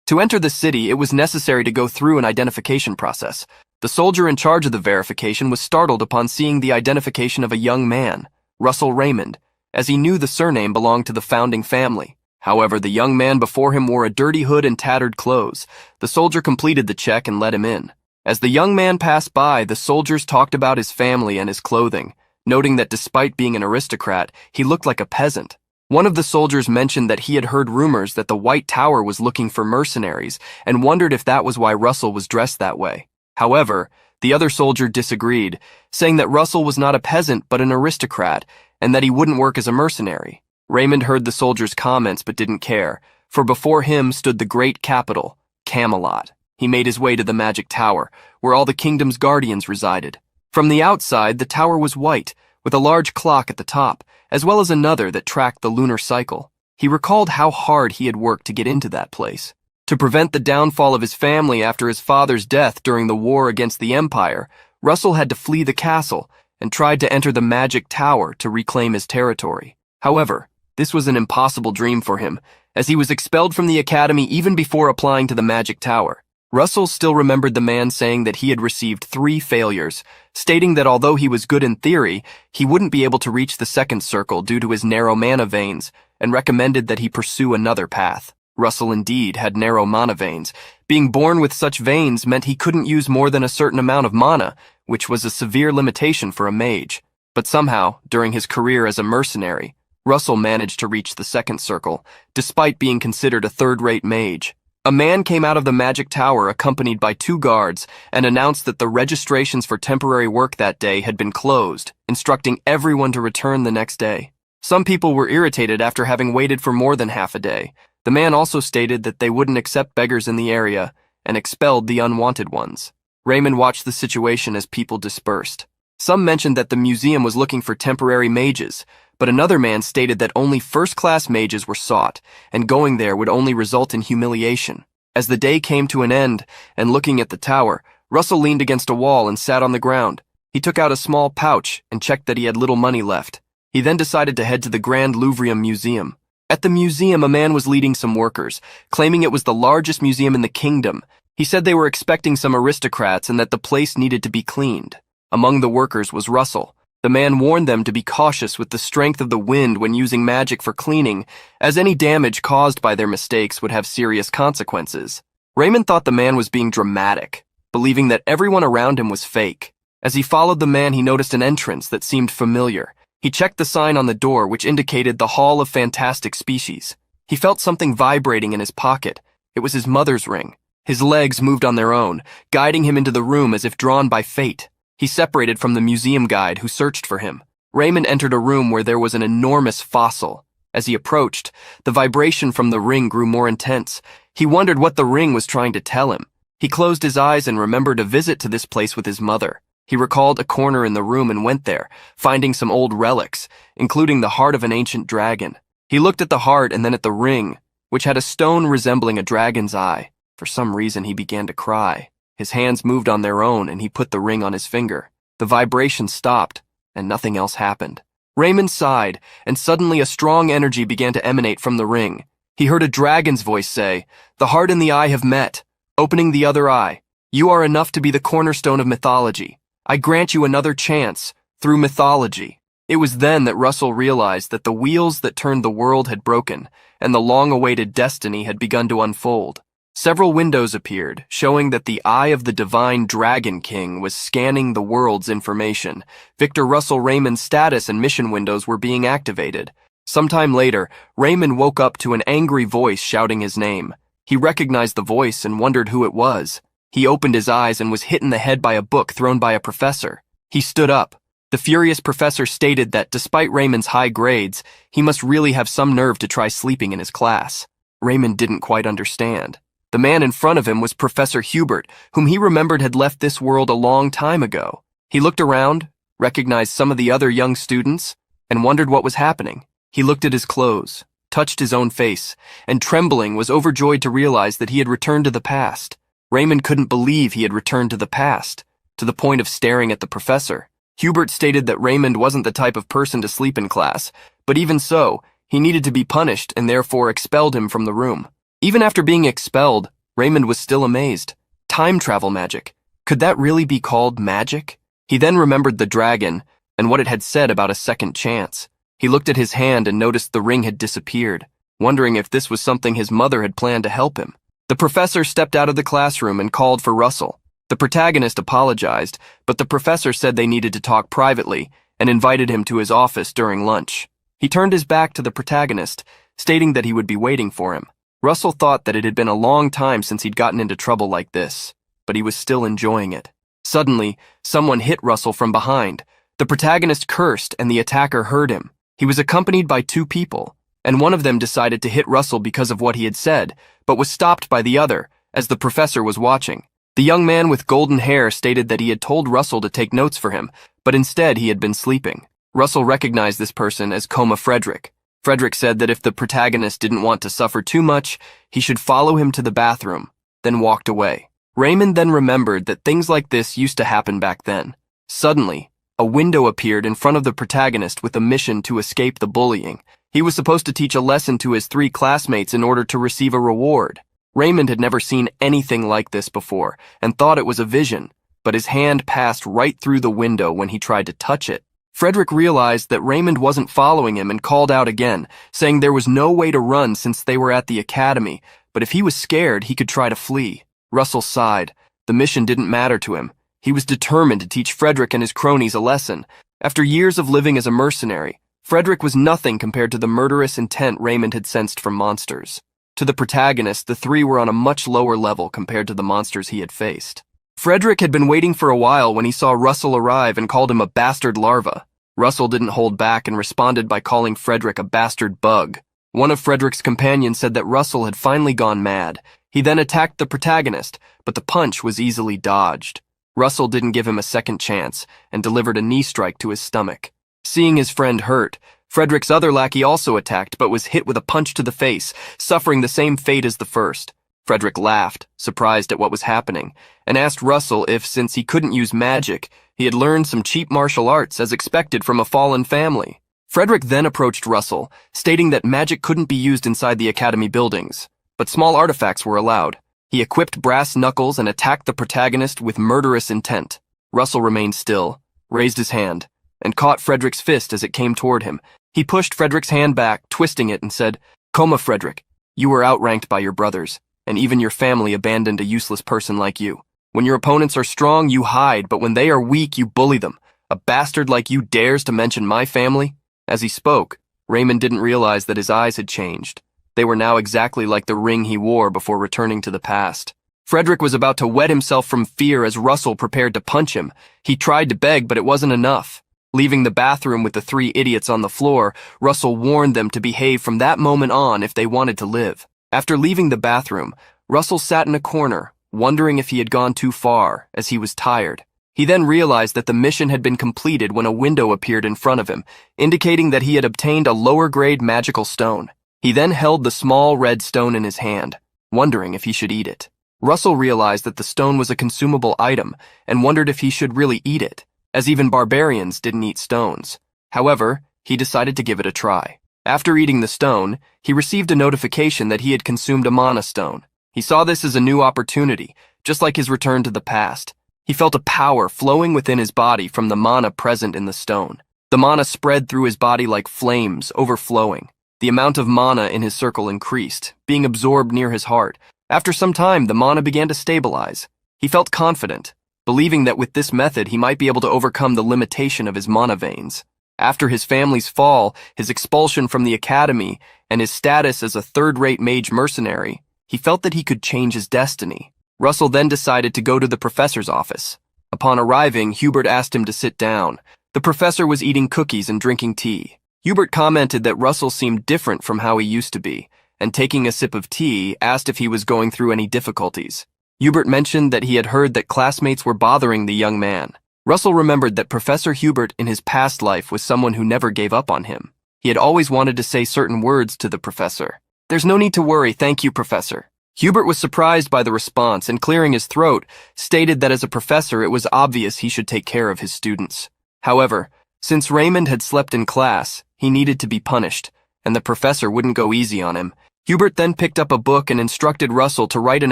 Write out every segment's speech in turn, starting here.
To enter the city, it was necessary to go through an identification process. The soldier in charge of the verification was startled upon seeing the identification of a young man, Russell Raymond, as he knew the surname belonged to the founding family. However, the young man before him wore a dirty hood and tattered clothes. The soldier completed the check and let him in. As the young man passed by, the soldiers talked about his family and his clothing, noting that despite being an aristocrat, he looked like a peasant. One of the soldiers mentioned that he had heard rumors that the White Tower was looking for mercenaries and wondered if that was why Russell was dressed that way. However, the other soldier disagreed, saying that Russell was not a peasant but an aristocrat and that he wouldn't work as a mercenary. Raymond heard the soldier's comments but didn't care, for before him stood the great capital, Camelot. He made his way to the magic tower, where all the kingdom's guardians resided. From the outside, the tower was white, with a large clock at the top, as well as another that tracked the lunar cycle. He recalled how hard he had worked to get into that place. To prevent the downfall of his family after his father's death during the war against the Empire, Russell had to flee the castle and tried to enter the magic tower to reclaim his territory. However, this was an impossible dream for him, as he was expelled from the academy even before applying to the magic tower. Russell still remembered the man saying that he had received 3 failures, stating that although he was good in theory, he wouldn't be able to reach the second circle due to his narrow mana veins, and recommended that he pursue another path. Russell indeed had narrow mana veins. Being born with such veins meant he couldn't use more than a certain amount of mana, which was a severe limitation for a mage. But somehow, during his career as a mercenary, Russell managed to reach the second circle, despite being considered a third-rate mage. A man came out of the magic tower accompanied by 2 guards and announced that the registrations for temporary work that day had been closed, instructing everyone to return the next day. Some people were irritated after having waited for more than half a day. The man also stated that they wouldn't accept beggars in the area and expelled the unwanted ones. Raymond watched the situation as people dispersed. Some mentioned that the museum was looking for temporary mages, but another man stated that only first-class mages were sought, and going there would only result in humiliation. As the day came to an end, and looking at the tower, Russell leaned against a wall and sat on the ground. He took out a small pouch and checked that he had little money left. He then decided to head to the Grand Louvre Museum. At the museum, a man was leading some workers, claiming it was the largest museum in the kingdom. He said they were expecting some aristocrats and that the place needed to be cleaned. Among the workers was Russell. The man warned them to be cautious with the strength of the wind when using magic for cleaning, as any damage caused by their mistakes would have serious consequences. Raymond thought the man was being dramatic, believing that everyone around him was fake. As he followed the man, he noticed an entrance that seemed familiar. He checked the sign on the door, which indicated the Hall of Fantastic Species. He felt something vibrating in his pocket. It was his mother's ring. His legs moved on their own, guiding him into the room as if drawn by fate. He separated from the museum guide who searched for him. Raymond entered a room where there was an enormous fossil. As he approached, the vibration from the ring grew more intense. He wondered what the ring was trying to tell him. He closed his eyes and remembered a visit to this place with his mother. He recalled a corner in the room and went there, finding some old relics, including the heart of an ancient dragon. He looked at the heart and then at the ring, which had a stone resembling a dragon's eye. For some reason, he began to cry. His hands moved on their own, and he put the ring on his finger. The vibration stopped, and nothing else happened. Raymond sighed, and suddenly a strong energy began to emanate from the ring. He heard a dragon's voice say, "The heart and the eye have met, opening the other eye. You are enough to be the cornerstone of mythology. I grant you another chance, through mythology." It was then that Russell realized that the wheels that turned the world had broken, and the long-awaited destiny had begun to unfold. Several windows appeared, showing that the eye of the divine Dragon King was scanning the world's information. Victor Russell Raymond's status and mission windows were being activated. Sometime later, Raymond woke up to an angry voice shouting his name. He recognized the voice and wondered who it was. He opened his eyes and was hit in the head by a book thrown by a professor. He stood up. The furious professor stated that despite Raymond's high grades, he must really have some nerve to try sleeping in his class. Raymond didn't quite understand. The man in front of him was Professor Hubert, whom he remembered had left this world a long time ago. He looked around, recognized some of the other young students, and wondered what was happening. He looked at his clothes, touched his own face, and trembling was overjoyed to realize that he had returned to the past. Raymond couldn't believe he had returned to the past, to the point of staring at the professor. Hubert stated that Raymond wasn't the type of person to sleep in class, but even so, he needed to be punished and therefore expelled him from the room. Even after being expelled, Raymond was still amazed. Time travel magic. Could that really be called magic? He then remembered the dragon and what it had said about a second chance. He looked at his hand and noticed the ring had disappeared, wondering if this was something his mother had planned to help him. The professor stepped out of the classroom and called for Russell. The protagonist apologized, but the professor said they needed to talk privately and invited him to his office during lunch. He turned his back to the protagonist, stating that he would be waiting for him. Russell thought that it had been a long time since he'd gotten into trouble like this, but he was still enjoying it. Suddenly, someone hit Russell from behind. The protagonist cursed and the attacker heard him. He was accompanied by two people, and one of them decided to hit Russell because of what he had said, but was stopped by the other, as the professor was watching. The young man with golden hair stated that he had told Russell to take notes for him, but instead he had been sleeping. Russell recognized this person as Coma Frederick. Frederick said that if the protagonist didn't want to suffer too much, he should follow him to the bathroom, then walked away. Raymond then remembered that things like this used to happen back then. Suddenly, a window appeared in front of the protagonist with a mission to escape the bullying. He was supposed to teach a lesson to his 3 classmates in order to receive a reward. Raymond had never seen anything like this before and thought it was a vision, but his hand passed right through the window when he tried to touch it. Frederick realized that Raymond wasn't following him and called out again, saying there was no way to run since they were at the academy, but if he was scared, he could try to flee. Russell sighed. The mission didn't matter to him. He was determined to teach Frederick and his cronies a lesson. After years of living as a mercenary, Frederick was nothing compared to the murderous intent Raymond had sensed from monsters. To the protagonist, the 3 were on a much lower level compared to the monsters he had faced. Frederick had been waiting for a while when he saw Russell arrive and called him a bastard larva. Russell didn't hold back and responded by calling Frederick a bastard bug. One of Frederick's companions said that Russell had finally gone mad. He then attacked the protagonist, but the punch was easily dodged. Russell didn't give him a second chance and delivered a knee strike to his stomach. Seeing his friend hurt, Frederick's other lackey also attacked but was hit with a punch to the face, suffering the same fate as the first. Frederick laughed, surprised at what was happening, and asked Russell if, since he couldn't use magic, he had learned some cheap martial arts as expected from a fallen family. Frederick then approached Russell, stating that magic couldn't be used inside the academy buildings, but small artifacts were allowed. He equipped brass knuckles and attacked the protagonist with murderous intent. Russell remained still, raised his hand, and caught Frederick's fist as it came toward him. He pushed Frederick's hand back, twisting it, and said, "Coma Frederick, you were outranked by your brothers, and even your family abandoned a useless person like you. When your opponents are strong, you hide, but when they are weak, you bully them. A bastard like you dares to mention my family?" As he spoke, Raymond didn't realize that his eyes had changed. They were now exactly like the ring he wore before returning to the past. Frederick was about to wet himself from fear as Russell prepared to punch him. He tried to beg, but it wasn't enough. Leaving the bathroom with the 3 idiots on the floor, Russell warned them to behave from that moment on if they wanted to live. After leaving the bathroom, Russell sat in a corner, wondering if he had gone too far, as he was tired. He then realized that the mission had been completed when a window appeared in front of him, indicating that he had obtained a lower-grade magical stone. He then held the small red stone in his hand, wondering if he should eat it. Russell realized that the stone was a consumable item and wondered if he should really eat it, as even barbarians didn't eat stones. However, he decided to give it a try. After eating the stone, he received a notification that he had consumed a mana stone. He saw this as a new opportunity, just like his return to the past. He felt a power flowing within his body from the mana present in the stone. The mana spread through his body like flames, overflowing. The amount of mana in his circle increased, being absorbed near his heart. After some time, the mana began to stabilize. He felt confident, believing that with this method he might be able to overcome the limitation of his mana veins. After his family's fall, his expulsion from the academy, and his status as a third-rate mage mercenary, he felt that he could change his destiny. Russell then decided to go to the professor's office. Upon arriving, Hubert asked him to sit down. The professor was eating cookies and drinking tea. Hubert commented that Russell seemed different from how he used to be, and taking a sip of tea, asked if he was going through any difficulties. Hubert mentioned that he had heard that classmates were bothering the young man. Russell remembered that Professor Hubert in his past life was someone who never gave up on him. He had always wanted to say certain words to the professor. "There's no need to worry, thank you, Professor." Hubert was surprised by the response and, clearing his throat, stated that as a professor it was obvious he should take care of his students. However, since Raymond had slept in class, he needed to be punished, and the professor wouldn't go easy on him. Hubert then picked up a book and instructed Russell to write an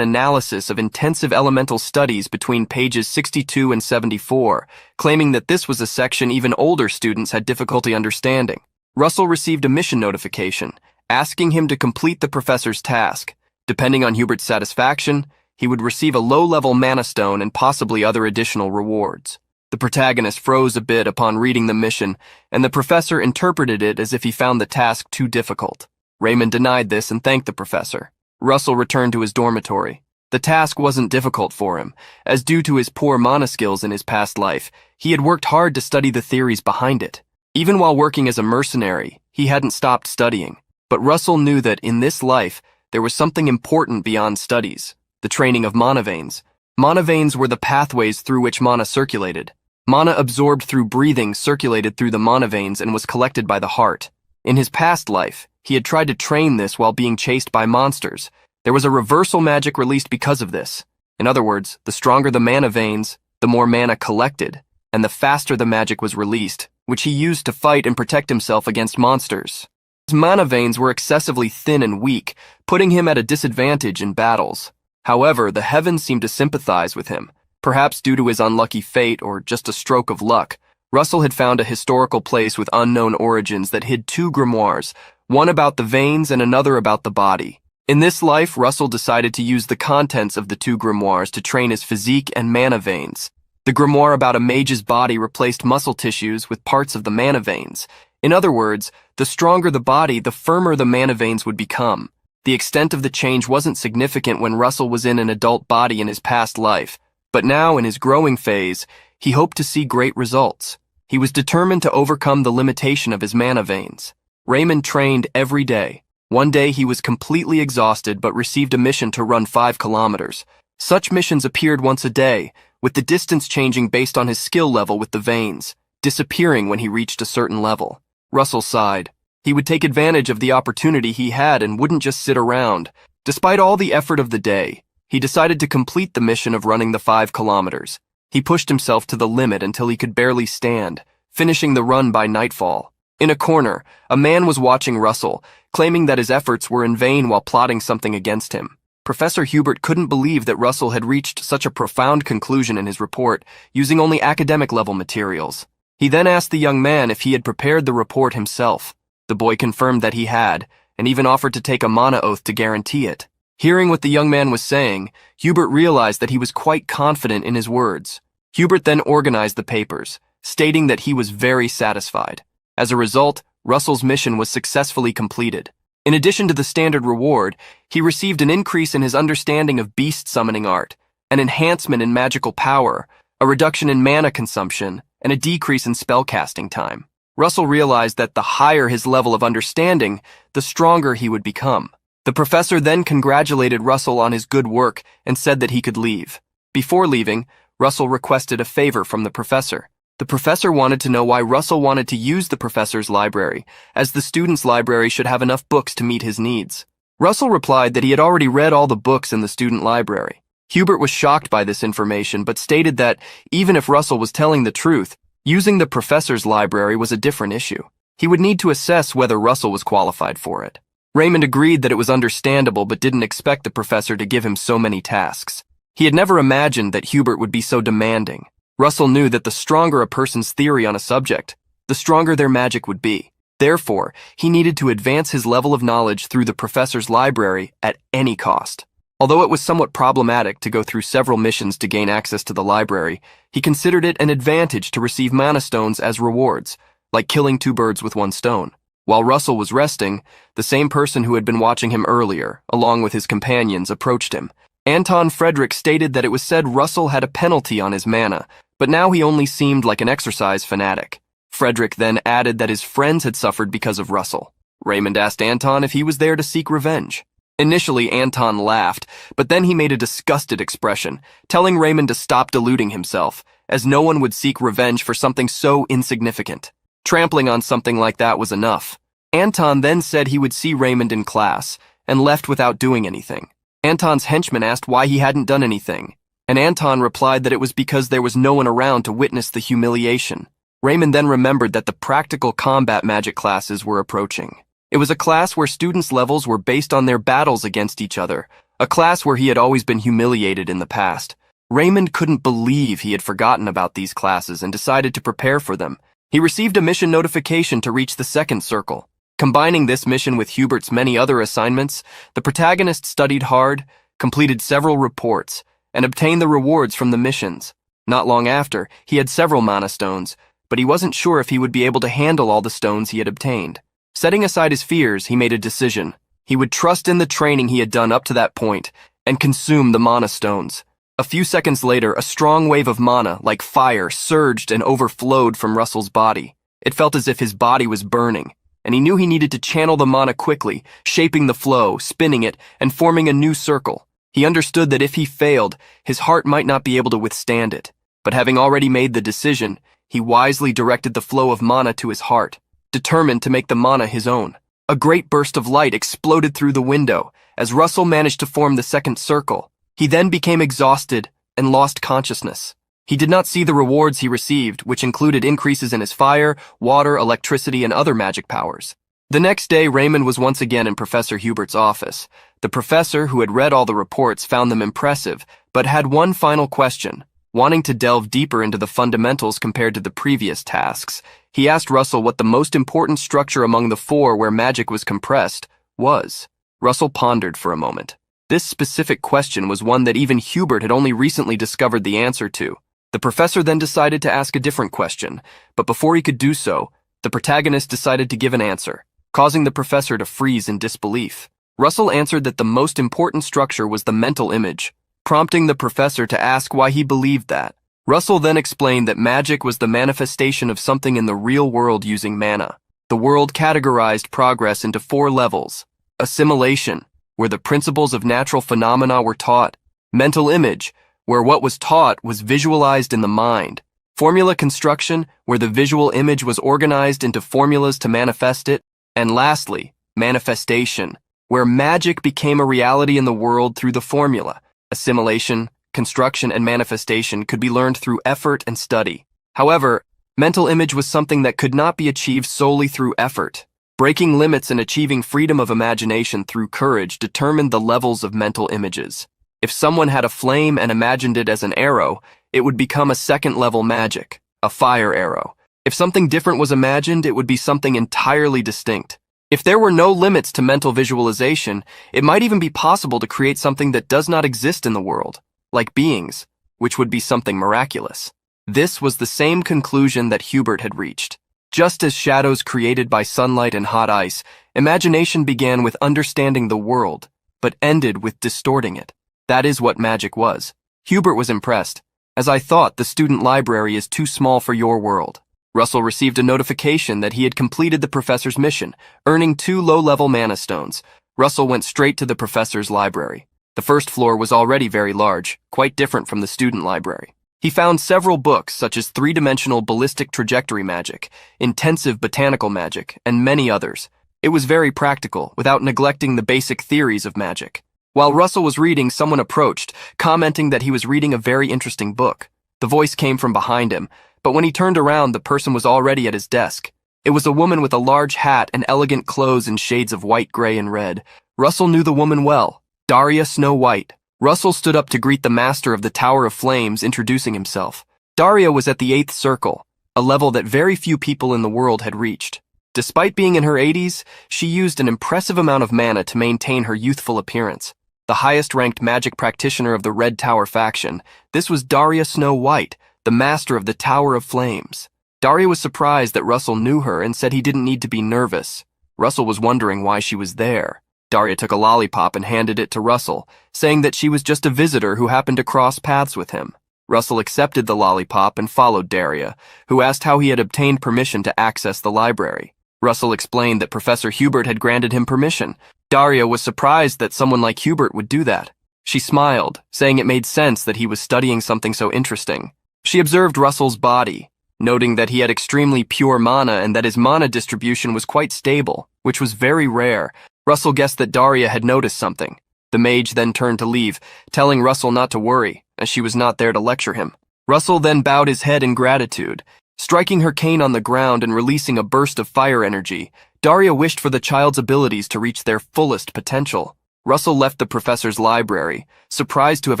analysis of intensive elemental studies between pages 62 and 74, claiming that this was a section even older students had difficulty understanding. Russell received a mission notification, asking him to complete the professor's task. Depending on Hubert's satisfaction, he would receive a low-level mana stone and possibly other additional rewards. The protagonist froze a bit upon reading the mission, and the professor interpreted it as if he found the task too difficult. Raymond denied this and thanked the professor. Russell returned to his dormitory. The task wasn't difficult for him, as due to his poor mana skills in his past life, he had worked hard to study the theories behind it. Even while working as a mercenary, he hadn't stopped studying. But Russell knew that in this life, there was something important beyond studies: the training of mana veins. Mana veins were the pathways through which mana circulated. Mana absorbed through breathing circulated through the mana veins and was collected by the heart. In his past life, he had tried to train this while being chased by monsters. There was a reversal magic released because of this. In other words, the stronger the mana veins, the more mana collected, and the faster the magic was released, which he used to fight and protect himself against monsters. His mana veins were excessively thin and weak, putting him at a disadvantage in battles. However, the heavens seemed to sympathize with him, perhaps due to his unlucky fate or just a stroke of luck. Russell had found a historical place with unknown origins that hid two grimoires, one about the veins and another about the body. In this life, Russell decided to use the contents of the two grimoires to train his physique and mana veins. The grimoire about a mage's body replaced muscle tissues with parts of the mana veins. In other words, the stronger the body, the firmer the mana veins would become. The extent of the change wasn't significant when Russell was in an adult body in his past life, but now in his growing phase, he hoped to see great results. He was determined to overcome the limitation of his mana veins. Raymond trained every day. One day he was completely exhausted but received a mission to run 5 kilometers. Such missions appeared once a day, with the distance changing based on his skill level with the veins, disappearing when he reached a certain level. Russell sighed. He would take advantage of the opportunity he had and wouldn't just sit around. Despite all the effort of the day, he decided to complete the mission of running the 5 kilometers. He pushed himself to the limit until he could barely stand, finishing the run by nightfall. In a corner, a man was watching Russell, claiming that his efforts were in vain while plotting something against him. Professor Hubert couldn't believe that Russell had reached such a profound conclusion in his report, using only academic-level materials. He then asked the young man if he had prepared the report himself. The boy confirmed that he had, and even offered to take a mana oath to guarantee it. Hearing what the young man was saying, Hubert realized that he was quite confident in his words. Hubert then organized the papers, stating that he was very satisfied. As a result, Russell's mission was successfully completed. In addition to the standard reward, he received an increase in his understanding of beast summoning art, an enhancement in magical power, a reduction in mana consumption, and a decrease in spellcasting time. Russell realized that the higher his level of understanding, the stronger he would become. The professor then congratulated Russell on his good work and said that he could leave. Before leaving, Russell requested a favor from the professor. The professor wanted to know why Russell wanted to use the professor's library, as the student's library should have enough books to meet his needs. Russell replied that he had already read all the books in the student library. Hubert was shocked by this information, but stated that, even if Russell was telling the truth, using the professor's library was a different issue. He would need to assess whether Russell was qualified for it. Raymond agreed that it was understandable but didn't expect the professor to give him so many tasks. He had never imagined that Hubert would be so demanding. Russell knew that the stronger a person's theory on a subject, the stronger their magic would be. Therefore, he needed to advance his level of knowledge through the professor's library at any cost. Although it was somewhat problematic to go through several missions to gain access to the library, he considered it an advantage to receive mana stones as rewards, like killing 2 birds with 1 stone. While Russell was resting, the same person who had been watching him earlier, along with his companions, approached him. Anton Frederick stated that it was said Russell had a penalty on his mana, but now he only seemed like an exercise fanatic. Frederick then added that his friends had suffered because of Russell. Raymond asked Anton if he was there to seek revenge. Initially, Anton laughed, but then he made a disgusted expression, telling Raymond to stop deluding himself, as no one would seek revenge for something so insignificant. Trampling on something like that was enough. Anton then said he would see Raymond in class, and left without doing anything. Anton's henchman asked why he hadn't done anything, and Anton replied that it was because there was no one around to witness the humiliation. Raymond then remembered that the practical combat magic classes were approaching. It was a class where students' levels were based on their battles against each other, a class where he had always been humiliated in the past. Raymond couldn't believe he had forgotten about these classes and decided to prepare for them. He received a mission notification to reach the second circle. Combining this mission with Hubert's many other assignments, the protagonist studied hard, completed several reports, and obtained the rewards from the missions. Not long after, he had several mana stones, but he wasn't sure if he would be able to handle all the stones he had obtained. Setting aside his fears, he made a decision. He would trust in the training he had done up to that point and consume the mana stones. A few seconds later, a strong wave of mana, like fire, surged and overflowed from Russell's body. It felt as if his body was burning, and he knew he needed to channel the mana quickly, shaping the flow, spinning it, and forming a new circle. He understood that if he failed, his heart might not be able to withstand it. But having already made the decision, he wisely directed the flow of mana to his heart, determined to make the mana his own. A great burst of light exploded through the window as Russell managed to form the second circle. He then became exhausted and lost consciousness. He did not see the rewards he received, which included increases in his fire, water, electricity, and other magic powers. The next day, Raymond was once again in Professor Hubert's office. The professor, who had read all the reports, found them impressive, but had one final question. Wanting to delve deeper into the fundamentals compared to the previous tasks, he asked Russell what the most important structure among the four where magic was compressed was. Russell pondered for a moment. This specific question was one that even Hubert had only recently discovered the answer to. The professor then decided to ask a different question, but before he could do so, the protagonist decided to give an answer, causing the professor to freeze in disbelief. Russell answered that the most important structure was the mental image, prompting the professor to ask why he believed that. Russell then explained that magic was the manifestation of something in the real world using mana. The world categorized progress into 4 levels: assimilation, where the principles of natural phenomena were taught; mental image, where what was taught was visualized in the mind; formula construction, where the visual image was organized into formulas to manifest it; and lastly, manifestation, where magic became a reality in the world through the formula. Assimilation, construction, and manifestation could be learned through effort and study. However, mental image was something that could not be achieved solely through effort. Breaking limits and achieving freedom of imagination through courage determined the levels of mental images. If someone had a flame and imagined it as an arrow, it would become a second-level magic, a fire arrow. If something different was imagined, it would be something entirely distinct. If there were no limits to mental visualization, it might even be possible to create something that does not exist in the world, like beings, which would be something miraculous. This was the same conclusion that Hubert had reached. Just as shadows created by sunlight and hot ice, imagination began with understanding the world, but ended with distorting it. That is what magic was. Hubert was impressed. As I thought, the student library is too small for your world. Russell received a notification that he had completed the professor's mission, earning 2 low-level mana stones. Russell went straight to the professor's library. The first floor was already very large, quite different from the student library. He found several books such as 3-dimensional ballistic trajectory magic, intensive botanical magic, and many others. It was very practical, without neglecting the basic theories of magic. While Russell was reading, someone approached, commenting that he was reading a very interesting book. The voice came from behind him, but when he turned around, the person was already at his desk. It was a woman with a large hat and elegant clothes in shades of white, gray, and red. Russell knew the woman well. Daria Snow White. Russell stood up to greet the master of the Tower of Flames, introducing himself. Daria was at the 8th circle, a level that very few people in the world had reached. Despite being in her 80s, she used an impressive amount of mana to maintain her youthful appearance. The highest-ranked magic practitioner of the Red Tower faction, this was Daria Snow White, the master of the Tower of Flames. Daria was surprised that Russell knew her and said he didn't need to be nervous. Russell was wondering why she was there. Daria took a lollipop and handed it to Russell, saying that she was just a visitor who happened to cross paths with him. Russell accepted the lollipop and followed Daria, who asked how he had obtained permission to access the library. Russell explained that Professor Hubert had granted him permission. Daria was surprised that someone like Hubert would do that. She smiled, saying it made sense that he was studying something so interesting. She observed Russell's body, noting that he had extremely pure mana and that his mana distribution was quite stable, which was very rare. Russell guessed that Daria had noticed something. The mage then turned to leave, telling Russell not to worry, as she was not there to lecture him. Russell then bowed his head in gratitude. Striking her cane on the ground and releasing a burst of fire energy, Daria wished for the child's abilities to reach their fullest potential. Russell left the professor's library, surprised to have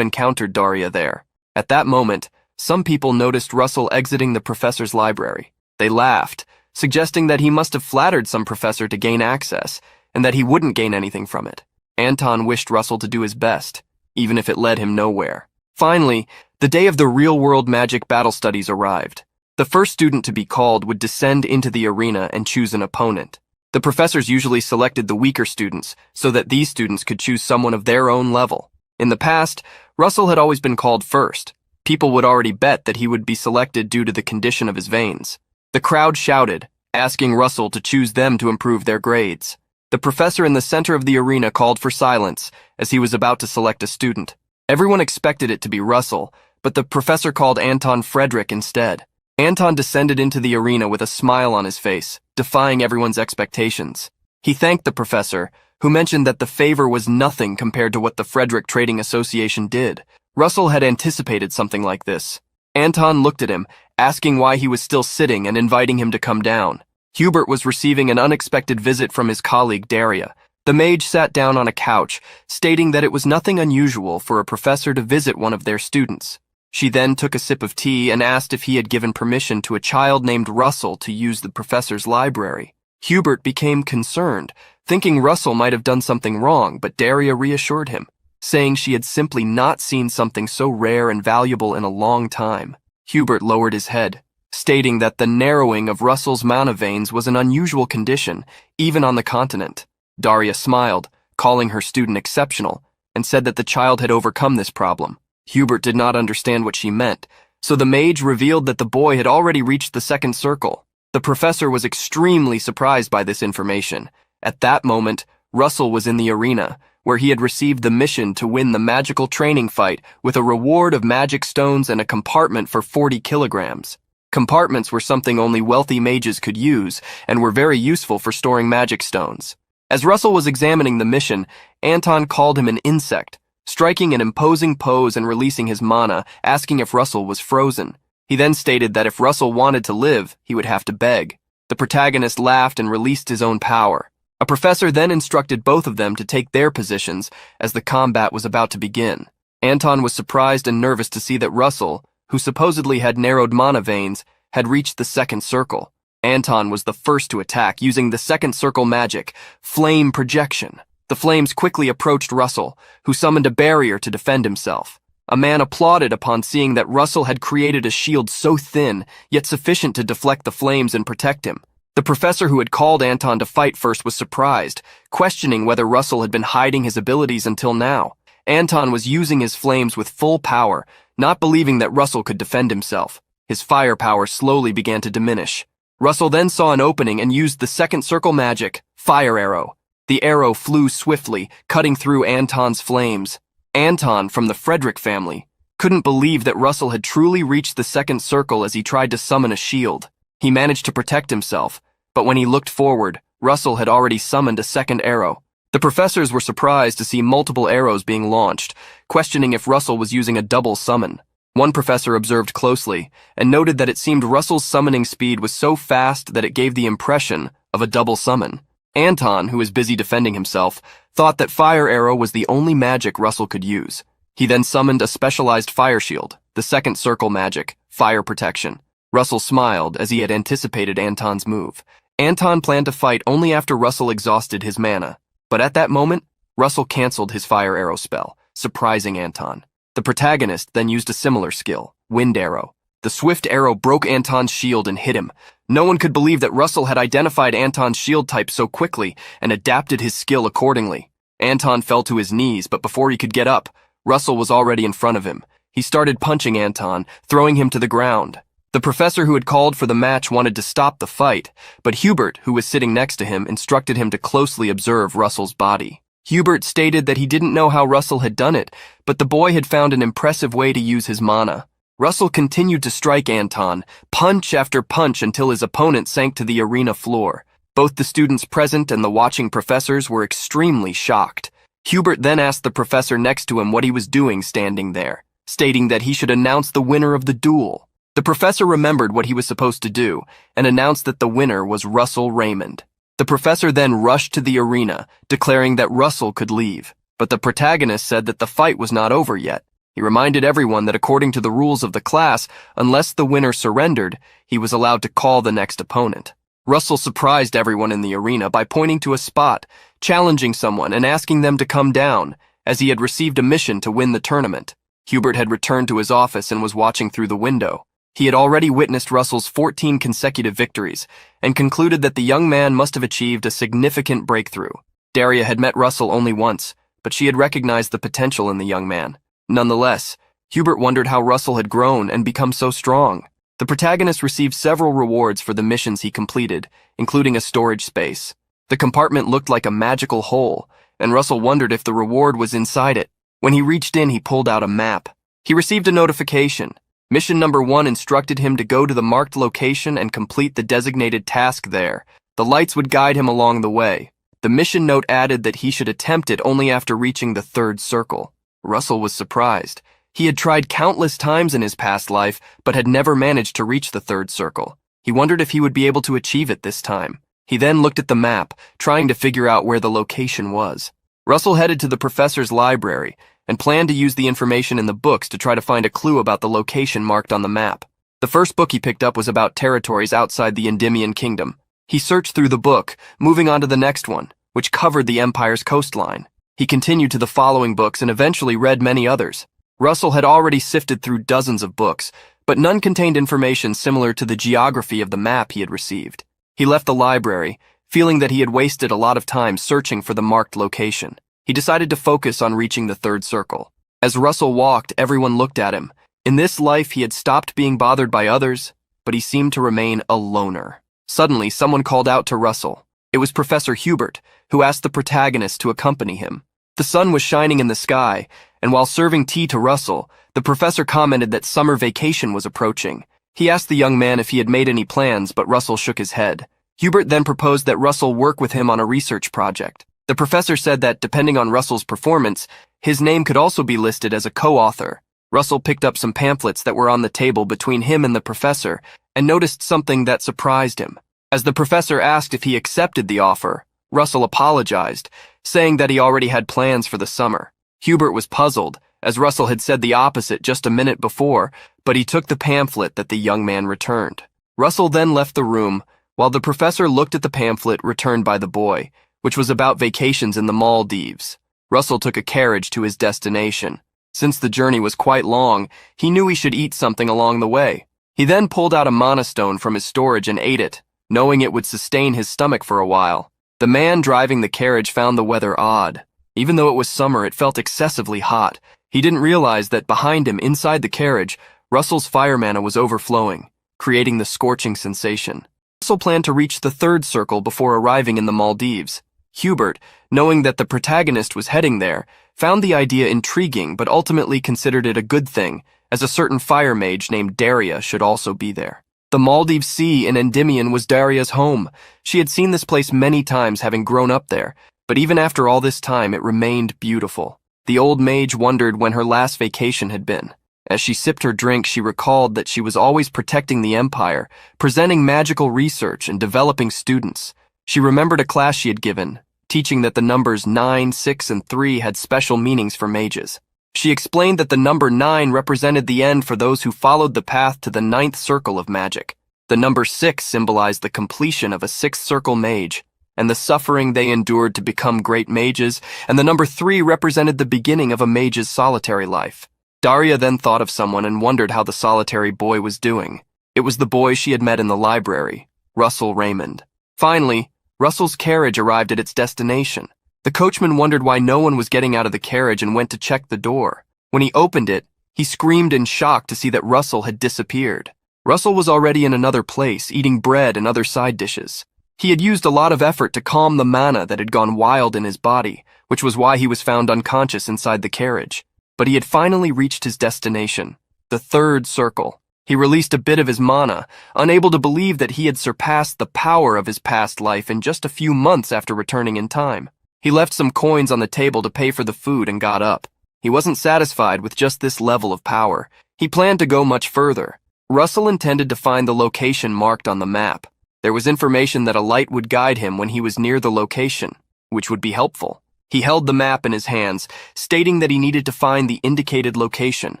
encountered Daria there. At that moment, some people noticed Russell exiting the professor's library. They laughed, suggesting that he must have flattered some professor to gain access, and that he wouldn't gain anything from it. Anton wished Russell to do his best, even if it led him nowhere. Finally, the day of the real-world magic battle studies arrived. The first student to be called would descend into the arena and choose an opponent. The professors usually selected the weaker students so that these students could choose someone of their own level. In the past, Russell had always been called first. People would already bet that he would be selected due to the condition of his veins. The crowd shouted, asking Russell to choose them to improve their grades. The professor in the center of the arena called for silence as he was about to select a student. Everyone expected it to be Russell, but the professor called Anton Frederick instead. Anton descended into the arena with a smile on his face, defying everyone's expectations. He thanked the professor, who mentioned that the favor was nothing compared to what the Frederick Trading Association did. Russell had anticipated something like this. Anton looked at him, asking why he was still sitting and inviting him to come down. Hubert was receiving an unexpected visit from his colleague Daria. The mage sat down on a couch, stating that it was nothing unusual for a professor to visit one of their students. She then took a sip of tea and asked if he had given permission to a child named Russell to use the professor's library. Hubert became concerned, thinking Russell might have done something wrong, but Daria reassured him, saying she had simply not seen something so rare and valuable in a long time. Hubert lowered his head, stating that the narrowing of Russell's mana veins was an unusual condition, even on the continent. Daria smiled, calling her student exceptional, and said that the child had overcome this problem. Hubert did not understand what she meant, so the mage revealed that the boy had already reached the second circle. The professor was extremely surprised by this information. At that moment, Russell was in the arena, where he had received the mission to win the magical training fight with a reward of magic stones and a compartment for 40 kilograms. Compartments were something only wealthy mages could use and were very useful for storing magic stones. As Russell was examining the mission, Anton called him an insect, striking an imposing pose and releasing his mana, asking if Russell was frozen. He then stated that if Russell wanted to live, he would have to beg. The protagonist laughed and released his own power. A professor then instructed both of them to take their positions as the combat was about to begin. Anton was surprised and nervous to see that Russell, who supposedly had narrowed mana veins, had reached the second circle. Anton was the first to attack using the second circle magic, flame projection. The flames quickly approached Russell, who summoned a barrier to defend himself. A man applauded upon seeing that Russell had created a shield so thin, yet sufficient to deflect the flames and protect him. The professor who had called Anton to fight first was surprised, questioning whether Russell had been hiding his abilities until now. Anton was using his flames with full power, not believing that Russell could defend himself. His firepower slowly began to diminish. Russell then saw an opening and used the second circle magic, Fire Arrow. The arrow flew swiftly, cutting through Anton's flames. Anton, from the Frederick family, couldn't believe that Russell had truly reached the second circle as he tried to summon a shield. He managed to protect himself, but when he looked forward, Russell had already summoned a second arrow. The professors were surprised to see multiple arrows being launched, questioning if Russell was using a double summon. One professor observed closely and noted that it seemed Russell's summoning speed was so fast that it gave the impression of a double summon. Anton, who was busy defending himself, thought that Fire Arrow was the only magic Russell could use. He then summoned a specialized fire shield, the second circle magic, Fire Protection. Russell smiled as he had anticipated Anton's move. Anton planned to fight only after Russell exhausted his mana, but at that moment, Russell canceled his Fire Arrow spell, surprising Anton. The protagonist then used a similar skill, Wind Arrow. The swift arrow broke Anton's shield and hit him. No one could believe that Russell had identified Anton's shield type so quickly and adapted his skill accordingly. Anton fell to his knees, but before he could get up, Russell was already in front of him. He started punching Anton, throwing him to the ground. The professor who had called for the match wanted to stop the fight, but Hubert, who was sitting next to him, instructed him to closely observe Russell's body. Hubert stated that he didn't know how Russell had done it, but the boy had found an impressive way to use his mana. Russell continued to strike Anton, punch after punch until his opponent sank to the arena floor. Both the students present and the watching professors were extremely shocked. Hubert then asked the professor next to him what he was doing standing there, stating that he should announce the winner of the duel. The professor remembered what he was supposed to do and announced that the winner was Russell Raymond. The professor then rushed to the arena, declaring that Russell could leave. But the protagonist said that the fight was not over yet. He reminded everyone that according to the rules of the class, unless the winner surrendered, he was allowed to call the next opponent. Russell surprised everyone in the arena by pointing to a spot, challenging someone and asking them to come down, as he had received a mission to win the tournament. Hubert had returned to his office and was watching through the window. He had already witnessed Russell's 14 consecutive victories and concluded that the young man must have achieved a significant breakthrough. Daria had met Russell only once, but she had recognized the potential in the young man. Nonetheless, Hubert wondered how Russell had grown and become so strong. The protagonist received several rewards for the missions he completed, including a storage space. The compartment looked like a magical hole, and Russell wondered if the reward was inside it. When he reached in, he pulled out a map. He received a notification. Mission number 1 instructed him to go to the marked location and complete the designated task there. The lights would guide him along the way. The mission note added that he should attempt it only after reaching the 3rd circle. Russell was surprised. He had tried countless times in his past life, but had never managed to reach the 3rd circle. He wondered if he would be able to achieve it this time. He then looked at the map, trying to figure out where the location was. Russell headed to the professor's library and planned to use the information in the books to try to find a clue about the location marked on the map. The first book he picked up was about territories outside the Endymion kingdom. He searched through the book, moving on to the next one, which covered the empire's coastline. He continued to the following books and eventually read many others. Russell had already sifted through dozens of books, but none contained information similar to the geography of the map he had received. He left the library, feeling that he had wasted a lot of time searching for the marked location. He decided to focus on reaching the 3rd circle. As Russell walked, everyone looked at him. In this life, he had stopped being bothered by others, but he seemed to remain a loner. Suddenly, someone called out to Russell. It was Professor Hubert, who asked the protagonist to accompany him. The sun was shining in the sky, and while serving tea to Russell, the professor commented that summer vacation was approaching. He asked the young man if he had made any plans, but Russell shook his head. Hubert then proposed that Russell work with him on a research project. The professor said that, depending on Russell's performance, his name could also be listed as a co-author. Russell picked up some pamphlets that were on the table between him and the professor and noticed something that surprised him. As the professor asked if he accepted the offer, Russell apologized, saying that he already had plans for the summer. Hubert was puzzled, as Russell had said the opposite just a minute before, but he took the pamphlet that the young man returned. Russell then left the room, while the professor looked at the pamphlet returned by the boy, which was about vacations in the Maldives. Russell took a carriage to his destination. Since the journey was quite long, he knew he should eat something along the way. He then pulled out a mana stone from his storage and ate it, knowing it would sustain his stomach for a while. The man driving the carriage found the weather odd. Even though it was summer, it felt excessively hot. He didn't realize that behind him, inside the carriage, Russell's fire mana was overflowing, creating the scorching sensation. Russell planned to reach the 3rd circle before arriving in the Maldives. Hubert, knowing that the protagonist was heading there, found the idea intriguing but ultimately considered it a good thing, as a certain fire mage named Daria should also be there. The Maldives Sea in Endymion was Daria's home. She had seen this place many times, having grown up there, but even after all this time it remained beautiful. The old mage wondered when her last vacation had been. As she sipped her drink, she recalled that she was always protecting the empire, presenting magical research and developing students. She remembered a class she had given, teaching that the numbers 9, 6, and 3 had special meanings for mages. She explained that the number 9 represented the end for those who followed the path to the 9th circle of magic. The number 6 symbolized the completion of a 6th circle mage, and the suffering they endured to become great mages, and the number 3 represented the beginning of a mage's solitary life. Daria then thought of someone and wondered how the solitary boy was doing. It was the boy she had met in the library, Russell Raymond. Finally, Russell's carriage arrived at its destination. The coachman wondered why no one was getting out of the carriage and went to check the door. When he opened it, he screamed in shock to see that Russell had disappeared. Russell was already in another place, eating bread and other side dishes. He had used a lot of effort to calm the mana that had gone wild in his body, which was why he was found unconscious inside the carriage. But he had finally reached his destination, the 3rd circle. He released a bit of his mana, unable to believe that he had surpassed the power of his past life in just a few months after returning in time. He left some coins on the table to pay for the food and got up. He wasn't satisfied with just this level of power. He planned to go much further. Russell intended to find the location marked on the map. There was information that a light would guide him when he was near the location, which would be helpful. He held the map in his hands, stating that he needed to find the indicated location.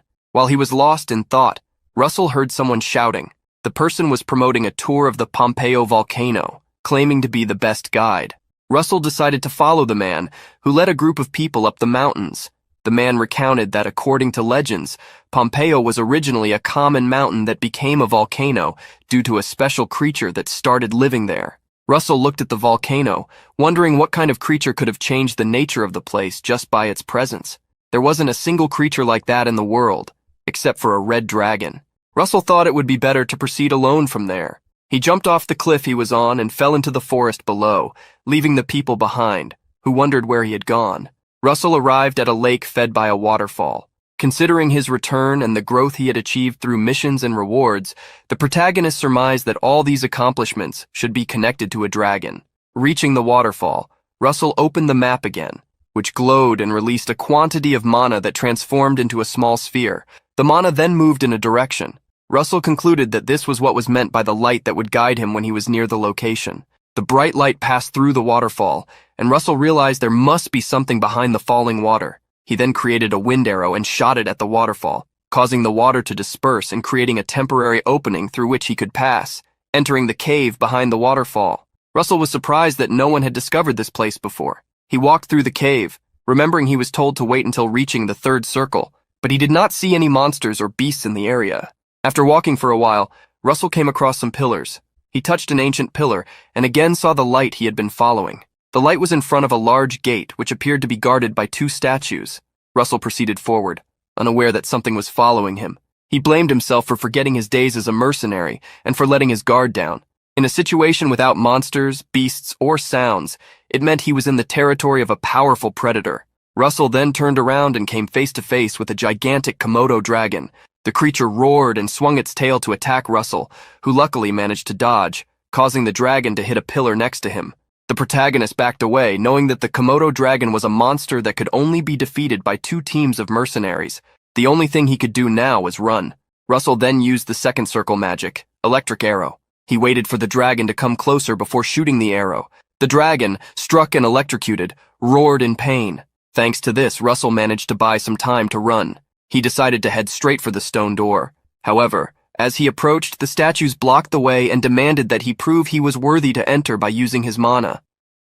While he was lost in thought, Russell heard someone shouting. The person was promoting a tour of the Pompeo volcano, claiming to be the best guide. Russell decided to follow the man, who led a group of people up the mountains. The man recounted that according to legends, Pompeo was originally a common mountain that became a volcano due to a special creature that started living there. Russell looked at the volcano, wondering what kind of creature could have changed the nature of the place just by its presence. There wasn't a single creature like that in the world, except for a red dragon. Russell thought it would be better to proceed alone from there. He jumped off the cliff he was on and fell into the forest below, leaving the people behind, who wondered where he had gone. Russell arrived at a lake fed by a waterfall. Considering his return and the growth he had achieved through missions and rewards, the protagonist surmised that all these accomplishments should be connected to a dragon. Reaching the waterfall, Russell opened the map again, which glowed and released a quantity of mana that transformed into a small sphere. The mana then moved in a direction. Russell concluded that this was what was meant by the light that would guide him when he was near the location. The bright light passed through the waterfall, and Russell realized there must be something behind the falling water. He then created a wind arrow and shot it at the waterfall, causing the water to disperse and creating a temporary opening through which he could pass, entering the cave behind the waterfall. Russell was surprised that no one had discovered this place before. He walked through the cave, remembering he was told to wait until reaching the third circle, but he did not see any monsters or beasts in the area. After walking for a while, Russell came across some pillars. He touched an ancient pillar and again saw the light he had been following. The light was in front of a large gate which appeared to be guarded by two statues. Russell proceeded forward, unaware that something was following him. He blamed himself for forgetting his days as a mercenary and for letting his guard down. In a situation without monsters, beasts, or sounds, it meant he was in the territory of a powerful predator. Russell then turned around and came face to face with a gigantic Komodo dragon. The creature roared and swung its tail to attack Russell, who luckily managed to dodge, causing the dragon to hit a pillar next to him. The protagonist backed away, knowing that the Komodo dragon was a monster that could only be defeated by two teams of mercenaries. The only thing he could do now was run. Russell then used the second circle magic, Electric Arrow. He waited for the dragon to come closer before shooting the arrow. The dragon, struck and electrocuted, roared in pain. Thanks to this, Russell managed to buy some time to run. He decided to head straight for the stone door. However, as he approached, the statues blocked the way and demanded that he prove he was worthy to enter by using his mana.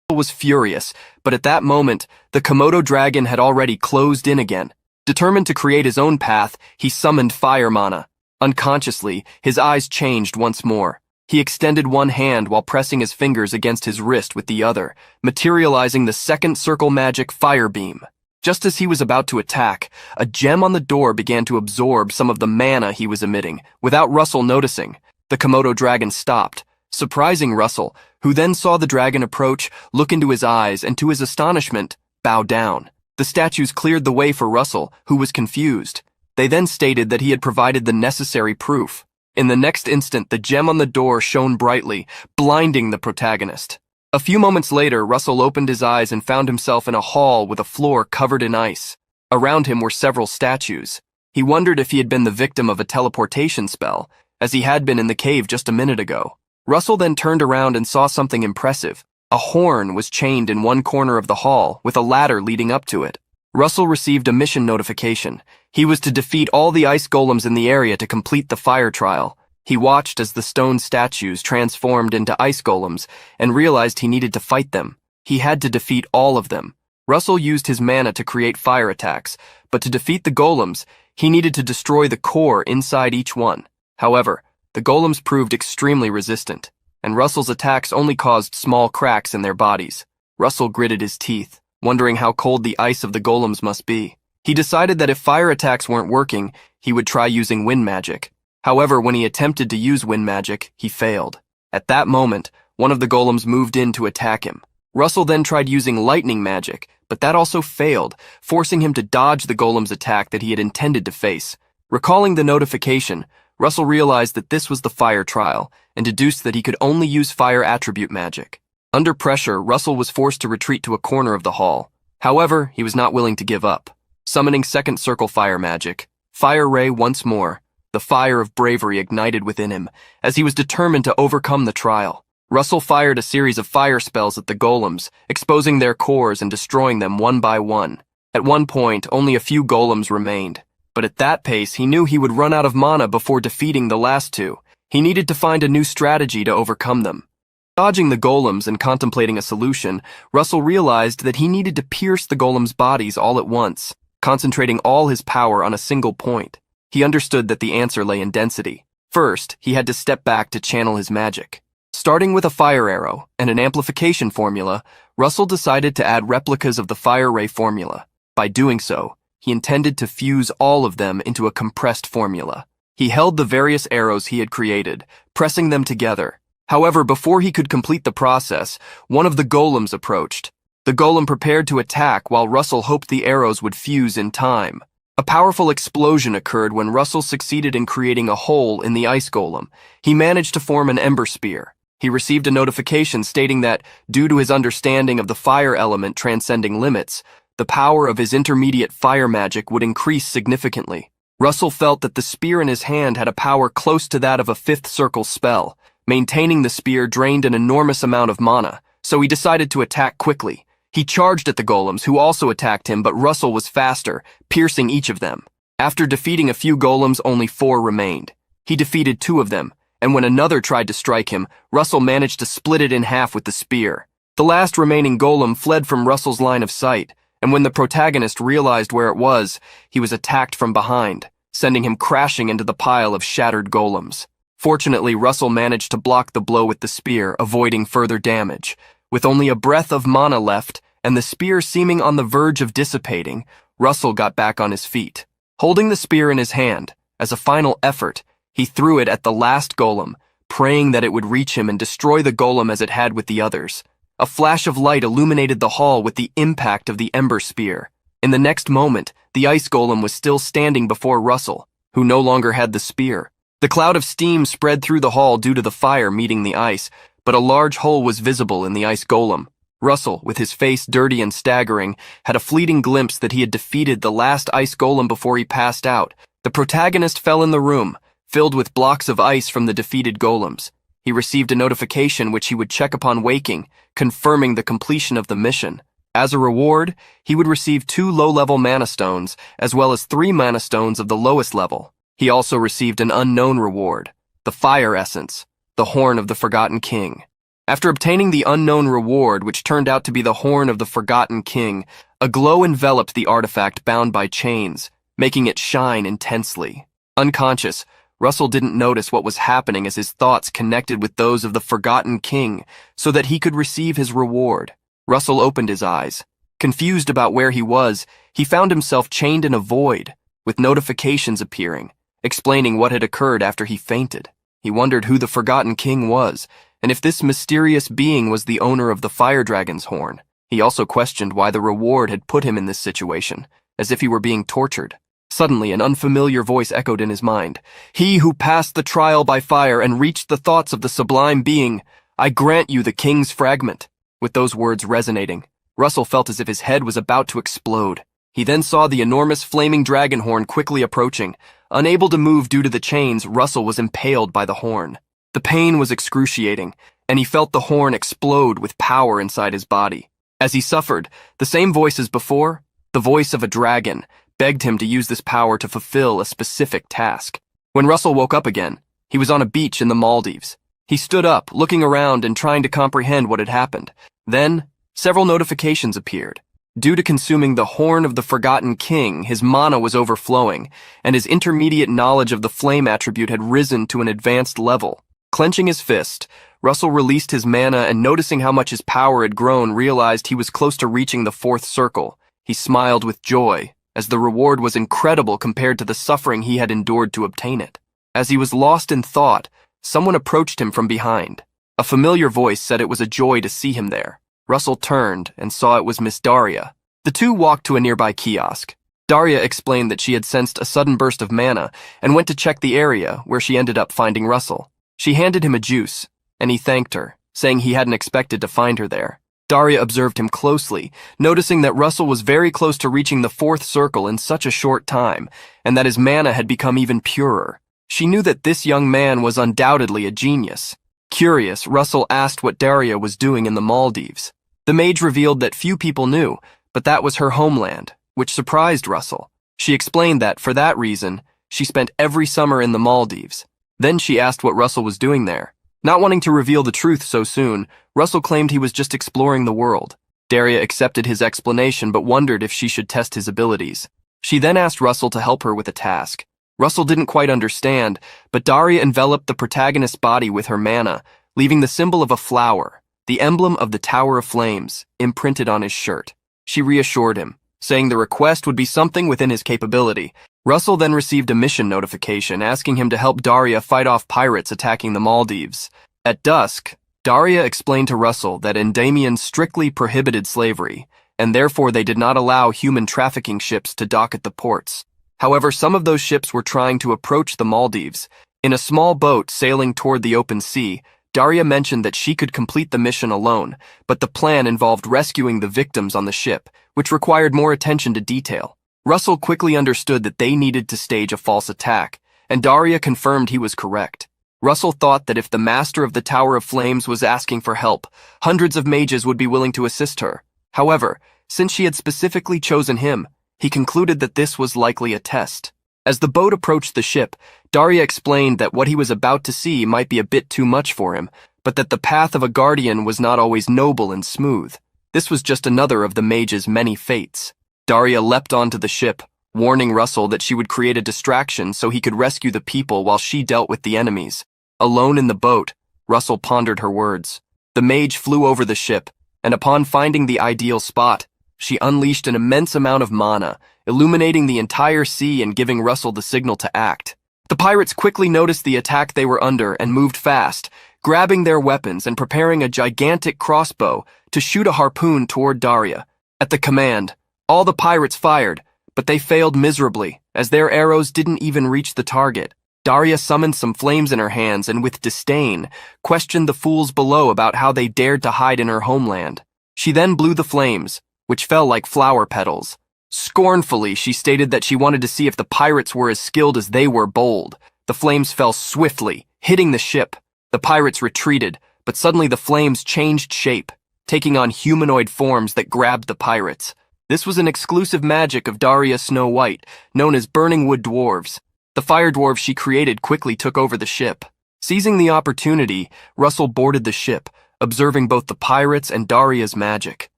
Russell was furious, but at that moment, the Komodo dragon had already closed in again. Determined to create his own path, he summoned fire mana. Unconsciously, his eyes changed once more. He extended one hand while pressing his fingers against his wrist with the other, materializing the second circle magic Fire Beam. Just as he was about to attack, a gem on the door began to absorb some of the mana he was emitting, without Russell noticing. The Komodo dragon stopped, surprising Russell, who then saw the dragon approach, look into his eyes, and to his astonishment, bow down. The statues cleared the way for Russell, who was confused. They then stated that he had provided the necessary proof. In the next instant, the gem on the door shone brightly, blinding the protagonist. A few moments later, Russell opened his eyes and found himself in a hall with a floor covered in ice. Around him were several statues. He wondered if he had been the victim of a teleportation spell, as he had been in the cave just a minute ago. Russell then turned around and saw something impressive. A horn was chained in one corner of the hall, with a ladder leading up to it. Russell received a mission notification. He was to defeat all the ice golems in the area to complete the fire trial. He watched as the stone statues transformed into ice golems and realized he needed to fight them. He had to defeat all of them. Russell used his mana to create fire attacks, but to defeat the golems, he needed to destroy the core inside each one. However, the golems proved extremely resistant, and Russell's attacks only caused small cracks in their bodies. Russell gritted his teeth, wondering how cold the ice of the golems must be. He decided that if fire attacks weren't working, he would try using wind magic. However, when he attempted to use wind magic, he failed. At that moment, one of the golems moved in to attack him. Russell then tried using lightning magic, but that also failed, forcing him to dodge the golem's attack that he had intended to face. Recalling the notification, Russell realized that this was the fire trial, and deduced that he could only use fire attribute magic. Under pressure, Russell was forced to retreat to a corner of the hall. However, he was not willing to give up. Summoning second circle fire magic, Fire Ray once more, the fire of bravery ignited within him, as he was determined to overcome the trial. Russell fired a series of fire spells at the golems, exposing their cores and destroying them one by one. At one point, only a few golems remained. But at that pace, he knew he would run out of mana before defeating the last two. He needed to find a new strategy to overcome them. Dodging the golems and contemplating a solution, Russell realized that he needed to pierce the golems' bodies all at once, concentrating all his power on a single point. He understood that the answer lay in density. First, he had to step back to channel his magic. Starting with a fire arrow and an amplification formula, Russell decided to add replicas of the fire ray formula. By doing so, he intended to fuse all of them into a compressed formula. He held the various arrows he had created, pressing them together. However, before he could complete the process, one of the golems approached. The golem prepared to attack while Russell hoped the arrows would fuse in time. A powerful explosion occurred when Russell succeeded in creating a hole in the ice golem. He managed to form an ember spear. He received a notification stating that, due to his understanding of the fire element transcending limits, the power of his intermediate fire magic would increase significantly. Russell felt that the spear in his hand had a power close to that of a fifth circle spell. Maintaining the spear drained an enormous amount of mana, so he decided to attack quickly. He charged at the golems, who also attacked him, but Russell was faster, piercing each of them. After defeating a few golems, only 4 remained. He defeated 2 of them, and when another tried to strike him, Russell managed to split it in half with the spear. The last remaining golem fled from Russell's line of sight, and when the protagonist realized where it was, he was attacked from behind, sending him crashing into the pile of shattered golems. Fortunately, Russell managed to block the blow with the spear, avoiding further damage. With only a breath of mana left, and the spear seeming on the verge of dissipating, Russell got back on his feet. Holding the spear in his hand, as a final effort, he threw it at the last golem, praying that it would reach him and destroy the golem as it had with the others. A flash of light illuminated the hall with the impact of the ember spear. In the next moment, the ice golem was still standing before Russell, who no longer had the spear. The cloud of steam spread through the hall due to the fire meeting the ice, but a large hole was visible in the ice golem. Russell, with his face dirty and staggering, had a fleeting glimpse that he had defeated the last ice golem before he passed out. The protagonist fell in the room, filled with blocks of ice from the defeated golems. He received a notification which he would check upon waking, confirming the completion of the mission. As a reward, he would receive 2 low-level mana stones, as well as 3 mana stones of the lowest level. He also received an unknown reward, the fire essence, the horn of the Forgotten King. After obtaining the unknown reward, which turned out to be the horn of the Forgotten King, a glow enveloped the artifact bound by chains, making it shine intensely. Unconscious, Russell didn't notice what was happening as his thoughts connected with those of the Forgotten King so that he could receive his reward. Russell opened his eyes. Confused about where he was, he found himself chained in a void, with notifications appearing, explaining what had occurred after he fainted. He wondered who the Forgotten King was, and if this mysterious being was the owner of the fire dragon's horn. He also questioned why the reward had put him in this situation, as if he were being tortured. Suddenly, an unfamiliar voice echoed in his mind. "He who passed the trial by fire and reached the thoughts of the sublime being, I grant you the king's fragment." With those words resonating, Russell felt as if his head was about to explode. He then saw the enormous flaming dragon horn quickly approaching. Unable to move due to the chains, Russell was impaled by the horn. The pain was excruciating, and he felt the horn explode with power inside his body. As he suffered, the same voice as before, the voice of a dragon, begged him to use this power to fulfill a specific task. When Russell woke up again, he was on a beach in the Maldives. He stood up, looking around and trying to comprehend what had happened. Then, several notifications appeared. Due to consuming the horn of the Forgotten King, his mana was overflowing, and his intermediate knowledge of the flame attribute had risen to an advanced level. Clenching his fist, Russell released his mana and, noticing how much his power had grown, realized he was close to reaching the 4th circle. He smiled with joy, as the reward was incredible compared to the suffering he had endured to obtain it. As he was lost in thought, someone approached him from behind. A familiar voice said it was a joy to see him there. Russell turned and saw it was Miss Daria. The two walked to a nearby kiosk. Daria explained that she had sensed a sudden burst of mana and went to check the area, where she ended up finding Russell. She handed him a juice, and he thanked her, saying he hadn't expected to find her there. Daria observed him closely, noticing that Russell was very close to reaching the 4th circle in such a short time, and that his mana had become even purer. She knew that this young man was undoubtedly a genius. Curious, Russell asked what Daria was doing in the Maldives. The mage revealed that few people knew, but that was her homeland, which surprised Russell. She explained that, for that reason, she spent every summer in the Maldives. Then she asked what Russell was doing there. Not wanting to reveal the truth so soon, Russell claimed he was just exploring the world. Daria accepted his explanation but wondered if she should test his abilities. She then asked Russell to help her with a task. Russell didn't quite understand, but Daria enveloped the protagonist's body with her mana, leaving the symbol of a flower, the emblem of the Tower of Flames, imprinted on his shirt. She reassured him, saying the request would be something within his capability. Russell then received a mission notification asking him to help Daria fight off pirates attacking the Maldives. At dusk, Daria explained to Russell that Endymion strictly prohibited slavery, and therefore they did not allow human trafficking ships to dock at the ports. However, some of those ships were trying to approach the Maldives. In a small boat sailing toward the open sea, Daria mentioned that she could complete the mission alone, but the plan involved rescuing the victims on the ship, which required more attention to detail. Russell quickly understood that they needed to stage a false attack, and Daria confirmed he was correct. Russell thought that if the master of the Tower of Flames was asking for help, hundreds of mages would be willing to assist her. However, since she had specifically chosen him, he concluded that this was likely a test. As the boat approached the ship, Daria explained that what he was about to see might be a bit too much for him, but that the path of a guardian was not always noble and smooth. This was just another of the mage's many fates. Daria leapt onto the ship, warning Russell that she would create a distraction so he could rescue the people while she dealt with the enemies. Alone in the boat, Russell pondered her words. The mage flew over the ship, and upon finding the ideal spot, she unleashed an immense amount of mana, illuminating the entire sea and giving Russell the signal to act. The pirates quickly noticed the attack they were under and moved fast, grabbing their weapons and preparing a gigantic crossbow to shoot a harpoon toward Daria. At the command, all the pirates fired, but they failed miserably, as their arrows didn't even reach the target. Daria summoned some flames in her hands and with disdain, questioned the fools below about how they dared to hide in her homeland. She then blew the flames, which fell like flower petals. Scornfully, she stated that she wanted to see if the pirates were as skilled as they were bold. The flames fell swiftly, hitting the ship. The pirates retreated, but suddenly the flames changed shape, taking on humanoid forms that grabbed the pirates. This was an exclusive magic of Daria Snow White, known as Burning Wood Dwarves. The fire dwarves she created quickly took over the ship. Seizing the opportunity, Russell boarded the ship, observing both the pirates and Daria's magic.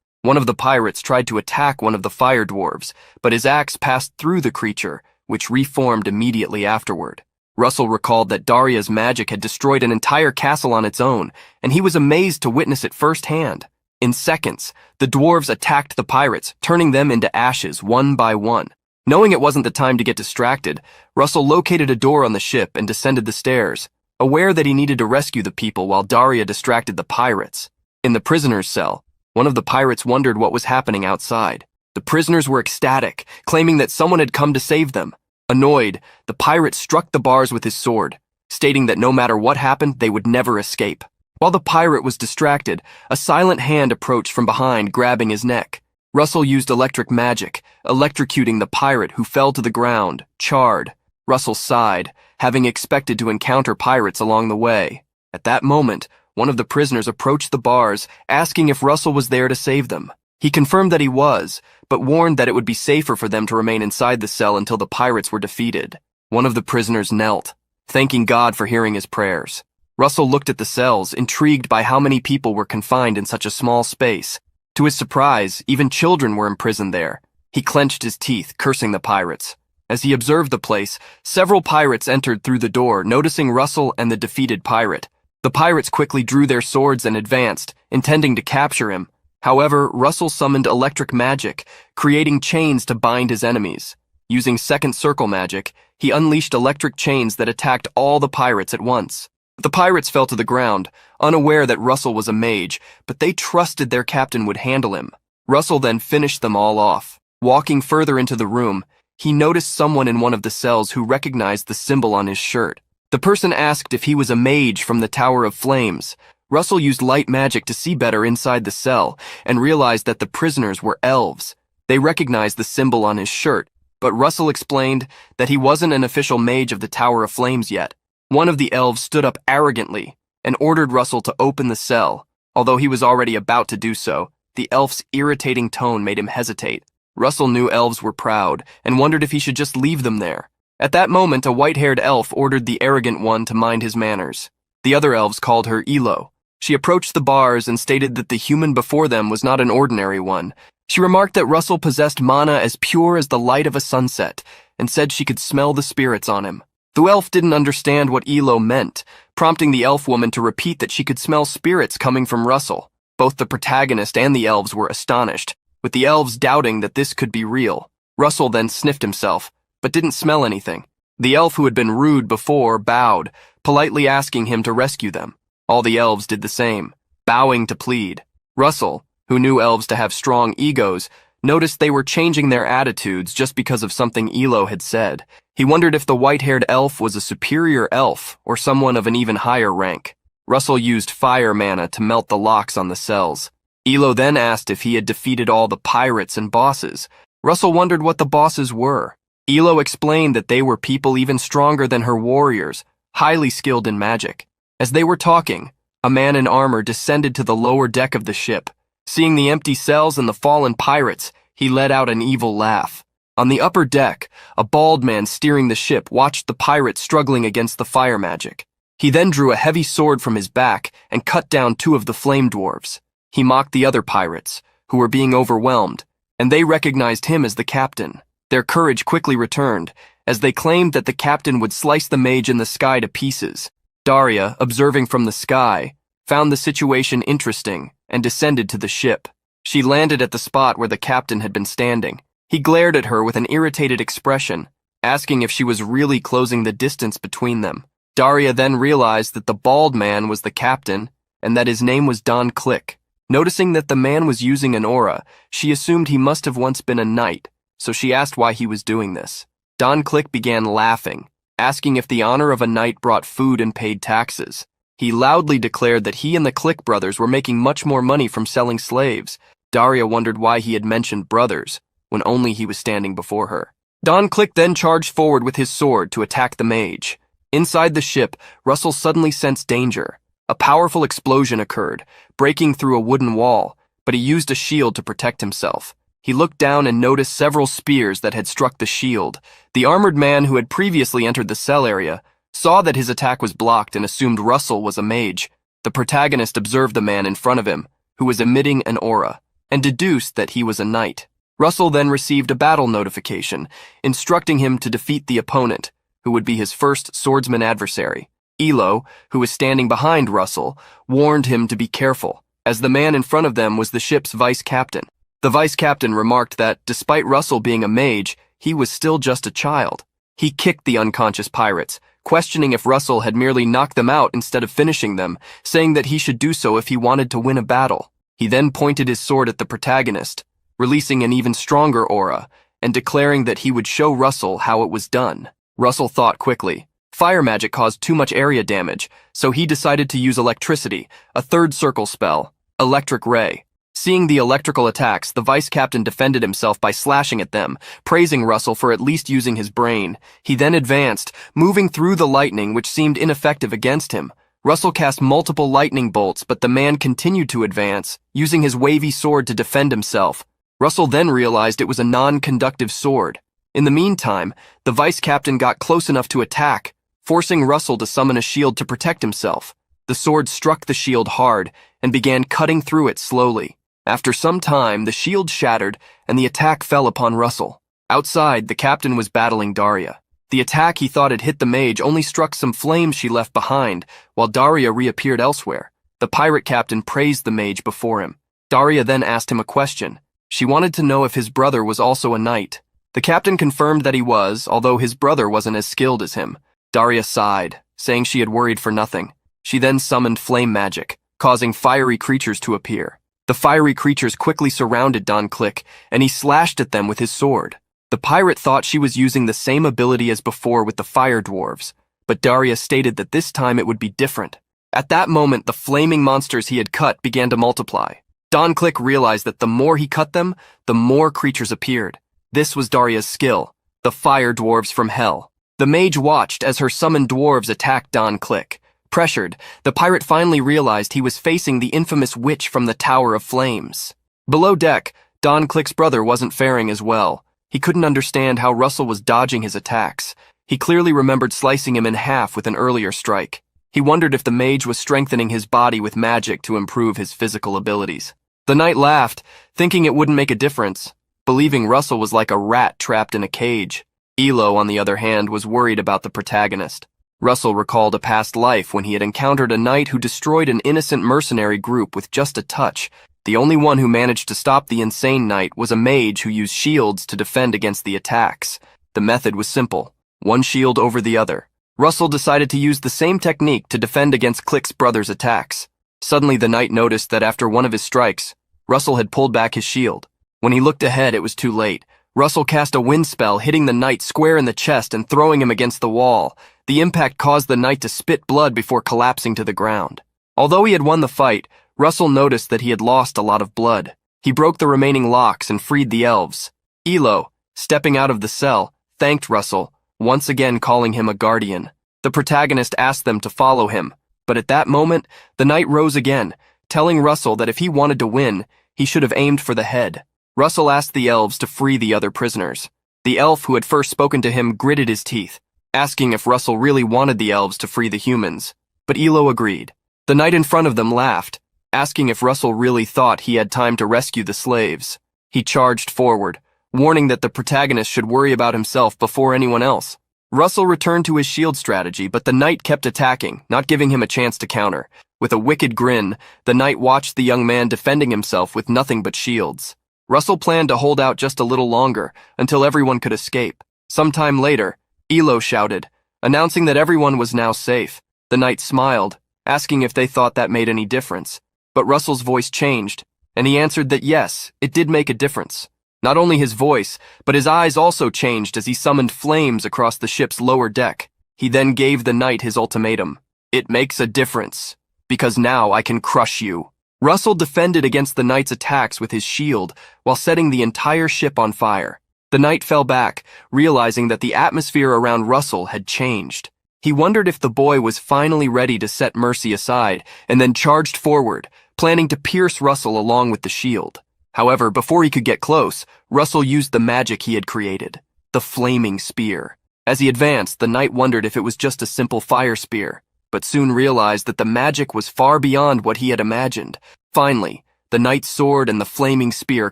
One of the pirates tried to attack one of the fire dwarves, but his axe passed through the creature, which reformed immediately afterward. Russell recalled that Daria's magic had destroyed an entire castle on its own, and he was amazed to witness it firsthand. In seconds, the dwarves attacked the pirates, turning them into ashes one by one. Knowing it wasn't the time to get distracted, Russell located a door on the ship and descended the stairs, aware that he needed to rescue the people while Daria distracted the pirates. In the prisoner's cell, one of the pirates wondered what was happening outside. The prisoners were ecstatic, claiming that someone had come to save them. Annoyed, the pirate struck the bars with his sword, stating that no matter what happened, they would never escape. While the pirate was distracted, a silent hand approached from behind, grabbing his neck. Russell used electric magic, electrocuting the pirate who fell to the ground, charred. Russell sighed, having expected to encounter pirates along the way. At that moment, one of the prisoners approached the bars, asking if Russell was there to save them. He confirmed that he was, but warned that it would be safer for them to remain inside the cell until the pirates were defeated. One of the prisoners knelt, thanking God for hearing his prayers. Russell looked at the cells, intrigued by how many people were confined in such a small space. To his surprise, even children were imprisoned there. He clenched his teeth, cursing the pirates. As he observed the place, several pirates entered through the door, noticing Russell and the defeated pirate. The pirates quickly drew their swords and advanced, intending to capture him. However, Russell summoned electric magic, creating chains to bind his enemies. Using second circle magic, he unleashed electric chains that attacked all the pirates at once. The pirates fell to the ground, unaware that Russell was a mage, but they trusted their captain would handle him. Russell then finished them all off. Walking further into the room, he noticed someone in one of the cells who recognized the symbol on his shirt. The person asked if he was a mage from the Tower of Flames. Russell used light magic to see better inside the cell and realized that the prisoners were elves. They recognized the symbol on his shirt, but Russell explained that he wasn't an official mage of the Tower of Flames yet. One of the elves stood up arrogantly, and ordered Russell to open the cell. Although he was already about to do so, the elf's irritating tone made him hesitate. Russell knew elves were proud and wondered if he should just leave them there. At that moment, a white-haired elf ordered the arrogant one to mind his manners. The other elves called her Elo. She approached the bars and stated that the human before them was not an ordinary one. She remarked that Russell possessed mana as pure as the light of a sunset, and said she could smell the spirits on him. The elf didn't understand what Elo meant, prompting the elf woman to repeat that she could smell spirits coming from Russell. Both the protagonist and the elves were astonished, with the elves doubting that this could be real. Russell then sniffed himself, but didn't smell anything. The elf who had been rude before bowed, politely asking him to rescue them. All the elves did the same, bowing to plead. Russell, who knew elves to have strong egos, noticed they were changing their attitudes just because of something Elo had said. He wondered if the white-haired elf was a superior elf or someone of an even higher rank. Russell used fire mana to melt the locks on the cells. Elo then asked if he had defeated all the pirates and bosses. Russell wondered what the bosses were. Elo explained that they were people even stronger than her warriors, highly skilled in magic. As they were talking, a man in armor descended to the lower deck of the ship. Seeing the empty cells and the fallen pirates, he let out an evil laugh. On the upper deck, a bald man steering the ship watched the pirates struggling against the fire magic. He then drew a heavy sword from his back and cut down 2 of the flame dwarves. He mocked the other pirates, who were being overwhelmed, and they recognized him as the captain. Their courage quickly returned, as they claimed that the captain would slice the mage in the sky to pieces. Daria, observing from the sky, found the situation interesting and descended to the ship. She landed at the spot where the captain had been standing. He glared at her with an irritated expression, asking if she was really closing the distance between them. Daria then realized that the bald man was the captain and that his name was Don Click. Noticing that the man was using an aura, she assumed he must have once been a knight, so she asked why he was doing this. Don Click began laughing, asking if the honor of a knight brought food and paid taxes. He loudly declared that he and the Click brothers were making much more money from selling slaves. Daria wondered why he had mentioned brothers, when only he was standing before her. Don Click then charged forward with his sword to attack the mage. Inside the ship, Russell suddenly sensed danger. A powerful explosion occurred, breaking through a wooden wall, but he used a shield to protect himself. He looked down and noticed several spears that had struck the shield. The armored man who had previously entered the cell area saw that his attack was blocked and assumed Russell was a mage. The protagonist observed the man in front of him, who was emitting an aura, and deduced that he was a knight. Russell then received a battle notification, instructing him to defeat the opponent, who would be his first swordsman adversary. Elo, who was standing behind Russell, warned him to be careful, as the man in front of them was the ship's vice-captain. The vice-captain remarked that, despite Russell being a mage, he was still just a child. He kicked the unconscious pirates, questioning if Russell had merely knocked them out instead of finishing them, saying that he should do so if he wanted to win a battle. He then pointed his sword at the protagonist, releasing an even stronger aura, and declaring that he would show Russell how it was done. Russell thought quickly. Fire magic caused too much area damage, so he decided to use electricity, a third circle spell, Electric Ray. Seeing the electrical attacks, the vice-captain defended himself by slashing at them, praising Russell for at least using his brain. He then advanced, moving through the lightning which seemed ineffective against him. Russell cast multiple lightning bolts, but the man continued to advance, using his wavy sword to defend himself. Russell then realized it was a non-conductive sword. In the meantime, the vice-captain got close enough to attack, forcing Russell to summon a shield to protect himself. The sword struck the shield hard and began cutting through it slowly. After some time, the shield shattered and the attack fell upon Russell. Outside, the captain was battling Daria. The attack he thought had hit the mage only struck some flames she left behind, while Daria reappeared elsewhere. The pirate captain praised the mage before him. Daria then asked him a question. She wanted to know if his brother was also a knight. The captain confirmed that he was, although his brother wasn't as skilled as him. Daria sighed, saying she had worried for nothing. She then summoned flame magic, causing fiery creatures to appear. The fiery creatures quickly surrounded Don Click, and he slashed at them with his sword. The pirate thought she was using the same ability as before with the fire dwarves, but Daria stated that this time it would be different. At that moment, the flaming monsters he had cut began to multiply. Don Click realized that the more he cut them, the more creatures appeared. This was Daria's skill, the fire dwarves from hell. The mage watched as her summoned dwarves attacked Don Click, Pressured, the pirate finally realized he was facing the infamous witch from the Tower of Flames. Below deck, Don Click's brother wasn't faring as well. He couldn't understand how Russell was dodging his attacks. He clearly remembered slicing him in half with an earlier strike. He wondered if the mage was strengthening his body with magic to improve his physical abilities. The knight laughed, thinking it wouldn't make a difference, believing Russell was like a rat trapped in a cage. Elo, on the other hand, was worried about the protagonist. Russell recalled a past life when he had encountered a knight who destroyed an innocent mercenary group with just a touch. The only one who managed to stop the insane knight was a mage who used shields to defend against the attacks. The method was simple, one shield over the other. Russell decided to use the same technique to defend against Click's brother's attacks. Suddenly the knight noticed that after one of his strikes, Russell had pulled back his shield. When he looked ahead, it was too late. Russell cast a wind spell, hitting the knight square in the chest and throwing him against the wall. The impact caused the knight to spit blood before collapsing to the ground. Although he had won the fight, Russell noticed that he had lost a lot of blood. He broke the remaining locks and freed the elves. Elo, stepping out of the cell, thanked Russell, once again calling him a guardian. The protagonist asked them to follow him, but at that moment, the knight rose again, telling Russell that if he wanted to win, he should have aimed for the head. Russell asked the elves to free the other prisoners. The elf who had first spoken to him gritted his teeth, asking if Russell really wanted the elves to free the humans. But Elo agreed. The knight in front of them laughed, asking if Russell really thought he had time to rescue the slaves. He charged forward, warning that the protagonist should worry about himself before anyone else. Russell returned to his shield strategy, but the knight kept attacking, not giving him a chance to counter. With a wicked grin, the knight watched the young man defending himself with nothing but shields. Russell planned to hold out just a little longer, until everyone could escape. Sometime later, Elo shouted, announcing that everyone was now safe. The knight smiled, asking if they thought that made any difference. But Russell's voice changed, and he answered that yes, it did make a difference. Not only his voice, but his eyes also changed as he summoned flames across the ship's lower deck. He then gave the knight his ultimatum. It makes a difference, because now I can crush you. Russell defended against the knight's attacks with his shield while setting the entire ship on fire. The knight fell back, realizing that the atmosphere around Russell had changed. He wondered if the boy was finally ready to set mercy aside, and then charged forward, planning to pierce Russell along with the shield. However, before he could get close, Russell used the magic he had created, the flaming spear. As he advanced, the knight wondered if it was just a simple fire spear, but soon realized that the magic was far beyond what he had imagined. Finally, the knight's sword and the flaming spear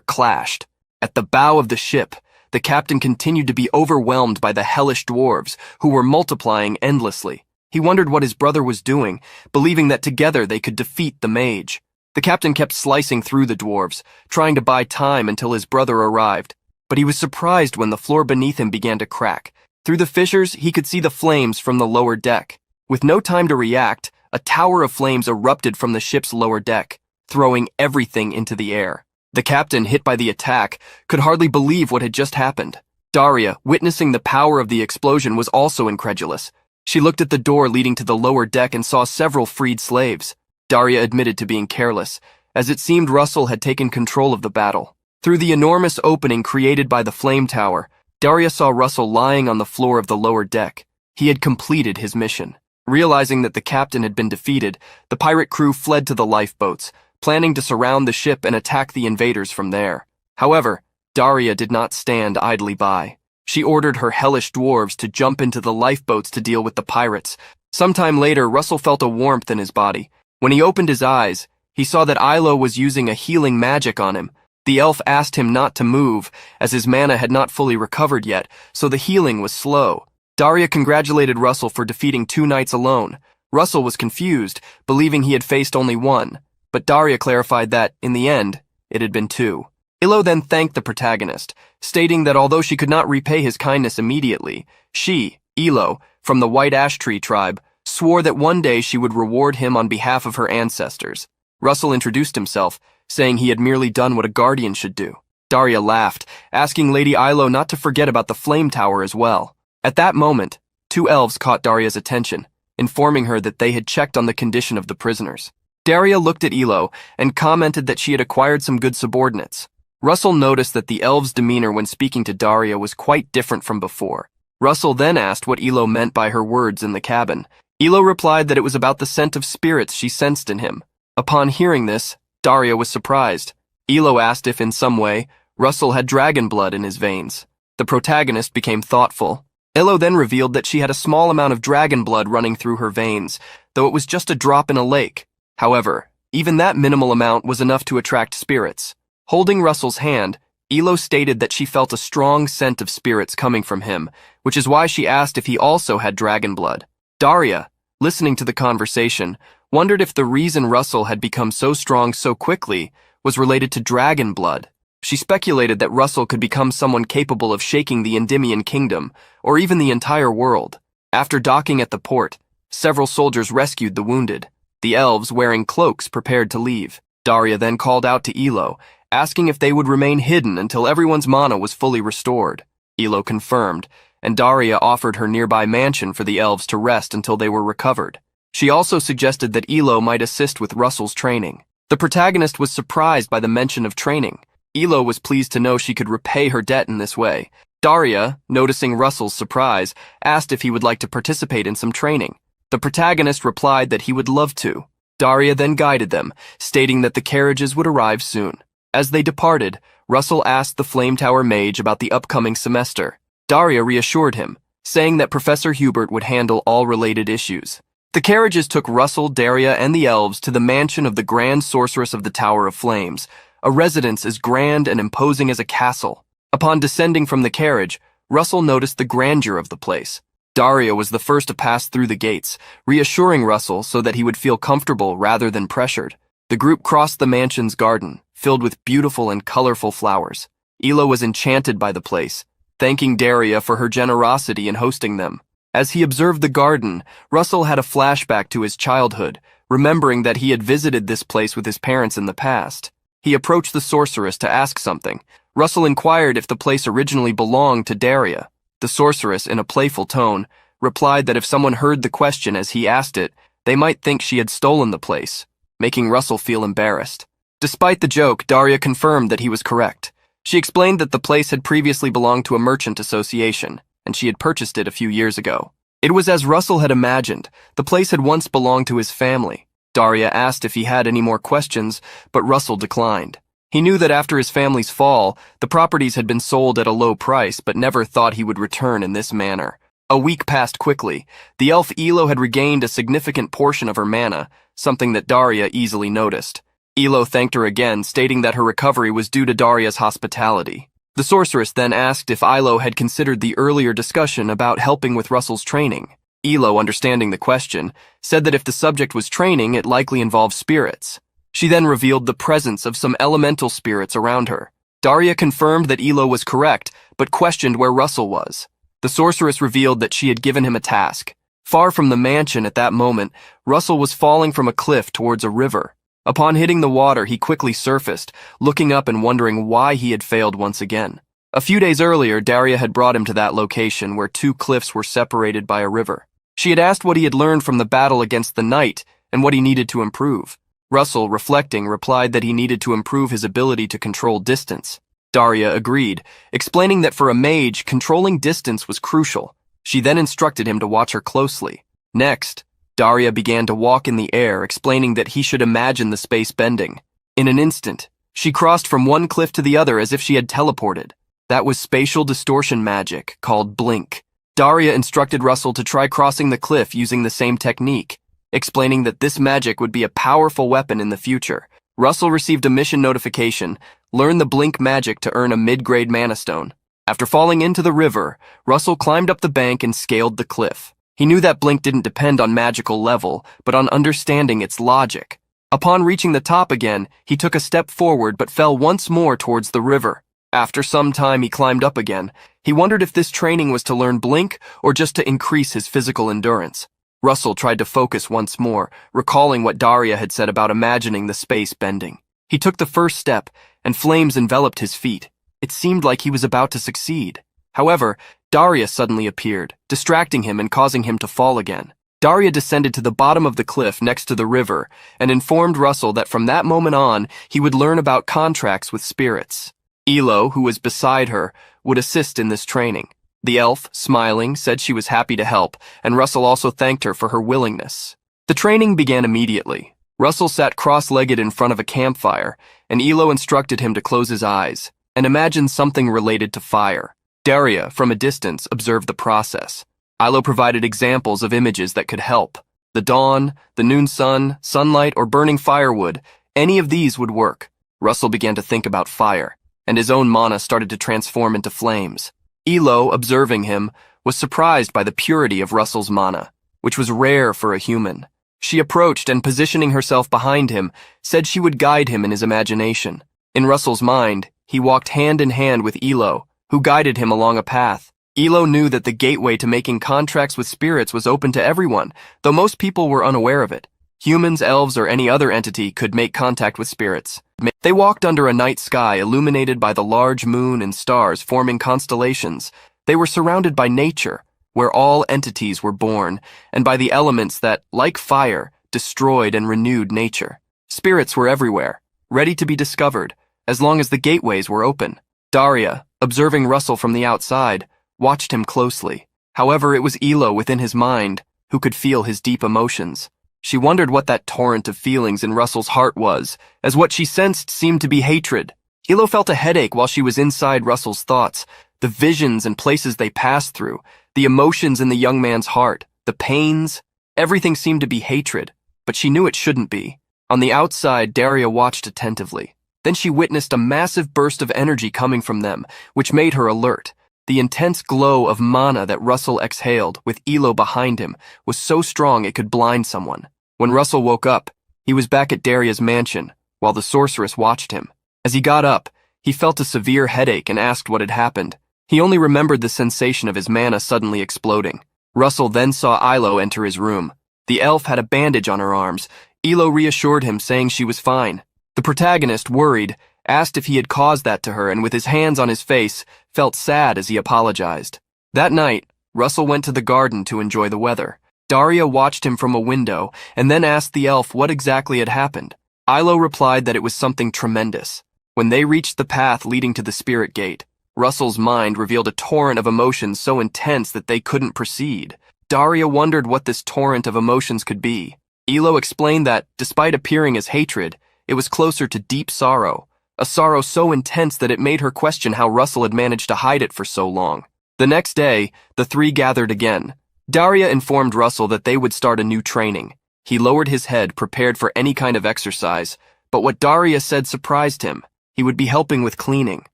clashed. At the bow of the ship, the captain continued to be overwhelmed by the hellish dwarves, who were multiplying endlessly. He wondered what his brother was doing, believing that together they could defeat the mage. The captain kept slicing through the dwarves, trying to buy time until his brother arrived, but he was surprised when the floor beneath him began to crack. Through the fissures, he could see the flames from the lower deck. With no time to react, a tower of flames erupted from the ship's lower deck, throwing everything into the air. The captain, hit by the attack, could hardly believe what had just happened. Daria, witnessing the power of the explosion, was also incredulous. She looked at the door leading to the lower deck and saw several freed slaves. Daria admitted to being careless, as it seemed Russell had taken control of the battle. Through the enormous opening created by the flame tower, Daria saw Russell lying on the floor of the lower deck. He had completed his mission. Realizing that the captain had been defeated, the pirate crew fled to the lifeboats, planning to surround the ship and attack the invaders from there. However, Daria did not stand idly by. She ordered her hellish dwarves to jump into the lifeboats to deal with the pirates. Sometime later, Russell felt a warmth in his body. When he opened his eyes, he saw that Ilo was using a healing magic on him. The elf asked him not to move, as his mana had not fully recovered yet, so the healing was slow. Daria congratulated Russell for defeating 2 knights alone. Russell was confused, believing he had faced only one, but Daria clarified that, in the end, it had been 2. Ilo then thanked the protagonist, stating that although she could not repay his kindness immediately, she, Ilo, from the White Ash Tree tribe, swore that one day she would reward him on behalf of her ancestors. Russell introduced himself, saying he had merely done what a guardian should do. Daria laughed, asking Lady Ilo not to forget about the flame tower as well. At that moment, 2 elves caught Daria's attention, informing her that they had checked on the condition of the prisoners. Daria looked at Ilo and commented that she had acquired some good subordinates. Russell noticed that the elves' demeanor when speaking to Daria was quite different from before. Russell then asked what Ilo meant by her words in the cabin. Elo replied that it was about the scent of spirits she sensed in him. Upon hearing this, Daria was surprised. Elo asked if in some way Russell had dragon blood in his veins. The protagonist became thoughtful. Elo then revealed that she had a small amount of dragon blood running through her veins, though it was just a drop in a lake. However, even that minimal amount was enough to attract spirits. Holding Russell's hand, Elo stated that she felt a strong scent of spirits coming from him, which is why she asked if he also had dragon blood. Daria, listening to the conversation, wondered if the reason Russell had become so strong so quickly was related to dragon blood. She speculated that Russell could become someone capable of shaking the Endymion kingdom, or even the entire world. After docking at the port, several soldiers rescued the wounded. The elves, wearing cloaks, prepared to leave. Daria then called out to Elo, asking if they would remain hidden until everyone's mana was fully restored. Elo confirmed, and Daria offered her nearby mansion for the elves to rest until they were recovered. She also suggested that Elo might assist with Russell's training. The protagonist was surprised by the mention of training. Elo was pleased to know she could repay her debt in this way. Daria, noticing Russell's surprise, asked if he would like to participate in some training. The protagonist replied that he would love to. Daria then guided them, stating that the carriages would arrive soon. As they departed, Russell asked the Flame Tower mage about the upcoming semester. Daria reassured him, saying that Professor Hubert would handle all related issues. The carriages took Russell, Daria, and the elves to the mansion of the Grand Sorceress of the Tower of Flames, a residence as grand and imposing as a castle. Upon descending from the carriage, Russell noticed the grandeur of the place. Daria was the first to pass through the gates, reassuring Russell so that he would feel comfortable rather than pressured. The group crossed the mansion's garden, filled with beautiful and colorful flowers. Elo was enchanted by the place, thanking Daria for her generosity in hosting them. As he observed the garden, Russell had a flashback to his childhood, remembering that he had visited this place with his parents in the past. He approached the sorceress to ask something. Russell inquired if the place originally belonged to Daria. The sorceress, in a playful tone, replied that if someone heard the question as he asked it, they might think she had stolen the place, making Russell feel embarrassed. Despite the joke, Daria confirmed that he was correct. She explained that the place had previously belonged to a merchant association, and she had purchased it a few years ago. It was as Russell had imagined. The place had once belonged to his family. Daria asked if he had any more questions, but Russell declined. He knew that after his family's fall, the properties had been sold at a low price, but never thought he would return in this manner. A week passed quickly. The elf Elo had regained a significant portion of her mana, something that Daria easily noticed. Elo thanked her again, stating that her recovery was due to Daria's hospitality. The sorceress then asked if Elo had considered the earlier discussion about helping with Russell's training. Elo, understanding the question, said that if the subject was training, it likely involved spirits. She then revealed the presence of some elemental spirits around her. Daria confirmed that Elo was correct, but questioned where Russell was. The sorceress revealed that she had given him a task. Far from the mansion at that moment, Russell was falling from a cliff towards a river. Upon hitting the water, he quickly surfaced, looking up and wondering why he had failed once again. A few days earlier, Daria had brought him to that location where two cliffs were separated by a river. She had asked what he had learned from the battle against the knight and what he needed to improve. Russell, reflecting, replied that he needed to improve his ability to control distance. Daria agreed, explaining that for a mage, controlling distance was crucial. She then instructed him to watch her closely. Next, Daria began to walk in the air, explaining that he should imagine the space bending. In an instant, she crossed from one cliff to the other as if she had teleported. That was spatial distortion magic, called blink. Daria instructed Russell to try crossing the cliff using the same technique, explaining that this magic would be a powerful weapon in the future. Russell received a mission notification, learn the blink magic to earn a mid-grade mana stone. After falling into the river, Russell climbed up the bank and scaled the cliff. He knew that blink didn't depend on magical level, but on understanding its logic. Upon reaching the top again, he took a step forward but fell once more towards the river. After some time, he climbed up again. He wondered if this training was to learn blink or just to increase his physical endurance. Russell tried to focus once more, recalling what Daria had said about imagining the space bending. He took the first step, and flames enveloped his feet. It seemed like he was about to succeed. However, Daria suddenly appeared, distracting him and causing him to fall again. Daria descended to the bottom of the cliff next to the river and informed Russell that from that moment on, he would learn about contracts with spirits. Elo, who was beside her, would assist in this training. The elf, smiling, said she was happy to help, and Russell also thanked her for her willingness. The training began immediately. Russell sat cross-legged in front of a campfire, and Elo instructed him to close his eyes and imagine something related to fire. Daria, from a distance, observed the process. Ilo provided examples of images that could help. The dawn, the noon sun, sunlight, or burning firewood, any of these would work. Russell began to think about fire, and his own mana started to transform into flames. Elo, observing him, was surprised by the purity of Russell's mana, which was rare for a human. She approached and, positioning herself behind him, said she would guide him in his imagination. In Russell's mind, he walked hand in hand with Elo, who guided him along a path. Elo knew that the gateway to making contracts with spirits was open to everyone, though most people were unaware of it. Humans, elves, or any other entity could make contact with spirits. They walked under a night sky illuminated by the large moon and stars forming constellations. They were surrounded by nature, where all entities were born, and by the elements that, like fire, destroyed and renewed nature. Spirits were everywhere, ready to be discovered, as long as the gateways were open. Daria, observing Russell from the outside, watched him closely. However, it was Elo within his mind who could feel his deep emotions. She wondered what that torrent of feelings in Russell's heart was, as what she sensed seemed to be hatred. Elo felt a headache while she was inside Russell's thoughts, the visions and places they passed through, the emotions in the young man's heart, the pains. Everything seemed to be hatred, but she knew it shouldn't be. On the outside, Daria watched attentively. Then she witnessed a massive burst of energy coming from them, which made her alert. The intense glow of mana that Russell exhaled, with Elo behind him, was so strong it could blind someone. When Russell woke up, he was back at Daria's mansion, while the sorceress watched him. As he got up, he felt a severe headache and asked what had happened. He only remembered the sensation of his mana suddenly exploding. Russell then saw Ilo enter his room. The elf had a bandage on her arms. Elo reassured him, saying she was fine. The protagonist, worried, asked if he had caused that to her, and with his hands on his face, felt sad as he apologized. That night, Russell went to the garden to enjoy the weather. Daria watched him from a window and then asked the elf what exactly had happened. Ilo replied that it was something tremendous. When they reached the path leading to the spirit gate, Russell's mind revealed a torrent of emotions so intense that they couldn't proceed. Daria wondered what this torrent of emotions could be. Ilo explained that, despite appearing as hatred, it was closer to deep sorrow, a sorrow so intense that it made her question how Russell had managed to hide it for so long. The next day, the three gathered again. Daria informed Russell that they would start a new training. He lowered his head, prepared for any kind of exercise, but what Daria said surprised him. He would be helping with cleaning.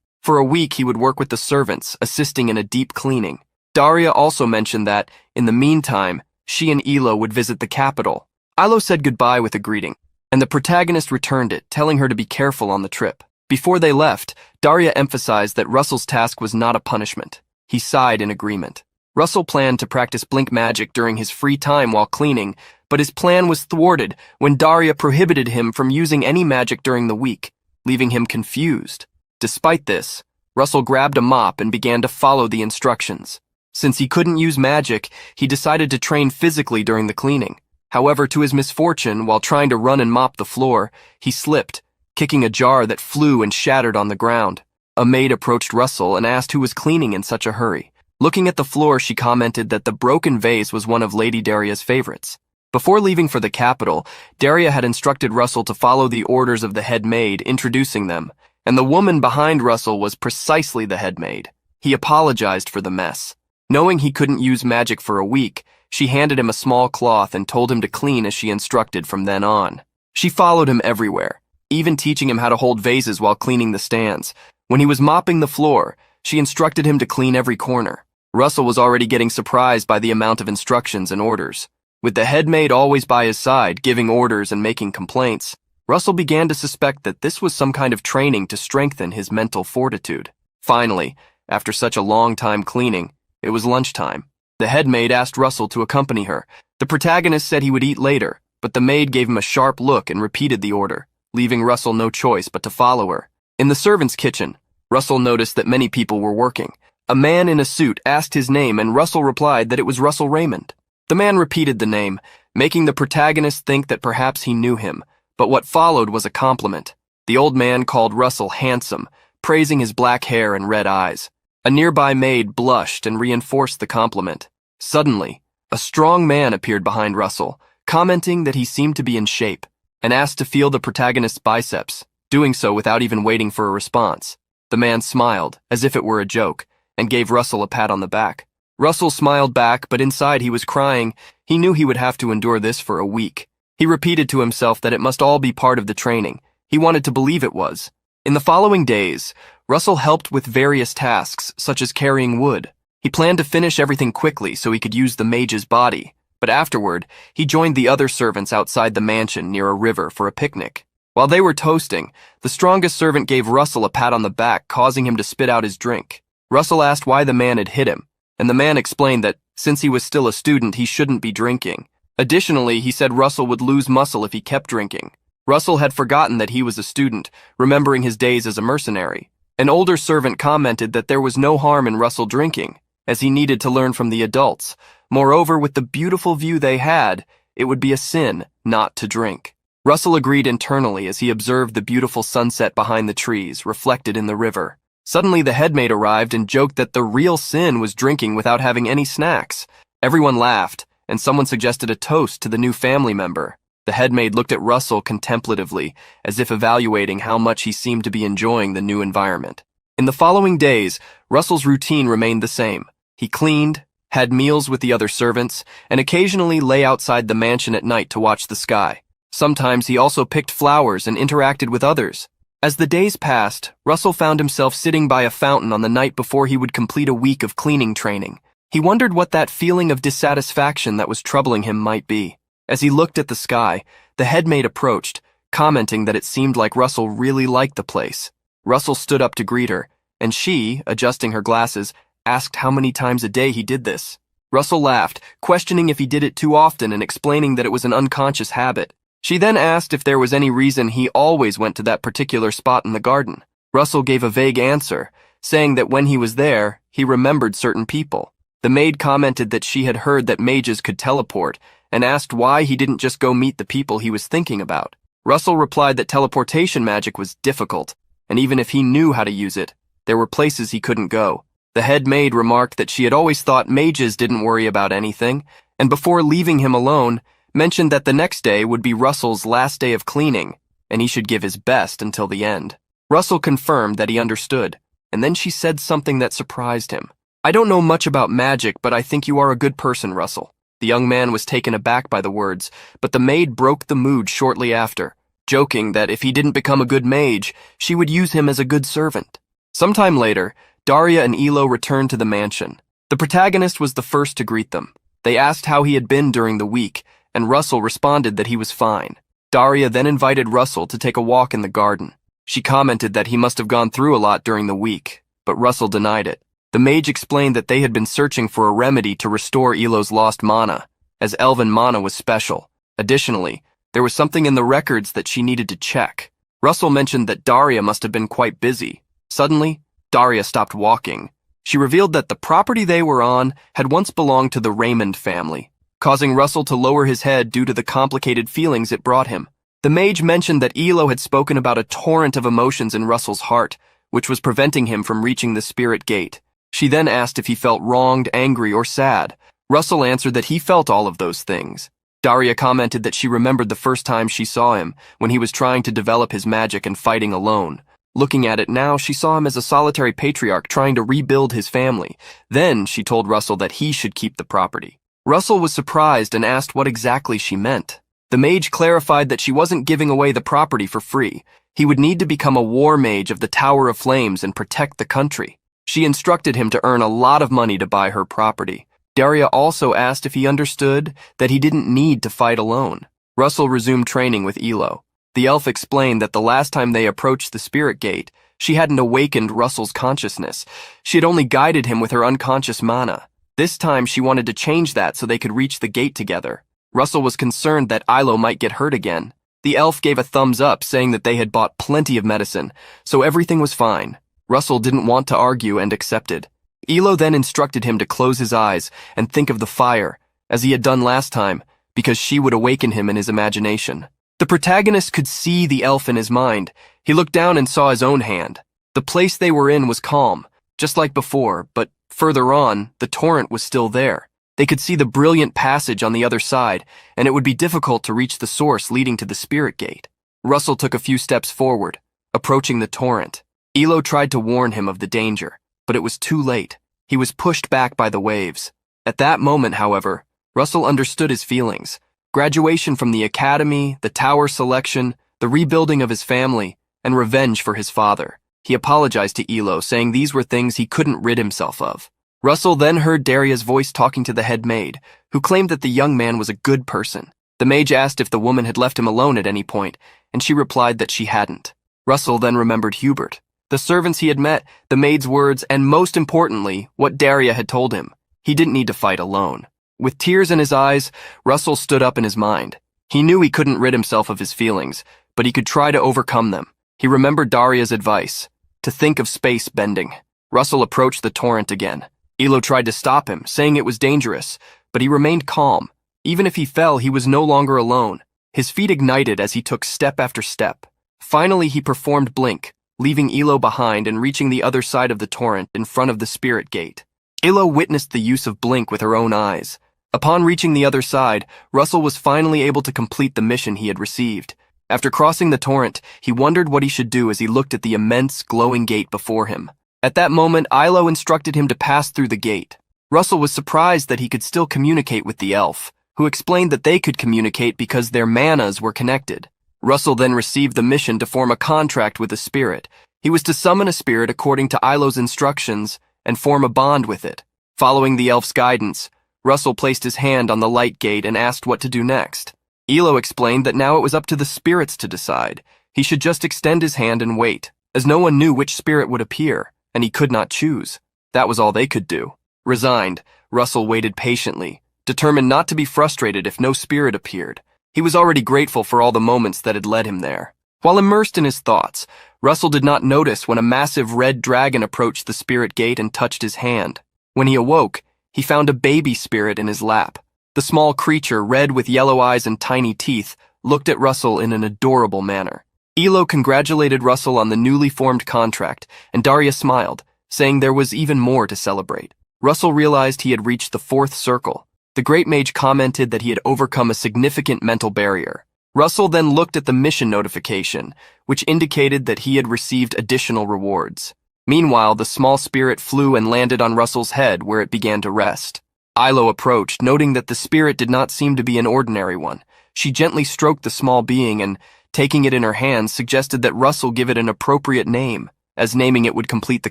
For a week, he would work with the servants, assisting in a deep cleaning. Daria also mentioned that, in the meantime, she and Elo would visit the capital. Ilo said goodbye with a greeting, and the protagonist returned it, telling her to be careful on the trip. Before they left, Daria emphasized that Russell's task was not a punishment. He sighed in agreement. Russell planned to practice blink magic during his free time while cleaning, but his plan was thwarted when Daria prohibited him from using any magic during the week, leaving him confused. Despite this, Russell grabbed a mop and began to follow the instructions. Since he couldn't use magic, he decided to train physically during the cleaning. However, to his misfortune, while trying to run and mop the floor, he slipped, kicking a jar that flew and shattered on the ground. A maid approached Russell and asked who was cleaning in such a hurry. Looking at the floor, she commented that the broken vase was one of Lady Daria's favorites. Before leaving for the capital, Daria had instructed Russell to follow the orders of the head maid, introducing them, and the woman behind Russell was precisely the head maid. He apologized for the mess. Knowing he couldn't use magic for a week, she handed him a small cloth and told him to clean as she instructed from then on. She followed him everywhere, even teaching him how to hold vases while cleaning the stands. When he was mopping the floor, she instructed him to clean every corner. Russell was already getting surprised by the amount of instructions and orders. With the head maid always by his side, giving orders and making complaints, Russell began to suspect that this was some kind of training to strengthen his mental fortitude. Finally, after such a long time cleaning, it was lunchtime. The head maid asked Russell to accompany her. The protagonist said he would eat later, but the maid gave him a sharp look and repeated the order, leaving Russell no choice but to follow her. In the servants' kitchen, Russell noticed that many people were working. A man in a suit asked his name, and Russell replied that it was Russell Raymond. The man repeated the name, making the protagonist think that perhaps he knew him, but what followed was a compliment. The old man called Russell handsome, praising his black hair and red eyes. A nearby maid blushed and reinforced the compliment. Suddenly, a strong man appeared behind Russell, commenting that he seemed to be in shape, and asked to feel the protagonist's biceps, doing so without even waiting for a response. The man smiled, as if it were a joke, and gave Russell a pat on the back. Russell smiled back, but inside he was crying. He knew he would have to endure this for a week. He repeated to himself that it must all be part of the training. He wanted to believe it was. In the following days, Russell helped with various tasks, such as carrying wood. He planned to finish everything quickly so he could use the mage's body, but afterward, he joined the other servants outside the mansion near a river for a picnic. While they were toasting, the strongest servant gave Russell a pat on the back, causing him to spit out his drink. Russell asked why the man had hit him, and the man explained that, since he was still a student, he shouldn't be drinking. Additionally, he said Russell would lose muscle if he kept drinking. Russell had forgotten that he was a student, remembering his days as a mercenary. An older servant commented that there was no harm in Russell drinking, as he needed to learn from the adults. Moreover, with the beautiful view they had, it would be a sin not to drink. Russell agreed internally as he observed the beautiful sunset behind the trees, reflected in the river. Suddenly, the headmaid arrived and joked that the real sin was drinking without having any snacks. Everyone laughed, and someone suggested a toast to the new family member. The headmaid looked at Russell contemplatively, as if evaluating how much he seemed to be enjoying the new environment. In the following days, Russell's routine remained the same. He cleaned, had meals with the other servants, and occasionally lay outside the mansion at night to watch the sky. Sometimes he also picked flowers and interacted with others. As the days passed, Russell found himself sitting by a fountain on the night before he would complete a week of cleaning training. He wondered what that feeling of dissatisfaction that was troubling him might be. As he looked at the sky, the headmaid approached, commenting that it seemed like Russell really liked the place. Russell stood up to greet her, and she, adjusting her glasses, asked how many times a day he did this. Russell laughed, questioning if he did it too often and explaining that it was an unconscious habit. She then asked if there was any reason he always went to that particular spot in the garden. Russell gave a vague answer, saying that when he was there, he remembered certain people. The maid commented that she had heard that mages could teleport, and asked why he didn't just go meet the people he was thinking about. Russell replied that teleportation magic was difficult, and even if he knew how to use it, there were places he couldn't go. The head maid remarked that she had always thought mages didn't worry about anything, and before leaving him alone, mentioned that the next day would be Russell's last day of cleaning, and he should give his best until the end. Russell confirmed that he understood, and then she said something that surprised him. "I don't know much about magic, but I think you are a good person, Russell." The young man was taken aback by the words, but the maid broke the mood shortly after, joking that if he didn't become a good mage, she would use him as a good servant. Sometime later, Daria and Elo returned to the mansion. The protagonist was the first to greet them. They asked how he had been during the week, and Russell responded that he was fine. Daria then invited Russell to take a walk in the garden. She commented that he must have gone through a lot during the week, but Russell denied it. The mage explained that they had been searching for a remedy to restore Elo's lost mana, as Elven mana was special. Additionally, there was something in the records that she needed to check. Russell mentioned that Daria must have been quite busy. Suddenly, Daria stopped walking. She revealed that the property they were on had once belonged to the Raymond family, causing Russell to lower his head due to the complicated feelings it brought him. The mage mentioned that Elo had spoken about a torrent of emotions in Russell's heart, which was preventing him from reaching the spirit gate. She then asked if he felt wronged, angry, or sad. Russell answered that he felt all of those things. Daria commented that she remembered the first time she saw him, when he was trying to develop his magic and fighting alone. Looking at it now, she saw him as a solitary patriarch trying to rebuild his family. Then she told Russell that he should keep the property. Russell was surprised and asked what exactly she meant. The mage clarified that she wasn't giving away the property for free. He would need to become a war mage of the Tower of Flames and protect the country. She instructed him to earn a lot of money to buy her property. Daria also asked if he understood that he didn't need to fight alone. Russell resumed training with Elo. The elf explained that the last time they approached the spirit gate, she hadn't awakened Russell's consciousness. She had only guided him with her unconscious mana. This time she wanted to change that so they could reach the gate together. Russell was concerned that Ilo might get hurt again. The elf gave a thumbs up, saying that they had bought plenty of medicine, so everything was fine. Russell didn't want to argue and accepted. Elo then instructed him to close his eyes and think of the fire, as he had done last time, because she would awaken him in his imagination. The protagonist could see the elf in his mind. He looked down and saw his own hand. The place they were in was calm. just like before, but further on, the torrent was still there. They could see the brilliant passage on the other side, and it would be difficult to reach the source leading to the spirit gate. Russell took a few steps forward, approaching the torrent. Elo tried to warn him of the danger, but it was too late. He was pushed back by the waves. At that moment, however, Russell understood his feelings. Graduation from the academy, the tower selection, the rebuilding of his family, and revenge for his father. He apologized to Elo, saying these were things he couldn't rid himself of. Russell then heard Daria's voice talking to the head maid, who claimed that the young man was a good person. The mage asked if the woman had left him alone at any point, and she replied that she hadn't. Russell then remembered Hubert, the servants he had met, the maid's words, and most importantly, what Daria had told him. He didn't need to fight alone. With tears in his eyes, Russell stood up in his mind. He knew he couldn't rid himself of his feelings, but he could try to overcome them. He remembered Daria's advice, to think of space bending. Russell approached the torrent again. Elo tried to stop him, saying it was dangerous, but he remained calm. Even if he fell, he was no longer alone. His feet ignited as he took step after step. Finally, he performed Blink, leaving Elo behind and reaching the other side of the torrent in front of the spirit gate. Elo witnessed the use of Blink with her own eyes. Upon reaching the other side, Russell was finally able to complete the mission he had received. After crossing the torrent, he wondered what he should do as he looked at the immense, glowing gate before him. At that moment, Ilo instructed him to pass through the gate. Russell was surprised that he could still communicate with the elf, who explained that they could communicate because their manas were connected. Russell then received the mission to form a contract with a spirit. He was to summon a spirit according to Ilo's instructions and form a bond with it. Following the elf's guidance, Russell placed his hand on the light gate and asked what to do next. Elo explained that now it was up to the spirits to decide. He should just extend his hand and wait, as no one knew which spirit would appear, and he could not choose. That was all they could do. Resigned, Russell waited patiently, determined not to be frustrated if no spirit appeared. He was already grateful for all the moments that had led him there. While immersed in his thoughts, Russell did not notice when a massive red dragon approached the spirit gate and touched his hand. When he awoke, he found a baby spirit in his lap. The small creature, red with yellow eyes and tiny teeth, looked at Russell in an adorable manner. Elo congratulated Russell on the newly formed contract, and Daria smiled, saying there was even more to celebrate. Russell realized he had reached the fourth circle. The great mage commented that he had overcome a significant mental barrier. Russell then looked at the mission notification, which indicated that he had received additional rewards. Meanwhile, the small spirit flew and landed on Russell's head, where it began to rest. Ilo approached, noting that the spirit did not seem to be an ordinary one. She gently stroked the small being and, taking it in her hands, suggested that Russell give it an appropriate name, as naming it would complete the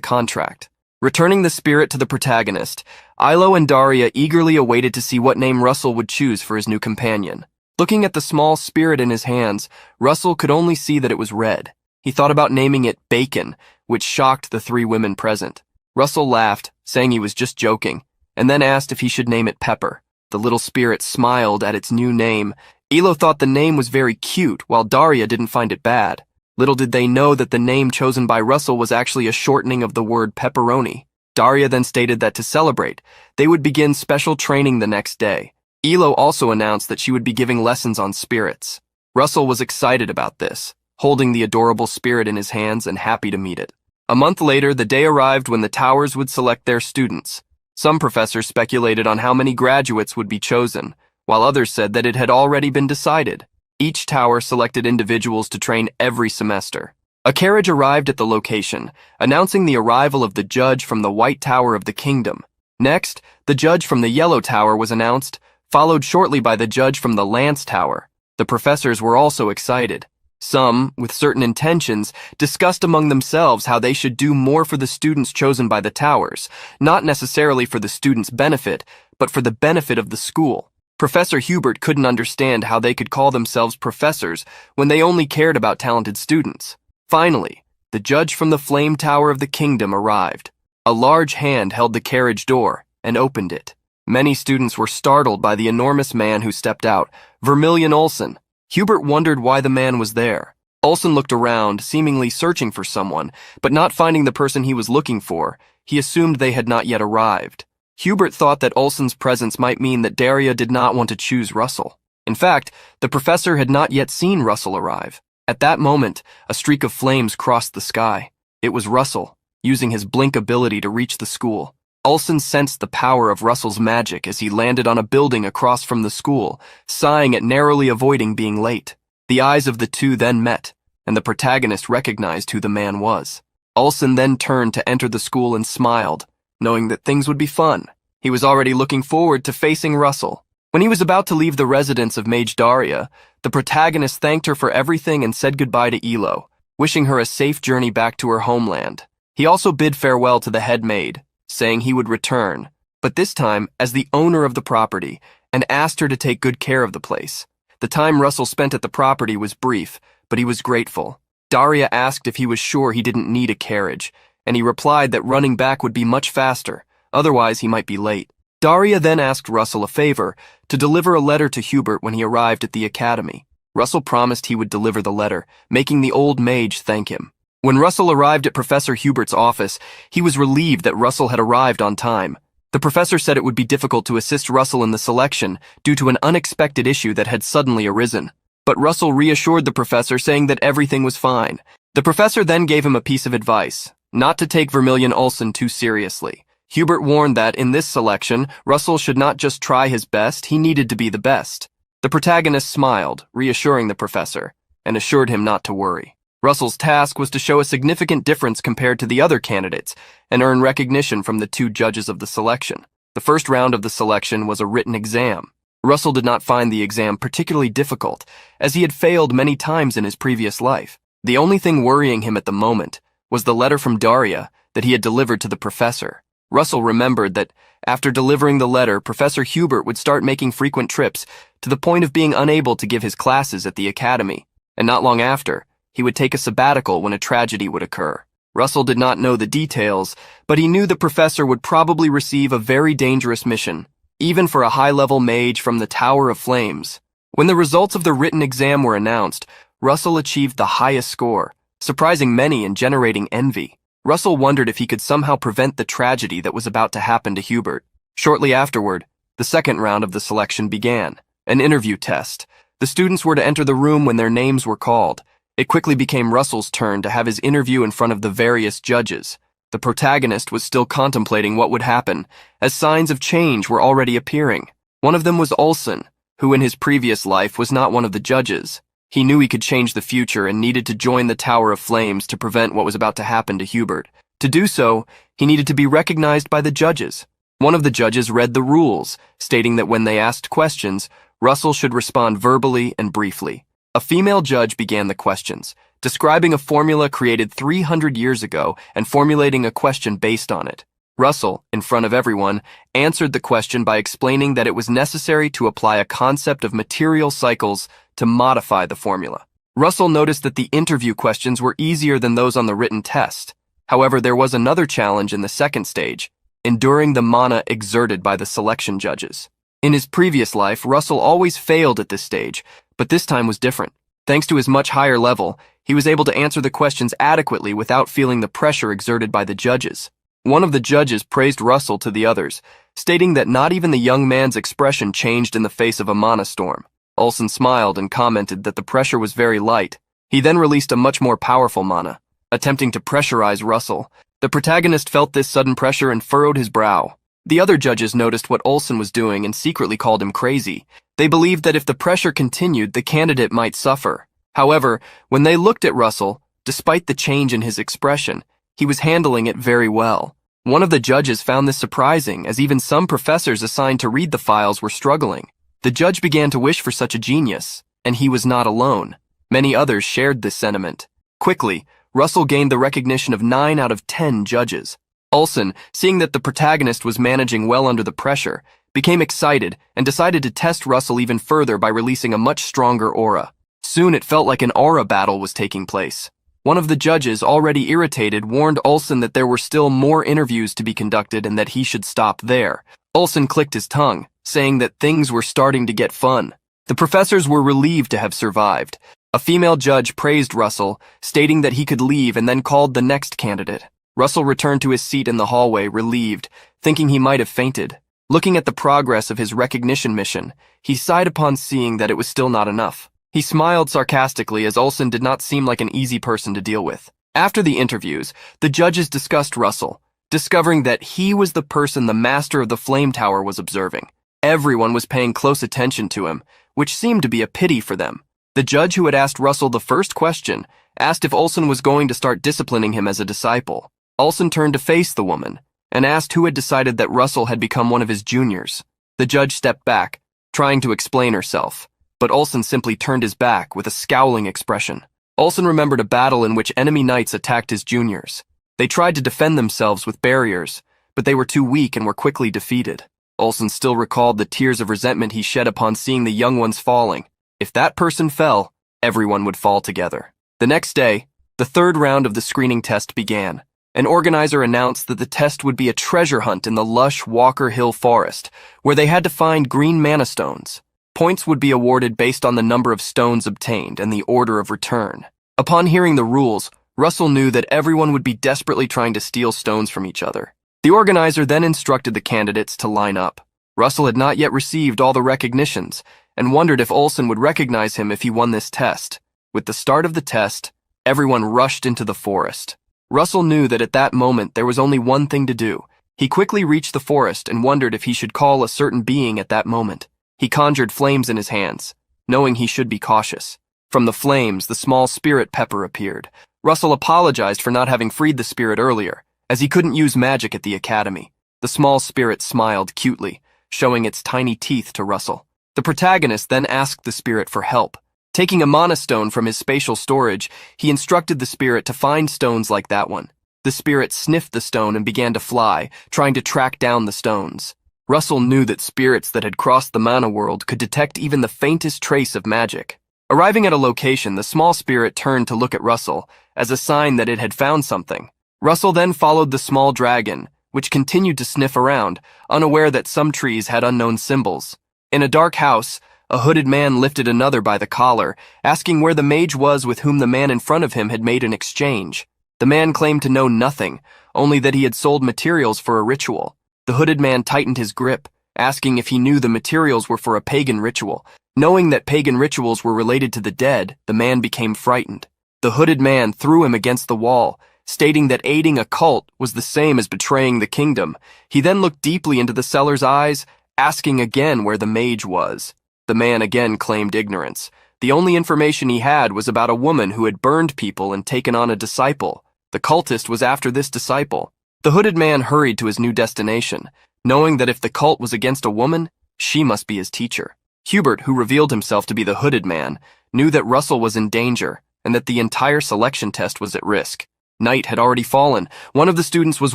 contract. Returning the spirit to the protagonist, Ilo and Daria eagerly awaited to see what name Russell would choose for his new companion. Looking at the small spirit in his hands, Russell could only see that it was red. He thought about naming it Bacon, which shocked the three women present. Russell laughed, saying he was just joking, and then asked if he should name it Pepper. The little spirit smiled at its new name. Elo thought the name was very cute, while Daria didn't find it bad. Little did they know that the name chosen by Russell was actually a shortening of the word pepperoni. Daria then stated that to celebrate, they would begin special training the next day. Elo also announced that she would be giving lessons on spirits. Russell was excited about this, holding the adorable spirit in his hands and happy to meet it. A month later, the day arrived when the towers would select their students. Some professors speculated on how many graduates would be chosen, while others said that it had already been decided. Each tower selected individuals to train every semester. A carriage arrived at the location, announcing the arrival of the judge from the White Tower of the Kingdom. Next, the judge from the Yellow Tower was announced, followed shortly by the judge from the Lance Tower. The professors were also excited. Some, with certain intentions, discussed among themselves how they should do more for the students chosen by the towers, not necessarily for the students' benefit, but for the benefit of the school. Professor Hubert couldn't understand how they could call themselves professors when they only cared about talented students. Finally, the judge from the Flame Tower of the Kingdom arrived. A large hand held the carriage door and opened it. Many students were startled by the enormous man who stepped out, Vermilion Olsen. Hubert wondered why the man was there. Olsen looked around, seemingly searching for someone, but not finding the person he was looking for, he assumed they had not yet arrived. Hubert thought that Olsen's presence might mean that Daria did not want to choose Russell. In fact, the professor had not yet seen Russell arrive. At that moment, a streak of flames crossed the sky. It was Russell. using his blink ability to reach the school. Ulson sensed the power of Russell's magic as he landed on a building across from the school, sighing at narrowly avoiding being late. The eyes of the two then met, and the protagonist recognized who the man was. Ulson then turned to enter the school and smiled, knowing that things would be fun. He was already looking forward to facing Russell. When he was about to leave the residence of Mage Daria, the protagonist thanked her for everything and said goodbye to Elo, wishing her a safe journey back to her homeland. He also bid farewell to the head maid, saying he would return, but this time as the owner of the property, and asked her to take good care of the place. The time Russell spent at the property was brief, but he was grateful. Daria asked if he was sure he didn't need a carriage, and he replied that running back would be much faster, otherwise he might be late. Daria then asked Russell a favor, to deliver a letter to Hubert when he arrived at the academy. Russell promised he would deliver the letter, making the old mage thank him. When Russell arrived at Professor Hubert's office, he was relieved that Russell had arrived on time. The professor said it would be difficult to assist Russell in the selection due to an unexpected issue that had suddenly arisen. But Russell reassured the professor, saying that everything was fine. The professor then gave him a piece of advice, not to take Vermilion Ulson too seriously. Hubert warned that, in this selection, Russell should not just try his best, he needed to be the best. The protagonist smiled, reassuring the professor, and assured him not to worry. Russell's task was to show a significant difference compared to the other candidates and earn recognition from the two judges of the selection. The first round of the selection was a written exam. Russell did not find the exam particularly difficult, as he had failed many times in his previous life. The only thing worrying him at the moment was the letter from Daria that he had delivered to the professor. Russell remembered that after delivering the letter, Professor Hubert would start making frequent trips to the point of being unable to give his classes at the academy, and not long after, he would take a sabbatical when a tragedy would occur. Russell did not know the details, but he knew the professor would probably receive a very dangerous mission, even for a high-level mage from the Tower of Flames. When the results of the written exam were announced, Russell achieved the highest score, surprising many and generating envy. Russell wondered if he could somehow prevent the tragedy that was about to happen to Hubert. Shortly afterward, the second round of the selection began, an interview test. The students were to enter the room when their names were called. It quickly became Russell's turn to have his interview in front of the various judges. The protagonist was still contemplating what would happen, as signs of change were already appearing. One of them was Ulson, who in his previous life was not one of the judges. He knew he could change the future and needed to join the Tower of Flames to prevent what was about to happen to Hubert. To do so, he needed to be recognized by the judges. One of the judges read the rules, stating that when they asked questions, Russell should respond verbally and briefly. A female judge began the questions, describing a formula created 300 years ago and formulating a question based on it. Russell, in front of everyone, answered the question by explaining that it was necessary to apply a concept of material cycles to modify the formula. Russell noticed that the interview questions were easier than those on the written test. However, there was another challenge in the second stage, enduring the mana exerted by the selection judges. In his previous life, Russell always failed at this stage, but this time was different. Thanks to his much higher level, he was able to answer the questions adequately without feeling the pressure exerted by the judges. One of the judges praised Russell to the others, stating that not even the young man's expression changed in the face of a mana storm. Ulson smiled and commented that the pressure was very light. He then released a much more powerful mana, attempting to pressurize Russell. The protagonist felt this sudden pressure and furrowed his brow. The other judges noticed what Ulson was doing and secretly called him crazy. They believed that if the pressure continued, the candidate might suffer. However, when they looked at Russell, despite the change in his expression, he was handling it very well. One of the judges found this surprising, as even some professors assigned to read the files were struggling. The judge began to wish for such a genius, and he was not alone. Many others shared this sentiment. Quickly, Russell gained the recognition of 9 out of 10 judges. Ulson, seeing that the protagonist was managing well under the pressure, became excited and decided to test Russell even further by releasing a much stronger aura. Soon it felt like an aura battle was taking place. One of the judges, already irritated, warned Ulson that there were still more interviews to be conducted and that he should stop there. Ulson clicked his tongue, saying that things were starting to get fun. The professors were relieved to have survived. A female judge praised Russell, stating that he could leave, and then called the next candidate. Russell returned to his seat in the hallway, relieved, thinking he might have fainted. Looking at the progress of his recognition mission, he sighed upon seeing that it was still not enough. He smiled sarcastically, as Ulson did not seem like an easy person to deal with. After the interviews, the judges discussed Russell, discovering that he was the person the master of the flame tower was observing. Everyone was paying close attention to him, which seemed to be a pity for them. The judge who had asked Russell the first question asked if Olsen was going to start disciplining him as a disciple. Olsen turned to face the woman and asked who had decided that Russell had become one of his juniors. The judge stepped back, trying to explain herself, but Olsen simply turned his back with a scowling expression. Olsen remembered a battle in which enemy knights attacked his juniors. They tried to defend themselves with barriers, but they were too weak and were quickly defeated. Olsen still recalled the tears of resentment he shed upon seeing the young ones falling. If that person fell, everyone would fall together. The next day, the third round of the screening test began. An organizer announced that the test would be a treasure hunt in the lush Walker Hill forest, where they had to find green mana stones. Points would be awarded based on the number of stones obtained and the order of return. Upon hearing the rules, Russell knew that everyone would be desperately trying to steal stones from each other. The organizer then instructed the candidates to line up. Russell had not yet received all the recognitions and wondered if Olsen would recognize him if he won this test. With the start of the test, everyone rushed into the forest. Russell knew that at that moment there was only one thing to do. He quickly reached the forest and wondered if he should call a certain being at that moment. He conjured flames in his hands, knowing he should be cautious. From the flames, the small spirit Pepper appeared. Russell apologized for not having freed the spirit earlier, as he couldn't use magic at the academy. The small spirit smiled cutely, showing its tiny teeth to Russell. The protagonist then asked the spirit for help. Taking a mana stone from his spatial storage, he instructed the spirit to find stones like that one. The spirit sniffed the stone and began to fly, trying to track down the stones. Russell knew that spirits that had crossed the mana world could detect even the faintest trace of magic. Arriving at a location, the small spirit turned to look at Russell, as a sign that it had found something. Russell then followed the small dragon, which continued to sniff around, unaware that some trees had unknown symbols. In a dark house, a hooded man lifted another by the collar, asking where the mage was with whom the man in front of him had made an exchange. The man claimed to know nothing, only that he had sold materials for a ritual. The hooded man tightened his grip, asking if he knew the materials were for a pagan ritual. Knowing that pagan rituals were related to the dead, the man became frightened. The hooded man threw him against the wall, stating that aiding a cult was the same as betraying the kingdom. He then looked deeply into the seller's eyes, asking again where the mage was. The man again claimed ignorance. The only information he had was about a woman who had burned people and taken on a disciple. The cultist was after this disciple. The hooded man hurried to his new destination, knowing that if the cult was against a woman, she must be his teacher. Hubert, who revealed himself to be the hooded man, knew that Russell was in danger and that the entire selection test was at risk. Night had already fallen. One of the students was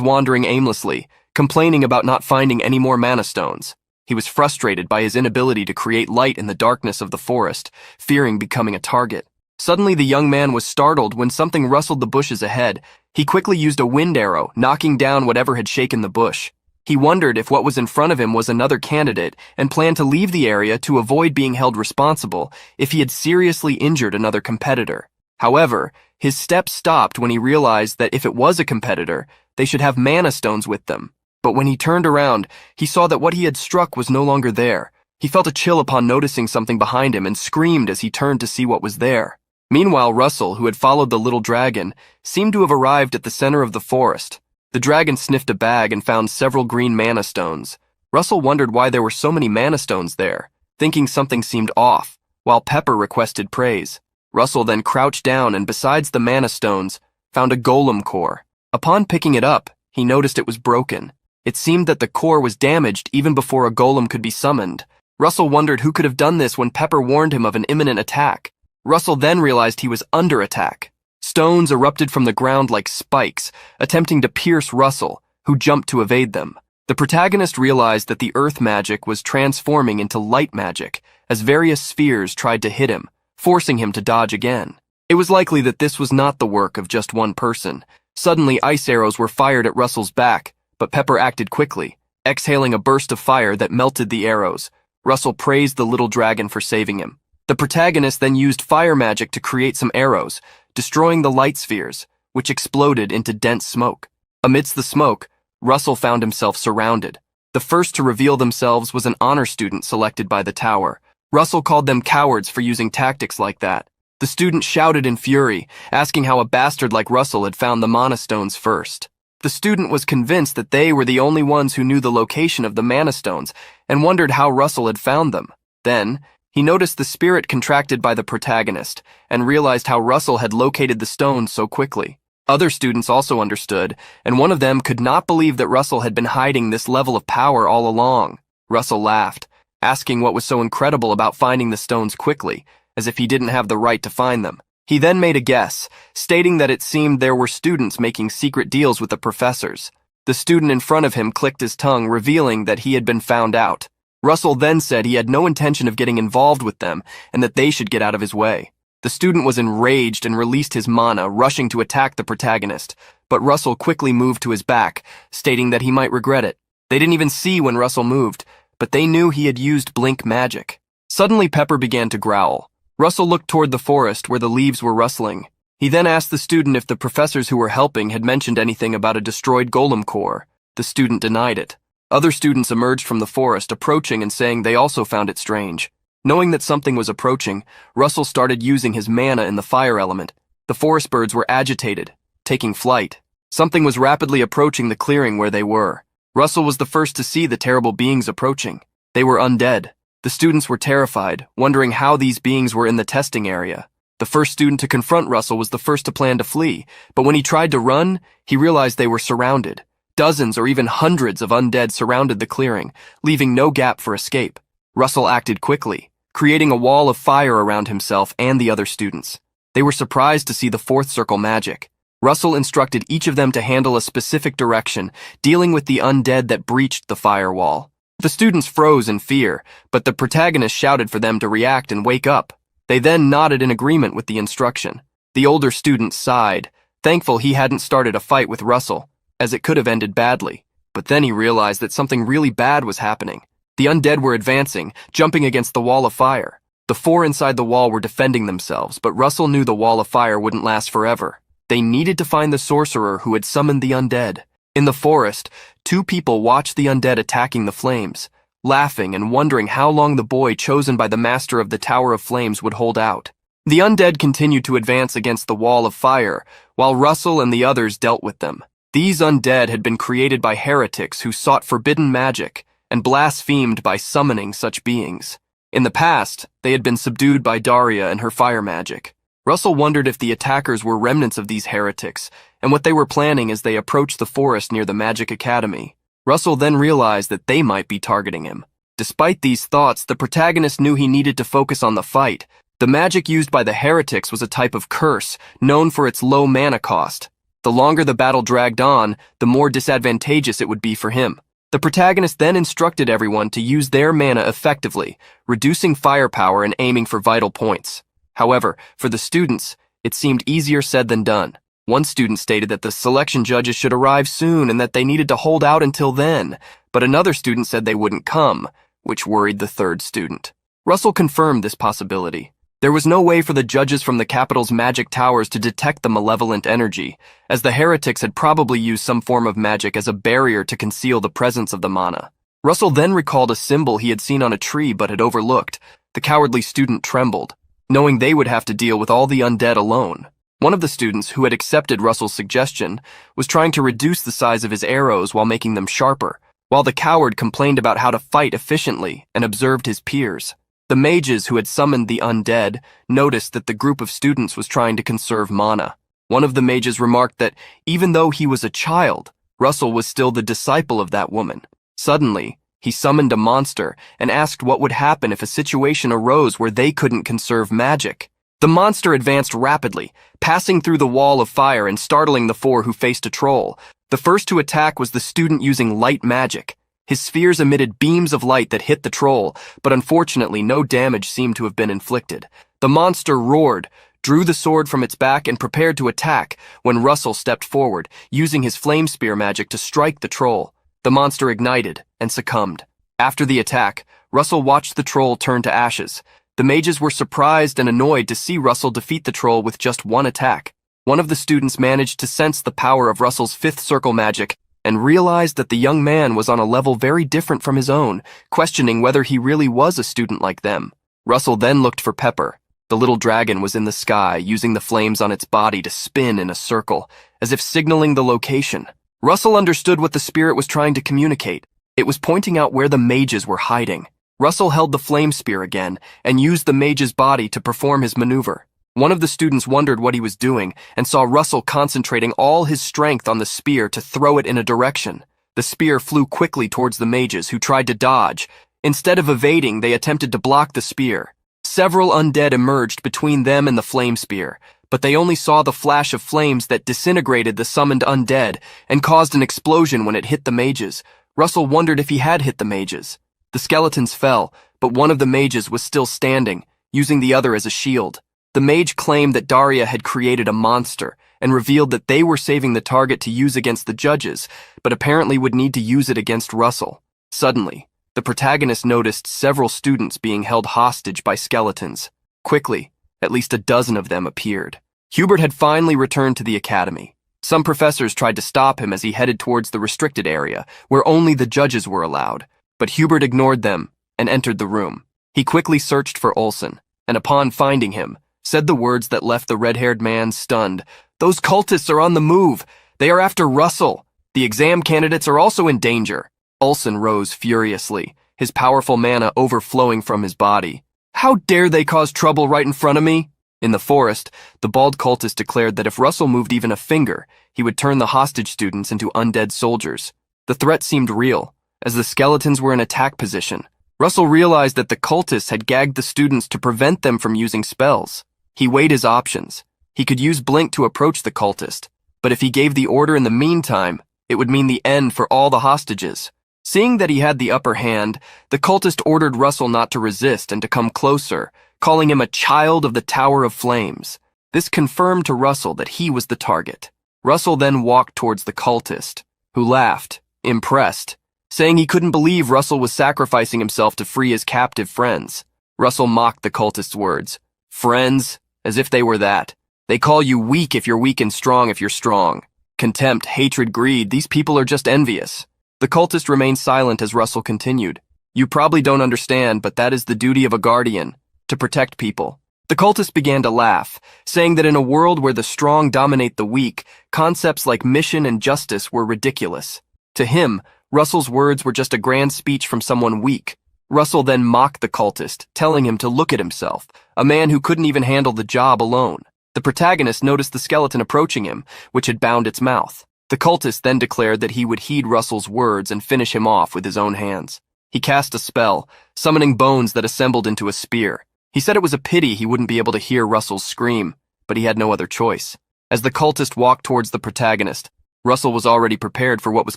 wandering aimlessly, complaining about not finding any more mana stones. He was frustrated by his inability to create light in the darkness of the forest, fearing becoming a target. Suddenly, the young man was startled when something rustled the bushes ahead. He quickly used a wind arrow, knocking down whatever had shaken the bush. He wondered if what was in front of him was another candidate and planned to leave the area to avoid being held responsible if he had seriously injured another competitor. However, his steps stopped when he realized that if it was a competitor, they should have mana stones with them. But when he turned around, he saw that what he had struck was no longer there. He felt a chill upon noticing something behind him and screamed as he turned to see what was there. Meanwhile, Russell, who had followed the little dragon, seemed to have arrived at the center of the forest. The dragon sniffed a bag and found several green mana stones. Russell wondered why there were so many mana stones there, thinking something seemed off, while Pepper requested praise. Russell then crouched down and, besides the mana stones, found a golem core. Upon picking it up, he noticed it was broken. It seemed that the core was damaged even before a golem could be summoned. Russell wondered who could have done this when Pepper warned him of an imminent attack. Russell then realized he was under attack. Stones erupted from the ground like spikes, attempting to pierce Russell, who jumped to evade them. The protagonist realized that the earth magic was transforming into light magic as various spheres tried to hit him, forcing him to dodge again. It was likely that this was not the work of just one person. Suddenly, ice arrows were fired at Russell's back, but Pepper acted quickly, exhaling a burst of fire that melted the arrows. Russell praised the little dragon for saving him. The protagonist then used fire magic to create some arrows, destroying the light spheres, which exploded into dense smoke. Amidst the smoke, Russell found himself surrounded. The first to reveal themselves was an honor student selected by the tower. Russell called them cowards for using tactics like that. The student shouted in fury, asking how a bastard like Russell had found the mana stones first. The student was convinced that they were the only ones who knew the location of the mana stones and wondered how Russell had found them. Then, he noticed the spirit contracted by the protagonist and realized how Russell had located the stones so quickly. Other students also understood, and one of them could not believe that Russell had been hiding this level of power all along. Russell laughed, asking what was so incredible about finding the stones quickly, as if he didn't have the right to find them. He then made a guess, stating that it seemed there were students making secret deals with the professors. The student in front of him clicked his tongue, revealing that he had been found out. Russell then said he had no intention of getting involved with them and that they should get out of his way. The student was enraged and released his mana, rushing to attack the protagonist, but Russell quickly moved to his back, stating that he might regret it. They didn't even see when Russell moved, but they knew he had used blink magic. Suddenly Pepper began to growl. Russell looked toward the forest where the leaves were rustling. He then asked the student if the professors who were helping had mentioned anything about a destroyed golem core. The student denied it. Other students emerged from the forest, approaching and saying they also found it strange. Knowing that something was approaching, Russell started using his mana in the fire element. The forest birds were agitated, taking flight. Something was rapidly approaching the clearing where they were. Russell was the first to see the terrible beings approaching. They were undead. The students were terrified, wondering how these beings were in the testing area. The first student to confront Russell was the first to plan to flee, but when he tried to run, he realized they were surrounded. Dozens or even hundreds of undead surrounded the clearing, leaving no gap for escape. Russell acted quickly, creating a wall of fire around himself and the other students. They were surprised to see the fourth circle magic. Russell instructed each of them to handle a specific direction, dealing with the undead that breached the firewall. The students froze in fear, but the protagonist shouted for them to react and wake up. They then nodded in agreement with the instruction. The older student sighed, thankful he hadn't started a fight with Russell, as it could have ended badly. But then he realized that something really bad was happening. The undead were advancing, jumping against the wall of fire. The four inside the wall were defending themselves, but Russell knew the wall of fire wouldn't last forever. They needed to find the sorcerer who had summoned the undead. In the forest, two people watched the undead attacking the flames, laughing and wondering how long the boy chosen by the master of the Tower of Flames would hold out. The undead continued to advance against the wall of fire, while Russell and the others dealt with them. These undead had been created by heretics who sought forbidden magic and blasphemed by summoning such beings. In the past, they had been subdued by Daria and her fire magic. Russell wondered if the attackers were remnants of these heretics, and what they were planning as they approached the forest near the Magic Academy. Russell then realized that they might be targeting him. Despite these thoughts, the protagonist knew he needed to focus on the fight. The magic used by the heretics was a type of curse, known for its low mana cost. The longer the battle dragged on, the more disadvantageous it would be for him. The protagonist then instructed everyone to use their mana effectively, reducing firepower and aiming for vital points. However, for the students, it seemed easier said than done. One student stated that the selection judges should arrive soon and that they needed to hold out until then, but another student said they wouldn't come, which worried the third student. Russell confirmed this possibility. There was no way for the judges from the capital's magic towers to detect the malevolent energy, as the heretics had probably used some form of magic as a barrier to conceal the presence of the mana. Russell then recalled a symbol he had seen on a tree but had overlooked. The cowardly student trembled, knowing they would have to deal with all the undead alone. One of the students, who had accepted Russell's suggestion, was trying to reduce the size of his arrows while making them sharper, while the coward complained about how to fight efficiently and observed his peers. The mages who had summoned the undead noticed that the group of students was trying to conserve mana. One of the mages remarked that even though he was a child, Russell was still the disciple of that woman. Suddenly, he summoned a monster and asked what would happen if a situation arose where they couldn't conserve magic. The monster advanced rapidly, passing through the wall of fire and startling the four who faced a troll. The first to attack was the student using light magic. His spheres emitted beams of light that hit the troll, but unfortunately no damage seemed to have been inflicted. The monster roared, drew the sword from its back and prepared to attack when Russell stepped forward, using his flame spear magic to strike the troll. The monster ignited and succumbed. After the attack, Russell watched the troll turn to ashes. The mages were surprised and annoyed to see Russell defeat the troll with just one attack. One of the students managed to sense the power of Russell's fifth circle magic and realized that the young man was on a level very different from his own, questioning whether he really was a student like them. Russell then looked for Pepper. The little dragon was in the sky, using the flames on its body to spin in a circle, as if signaling the location. Russell understood what the spirit was trying to communicate. It was pointing out where the mages were hiding. Russell held the flame spear again and used the mage's body to perform his maneuver. One of the students wondered what he was doing and saw Russell concentrating all his strength on the spear to throw it in a direction. The spear flew quickly towards the mages, who tried to dodge. Instead of evading, they attempted to block the spear. Several undead emerged between them and the flame spear, but they only saw the flash of flames that disintegrated the summoned undead and caused an explosion when it hit the mages. Russell wondered if he had hit the mages. The skeletons fell, but one of the mages was still standing, using the other as a shield. The mage claimed that Daria had created a monster and revealed that they were saving the target to use against the judges, but apparently would need to use it against Russell. Suddenly, the protagonist noticed several students being held hostage by skeletons. Quickly, at least a dozen of them appeared. Hubert had finally returned to the academy. Some professors tried to stop him as he headed towards the restricted area, where only the judges were allowed, but Hubert ignored them and entered the room. He quickly searched for Olsen, and upon finding him, said the words that left the red-haired man stunned. "Those cultists are on the move. They are after Russell. The exam candidates are also in danger." Olsen rose furiously, his powerful mana overflowing from his body. "How dare they cause trouble right in front of me?" In the forest, the bald cultist declared that if Russell moved even a finger, he would turn the hostage students into undead soldiers. The threat seemed real, as the skeletons were in attack position. Russell realized that the cultists had gagged the students to prevent them from using spells. He weighed his options. He could use Blink to approach the cultist, but if he gave the order in the meantime, it would mean the end for all the hostages. Seeing that he had the upper hand, the cultist ordered Russell not to resist and to come closer, calling him a child of the Tower of Flames. This confirmed to Russell that he was the target. Russell then walked towards the cultist, who laughed, impressed, saying he couldn't believe Russell was sacrificing himself to free his captive friends. Russell mocked the cultist's words. "Friends? As if they were that. They call you weak if you're weak and strong if you're strong. Contempt, hatred, greed, these people are just envious." The cultist remained silent as Russell continued. "You probably don't understand, but that is the duty of a guardian, to protect people." The cultist began to laugh, saying that in a world where the strong dominate the weak, concepts like mission and justice were ridiculous. To him, Russell's words were just a grand speech from someone weak. Russell then mocked the cultist, telling him to look at himself, a man who couldn't even handle the job alone. The protagonist noticed the skeleton approaching him, which had bound its mouth. The cultist then declared that he would heed Russell's words and finish him off with his own hands. He cast a spell, summoning bones that assembled into a spear. He said it was a pity he wouldn't be able to hear Russell's scream, but he had no other choice. As the cultist walked towards the protagonist, Russell was already prepared for what was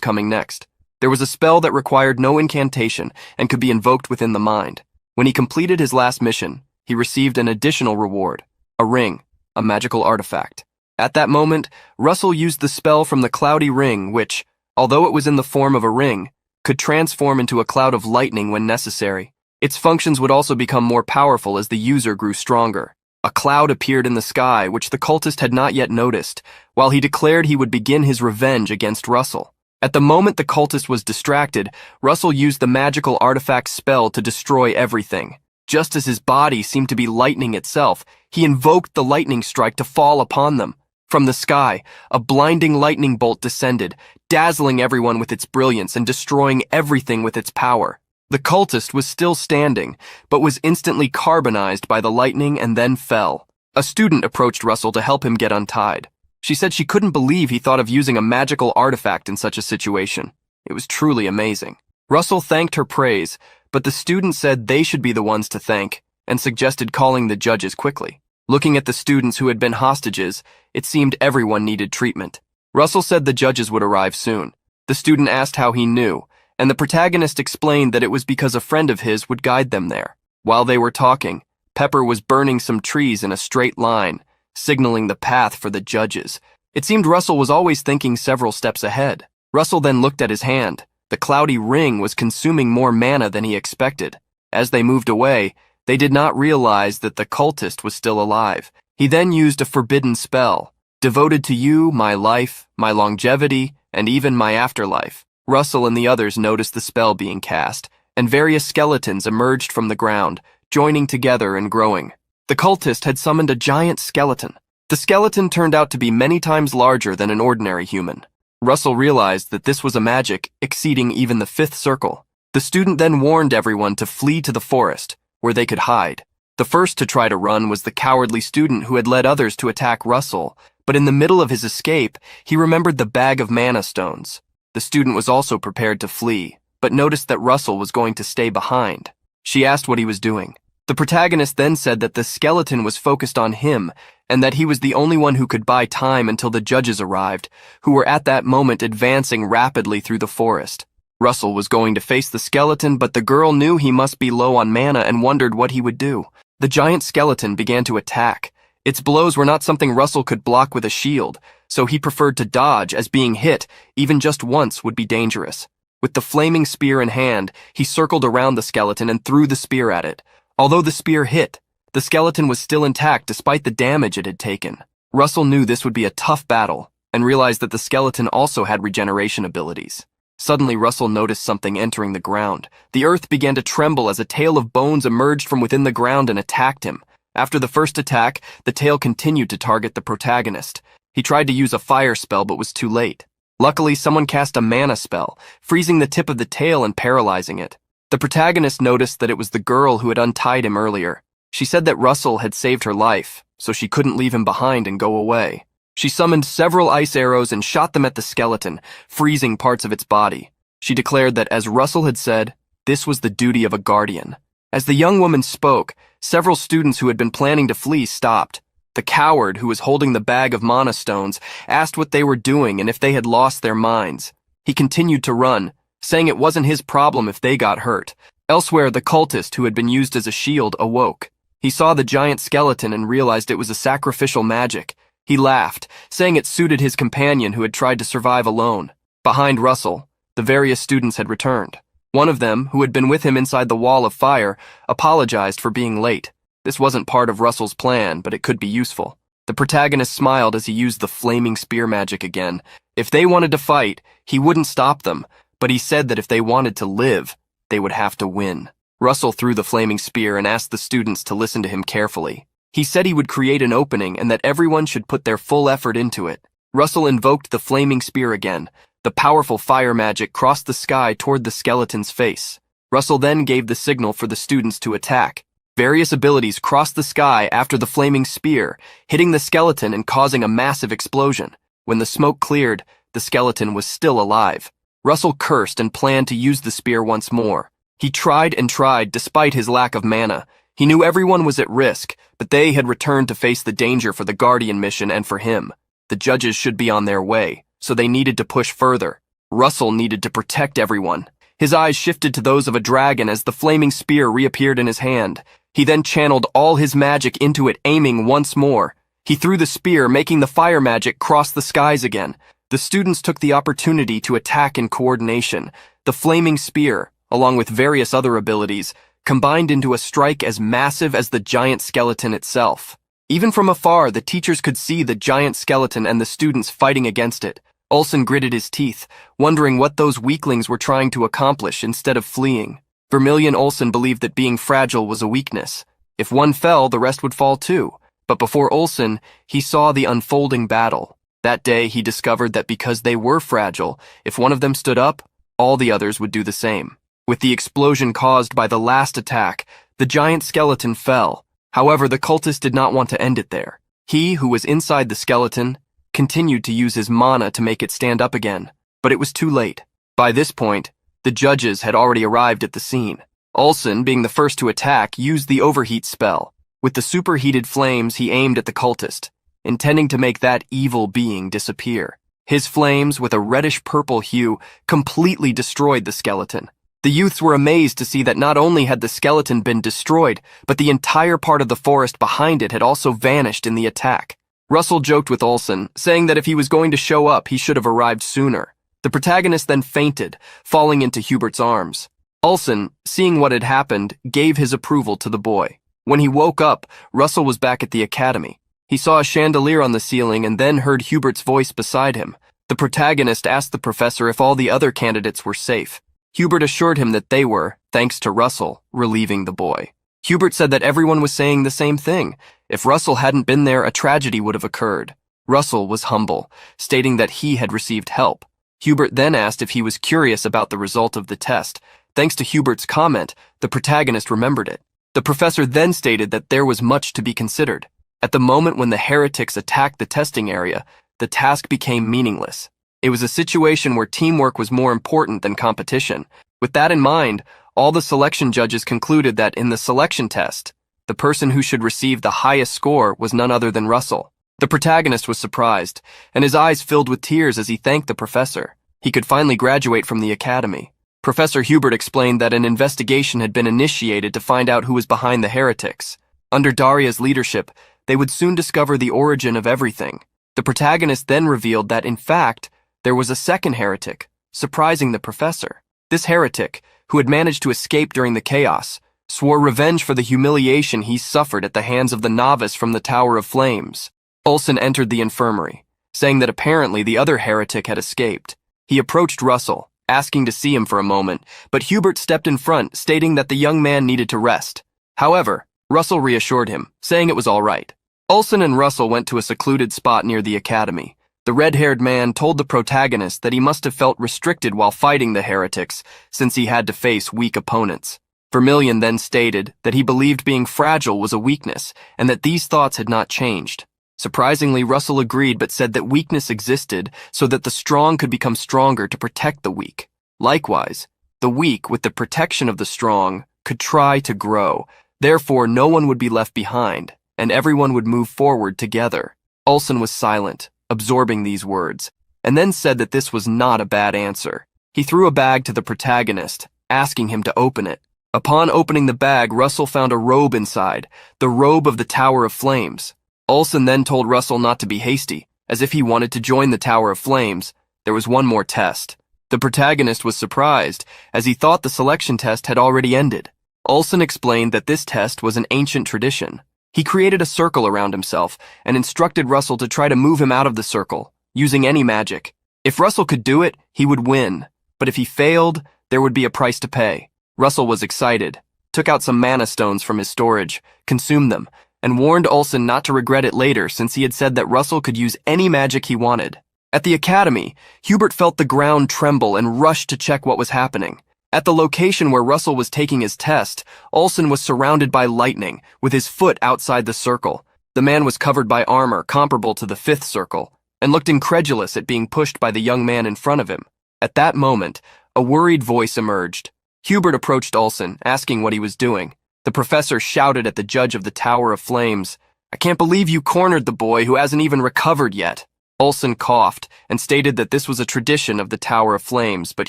coming next. There was a spell that required no incantation and could be invoked within the mind. When he completed his last mission, he received an additional reward, a ring, a magical artifact. At that moment, Russell used the spell from the cloudy ring which, although it was in the form of a ring, could transform into a cloud of lightning when necessary. Its functions would also become more powerful as the user grew stronger. A cloud appeared in the sky, which the cultist had not yet noticed, while he declared he would begin his revenge against Russell. At the moment the cultist was distracted, Russell used the magical artifact spell to destroy everything. Just as his body seemed to be lightning itself, he invoked the lightning strike to fall upon them. From the sky, a blinding lightning bolt descended, dazzling everyone with its brilliance and destroying everything with its power. The cultist was still standing, but was instantly carbonized by the lightning and then fell. A student approached Russell to help him get untied. She said she couldn't believe he thought of using a magical artifact in such a situation. It was truly amazing. Russell thanked her praise, but the student said they should be the ones to thank, and suggested calling the judges quickly. Looking at the students who had been hostages, it seemed everyone needed treatment. Russell said the judges would arrive soon. The student asked how he knew, and the protagonist explained that it was because a friend of his would guide them there. While they were talking, Pepper was burning some trees in a straight line, signaling the path for the judges. It seemed Russell was always thinking several steps ahead. Russell then looked at his hand. The cloudy ring was consuming more mana than he expected. As they moved away, they did not realize that the cultist was still alive. He then used a forbidden spell, devoted to you, my life, my longevity, and even my afterlife. Russell and the others noticed the spell being cast, and various skeletons emerged from the ground, joining together and growing. The cultist had summoned a giant skeleton. The skeleton turned out to be many times larger than an ordinary human. Russell realized that this was a magic exceeding even the fifth circle. The student then warned everyone to flee to the forest, where they could hide. The first to try to run was the cowardly student who had led others to attack Russell, but in the middle of his escape, he remembered the bag of mana stones. The student was also prepared to flee, but noticed that Russell was going to stay behind. She asked what he was doing. The protagonist then said that the skeleton was focused on him and that he was the only one who could buy time until the judges arrived, who were at that moment advancing rapidly through the forest. Russell was going to face the skeleton, but the girl knew he must be low on mana and wondered what he would do. The giant skeleton began to attack. Its blows were not something Russell could block with a shield, so he preferred to dodge, as being hit, even just once, would be dangerous. With the flaming spear in hand, he circled around the skeleton and threw the spear at it. Although the spear hit, the skeleton was still intact despite the damage it had taken. Russell knew this would be a tough battle, and realized that the skeleton also had regeneration abilities. Suddenly, Russell noticed something entering the ground. The earth began to tremble as a tail of bones emerged from within the ground and attacked him. After the first attack, the tail continued to target the protagonist. He tried to use a fire spell but was too late. Luckily, someone cast a mana spell, freezing the tip of the tail and paralyzing it. The protagonist noticed that it was the girl who had untied him earlier. She said that Russell had saved her life, so she couldn't leave him behind and go away. She summoned several ice arrows and shot them at the skeleton, freezing parts of its body. She declared that, as Russell had said, this was the duty of a guardian. As the young woman spoke, several students who had been planning to flee stopped. The coward, who was holding the bag of mana stones, asked what they were doing and if they had lost their minds. He continued to run, saying it wasn't his problem if they got hurt. Elsewhere, the cultist, who had been used as a shield, awoke. He saw the giant skeleton and realized it was a sacrificial magic. He laughed, saying it suited his companion who had tried to survive alone. Behind Russell, the various students had returned. One of them, who had been with him inside the wall of fire, apologized for being late. This wasn't part of Russell's plan, but it could be useful. The protagonist smiled as he used the flaming spear magic again. If they wanted to fight, he wouldn't stop them, but he said that if they wanted to live, they would have to win. Russell threw the flaming spear and asked the students to listen to him carefully. He said he would create an opening and that everyone should put their full effort into it. Russell invoked the flaming spear again. The powerful fire magic crossed the sky toward the skeleton's face. Russell then gave the signal for the students to attack. Various abilities crossed the sky after the flaming spear, hitting the skeleton and causing a massive explosion. When the smoke cleared, the skeleton was still alive. Russell cursed and planned to use the spear once more. He tried and tried despite his lack of mana. He knew everyone was at risk, but they had returned to face the danger for the Guardian mission and for him. The judges should be on their way, so they needed to push further. Russell needed to protect everyone. His eyes shifted to those of a dragon as the flaming spear reappeared in his hand. He then channeled all his magic into it, aiming once more. He threw the spear, making the fire magic cross the skies again. The students took the opportunity to attack in coordination. The flaming spear, along with various other abilities, combined into a strike as massive as the giant skeleton itself. Even from afar, the teachers could see the giant skeleton and the students fighting against it. Olsen gritted his teeth, wondering what those weaklings were trying to accomplish instead of fleeing. Vermilion Olsen believed that being fragile was a weakness. If one fell, the rest would fall too. But before Olsen, he saw the unfolding battle. That day, he discovered that because they were fragile, if one of them stood up, all the others would do the same. With the explosion caused by the last attack, the giant skeleton fell. However, the cultist did not want to end it there. He, who was inside the skeleton, continued to use his mana to make it stand up again. But it was too late. By this point, the judges had already arrived at the scene. Olsen, being the first to attack, used the overheat spell. With the superheated flames, he aimed at the cultist, intending to make that evil being disappear. His flames, with a reddish-purple hue, completely destroyed the skeleton. The youths were amazed to see that not only had the skeleton been destroyed, but the entire part of the forest behind it had also vanished in the attack. Russell joked with Olsen, saying that if he was going to show up, he should have arrived sooner. The protagonist then fainted, falling into Hubert's arms. Olsen, seeing what had happened, gave his approval to the boy. When he woke up, Russell was back at the academy. He saw a chandelier on the ceiling and then heard Hubert's voice beside him. The protagonist asked the professor if all the other candidates were safe. Hubert assured him that they were, thanks to Russell, relieving the boy. Hubert said that everyone was saying the same thing. If Russell hadn't been there, a tragedy would have occurred. Russell was humble, stating that he had received help. Hubert then asked if he was curious about the result of the test. Thanks to Hubert's comment, the protagonist remembered it. The professor then stated that there was much to be considered. At the moment when the heretics attacked the testing area, the task became meaningless. It was a situation where teamwork was more important than competition. With that in mind, all the selection judges concluded that in the selection test, the person who should receive the highest score was none other than Russell. The protagonist was surprised, and his eyes filled with tears as he thanked the professor. He could finally graduate from the academy. Professor Hubert explained that an investigation had been initiated to find out who was behind the heretics. Under Daria's leadership, they would soon discover the origin of everything. The protagonist then revealed that, in fact, there was a second heretic, surprising the professor. This heretic, who had managed to escape during the chaos, swore revenge for the humiliation he suffered at the hands of the novice from the Tower of Flames. Olsen entered the infirmary, saying that apparently the other heretic had escaped. He approached Russell, asking to see him for a moment, but Hubert stepped in front, stating that the young man needed to rest. However, Russell reassured him, saying it was all right. Olsen and Russell went to a secluded spot near the academy. The red-haired man told the protagonist that he must have felt restricted while fighting the heretics, since he had to face weak opponents. Vermilion then stated that he believed being fragile was a weakness, and that these thoughts had not changed. Surprisingly, Russell agreed but said that weakness existed so that the strong could become stronger to protect the weak. Likewise, the weak, with the protection of the strong, could try to grow. Therefore, no one would be left behind, and everyone would move forward together. Olsen was silent, absorbing these words, and then said that this was not a bad answer. He threw a bag to the protagonist, asking him to open it. Upon opening the bag, Russell found a robe inside, the robe of the Tower of Flames. Olsen then told Russell not to be hasty, as if he wanted to join the Tower of Flames. There was one more test. The protagonist was surprised, as he thought the selection test had already ended. Olsen explained that this test was an ancient tradition. He created a circle around himself and instructed Russell to try to move him out of the circle, using any magic. If Russell could do it, he would win, but if he failed, there would be a price to pay. Russell was excited, took out some mana stones from his storage, consumed them, and warned Olsen not to regret it later since he had said that Russell could use any magic he wanted. At the academy, Hubert felt the ground tremble and rushed to check what was happening. At the location where Russell was taking his test, Olsen was surrounded by lightning, with his foot outside the circle. The man was covered by armor comparable to the fifth circle, and looked incredulous at being pushed by the young man in front of him. At that moment, a worried voice emerged. Hubert approached Olsen, asking what he was doing. The professor shouted at the judge of the Tower of Flames, "I can't believe you cornered the boy who hasn't even recovered yet." Olsen coughed and stated that this was a tradition of the Tower of Flames, but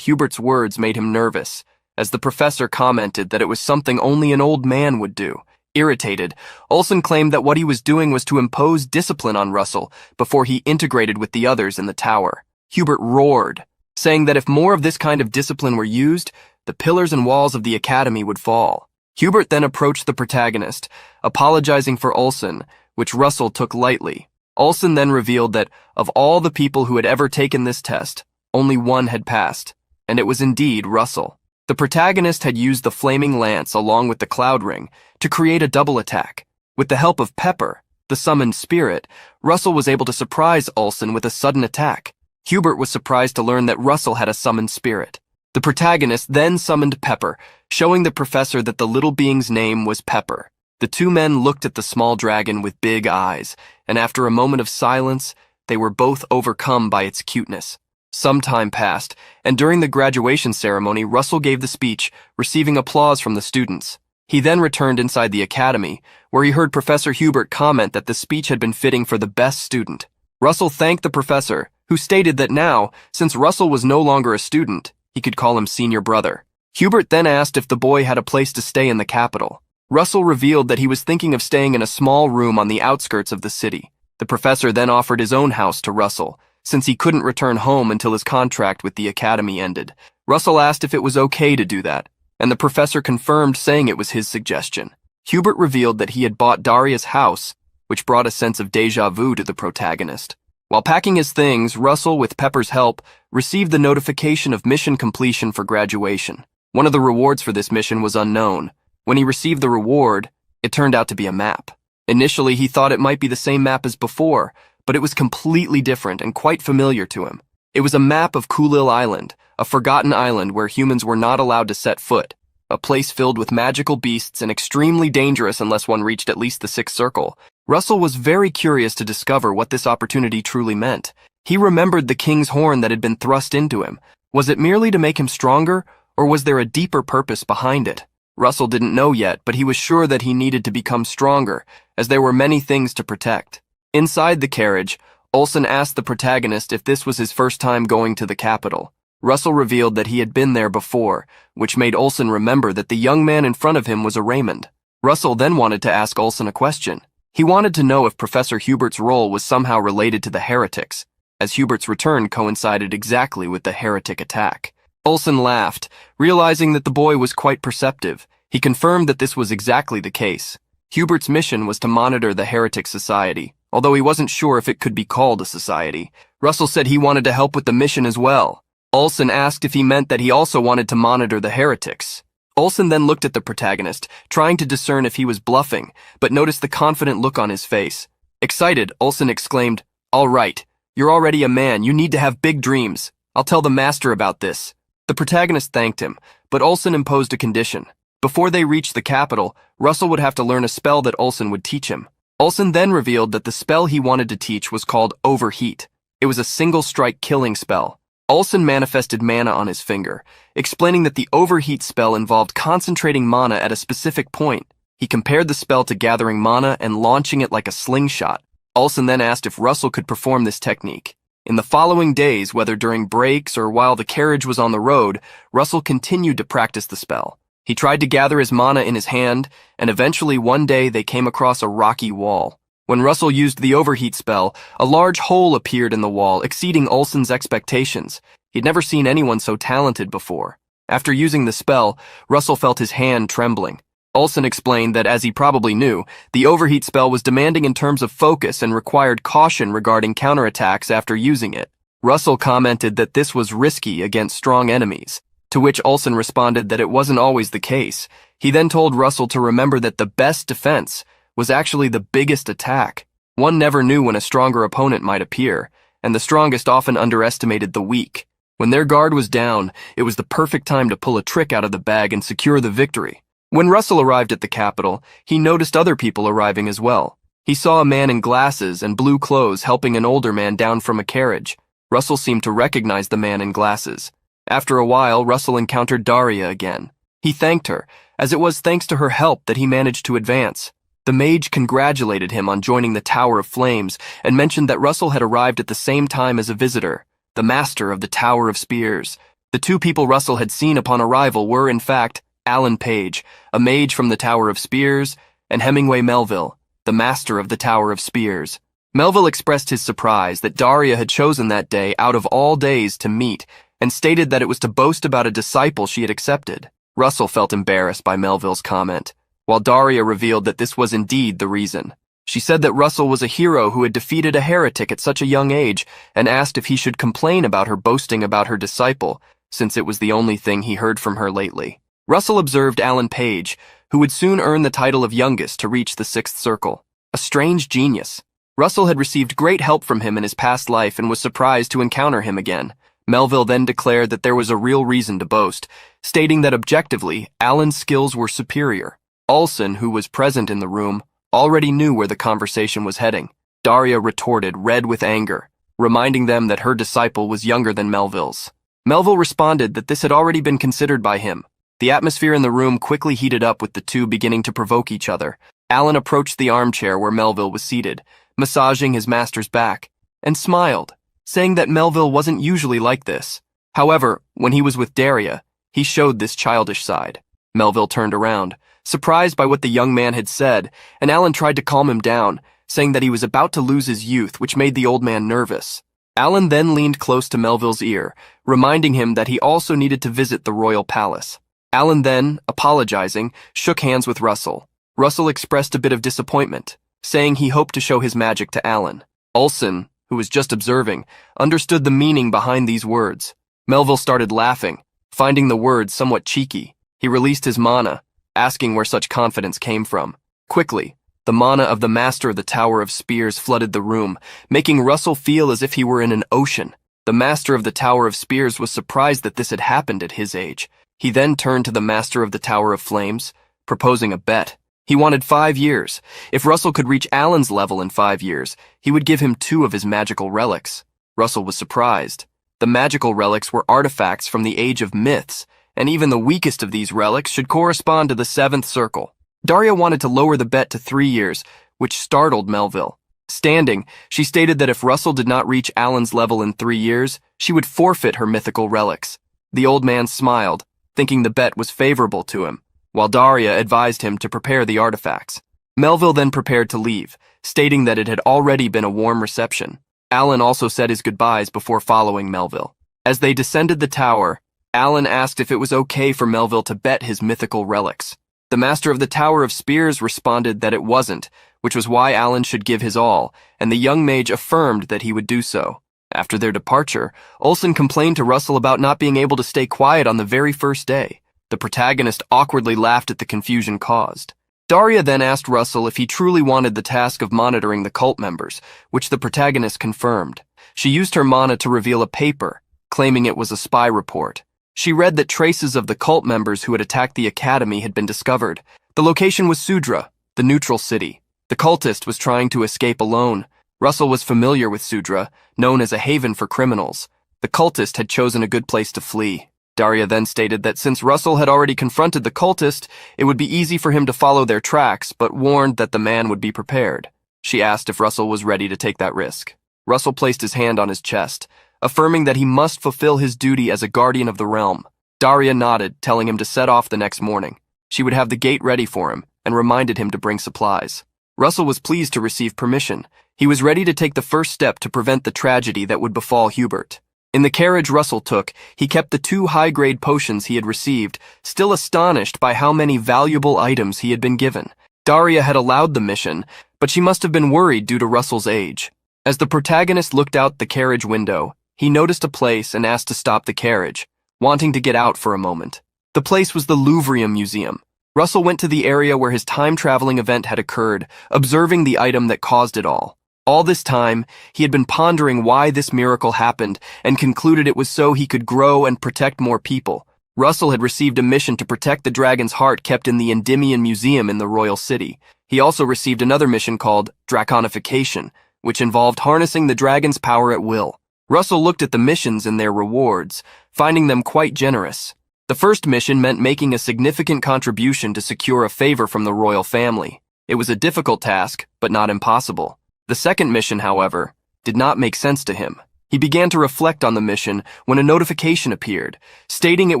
Hubert's words made him nervous, as the professor commented that it was something only an old man would do. Irritated, Olsen claimed that what he was doing was to impose discipline on Russell before he integrated with the others in the tower. Hubert roared, saying that if more of this kind of discipline were used, the pillars and walls of the academy would fall. Hubert then approached the protagonist, apologizing for Olsen, which Russell took lightly. Olsen then revealed that, of all the people who had ever taken this test, only one had passed, and it was indeed Russell. The protagonist had used the flaming lance along with the cloud ring to create a double attack. With the help of Pepper, the summoned spirit, Russell was able to surprise Olsen with a sudden attack. Hubert was surprised to learn that Russell had a summoned spirit. The protagonist then summoned Pepper, showing the professor that the little being's name was Pepper. The two men looked at the small dragon with big eyes, and after a moment of silence, they were both overcome by its cuteness. Some time passed, and during the graduation ceremony, Russell gave the speech, receiving applause from the students. He then returned inside the academy, where he heard Professor Hubert comment that the speech had been fitting for the best student. Russell thanked the professor, who stated that now, since Russell was no longer a student, he could call him senior brother. Hubert then asked if the boy had a place to stay in the capital. Russell revealed that he was thinking of staying in a small room on the outskirts of the city. The professor then offered his own house to Russell, since he couldn't return home until his contract with the academy ended. Russell asked if it was okay to do that, and the professor confirmed, saying it was his suggestion. Hubert revealed that he had bought Daria's house, which brought a sense of déjà vu to the protagonist. While packing his things, Russell, with Pepper's help, received the notification of mission completion for graduation. One of the rewards for this mission was unknown, When he received the reward, it turned out to be a map. Initially, he thought it might be the same map as before, but it was completely different and quite familiar to him. It was a map of Kulil Island, a forgotten island where humans were not allowed to set foot, a place filled with magical beasts and extremely dangerous unless one reached at least the sixth circle. Russell was very curious to discover what this opportunity truly meant. He remembered the king's horn that had been thrust into him. Was it merely to make him stronger, or was there a deeper purpose behind it? Russell didn't know yet, but he was sure that he needed to become stronger, as there were many things to protect. Inside the carriage, Olsen asked the protagonist if this was his first time going to the capital. Russell revealed that he had been there before, which made Olsen remember that the young man in front of him was a Raymond. Russell then wanted to ask Olsen a question. He wanted to know if Professor Hubert's role was somehow related to the heretics, as Hubert's return coincided exactly with the heretic attack. Olsen laughed, realizing that the boy was quite perceptive. He confirmed that this was exactly the case. Hubert's mission was to monitor the heretic society, although he wasn't sure if it could be called a society. Russell said he wanted to help with the mission as well. Olsen asked if he meant that he also wanted to monitor the heretics. Olsen then looked at the protagonist, trying to discern if he was bluffing, but noticed the confident look on his face. Excited, Olsen exclaimed, "All right, you're already a man, you need to have big dreams. I'll tell the master about this." The protagonist thanked him, but Olsen imposed a condition. Before they reached the capital, Russell would have to learn a spell that Olsen would teach him. Olsen then revealed that the spell he wanted to teach was called Overheat. It was a single-strike killing spell. Olsen manifested mana on his finger, explaining that the Overheat spell involved concentrating mana at a specific point. He compared the spell to gathering mana and launching it like a slingshot. Olsen then asked if Russell could perform this technique. In the following days, whether during breaks or while the carriage was on the road, Russell continued to practice the spell. He tried to gather his mana in his hand, and eventually one day they came across a rocky wall. When Russell used the Overheat spell, a large hole appeared in the wall, exceeding Olsen's expectations. He'd never seen anyone so talented before. After using the spell, Russell felt his hand trembling. Olsen explained that, as he probably knew, the Overheat spell was demanding in terms of focus and required caution regarding counterattacks after using it. Russell commented that this was risky against strong enemies, to which Olsen responded that it wasn't always the case. He then told Russell to remember that the best defense was actually the biggest attack. One never knew when a stronger opponent might appear, and the strongest often underestimated the weak. When their guard was down, it was the perfect time to pull a trick out of the bag and secure the victory. When Russell arrived at the capital, he noticed other people arriving as well. He saw a man in glasses and blue clothes helping an older man down from a carriage. Russell seemed to recognize the man in glasses. After a while, Russell encountered Daria again. He thanked her, as it was thanks to her help that he managed to advance. The mage congratulated him on joining the Tower of Flames and mentioned that Russell had arrived at the same time as a visitor, the master of the Tower of Spears. The two people Russell had seen upon arrival were, in fact, Alan Page, a mage from the Tower of Spears, and Hemingway Melville, the master of the Tower of Spears. Melville expressed his surprise that Daria had chosen that day out of all days to meet, and stated that it was to boast about a disciple she had accepted. Russell felt embarrassed by Melville's comment, while Daria revealed that this was indeed the reason. She said that Russell was a hero who had defeated a heretic at such a young age, and asked if he should complain about her boasting about her disciple, since it was the only thing he heard from her lately. Russell observed Alan Page, who would soon earn the title of youngest to reach the sixth circle. A strange genius. Russell had received great help from him in his past life and was surprised to encounter him again. Melville then declared that there was a real reason to boast, stating that objectively, Alan's skills were superior. Olsen, who was present in the room, already knew where the conversation was heading. Daria retorted, red with anger, reminding them that her disciple was younger than Melville's. Melville responded that this had already been considered by him. The atmosphere in the room quickly heated up with the two beginning to provoke each other. Alan approached the armchair where Melville was seated, massaging his master's back, and smiled, saying that Melville wasn't usually like this. However, when he was with Daria, he showed this childish side. Melville turned around, surprised by what the young man had said, and Alan tried to calm him down, saying that he was about to lose his youth, which made the old man nervous. Alan then leaned close to Melville's ear, reminding him that he also needed to visit the royal palace. Alan then, apologizing, shook hands with Russell. Russell expressed a bit of disappointment, saying he hoped to show his magic to Alan. Olsen, who was just observing, understood the meaning behind these words. Melville started laughing, finding the words somewhat cheeky. He released his mana, asking where such confidence came from. Quickly, the mana of the Master of the Tower of Spears flooded the room, making Russell feel as if he were in an ocean. The Master of the Tower of Spears was surprised that this had happened at his age. He then turned to the Master of the Tower of Flames, proposing a bet. He wanted 5 years. If Russell could reach Alan's level in 5 years, he would give him 2 of his magical relics. Russell was surprised. The magical relics were artifacts from the Age of Myths, and even the weakest of these relics should correspond to the 7th circle. Daria wanted to lower the bet to 3 years, which startled Melville. Standing, she stated that if Russell did not reach Alan's level in 3 years, she would forfeit her mythical relics. The old man smiled, thinking the bet was favorable to him, while Daria advised him to prepare the artifacts. Melville then prepared to leave, stating that it had already been a warm reception. Alan also said his goodbyes before following Melville. As they descended the tower, Alan asked if it was okay for Melville to bet his mythical relics. The Master of the Tower of Spears responded that it wasn't, which was why Alan should give his all, and the young mage affirmed that he would do so. After their departure, Olsen complained to Russell about not being able to stay quiet on the very first day. The protagonist awkwardly laughed at the confusion caused. Daria then asked Russell if he truly wanted the task of monitoring the cult members, which the protagonist confirmed. She used her mana to reveal a paper, claiming it was a spy report. She read that traces of the cult members who had attacked the academy had been discovered. The location was Sudra, the neutral city. The cultist was trying to escape alone. Russell was familiar with Sudra, known as a haven for criminals. The cultist had chosen a good place to flee. Daria then stated that since Russell had already confronted the cultist, it would be easy for him to follow their tracks, but warned that the man would be prepared. She asked if Russell was ready to take that risk. Russell placed his hand on his chest, affirming that he must fulfill his duty as a guardian of the realm. Daria nodded, telling him to set off the next morning. She would have the gate ready for him, and reminded him to bring supplies. Russell was pleased to receive permission. He was ready to take the first step to prevent the tragedy that would befall Hubert. In the carriage Russell took, he kept the 2 high-grade potions he had received, still astonished by how many valuable items he had been given. Daria had allowed the mission, but she must have been worried due to Russell's age. As the protagonist looked out the carriage window, he noticed a place and asked to stop the carriage, wanting to get out for a moment. The place was the Louvre Museum. Russell went to the area where his time-traveling event had occurred, observing the item that caused it all. All this time, he had been pondering why this miracle happened and concluded it was so he could grow and protect more people. Russell had received a mission to protect the dragon's heart kept in the Endymion Museum in the royal city. He also received another mission called Dragonification, which involved harnessing the dragon's power at will. Russell looked at the missions and their rewards, finding them quite generous. The first mission meant making a significant contribution to secure a favor from the royal family. It was a difficult task, but not impossible. The second mission, however, did not make sense to him. He began to reflect on the mission when a notification appeared, stating it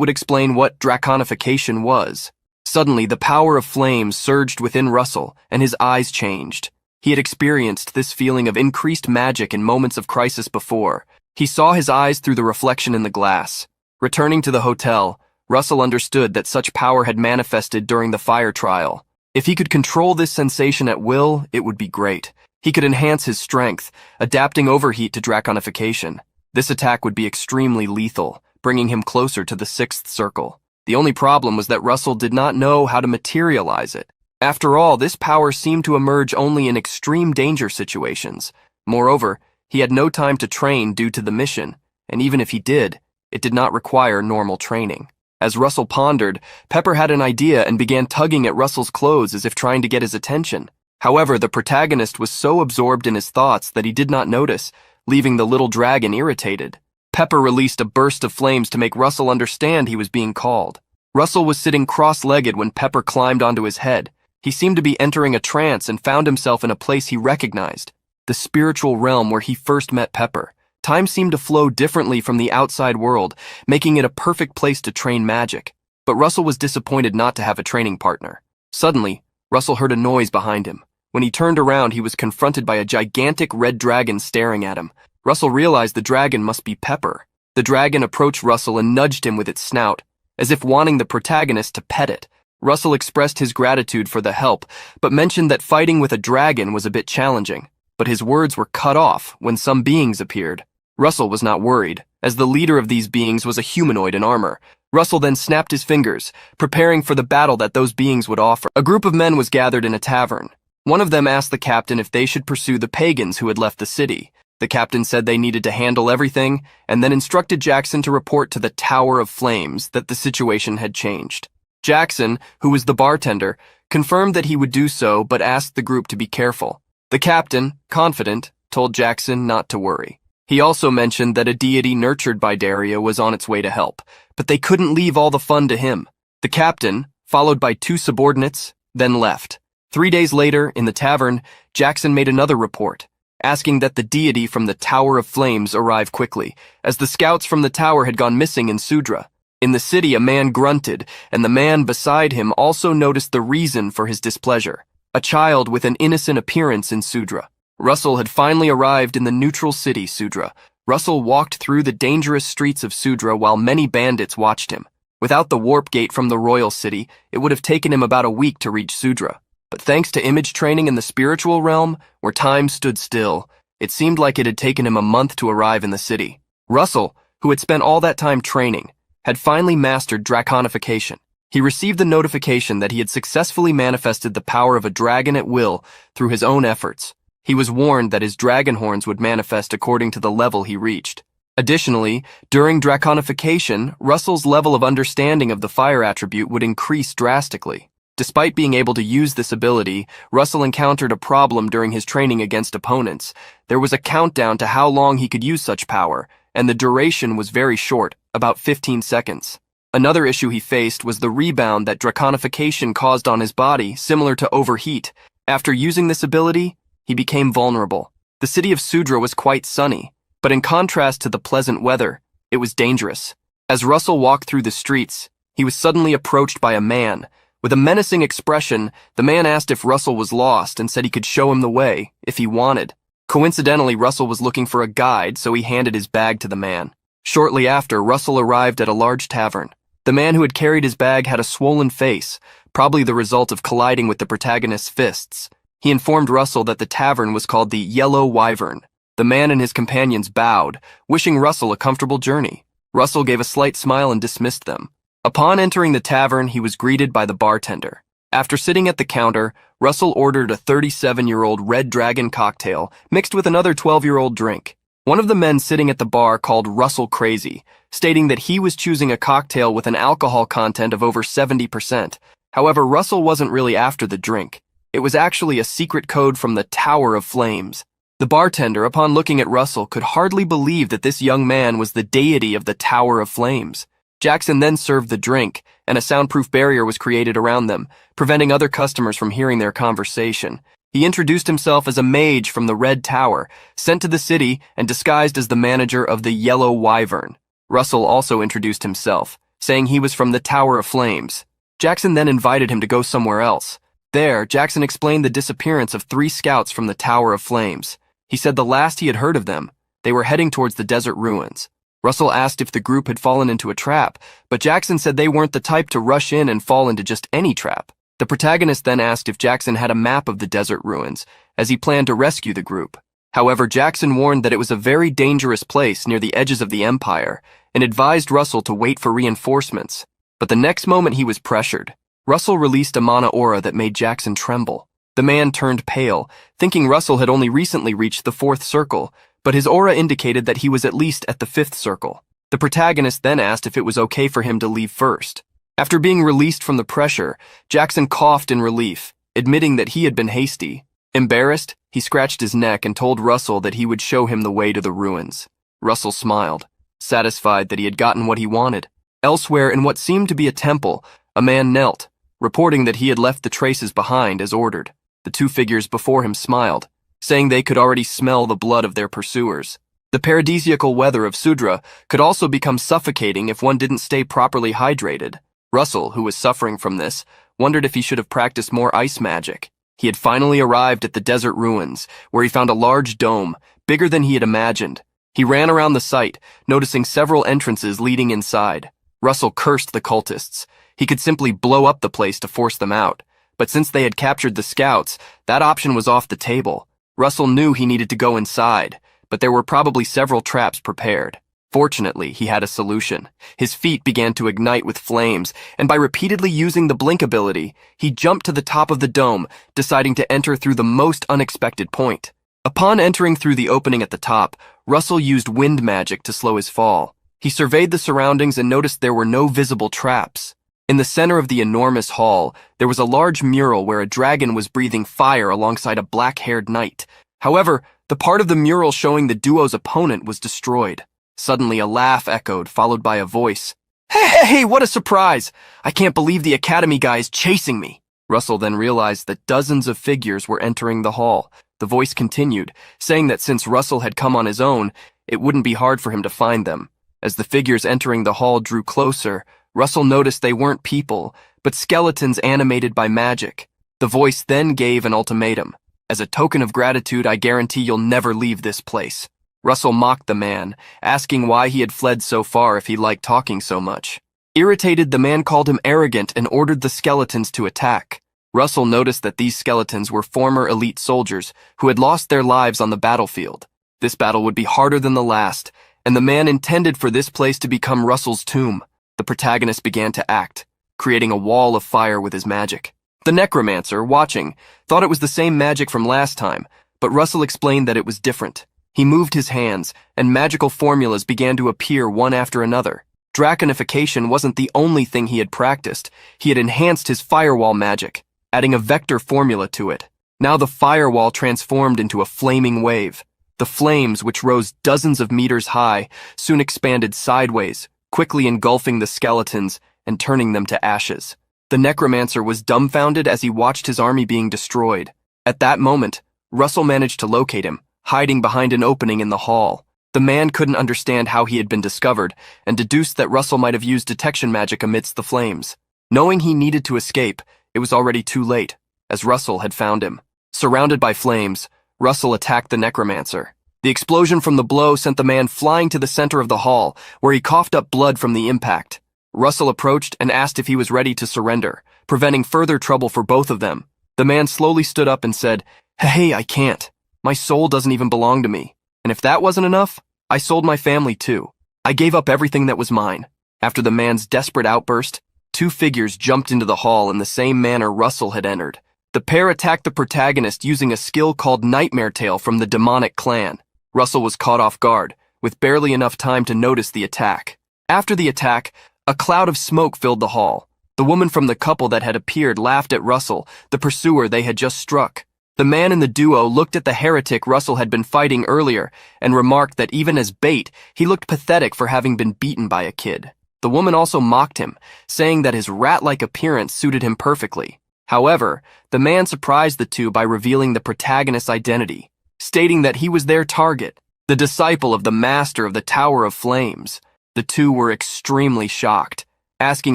would explain what Dragonification was. Suddenly, the power of flames surged within Russell, and his eyes changed. He had experienced this feeling of increased magic in moments of crisis before. He saw his eyes through the reflection in the glass. Returning to the hotel, Russell understood that such power had manifested during the fire trial. If he could control this sensation at will, it would be great. He could enhance his strength, adapting overheat to Dragonification. This attack would be extremely lethal, bringing him closer to the 6th circle. The only problem was that Russell did not know how to materialize it. After all, this power seemed to emerge only in extreme danger situations. Moreover, he had no time to train due to the mission, and even if he did, it did not require normal training. As Russell pondered, Pepper had an idea and began tugging at Russell's clothes as if trying to get his attention. However, the protagonist was so absorbed in his thoughts that he did not notice, leaving the little dragon irritated. Pepper released a burst of flames to make Russell understand he was being called. Russell was sitting cross-legged when Pepper climbed onto his head. He seemed to be entering a trance and found himself in a place he recognized, the spiritual realm where he first met Pepper. Time seemed to flow differently from the outside world, making it a perfect place to train magic. But Russell was disappointed not to have a training partner. Suddenly, Russell heard a noise behind him. When he turned around, he was confronted by a gigantic red dragon staring at him. Russell realized the dragon must be Pepper. The dragon approached Russell and nudged him with its snout, as if wanting the protagonist to pet it. Russell expressed his gratitude for the help, but mentioned that fighting with a dragon was a bit challenging. But his words were cut off when some beings appeared. Russell was not worried, as the leader of these beings was a humanoid in armor. Russell then snapped his fingers, preparing for the battle that those beings would offer. A group of men was gathered in a tavern. One of them asked the captain if they should pursue the pagans who had left the city. The captain said they needed to handle everything, and then instructed Jackson to report to the Tower of Flames that the situation had changed. Jackson, who was the bartender, confirmed that he would do so but asked the group to be careful. The captain, confident, told Jackson not to worry. He also mentioned that a deity nurtured by Daria was on its way to help, but they couldn't leave all the fun to him. The captain, followed by 2 subordinates, then left. 3 days later, in the tavern, Jackson made another report, asking that the deity from the Tower of Flames arrive quickly, as the scouts from the tower had gone missing in Sudra. In the city, a man grunted, and the man beside him also noticed the reason for his displeasure: a child with an innocent appearance in Sudra. Russell had finally arrived in the neutral city, Sudra. Russell walked through the dangerous streets of Sudra while many bandits watched him. Without the warp gate from the royal city, it would have taken him about a week to reach Sudra. But thanks to image training in the spiritual realm, where time stood still, it seemed like it had taken him a month to arrive in the city. Russell, who had spent all that time training, had finally mastered Dragonification. He received the notification that he had successfully manifested the power of a dragon at will through his own efforts. He was warned that his dragon horns would manifest according to the level he reached. Additionally, during Dragonification, Russell's level of understanding of the fire attribute would increase drastically. Despite being able to use this ability, Russell encountered a problem during his training against opponents. There was a countdown to how long he could use such power, and the duration was very short, about 15 seconds. Another issue he faced was the rebound that Dragonification caused on his body, similar to overheat. After using this ability, he became vulnerable. The city of Sudra was quite sunny, but in contrast to the pleasant weather, it was dangerous. As Russell walked through the streets, he was suddenly approached by a man. With a menacing expression, the man asked if Russell was lost and said he could show him the way, if he wanted. Coincidentally, Russell was looking for a guide, so he handed his bag to the man. Shortly after, Russell arrived at a large tavern. The man who had carried his bag had a swollen face, probably the result of colliding with the protagonist's fists. He informed Russell that the tavern was called the Yellow Wyvern. The man and his companions bowed, wishing Russell a comfortable journey. Russell gave a slight smile and dismissed them. Upon entering the tavern, he was greeted by the bartender. After sitting at the counter, Russell ordered a 37-year-old Red Dragon cocktail mixed with another 12-year-old drink. One of the men sitting at the bar called Russell crazy, stating that he was choosing a cocktail with an alcohol content of over 70%. However, Russell wasn't really after the drink. It was actually a secret code from the Tower of Flames. The bartender, upon looking at Russell, could hardly believe that this young man was the deity of the Tower of Flames. Jackson then served the drink, and a soundproof barrier was created around them, preventing other customers from hearing their conversation. He introduced himself as a mage from the Red Tower, sent to the city and disguised as the manager of the Yellow Wyvern. Russell also introduced himself, saying he was from the Tower of Flames. Jackson then invited him to go somewhere else. There, Jackson explained the disappearance of 3 scouts from the Tower of Flames. He said the last he had heard of them, they were heading towards the desert ruins. Russell asked if the group had fallen into a trap, but Jackson said they weren't the type to rush in and fall into just any trap. The protagonist then asked if Jackson had a map of the desert ruins, as he planned to rescue the group. However, Jackson warned that it was a very dangerous place near the edges of the Empire, and advised Russell to wait for reinforcements. But the next moment he was pressured. Russell released a mana aura that made Jackson tremble. The man turned pale, thinking Russell had only recently reached the 4th circle, but his aura indicated that he was at least at the 5th circle. The protagonist then asked if it was okay for him to leave first. After being released from the pressure, Jackson coughed in relief, admitting that he had been hasty. Embarrassed, he scratched his neck and told Russell that he would show him the way to the ruins. Russell smiled, satisfied that he had gotten what he wanted. Elsewhere, in what seemed to be a temple, a man knelt, reporting that he had left the traces behind as ordered. The 2 figures before him smiled, saying they could already smell the blood of their pursuers. The paradisiacal weather of Sudra could also become suffocating if one didn't stay properly hydrated. Russell, who was suffering from this, wondered if he should have practiced more ice magic. He had finally arrived at the desert ruins, where he found a large dome, bigger than he had imagined. He ran around the site, noticing several entrances leading inside. Russell cursed the cultists. He could simply blow up the place to force them out. But since they had captured the scouts, that option was off the table. Russell knew he needed to go inside, but there were probably several traps prepared. Fortunately, he had a solution. His feet began to ignite with flames, and by repeatedly using the blink ability, he jumped to the top of the dome, deciding to enter through the most unexpected point. Upon entering through the opening at the top, Russell used wind magic to slow his fall. He surveyed the surroundings and noticed there were no visible traps. In the center of the enormous hall, there was a large mural where a dragon was breathing fire alongside a black-haired knight. However, the part of the mural showing the duo's opponent was destroyed. Suddenly, a laugh echoed, followed by a voice. Hey, what a surprise! I can't believe the Academy guy is chasing me. Russell then realized that dozens of figures were entering the hall. The voice continued, saying that since Russell had come on his own, it wouldn't be hard for him to find them. As the figures entering the hall drew closer, Russell noticed they weren't people, but skeletons animated by magic. The voice then gave an ultimatum. As a token of gratitude, I guarantee you'll never leave this place. Russell mocked the man, asking why he had fled so far if he liked talking so much. Irritated, the man called him arrogant and ordered the skeletons to attack. Russell noticed that these skeletons were former elite soldiers who had lost their lives on the battlefield. This battle would be harder than the last, and the man intended for this place to become Russell's tomb. The protagonist began to act, creating a wall of fire with his magic. The necromancer, watching, thought it was the same magic from last time, but Russell explained that it was different. He moved his hands, and magical formulas began to appear one after another. Dragonification wasn't the only thing he had practiced. He had enhanced his firewall magic, adding a vector formula to it. Now the firewall transformed into a flaming wave. The flames, which rose dozens of meters high, soon expanded sideways, quickly engulfing the skeletons and turning them to ashes. The necromancer was dumbfounded as he watched his army being destroyed. At that moment, Russell managed to locate him, hiding behind an opening in the hall. The man couldn't understand how he had been discovered and deduced that Russell might have used detection magic amidst the flames. Knowing he needed to escape, it was already too late, as Russell had found him. Surrounded by flames, Russell attacked the necromancer. The explosion from the blow sent the man flying to the center of the hall, where he coughed up blood from the impact. Russell approached and asked if he was ready to surrender, preventing further trouble for both of them. The man slowly stood up and said, Hey, I can't. My soul doesn't even belong to me. And if that wasn't enough, I sold my family too. I gave up everything that was mine. After the man's desperate outburst, two figures jumped into the hall in the same manner Russell had entered. The pair attacked the protagonist using a skill called Nightmare Tale from the demonic clan. Russell was caught off guard, with barely enough time to notice the attack. After the attack, a cloud of smoke filled the hall. The woman from the couple that had appeared laughed at Russell, the pursuer they had just struck. The man in the duo looked at the heretic Russell had been fighting earlier and remarked that even as bait, he looked pathetic for having been beaten by a kid. The woman also mocked him, saying that his rat-like appearance suited him perfectly. However, the man surprised the two by revealing the protagonist's identity, stating that he was their target, the disciple of the master of the Tower of Flames. The two were extremely shocked, asking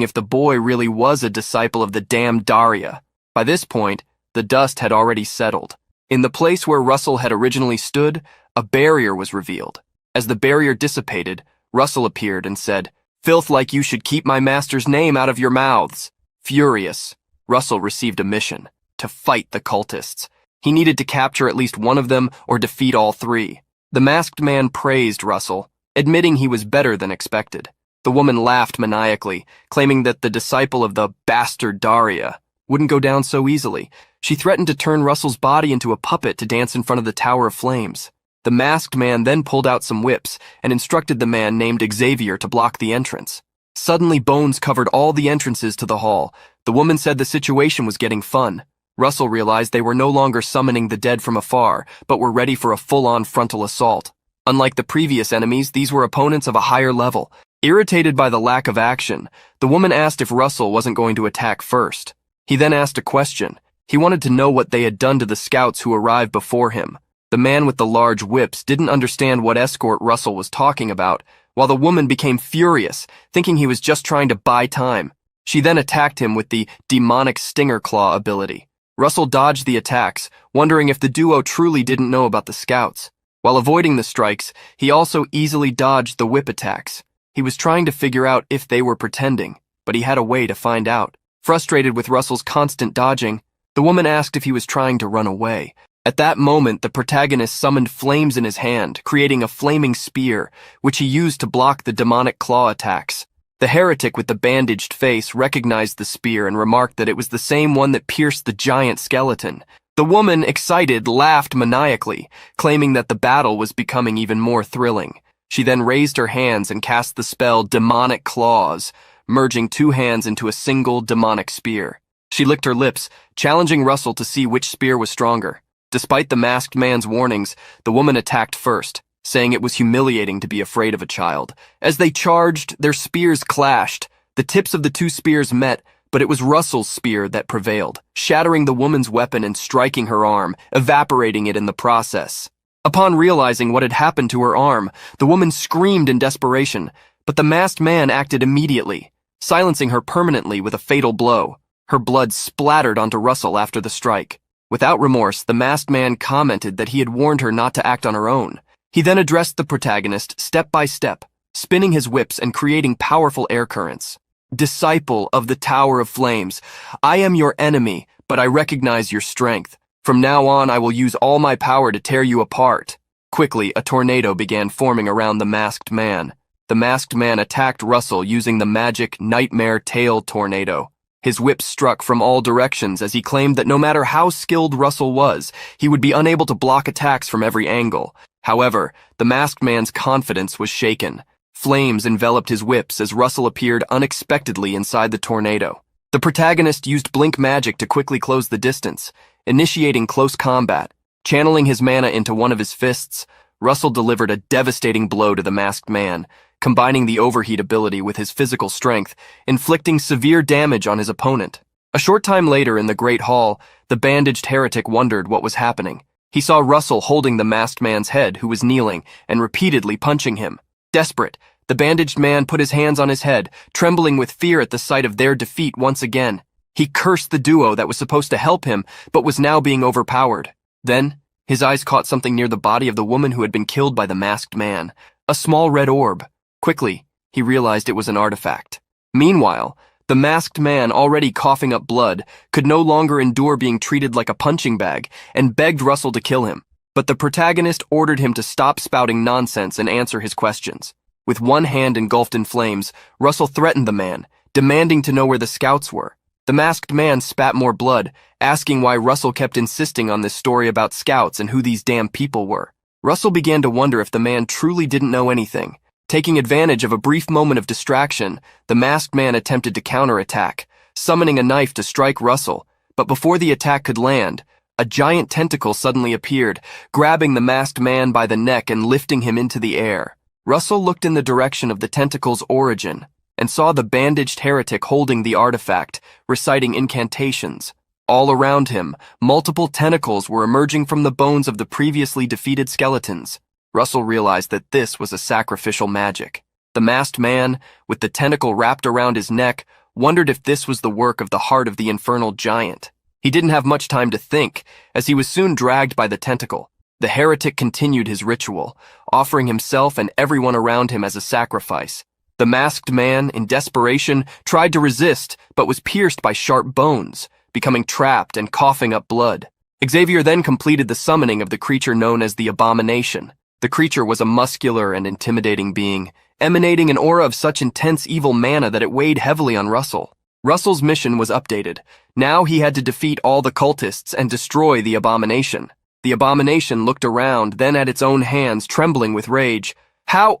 if the boy really was a disciple of the damned Daria. By this point, the dust had already settled. In the place where Russell had originally stood, a barrier was revealed. As the barrier dissipated, Russell appeared and said, "Filth like you should keep my master's name out of your mouths." Furious, Russell received a mission, to fight the cultists. He needed to capture at least one of them or defeat all three. The masked man praised Russell, admitting he was better than expected. The woman laughed maniacally, claiming that the disciple of the bastard Daria wouldn't go down so easily. She threatened to turn Russell's body into a puppet to dance in front of the Tower of Flames. The masked man then pulled out some whips and instructed the man named Xavier to block the entrance. Suddenly, bones covered all the entrances to the hall. The woman said the situation was getting fun. Russell realized they were no longer summoning the dead from afar, but were ready for a full-on frontal assault. Unlike the previous enemies, these were opponents of a higher level. Irritated by the lack of action, the woman asked if Russell wasn't going to attack first. He then asked a question. He wanted to know what they had done to the scouts who arrived before him. The man with the large whips didn't understand what escort Russell was talking about, while the woman became furious, thinking he was just trying to buy time. She then attacked him with the demonic stinger claw ability. Russell dodged the attacks, wondering if the duo truly didn't know about the scouts. While avoiding the strikes, he also easily dodged the whip attacks. He was trying to figure out if they were pretending, but he had a way to find out. Frustrated with Russell's constant dodging, the woman asked if he was trying to run away. At that moment, the protagonist summoned flames in his hand, creating a flaming spear, which he used to block the demonic claw attacks. The heretic with the bandaged face recognized the spear and remarked that it was the same one that pierced the giant skeleton. The woman, excited, laughed maniacally, claiming that the battle was becoming even more thrilling. She then raised her hands and cast the spell Demonic Claws, merging two hands into a single demonic spear. She licked her lips, challenging Russell to see which spear was stronger. Despite the masked man's warnings, the woman attacked first, saying it was humiliating to be afraid of a child. As they charged, their spears clashed. The tips of the two spears met, but it was Russell's spear that prevailed, shattering the woman's weapon and striking her arm, evaporating it in the process. Upon realizing what had happened to her arm, the woman screamed in desperation, but the masked man acted immediately, silencing her permanently with a fatal blow. Her blood splattered onto Russell after the strike. Without remorse, the masked man commented that he had warned her not to act on her own. He then addressed the protagonist step by step, spinning his whips and creating powerful air currents. "Disciple of the Tower of Flames, I am your enemy, but I recognize your strength. From now on, I will use all my power to tear you apart." Quickly, a tornado began forming around the masked man. The masked man attacked Russell using the magic Nightmare Tail Tornado. His whip struck from all directions as he claimed that no matter how skilled Russell was, he would be unable to block attacks from every angle. However, the masked man's confidence was shaken. Flames enveloped his whips as Russell appeared unexpectedly inside the tornado. The protagonist used blink magic to quickly close the distance, initiating close combat. Channeling his mana into one of his fists, Russell delivered a devastating blow to the masked man, combining the overheat ability with his physical strength, inflicting severe damage on his opponent. A short time later in the Great Hall, the bandaged heretic wondered what was happening. He saw Russell holding the masked man's head, who was kneeling, and repeatedly punching him. Desperate, the bandaged man put his hands on his head, trembling with fear at the sight of their defeat once again. He cursed the duo that was supposed to help him, but was now being overpowered. Then, his eyes caught something near the body of the woman who had been killed by the masked man. A small red orb. Quickly, he realized it was an artifact. Meanwhile, the masked man, already coughing up blood, could no longer endure being treated like a punching bag and begged Russell to kill him. But the protagonist ordered him to stop spouting nonsense and answer his questions. With one hand engulfed in flames, Russell threatened the man, demanding to know where the scouts were. The masked man spat more blood, asking why Russell kept insisting on this story about scouts and who these damn people were. Russell began to wonder if the man truly didn't know anything. Taking advantage of a brief moment of distraction, the masked man attempted to counterattack, summoning a knife to strike Russell, but before the attack could land, a giant tentacle suddenly appeared, grabbing the masked man by the neck and lifting him into the air. Russell looked in the direction of the tentacle's origin and saw the bandaged heretic holding the artifact, reciting incantations. All around him, multiple tentacles were emerging from the bones of the previously defeated skeletons. Russell realized that this was a sacrificial magic. The masked man, with the tentacle wrapped around his neck, wondered if this was the work of the heart of the infernal giant. He didn't have much time to think, as he was soon dragged by the tentacle. The heretic continued his ritual, offering himself and everyone around him as a sacrifice. The masked man, in desperation, tried to resist, but was pierced by sharp bones, becoming trapped and coughing up blood. Xavier then completed the summoning of the creature known as the Abomination. The creature was a muscular and intimidating being, emanating an aura of such intense evil mana that it weighed heavily on Russell. Russell's mission was updated. Now he had to defeat all the cultists and destroy the Abomination. The Abomination looked around, then at its own hands, trembling with rage. How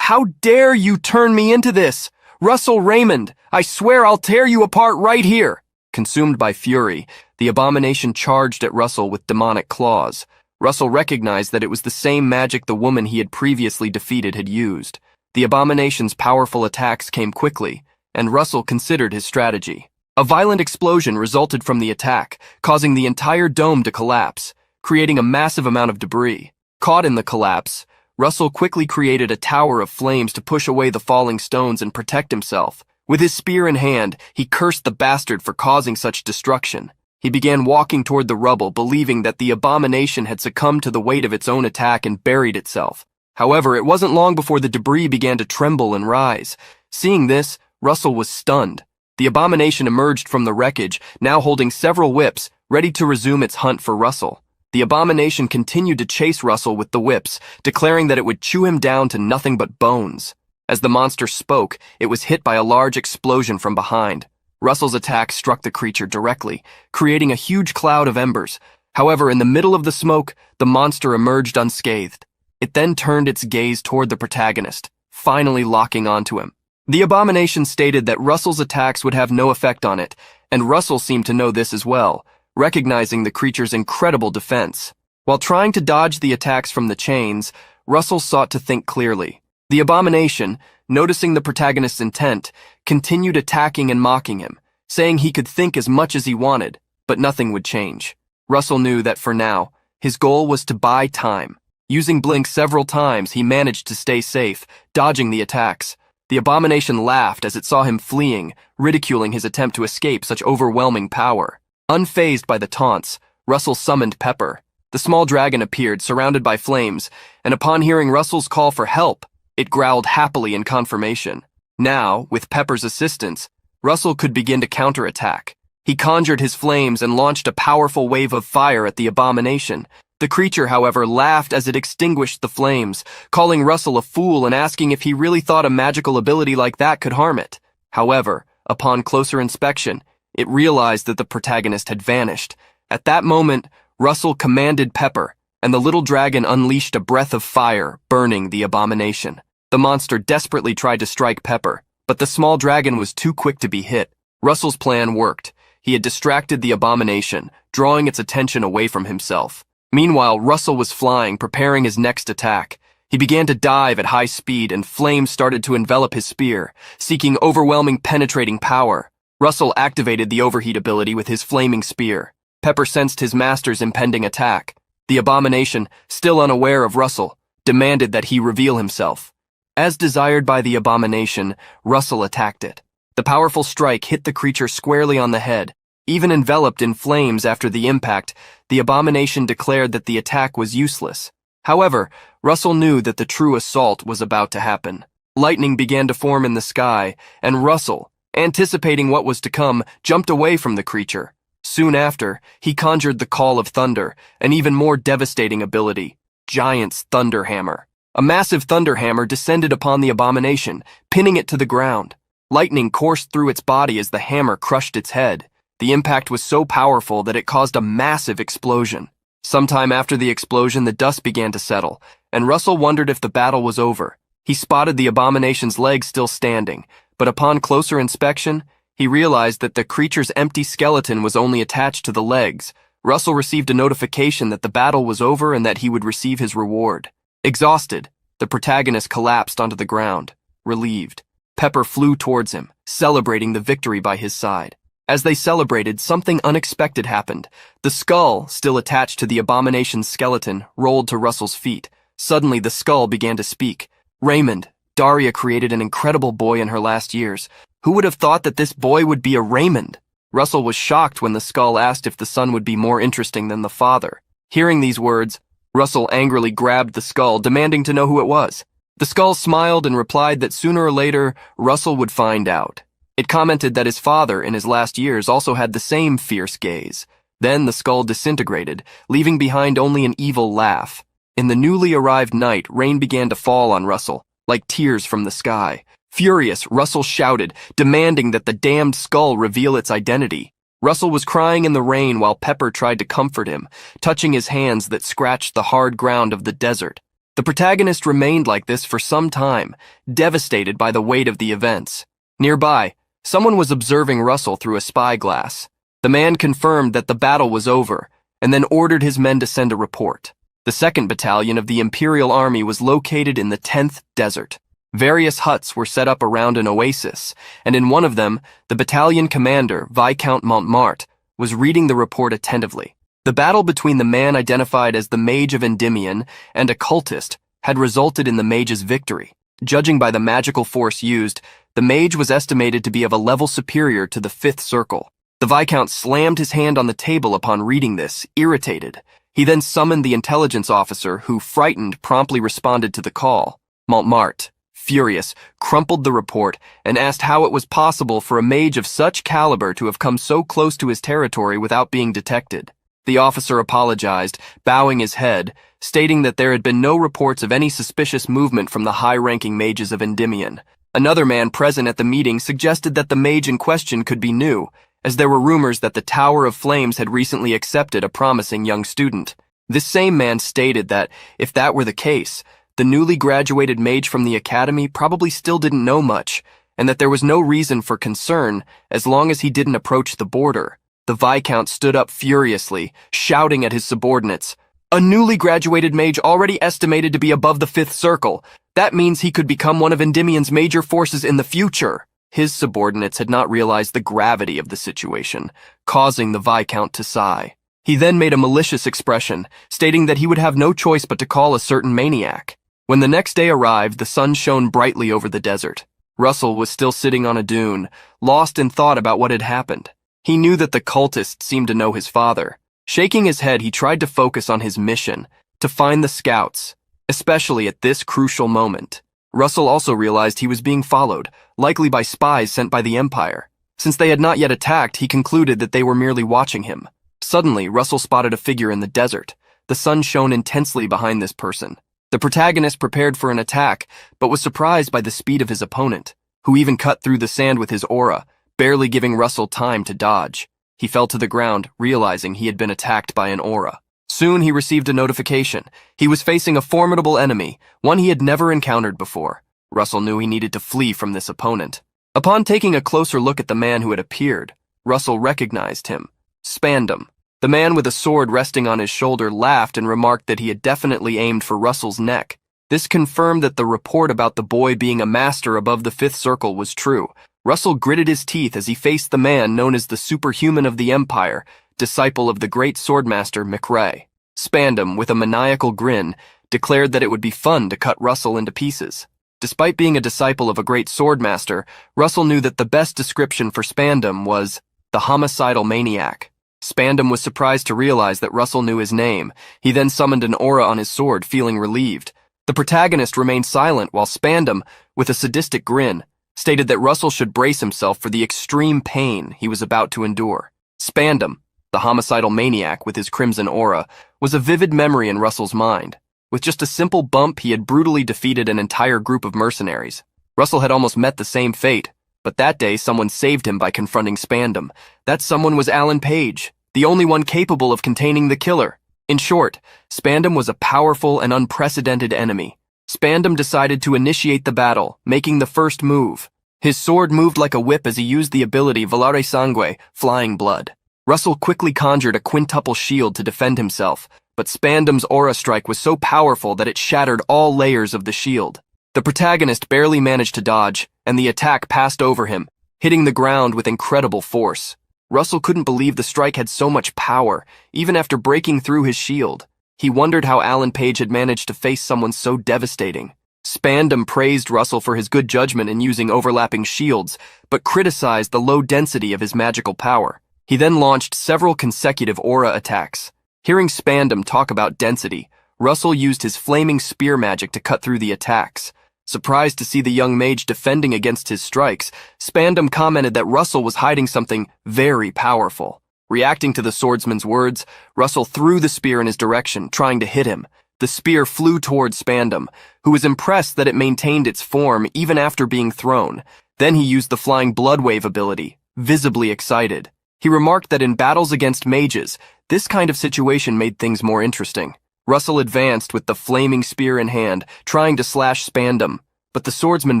dare you turn me into this? Russell Raymond, I swear I'll tear you apart right here. Consumed by fury, the Abomination charged at Russell with demonic claws. Russell recognized that it was the same magic the woman he had previously defeated had used. The Abomination's powerful attacks came quickly, and Russell considered his strategy. A violent explosion resulted from the attack, causing the entire dome to collapse, creating a massive amount of debris. Caught in the collapse, Russell quickly created a tower of flames to push away the falling stones and protect himself. With his spear in hand, he cursed the bastard for causing such destruction. He began walking toward the rubble, believing that the Abomination had succumbed to the weight of its own attack and buried itself. However, it wasn't long before the debris began to tremble and rise. Seeing this, Russell was stunned. The Abomination emerged from the wreckage, now holding several whips, ready to resume its hunt for Russell. The abomination continued to chase Russell with the whips, declaring that it would chew him down to nothing but bones. As the monster spoke, it was hit by a large explosion from behind. Russell's attack struck the creature directly, creating a huge cloud of embers. However, in the middle of the smoke, the monster emerged unscathed. It then turned its gaze toward the protagonist, finally locking onto him. The abomination stated that Russell's attacks would have no effect on it, and Russell seemed to know this as well, recognizing the creature's incredible defense. While trying to dodge the attacks from the chains, Russell sought to think clearly. The abomination, noticing the protagonist's intent, continued attacking and mocking him, saying he could think as much as he wanted, but nothing would change. Russell knew that for now, his goal was to buy time. Using blink several times, he managed to stay safe, dodging the attacks. The abomination laughed as it saw him fleeing, ridiculing his attempt to escape such overwhelming power. Unfazed by the taunts, Russell summoned Pepper. The small dragon appeared, surrounded by flames, and upon hearing Russell's call for help, it growled happily in confirmation. Now, with Pepper's assistance, Russell could begin to counterattack. He conjured his flames and launched a powerful wave of fire at the abomination. The creature, however, laughed as it extinguished the flames, calling Russell a fool and asking if he really thought a magical ability like that could harm it. However, upon closer inspection, it realized that the protagonist had vanished. At that moment, Russell commanded Pepper, and the little dragon unleashed a breath of fire, burning the abomination. The monster desperately tried to strike Pepper, but the small dragon was too quick to be hit. Russell's plan worked. He had distracted the abomination, drawing its attention away from himself. Meanwhile, Russell was flying, preparing his next attack. He began to dive at high speed, and flames started to envelop his spear, seeking overwhelming penetrating power. Russell activated the overheat ability with his flaming spear. Pepper sensed his master's impending attack. The abomination, still unaware of Russell, demanded that he reveal himself. As desired by the abomination, Russell attacked it. The powerful strike hit the creature squarely on the head. Even enveloped in flames after the impact, the abomination declared that the attack was useless. However, Russell knew that the true assault was about to happen. Lightning began to form in the sky, and Russell, anticipating what was to come, jumped away from the creature. Soon after, he conjured the Call of Thunder, an even more devastating ability, Giant's Thunderhammer. A massive thunderhammer descended upon the abomination, pinning it to the ground. Lightning coursed through its body as the hammer crushed its head. The impact was so powerful that it caused a massive explosion. Sometime after the explosion, the dust began to settle, and Russell wondered if the battle was over. He spotted the abomination's legs still standing, but upon closer inspection, he realized that the creature's empty skeleton was only attached to the legs. Russell received a notification that the battle was over and that he would receive his reward. Exhausted, the protagonist collapsed onto the ground, relieved. Pepper flew towards him, celebrating the victory by his side. As they celebrated, something unexpected happened. The skull, still attached to the abomination's skeleton, rolled to Russell's feet. Suddenly, the skull began to speak. Raymond, Daria created an incredible boy in her last years. Who would have thought that this boy would be a Raymond? Russell was shocked when the skull asked if the son would be more interesting than the father. Hearing these words, Russell angrily grabbed the skull, demanding to know who it was. The skull smiled and replied that sooner or later, Russell would find out. It commented that his father, in his last years, also had the same fierce gaze. Then the skull disintegrated, leaving behind only an evil laugh. In the newly arrived night, rain began to fall on Russell, like tears from the sky. Furious, Russell shouted, demanding that the damned skull reveal its identity. Russell was crying in the rain while Pepper tried to comfort him, touching his hands that scratched the hard ground of the desert. The protagonist remained like this for some time, devastated by the weight of the events. Nearby, someone was observing Russell through a spyglass. The man confirmed that the battle was over, and then ordered his men to send a report. The 2nd Battalion of the Imperial Army was located in the 10th Desert. Various huts were set up around an oasis, and in one of them, the battalion commander, Viscount Montmartre, was reading the report attentively. The battle between the man identified as the Mage of Endymion and a cultist had resulted in the mage's victory. Judging by the magical force used, the mage was estimated to be of a level superior to the 5th circle. The Viscount slammed his hand on the table upon reading this, irritated. He then summoned the intelligence officer who, frightened, promptly responded to the call. Montmartre, furious, crumpled the report and asked how it was possible for a mage of such caliber to have come so close to his territory without being detected. The officer apologized, bowing his head, stating that there had been no reports of any suspicious movement from the high-ranking mages of Endymion. Another man present at the meeting suggested that the mage in question could be new, as there were rumors that the Tower of Flames had recently accepted a promising young student. This same man stated that, if that were the case, the newly graduated mage from the academy probably still didn't know much, and that there was no reason for concern as long as he didn't approach the border. The Viscount stood up furiously, shouting at his subordinates, "A newly graduated mage already estimated to be above the 5th circle. That means he could become one of Endymion's major forces in the future." His subordinates had not realized the gravity of the situation, causing the Viscount to sigh. He then made a malicious expression, stating that he would have no choice but to call a certain maniac. When the next day arrived, the sun shone brightly over the desert. Russell was still sitting on a dune, lost in thought about what had happened. He knew that the cultist seemed to know his father. Shaking his head, he tried to focus on his mission, to find the scouts, especially at this crucial moment. Russell also realized he was being followed, likely by spies sent by the Empire. Since they had not yet attacked, he concluded that they were merely watching him. Suddenly, Russell spotted a figure in the desert. The sun shone intensely behind this person. The protagonist prepared for an attack, but was surprised by the speed of his opponent, who even cut through the sand with his aura, barely giving Russell time to dodge. He fell to the ground, realizing he had been attacked by an aura. Soon he received a notification. He was facing a formidable enemy, one he had never encountered before. Russell knew he needed to flee from this opponent. Upon taking a closer look at the man who had appeared, Russell recognized him. Spandam. The man with a sword resting on his shoulder laughed and remarked that he had definitely aimed for Russell's neck. This confirmed that the report about the boy being a master above the 5th circle was true. Russell gritted his teeth as he faced the man known as the superhuman of the Empire, disciple of the great swordmaster McRae. Spandam, with a maniacal grin, declared that it would be fun to cut Russell into pieces. Despite being a disciple of a great swordmaster, Russell knew that the best description for Spandam was the homicidal maniac. Spandam was surprised to realize that Russell knew his name. He then summoned an aura on his sword, feeling relieved. The protagonist remained silent while Spandam, with a sadistic grin, stated that Russell should brace himself for the extreme pain he was about to endure. Spandam, the homicidal maniac with his crimson aura, was a vivid memory in Russell's mind. With just a simple bump, he had brutally defeated an entire group of mercenaries. Russell had almost met the same fate, but that day someone saved him by confronting Spandam. That someone was Alan Page, the only one capable of containing the killer. In short, Spandam was a powerful and unprecedented enemy. Spandam decided to initiate the battle, making the first move. His sword moved like a whip as he used the ability Volare Sangue, flying blood. Russell quickly conjured a quintuple shield to defend himself, but Spandam's aura strike was so powerful that it shattered all layers of the shield. The protagonist barely managed to dodge, and the attack passed over him, hitting the ground with incredible force. Russell couldn't believe the strike had so much power, even after breaking through his shield. He wondered how Alan Page had managed to face someone so devastating. Spandam praised Russell for his good judgment in using overlapping shields, but criticized the low density of his magical power. He then launched several consecutive aura attacks. Hearing Spandam talk about density, Russell used his flaming spear magic to cut through the attacks. Surprised to see the young mage defending against his strikes, Spandam commented that Russell was hiding something very powerful. Reacting to the swordsman's words, Russell threw the spear in his direction, trying to hit him. The spear flew toward Spandam, who was impressed that it maintained its form even after being thrown. Then he used the flying blood wave ability, visibly excited. He remarked that in battles against mages, this kind of situation made things more interesting. Russell advanced with the flaming spear in hand, trying to slash Spandam, but the swordsman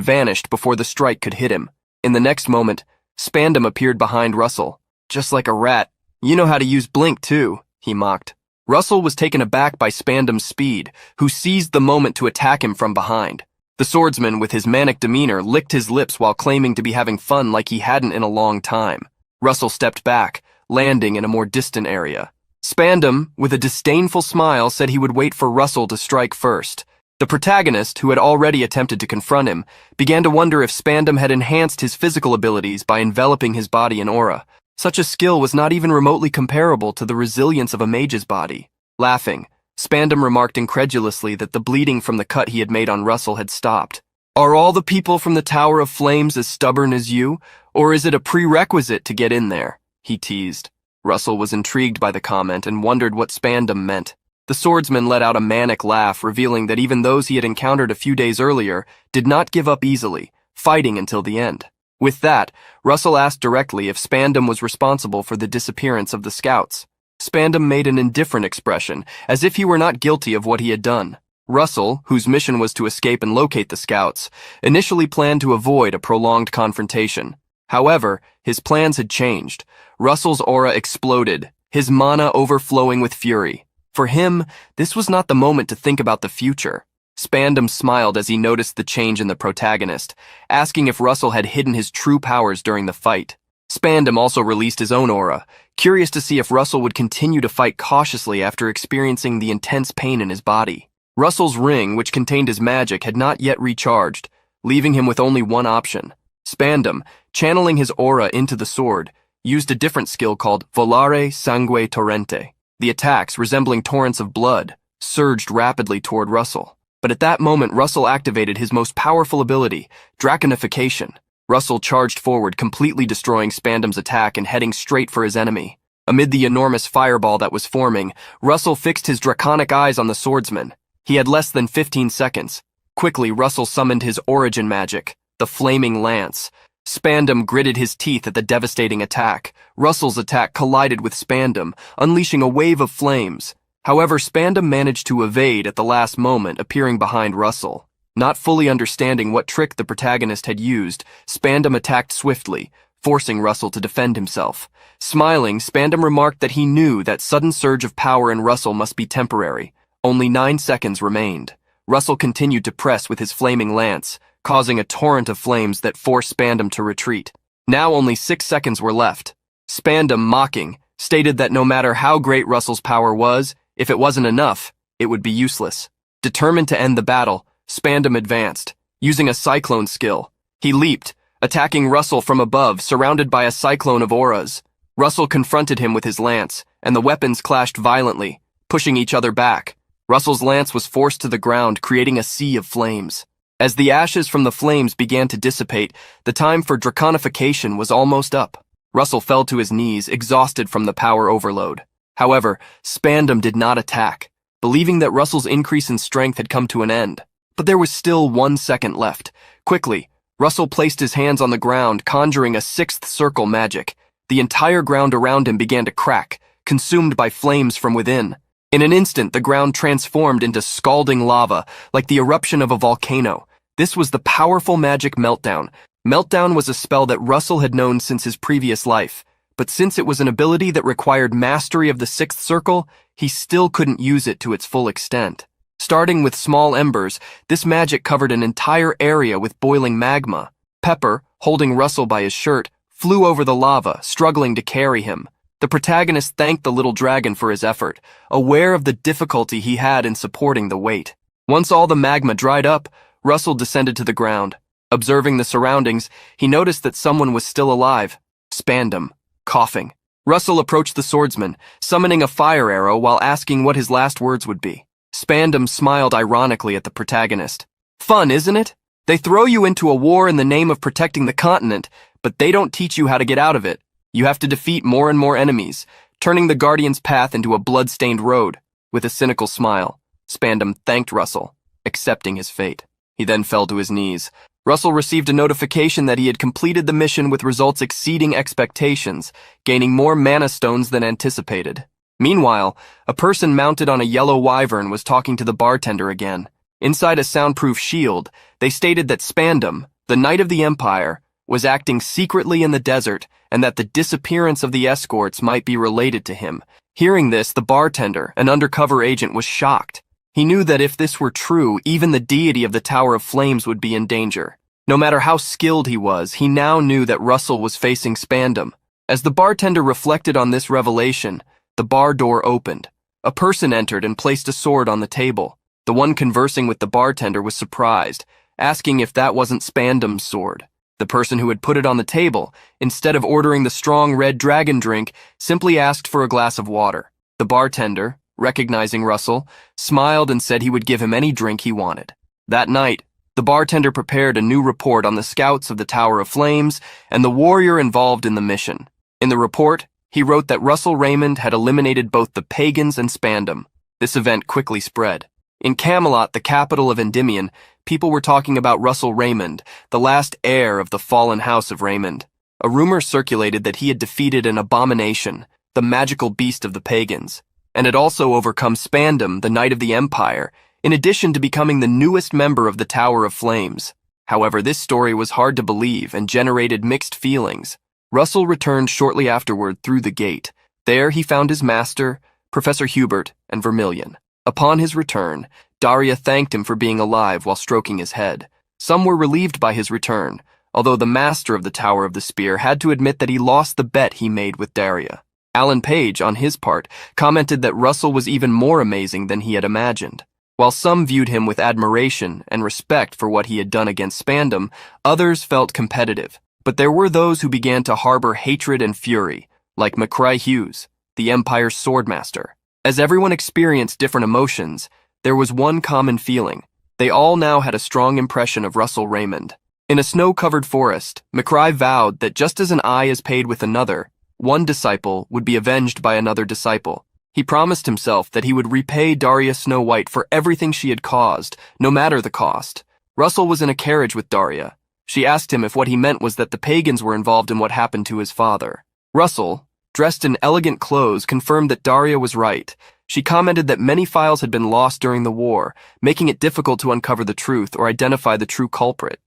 vanished before the strike could hit him. In the next moment, Spandam appeared behind Russell. "Just like a rat. You know how to use blink too," he mocked. Russell was taken aback by Spandam's speed, who seized the moment to attack him from behind. The swordsman, with his manic demeanor, licked his lips while claiming to be having fun like he hadn't in a long time. Russell stepped back, landing in a more distant area. Spandam, with a disdainful smile, said he would wait for Russell to strike first. The protagonist, who had already attempted to confront him, began to wonder if Spandam had enhanced his physical abilities by enveloping his body in aura. Such a skill was not even remotely comparable to the resilience of a mage's body. Laughing, Spandam remarked incredulously that the bleeding from the cut he had made on Russell had stopped. "Are all the people from the Tower of Flames as stubborn as you, or is it a prerequisite to get in there?" he teased. Russell was intrigued by the comment and wondered what spandom meant. The swordsman let out a manic laugh, revealing that even those he had encountered a few days earlier did not give up easily, fighting until the end. With that, Russell asked directly if spandom was responsible for the disappearance of the scouts. Spandom made an indifferent expression, as if he were not guilty of what he had done. Russell, whose mission was to escape and locate the scouts, initially planned to avoid a prolonged confrontation. However, his plans had changed. Russell's aura exploded, his mana overflowing with fury. For him, this was not the moment to think about the future. Spandom smiled as he noticed the change in the protagonist, asking if Russell had hidden his true powers during the fight. Spandom also released his own aura, curious to see if Russell would continue to fight cautiously after experiencing the intense pain in his body. Russell's ring, which contained his magic, had not yet recharged, leaving him with only one option. Spandom, channeling his aura into the sword, used a different skill called volare sangue torrente. The attacks, resembling torrents of blood, surged rapidly toward Russell. But at that moment, Russell activated his most powerful ability, Dragonification. Russell charged forward, completely destroying Spandom's attack and heading straight for his enemy. Amid the enormous fireball that was forming, Russell fixed his draconic eyes on the swordsman. He had less than 15 seconds. Quickly, Russell summoned his origin magic, the flaming lance. Spandom gritted his teeth at the devastating attack. Russell's attack collided with Spandom, unleashing a wave of flames. However, Spandom managed to evade at the last moment, appearing behind Russell. Not fully understanding what trick the protagonist had used, Spandom attacked swiftly, forcing Russell to defend himself. Smiling, Spandom remarked that he knew that sudden surge of power in Russell must be temporary. Only 9 seconds remained. Russell continued to press with his flaming lance, causing a torrent of flames that forced Spandom to retreat. Now only 6 seconds were left. Spandom, mocking, stated that no matter how great Russell's power was, if it wasn't enough, it would be useless. Determined to end the battle, Spandom advanced, using a cyclone skill. He leaped, attacking Russell from above, surrounded by a cyclone of auras. Russell confronted him with his lance, and the weapons clashed violently, pushing each other back. Russell's lance was forced to the ground, creating a sea of flames. As the ashes from the flames began to dissipate, the time for Dragonification was almost up. Russell fell to his knees, exhausted from the power overload. However, Spandom did not attack, believing that Russell's increase in strength had come to an end. But there was still 1 second left. Quickly, Russell placed his hands on the ground, conjuring a sixth circle magic. The entire ground around him began to crack, consumed by flames from within. In an instant, the ground transformed into scalding lava, like the eruption of a volcano. This was the powerful magic Meltdown. Meltdown was a spell that Russell had known since his previous life, but since it was an ability that required mastery of the sixth circle, he still couldn't use it to its full extent. Starting with small embers, this magic covered an entire area with boiling magma. Pepper, holding Russell by his shirt, flew over the lava, struggling to carry him. The protagonist thanked the little dragon for his effort, aware of the difficulty he had in supporting the weight. Once all the magma dried up, Russell descended to the ground. Observing the surroundings, he noticed that someone was still alive. Spandom, coughing. Russell approached the swordsman, summoning a fire arrow while asking what his last words would be. Spandom smiled ironically at the protagonist. Fun, isn't it? They throw you into a war in the name of protecting the continent, but they don't teach you how to get out of it. You have to defeat more and more enemies, turning the Guardian's path into a blood-stained road. With a cynical smile, Spandom thanked Russell, accepting his fate. He then fell to his knees. Russell received a notification that he had completed the mission with results exceeding expectations, gaining more mana stones than anticipated. Meanwhile, a person mounted on a yellow wyvern was talking to the bartender again. Inside a soundproof shield, they stated that Spandom, the Knight of the Empire, was acting secretly in the desert and that the disappearance of the escorts might be related to him. Hearing this, the bartender, an undercover agent, was shocked. He knew that if this were true, even the deity of the Tower of Flames would be in danger. No matter how skilled he was, he now knew that Russell was facing Spandom. As the bartender reflected on this revelation, the bar door opened. A person entered and placed a sword on the table. The one conversing with the bartender was surprised, asking if that wasn't Spandom's sword. The person who had put it on the table, instead of ordering the strong red dragon drink, simply asked for a glass of water. The bartender, recognizing Russell, smiled and said he would give him any drink he wanted. That night, the bartender prepared a new report on the scouts of the Tower of Flames and the warrior involved in the mission. In the report, He wrote that Russell Raymond had eliminated both the pagans and Spandam. This event quickly spread. In Camelot, the capital of Endymion, people were talking about Russell Raymond, the last heir of the fallen house of Raymond. A rumor circulated that he had defeated an abomination, the magical beast of the pagans, and had also overcome Spandam, the Knight of the Empire, in addition to becoming the newest member of the Tower of Flames. However, this story was hard to believe and generated mixed feelings. Russell returned shortly afterward through the gate. There he found his master, Professor Hubert, and Vermilion. Upon his return, Daria thanked him for being alive while stroking his head. Some were relieved by his return, although the master of the Tower of the Spear had to admit that he lost the bet he made with Daria. Alan Page, on his part, commented that Russell was even more amazing than he had imagined. While some viewed him with admiration and respect for what he had done against Spandam, others felt competitive. But there were those who began to harbor hatred and fury, like McCry Hughes, the Empire's swordmaster. As everyone experienced different emotions, there was one common feeling. They all now had a strong impression of Russell Raymond. In a snow-covered forest, McCry vowed that just as an eye is paid with another, one disciple would be avenged by another disciple. He promised himself that he would repay Daria Snow White for everything she had caused, no matter the cost. Russell was in a carriage with Daria. She asked him if what he meant was that the pagans were involved in what happened to his father. Russell, dressed in elegant clothes, confirmed that Daria was right. She commented that many files had been lost during the war, making it difficult to uncover the truth or identify the true culprit.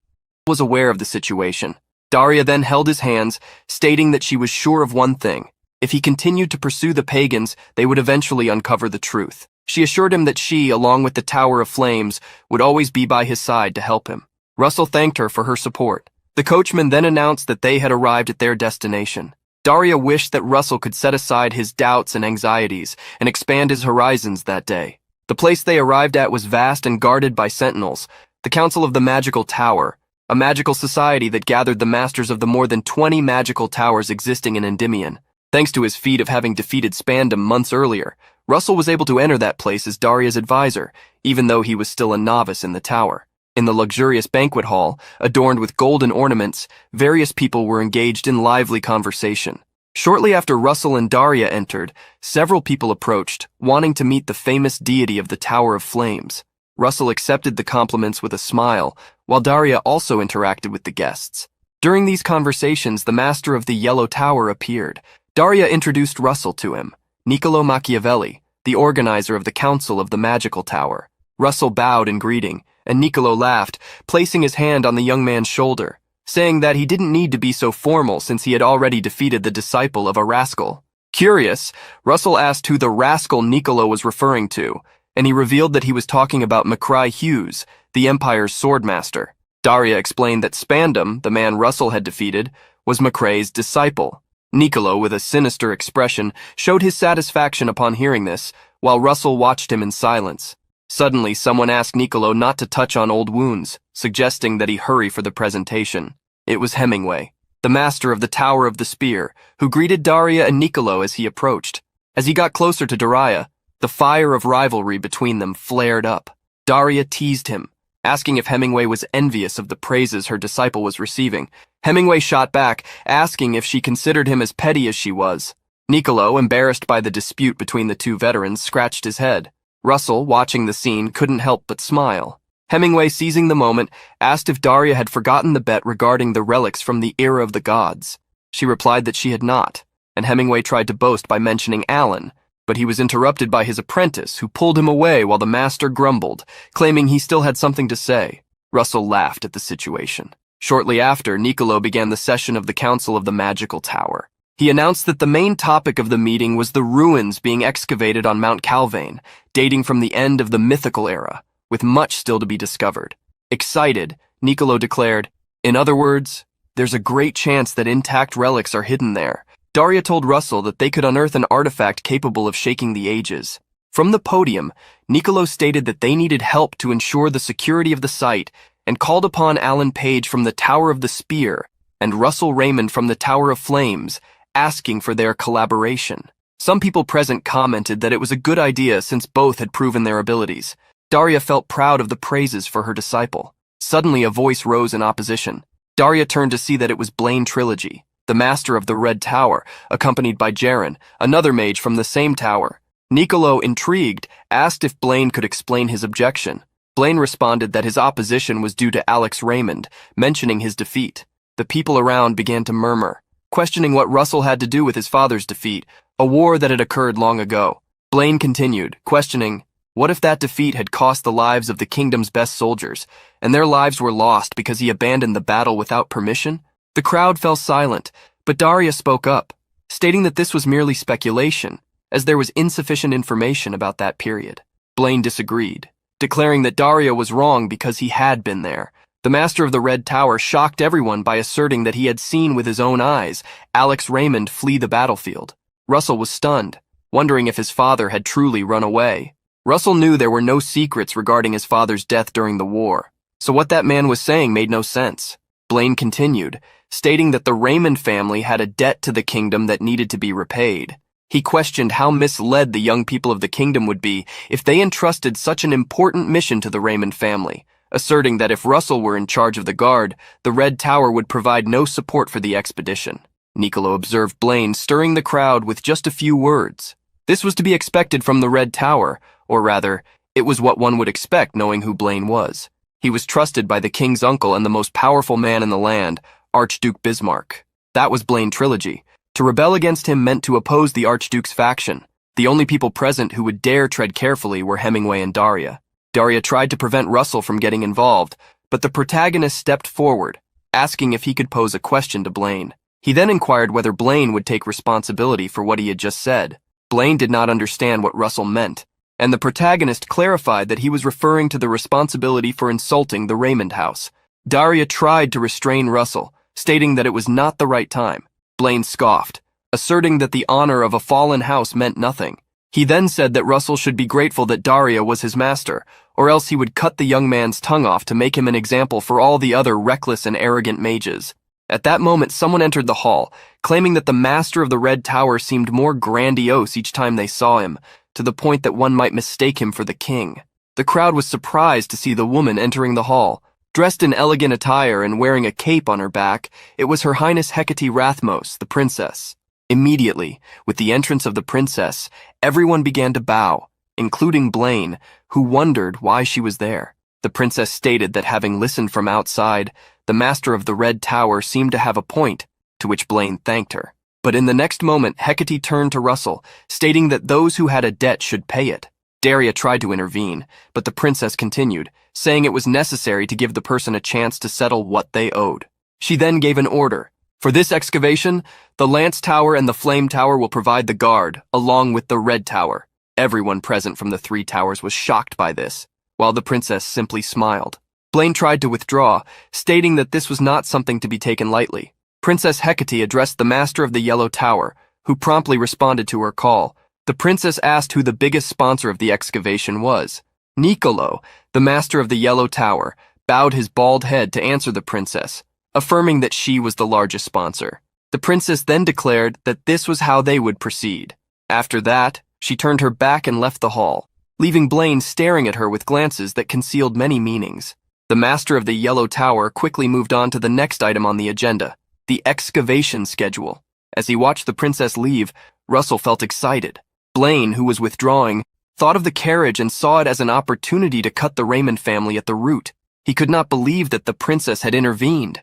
He was aware of the situation. Daria then held his hands, stating that she was sure of one thing. If he continued to pursue the pagans, they would eventually uncover the truth. She assured him that she, along with the Tower of Flames, would always be by his side to help him. Russell thanked her for her support. The coachman then announced that they had arrived at their destination. Daria wished that Russell could set aside his doubts and anxieties and expand his horizons that day. The place they arrived at was vast and guarded by sentinels, the Council of the Magical Tower, a magical society that gathered the masters of the more than 20 magical towers existing in Endymion. Thanks to his feat of having defeated Spandam months earlier, Russell was able to enter that place as Daria's advisor, even though he was still a novice in the tower. In the luxurious banquet hall, adorned with golden ornaments, various people were engaged in lively conversation. Shortly after Russell and Daria entered, several people approached, wanting to meet the famous deity of the Tower of Flames. Russell accepted the compliments with a smile, while Daria also interacted with the guests. During these conversations, the master of the Yellow Tower appeared. Daria introduced Russell to him, Niccolo Machiavelli, the organizer of the Council of the Magical Tower. Russell bowed in greeting, and Niccolo laughed, placing his hand on the young man's shoulder, saying that he didn't need to be so formal since he had already defeated the disciple of a rascal. Curious, Russell asked who the rascal Niccolo was referring to, and he revealed that he was talking about McCry Hughes, the Empire's swordmaster. Daria explained that Spandam, the man Russell had defeated, was McCray's disciple. Niccolo, with a sinister expression, showed his satisfaction upon hearing this, while Russell watched him in silence. Suddenly, someone asked Niccolo not to touch on old wounds, suggesting that he hurry for the presentation. It was Hemingway, the master of the Tower of the Spear, who greeted Daria and Niccolo as he approached. As he got closer to Daria, the fire of rivalry between them flared up. Daria teased him, asking if Hemingway was envious of the praises her disciple was receiving. Hemingway shot back, asking if she considered him as petty as she was. Niccolo, embarrassed by the dispute between the two veterans, scratched his head. Russell, watching the scene, couldn't help but smile. Hemingway, seizing the moment, asked if Daria had forgotten the bet regarding the relics from the era of the gods. She replied that she had not, and Hemingway tried to boast by mentioning Alan, but he was interrupted by his apprentice, who pulled him away while the master grumbled, claiming he still had something to say. Russell laughed at the situation. Shortly after, Niccolo began the session of the Council of the Magical Tower. He announced that the main topic of the meeting was the ruins being excavated on Mount Calvane, dating from the end of the mythical era, with much still to be discovered. Excited, Niccolo declared, "In other words, there's a great chance that intact relics are hidden there." Daria told Russell that they could unearth an artifact capable of shaking the ages. From the podium, Niccolo stated that they needed help to ensure the security of the site and called upon Alan Page from the Tower of the Spear and Russell Raymond from the Tower of Flames, asking for their collaboration. Some people present commented that it was a good idea since both had proven their abilities. Daria felt proud of the praises for her disciple. Suddenly a voice rose in opposition. Daria turned to see that it was Blaine Trilogy. the master of the Red Tower, accompanied by Jaren, another mage from the same tower. Niccolo, intrigued, asked if Blaine could explain his objection. Blaine responded that his opposition was due to Alex Raymond, mentioning his defeat. The people around began to murmur, questioning what Russell had to do with his father's defeat, a war that had occurred long ago. Blaine continued, questioning, what if that defeat had cost the lives of the kingdom's best soldiers, and their lives were lost because he abandoned the battle without permission? The crowd fell silent, but Daria spoke up, stating that this was merely speculation, as there was insufficient information about that period. Blaine disagreed, declaring that Daria was wrong because he had been there. The master of the Red Tower shocked everyone by asserting that he had seen with his own eyes Alex Raymond flee the battlefield. Russell was stunned, wondering if his father had truly run away. Russell knew there were no secrets regarding his father's death during the war, so what that man was saying made no sense. Blaine continued, stating that the Raymond family had a debt to the kingdom that needed to be repaid. He questioned how misled the young people of the kingdom would be if they entrusted such an important mission to the Raymond family, asserting that if Russell were in charge of the guard, the Red Tower would provide no support for the expedition. Niccolo observed Blaine stirring the crowd with just a few words. This was to be expected from the Red Tower, or rather, it was what one would expect knowing who Blaine was. He was trusted by the king's uncle and the most powerful man in the land, Archduke Bismarck. That was Blaine Trilogy. To rebel against him meant to oppose the Archduke's faction. The only people present who would dare tread carefully were Hemingway and Daria. Daria tried to prevent Russell from getting involved, but the protagonist stepped forward, asking if he could pose a question to Blaine. He then inquired whether Blaine would take responsibility for what he had just said. Blaine did not understand what Russell meant, and the protagonist clarified that he was referring to the responsibility for insulting the Raymond house. Daria tried to restrain Russell, stating that it was not the right time. Blaine scoffed, asserting that the honor of a fallen house meant nothing. He then said that Russell should be grateful that Daria was his master, or else he would cut the young man's tongue off to make him an example for all the other reckless and arrogant mages. At that moment, someone entered the hall, claiming that the master of the Red Tower seemed more grandiose each time they saw him, to the point that one might mistake him for the king. The crowd was surprised to see the woman entering the hall. Dressed in elegant attire and wearing a cape on her back, it was Her Highness Hecate Rathmos, the princess. Immediately, with the entrance of the princess, everyone began to bow, including Blaine, who wondered why she was there. The princess stated that having listened from outside, the master of the Red Tower seemed to have a point, to which Blaine thanked her. But in the next moment, Hecate turned to Russell, stating that those who had a debt should pay it. Daria tried to intervene, but the princess continued, saying it was necessary to give the person a chance to settle what they owed. She then gave an order. For this excavation, the Lance Tower and the Flame Tower will provide the guard, along with the Red Tower. Everyone present from the three towers was shocked by this, while the princess simply smiled. Blaine tried to withdraw, stating that this was not something to be taken lightly. Princess Hecate addressed the master of the Yellow Tower, who promptly responded to her call. The princess asked who the biggest sponsor of the excavation was. Niccolo, the master of the Yellow Tower, bowed his bald head to answer the princess, affirming that she was the largest sponsor. The princess then declared that this was how they would proceed. After that, she turned her back and left the hall, leaving Blaine staring at her with glances that concealed many meanings. The master of the Yellow Tower quickly moved on to the next item on the agenda, the excavation schedule. As he watched the princess leave, Russell felt excited. Blaine, who was withdrawing, thought of the carriage and saw it as an opportunity to cut the Raymond family at the root. He could not believe that the princess had intervened.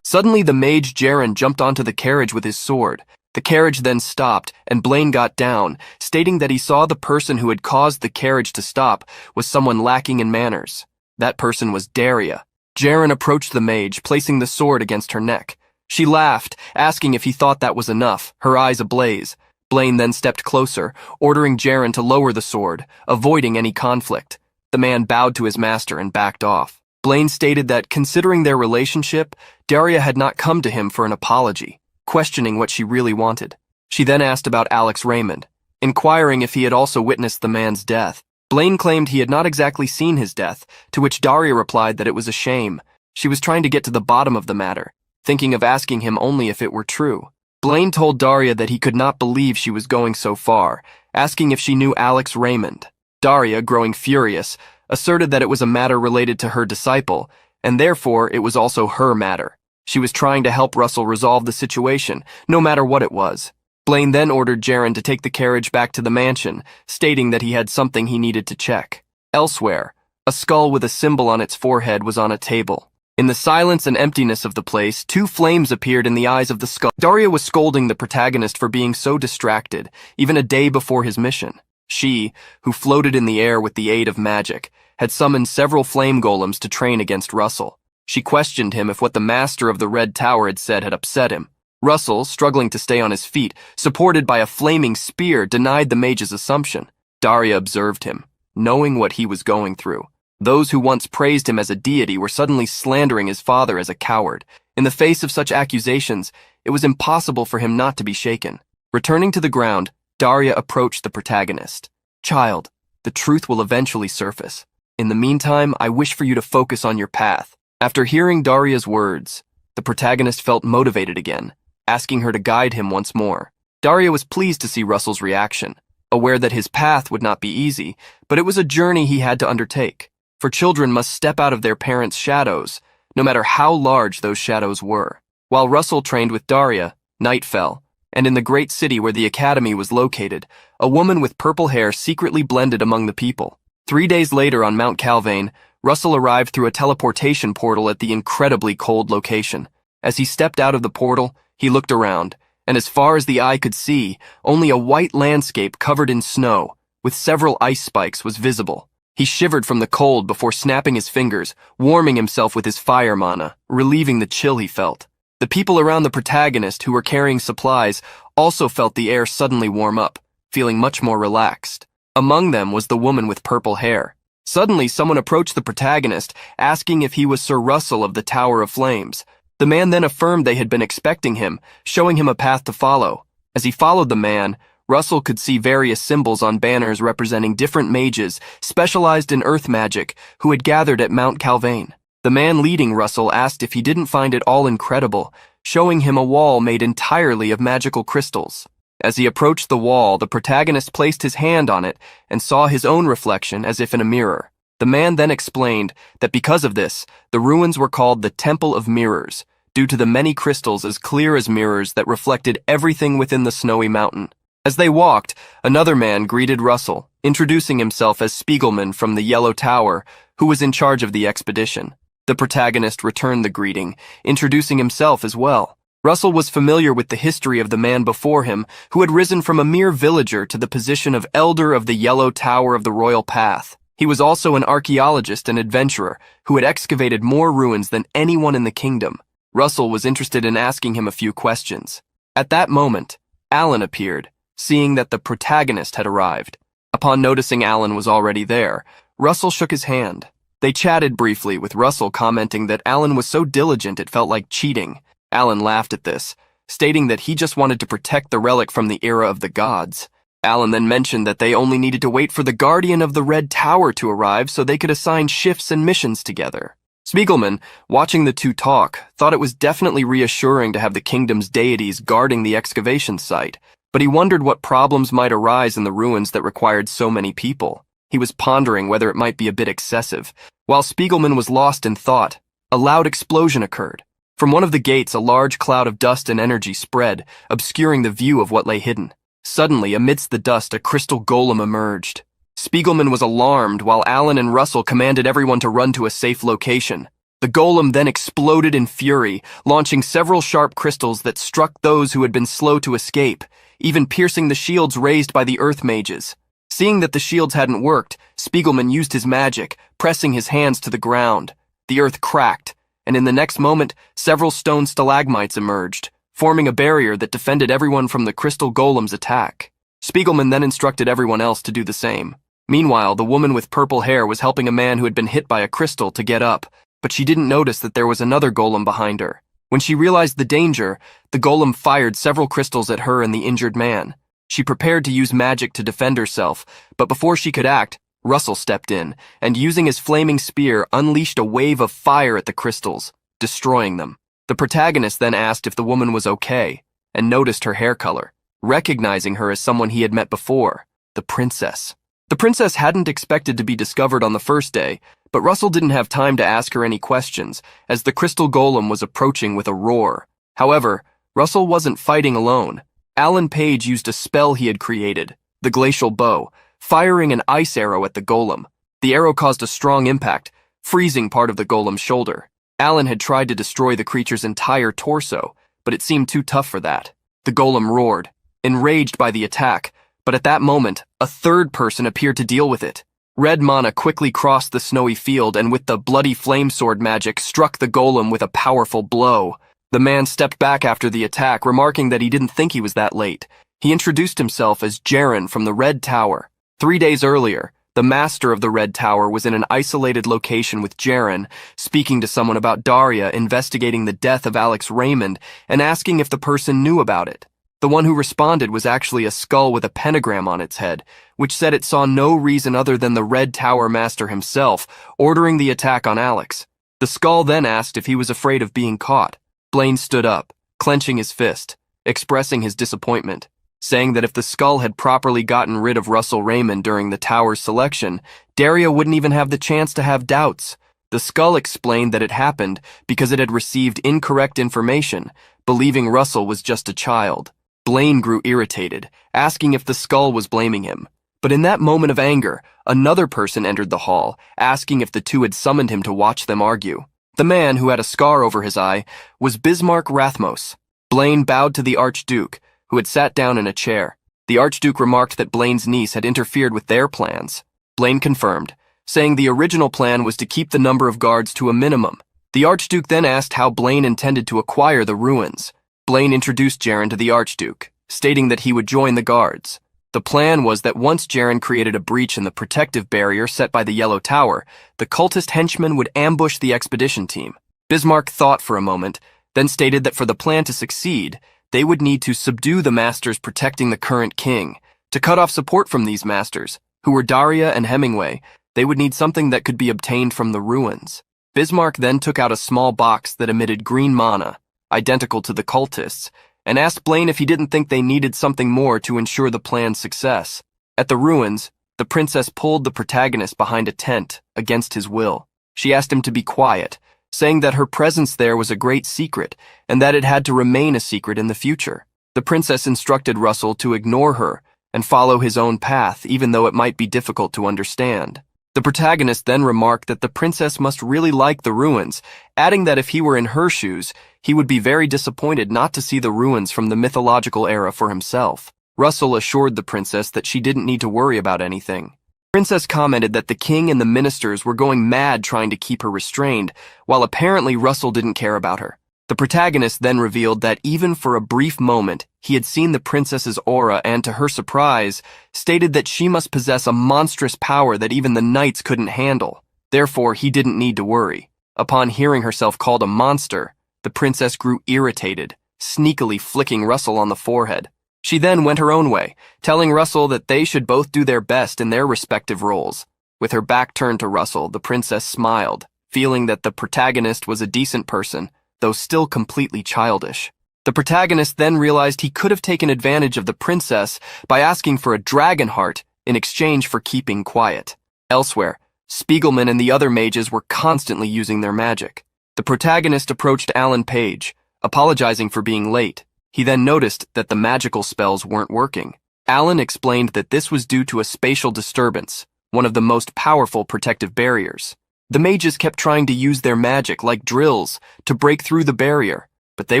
Suddenly, the mage Jaren jumped onto the carriage with his sword. The carriage then stopped, and Blaine got down, stating that he saw the person who had caused the carriage to stop was someone lacking in manners. That person was Daria. Jaren approached the mage, placing the sword against her neck. She laughed, asking if he thought that was enough, her eyes ablaze. Blaine then stepped closer, ordering Jaren to lower the sword, avoiding any conflict. The man bowed to his master and backed off. Blaine stated that, considering their relationship, Daria had not come to him for an apology, questioning what she really wanted. She then asked about Alex Raymond, inquiring if he had also witnessed the man's death. Blaine claimed he had not exactly seen his death, to which Daria replied that it was a shame. She was trying to get to the bottom of the matter, thinking of asking him only if it were true. Blaine told Daria that he could not believe she was going so far, asking if she knew Alex Raymond. Daria, growing furious, asserted that it was a matter related to her disciple, and therefore it was also her matter. She was trying to help Russell resolve the situation, no matter what it was. Blaine then ordered Jaren to take the carriage back to the mansion, stating that he had something he needed to check. Elsewhere, a skull with a symbol on its forehead was on a table. In the silence and emptiness of the place, two flames appeared in the eyes of the skull. Daria was scolding the protagonist for being so distracted, even a day before his mission. She, who floated in the air with the aid of magic, had summoned several flame golems to train against Russell. She questioned him if what the master of the Red Tower had said had upset him. Russell, struggling to stay on his feet, supported by a flaming spear, denied the mage's assumption. Daria observed him, knowing what he was going through. Those who once praised him as a deity were suddenly slandering his father as a coward. In the face of such accusations, it was impossible for him not to be shaken. Returning to the ground, Daria approached the protagonist. "Child, the truth will eventually surface. In the meantime, I wish for you to focus on your path." After hearing Daria's words, the protagonist felt motivated again, asking her to guide him once more. Daria was pleased to see Russell's reaction, aware that his path would not be easy, but it was a journey he had to undertake. For children must step out of their parents' shadows, no matter how large those shadows were. While Russell trained with Daria, night fell, and in the great city where the academy was located, a woman with purple hair secretly blended among the people. 3 days later on Mount Calvain, Russell arrived through a teleportation portal at the incredibly cold location. As he stepped out of the portal, he looked around, and as far as the eye could see, only a white landscape covered in snow, with several ice spikes, was visible. He shivered from the cold before snapping his fingers, warming himself with his fire mana, relieving the chill he felt. The people around the protagonist who were carrying supplies also felt the air suddenly warm up, feeling much more relaxed. Among them was the woman with purple hair. Suddenly, someone approached the protagonist, asking if he was Sir Russell of the Tower of Flames. The man then affirmed they had been expecting him, showing him a path to follow. As he followed the man, Russell could see various symbols on banners representing different mages specialized in earth magic who had gathered at Mount Calvain. The man leading Russell asked if he didn't find it all incredible, showing him a wall made entirely of magical crystals. As he approached the wall, the protagonist placed his hand on it and saw his own reflection as if in a mirror. The man then explained that because of this, the ruins were called the Temple of Mirrors, due to the many crystals as clear as mirrors that reflected everything within the snowy mountain. As they walked, another man greeted Russell, introducing himself as Spiegelman from the Yellow Tower, who was in charge of the expedition. The protagonist returned the greeting, introducing himself as well. Russell was familiar with the history of the man before him, who had risen from a mere villager to the position of Elder of the Yellow Tower of the Royal Path. He was also an archaeologist and adventurer who had excavated more ruins than anyone in the kingdom. Russell was interested in asking him a few questions. At that moment, Alan appeared, seeing that the protagonist had arrived. Upon noticing Alan was already there, Russell shook his hand. They chatted briefly, with Russell commenting that Alan was so diligent it felt like cheating. Alan laughed at this, stating that he just wanted to protect the relic from the era of the gods. Alan then mentioned that they only needed to wait for the Guardian of the Red Tower to arrive so they could assign shifts and missions together. Spiegelman, watching the two talk, thought it was definitely reassuring to have the kingdom's deities guarding the excavation site, but he wondered what problems might arise in the ruins that required so many people. He was pondering whether it might be a bit excessive. While Spiegelman was lost in thought, a loud explosion occurred. From one of the gates, a large cloud of dust and energy spread, obscuring the view of what lay hidden. Suddenly, amidst the dust, a crystal golem emerged. Spiegelman was alarmed, while Alan and Russell commanded everyone to run to a safe location. The golem then exploded in fury, launching several sharp crystals that struck those who had been slow to escape, even piercing the shields raised by the earth mages. Seeing that the shields hadn't worked, Spiegelman used his magic, pressing his hands to the ground. The earth cracked, and in the next moment, several stone stalagmites emerged, forming a barrier that defended everyone from the crystal golem's attack. Spiegelman then instructed everyone else to do the same. Meanwhile, the woman with purple hair was helping a man who had been hit by a crystal to get up, but she didn't notice that there was another golem behind her. When she realized the danger, the golem fired several crystals at her and the injured man. She prepared to use magic to defend herself, but before she could act, Russell stepped in, and using his flaming spear, unleashed a wave of fire at the crystals, destroying them. The protagonist then asked if the woman was okay, and noticed her hair color, recognizing her as someone he had met before, the princess. The princess hadn't expected to be discovered on the first day, But Russell didn't have time to ask her any questions, as the crystal golem was approaching with a roar. However, Russell wasn't fighting alone. Alan Page used a spell he had created, the glacial bow, firing an ice arrow at the golem. The arrow caused a strong impact, freezing part of the golem's shoulder. Alan had tried to destroy the creature's entire torso, but it seemed too tough for that. The golem roared, enraged by the attack, but at that moment, a third person appeared to deal with it. Red mana quickly crossed the snowy field and with the bloody flamesword magic struck the golem with a powerful blow. The man stepped back after the attack, remarking that he didn't think he was that late. He introduced himself as Jaren from the Red Tower. 3 days earlier, the master of the Red Tower was in an isolated location with Jaren, speaking to someone about Daria investigating the death of Alex Raymond and asking if the person knew about it. The one who responded was actually a skull with a pentagram on its head, which said it saw no reason other than the Red Tower master himself ordering the attack on Alex. The skull then asked if he was afraid of being caught. Blaine stood up, clenching his fist, expressing his disappointment, saying that if the skull had properly gotten rid of Russell Raymond during the tower's selection, Daria wouldn't even have the chance to have doubts. The skull explained that it happened because it had received incorrect information, believing Russell was just a child. Blaine grew irritated, asking if the skull was blaming him. But in that moment of anger, another person entered the hall, asking if the two had summoned him to watch them argue. The man, who had a scar over his eye, was Bismarck Rathmos. Blaine bowed to the Archduke, who had sat down in a chair. The Archduke remarked that Blaine's niece had interfered with their plans. Blaine confirmed, saying the original plan was to keep the number of guards to a minimum. The Archduke then asked how Blaine intended to acquire the ruins. Blaine introduced Jaren to the Archduke, stating that he would join the guards. The plan was that once Jaren created a breach in the protective barrier set by the Yellow Tower, the cultist henchmen would ambush the expedition team. Bismarck thought for a moment, then stated that for the plan to succeed, they would need to subdue the masters protecting the current king. To cut off support from these masters, who were Daria and Hemingway, they would need something that could be obtained from the ruins. Bismarck then took out a small box that emitted green mana, identical to the cultists, and asked Blaine if he didn't think they needed something more to ensure the plan's success. At the ruins, the princess pulled the protagonist behind a tent against his will. She asked him to be quiet, saying that her presence there was a great secret and that it had to remain a secret in the future. The princess instructed Russell to ignore her and follow his own path, even though it might be difficult to understand. The protagonist then remarked that the princess must really like the ruins, adding that if he were in her shoes, he would be very disappointed not to see the ruins from the mythological era for himself. Russell assured the princess that she didn't need to worry about anything. The princess commented that the king and the ministers were going mad trying to keep her restrained, while apparently Russell didn't care about her. The protagonist then revealed that even for a brief moment, he had seen the princess's aura and, to her surprise, stated that she must possess a monstrous power that even the knights couldn't handle. Therefore, he didn't need to worry. Upon hearing herself called a monster, the princess grew irritated, sneakily flicking Russell on the forehead. She then went her own way, telling Russell that they should both do their best in their respective roles. With her back turned to Russell, the princess smiled, feeling that the protagonist was a decent person, though still completely childish. The protagonist then realized he could have taken advantage of the princess by asking for a dragon heart in exchange for keeping quiet. Elsewhere, Spiegelman and the other mages were constantly using their magic. The protagonist approached Alan Page, apologizing for being late. He then noticed that the magical spells weren't working. Alan explained that this was due to a spatial disturbance, one of the most powerful protective barriers. The mages kept trying to use their magic, like drills, to break through the barrier, but they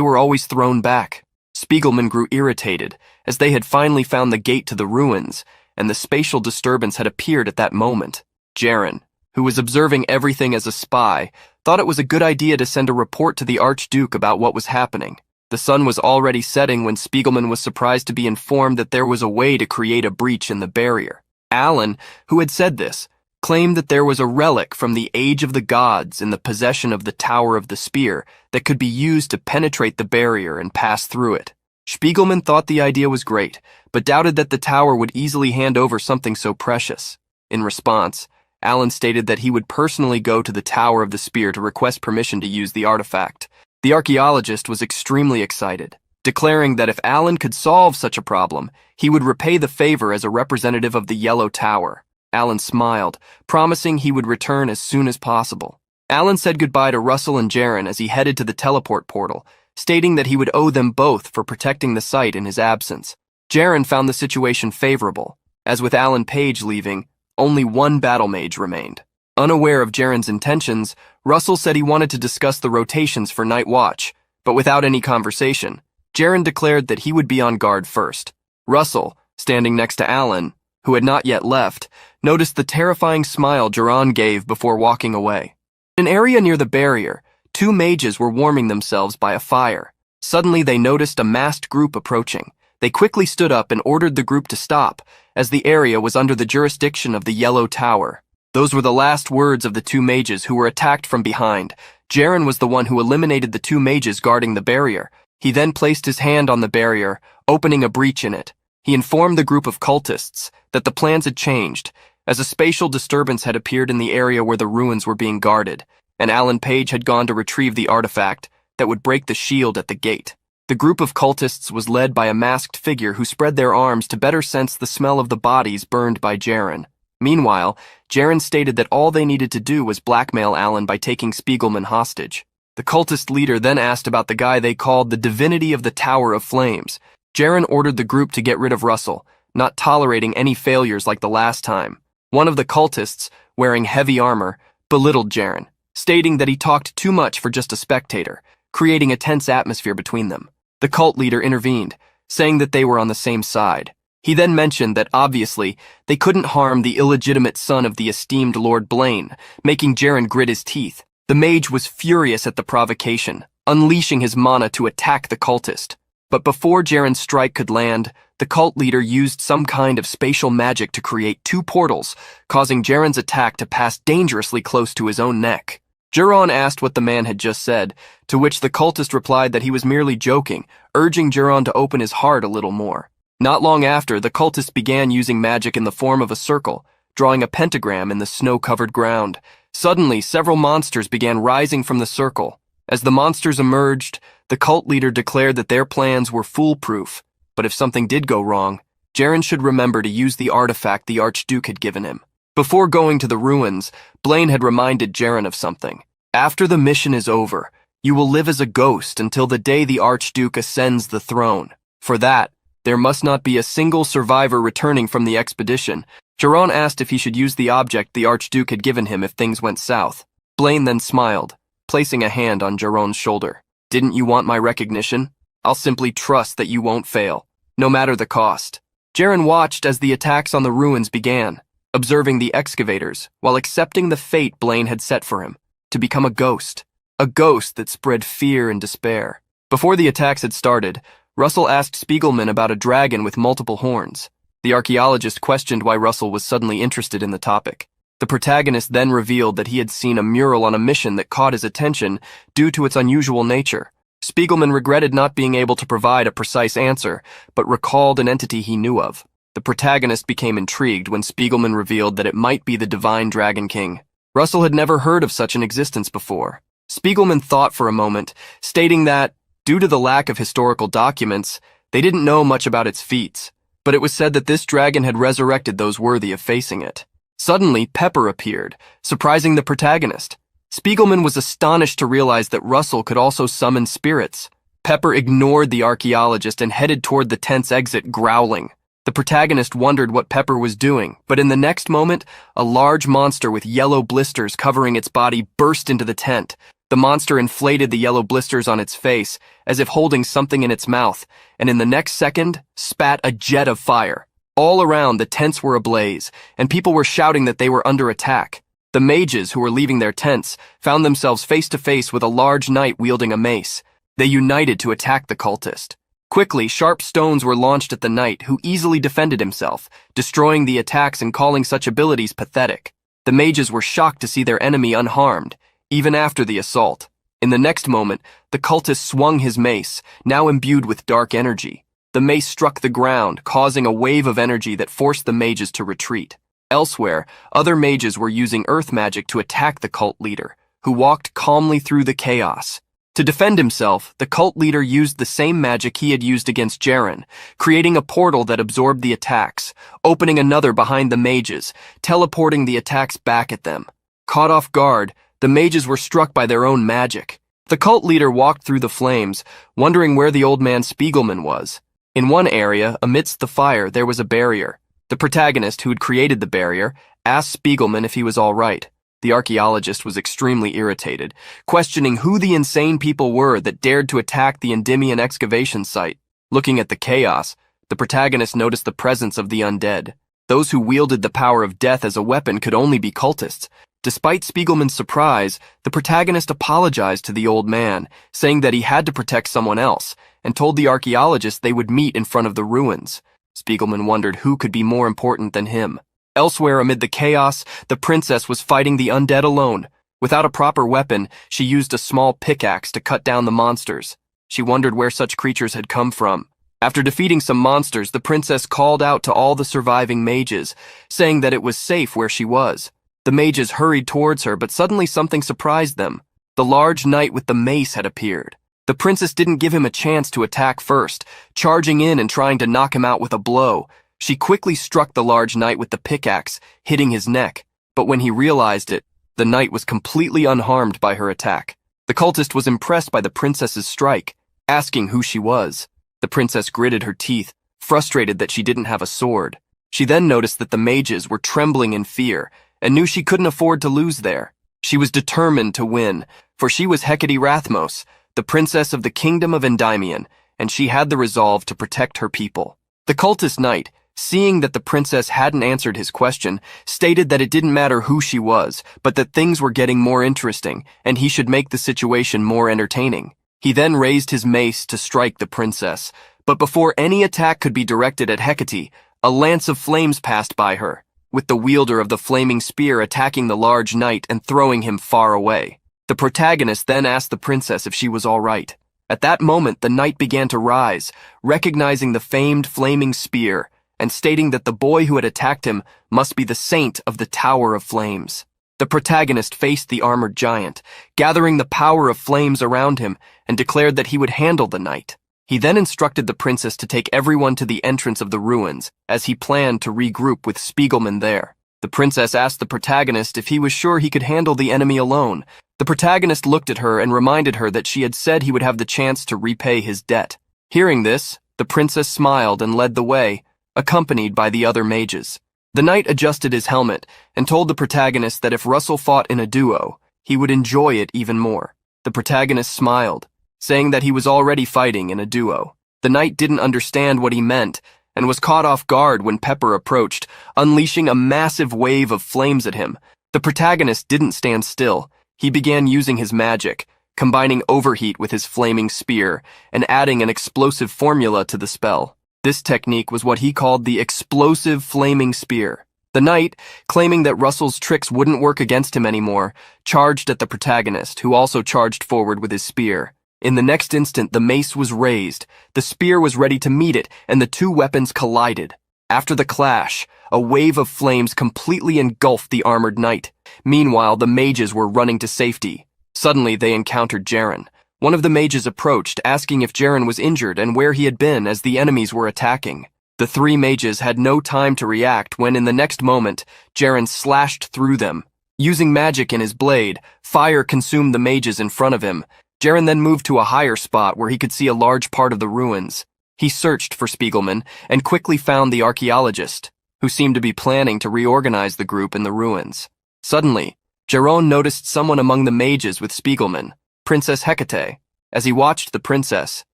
were always thrown back. Spiegelman grew irritated, as they had finally found the gate to the ruins, and the spatial disturbance had appeared at that moment. Jaren, who was observing everything as a spy, thought it was a good idea to send a report to the Archduke about what was happening. The sun was already setting when Spiegelman was surprised to be informed that there was a way to create a breach in the barrier. Alan, who had said this, claimed that there was a relic from the Age of the Gods in the possession of the Tower of the Spear that could be used to penetrate the barrier and pass through it. Spiegelman thought the idea was great, but doubted that the tower would easily hand over something so precious. In response, Alan stated that he would personally go to the Tower of the Spear to request permission to use the artifact. The archaeologist was extremely excited, declaring that if Alan could solve such a problem, he would repay the favor as a representative of the Yellow Tower. Alan smiled, promising he would return as soon as possible. Alan said goodbye to Russell and Jaren as he headed to the teleport portal, stating that he would owe them both for protecting the site in his absence. Jaren found the situation favorable, as with Alan Page leaving, only one battle mage remained. Unaware of Jaren's intentions, Russell said he wanted to discuss the rotations for Night Watch, but without any conversation, Jaren declared that he would be on guard first. Russell, standing next to Alan, who had not yet left, noticed the terrifying smile Jaren gave before walking away. In an area near the barrier, two mages were warming themselves by a fire. Suddenly they noticed a masked group approaching. They quickly stood up and ordered the group to stop, as the area was under the jurisdiction of the Yellow Tower. Those were the last words of the two mages who were attacked from behind. Jaren was the one who eliminated the two mages guarding the barrier. He then placed his hand on the barrier, opening a breach in it. He informed the group of cultists that the plans had changed, as a spatial disturbance had appeared in the area where the ruins were being guarded, and Alan Page had gone to retrieve the artifact that would break the shield at the gate. The group of cultists was led by a masked figure who spread their arms to better sense the smell of the bodies burned by Jaren. Meanwhile, Jaren stated that all they needed to do was blackmail Alan by taking Spiegelman hostage. The cultist leader then asked about the guy they called the divinity of the Tower of Flames. Jaren ordered the group to get rid of Russell, not tolerating any failures like the last time. One of the cultists, wearing heavy armor, belittled Jaren, stating that he talked too much for just a spectator, creating a tense atmosphere between them. The cult leader intervened, saying that they were on the same side. He then mentioned that obviously they couldn't harm the illegitimate son of the esteemed Lord Blaine, making Jaren grit his teeth. The mage was furious at the provocation, unleashing his mana to attack the cultist. But before Jaren's strike could land, the cult leader used some kind of spatial magic to create two portals, causing Jaren's attack to pass dangerously close to his own neck. Jaren asked what the man had just said, to which the cultist replied that he was merely joking, urging Jaren to open his heart a little more. Not long after, the cultist began using magic in the form of a circle, drawing a pentagram in the snow-covered ground. Suddenly, several monsters began rising from the circle. As the monsters emerged, the cult leader declared that their plans were foolproof, but if something did go wrong, Jaren should remember to use the artifact the Archduke had given him. Before going to the ruins, Blaine had reminded Jaren of something. After the mission is over, you will live as a ghost until the day the Archduke ascends the throne. For that, there must not be a single survivor returning from the expedition. Jaren asked if he should use the object the Archduke had given him if things went south. Blaine then smiled, placing a hand on Jaren's shoulder. Didn't you want my recognition? I'll simply trust that you won't fail, no matter the cost. Jaren watched as the attacks on the ruins began, observing the excavators, while accepting the fate Blaine had set for him, to become a ghost that spread fear and despair. Before the attacks had started, Russell asked Spiegelman about a dragon with multiple horns. The archaeologist questioned why Russell was suddenly interested in the topic. The protagonist then revealed that he had seen a mural on a mission that caught his attention due to its unusual nature. Spiegelman regretted not being able to provide a precise answer, but recalled an entity he knew of. The protagonist became intrigued when Spiegelman revealed that it might be the Divine Dragon King. Russell had never heard of such an existence before. Spiegelman thought for a moment, stating that, due to the lack of historical documents, they didn't know much about its feats, but it was said that this dragon had resurrected those worthy of facing it. Suddenly, Pepper appeared, surprising the protagonist. Spiegelman was astonished to realize that Russell could also summon spirits. Pepper ignored the archaeologist and headed toward the tent's exit, growling. The protagonist wondered what Pepper was doing, but in the next moment, a large monster with yellow blisters covering its body burst into the tent. The monster inflated the yellow blisters on its face, as if holding something in its mouth, and in the next second, spat a jet of fire. All around, the tents were ablaze, and people were shouting that they were under attack. The mages who were leaving their tents found themselves face to face with a large knight wielding a mace. They united to attack the cultist. Quickly, sharp stones were launched at the knight, who easily defended himself, destroying the attacks and calling such abilities pathetic. The mages were shocked to see their enemy unharmed, even after the assault. In the next moment, the cultist swung his mace, now imbued with dark energy. The mace struck the ground, causing a wave of energy that forced the mages to retreat. Elsewhere, other mages were using earth magic to attack the cult leader, who walked calmly through the chaos. To defend himself, the cult leader used the same magic he had used against Jaren, creating a portal that absorbed the attacks, opening another behind the mages, teleporting the attacks back at them. Caught off guard, the mages were struck by their own magic. The cult leader walked through the flames, wondering where the old man Spiegelman was. In one area, amidst the fire, there was a barrier. The protagonist, who had created the barrier, asked Spiegelman if he was all right. The archaeologist was extremely irritated, questioning who the insane people were that dared to attack the Endymion excavation site. Looking at the chaos, the protagonist noticed the presence of the undead. Those who wielded the power of death as a weapon could only be cultists. Despite Spiegelman's surprise, the protagonist apologized to the old man, saying that he had to protect someone else, and told the archaeologist they would meet in front of the ruins. Spiegelman wondered who could be more important than him. Elsewhere amid the chaos, the princess was fighting the undead alone. Without a proper weapon, she used a small pickaxe to cut down the monsters. She wondered where such creatures had come from. After defeating some monsters, the princess called out to all the surviving mages, saying that it was safe where she was. The mages hurried towards her, but suddenly something surprised them. The large knight with the mace had appeared. The princess didn't give him a chance to attack first, charging in and trying to knock him out with a blow. She quickly struck the large knight with the pickaxe, hitting his neck. But when he realized it, the knight was completely unharmed by her attack. The cultist was impressed by the princess's strike, asking who she was. The princess gritted her teeth, frustrated that she didn't have a sword. She then noticed that the mages were trembling in fear, and knew she couldn't afford to lose there. She was determined to win, for she was Hecate Rathmos, the princess of the kingdom of Endymion, and she had the resolve to protect her people. The cultist knight, seeing that the princess hadn't answered his question, stated that it didn't matter who she was, but that things were getting more interesting, and he should make the situation more entertaining. He then raised his mace to strike the princess, but before any attack could be directed at Hecate, a lance of flames passed by her, with the wielder of the flaming spear attacking the large knight and throwing him far away. The protagonist then asked the princess if she was all right. At that moment, the knight began to rise, recognizing the famed flaming spear, and stating that the boy who had attacked him must be the saint of the Tower of Flames. The protagonist faced the armored giant, gathering the power of flames around him, and declared that he would handle the knight. He then instructed the princess to take everyone to the entrance of the ruins, as he planned to regroup with Spiegelman there. The princess asked the protagonist if he was sure he could handle the enemy alone. The protagonist looked at her and reminded her that she had said he would have the chance to repay his debt. Hearing this, the princess smiled and led the way, accompanied by the other mages. The knight adjusted his helmet and told the protagonist that if Russell fought in a duo, he would enjoy it even more. The protagonist smiled, saying that he was already fighting in a duo. The knight didn't understand what he meant and was caught off guard when Pepper approached, unleashing a massive wave of flames at him. The protagonist didn't stand still. He began using his magic, combining overheat with his flaming spear and adding an explosive formula to the spell. This technique was what he called the explosive flaming spear. The knight, claiming that Russell's tricks wouldn't work against him anymore, charged at the protagonist, who also charged forward with his spear. In the next instant, the mace was raised, the spear was ready to meet it, and the two weapons collided. After the clash, a wave of flames completely engulfed the armored knight. Meanwhile, the mages were running to safety. Suddenly, they encountered Jaren. One of the mages approached, asking if Jaren was injured and where he had been as the enemies were attacking. The three mages had no time to react when, in the next moment, Jaren slashed through them. Using magic in his blade, fire consumed the mages in front of him. Jaren then moved to a higher spot where he could see a large part of the ruins. He searched for Spiegelman and quickly found the archaeologist, who seemed to be planning to reorganize the group in the ruins. Suddenly, Jaren noticed someone among the mages with Spiegelman, Princess Hecate. As he watched the princess,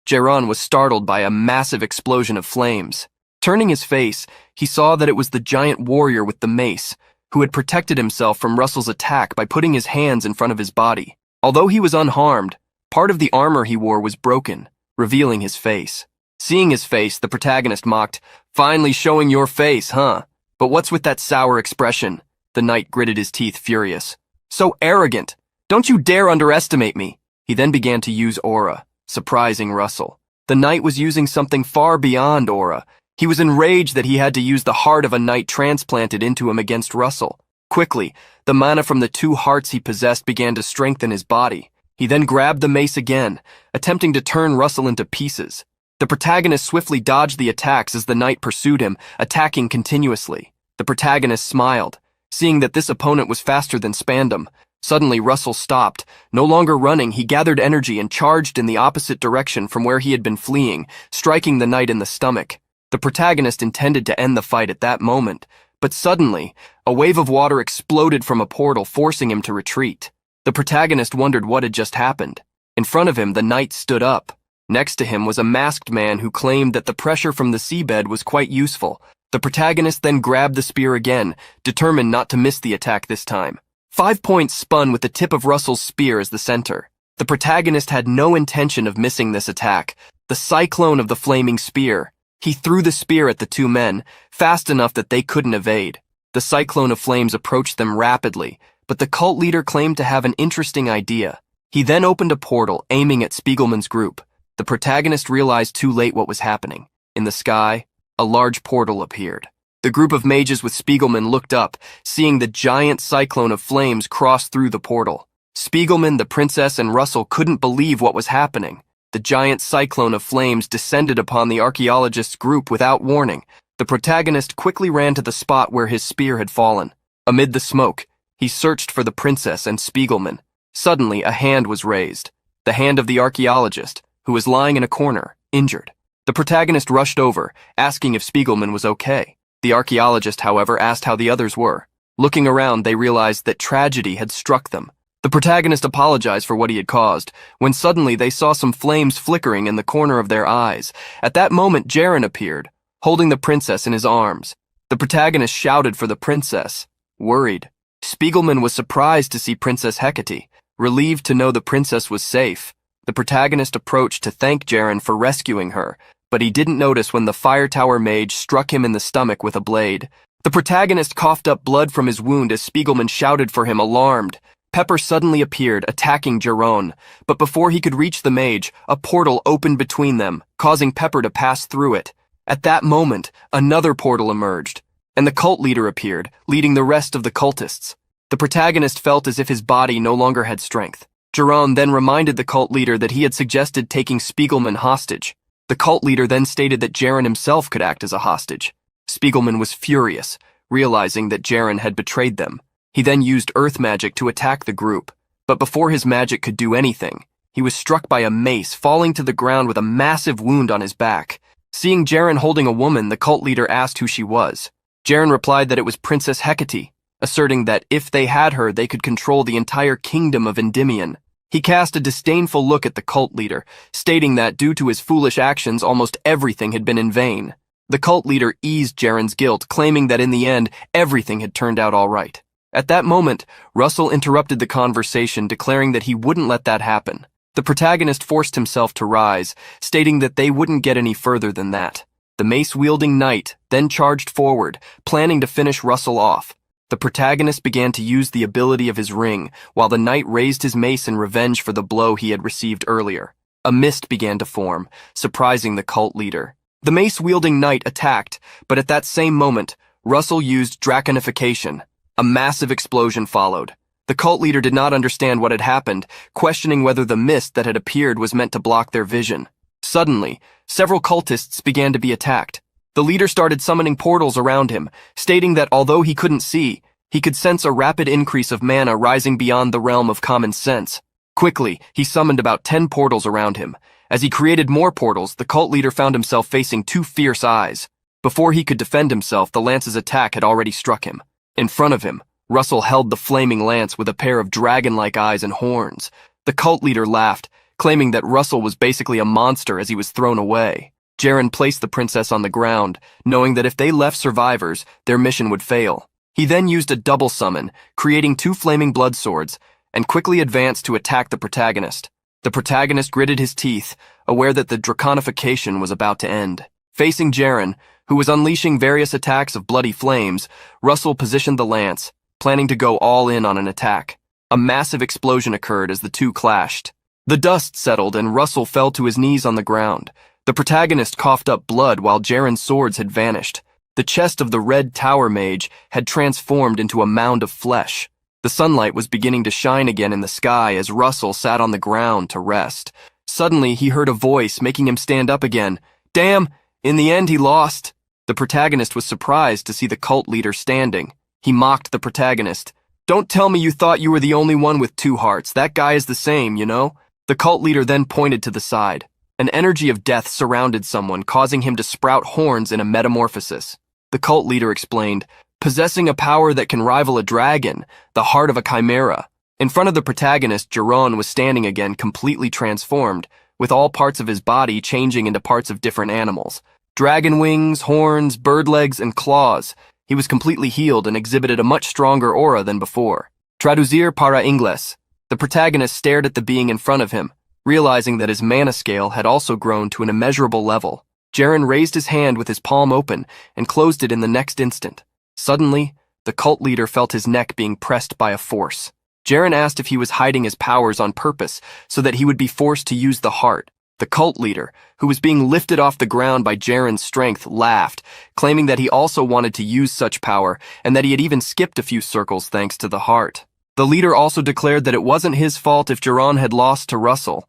Jaren was startled by a massive explosion of flames. Turning his face, he saw that it was the giant warrior with the mace, who had protected himself from Russell's attack by putting his hands in front of his body. Although he was unharmed, part of the armor he wore was broken, revealing his face. Seeing his face, the protagonist mocked, "Finally showing your face, huh? But what's with that sour expression?" The knight gritted his teeth, furious. "So arrogant! Don't you dare underestimate me!" He then began to use aura, surprising Russell. The knight was using something far beyond aura. He was enraged that he had to use the heart of a knight transplanted into him against Russell. Quickly, the mana from the two hearts he possessed began to strengthen his body. He then grabbed the mace again, attempting to turn Russell into pieces. The protagonist swiftly dodged the attacks as the knight pursued him, attacking continuously. The protagonist smiled, seeing that this opponent was faster than Spandam. Suddenly, Russell stopped. No longer running, he gathered energy and charged in the opposite direction from where he had been fleeing, striking the knight in the stomach. The protagonist intended to end the fight at that moment, but suddenly, a wave of water exploded from a portal, forcing him to retreat. The protagonist wondered what had just happened. In front of him, the knight stood up. Next to him was a masked man who claimed that the pressure from the seabed was quite useful. The protagonist then grabbed the spear again, determined not to miss the attack this time. 5 points spun with the tip of Russell's spear as the center. The protagonist had no intention of missing this attack. The cyclone of the flaming spear. He threw the spear at the two men, fast enough that they couldn't evade. The cyclone of flames approached them rapidly, but the cult leader claimed to have an interesting idea. He then opened a portal, aiming at Spiegelman's group. The protagonist realized too late what was happening. In the sky, a large portal appeared. The group of mages with Spiegelman looked up, seeing the giant cyclone of flames cross through the portal. Spiegelman, the princess, and Russell couldn't believe what was happening. The giant cyclone of flames descended upon the archaeologist's group without warning. The protagonist quickly ran to the spot where his spear had fallen. Amid the smoke, he searched for the princess and Spiegelman. Suddenly, a hand was raised. The hand of the archaeologist, who was lying in a corner, injured. The protagonist rushed over, asking if Spiegelman was okay. The archaeologist, however, asked how the others were. Looking around, they realized that tragedy had struck them. The protagonist apologized for what he had caused, when suddenly they saw some flames flickering in the corner of their eyes. At that moment, Jaren appeared, holding the princess in his arms. The protagonist shouted for the princess, worried. Spiegelman was surprised to see Princess Hecate, relieved to know the princess was safe. The protagonist approached to thank Jaren for rescuing her, but he didn't notice when the fire tower mage struck him in the stomach with a blade. The protagonist coughed up blood from his wound as Spiegelman shouted for him, alarmed. Pepper suddenly appeared, attacking Jaren, but before he could reach the mage, a portal opened between them, causing Pepper to pass through it. At that moment, another portal emerged, and the cult leader appeared, leading the rest of the cultists. The protagonist felt as if his body no longer had strength. Jaren then reminded the cult leader that he had suggested taking Spiegelman hostage. The cult leader then stated that Jaren himself could act as a hostage. Spiegelman was furious, realizing that Jaren had betrayed them. He then used earth magic to attack the group, but before his magic could do anything, he was struck by a mace, falling to the ground with a massive wound on his back. Seeing Jaren holding a woman, the cult leader asked who she was. Jaren replied that it was Princess Hecate, asserting that if they had her, they could control the entire kingdom of Endymion. He cast a disdainful look at the cult leader, stating that due to his foolish actions, almost everything had been in vain. The cult leader eased Jaren's guilt, claiming that in the end, everything had turned out all right. At that moment, Russell interrupted the conversation, declaring that he wouldn't let that happen. The protagonist forced himself to rise, stating that they wouldn't get any further than that. The mace-wielding knight then charged forward, planning to finish Russell off. The protagonist began to use the ability of his ring, while the knight raised his mace in revenge for the blow he had received earlier. A mist began to form, surprising the cult leader. The mace-wielding knight attacked, but at that same moment, Russell used Dragonification. A massive explosion followed. The cult leader did not understand what had happened, questioning whether the mist that had appeared was meant to block their vision. Suddenly, several cultists began to be attacked. The leader started summoning portals around him, stating that although he couldn't see, he could sense a rapid increase of mana rising beyond the realm of common sense. Quickly, he summoned about 10 portals around him. As he created more portals, the cult leader found himself facing two fierce eyes. Before he could defend himself, the lance's attack had already struck him. In front of him, Russell held the flaming lance with a pair of dragon-like eyes and horns. The cult leader laughed, claiming that Russell was basically a monster as he was thrown away. Jaren placed the princess on the ground, knowing that if they left survivors, their mission would fail. He then used a double summon, creating 2 flaming blood swords, and quickly advanced to attack the protagonist. The protagonist gritted his teeth, aware that the Dragonification was about to end. Facing Jaren, who was unleashing various attacks of bloody flames, Russell positioned the lance, planning to go all in on an attack. A massive explosion occurred as the two clashed. The dust settled and Russell fell to his knees on the ground. The protagonist coughed up blood while Jaren's swords had vanished. The chest of the red tower mage had transformed into a mound of flesh. The The sunlight was beginning to shine again in the sky as Russell sat on the ground to rest. Suddenly, he heard a voice making him stand up again. Damn, in the end he lost. The protagonist was surprised to see the cult leader standing. He mocked the protagonist. Don't tell me you thought you were the only one with two hearts. That guy is the same, you know? The cult leader then pointed to the side. An energy of death surrounded someone, causing him to sprout horns in a metamorphosis. The cult leader explained, possessing a power that can rival a dragon, the heart of a chimera. In front of the protagonist, Jeroen was standing again, completely transformed, with all parts of his body changing into parts of different animals. Dragon wings, horns, bird legs, and claws. He was completely healed and exhibited a much stronger aura than before. Traducir para inglés. The protagonist stared at the being in front of him, realizing that his mana scale had also grown to an immeasurable level. Jeroen raised his hand with his palm open and closed it in the next instant. Suddenly, the cult leader felt his neck being pressed by a force. Jeroen asked if he was hiding his powers on purpose so that he would be forced to use the heart. The cult leader, who was being lifted off the ground by Jeroen's strength, laughed, claiming that he also wanted to use such power and that he had even skipped a few circles thanks to the heart. The leader also declared that it wasn't his fault if Jeroen had lost to Russell.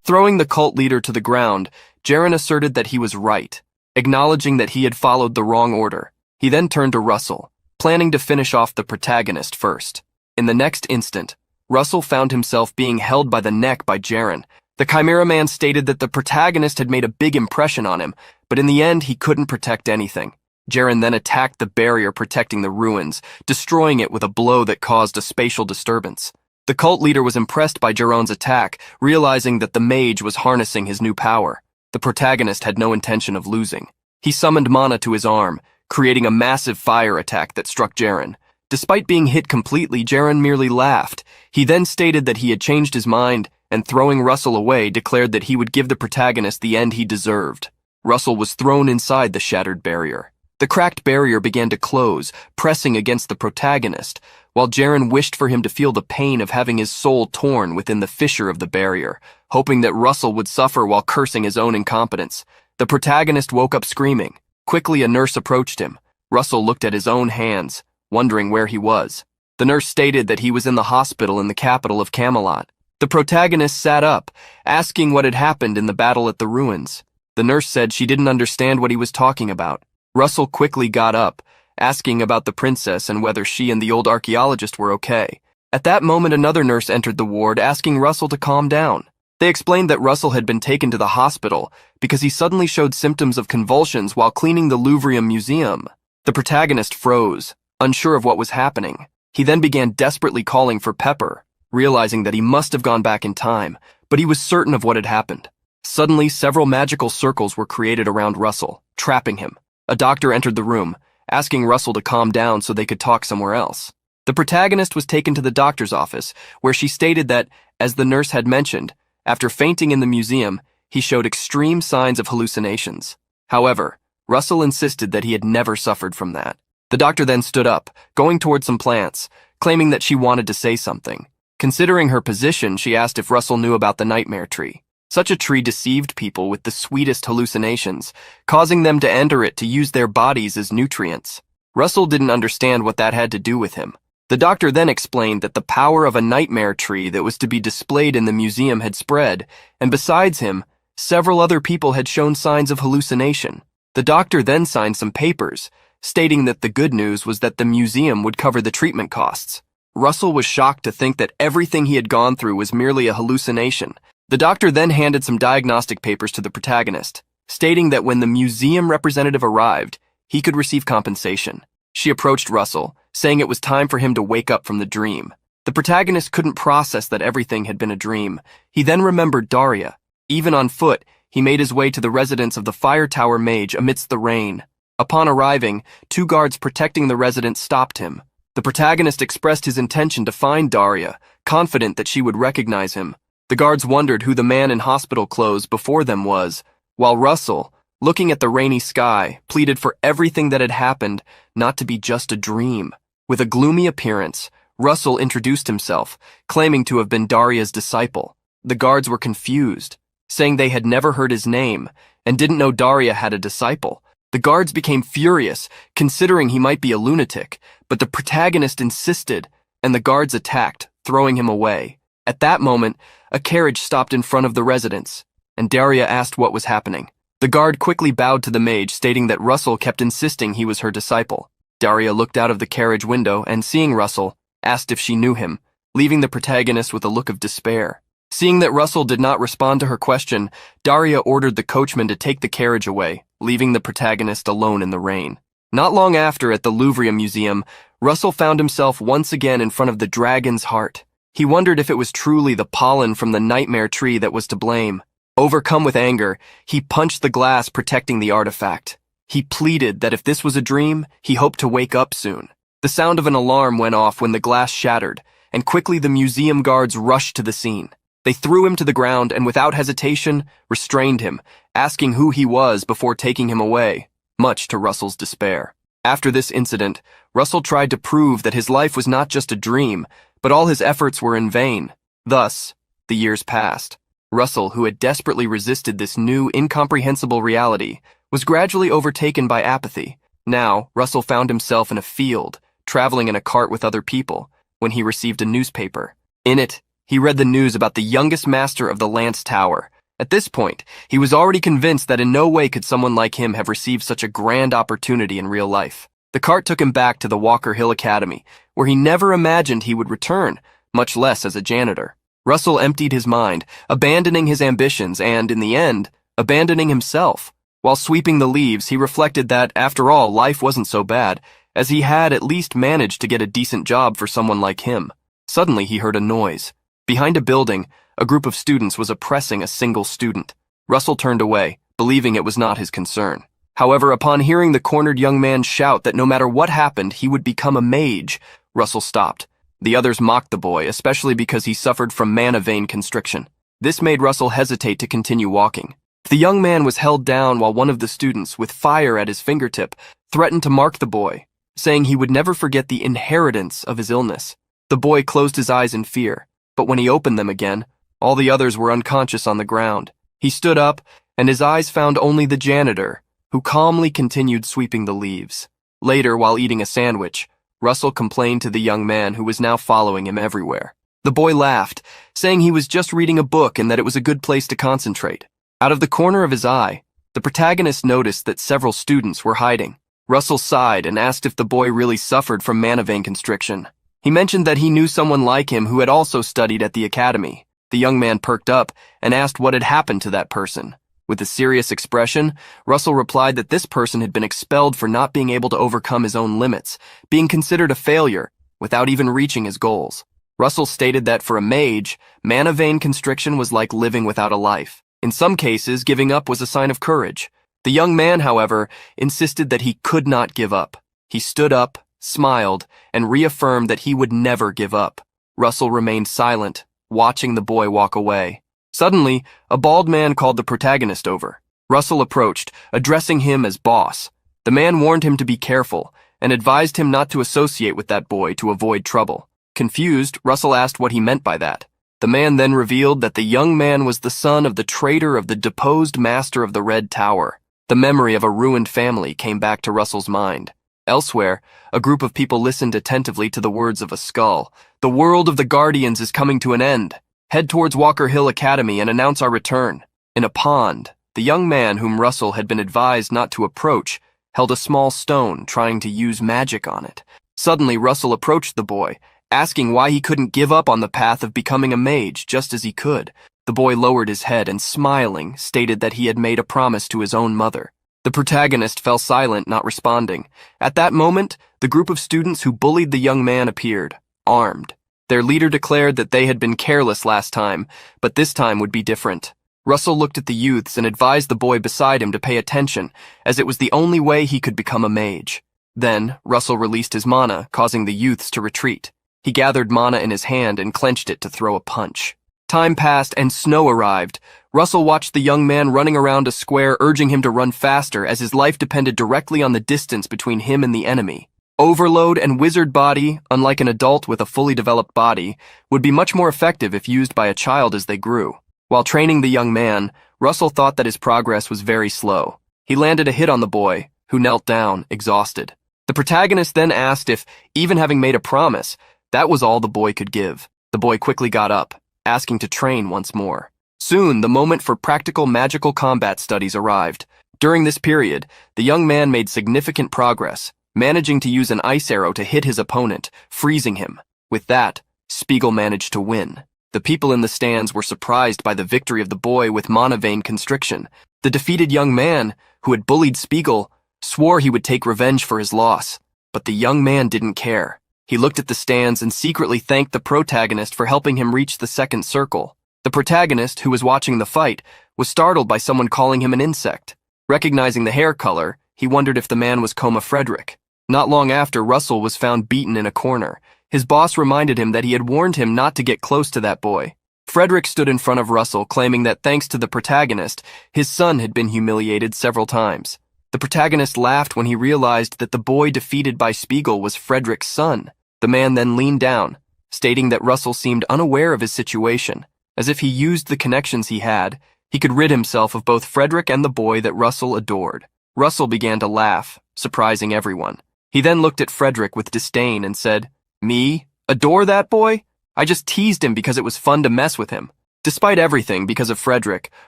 Throwing the cult leader to the ground, Jeroen asserted that he was right, acknowledging that he had followed the wrong order. He then turned to Russell, planning to finish off the protagonist first. In the next instant, Russell found himself being held by the neck by Jeroen. The Chimera Man stated that the protagonist had made a big impression on him, but in the end he couldn't protect anything. Jeroen then attacked the barrier protecting the ruins, destroying it with a blow that caused a spatial disturbance. The cult leader was impressed by Jeroen's attack, realizing that the mage was harnessing his new power. The protagonist had no intention of losing. He summoned mana to his arm, creating a massive fire attack that struck Jeroen. Despite being hit completely, Jeroen merely laughed. He then stated that he had changed his mind, and throwing Russell away, declared that he would give the protagonist the end he deserved. Russell was thrown inside the shattered barrier. The cracked barrier began to close, pressing against the protagonist, while Jeroen wished for him to feel the pain of having his soul torn within the fissure of the barrier, hoping that Russell would suffer while cursing his own incompetence. The protagonist woke up screaming. Quickly, a nurse approached him. Russell looked at his own hands, wondering where he was. The nurse stated that he was in the hospital in the capital of Camelot. The protagonist sat up, asking what had happened in the battle at the ruins. The nurse said she didn't understand what he was talking about. Russell quickly got up, asking about the princess and whether she and the old archaeologist were okay. At that moment, another nurse entered the ward, asking Russell to calm down. They explained that Russell had been taken to the hospital because he suddenly showed symptoms of convulsions while cleaning the Louvre Museum. The protagonist froze, unsure of what was happening. He then began desperately calling for Pepper, realizing that he must have gone back in time, but he was certain of what had happened. Suddenly, several magical circles were created around Russell, trapping him. A doctor entered the room, asking Russell to calm down so they could talk somewhere else. The protagonist was taken to the doctor's office, where she stated that, as the nurse had mentioned, after fainting in the museum, he showed extreme signs of hallucinations. However, Russell insisted that he had never suffered from that. The doctor then stood up, going toward some plants, claiming that she wanted to say something. Considering her position, she asked if Russell knew about the nightmare tree. Such a tree deceived people with the sweetest hallucinations, causing them to enter it to use their bodies as nutrients. Russell didn't understand what that had to do with him. The doctor then explained that the power of a nightmare tree that was to be displayed in the museum had spread, and besides him, several other people had shown signs of hallucination. The doctor then signed some papers, stating that the good news was that the museum would cover the treatment costs. Russell was shocked to think that everything he had gone through was merely a hallucination. The doctor then handed some diagnostic papers to the protagonist, stating that when the museum representative arrived, he could receive compensation. She approached Russell, saying it was time for him to wake up from the dream. The protagonist couldn't process that everything had been a dream. He then remembered Daria. Even on foot, he made his way to the residence of the fire tower mage amidst the rain. Upon arriving, 2 guards protecting the residence stopped him. The protagonist expressed his intention to find Daria, confident that she would recognize him. The guards wondered who the man in hospital clothes before them was, while Russell, looking at the rainy sky, pleaded for everything that had happened not to be just a dream. With a gloomy appearance, Russell introduced himself, claiming to have been Daria's disciple. The guards were confused, saying they had never heard his name and didn't know Daria had a disciple. The guards became furious, considering he might be a lunatic, but the protagonist insisted, and the guards attacked, throwing him away. At that moment, a carriage stopped in front of the residence, and Daria asked what was happening. The guard quickly bowed to the mage, stating that Russell kept insisting he was her disciple. Daria looked out of the carriage window and, seeing Russell, asked if she knew him, leaving the protagonist with a look of despair. Seeing that Russell did not respond to her question, Daria ordered the coachman to take the carriage away, leaving the protagonist alone in the rain. Not long after, at the Louvre Museum, Russell found himself once again in front of the dragon's heart. He wondered if it was truly the pollen from the nightmare tree that was to blame. Overcome with anger, he punched the glass protecting the artifact. He pleaded that if this was a dream, he hoped to wake up soon. The sound of an alarm went off when the glass shattered, and quickly the museum guards rushed to the scene. They threw him to the ground and without hesitation restrained him, asking who he was before taking him away, much to Russell's despair. After this incident, Russell tried to prove that his life was not just a dream, but all his efforts were in vain. Thus, the years passed. Russell, who had desperately resisted this new, incomprehensible reality, was gradually overtaken by apathy. Now, Russell found himself in a field, traveling in a cart with other people, when he received a newspaper. In it, he read the news about the youngest master of the Lance Tower. At this point, he was already convinced that in no way could someone like him have received such a grand opportunity in real life. The cart took him back to the Walker Hill Academy, where he never imagined he would return, much less as a janitor. Russell emptied his mind, abandoning his ambitions and, in the end, abandoning himself. While sweeping the leaves, he reflected that, after all, life wasn't so bad, as he had at least managed to get a decent job for someone like him. Suddenly, he heard a noise. Behind a building, a group of students was oppressing a single student. Russell turned away, believing it was not his concern. However, upon hearing the cornered young man shout that no matter what happened, he would become a mage, Russell stopped. The others mocked the boy, especially because he suffered from mana vein constriction. This made Russell hesitate to continue walking. The young man was held down while one of the students, with fire at his fingertip, threatened to mark the boy, saying he would never forget the inheritance of his illness. The boy closed his eyes in fear, but when he opened them again, all the others were unconscious on the ground. He stood up, and his eyes found only the janitor, who calmly continued sweeping the leaves. Later, while eating a sandwich, Russell complained to the young man who was now following him everywhere. The boy laughed, saying he was just reading a book and that it was a good place to concentrate. Out of the corner of his eye, the protagonist noticed that several students were hiding. Russell sighed and asked if the boy really suffered from mana vein constriction. He mentioned that he knew someone like him who had also studied at the academy. The young man perked up and asked what had happened to that person. With a serious expression, Russell replied that this person had been expelled for not being able to overcome his own limits, being considered a failure, without even reaching his goals. Russell stated that for a mage, mana vein constriction was like living without a life. In some cases, giving up was a sign of courage. The young man, however, insisted that he could not give up. He stood up, smiled, and reaffirmed that he would never give up. Russell remained silent, watching the boy walk away. Suddenly, a bald man called the protagonist over. Russell approached, addressing him as boss. The man warned him to be careful, and advised him not to associate with that boy to avoid trouble. Confused, Russell asked what he meant by that. The man then revealed that the young man was the son of the traitor of the deposed master of the Red Tower. The memory of a ruined family came back to Russell's mind. Elsewhere, a group of people listened attentively to the words of a skull. The world of the Guardians is coming to an end. Head towards Walker Hill Academy and announce our return. In a pond, the young man whom Russell had been advised not to approach held a small stone, trying to use magic on it. Suddenly, Russell approached the boy, asking why he couldn't give up on the path of becoming a mage just as he could. The boy lowered his head and, smiling, stated that he had made a promise to his own mother. The protagonist fell silent, not responding. At that moment, the group of students who bullied the young man appeared, armed. Their leader declared that they had been careless last time, but this time would be different. Russell looked at the youths and advised the boy beside him to pay attention, as it was the only way he could become a mage. Then, Russell released his mana, causing the youths to retreat. He gathered mana in his hand and clenched it to throw a punch. Time passed and snow arrived. Russell watched the young man running around a square, urging him to run faster as his life depended directly on the distance between him and the enemy. Overload and wizard body, unlike an adult with a fully developed body, would be much more effective if used by a child as they grew. While training the young man, Russell thought that his progress was very slow. He landed a hit on the boy, who knelt down, exhausted. The protagonist then asked if, even having made a promise, That was all the boy could give. The boy quickly got up, asking to train once more. Soon, the moment for practical magical combat studies arrived. During this period, the young man made significant progress, managing to use an ice arrow to hit his opponent, freezing him. With that, Spiegel managed to win. The people in the stands were surprised by the victory of the boy with mana vein constriction. The defeated young man, who had bullied Spiegel, swore he would take revenge for his loss. But the young man didn't care. He looked at the stands and secretly thanked the protagonist for helping him reach the second circle. The protagonist, who was watching the fight, was startled by someone calling him an insect. Recognizing the hair color, he wondered if the man was Coma Frederick. Not long after, Russell was found beaten in a corner. His boss reminded him that he had warned him not to get close to that boy. Frederick stood in front of Russell, claiming that thanks to the protagonist, his son had been humiliated several times. The protagonist laughed when he realized that the boy defeated by Spiegel was Frederick's son. The man then leaned down, stating that Russell seemed unaware of his situation. As if he used the connections he had, he could rid himself of both Frederick and the boy that Russell adored. Russell began to laugh, surprising everyone. He then looked at Frederick with disdain and said, "Me? Adore that boy? I just teased him because it was fun to mess with him." Despite everything, because of Frederick,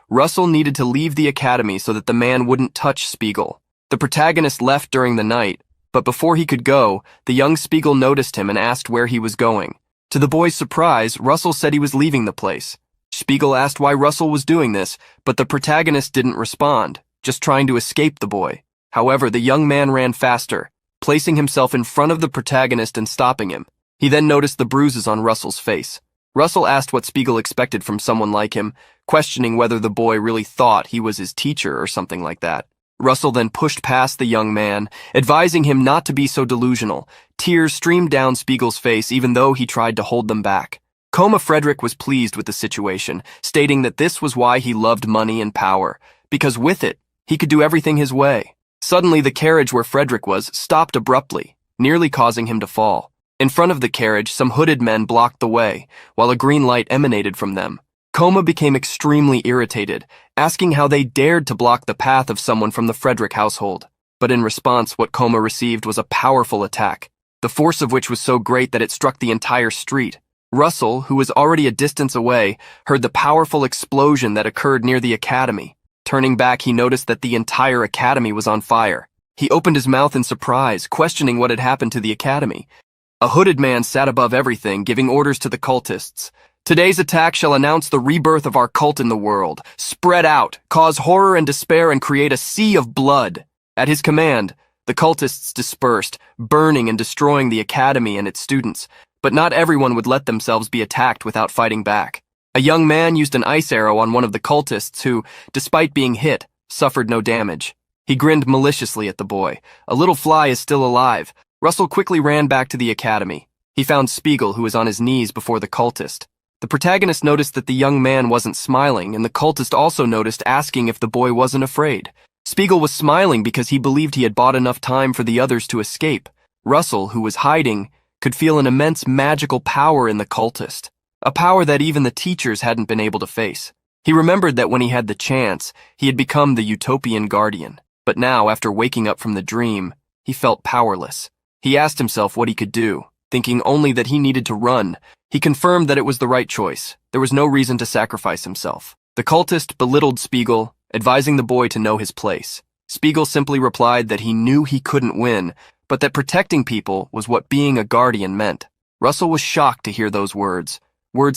Russell needed to leave the academy so that the man wouldn't touch Spiegel. The protagonist left during the night, but before he could go, the young Spiegel noticed him and asked where he was going. To the boy's surprise, Russell said he was leaving the place. Spiegel asked why Russell was doing this, but the protagonist didn't respond, just trying to escape the boy. However, the young man ran faster, placing himself in front of the protagonist and stopping him. He then noticed the bruises on Russell's face. Russell asked what Spiegel expected from someone like him, questioning whether the boy really thought he was his teacher or something like that. Russell then pushed past the young man, advising him not to be so delusional. Tears streamed down Spiegel's face even though he tried to hold them back. Coma Frederick was pleased with the situation, stating that this was why he loved money and power, because with it, he could do everything his way. Suddenly, the carriage where Frederick was stopped abruptly, nearly causing him to fall. In front of the carriage, some hooded men blocked the way, while a green light emanated from them. Coma became extremely irritated, asking how they dared to block the path of someone from the Frederick household. But in response, what Coma received was a powerful attack, the force of which was so great that it struck the entire street. Russell, who was already a distance away, heard the powerful explosion that occurred near the academy. Turning back, he noticed that the entire academy was on fire. He opened his mouth in surprise, questioning what had happened to the academy. A hooded man sat above everything, giving orders to the cultists. "Today's attack shall announce the rebirth of our cult in the world. Spread out, cause horror and despair, and create a sea of blood." At his command, the cultists dispersed, burning and destroying the academy and its students. But not everyone would let themselves be attacked without fighting back. A young man used an ice arrow on one of the cultists who, despite being hit, suffered no damage. He grinned maliciously at the boy. "A little fly is still alive." Russell quickly ran back to the academy. He found Spiegel, who was on his knees before the cultist. The protagonist noticed that the young man wasn't smiling, and the cultist also noticed, asking if the boy wasn't afraid. Spiegel was smiling because he believed he had bought enough time for the others to escape. Russell, who was hiding, could feel an immense magical power in the cultist, a power that even the teachers hadn't been able to face. He remembered that when he had the chance, he had become the utopian guardian. But now, after waking up from the dream, he felt powerless. He asked himself what he could do, thinking only that he needed to run. He confirmed that it was the right choice. There was no reason to sacrifice himself. The cultist belittled Spiegel, advising the boy to know his place. Spiegel simply replied that he knew he couldn't win, but that protecting people was what being a guardian meant. Russell was shocked to hear those words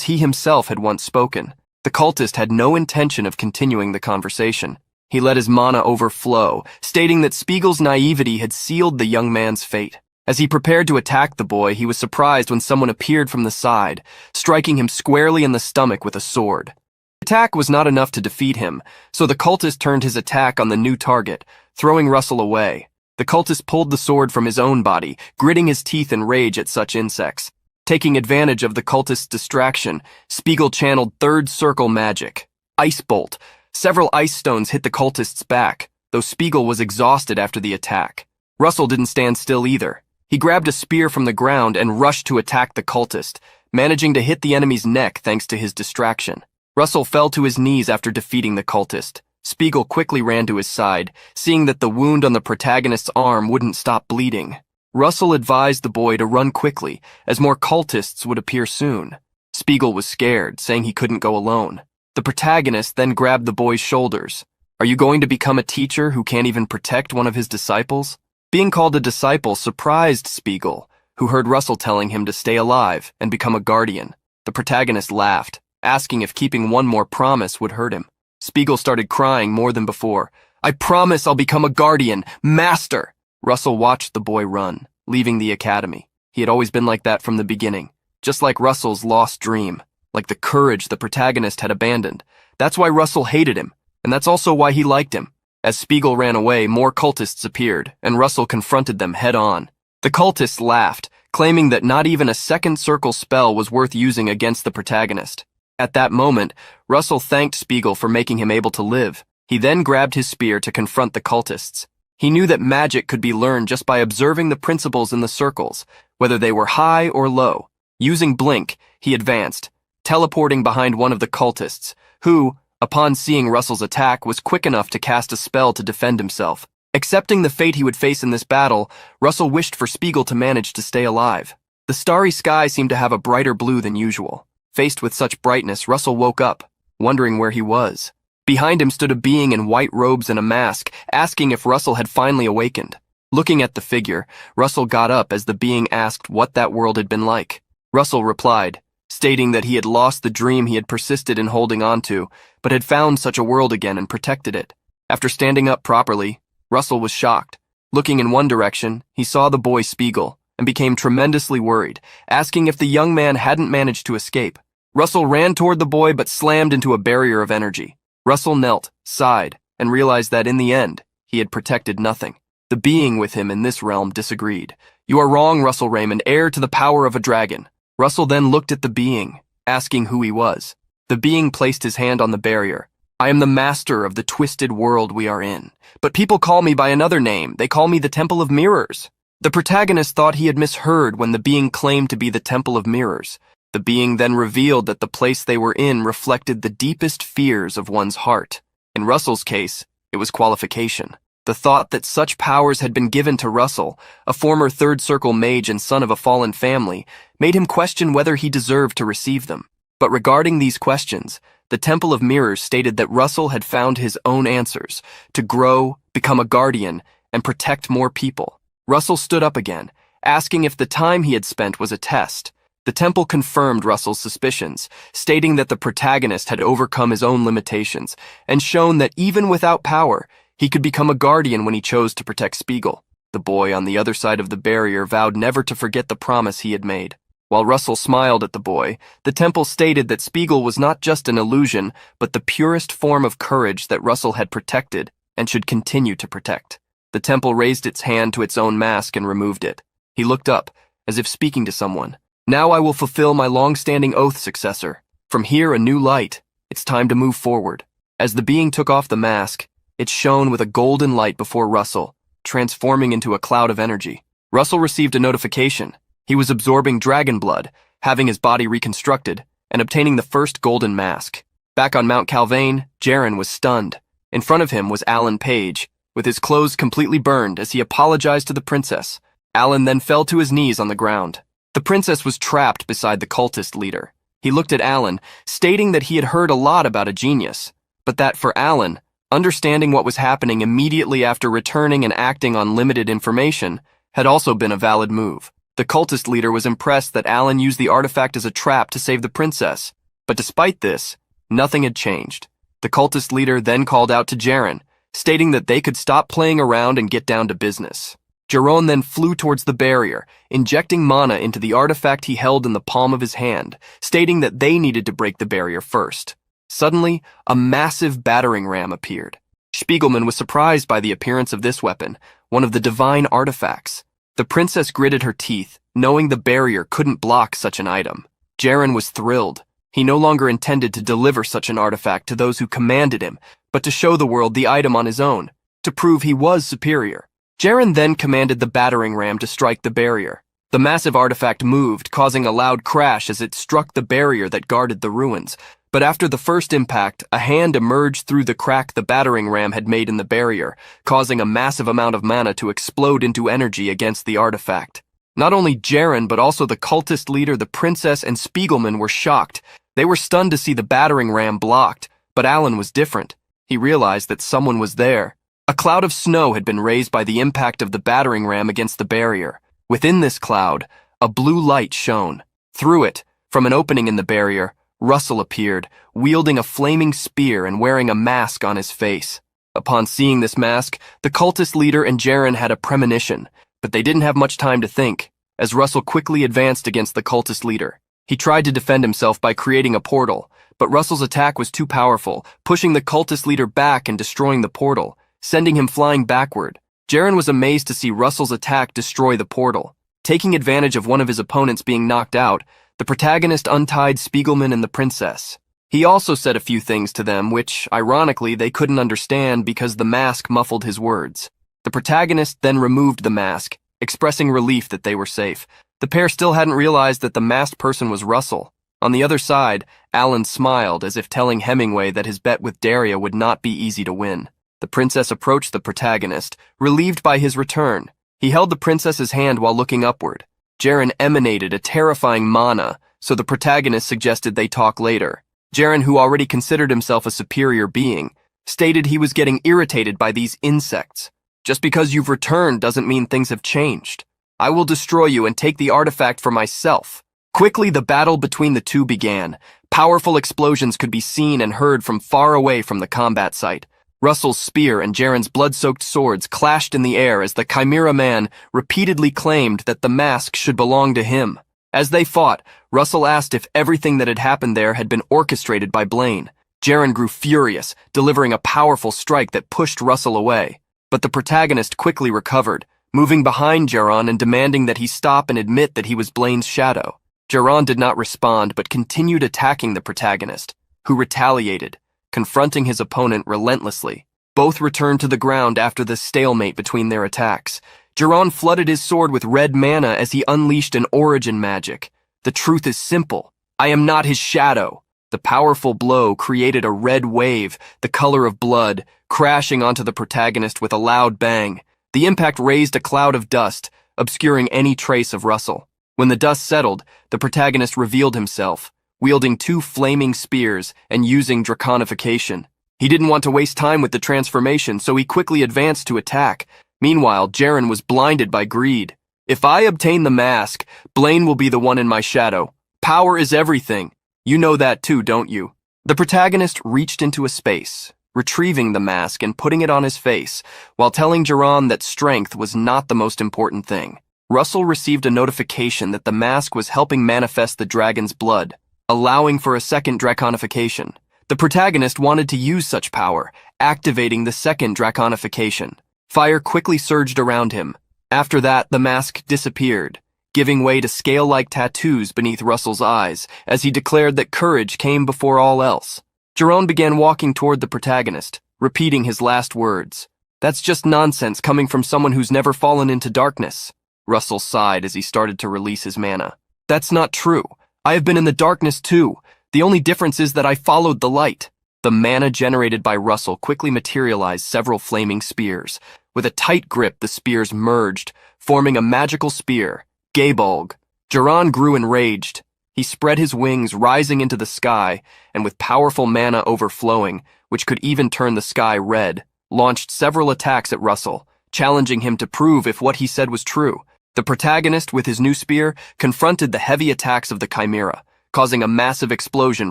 he himself had once spoken. The cultist had no intention of continuing the conversation. He let his mana overflow, stating that Spiegel's naivety had sealed the young man's fate. As he prepared to attack the boy, he was surprised when someone appeared from the side, striking him squarely in the stomach with a sword. The attack was not enough to defeat him, so the cultist turned his attack on the new target, throwing Russell away. The cultist pulled the sword from his own body, gritting his teeth in rage at such insects. Taking advantage of the cultist's distraction, Spiegel channeled third circle magic. Ice bolt. Several ice stones hit the cultist's back, though Spiegel was exhausted after the attack. Russell didn't stand still either. He grabbed a spear from the ground and rushed to attack the cultist, managing to hit the enemy's neck thanks to his distraction. Russell fell to his knees after defeating the cultist. Spiegel quickly ran to his side, seeing that the wound on the protagonist's arm wouldn't stop bleeding. Russell advised the boy to run quickly, as more cultists would appear soon. Spiegel was scared, saying he couldn't go alone. The protagonist then grabbed the boy's shoulders. Are you going to become a teacher who can't even protect one of his disciples? Being called a disciple surprised Spiegel, who heard Russell telling him to stay alive and become a guardian. The protagonist laughed, asking if keeping one more promise would hurt him. Spiegel started crying more than before. I promise I'll become a guardian, master! Russell watched the boy run, leaving the academy. He had always been like that from the beginning, just like Russell's lost dream, like the courage the protagonist had abandoned. That's why Russell hated him, and that's also why he liked him. As Spiegel ran away, more cultists appeared, and Russell confronted them head-on. The cultists laughed, claiming that not even a second circle spell was worth using against the protagonist. At that moment, Russell thanked Spiegel for making him able to live. He then grabbed his spear to confront the cultists. He knew that magic could be learned just by observing the principles in the circles, whether they were high or low. Using Blink, he advanced, teleporting behind one of the cultists, who, upon seeing Russell's attack, was quick enough to cast a spell to defend himself. Accepting the fate he would face in this battle, Russell wished for Spiegel to manage to stay alive. The starry sky seemed to have a brighter blue than usual. Faced with such brightness, Russell woke up, wondering where he was. Behind him stood a being in white robes and a mask, asking if Russell had finally awakened. Looking at the figure, Russell got up as the being asked what that world had been like. Russell replied, stating that he had lost the dream he had persisted in holding on to, but had found such a world again and protected it. After standing up properly, Russell was shocked. Looking in one direction, he saw the boy Spiegel, and became tremendously worried, asking if the young man hadn't managed to escape. Russell ran toward the boy but slammed into a barrier of energy. Russell knelt, sighed, and realized that in the end, he had protected nothing. The being with him in this realm disagreed. You are wrong, Russell Raymond, heir to the power of a dragon. Russell then looked at the being, asking who he was. The being placed his hand on the barrier. I am the master of the twisted world we are in, but people call me by another name. They call me the Temple of Mirrors. The protagonist thought he had misheard when the being claimed to be the Temple of Mirrors. The being then revealed that the place they were in reflected the deepest fears of one's heart. In Russell's case, it was qualification. The thought that such powers had been given to Russell, a former third circle mage and son of a fallen family, made him question whether he deserved to receive them. But regarding these questions, the Temple of Mirrors stated that Russell had found his own answers, to grow, become a guardian, and protect more people. Russell stood up again, asking if the time he had spent was a test. The temple confirmed Russell's suspicions, stating that the protagonist had overcome his own limitations and shown that even without power, he could become a guardian when he chose to protect Spiegel. The boy on the other side of the barrier vowed never to forget the promise he had made. While Russell smiled at the boy, the temple stated that Spiegel was not just an illusion, but the purest form of courage that Russell had protected and should continue to protect. The temple raised its hand to its own mask and removed it. He looked up, as if speaking to someone. Now I will fulfill my long-standing oath, successor. From here, a new light. It's time to move forward. As the being took off the mask, it shone with a golden light before Russell, transforming into a cloud of energy. Russell received a notification. He was absorbing dragon blood, having his body reconstructed, and obtaining the first golden mask. Back on Mount Calvain, Jaren was stunned. In front of him was Alan Page, with his clothes completely burned as he apologized to the princess. Alan then fell to his knees on the ground. The princess was trapped beside the cultist leader. He looked at Alan, stating that he had heard a lot about a genius, but that for Alan, understanding what was happening immediately after returning and acting on limited information had also been a valid move. The cultist leader was impressed that Alan used the artifact as a trap to save the princess, but despite this, nothing had changed. The cultist leader then called out to Jaren, stating that they could stop playing around and get down to business. Jaron then flew towards the barrier, injecting mana into the artifact he held in the palm of his hand, stating that they needed to break the barrier first. Suddenly, a massive battering ram appeared. Spiegelman was surprised by the appearance of this weapon, one of the divine artifacts. The princess gritted her teeth, knowing the barrier couldn't block such an item. Jaren was thrilled. He no longer intended to deliver such an artifact to those who commanded him, but to show the world the item on his own, to prove he was superior. Jaren then commanded the battering ram to strike the barrier. The massive artifact moved, causing a loud crash as it struck the barrier that guarded the ruins, But after the first impact, a hand emerged through the crack the battering ram had made in the barrier, causing a massive amount of mana to explode into energy against the artifact. Not only Jaren, but also the cultist leader, the princess, and Spiegelman were shocked. They were stunned to see the battering ram blocked, but Alan was different. He realized that someone was there. A cloud of snow had been raised by the impact of the battering ram against the barrier. Within this cloud, a blue light shone. Through it, from an opening in the barrier, Russell appeared, wielding a flaming spear and wearing a mask on his face. Upon seeing this mask, the cultist leader and Jaren had a premonition, but they didn't have much time to think, as Russell quickly advanced against the cultist leader. He tried to defend himself by creating a portal, but Russell's attack was too powerful, pushing the cultist leader back and destroying the portal, sending him flying backward. Jaren was amazed to see Russell's attack destroy the portal. Taking advantage of one of his opponents being knocked out, the protagonist untied Spiegelman and the princess. He also said a few things to them which, ironically, they couldn't understand because the mask muffled his words. The protagonist then removed the mask, expressing relief that they were safe. The pair still hadn't realized that the masked person was Russell. On the other side, Alan smiled as if telling Hemingway that his bet with Daria would not be easy to win. The princess approached the protagonist, relieved by his return. He held the princess's hand while looking upward. Jaren emanated a terrifying mana, so the protagonist suggested they talk later. Jaren, who already considered himself a superior being, stated he was getting irritated by these insects. Just because you've returned doesn't mean things have changed. I will destroy you and take the artifact for myself. Quickly, the battle between the two began. Powerful explosions could be seen and heard from far away from the combat site. Russell's spear and Jaren's blood-soaked swords clashed in the air as the Chimera Man repeatedly claimed that the mask should belong to him. As they fought, Russell asked if everything that had happened there had been orchestrated by Blaine. Jaren grew furious, delivering a powerful strike that pushed Russell away. But the protagonist quickly recovered, moving behind Jaren and demanding that he stop and admit that he was Blaine's shadow. Jaren did not respond but continued attacking the protagonist, who retaliated, confronting his opponent relentlessly. Both returned to the ground after the stalemate between their attacks. Jaren flooded his sword with red mana as he unleashed an origin magic. The truth is simple. I am not his shadow. The powerful blow created a red wave, the color of blood, crashing onto the protagonist with a loud bang. The impact raised a cloud of dust, obscuring any trace of Russell. When the dust settled, the protagonist revealed himself, wielding two flaming spears and using Dragonification. He didn't want to waste time with the transformation, so he quickly advanced to attack. Meanwhile, Jaren was blinded by greed. If I obtain the mask, Blaine will be the one in my shadow. Power is everything. You know that too, don't you? The protagonist reached into a space, retrieving the mask and putting it on his face, while telling Jaren that strength was not the most important thing. Russell received a notification that the mask was helping manifest the dragon's blood, allowing for a second Dragonification. The protagonist wanted to use such power, activating the second Dragonification. Fire quickly surged around him. After that, the mask disappeared, giving way to scale-like tattoos beneath Russell's eyes, as he declared that courage came before all else. Jaren began walking toward the protagonist, repeating his last words. That's just nonsense coming from someone who's never fallen into darkness. Russell sighed as he started to release his mana. That's not true. I have been in the darkness too. The only difference is that I followed the light. The mana generated by Russell quickly materialized several flaming spears. With a tight grip, the spears merged, forming a magical spear, Gabolg. Jaren grew enraged. He spread his wings, rising into the sky, and with powerful mana overflowing, which could even turn the sky red, launched several attacks at Russell, challenging him to prove if what he said was true. The protagonist, with his new spear, confronted the heavy attacks of the Chimera, causing a massive explosion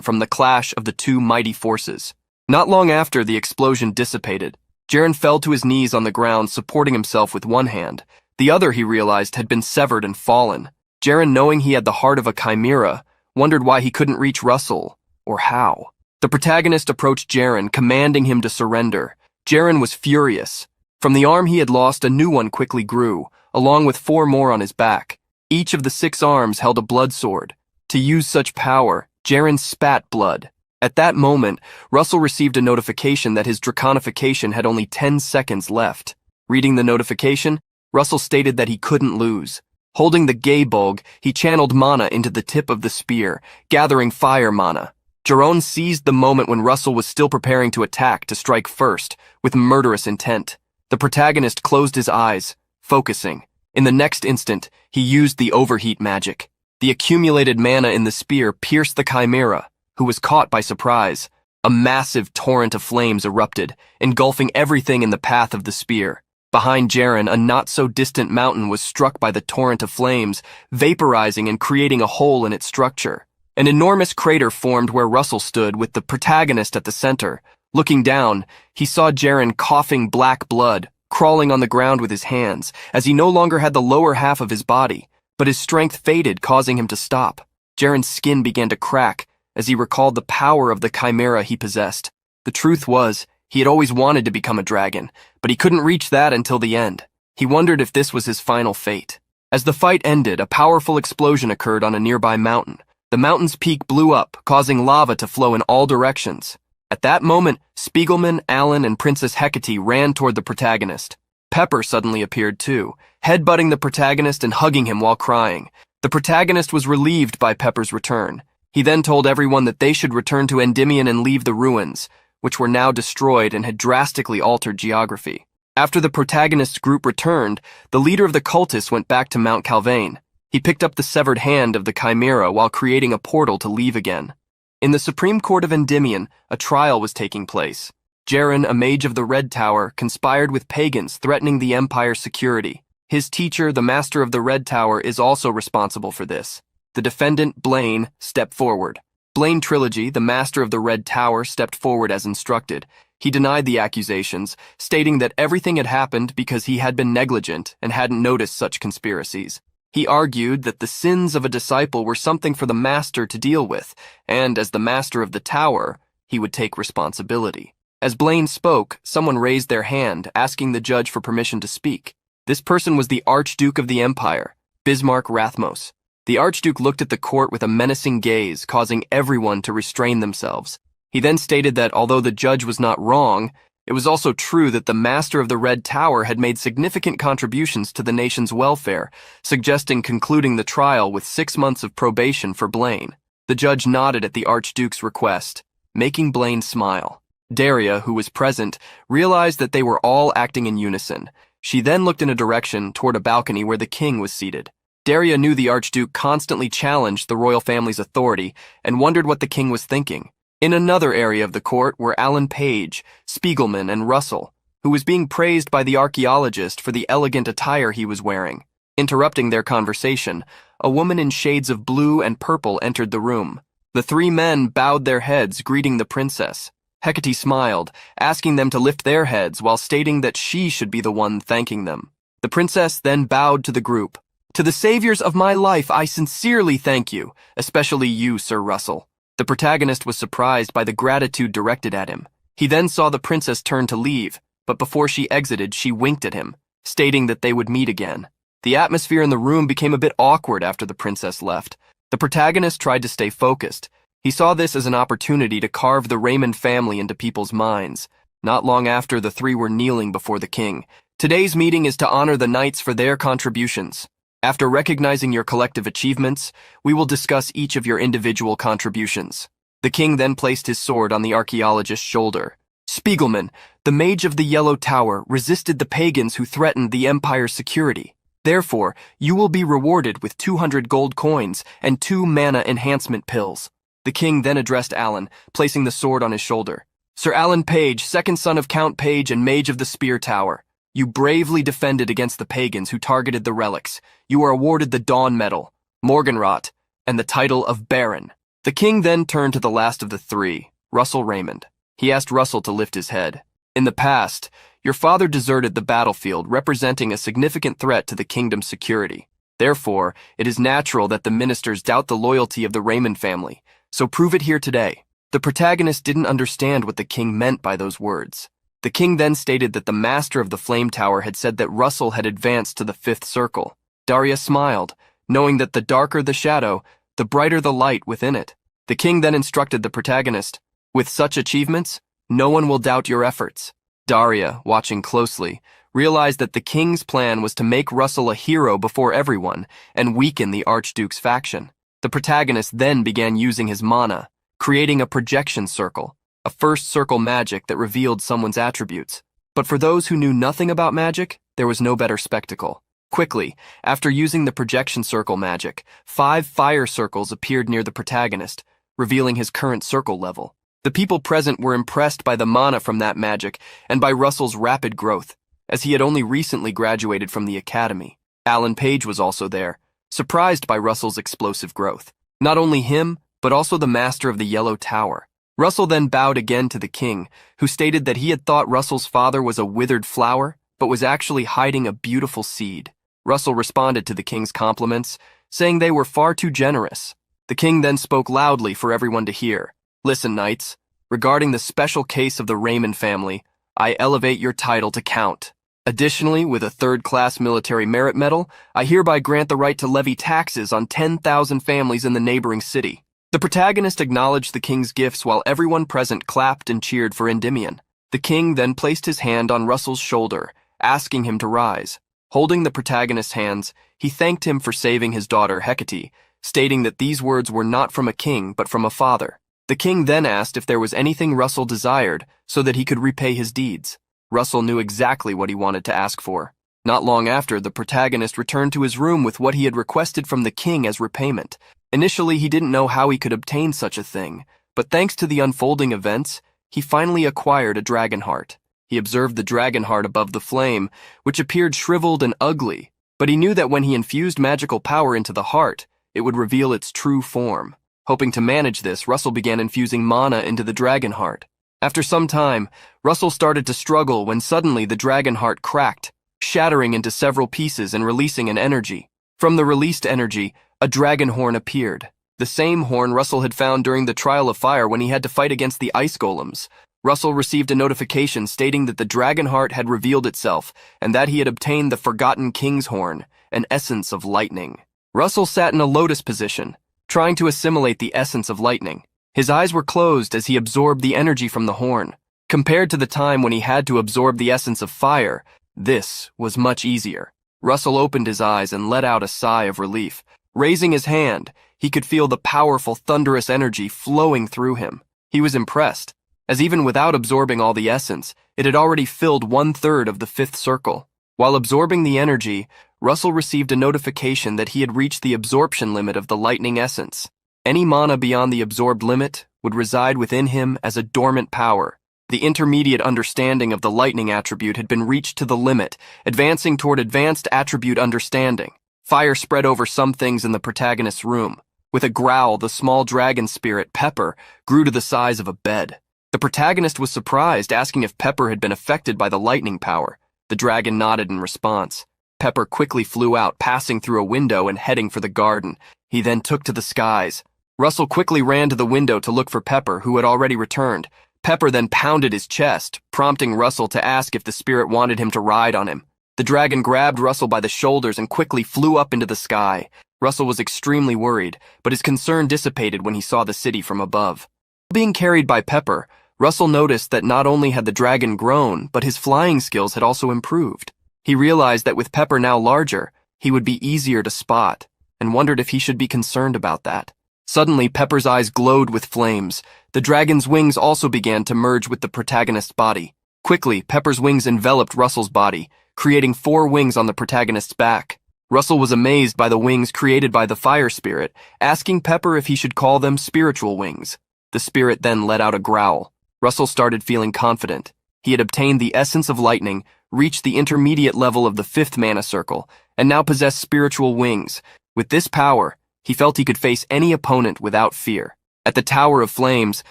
from the clash of the two mighty forces. Not long after the explosion dissipated, Jaren fell to his knees on the ground, supporting himself with one hand. The other, he realized, had been severed and fallen. Jaren, knowing he had the heart of a Chimera, wondered why he couldn't reach Russell, or how. The protagonist approached Jaren, commanding him to surrender. Jaren was furious. From the arm he had lost, a new one quickly grew, along with 4 more on his back. Each of the 6 arms held a blood sword. To use such power, Jaren spat blood. At that moment, Russell received a notification that his Dragonification had only 10 seconds left. Reading the notification, Russell stated that he couldn't lose. Holding the Gabolg, he channeled mana into the tip of the spear, gathering fire mana. Jerome seized the moment when Russell was still preparing to attack to strike first, with murderous intent. The protagonist closed his eyes, focusing. In the next instant, he used the overheat magic. The accumulated mana in the spear pierced the chimera, who was caught by surprise. A massive torrent of flames erupted, engulfing everything in the path of the spear. Behind Jaren, a not-so-distant mountain was struck by the torrent of flames, vaporizing and creating a hole in its structure. An enormous crater formed where Russell stood, with the protagonist at the center. Looking down, he saw Jaren coughing black blood, crawling on the ground with his hands, as he no longer had the lower half of his body, but his strength faded, causing him to stop. Jaren's skin began to crack, as he recalled the power of the chimera he possessed. The truth was, he had always wanted to become a dragon, but he couldn't reach that until the end. He wondered if this was his final fate. As the fight ended, a powerful explosion occurred on a nearby mountain. The mountain's peak blew up, causing lava to flow in all directions. At that moment, Spiegelman, Alan, and Princess Hecate ran toward the protagonist. Pepper suddenly appeared too, headbutting the protagonist and hugging him while crying. The protagonist was relieved by Pepper's return. He then told everyone that they should return to Endymion and leave the ruins, which were now destroyed and had drastically altered geography. After the protagonist's group returned, the leader of the cultists went back to Mount Calvain. He picked up the severed hand of the chimera while creating a portal to leave again. In the Supreme Court of Endymion, a trial was taking place. Jaren, a mage of the Red Tower, conspired with pagans threatening the Empire's security. His teacher, the Master of the Red Tower, is also responsible for this. The defendant, Blaine, stepped forward. Blaine Trilogy, the Master of the Red Tower, stepped forward as instructed. He denied the accusations, stating that everything had happened because he had been negligent and hadn't noticed such conspiracies. He argued that the sins of a disciple were something for the master to deal with, and as the master of the tower, he would take responsibility. As Blaine spoke, someone raised their hand, asking the judge for permission to speak. This person was the Archduke of the Empire, Bismarck Rathmos. The Archduke looked at the court with a menacing gaze, causing everyone to restrain themselves. He then stated that although the judge was not wrong, it was also true that the Master of the Red Tower had made significant contributions to the nation's welfare, suggesting concluding the trial with 6 months of probation for Blaine. The judge nodded at the Archduke's request, making Blaine smile. Daria, who was present, realized that they were all acting in unison. She then looked in a direction toward a balcony where the king was seated. Daria knew the Archduke constantly challenged the royal family's authority and wondered what the king was thinking. In another area of the court were Alan Page, Spiegelman, and Russell, who was being praised by the archaeologist for the elegant attire he was wearing. Interrupting their conversation, a woman in shades of blue and purple entered the room. The 3 men bowed their heads, greeting the princess. Hecate smiled, asking them to lift their heads while stating that she should be the one thanking them. The princess then bowed to the group. "To the saviors of my life, I sincerely thank you, especially you, Sir Russell." The protagonist was surprised by the gratitude directed at him. He then saw the princess turn to leave, but before she exited, she winked at him, stating that they would meet again. The atmosphere in the room became a bit awkward after the princess left. The protagonist tried to stay focused. He saw this as an opportunity to carve the Raymond family into people's minds. Not long after, the 3 were kneeling before the king. "Today's meeting is to honor the knights for their contributions. After recognizing your collective achievements, we will discuss each of your individual contributions." The king then placed his sword on the archaeologist's shoulder. "Spiegelman, the mage of the Yellow Tower, resisted the pagans who threatened the Empire's security. Therefore, you will be rewarded with 200 gold coins and 2 mana enhancement pills." The king then addressed Alan, placing the sword on his shoulder. "Sir Alan Page, second son of Count Page and mage of the Spear Tower. You bravely defended against the pagans who targeted the relics. You are awarded the Dawn Medal, Morgenrot, and the title of Baron." The king then turned to the last of the 3, Russell Raymond. He asked Russell to lift his head. "In the past, your father deserted the battlefield, representing a significant threat to the kingdom's security. Therefore, it is natural that the ministers doubt the loyalty of the Raymond family, so prove it here today." The protagonist didn't understand what the king meant by those words. The king then stated that the master of the Flame Tower had said that Russell had advanced to the 5th circle. Daria smiled, knowing that the darker the shadow, the brighter the light within it. The king then instructed the protagonist, "With such achievements, no one will doubt your efforts." Daria, watching closely, realized that the king's plan was to make Russell a hero before everyone and weaken the Archduke's faction. The protagonist then began using his mana. creating a projection circle, a first circle magic that revealed someone's attributes. But for those who knew nothing about magic, there was no better spectacle. Quickly, after using the projection circle magic, 5 fire circles appeared near the protagonist, revealing his current circle level. The people present were impressed by the mana from that magic and by Russell's rapid growth, as he had only recently graduated from the academy. Alan Page was also there, surprised by Russell's explosive growth. Not only him, but also the master of the Yellow Tower. Russell then bowed again to the king, who stated that he had thought Russell's father was a withered flower, but was actually hiding a beautiful seed. Russell responded to the king's compliments, saying they were far too generous. The king then spoke loudly for everyone to hear. "Listen, knights, regarding the special case of the Raymond family, I elevate your title to Count. Additionally, with a third-class military merit medal, I hereby grant the right to levy taxes on 10,000 families in the neighboring city." The protagonist acknowledged the king's gifts while everyone present clapped and cheered for Endymion. The king then placed his hand on Russell's shoulder, asking him to rise. Holding the protagonist's hands, he thanked him for saving his daughter Hecate, stating that these words were not from a king but from a father. The king then asked if there was anything Russell desired so that he could repay his deeds. Russell knew exactly what he wanted to ask for. Not long after, the protagonist returned to his room with what he had requested from the king as repayment. Initially, he didn't know how he could obtain such a thing, but thanks to the unfolding events, he finally acquired a dragon heart. He observed the dragon heart above the flame, which appeared shriveled and ugly, but he knew that when he infused magical power into the heart, it would reveal its true form. Hoping to manage this, Russell began infusing mana into the dragon heart. After some time, Russell started to struggle when suddenly the dragon heart cracked, shattering into several pieces and releasing an energy. From the released energy, a dragon horn appeared, the same horn Russell had found during the trial of fire when he had to fight against the ice golems. Russell received a notification stating that the dragon heart had revealed itself and that he had obtained the forgotten king's horn, an essence of lightning. Russell sat in a lotus position, trying to assimilate the essence of lightning. His eyes were closed as he absorbed the energy from the horn. Compared to the time when he had to absorb the essence of fire, this was much easier. Russell opened his eyes and let out a sigh of relief. Raising his hand, he could feel the powerful, thunderous energy flowing through him. He was impressed, as even without absorbing all the essence, it had already filled 1/3 of the 5th circle. While absorbing the energy, Russell received a notification that he had reached the absorption limit of the lightning essence. Any mana beyond the absorbed limit would reside within him as a dormant power. The intermediate understanding of the lightning attribute had been reached to the limit, advancing toward advanced attribute understanding. Fire spread over some things in the protagonist's room. With a growl, the small dragon spirit, Pepper, grew to the size of a bed. The protagonist was surprised, asking if Pepper had been affected by the lightning power. The dragon nodded in response. Pepper quickly flew out, passing through a window and heading for the garden. He then took to the skies. Russell quickly ran to the window to look for Pepper, who had already returned. Pepper then pounded his chest, prompting Russell to ask if the spirit wanted him to ride on him. The dragon grabbed Russell by the shoulders and quickly flew up into the sky. Russell was extremely worried, but his concern dissipated when he saw the city from above. Being carried by Pepper, Russell noticed that not only had the dragon grown, but his flying skills had also improved. He realized that with Pepper now larger, he would be easier to spot, and wondered if he should be concerned about that. Suddenly, Pepper's eyes glowed with flames. The dragon's wings also began to merge with the protagonist's body. Quickly, Pepper's wings enveloped Russell's body, creating 4 wings on the protagonist's back. Russell was amazed by the wings created by the fire spirit, asking Pepper if he should call them spiritual wings. The spirit then let out a growl. Russell started feeling confident. He had obtained the essence of lightning, reached the intermediate level of the 5th mana circle, and now possessed spiritual wings. With this power, he felt he could face any opponent without fear. At the Tower of Flames,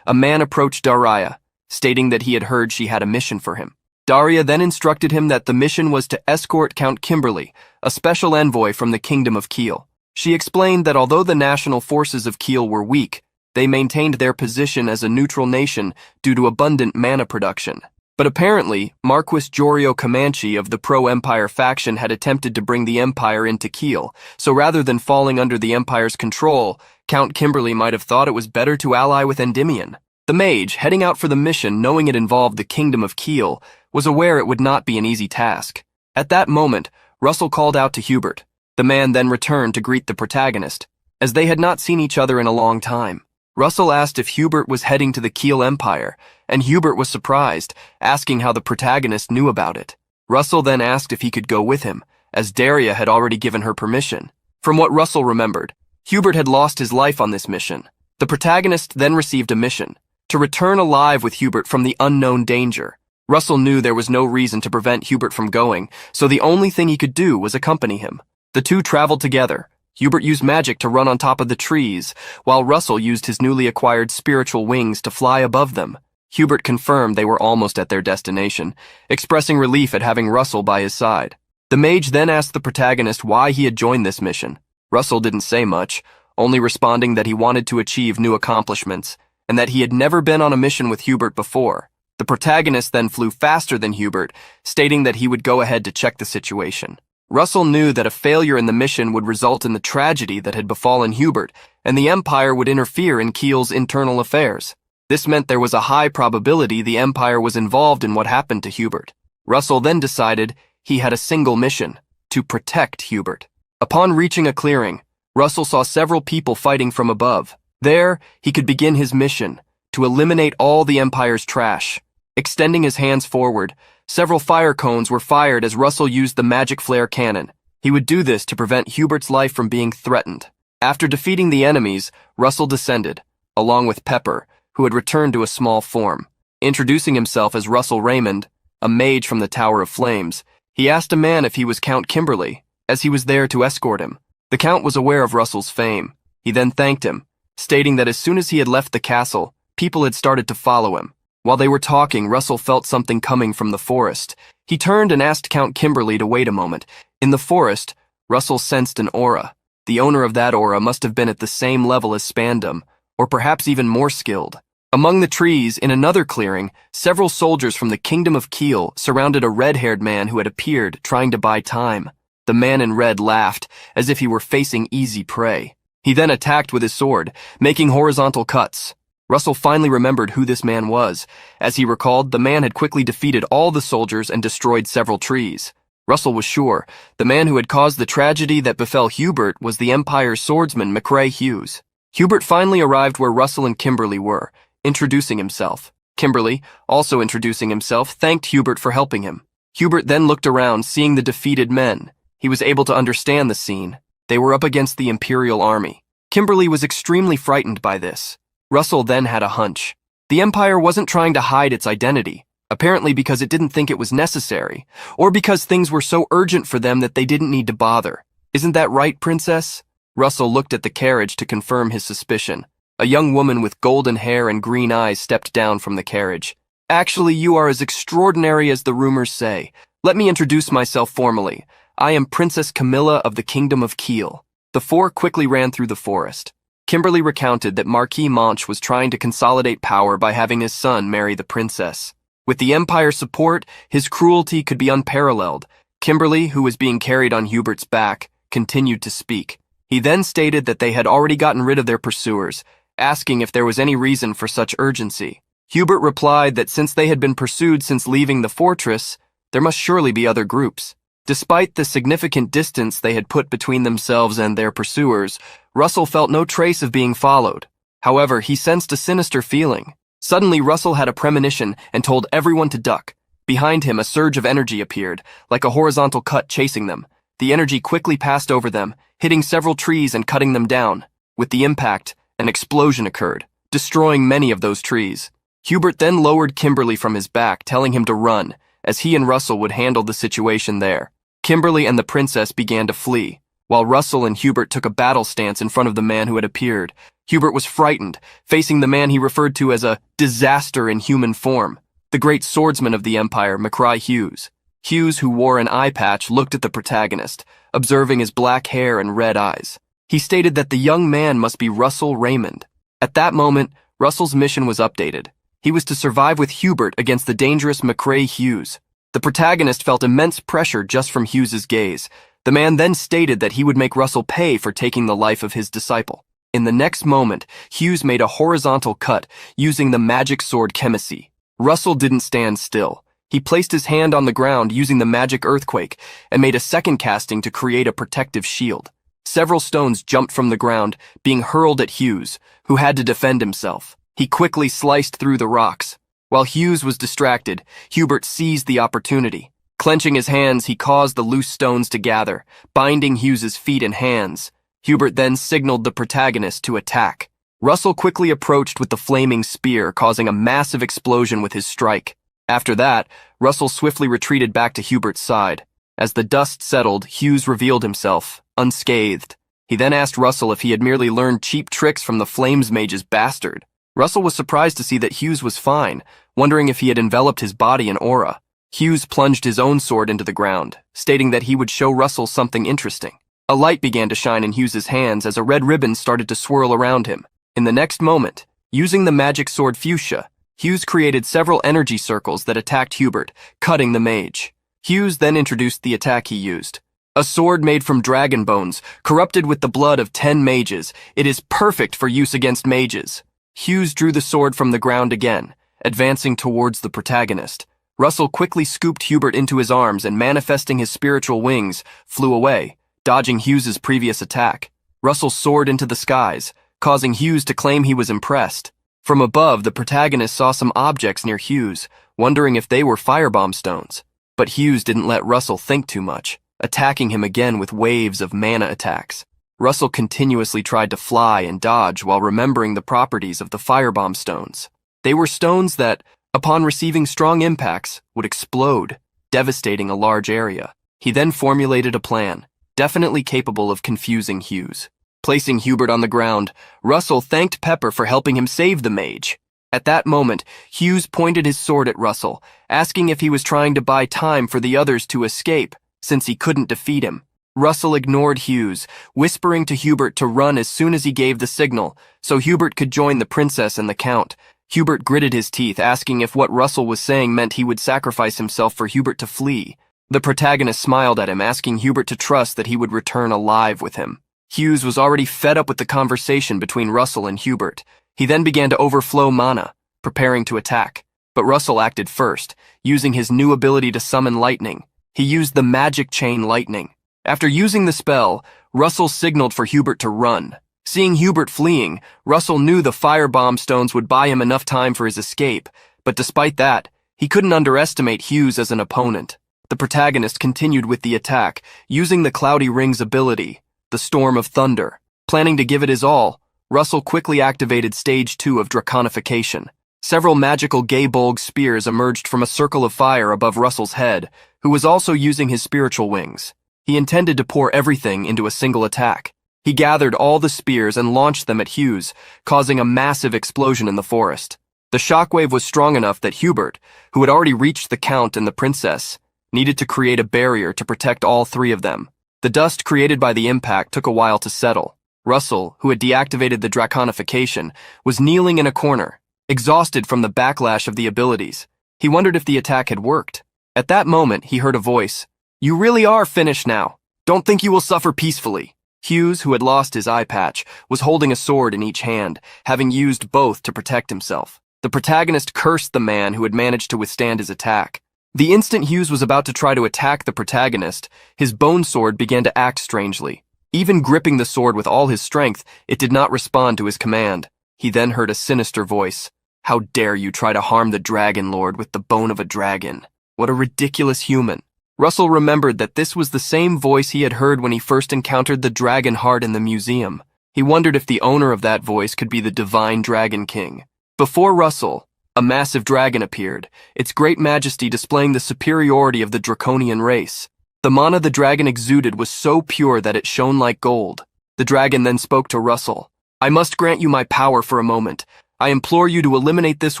a man approached Daria, stating that he had heard she had a mission for him. Daria then instructed him that the mission was to escort Count Kimberly, a special envoy from the Kingdom of Kiel. She explained that although the national forces of Kiel were weak, they maintained their position as a neutral nation due to abundant mana production. But apparently, Marquis Jorio Comanche of the pro-Empire faction had attempted to bring the Empire into Kiel, so rather than falling under the Empire's control, Count Kimberly might have thought it was better to ally with Endymion. The mage, heading out for the mission knowing it involved the Kingdom of Kiel, was aware it would not be an easy task. At that moment, Russell called out to Hubert. The man then returned to greet the protagonist, as they had not seen each other in a long time. Russell asked if Hubert was heading to the Kiel Empire, and Hubert was surprised, asking how the protagonist knew about it. Russell then asked if he could go with him, as Daria had already given her permission. From what Russell remembered, Hubert had lost his life on this mission. The protagonist then received a mission to return alive with Hubert from the unknown danger. Russell knew there was no reason to prevent Hubert from going, so the only thing he could do was accompany him. The two traveled together. Hubert used magic to run on top of the trees, while Russell used his newly acquired spiritual wings to fly above them. Hubert confirmed they were almost at their destination, expressing relief at having Russell by his side. The mage then asked the protagonist why he had joined this mission. Russell didn't say much, only responding that he wanted to achieve new accomplishments, and that he had never been on a mission with Hubert before. The protagonist then flew faster than Hubert, stating that he would go ahead to check the situation. Russell knew that a failure in the mission would result in the tragedy that had befallen Hubert, and the Empire would interfere in Kiel's internal affairs. This meant there was a high probability the Empire was involved in what happened to Hubert. Russell then decided he had a single mission: to protect Hubert. Upon reaching a clearing, Russell saw several people fighting from above. There, he could begin his mission, to eliminate all the Empire's trash. Extending his hands forward, several fire cones were fired as Russell used the magic flare cannon. He would do this to prevent Hubert's life from being threatened. After defeating the enemies, Russell descended, along with Pepper, who had returned to a small form. Introducing himself as Russell Raymond, a mage from the Tower of Flames, he asked a man if he was Count Kimberly, as he was there to escort him. The Count was aware of Russell's fame. He then thanked him, stating that as soon as he had left the castle, people had started to follow him. While they were talking, Russell felt something coming from the forest. He turned and asked Count Kimberly to wait a moment. In the forest, Russell sensed an aura. The owner of that aura must have been at the same level as Spandam, or perhaps even more skilled. Among the trees, in another clearing, several soldiers from the Kingdom of Kiel surrounded a red-haired man who had appeared, trying to buy time. The man in red laughed, as if he were facing easy prey. He then attacked with his sword, making horizontal cuts. Russell finally remembered who this man was. As he recalled, the man had quickly defeated all the soldiers and destroyed several trees. Russell was sure the man who had caused the tragedy that befell Hubert was the Empire's swordsman McCrae Hughes. Hubert finally arrived where Russell and Kimberly were, introducing himself. Kimberly, also introducing himself, thanked Hubert for helping him. Hubert then looked around, seeing the defeated men. He was able to understand the scene. They were up against the Imperial army. Kimberly was extremely frightened by this. Russell then had a hunch. The Empire wasn't trying to hide its identity, apparently because it didn't think it was necessary, or because things were so urgent for them that they didn't need to bother. Isn't that right, Princess? Russell looked at the carriage to confirm his suspicion. A young woman with golden hair and green eyes stepped down from the carriage. Actually, you are as extraordinary as the rumors say. Let me introduce myself formally. I am Princess Camilla of the Kingdom of Kiel. The four quickly ran through the forest. Kimberly recounted that Marquis Manch was trying to consolidate power by having his son marry the princess. With the Empire's support, his cruelty could be unparalleled. Kimberly, who was being carried on Hubert's back, continued to speak. He then stated that they had already gotten rid of their pursuers, asking if there was any reason for such urgency. Hubert replied that since they had been pursued since leaving the fortress, there must surely be other groups. Despite the significant distance they had put between themselves and their pursuers, Russell felt no trace of being followed. However, he sensed a sinister feeling. Suddenly, Russell had a premonition and told everyone to duck. Behind him, a surge of energy appeared, like a horizontal cut chasing them. The energy quickly passed over them, hitting several trees and cutting them down. With the impact, an explosion occurred, destroying many of those trees. Hubert then lowered Kimberly from his back, telling him to run, as he and Russell would handle the situation there. Kimberly and the princess began to flee, while Russell and Hubert took a battle stance in front of the man who had appeared. Hubert was frightened, facing the man he referred to as a disaster in human form, the great swordsman of the Empire, McCrae Hughes. Hughes, who wore an eye patch, looked at the protagonist, observing his black hair and red eyes. He stated that the young man must be Russell Raymond. At that moment, Russell's mission was updated. He was to survive with Hubert against the dangerous McCrae Hughes. The protagonist felt immense pressure just from Hughes's gaze. The man then stated that he would make Russell pay for taking the life of his disciple. In the next moment, Hughes made a horizontal cut using the magic sword Chemacy. Russell didn't stand still. He placed his hand on the ground using the magic earthquake and made a second casting to create a protective shield. Several stones jumped from the ground, being hurled at Hughes, who had to defend himself. He quickly sliced through the rocks. While Hughes was distracted, Hubert seized the opportunity. Clenching his hands, he caused the loose stones to gather, binding Hughes's feet and hands. Hubert then signaled the protagonist to attack. Russell quickly approached with the flaming spear, causing a massive explosion with his strike. After that, Russell swiftly retreated back to Hubert's side. As the dust settled, Hughes revealed himself, unscathed. He then asked Russell if he had merely learned cheap tricks from the Flames Mage's bastard. Russell was surprised to see that Hughes was fine, wondering if he had enveloped his body in aura. Hughes plunged his own sword into the ground, stating that he would show Russell something interesting. A light began to shine in Hughes's hands as a red ribbon started to swirl around him. In the next moment, using the magic sword fuchsia, Hughes created several energy circles that attacked Hubert, cutting the mage. Hughes then introduced the attack he used. A sword made from dragon bones, corrupted with the blood of 10 mages. It is perfect for use against mages. Hughes drew the sword from the ground again, advancing towards the protagonist. Russell quickly scooped Hubert into his arms and, manifesting his spiritual wings, flew away, dodging Hughes's previous attack. Russell soared into the skies, causing Hughes to claim he was impressed. From above, the protagonist saw some objects near Hughes, wondering if they were firebomb stones. But Hughes didn't let Russell think too much, attacking him again with waves of mana attacks. Russell continuously tried to fly and dodge while remembering the properties of the firebomb stones. They were stones that, upon receiving strong impacts, would explode, devastating a large area. He then formulated a plan, definitely capable of confusing Hughes. Placing Hubert on the ground, Russell thanked Pepper for helping him save the mage. At that moment, Hughes pointed his sword at Russell, asking if he was trying to buy time for the others to escape, since he couldn't defeat him. Russell ignored Hughes, whispering to Hubert to run as soon as he gave the signal, so Hubert could join the princess and the count. Hubert gritted his teeth, asking if what Russell was saying meant he would sacrifice himself for Hubert to flee. The protagonist smiled at him, asking Hubert to trust that he would return alive with him. Hughes was already fed up with the conversation between Russell and Hubert. He then began to overflow mana, preparing to attack. But Russell acted first, using his new ability to summon lightning. He used the magic chain lightning. After using the spell, Russell signaled for Hubert to run. Seeing Hubert fleeing, Russell knew the firebomb stones would buy him enough time for his escape, but despite that, he couldn't underestimate Hughes as an opponent. The protagonist continued with the attack, using the Cloudy Ring's ability, the Storm of Thunder. Planning to give it his all, Russell quickly activated Stage 2 of Dragonification. Several magical Gaybolg spears emerged from a circle of fire above Russell's head, who was also using his spiritual wings. He intended to pour everything into a single attack. He gathered all the spears and launched them at Hughes, causing a massive explosion in the forest. The shockwave was strong enough that Hubert, who had already reached the Count and the Princess, needed to create a barrier to protect all three of them. The dust created by the impact took a while to settle. Russell, who had deactivated the Dragonification, was kneeling in a corner, exhausted from the backlash of the abilities. He wondered if the attack had worked. At that moment, he heard a voice. "You really are finished now. Don't think you will suffer peacefully." Hughes, who had lost his eye patch, was holding a sword in each hand, having used both to protect himself. The protagonist cursed the man who had managed to withstand his attack. The instant Hughes was about to try to attack the protagonist, his bone sword began to act strangely. Even gripping the sword with all his strength, it did not respond to his command. He then heard a sinister voice. "How dare you try to harm the Dragon Lord with the bone of a dragon? What a ridiculous human." Russell remembered that this was the same voice he had heard when he first encountered the dragon heart in the museum. He wondered if the owner of that voice could be the divine Dragon King. Before Russell, a massive dragon appeared, its great majesty displaying the superiority of the draconian race. The mana the dragon exuded was so pure that it shone like gold. The dragon then spoke to Russell. "I must grant you my power for a moment. I implore you to eliminate this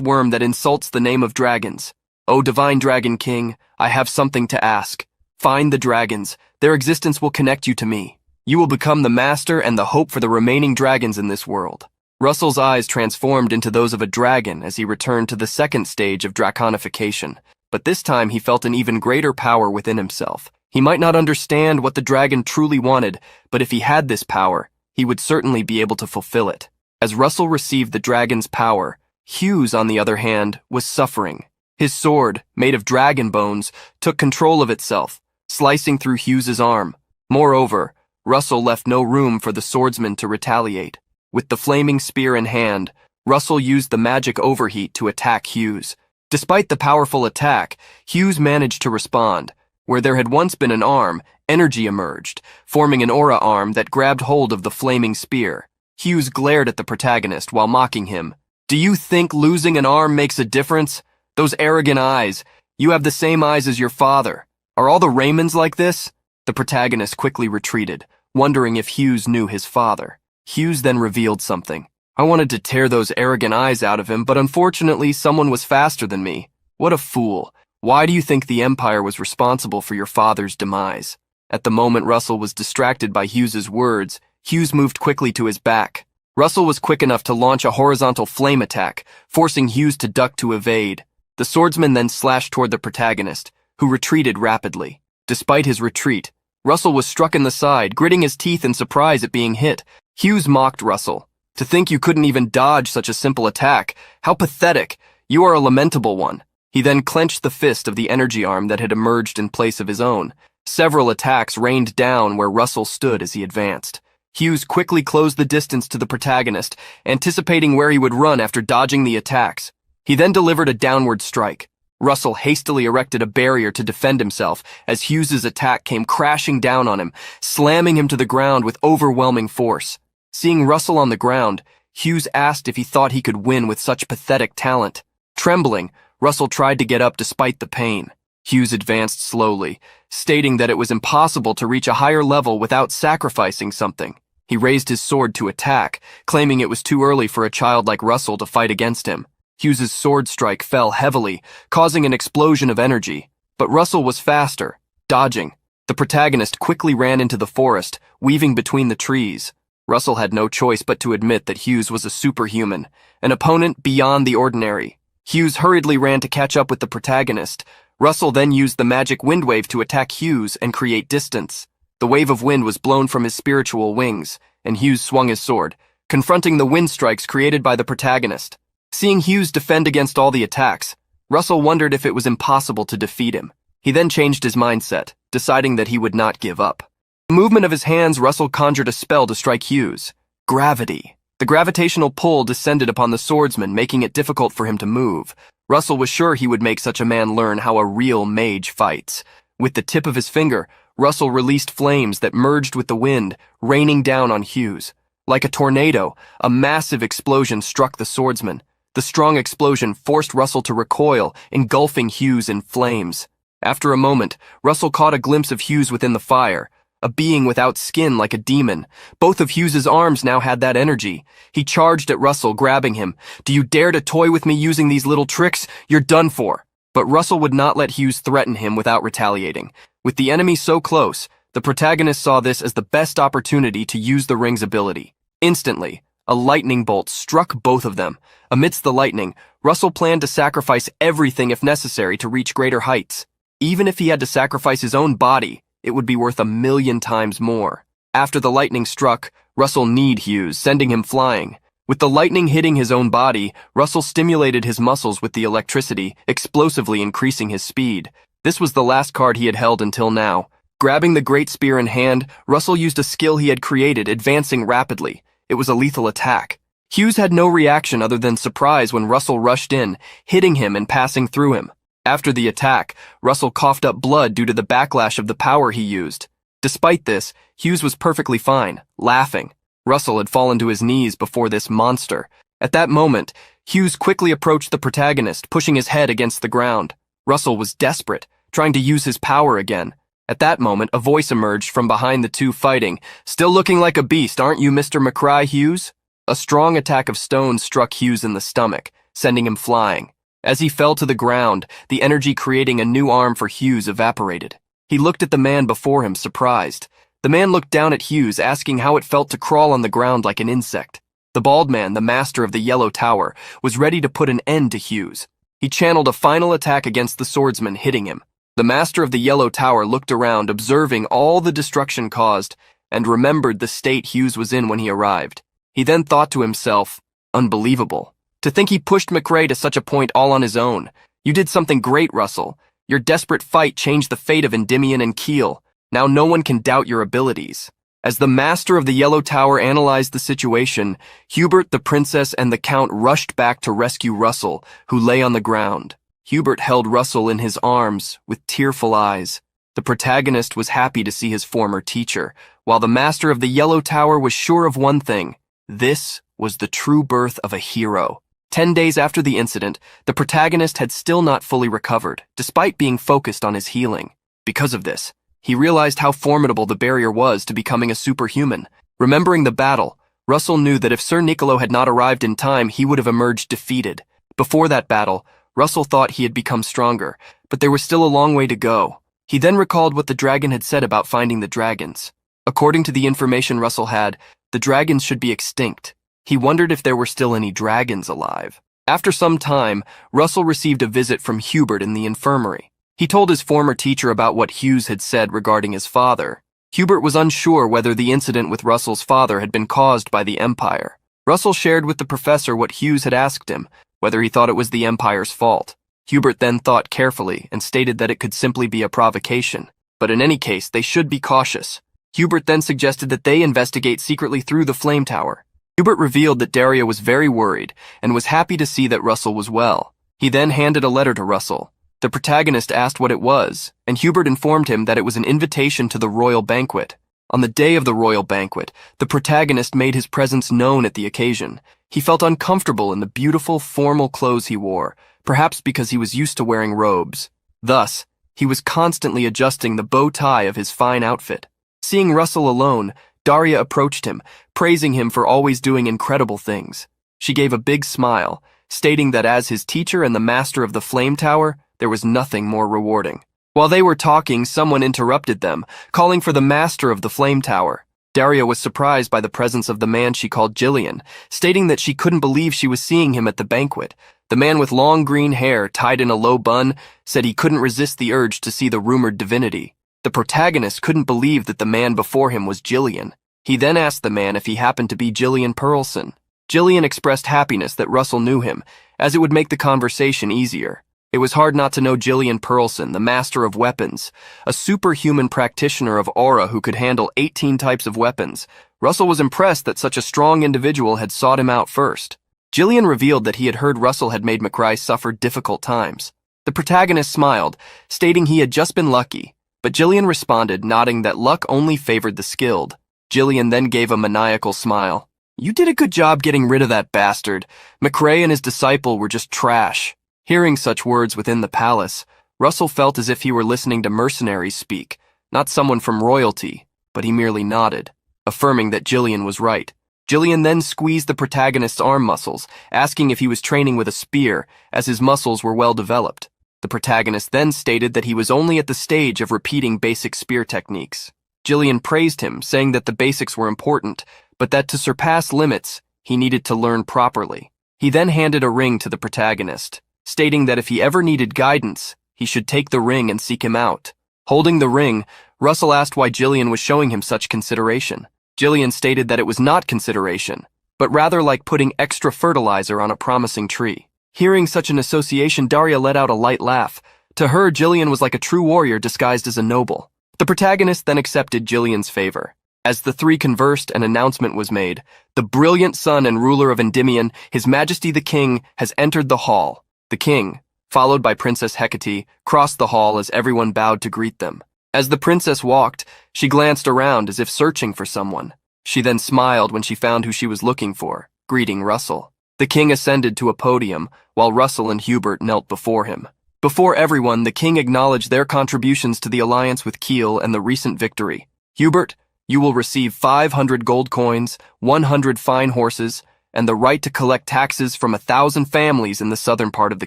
worm that insults the name of dragons. O divine Dragon King, I have something to ask. Find the dragons. Their existence will connect you to me. You will become the master and the hope for the remaining dragons in this world." Russell's eyes transformed into those of a dragon as he returned to the second stage of Dragonification, but this time he felt an even greater power within himself. He might not understand what the dragon truly wanted, but if he had this power, he would certainly be able to fulfill it. As Russell received the dragon's power, Hughes, on the other hand, was suffering. His sword, made of dragon bones, took control of itself, slicing through Hughes's arm. Moreover, Russell left no room for the swordsman to retaliate. With the flaming spear in hand, Russell used the magic overheat to attack Hughes. Despite the powerful attack, Hughes managed to respond. Where there had once been an arm, energy emerged, forming an aura arm that grabbed hold of the flaming spear. Hughes glared at the protagonist while mocking him. "Do you think losing an arm makes a difference? Those arrogant eyes. You have the same eyes as your father. Are all the Raymonds like this?" The protagonist quickly retreated, wondering if Hughes knew his father. Hughes then revealed something. "I wanted to tear those arrogant eyes out of him, but unfortunately someone was faster than me. What a fool. Why do you think the Empire was responsible for your father's demise?" At the moment Russell was distracted by Hughes's words, Hughes moved quickly to his back. Russell was quick enough to launch a horizontal flame attack, forcing Hughes to duck to evade. The swordsman then slashed toward the protagonist, who retreated rapidly. Despite his retreat, Russell was struck in the side, gritting his teeth in surprise at being hit. Hughes mocked Russell. "To think you couldn't even dodge such a simple attack. How pathetic. You are a lamentable one." He then clenched the fist of the energy arm that had emerged in place of his own. Several attacks rained down where Russell stood as he advanced. Hughes quickly closed the distance to the protagonist, anticipating where he would run after dodging the attacks. He then delivered a downward strike. Russell hastily erected a barrier to defend himself as Hughes's attack came crashing down on him, slamming him to the ground with overwhelming force. Seeing Russell on the ground, Hughes asked if he thought he could win with such pathetic talent. Trembling, Russell tried to get up despite the pain. Hughes advanced slowly, stating that it was impossible to reach a higher level without sacrificing something. He raised his sword to attack, claiming it was too early for a child like Russell to fight against him. Hughes's sword strike fell heavily, causing an explosion of energy. But Russell was faster, dodging. The protagonist quickly ran into the forest, weaving between the trees. Russell had no choice but to admit that Hughes was a superhuman, an opponent beyond the ordinary. Hughes hurriedly ran to catch up with the protagonist. Russell then used the magic wind wave to attack Hughes and create distance. The wave of wind was blown from his spiritual wings, and Hughes swung his sword, confronting the wind strikes created by the protagonist. Seeing Hughes defend against all the attacks, Russell wondered if it was impossible to defeat him. He then changed his mindset, deciding that he would not give up. The movement of his hands, Russell conjured a spell to strike Hughes. Gravity. The gravitational pull descended upon the swordsman, making it difficult for him to move. Russell was sure he would make such a man learn how a real mage fights. With the tip of his finger, Russell released flames that merged with the wind, raining down on Hughes. Like a tornado, a massive explosion struck the swordsman. The strong explosion forced Russell to recoil, engulfing Hughes in flames. After a moment, Russell caught a glimpse of Hughes within the fire, a being without skin like a demon. Both of Hughes's arms now had that energy. He charged at Russell, grabbing him. "Do you dare to toy with me using these little tricks? You're done for." But Russell would not let Hughes threaten him without retaliating. With the enemy so close, the protagonist saw this as the best opportunity to use the ring's ability. Instantly, a lightning bolt struck both of them. Amidst the lightning, Russell planned to sacrifice everything if necessary to reach greater heights. Even if he had to sacrifice his own body, it would be worth 1,000,000 times more. After the lightning struck, Russell kneed Hughes, sending him flying. With the lightning hitting his own body, Russell stimulated his muscles with the electricity, explosively increasing his speed. This was the last card he had held until now. Grabbing the great spear in hand, Russell used a skill he had created, advancing rapidly. It was a lethal attack. Hughes had no reaction other than surprise when Russell rushed in, hitting him and passing through him. After the attack, Russell coughed up blood due to the backlash of the power he used. Despite this, Hughes was perfectly fine, laughing. Russell had fallen to his knees before this monster. At that moment, Hughes quickly approached the protagonist, pushing his head against the ground. Russell was desperate, trying to use his power again. At that moment, a voice emerged from behind the two fighting. "Still looking like a beast, aren't you, Mr. McCry, Hughes?" A strong attack of stones struck Hughes in the stomach, sending him flying. As he fell to the ground, the energy creating a new arm for Hughes evaporated. He looked at the man before him, surprised. The man looked down at Hughes, asking how it felt to crawl on the ground like an insect. The bald man, the master of the Yellow Tower, was ready to put an end to Hughes. He channeled a final attack against the swordsman, hitting him. The master of the Yellow Tower looked around, observing all the destruction caused, and remembered the state Hughes was in when he arrived. He then thought to himself, "Unbelievable. To think he pushed McRae to such a point all on his own. You did something great, Russell. Your desperate fight changed the fate of Endymion and Keel. Now no one can doubt your abilities." As the master of the Yellow Tower analyzed the situation, Hubert, the princess, and the count rushed back to rescue Russell, who lay on the ground. Hubert held Russell in his arms with tearful eyes. The protagonist was happy to see his former teacher, while the master of the Yellow Tower was sure of one thing: this was the true birth of a hero. 10 days after the incident, the protagonist had still not fully recovered, despite being focused on his healing. Because of this, he realized how formidable the barrier was to becoming a superhuman. Remembering the battle, Russell knew that if Sir Niccolo had not arrived in time, he would have emerged defeated. Before that battle, Russell thought he had become stronger, but there was still a long way to go. He then recalled what the dragon had said about finding the dragons. According to the information Russell had, the dragons should be extinct. He wondered if there were still any dragons alive. After some time, Russell received a visit from Hubert in the infirmary. He told his former teacher about what Hughes had said regarding his father. Hubert was unsure whether the incident with Russell's father had been caused by the Empire. Russell shared with the professor what Hughes had asked him, whether he thought it was the Empire's fault. Hubert then thought carefully and stated that it could simply be a provocation, but in any case, they should be cautious. Hubert then suggested that they investigate secretly through the Flame Tower. Hubert revealed that Daria was very worried and was happy to see that Russell was well. He then handed a letter to Russell. The protagonist asked what it was, and Hubert informed him that it was an invitation to the royal banquet. On the day of the royal banquet, the protagonist made his presence known at the occasion. He felt uncomfortable in the beautiful, formal clothes he wore, perhaps because he was used to wearing robes. Thus, he was constantly adjusting the bow tie of his fine outfit. Seeing Russell alone, Daria approached him, praising him for always doing incredible things. She gave a big smile, stating that as his teacher and the master of the Flame Tower, there was nothing more rewarding. While they were talking, someone interrupted them, calling for the master of the Flame Tower. Daria was surprised by the presence of the man she called Jillian, stating that she couldn't believe she was seeing him at the banquet. The man with long green hair tied in a low bun said he couldn't resist the urge to see the rumored divinity. The protagonist couldn't believe that the man before him was Jillian. He then asked the man if he happened to be Jillian Pearlson. Jillian expressed happiness that Russell knew him, as it would make the conversation easier. It was hard not to know Jillian Pearlson, the master of weapons, a superhuman practitioner of aura who could handle 18 types of weapons. Russell was impressed that such a strong individual had sought him out first. Jillian revealed that he had heard Russell had made McRae suffer difficult times. The protagonist smiled, stating he had just been lucky, but Jillian responded, nodding that luck only favored the skilled. Jillian then gave a maniacal smile. "You did a good job getting rid of that bastard. McRae and his disciple were just trash." Hearing such words within the palace, Russell felt as if he were listening to mercenaries speak, not someone from royalty, but he merely nodded, affirming that Jillian was right. Jillian then squeezed the protagonist's arm muscles, asking if he was training with a spear, as his muscles were well developed. The protagonist then stated that he was only at the stage of repeating basic spear techniques. Jillian praised him, saying that the basics were important, but that to surpass limits, he needed to learn properly. He then handed a ring to the protagonist, stating that if he ever needed guidance, he should take the ring and seek him out. Holding the ring, Russell asked why Jillian was showing him such consideration. Jillian stated that it was not consideration, but rather like putting extra fertilizer on a promising tree. Hearing such an association, Daria let out a light laugh. To her, Jillian was like a true warrior disguised as a noble. The protagonist then accepted Jillian's favor. As the three conversed, an announcement was made. The brilliant son and ruler of Endymion, His Majesty the King, has entered the hall. The king, followed by Princess Hecate, crossed the hall as everyone bowed to greet them. As the princess walked, she glanced around as if searching for someone. She then smiled when she found who she was looking for, greeting Russell. The king ascended to a podium, while Russell and Hubert knelt before him. Before everyone, the king acknowledged their contributions to the alliance with Kiel and the recent victory. "Hubert, you will receive 500 gold coins, 100 fine horses, and the right to collect taxes from 1,000 families in the southern part of the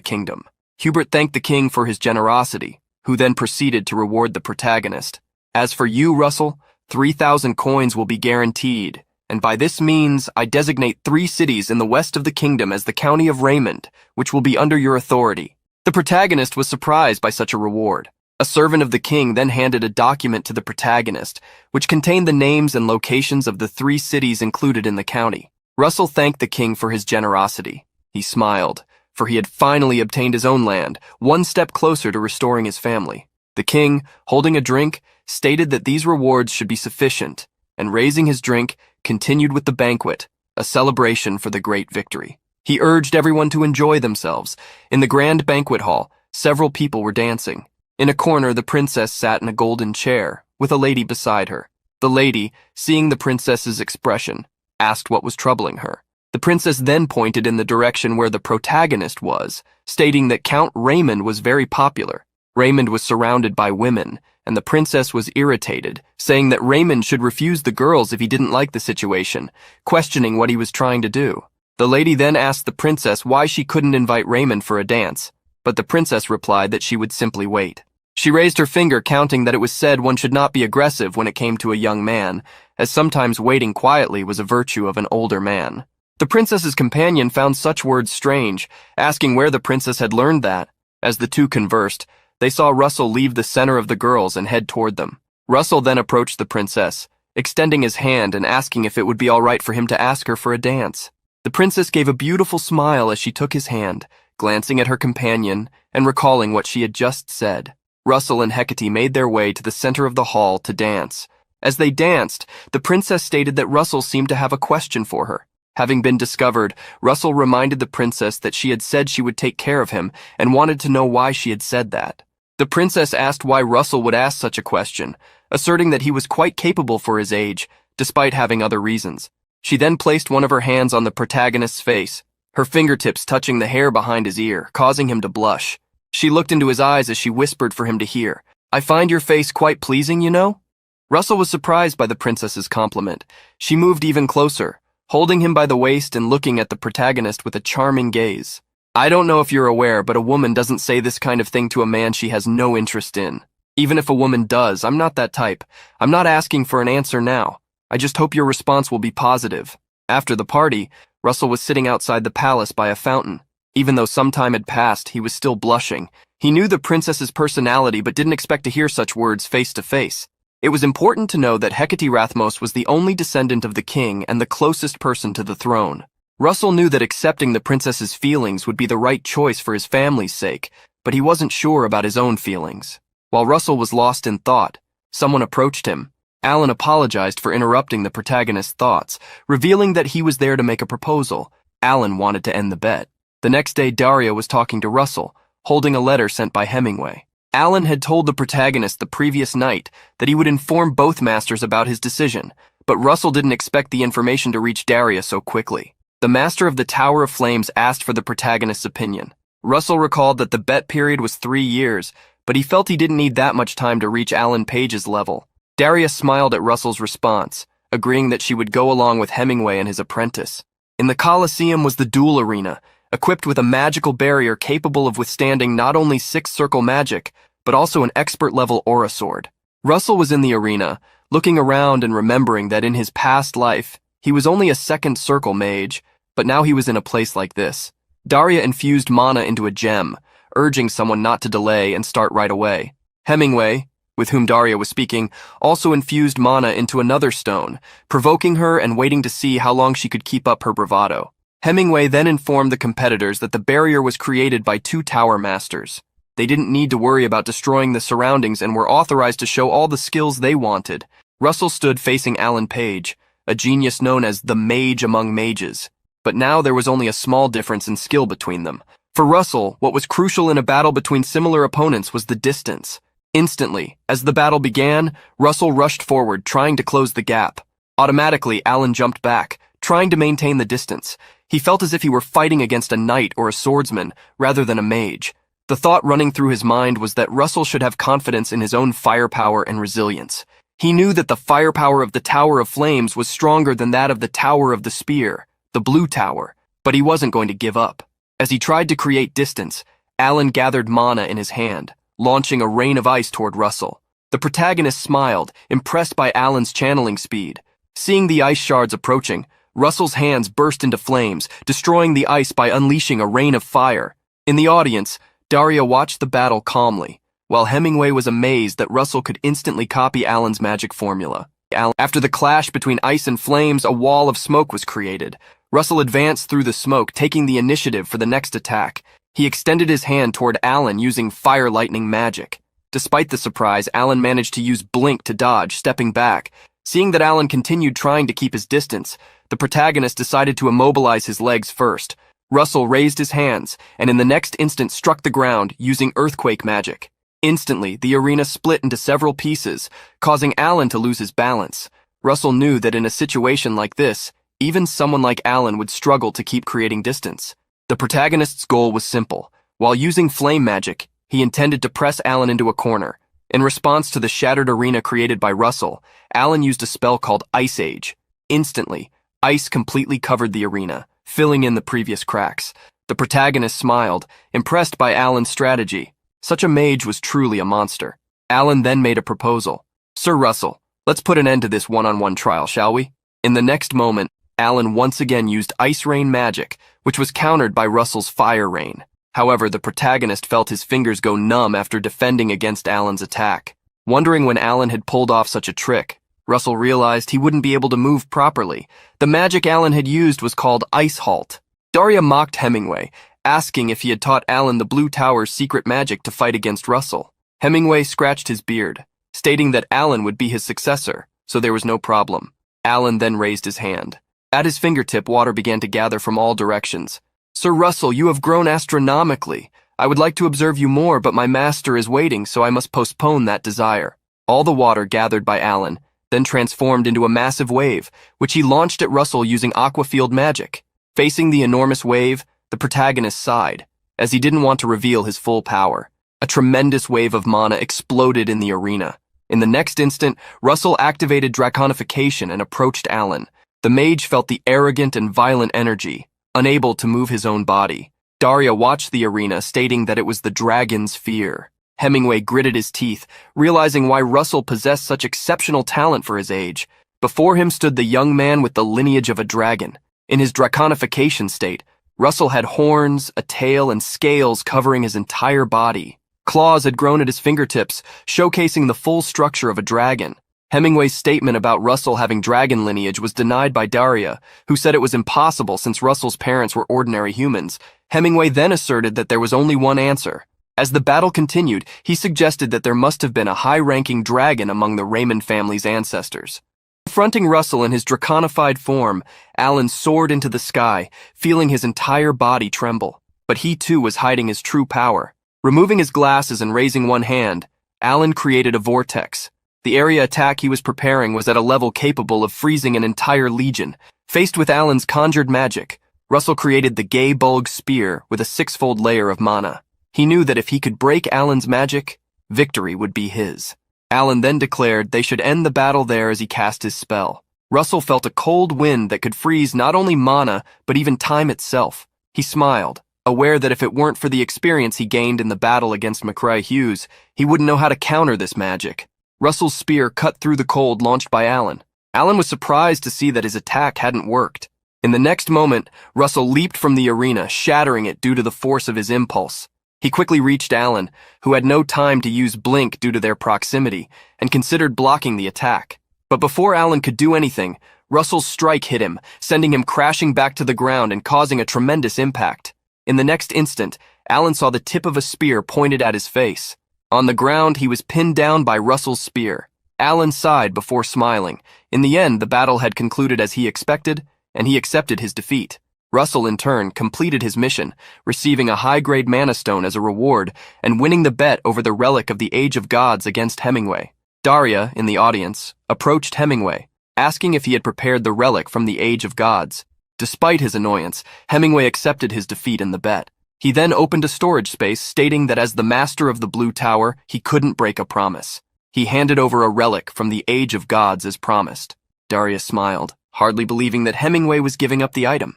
kingdom." Hubert thanked the king for his generosity, who then proceeded to reward the protagonist. "As for you, Russell, 3,000 coins will be guaranteed, and by this means I designate 3 cities in the west of the kingdom as the county of Raymond, which will be under your authority." The protagonist was surprised by such a reward. A servant of the king then handed a document to the protagonist, which contained the names and locations of the 3 cities included in the county. Russell thanked the king for his generosity. He smiled, for he had finally obtained his own land, one step closer to restoring his family. The king, holding a drink, stated that these rewards should be sufficient, and raising his drink, continued with the banquet, a celebration for the great victory. He urged everyone to enjoy themselves. In the grand banquet hall, several people were dancing. In a corner, the princess sat in a golden chair, with a lady beside her. The lady, seeing the princess's expression, asked what was troubling her. The princess then pointed in the direction where the protagonist was, stating that Count Raymond was very popular. Raymond was surrounded by women, and the princess was irritated, saying that Raymond should refuse the girls if he didn't like the situation, questioning what he was trying to do. The lady then asked the princess why she couldn't invite Raymond for a dance, but the princess replied that she would simply wait. She raised her finger, counting that it was said one should not be aggressive when it came to a young man, as sometimes waiting quietly was a virtue of an older man. The princess's companion found such words strange, asking where the princess had learned that. As the two conversed, they saw Russell leave the center of the girls and head toward them. Russell then approached the princess, extending his hand and asking if it would be all right for him to ask her for a dance. The princess gave a beautiful smile as she took his hand, glancing at her companion and recalling what she had just said. Russell and Hecate made their way to the center of the hall to dance. As they danced, the princess stated that Russell seemed to have a question for her. Having been discovered, Russell reminded the princess that she had said she would take care of him and wanted to know why she had said that. The princess asked why Russell would ask such a question, asserting that he was quite capable for his age, despite having other reasons. She then placed one of her hands on the protagonist's face, her fingertips touching the hair behind his ear, causing him to blush. She looked into his eyes as she whispered for him to hear. "I find your face quite pleasing, you know?" Russell was surprised by the princess's compliment. She moved even closer, holding him by the waist and looking at the protagonist with a charming gaze. "I don't know if you're aware, but a woman doesn't say this kind of thing to a man she has no interest in. Even if a woman does, I'm not that type. I'm not asking for an answer now. I just hope your response will be positive." After the party, Russell was sitting outside the palace by a fountain. Even though some time had passed, he was still blushing. He knew the princess's personality but didn't expect to hear such words face to face. It was important to know that Hecate Rathmos was the only descendant of the king and the closest person to the throne. Russell knew that accepting the princess's feelings would be the right choice for his family's sake, but he wasn't sure about his own feelings. While Russell was lost in thought, someone approached him. Alan apologized for interrupting the protagonist's thoughts, revealing that he was there to make a proposal. Alan wanted to end the bet. The next day, Daria was talking to Russell, holding a letter sent by Hemingway. Alan had told the protagonist the previous night that he would inform both masters about his decision, but Russell didn't expect the information to reach Daria so quickly. The master of the Tower of Flames asked for the protagonist's opinion. Russell recalled that the bet period was 3 years, but he felt he didn't need that much time to reach Alan Page's level. Daria smiled at Russell's response, agreeing that she would go along with Hemingway and his apprentice. In the Colosseum was the duel arena, equipped with a magical barrier capable of withstanding not only six-circle magic, but also an expert-level aura sword. Russell was in the arena, looking around and remembering that in his past life, he was only a second-circle mage, but now he was in a place like this. Daria infused mana into a gem, urging someone not to delay and start right away. Hemingway, with whom Daria was speaking, also infused mana into another stone, provoking her and waiting to see how long she could keep up her bravado. Hemingway then informed the competitors that the barrier was created by 2 tower masters. They didn't need to worry about destroying the surroundings and were authorized to show all the skills they wanted. Russell stood facing Alan Page, a genius known as the mage among mages. But now there was only a small difference in skill between them. For Russell, what was crucial in a battle between similar opponents was the distance. Instantly, as the battle began, Russell rushed forward, trying to close the gap. Automatically, Alan jumped back, trying to maintain the distance. He felt as if he were fighting against a knight or a swordsman, rather than a mage. The thought running through his mind was that Russell should have confidence in his own firepower and resilience. He knew that the firepower of the Tower of Flames was stronger than that of the Tower of the Spear, the Blue Tower, but he wasn't going to give up. As he tried to create distance, Alan gathered mana in his hand, launching a rain of ice toward Russell. The protagonist smiled, impressed by Alan's channeling speed. Seeing the ice shards approaching, Russell's hands burst into flames, destroying the ice by unleashing a rain of fire. In the audience, Daria watched the battle calmly, while Hemingway was amazed that Russell could instantly copy Alan's magic formula. After the clash between ice and flames, a wall of smoke was created. Russell advanced through the smoke, taking the initiative for the next attack. He extended his hand toward Alan using fire lightning magic. Despite the surprise, Alan managed to use blink to dodge, stepping back. Seeing that Alan continued trying to keep his distance, the protagonist decided to immobilize his legs first. Russell raised his hands, and in the next instant struck the ground using earthquake magic. Instantly, the arena split into several pieces, causing Alan to lose his balance. Russell knew that in a situation like this, even someone like Alan would struggle to keep creating distance. The protagonist's goal was simple. While using flame magic, he intended to press Alan into a corner. In response to the shattered arena created by Russell, Alan used a spell called Ice Age. Instantly, ice completely covered the arena, filling in the previous cracks. The protagonist smiled, impressed by Alan's strategy. Such a mage was truly a monster. Alan then made a proposal. "Sir Russell, let's put an end to this one-on-one trial, shall we?" In the next moment, Alan once again used Ice Rain magic, which was countered by Russell's Fire Rain. However, the protagonist felt his fingers go numb after defending against Alan's attack. Wondering when Alan had pulled off such a trick, Russell realized he wouldn't be able to move properly. The magic Alan had used was called Ice Halt. Daria mocked Hemingway, asking if he had taught Alan the Blue Tower's secret magic to fight against Russell. Hemingway scratched his beard, stating that Alan would be his successor, so there was no problem. Alan then raised his hand. At his fingertip, water began to gather from all directions. "Sir Russell, you have grown astronomically. I would like to observe you more, but my master is waiting, so I must postpone that desire." All the water gathered by Alan then transformed into a massive wave, which he launched at Russell using aquafield magic. Facing the enormous wave, the protagonist sighed, as he didn't want to reveal his full power. A tremendous wave of mana exploded in the arena. In the next instant, Russell activated Dragonification and approached Alan. The mage felt the arrogant and violent energy, unable to move his own body. Daria watched the arena, stating that it was the dragon's fear. Hemingway gritted his teeth, realizing why Russell possessed such exceptional talent for his age. Before him stood the young man with the lineage of a dragon. In his Dragonification state, Russell had horns, a tail, and scales covering his entire body. Claws had grown at his fingertips, showcasing the full structure of a dragon. Hemingway's statement about Russell having dragon lineage was denied by Daria, who said it was impossible since Russell's parents were ordinary humans. Hemingway then asserted that there was only one answer. As the battle continued, he suggested that there must have been a high-ranking dragon among the Raymond family's ancestors. Confronting Russell in his draconified form, Alan soared into the sky, feeling his entire body tremble. But he too was hiding his true power. Removing his glasses and raising one hand, Alan created a vortex. The area attack he was preparing was at a level capable of freezing an entire legion. Faced with Alan's conjured magic, Russell created the Gay Bulg Spear with a six-fold layer of mana. He knew that if he could break Alan's magic, victory would be his. Alan then declared they should end the battle there as he cast his spell. Russell felt a cold wind that could freeze not only mana, but even time itself. He smiled, aware that if it weren't for the experience he gained in the battle against McCrae Hughes, he wouldn't know how to counter this magic. Russell's spear cut through the cold launched by Alan. Alan was surprised to see that his attack hadn't worked. In the next moment, Russell leaped from the arena, shattering it due to the force of his impulse. He quickly reached Alan, who had no time to use blink due to their proximity, and considered blocking the attack. But before Alan could do anything, Russell's strike hit him, sending him crashing back to the ground and causing a tremendous impact. In the next instant, Alan saw the tip of a spear pointed at his face. On the ground, he was pinned down by Russell's spear. Alan sighed before smiling. In the end, the battle had concluded as he expected, and he accepted his defeat. Russell, in turn, completed his mission, receiving a high-grade mana stone as a reward and winning the bet over the relic of the Age of Gods against Hemingway. Daria, in the audience, approached Hemingway, asking if he had prepared the relic from the Age of Gods. Despite his annoyance, Hemingway accepted his defeat in the bet. He then opened a storage space, stating that as the master of the Blue Tower, he couldn't break a promise. He handed over a relic from the Age of Gods as promised. Daria smiled, hardly believing that Hemingway was giving up the item.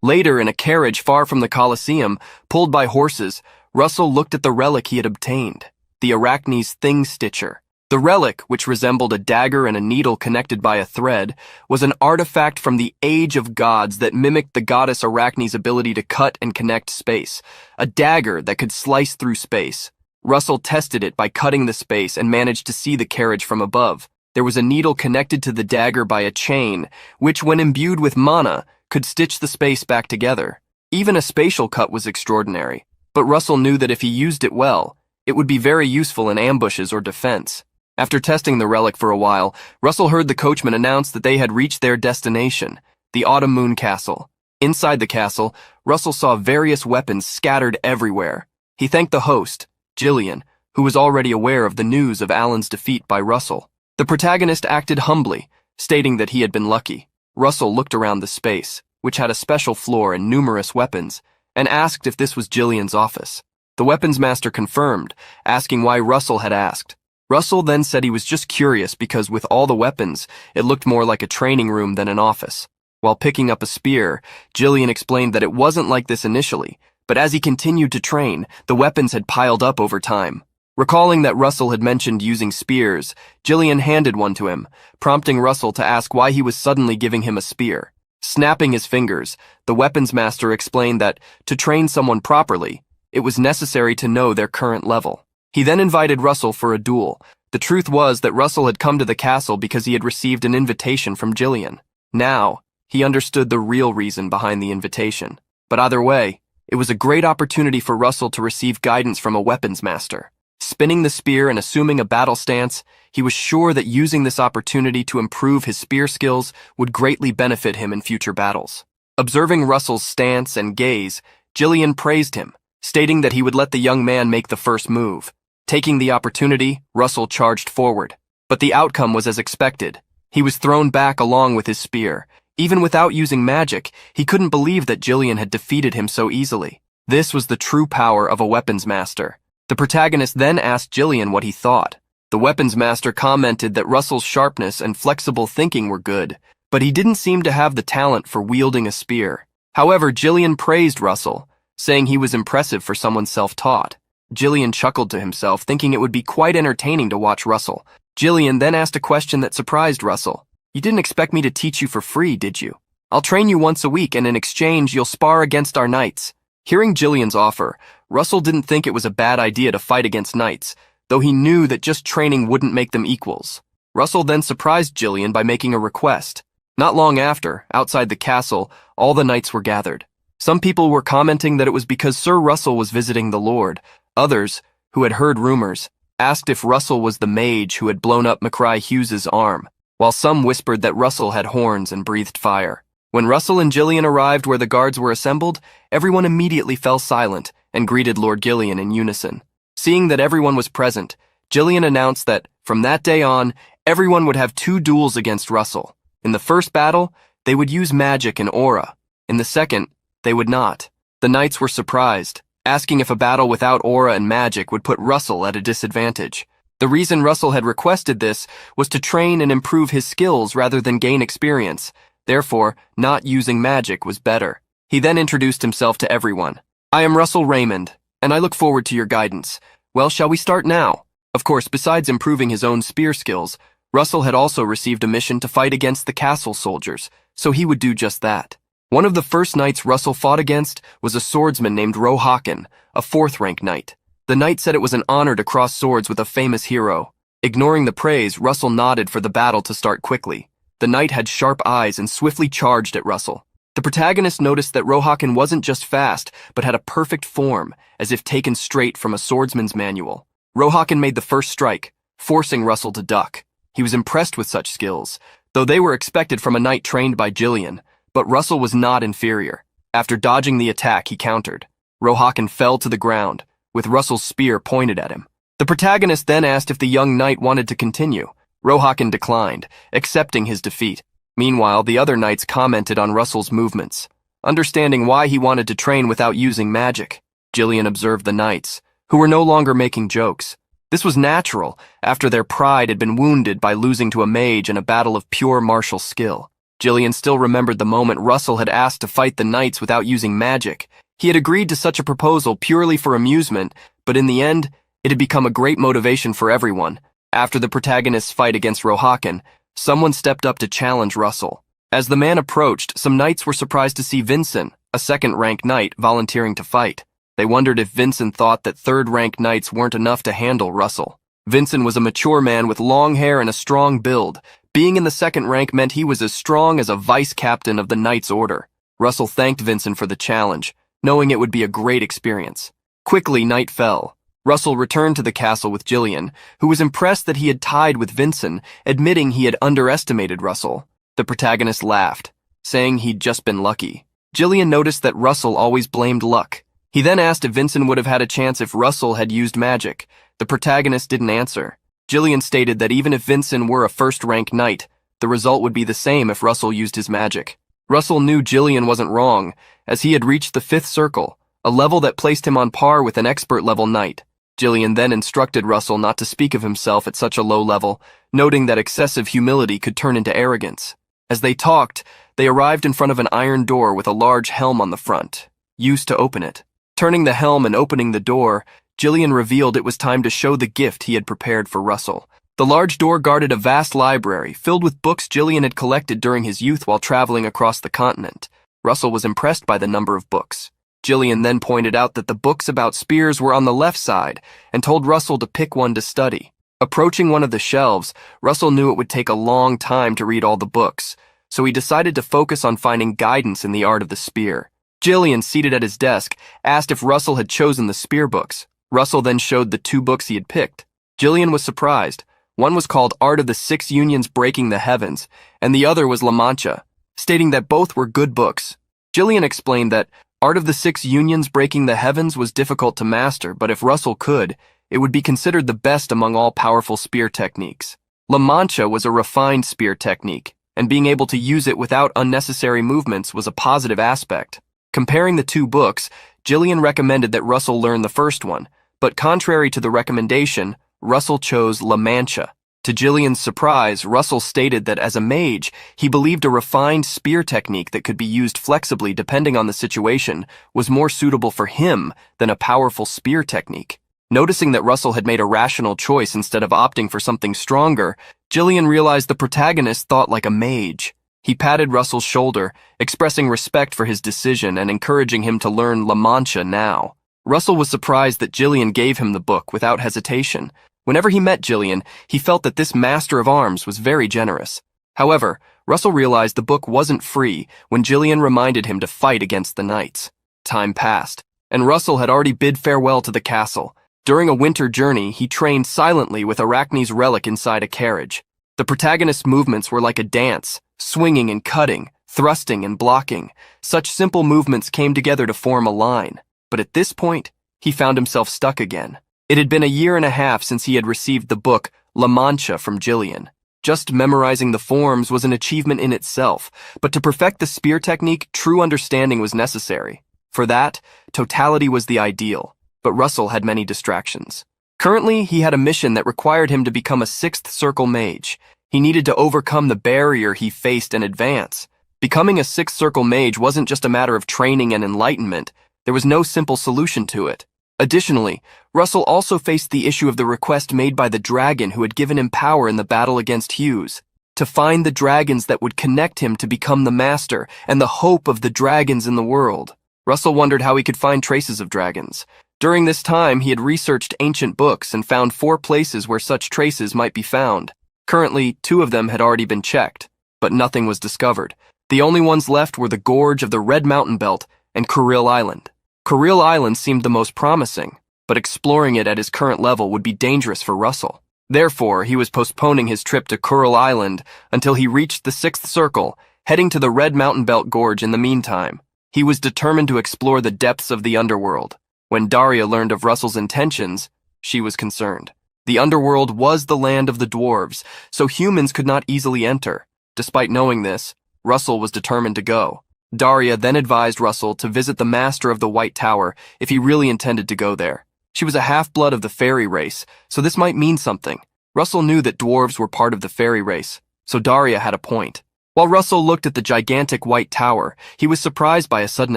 Later, in a carriage far from the Colosseum, pulled by horses, Russell looked at the relic he had obtained, the Arachne's Thing Stitcher. The relic, which resembled a dagger and a needle connected by a thread, was an artifact from the Age of Gods that mimicked the goddess Arachne's ability to cut and connect space, a dagger that could slice through space. Russell tested it by cutting the space and managed to see the carriage from above. There was a needle connected to the dagger by a chain, which, when imbued with mana, could stitch the space back together. Even a spatial cut was extraordinary, but Russell knew that if he used it well, it would be very useful in ambushes or defense. After testing the relic for a while, Russell heard the coachman announce that they had reached their destination, the Autumn Moon Castle. Inside the castle, Russell saw various weapons scattered everywhere. He thanked the host, Gillian, who was already aware of the news of Alan's defeat by Russell. The protagonist acted humbly, stating that he had been lucky. Russell looked around the space, which had a special floor and numerous weapons, and asked if this was Gillian's office. The weapons master confirmed, asking why Russell had asked. Russell then said he was just curious because with all the weapons, it looked more like a training room than an office. While picking up a spear, Gillian explained that it wasn't like this initially, but as he continued to train, the weapons had piled up over time. Recalling that Russell had mentioned using spears, Gillian handed one to him, prompting Russell to ask why he was suddenly giving him a spear. Snapping his fingers, the weapons master explained that, to train someone properly, it was necessary to know their current level. He then invited Russell for a duel. The truth was that Russell had come to the castle because he had received an invitation from Gillian. Now, he understood the real reason behind the invitation. But either way, it was a great opportunity for Russell to receive guidance from a weapons master. Spinning the spear and assuming a battle stance, he was sure that using this opportunity to improve his spear skills would greatly benefit him in future battles. Observing Russell's stance and gaze, Gillian praised him, stating that he would let the young man make the first move. Taking the opportunity, Russell charged forward. But the outcome was as expected. He was thrown back along with his spear. Even without using magic, he couldn't believe that Gillian had defeated him so easily. This was the true power of a weapons master. The protagonist then asked Gillian what he thought. The weapons master commented that Russell's sharpness and flexible thinking were good, but he didn't seem to have the talent for wielding a spear. However, Gillian praised Russell, saying he was impressive for someone self-taught. Gillian chuckled to himself, thinking it would be quite entertaining to watch Russell. Gillian then asked a question that surprised Russell. "You didn't expect me to teach you for free, did you? I'll train you once a week, and in exchange, you'll spar against our knights." Hearing Gillian's offer, Russell didn't think it was a bad idea to fight against knights, though he knew that just training wouldn't make them equals. Russell then surprised Gillian by making a request. Not long after, outside the castle, all the knights were gathered. Some people were commenting that it was because Sir Russell was visiting the Lord. Others, who had heard rumors, asked if Russell was the mage who had blown up McCry Hughes's arm, while some whispered that Russell had horns and breathed fire. When Russell and Gillian arrived where the guards were assembled, everyone immediately fell silent and greeted Lord Gillian in unison. Seeing that everyone was present, Gillian announced that, from that day on, everyone would have 2 duels against Russell. In the first battle, they would use magic and aura. In the second, they would not. The knights were surprised, asking if a battle without aura and magic would put Russell at a disadvantage. The reason Russell had requested this was to train and improve his skills rather than gain experience. Therefore, not using magic was better. He then introduced himself to everyone. "I am Russell Raymond, and I look forward to your guidance. Well, shall we start now?" Of course, besides improving his own spear skills, Russell had also received a mission to fight against the castle soldiers, so he would do just that. One of the first knights Russell fought against was a swordsman named Rohakan, a 4th-rank knight. The knight said it was an honor to cross swords with a famous hero. Ignoring the praise, Russell nodded for the battle to start quickly. The knight had sharp eyes and swiftly charged at Russell. The protagonist noticed that Rohakan wasn't just fast, but had a perfect form, as if taken straight from a swordsman's manual. Rohakan made the first strike, forcing Russell to duck. He was impressed with such skills, though they were expected from a knight trained by Gillian, but Russell was not inferior. After dodging the attack, he countered. Rohakan fell to the ground, with Russell's spear pointed at him. The protagonist then asked if the young knight wanted to continue. Rohakan declined, accepting his defeat. Meanwhile, the other knights commented on Russell's movements, understanding why he wanted to train without using magic. Gillian observed the knights, who were no longer making jokes. This was natural, after their pride had been wounded by losing to a mage in a battle of pure martial skill. Gillian still remembered the moment Russell had asked to fight the knights without using magic. He had agreed to such a proposal purely for amusement, but in the end, it had become a great motivation for everyone. After the protagonist's fight against Rohakan, someone stepped up to challenge Russell. As the man approached, some knights were surprised to see Vincent, a 2nd-rank knight, volunteering to fight. They wondered if Vincent thought that 3rd-rank knights weren't enough to handle Russell. Vincent was a mature man with long hair and a strong build. Being in the 2nd rank meant he was as strong as a vice-captain of the Knights Order. Russell thanked Vincent for the challenge, knowing it would be a great experience. Quickly, night fell. Russell returned to the castle with Gillian, who was impressed that he had tied with Vincent, admitting he had underestimated Russell. The protagonist laughed, saying he'd just been lucky. Gillian noticed that Russell always blamed luck. He then asked if Vincent would have had a chance if Russell had used magic. The protagonist didn't answer. Gillian stated that even if Vincent were a first-rank knight, the result would be the same if Russell used his magic. Russell knew Gillian wasn't wrong, as he had reached the 5th circle, a level that placed him on par with an expert-level knight. Gillian then instructed Russell not to speak of himself at such a low level, noting that excessive humility could turn into arrogance. As they talked, they arrived in front of an iron door with a large helm on the front, used to open it. Turning the helm and opening the door, Gillian revealed it was time to show the gift he had prepared for Russell. The large door guarded a vast library filled with books Gillian had collected during his youth while traveling across the continent. Russell was impressed by the number of books. Gillian then pointed out that the books about spears were on the left side and told Russell to pick one to study. Approaching one of the shelves, Russell knew it would take a long time to read all the books, so he decided to focus on finding guidance in the art of the spear. Gillian, seated at his desk, asked if Russell had chosen the spear books. Russell then showed the 2 books he had picked. Gillian was surprised. One was called Art of the 6 Unions Breaking the Heavens, and the other was La Mancha, stating that both were good books. Gillian explained that Art of the 6 Unions Breaking the Heavens was difficult to master, but if Russell could, it would be considered the best among all powerful spear techniques. La Mancha was a refined spear technique, and being able to use it without unnecessary movements was a positive aspect. Comparing the 2 books, Gillian recommended that Russell learn the first one, but contrary to the recommendation, Russell chose La Mancha. To Gillian's surprise, Russell stated that as a mage, he believed a refined spear technique that could be used flexibly depending on the situation was more suitable for him than a powerful spear technique. Noticing that Russell had made a rational choice instead of opting for something stronger, Gillian realized the protagonist thought like a mage. He patted Russell's shoulder, expressing respect for his decision and encouraging him to learn La Mancha now. Russell was surprised that Gillian gave him the book without hesitation. Whenever he met Gillian, he felt that this master of arms was very generous. However, Russell realized the book wasn't free when Gillian reminded him to fight against the knights. Time passed, and Russell had already bid farewell to the castle. During a winter journey, he trained silently with Arachne's relic inside a carriage. The protagonist's movements were like a dance, swinging and cutting, thrusting and blocking. Such simple movements came together to form a line. But at this point, he found himself stuck again. It had been a year and a half since he had received the book La Mancha from Gillian. Just memorizing the forms was an achievement in itself, but to perfect the spear technique, true understanding was necessary. For that, totality was the ideal, but Russell had many distractions. Currently, he had a mission that required him to become a 6th circle mage. He needed to overcome the barrier he faced and advance. Becoming a 6th circle mage wasn't just a matter of training and enlightenment. There was no simple solution to it. Additionally, Russell also faced the issue of the request made by the dragon who had given him power in the battle against Hughes, to find the dragons that would connect him to become the master and the hope of the dragons in the world. Russell wondered how he could find traces of dragons. During this time, he had researched ancient books and found 4 places where such traces might be found. Currently, 2 of them had already been checked, but nothing was discovered. The only ones left were the gorge of the Red Mountain Belt and Kuril Island. Kuril Island seemed the most promising, but exploring it at his current level would be dangerous for Russell. Therefore, he was postponing his trip to Kuril Island until he reached the 6th circle, heading to the Red Mountain Belt Gorge in the meantime. He was determined to explore the depths of the underworld. When Daria learned of Russell's intentions, she was concerned. The underworld was the land of the dwarves, so humans could not easily enter. Despite knowing this, Russell was determined to go. Daria then advised Russell to visit the Master of the White Tower if he really intended to go there. She was a half-blood of the fairy race, so this might mean something. Russell knew that dwarves were part of the fairy race, so Daria had a point. While Russell looked at the gigantic White Tower, he was surprised by a sudden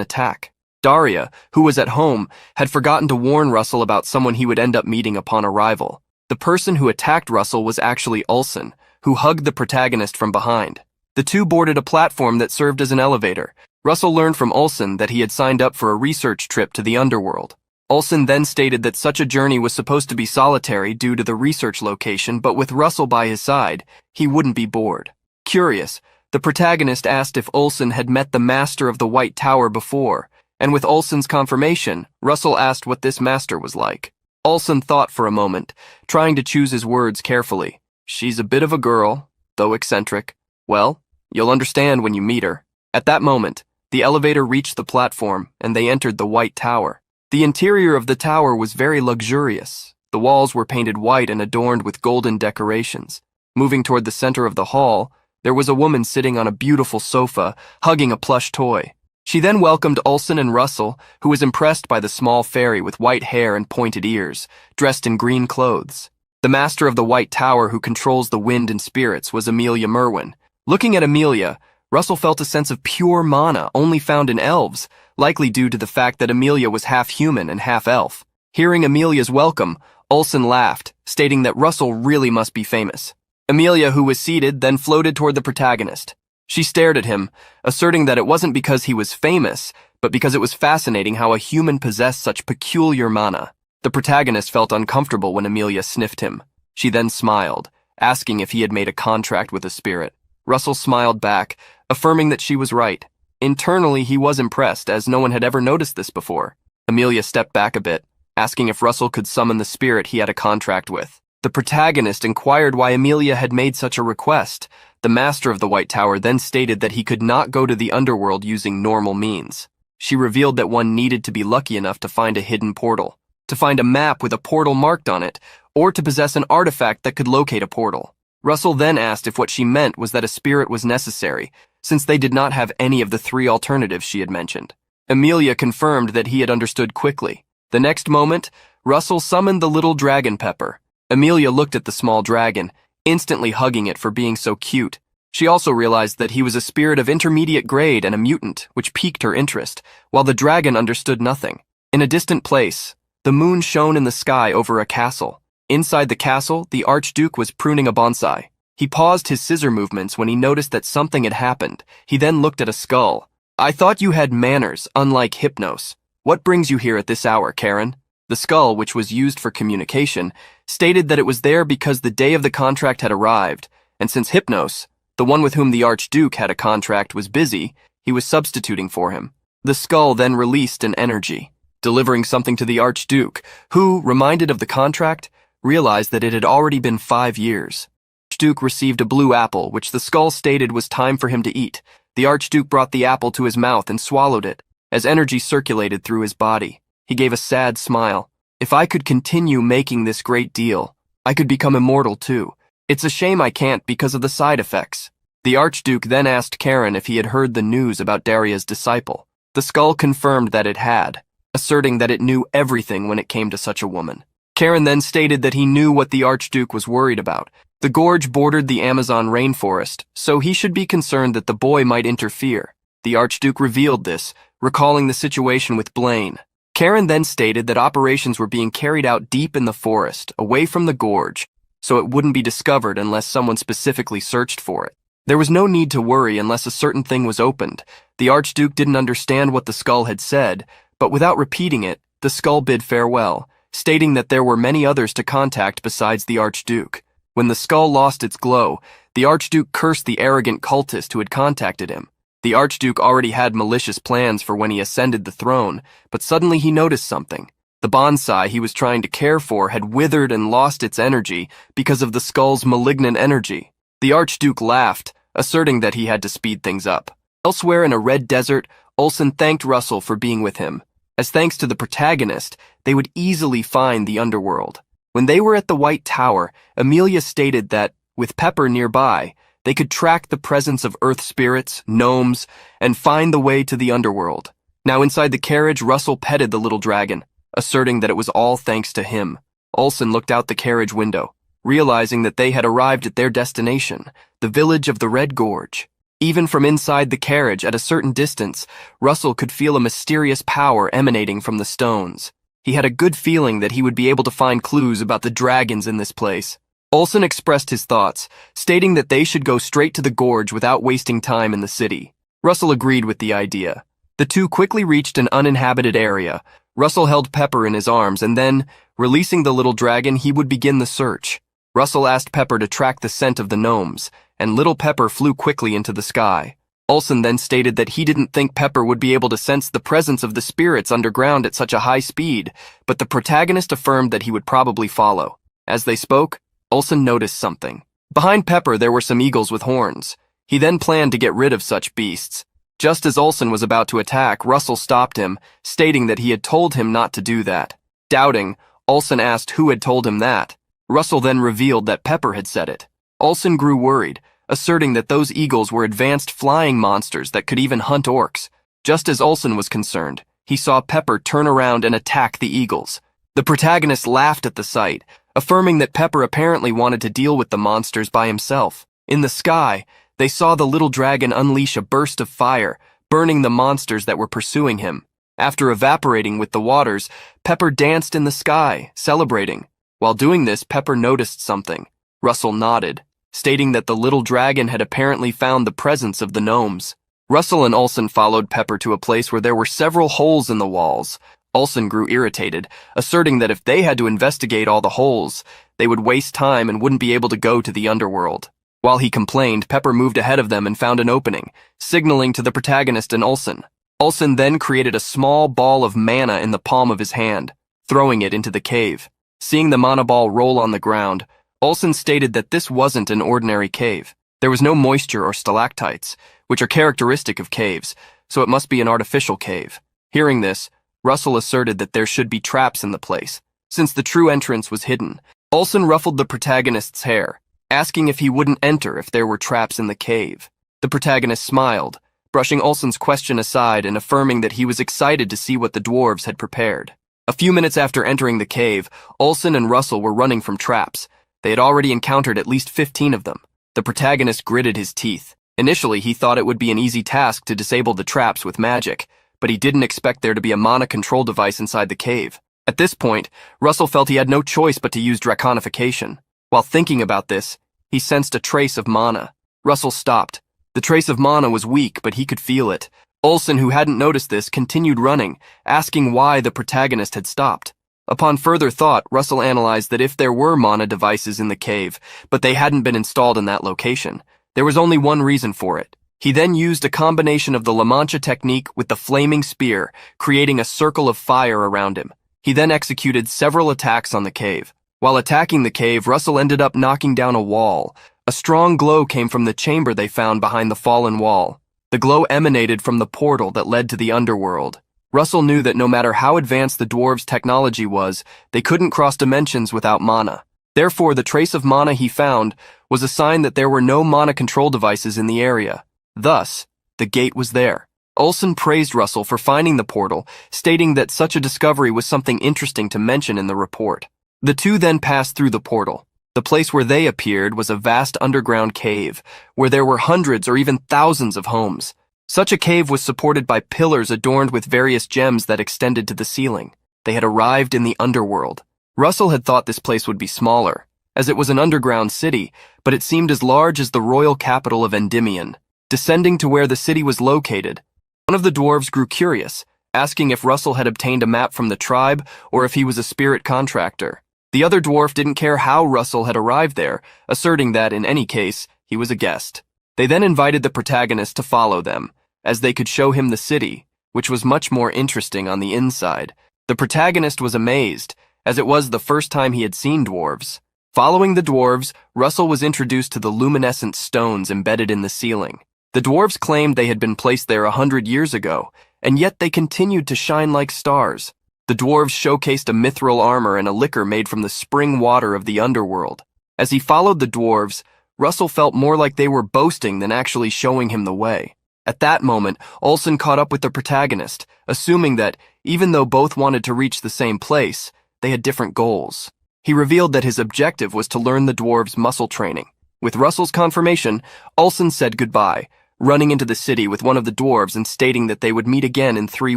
attack. Daria, who was at home, had forgotten to warn Russell about someone he would end up meeting upon arrival. The person who attacked Russell was actually Ulson, who hugged the protagonist from behind. The 2 boarded a platform that served as an elevator. Russell learned from Ulson that he had signed up for a research trip to the underworld. Ulson then stated that such a journey was supposed to be solitary due to the research location, but with Russell by his side, he wouldn't be bored. Curious, the protagonist asked if Ulson had met the Master of the White Tower before, and with Ulson's confirmation, Russell asked what this master was like. Olsen thought for a moment, trying to choose his words carefully. She's a bit of a girl, though eccentric. Well, you'll understand when you meet her. At that moment, the elevator reached the platform, and they entered the White Tower. The interior of the tower was very luxurious. The walls were painted white and adorned with golden decorations. Moving toward the center of the hall, there was a woman sitting on a beautiful sofa, hugging a plush toy. She then welcomed Olsen and Russell, who was impressed by the small fairy with white hair and pointed ears, dressed in green clothes. The master of the White Tower who controls the wind and spirits was Amelia Merwin. Looking at Amelia, Russell felt a sense of pure mana only found in elves, likely due to the fact that Amelia was half human and half elf. Hearing Amelia's welcome, Olsen laughed, stating that Russell really must be famous. Amelia, who was seated, then floated toward the protagonist. She stared at him, asserting that it wasn't because he was famous, but because it was fascinating how a human possessed such peculiar mana. The protagonist felt uncomfortable when Amelia sniffed him. She then smiled, asking if he had made a contract with a spirit. Russell smiled back, affirming that she was right. Internally, he was impressed, as no one had ever noticed this before. Amelia stepped back a bit, asking if Russell could summon the spirit he had a contract with. The protagonist inquired why Amelia had made such a request. The master of the White Tower then stated that he could not go to the underworld using normal means. She revealed that one needed to be lucky enough to find a hidden portal, to find a map with a portal marked on it, or to possess an artifact that could locate a portal. Russell then asked if what she meant was that a spirit was necessary, since they did not have any of the three alternatives she had mentioned. Amelia confirmed that he had understood quickly. The next moment, Russell summoned the little dragon Pepper. Amelia looked at the small dragon, instantly hugging it for being so cute. She also realized that he was a spirit of intermediate grade and a mutant, which piqued her interest, while the dragon understood nothing. In a distant place, the moon shone in the sky over a castle. Inside the castle, the Archduke was pruning a bonsai. He paused his scissor movements when he noticed that something had happened. He then looked at a skull. "I thought you had manners, unlike Hypnos. What brings you here at this hour, Karen?" The skull, which was used for communication, stated that it was there because the day of the contract had arrived, and since Hypnos, the one with whom the Archduke had a contract, was busy, he was substituting for him. The skull then released an energy, delivering something to the Archduke, who, reminded of the contract, realized that it had already been 5 years. The Archduke received a blue apple, which the skull stated was time for him to eat. The Archduke brought the apple to his mouth and swallowed it. As energy circulated through his body, he gave a sad smile. "If I could continue making this great deal, I could become immortal too. It's a shame I can't because of the side effects." The Archduke then asked Karen if he had heard the news about Daria's disciple. The skull confirmed that it had, asserting that it knew everything when it came to such a woman. Karen then stated that he knew what the Archduke was worried about. The gorge bordered the Amazon rainforest, so he should be concerned that the boy might interfere. The Archduke revealed this, recalling the situation with Blaine. Karen then stated that operations were being carried out deep in the forest, away from the gorge, so it wouldn't be discovered unless someone specifically searched for it. There was no need to worry unless a certain thing was opened. The Archduke didn't understand what the skull had said, but without repeating it, the skull bid farewell, stating that there were many others to contact besides the Archduke. When the skull lost its glow, the Archduke cursed the arrogant cultist who had contacted him. The Archduke already had malicious plans for when he ascended the throne, but suddenly he noticed something. The bonsai he was trying to care for had withered and lost its energy because of the skull's malignant energy. The Archduke laughed, asserting that he had to speed things up. Elsewhere in a red desert, Olsen thanked Russell for being with him. As thanks to the protagonist, they would easily find the underworld. When they were at the White Tower, Amelia stated that, with Pepper nearby, they could track the presence of earth spirits, gnomes, and find the way to the underworld. Now inside the carriage, Russell petted the little dragon, asserting that it was all thanks to him. Olsen looked out the carriage window, realizing that they had arrived at their destination, the village of the Red Gorge. Even from inside the carriage at a certain distance, Russell could feel a mysterious power emanating from the stones. He had a good feeling that he would be able to find clues about the dragons in this place. Olsen expressed his thoughts, stating that they should go straight to the gorge without wasting time in the city. Russell agreed with the idea. The two quickly reached an uninhabited area. Russell held Pepper in his arms and then, releasing the little dragon, he would begin the search. Russell asked Pepper to track the scent of the gnomes, and little Pepper flew quickly into the sky. Olsen then stated that he didn't think Pepper would be able to sense the presence of the spirits underground at such a high speed, but the protagonist affirmed that he would probably follow. As they spoke, Olsen noticed something. Behind Pepper there were some eagles with horns. He then planned to get rid of such beasts. Just as Olsen was about to attack, Russell stopped him, stating that he had told him not to do that. Doubting, Olsen asked who had told him that. Russell then revealed that Pepper had said it. Olsen grew worried, asserting that those eagles were advanced flying monsters that could even hunt orcs. Just as Olsen was concerned, he saw Pepper turn around and attack the eagles. The protagonist laughed at the sight, affirming that Pepper apparently wanted to deal with the monsters by himself. In the sky, they saw the little dragon unleash a burst of fire, burning the monsters that were pursuing him. After evaporating with the waters, Pepper danced in the sky, celebrating. While doing this, Pepper noticed something. Russell nodded, stating that the little dragon had apparently found the presence of the gnomes. Russell and Olsen followed Pepper to a place where there were several holes in the walls. Olsen grew irritated, asserting that if they had to investigate all the holes, they would waste time and wouldn't be able to go to the underworld. While he complained, Pepper moved ahead of them and found an opening, signaling to the protagonist and Olsen. Olsen then created a small ball of mana in the palm of his hand, throwing it into the cave. Seeing the mana ball roll on the ground, Olsen stated that this wasn't an ordinary cave. There was no moisture or stalactites, which are characteristic of caves, so it must be an artificial cave. Hearing this, Russell asserted that there should be traps in the place, since the true entrance was hidden. Olsen ruffled the protagonist's hair, asking if he wouldn't enter if there were traps in the cave. The protagonist smiled, brushing Olsen's question aside and affirming that he was excited to see what the dwarves had prepared. A few minutes after entering the cave, Olsen and Russell were running from traps. They had already encountered at least 15 of them. The protagonist gritted his teeth. Initially, he thought it would be an easy task to disable the traps with magic, but he didn't expect there to be a mana control device inside the cave. At this point, Russell felt he had no choice but to use Dragonification. While thinking about this, he sensed a trace of mana. Russell stopped. The trace of mana was weak, but he could feel it. Olsen, who hadn't noticed this, continued running, asking why the protagonist had stopped. Upon further thought, Russell analyzed that if there were mana devices in the cave, but they hadn't been installed in that location, there was only one reason for it. He then used a combination of the La Mancha technique with the flaming spear, creating a circle of fire around him. He then executed several attacks on the cave. While attacking the cave, Russell ended up knocking down a wall. A strong glow came from the chamber they found behind the fallen wall. The glow emanated from the portal that led to the underworld. Russell knew that no matter how advanced the dwarves' technology was, they couldn't cross dimensions without mana. Therefore, the trace of mana he found was a sign that there were no mana control devices in the area. Thus, the gate was there. Olsen praised Russell for finding the portal, stating that such a discovery was something interesting to mention in the report. The two then passed through the portal. The place where they appeared was a vast underground cave, where there were hundreds or even thousands of homes. Such a cave was supported by pillars adorned with various gems that extended to the ceiling. They had arrived in the underworld. Russell had thought this place would be smaller, as it was an underground city, but it seemed as large as the royal capital of Endymion. Descending to where the city was located, one of the dwarves grew curious, asking if Russell had obtained a map from the tribe or if he was a spirit contractor. The other dwarf didn't care how Russell had arrived there, asserting that, in any case, he was a guest. They then invited the protagonist to follow them, as they could show him the city, which was much more interesting on the inside. The protagonist was amazed, as it was the first time he had seen dwarves. Following the dwarves, Russell was introduced to the luminescent stones embedded in the ceiling. The dwarves claimed they had been placed there 100 years ago, and yet they continued to shine like stars. The dwarves showcased a mithril armor and a liquor made from the spring water of the underworld. As he followed the dwarves, Russell felt more like they were boasting than actually showing him the way. At that moment, Olsen caught up with the protagonist, assuming that, even though both wanted to reach the same place, they had different goals. He revealed that his objective was to learn the dwarves' muscle training. With Russell's confirmation, Olsen said goodbye, running into the city with one of the dwarves and stating that they would meet again in 3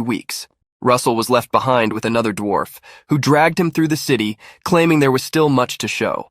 weeks. Russell was left behind with another dwarf, who dragged him through the city, claiming there was still much to show.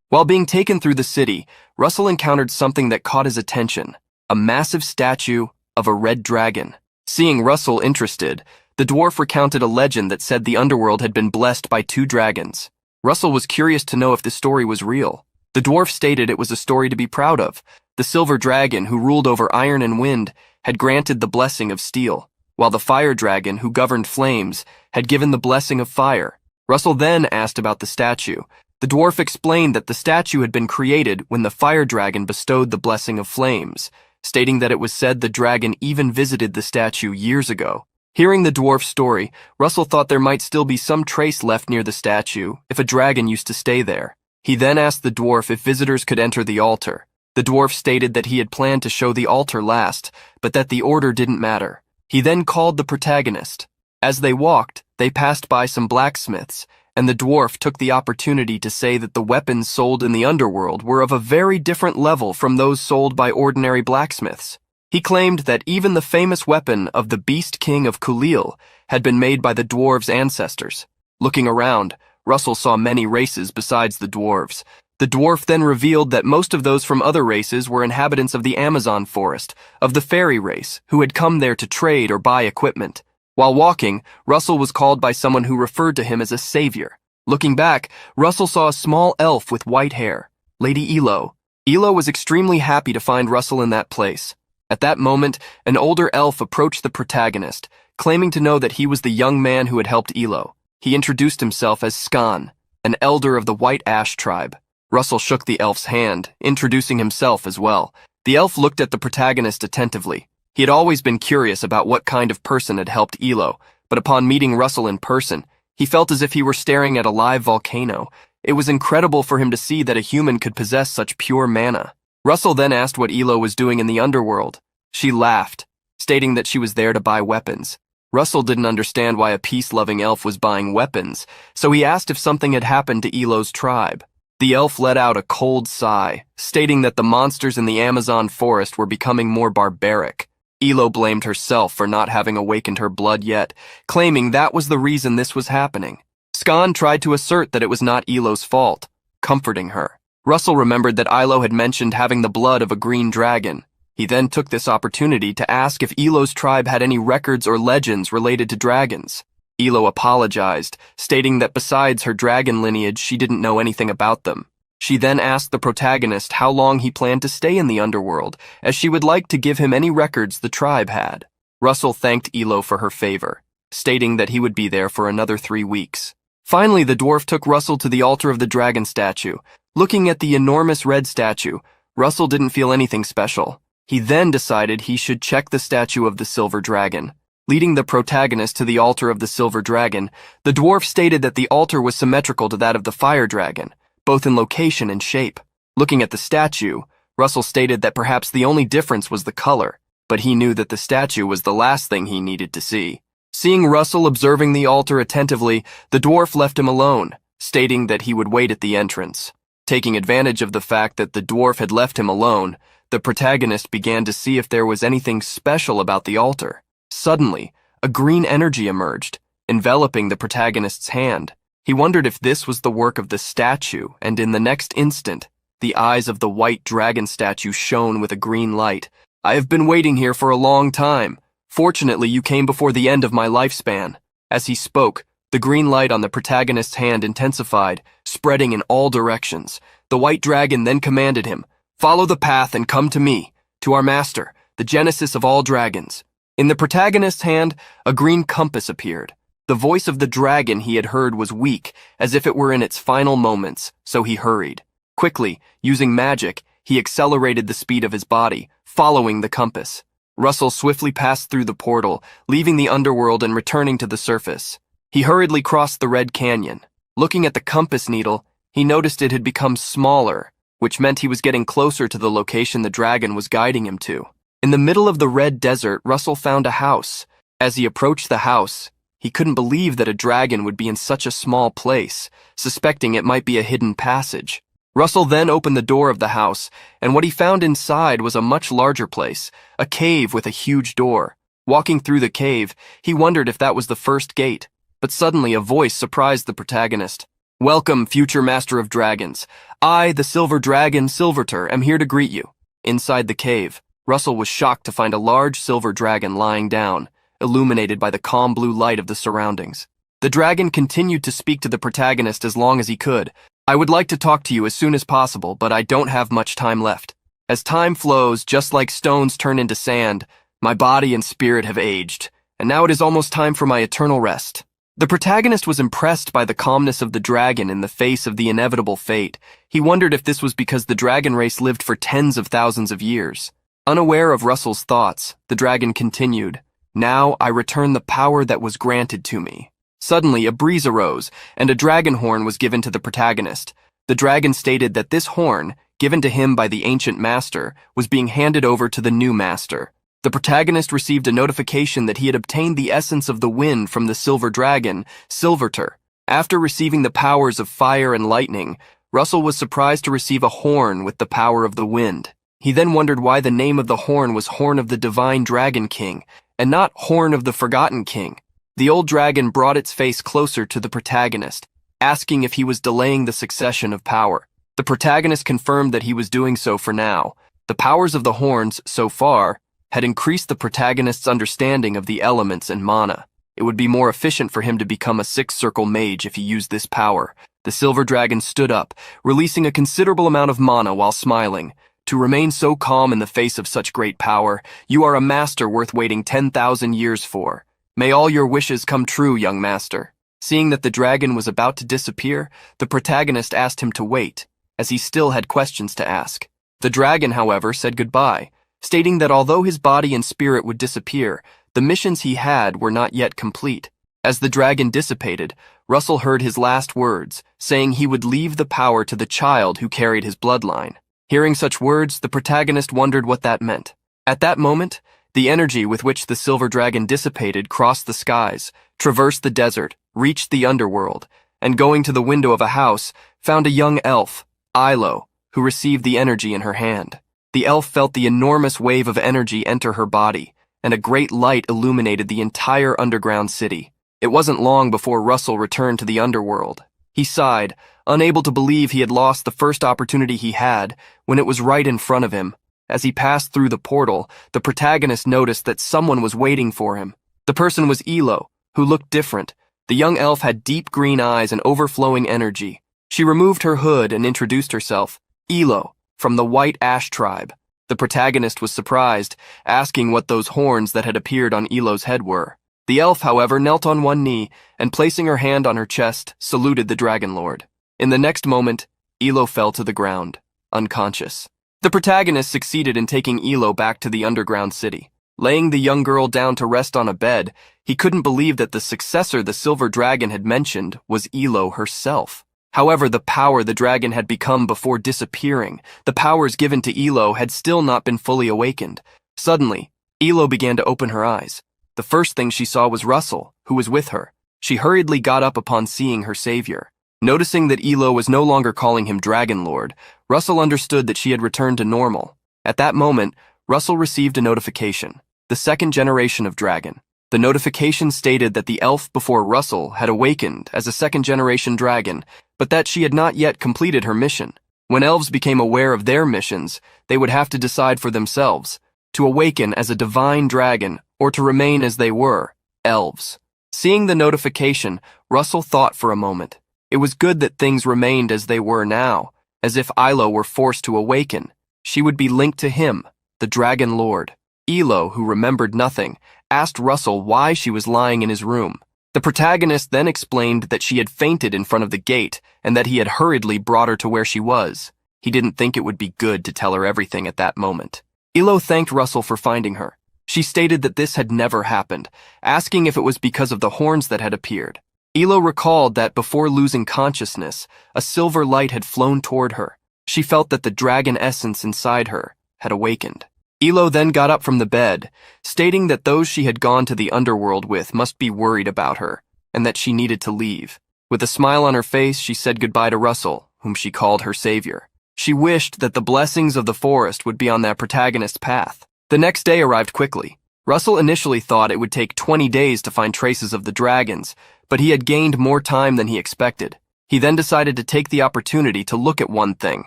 While being taken through the city, Russell encountered something that caught his attention, a massive statue of a red dragon. Seeing Russell interested, the dwarf recounted a legend that said the underworld had been blessed by 2 dragons. Russell was curious to know if the story was real. The dwarf stated it was a story to be proud of. The silver dragon, who ruled over iron and wind, had granted the blessing of steel, while the fire dragon, who governed flames, had given the blessing of fire. Russell then asked about the statue. The dwarf explained that the statue had been created when the fire dragon bestowed the blessing of flames, stating that it was said the dragon even visited the statue years ago. Hearing the dwarf's story, Russell thought there might still be some trace left near the statue if a dragon used to stay there. He then asked the dwarf if visitors could enter the altar. The dwarf stated that he had planned to show the altar last, but that the order didn't matter. He then called the protagonist. As they walked, they passed by some blacksmiths, and the dwarf took the opportunity to say that the weapons sold in the underworld were of a very different level from those sold by ordinary blacksmiths. He claimed that even the famous weapon of the Beast King of Kulil had been made by the dwarves' ancestors. Looking around, Russell saw many races besides the dwarves. The dwarf then revealed that most of those from other races were inhabitants of the Amazon forest, of the fairy race, who had come there to trade or buy equipment. While walking, Russell was called by someone who referred to him as a savior. Looking back, Russell saw a small elf with white hair, Lady Elo. Elo was extremely happy to find Russell in that place. At that moment, an older elf approached the protagonist, claiming to know that he was the young man who had helped Elo. He introduced himself as Skan, an elder of the White Ash tribe. Russell shook the elf's hand, introducing himself as well. The elf looked at the protagonist attentively. He had always been curious about what kind of person had helped Elo, but upon meeting Russell in person, he felt as if he were staring at a live volcano. It was incredible for him to see that a human could possess such pure mana. Russell then asked what Elo was doing in the underworld. She laughed, stating that she was there to buy weapons. Russell didn't understand why a peace-loving elf was buying weapons, so he asked if something had happened to Elo's tribe. The elf let out a cold sigh, stating that the monsters in the Amazon forest were becoming more barbaric. Elo blamed herself for not having awakened her blood yet, claiming that was the reason this was happening. Skan tried to assert that it was not Elo's fault, comforting her. Russell remembered that Ilo had mentioned having the blood of a green dragon. He then took this opportunity to ask if Elo's tribe had any records or legends related to dragons. Elo apologized, stating that besides her dragon lineage, she didn't know anything about them. She then asked the protagonist how long he planned to stay in the underworld, as she would like to give him any records the tribe had. Russell thanked Elo for her favor, stating that he would be there for another 3 weeks. Finally, the dwarf took Russell to the altar of the dragon statue. Looking at the enormous red statue, Russell didn't feel anything special. He then decided he should check the statue of the silver dragon. Leading the protagonist to the altar of the silver dragon, the dwarf stated that the altar was symmetrical to that of the fire dragon, both in location and shape. Looking at the statue, Russell stated that perhaps the only difference was the color, but he knew that the statue was the last thing he needed to see. Seeing Russell observing the altar attentively, the dwarf left him alone, stating that he would wait at the entrance. Taking advantage of the fact that the dwarf had left him alone, the protagonist began to see if there was anything special about the altar. Suddenly, a green energy emerged, enveloping the protagonist's hand. He wondered if this was the work of the statue, and in the next instant, the eyes of the white dragon statue shone with a green light. "I have been waiting here for a long time. Fortunately, you came before the end of my lifespan." As he spoke, the green light on the protagonist's hand intensified, spreading in all directions. The white dragon then commanded him, "Follow the path and come to me, to our master, the genesis of all dragons." In the protagonist's hand, a green compass appeared. The voice of the dragon he had heard was weak, as if it were in its final moments, so he hurried. Quickly, using magic, he accelerated the speed of his body, following the compass. Russell swiftly passed through the portal, leaving the underworld and returning to the surface. He hurriedly crossed the red canyon. Looking at the compass needle, he noticed it had become smaller, which meant he was getting closer to the location the dragon was guiding him to. In the middle of the red desert, Russell found a house. As he approached the house, he couldn't believe that a dragon would be in such a small place, suspecting it might be a hidden passage. Russell then opened the door of the house, and what he found inside was a much larger place, a cave with a huge door. Walking through the cave, he wondered if that was the first gate, but suddenly a voice surprised the protagonist. "Welcome, future master of dragons. I, the silver dragon Silverter, am here to greet you." Inside the cave, Russell was shocked to find a large silver dragon lying down, illuminated by the calm blue light of the surroundings. The dragon continued to speak to the protagonist as long as he could. "I would like to talk to you as soon as possible, but I don't have much time left. As time flows, just like stones turn into sand, My body and spirit have aged, and now it is almost time for my eternal rest." The protagonist was impressed by the calmness of the dragon in the face of the inevitable fate. He wondered if this was because the dragon race lived for tens of thousands of years. Unaware of Russell's thoughts, the dragon continued, "Now I return the power that was granted to me." Suddenly, a breeze arose, and a dragon horn was given to the protagonist. The dragon stated that this horn, given to him by the ancient master, was being handed over to the new master. The protagonist received a notification that he had obtained the essence of the wind from the silver dragon, Silverter. After receiving the powers of fire and lightning, Russell was surprised to receive a horn with the power of the wind. He then wondered why the name of the horn was Horn of the Divine Dragon King, and not Horn of the Forgotten King. The old dragon brought its face closer to the protagonist, asking if he was delaying the succession of power. The protagonist confirmed that he was doing so for now. The powers of the horns, so far, had increased the protagonist's understanding of the elements and mana. It would be more efficient for him to become a six-circle mage if he used this power. The silver dragon stood up, releasing a considerable amount of mana while smiling. "To remain so calm in the face of such great power, you are a master worth waiting 10,000 years for. May all your wishes come true, young master." Seeing that the dragon was about to disappear, the protagonist asked him to wait, as he still had questions to ask. The dragon, however, said goodbye, stating that although his body and spirit would disappear, the missions he had were not yet complete. As the dragon dissipated, Russell heard his last words, saying he would leave the power to the child who carried his bloodline. Hearing such words, the protagonist wondered what that meant. At that moment, the energy with which the silver dragon dissipated crossed the skies, traversed the desert, reached the underworld, and going to the window of a house, found a young elf, Ilo, who received the energy in her hand. The elf felt the enormous wave of energy enter her body, and a great light illuminated the entire underground city. It wasn't long before Russell returned to the underworld. He sighed, unable to believe he had lost the first opportunity he had, when it was right in front of him. As he passed through the portal, the protagonist noticed that someone was waiting for him. The person was Ilo, who looked different. The young elf had deep green eyes and overflowing energy. She removed her hood and introduced herself. "Ilo, from the White Ash tribe." The protagonist was surprised, asking what those horns that had appeared on Ilo's head were. The elf, however, knelt on one knee, and placing her hand on her chest, saluted the Dragon Lord. In the next moment, Ilo fell to the ground, unconscious. The protagonist succeeded in taking Ilo back to the underground city. Laying the young girl down to rest on a bed, he couldn't believe that the successor the silver dragon had mentioned was Ilo herself. However, the power the dragon had become before disappearing, the powers given to Ilo had still not been fully awakened. Suddenly, Ilo began to open her eyes. The first thing she saw was Russell, who was with her. She hurriedly got up upon seeing her savior. Noticing that Ilo was no longer calling him Dragon Lord, Russell understood that she had returned to normal. At that moment, Russell received a notification, the second generation of dragon. The notification stated that the elf before Russell had awakened as a second-generation dragon, but that she had not yet completed her mission. When elves became aware of their missions, they would have to decide for themselves, to awaken as a divine dragon or to remain as they were, elves. Seeing the notification, Russell thought for a moment. It was good that things remained as they were now, as if Ilo were forced to awaken. She would be linked to him, the Dragon Lord. Ilo, who remembered nothing, asked Russell why she was lying in his room. The protagonist then explained that she had fainted in front of the gate and that he had hurriedly brought her to where she was. He didn't think it would be good to tell her everything at that moment. Ilo thanked Russell for finding her. She stated that this had never happened, asking if it was because of the horns that had appeared. Ilo recalled that before losing consciousness, a silver light had flown toward her. She felt that the dragon essence inside her had awakened. Ilo then got up from the bed, stating that those she had gone to the underworld with must be worried about her, and that she needed to leave. With a smile on her face, she said goodbye to Russell, whom she called her savior. She wished that the blessings of the forest would be on that protagonist's path. The next day arrived quickly. Russell initially thought it would take 20 days to find traces of the dragons, but he had gained more time than he expected. He then decided to take the opportunity to look at one thing,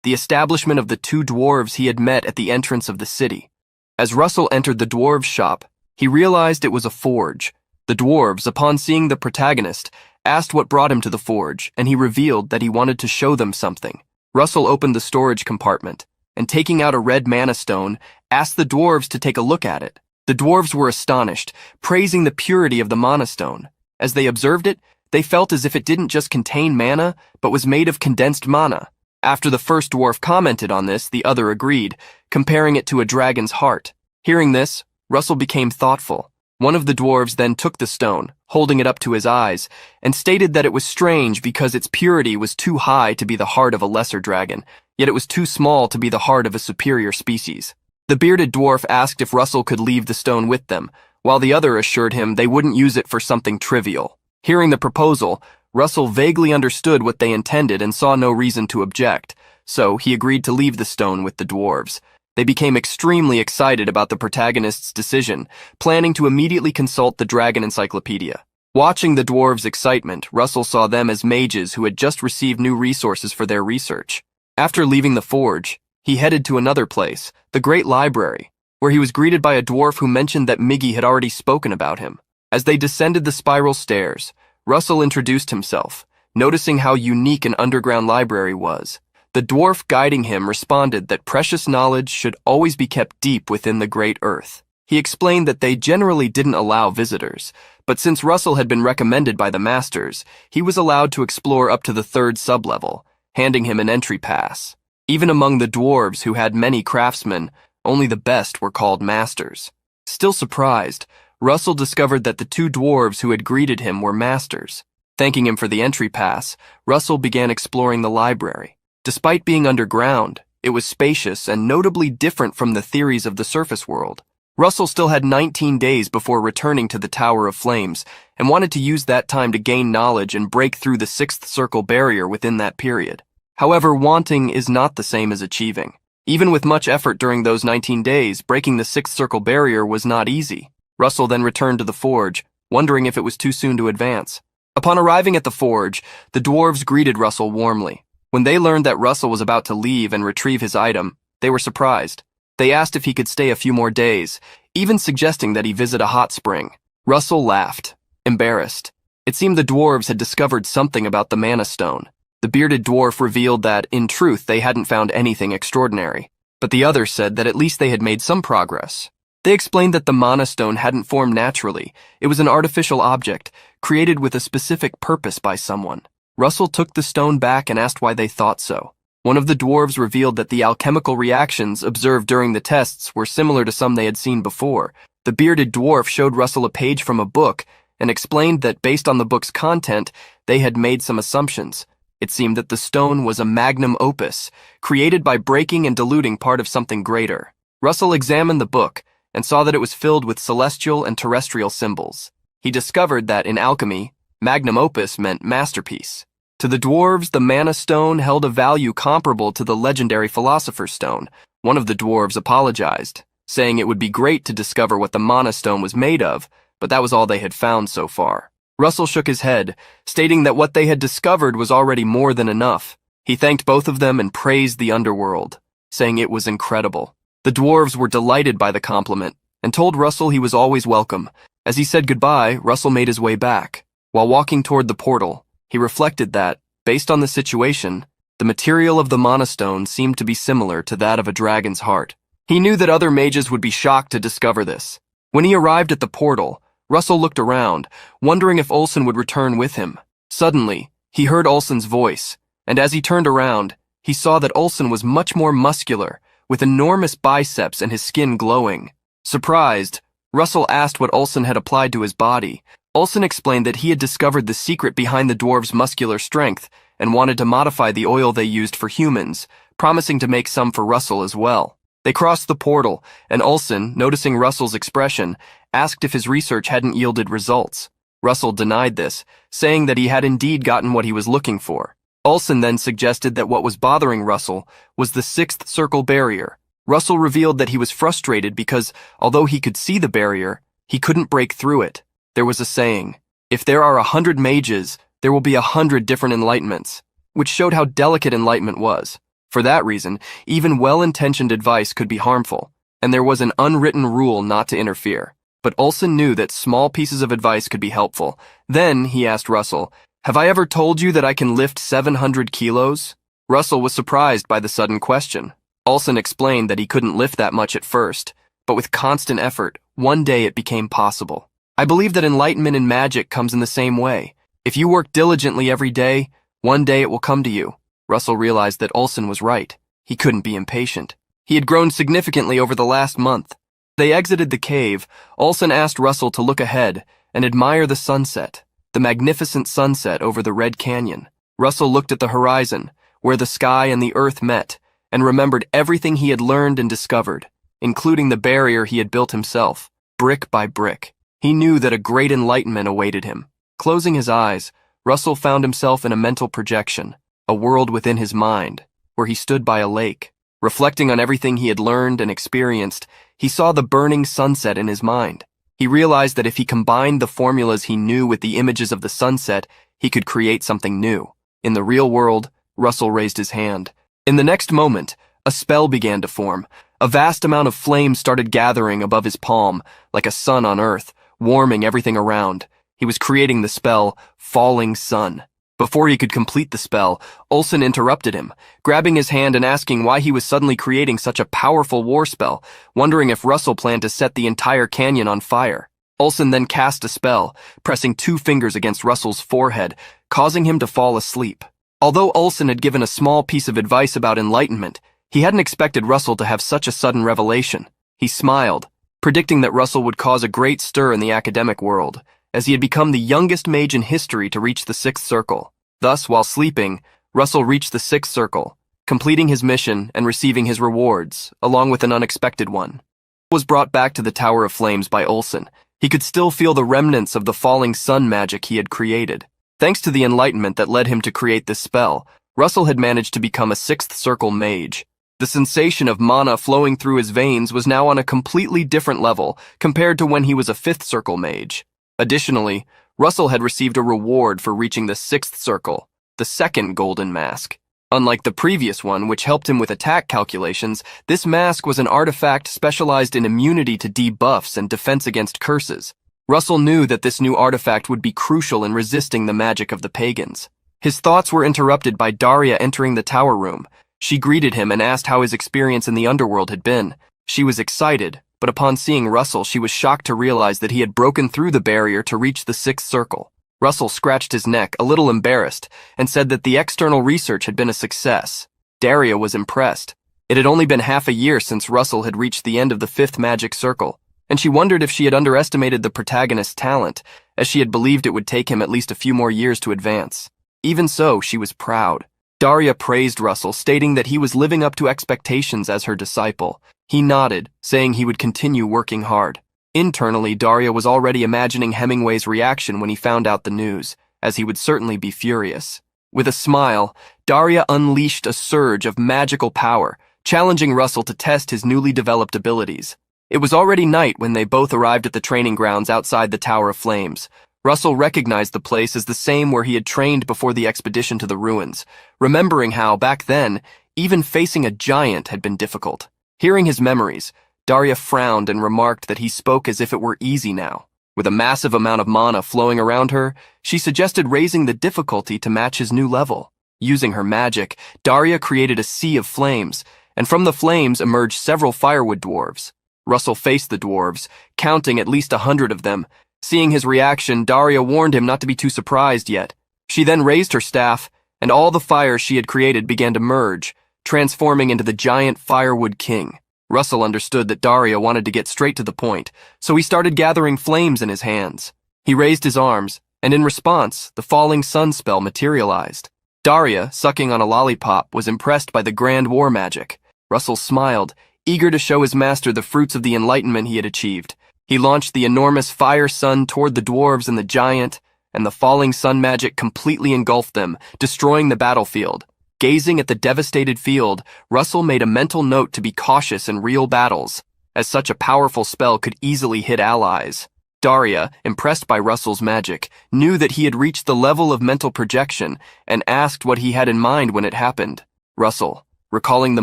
the establishment of the two dwarves he had met at the entrance of the city. As Russell entered the dwarves' shop, he realized it was a forge. The dwarves, upon seeing the protagonist, asked what brought him to the forge, and he revealed that he wanted to show them something. Russell opened the storage compartment, and taking out a red mana stone, asked the dwarves to take a look at it. The dwarves were astonished, praising the purity of the mana stone. As they observed it, they felt as if it didn't just contain mana, but was made of condensed mana. After the first dwarf commented on this, the other agreed, comparing it to a dragon's heart. Hearing this, Russell became thoughtful. One of the dwarves then took the stone, holding it up to his eyes, and stated that it was strange because its purity was too high to be the heart of a lesser dragon, yet it was too small to be the heart of a superior species. The bearded dwarf asked if Russell could leave the stone with them, while the other assured him they wouldn't use it for something trivial. Hearing the proposal, Russell vaguely understood what they intended and saw no reason to object, so he agreed to leave the stone with the dwarves. They became extremely excited about the protagonist's decision, planning to immediately consult the Dragon Encyclopedia. Watching the dwarves' excitement, Russell saw them as mages who had just received new resources for their research. After leaving the forge, he headed to another place, the Great Library, where he was greeted by a dwarf who mentioned that Miggy had already spoken about him. As they descended the spiral stairs, Russell introduced himself, noticing how unique an underground library was. The dwarf guiding him responded that precious knowledge should always be kept deep within the great earth. He explained that they generally didn't allow visitors, but since Russell had been recommended by the masters, he was allowed to explore up to the 3rd sublevel, handing him an entry pass. Even among the dwarves who had many craftsmen, only the best were called masters. Still surprised, Russell discovered that the 2 dwarves who had greeted him were masters. Thanking him for the entry pass, Russell began exploring the library. Despite being underground, it was spacious and notably different from the theories of the surface world. Russell still had 19 days before returning to the Tower of Flames and wanted to use that time to gain knowledge and break through the 6th circle barrier within that period. However, wanting is not the same as achieving. Even with much effort during those 19 days, breaking the 6th circle barrier was not easy. Russell then returned to the forge, wondering if it was too soon to advance. Upon arriving at the forge, the dwarves greeted Russell warmly. When they learned that Russell was about to leave and retrieve his item, they were surprised. They asked if he could stay a few more days, even suggesting that he visit a hot spring. Russell laughed, embarrassed. It seemed the dwarves had discovered something about the mana stone. The bearded dwarf revealed that, in truth, they hadn't found anything extraordinary, but the other said that at least they had made some progress. They explained that the mana stone hadn't formed naturally. It was an artificial object, created with a specific purpose by someone. Russell took the stone back and asked why they thought so. One of the dwarves revealed that the alchemical reactions observed during the tests were similar to some they had seen before. The bearded dwarf showed Russell a page from a book and explained that based on the book's content, they had made some assumptions. It seemed that the stone was a magnum opus, created by breaking and diluting part of something greater. Russell examined the book and saw that it was filled with celestial and terrestrial symbols. He discovered that in alchemy, magnum opus meant masterpiece. To the dwarves, the mana stone held a value comparable to the legendary philosopher's stone. One of the dwarves apologized, saying it would be great to discover what the mana stone was made of, but that was all they had found so far. Russell shook his head, stating that what they had discovered was already more than enough. He thanked both of them and praised the underworld, saying it was incredible. The dwarves were delighted by the compliment and told Russell he was always welcome. As he said goodbye, Russell made his way back. While walking toward the portal, he reflected that, based on the situation, the material of the mana stone seemed to be similar to that of a dragon's heart. He knew that other mages would be shocked to discover this. When he arrived at the portal, Russell looked around, wondering if Olsen would return with him. Suddenly, he heard Olsen's voice, and as he turned around, he saw that Olsen was much more muscular, with enormous biceps and his skin glowing. Surprised, Russell asked what Olsen had applied to his body. Olsen explained that he had discovered the secret behind the dwarves' muscular strength and wanted to modify the oil they used for humans, promising to make some for Russell as well. They crossed the portal, and Olsen, noticing Russell's expression, asked if his research hadn't yielded results. Russell denied this, saying that he had indeed gotten what he was looking for. Olsen then suggested that what was bothering Russell was the 6th circle barrier. Russell revealed that he was frustrated because, although he could see the barrier, he couldn't break through it. There was a saying, if there are 100 mages, there will be 100 different enlightenments, which showed how delicate enlightenment was. For that reason, even well-intentioned advice could be harmful, and there was an unwritten rule not to interfere. But Olsen knew that small pieces of advice could be helpful. Then he asked Russell, "Have I ever told you that I can lift 700 kilos?" Russell was surprised by the sudden question. Olsen explained that he couldn't lift that much at first, but with constant effort, one day it became possible. I believe that enlightenment in magic comes in the same way. If you work diligently every day, one day it will come to you. Russell realized that Olsen was right. He couldn't be impatient. He had grown significantly over the last month. They exited the cave. Olsen asked Russell to look ahead and admire the sunset, the magnificent sunset over the Red Canyon. Russell looked at the horizon, where the sky and the earth met, and remembered everything he had learned and discovered, including the barrier he had built himself, brick by brick. He knew that a great enlightenment awaited him. Closing his eyes, Russell found himself in a mental projection, a world within his mind, where he stood by a lake. Reflecting on everything he had learned and experienced, he saw the burning sunset in his mind. He realized that if he combined the formulas he knew with the images of the sunset, he could create something new. In the real world, Russell raised his hand. In the next moment, a spell began to form. A vast amount of flame started gathering above his palm, like a sun on earth, warming everything around. He was creating the spell, Falling Sun. Before he could complete the spell, Olsen interrupted him, grabbing his hand and asking why he was suddenly creating such a powerful war spell, wondering if Russell planned to set the entire canyon on fire. Olsen then cast a spell, pressing 2 fingers against Russell's forehead, causing him to fall asleep. Although Olsen had given a small piece of advice about enlightenment, he hadn't expected Russell to have such a sudden revelation. He smiled, predicting that Russell would cause a great stir in the academic world, as he had become the youngest mage in history to reach the 6th circle. Thus, while sleeping, Russell reached the 6th circle, completing his mission and receiving his rewards, along with an unexpected one. He was brought back to the Tower of Flames by Olsen. He could still feel the remnants of the falling sun magic he had created. Thanks to the enlightenment that led him to create this spell, Russell had managed to become a 6th circle mage. The sensation of mana flowing through his veins was now on a completely different level compared to when he was a 5th circle mage. Additionally, Russell had received a reward for reaching the 6th circle, the 2nd golden mask. Unlike the previous one, which helped him with attack calculations, this mask was an artifact specialized in immunity to debuffs and defense against curses. Russell knew that this new artifact would be crucial in resisting the magic of the pagans. His thoughts were interrupted by Daria entering the tower room. She greeted him and asked how his experience in the underworld had been. She was excited, but upon seeing Russell, she was shocked to realize that he had broken through the barrier to reach the 6th circle. Russell scratched his neck, a little embarrassed, and said that the external research had been a success. Daria was impressed. It had only been half a year since Russell had reached the end of the 5th magic circle, and she wondered if she had underestimated the protagonist's talent, as she had believed it would take him at least a few more years to advance. Even so, she was proud. Daria praised Russell, stating that he was living up to expectations as her disciple. He nodded, saying he would continue working hard. Internally, Daria was already imagining Hemingway's reaction when he found out the news, as he would certainly be furious. With a smile, Daria unleashed a surge of magical power, challenging Russell to test his newly developed abilities. It was already night when they both arrived at the training grounds outside the Tower of Flames. Russell recognized the place as the same where he had trained before the expedition to the ruins, remembering how, back then, even facing a giant had been difficult. Hearing his memories, Daria frowned and remarked that he spoke as if it were easy now. With a massive amount of mana flowing around her, she suggested raising the difficulty to match his new level. Using her magic, Daria created a sea of flames, and from the flames emerged several firewood dwarves. Russell faced the dwarves, counting at least 100 of them. Seeing his reaction, Daria warned him not to be too surprised yet. She then raised her staff, and all the fire she had created began to merge, transforming into the giant firewood king. Russell understood that Daria wanted to get straight to the point, so he started gathering flames in his hands. He raised his arms, and in response, the falling sun spell materialized. Daria, sucking on a lollipop, was impressed by the grand war magic. Russell smiled, eager to show his master the fruits of the enlightenment he had achieved. He launched the enormous fire sun toward the dwarves and the giant, and the falling sun magic completely engulfed them, destroying the battlefield. Gazing at the devastated field, Russell made a mental note to be cautious in real battles, as such a powerful spell could easily hit allies. Daria, impressed by Russell's magic, knew that he had reached the level of mental projection and asked what he had in mind when it happened. Russell, recalling the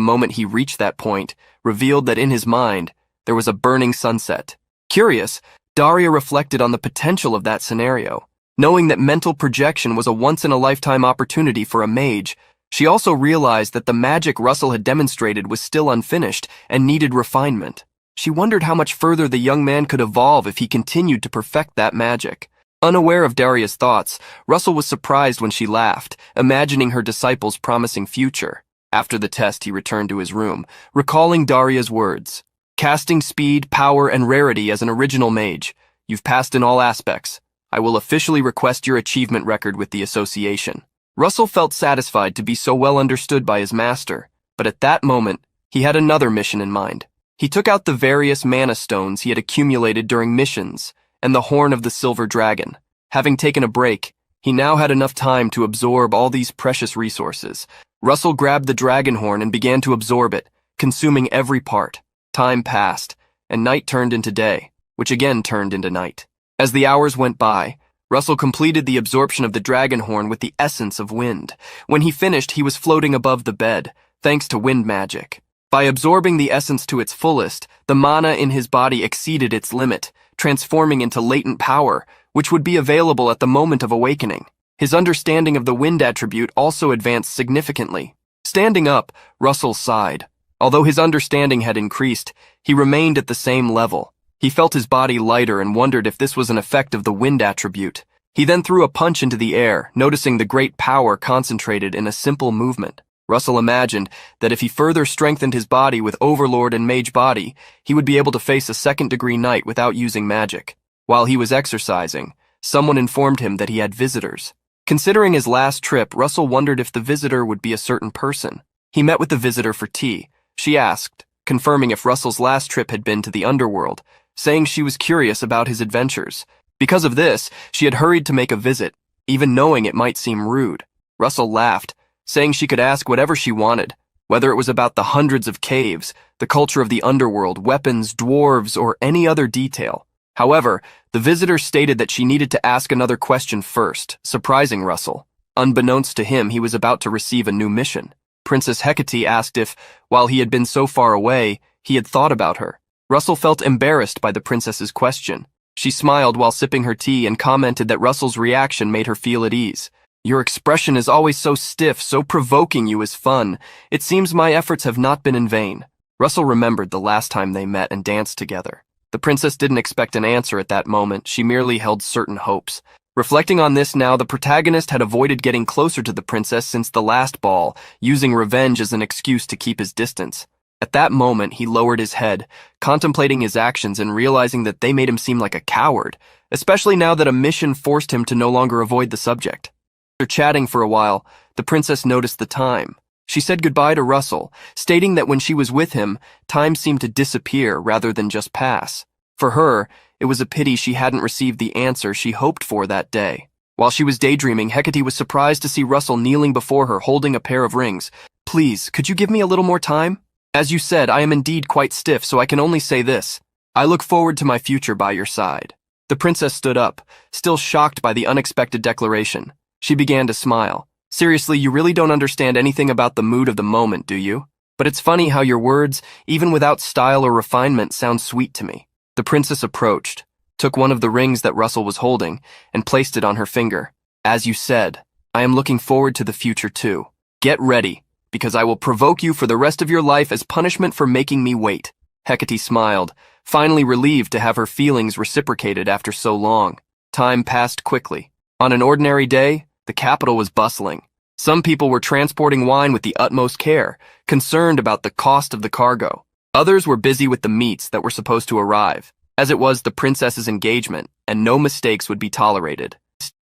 moment he reached that point, revealed that in his mind, there was a burning sunset. Curious, Daria reflected on the potential of that scenario. Knowing that mental projection was a once-in-a-lifetime opportunity for a mage, she also realized that the magic Russell had demonstrated was still unfinished and needed refinement. She wondered how much further the young man could evolve if he continued to perfect that magic. Unaware of Daria's thoughts, Russell was surprised when she laughed, imagining her disciple's promising future. After the test, he returned to his room, recalling Daria's words. Casting speed, power, and rarity as an original mage. You've passed in all aspects. I will officially request your achievement record with the association. Russell felt satisfied to be so well understood by his master, but at that moment, he had another mission in mind. He took out the various mana stones he had accumulated during missions, and the horn of the silver dragon. Having taken a break, he now had enough time to absorb all these precious resources. Russell grabbed the dragon horn and began to absorb it, consuming every part. Time passed, and night turned into day, which again turned into night. As the hours went by, Russell completed the absorption of the dragon horn with the essence of wind. When he finished, he was floating above the bed, thanks to wind magic. By absorbing the essence to its fullest, the mana in his body exceeded its limit, transforming into latent power, which would be available at the moment of awakening. His understanding of the wind attribute also advanced significantly. Standing up, Russell sighed. Although his understanding had increased, he remained at the same level. He felt his body lighter and wondered if this was an effect of the wind attribute. He then threw a punch into the air, noticing the great power concentrated in a simple movement. Russell imagined that if he further strengthened his body with Overlord and Mage body, he would be able to face a second-degree knight without using magic. While he was exercising, someone informed him that he had visitors. Considering his last trip, Russell wondered if the visitor would be a certain person. He met with the visitor for tea. She asked, confirming if Russell's last trip had been to the underworld, saying she was curious about his adventures. Because of this, she had hurried to make a visit, even knowing it might seem rude. Russell laughed, saying she could ask whatever she wanted, whether it was about the hundreds of caves, the culture of the underworld, weapons, dwarves, or any other detail. However, the visitor stated that she needed to ask another question first, surprising Russell. Unbeknownst to him, he was about to receive a new mission. Princess Hecate asked if, while he had been so far away, he had thought about her. Russell felt embarrassed by the princess's question. She smiled while sipping her tea and commented that Russell's reaction made her feel at ease. Your expression is always so stiff, so provoking you is fun. It seems my efforts have not been in vain. Russell remembered the last time they met and danced together. The princess didn't expect an answer at that moment, she merely held certain hopes. Reflecting on this now, the protagonist had avoided getting closer to the princess since the last ball, using revenge as an excuse to keep his distance. At that moment, he lowered his head, contemplating his actions and realizing that they made him seem like a coward, especially now that a mission forced him to no longer avoid the subject. After chatting for a while, the princess noticed the time. She said goodbye to Russell, stating that when she was with him, time seemed to disappear rather than just pass. For her, it was a pity she hadn't received the answer she hoped for that day. While she was daydreaming, Hecate was surprised to see Russell kneeling before her holding a pair of rings. Please, could you give me a little more time? As you said, I am indeed quite stiff, so I can only say this. I look forward to my future by your side. The princess stood up, still shocked by the unexpected declaration. She began to smile. Seriously, you really don't understand anything about the mood of the moment, do you? But it's funny how your words, even without style or refinement, sound sweet to me. The princess approached, took one of the rings that Russell was holding, and placed it on her finger. As you said, I am looking forward to the future too. Get ready, because I will provoke you for the rest of your life as punishment for making me wait. Hecate smiled, finally relieved to have her feelings reciprocated after so long. Time passed quickly. On an ordinary day, the capital was bustling. Some people were transporting wine with the utmost care, concerned about the cost of the cargo. Others were busy with the meats that were supposed to arrive, as it was the princess's engagement, and no mistakes would be tolerated.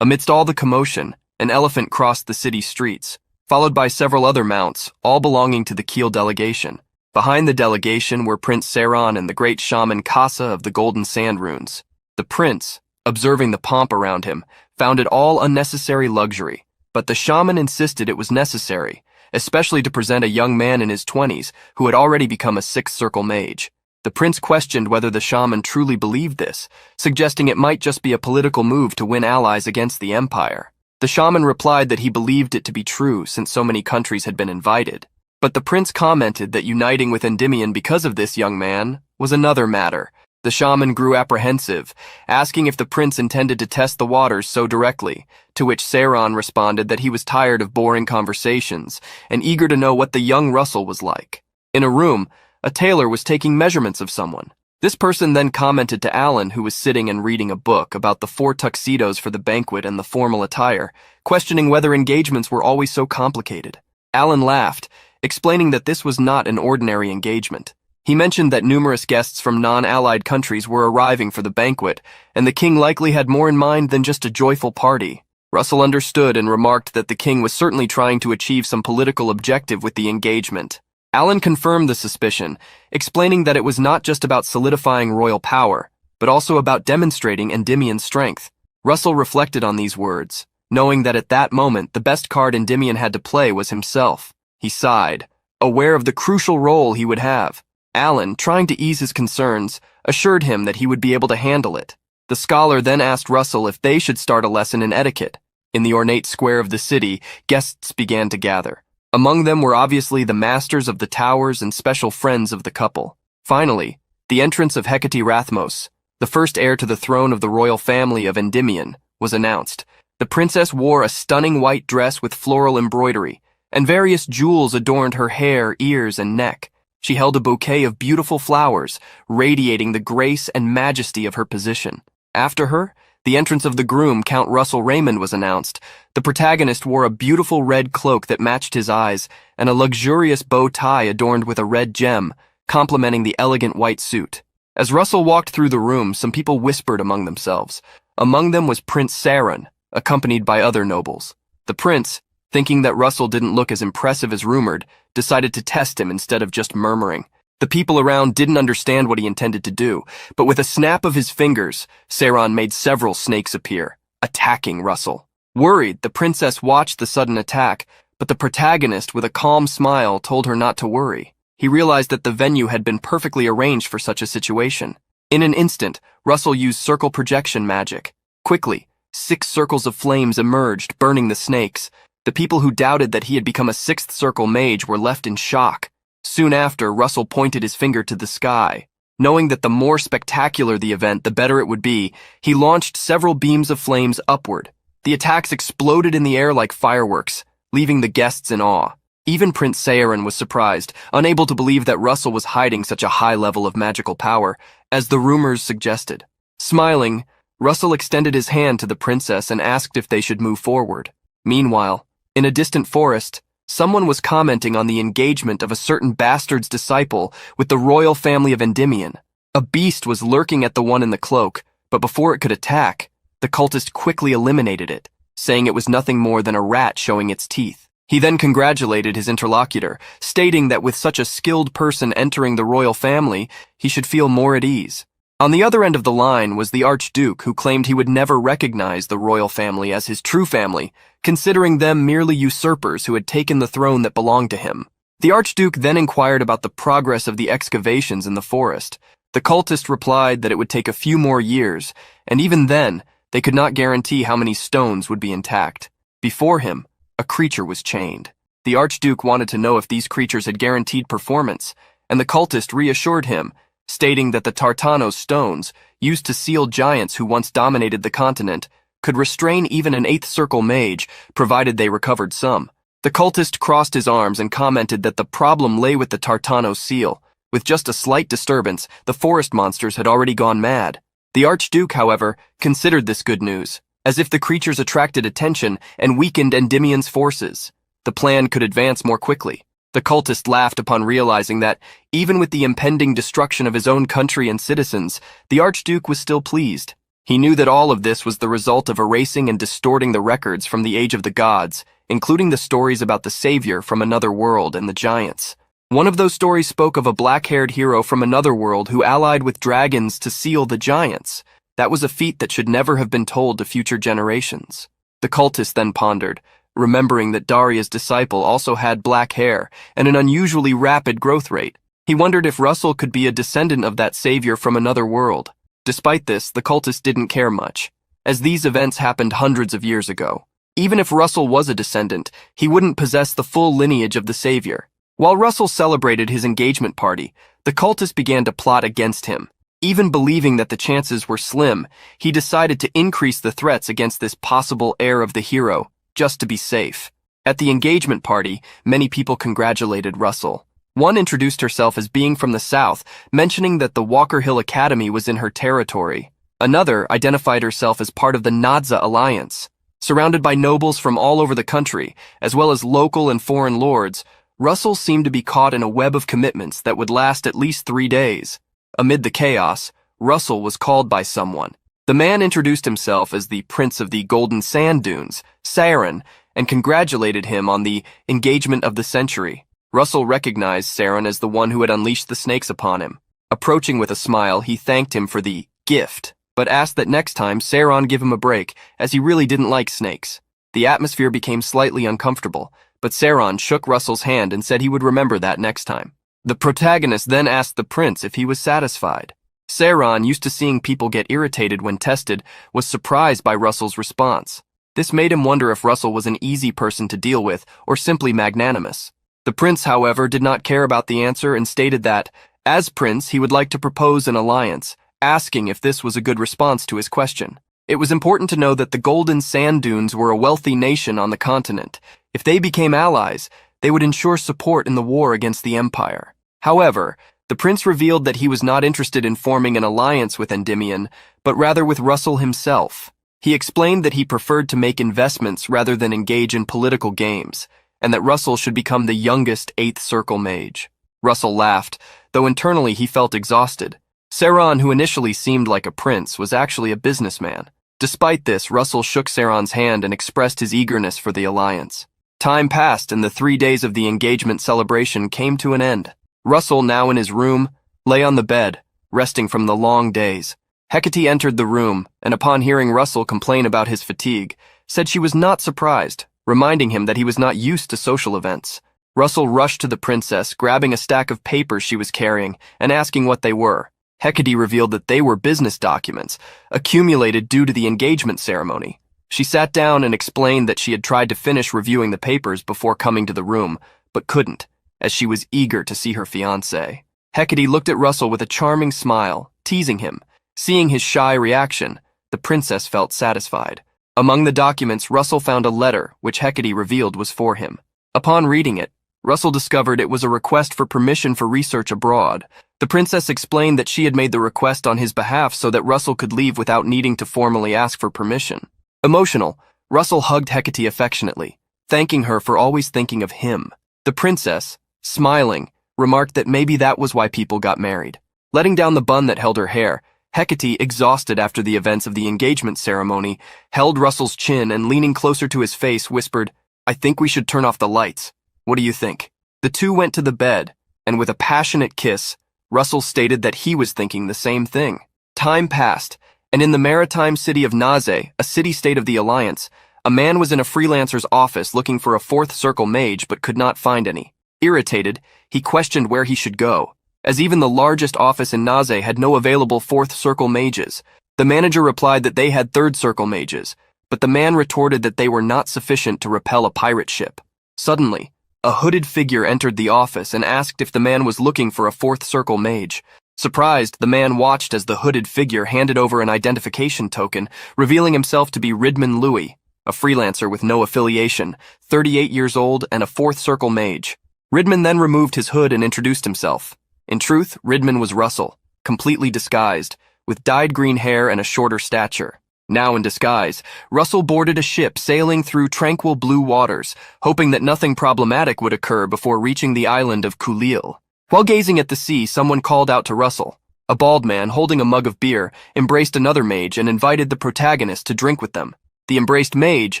Amidst all the commotion, an elephant crossed the city streets, followed by several other mounts, all belonging to the Kiel delegation. Behind the delegation were Prince Seiron and the great shaman Kassa of the Golden Sand Runes. The prince, observing the pomp around him, found it all unnecessary luxury, but the shaman insisted it was necessary, especially to present a young man in his 20s who had already become a sixth circle mage. The prince questioned whether the shaman truly believed this, suggesting it might just be a political move to win allies against the empire. The shaman replied that he believed it to be true since so many countries had been invited. But the prince commented that uniting with Endymion because of this young man was another matter. The shaman grew apprehensive, asking if the prince intended to test the waters so directly, to which Seiron responded that he was tired of boring conversations and eager to know what the young Russell was like. In a room, a tailor was taking measurements of someone. This person then commented to Alan, who was sitting and reading a book, about the 4 tuxedos for the banquet and the formal attire, questioning whether engagements were always so complicated. Alan laughed, explaining that this was not an ordinary engagement. He mentioned that numerous guests from non-allied countries were arriving for the banquet, and the king likely had more in mind than just a joyful party. Russell understood and remarked that the king was certainly trying to achieve some political objective with the engagement. Alan confirmed the suspicion, explaining that it was not just about solidifying royal power, but also about demonstrating Endymion's strength. Russell reflected on these words, knowing that at that moment the best card Endymion had to play was himself. He sighed, aware of the crucial role he would have. Alan, trying to ease his concerns, assured him that he would be able to handle it. The scholar then asked Russell if they should start a lesson in etiquette. In the ornate square of the city, guests began to gather. Among them were obviously the masters of the towers and special friends of the couple. Finally, the entrance of Hecate Rathmos, the first heir to the throne of the royal family of Endymion, was announced. The princess wore a stunning white dress with floral embroidery, and various jewels adorned her hair, ears, and neck. She held a bouquet of beautiful flowers, radiating the grace and majesty of her position. After her, the entrance of the groom, Count Russell Raymond, was announced. The protagonist wore a beautiful red cloak that matched his eyes, and a luxurious bow tie adorned with a red gem, complementing the elegant white suit. As Russell walked through the room, some people whispered among themselves. Among them was Prince Saron, accompanied by other nobles. The prince, thinking that Russell didn't look as impressive as rumored, decided to test him instead of just murmuring. The people around didn't understand what he intended to do, but with a snap of his fingers, Saron made several snakes appear, attacking Russell. Worried, the princess watched the sudden attack, but the protagonist, with a calm smile, told her not to worry. He realized that the venue had been perfectly arranged for such a situation. In an instant, Russell used circle projection magic. Quickly, 6 circles of flames emerged, burning the snakes. The people who doubted that he had become a 6th circle mage were left in shock. Soon after, Russell pointed his finger to the sky. Knowing that the more spectacular the event, the better it would be, he launched several beams of flames upward. The attacks exploded in the air like fireworks, leaving the guests in awe. Even Prince Saron was surprised, unable to believe that Russell was hiding such a high level of magical power, as the rumors suggested. Smiling, Russell extended his hand to the princess and asked if they should move forward. Meanwhile, in a distant forest, someone was commenting on the engagement of a certain bastard's disciple with the royal family of Endymion. A beast was lurking at the one in the cloak, but before it could attack, the cultist quickly eliminated it, saying it was nothing more than a rat showing its teeth. He then congratulated his interlocutor, stating that with such a skilled person entering the royal family, he should feel more at ease. On the other end of the line was the Archduke, who claimed he would never recognize the royal family as his true family, considering them merely usurpers who had taken the throne that belonged to him. The Archduke then inquired about the progress of the excavations in the forest. The cultist replied that it would take a few more years, and even then, they could not guarantee how many stones would be intact. Before him, a creature was chained. The Archduke wanted to know if these creatures had guaranteed performance, and the cultist reassured him, stating that the Tartanos stones, used to seal giants who once dominated the continent, could restrain even an 8th circle mage, provided they recovered some. The cultist crossed his arms and commented that the problem lay with the Tartanos seal. With just a slight disturbance, the forest monsters had already gone mad. The Archduke, however, considered this good news, as if the creatures attracted attention and weakened Endymion's forces. The plan could advance more quickly. The cultist laughed upon realizing that, even with the impending destruction of his own country and citizens, the Archduke was still pleased. He knew that all of this was the result of erasing and distorting the records from the Age of the Gods, including the stories about the savior from another world and the giants. One of those stories spoke of a black-haired hero from another world who allied with dragons to seal the giants. That was a feat that should never have been told to future generations. The cultist then pondered, remembering that Daria's disciple also had black hair and an unusually rapid growth rate. He wondered if Russell could be a descendant of that savior from another world. Despite this, the cultist didn't care much, as these events happened hundreds of years ago. Even if Russell was a descendant, he wouldn't possess the full lineage of the savior. While Russell celebrated his engagement party, the cultist began to plot against him. Even believing that the chances were slim, he decided to increase the threats against this possible heir of the hero, just to be safe. At the engagement party, many people congratulated Russell. One introduced herself as being from the south, mentioning that the Walker Hill Academy was in her territory. Another identified herself as part of the Nadza Alliance. Surrounded by nobles from all over the country, as well as local and foreign lords, Russell seemed to be caught in a web of commitments that would last at least 3 days. Amid the chaos, Russell was called by someone. The man introduced himself as the Prince of the Golden Sand Dunes, Saren, and congratulated him on the engagement of the century. Russell recognized Saren as the one who had unleashed the snakes upon him. Approaching with a smile, he thanked him for the gift, but asked that next time Saren give him a break, as he really didn't like snakes. The atmosphere became slightly uncomfortable, but Saren shook Russell's hand and said he would remember that next time. The protagonist then asked the prince if he was satisfied. Saren, used to seeing people get irritated when tested, was surprised by Russell's response. This made him wonder if Russell was an easy person to deal with or simply magnanimous. The prince, however, did not care about the answer and stated that, as prince, he would like to propose an alliance, asking if this was a good response to his question. It was important to know that the Golden Sand Dunes were a wealthy nation on the continent. If they became allies, they would ensure support in the war against the Empire. However, the prince revealed that he was not interested in forming an alliance with Endymion, but rather with Russell himself. He explained that he preferred to make investments rather than engage in political games, and that Russell should become the youngest 8th Circle mage. Russell laughed, though internally he felt exhausted. Saren, who initially seemed like a prince, was actually a businessman. Despite this, Russell shook Saren's hand and expressed his eagerness for the alliance. Time passed and the 3 days of the engagement celebration came to an end. Russell, now in his room, lay on the bed, resting from the long days. Hecate entered the room, and upon hearing Russell complain about his fatigue, said she was not surprised, reminding him that he was not used to social events. Russell rushed to the princess, grabbing a stack of papers she was carrying, and asking what they were. Hecate revealed that they were business documents, accumulated due to the engagement ceremony. She sat down and explained that she had tried to finish reviewing the papers before coming to the room, but couldn't, as she was eager to see her fiancé. Hecate looked at Russell with a charming smile, teasing him. Seeing his shy reaction, the princess felt satisfied. Among the documents, Russell found a letter, which Hecate revealed was for him. Upon reading it, Russell discovered it was a request for permission for research abroad. The princess explained that she had made the request on his behalf so that Russell could leave without needing to formally ask for permission. Emotional, Russell hugged Hecate affectionately, thanking her for always thinking of him. The princess, smiling, remarked that maybe that was why people got married. Letting down the bun that held her hair, Hecate, exhausted after the events of the engagement ceremony, held Russell's chin and leaning closer to his face whispered, "I think we should turn off the lights. What do you think?" The two went to the bed, and with a passionate kiss, Russell stated that he was thinking the same thing. Time passed, and in the maritime city of Naze, a city-state of the Alliance, a man was in a freelancer's office looking for a 4th Circle mage but could not find any. Irritated, he questioned where he should go, as even the largest office in Naze had no available 4th Circle mages. The manager replied that they had 3rd Circle mages, but the man retorted that they were not sufficient to repel a pirate ship. Suddenly, a hooded figure entered the office and asked if the man was looking for a 4th Circle mage. Surprised, the man watched as the hooded figure handed over an identification token, revealing himself to be Ridman Louis, a freelancer with no affiliation, 38 years old and a 4th Circle mage. Ridman then removed his hood and introduced himself. In truth, Ridman was Russell, completely disguised, with dyed green hair and a shorter stature. Now in disguise, Russell boarded a ship sailing through tranquil blue waters, hoping that nothing problematic would occur before reaching the island of Kulil. While gazing at the sea, someone called out to Russell. A bald man, holding a mug of beer, embraced another mage and invited the protagonist to drink with them. The embraced mage,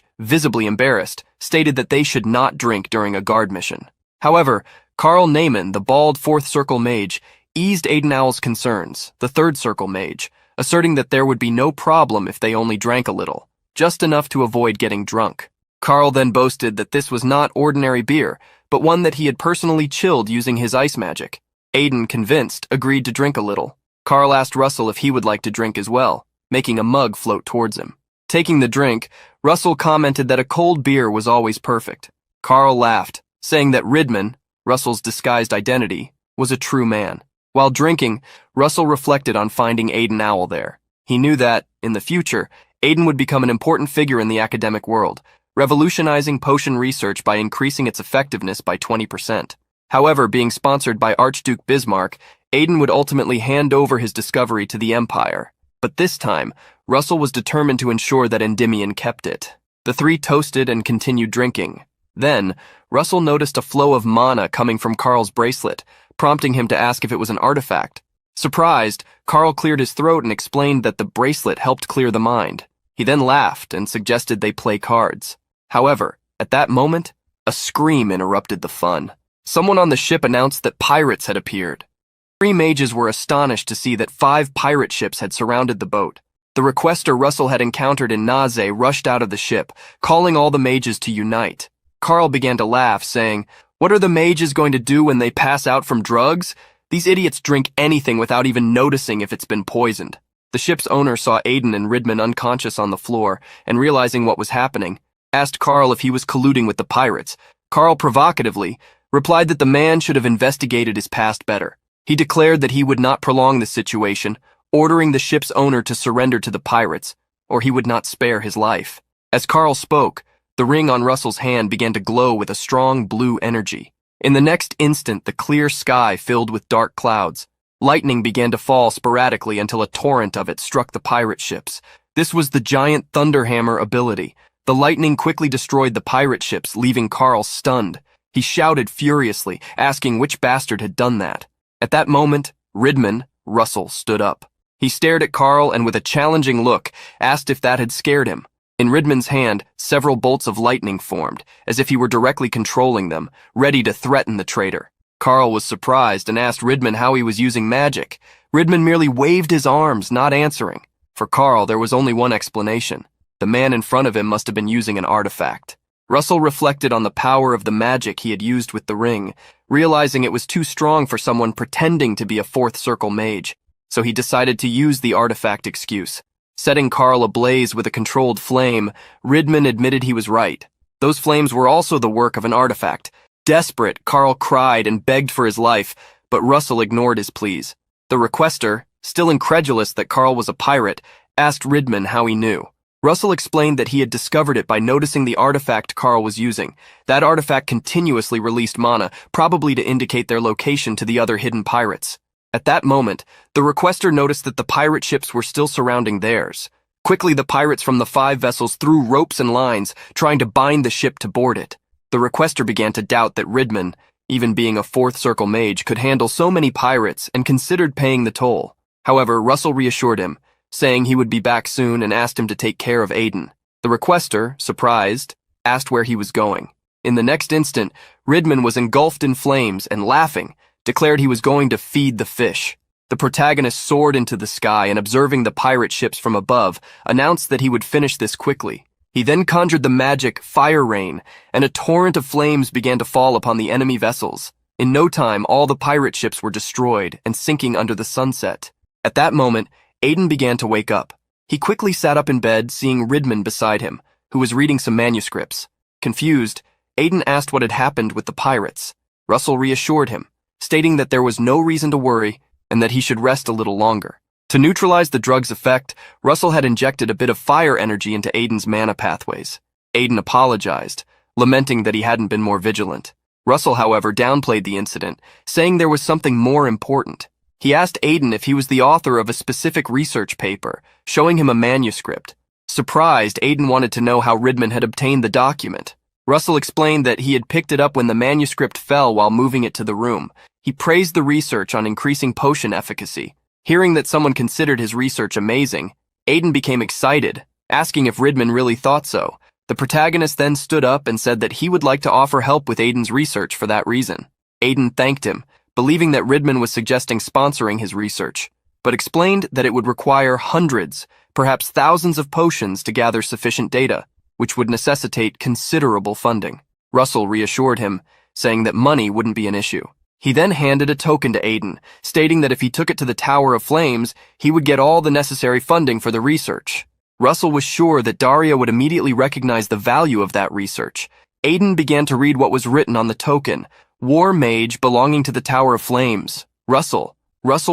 visibly embarrassed, stated that they should not drink during a guard mission. However, Carl Naiman, the bald 4th Circle mage, eased Aiden Owl's concerns, the 3rd Circle mage, asserting that there would be no problem if they only drank a little, just enough to avoid getting drunk. Carl then boasted that this was not ordinary beer, but one that he had personally chilled using his ice magic. Aiden, convinced, agreed to drink a little. Carl asked Russell if he would like to drink as well, making a mug float towards him. Taking the drink, Russell commented that a cold beer was always perfect. Carl laughed, saying that Ridman, Russell's disguised identity, was a true man. While drinking, Russell reflected on finding Aiden Owl there. He knew that, in the future, Aiden would become an important figure in the academic world, revolutionizing potion research by increasing its effectiveness by 20%. However, being sponsored by Archduke Bismarck, Aiden would ultimately hand over his discovery to the Empire. But this time, Russell was determined to ensure that Endymion kept it. The three toasted and continued drinking. Then, Russell noticed a flow of mana coming from Carl's bracelet, prompting him to ask if it was an artifact. Surprised, Carl cleared his throat and explained that the bracelet helped clear the mind. He then laughed and suggested they play cards. However, at that moment, a scream interrupted the fun. Someone on the ship announced that pirates had appeared. Three mages were astonished to see that 5 pirate ships had surrounded the boat. The requester Russell had encountered in Naze rushed out of the ship, calling all the mages to unite. Carl began to laugh, saying, "What are the mages going to do when they pass out from drugs? These idiots drink anything without even noticing if it's been poisoned." The ship's owner saw Aiden and Ridman unconscious on the floor, and realizing what was happening, asked Carl if he was colluding with the pirates. Carl provocatively replied that the man should have investigated his past better. He declared that he would not prolong the situation, ordering the ship's owner to surrender to the pirates, or he would not spare his life. As Carl spoke, the ring on Russell's hand began to glow with a strong blue energy. In the next instant, the clear sky filled with dark clouds. Lightning began to fall sporadically until a torrent of it struck the pirate ships. This was the giant Thunderhammer ability. The lightning quickly destroyed the pirate ships, leaving Carl stunned. He shouted furiously, asking which bastard had done that. At that moment, Russell stood up. He stared at Carl and with a challenging look, asked if that had scared him. In Ridman's hand, several bolts of lightning formed, as if he were directly controlling them, ready to threaten the traitor. Carl was surprised and asked Ridman how he was using magic. Ridman merely waved his arms, not answering. For Carl, there was only one explanation. The man in front of him must have been using an artifact. Russell reflected on the power of the magic he had used with the ring, realizing it was too strong for someone pretending to be a fourth circle mage, so he decided to use the artifact excuse. Setting Carl ablaze with a controlled flame, Ridman admitted he was right. Those flames were also the work of an artifact. Desperate, Carl cried and begged for his life, but Russell ignored his pleas. The requester, still incredulous that Carl was a pirate, asked Ridman how he knew. Russell explained that he had discovered it by noticing the artifact Carl was using. That artifact continuously released mana, probably to indicate their location to the other hidden pirates. At that moment, the requester noticed that the pirate ships were still surrounding theirs. Quickly, the pirates from the 5 vessels threw ropes and lines, trying to bind the ship to board it. The requester began to doubt that Ridman, even being a fourth circle mage, could handle so many pirates and considered paying the toll. However, Russell reassured him, saying he would be back soon and asked him to take care of Aiden. The requester, surprised, asked where he was going. In the next instant, Ridman was engulfed in flames and, laughing, declared he was going to feed the fish. The protagonist soared into the sky and, observing the pirate ships from above, announced that he would finish this quickly. He then conjured the magic fire rain, and a torrent of flames began to fall upon the enemy vessels. In no time, all the pirate ships were destroyed and sinking under the sunset. At that moment, Aiden began to wake up. He quickly sat up in bed, seeing Ridman beside him, who was reading some manuscripts. Confused, Aiden asked what had happened with the pirates. Russell reassured him, stating that there was no reason to worry and that he should rest a little longer. To neutralize the drug's effect, Russell had injected a bit of fire energy into Aiden's mana pathways. Aiden apologized, lamenting that he hadn't been more vigilant. Russell, however, downplayed the incident, saying there was something more important. He asked Aiden if he was the author of a specific research paper, showing him a manuscript. Surprised, Aiden wanted to know how Ridman had obtained the document. Russell explained that he had picked it up when the manuscript fell while moving it to the room. He praised the research on increasing potion efficacy. Hearing that someone considered his research amazing, Aiden became excited, asking if Ridman really thought so. The protagonist then stood up and said that he would like to offer help with Aiden's research for that reason. Aiden thanked him, believing that Ridman was suggesting sponsoring his research, but explained that it would require hundreds, perhaps thousands of potions to gather sufficient data, which would necessitate considerable funding. Russell reassured him, saying that money wouldn't be an issue. He then handed a token to Aiden, stating that if he took it to the Tower of Flames, he would get all the necessary funding for the research. Russell was sure that Daria would immediately recognize the value of that research. Aiden began to read what was written on the token: War Mage belonging to the Tower of Flames. Russell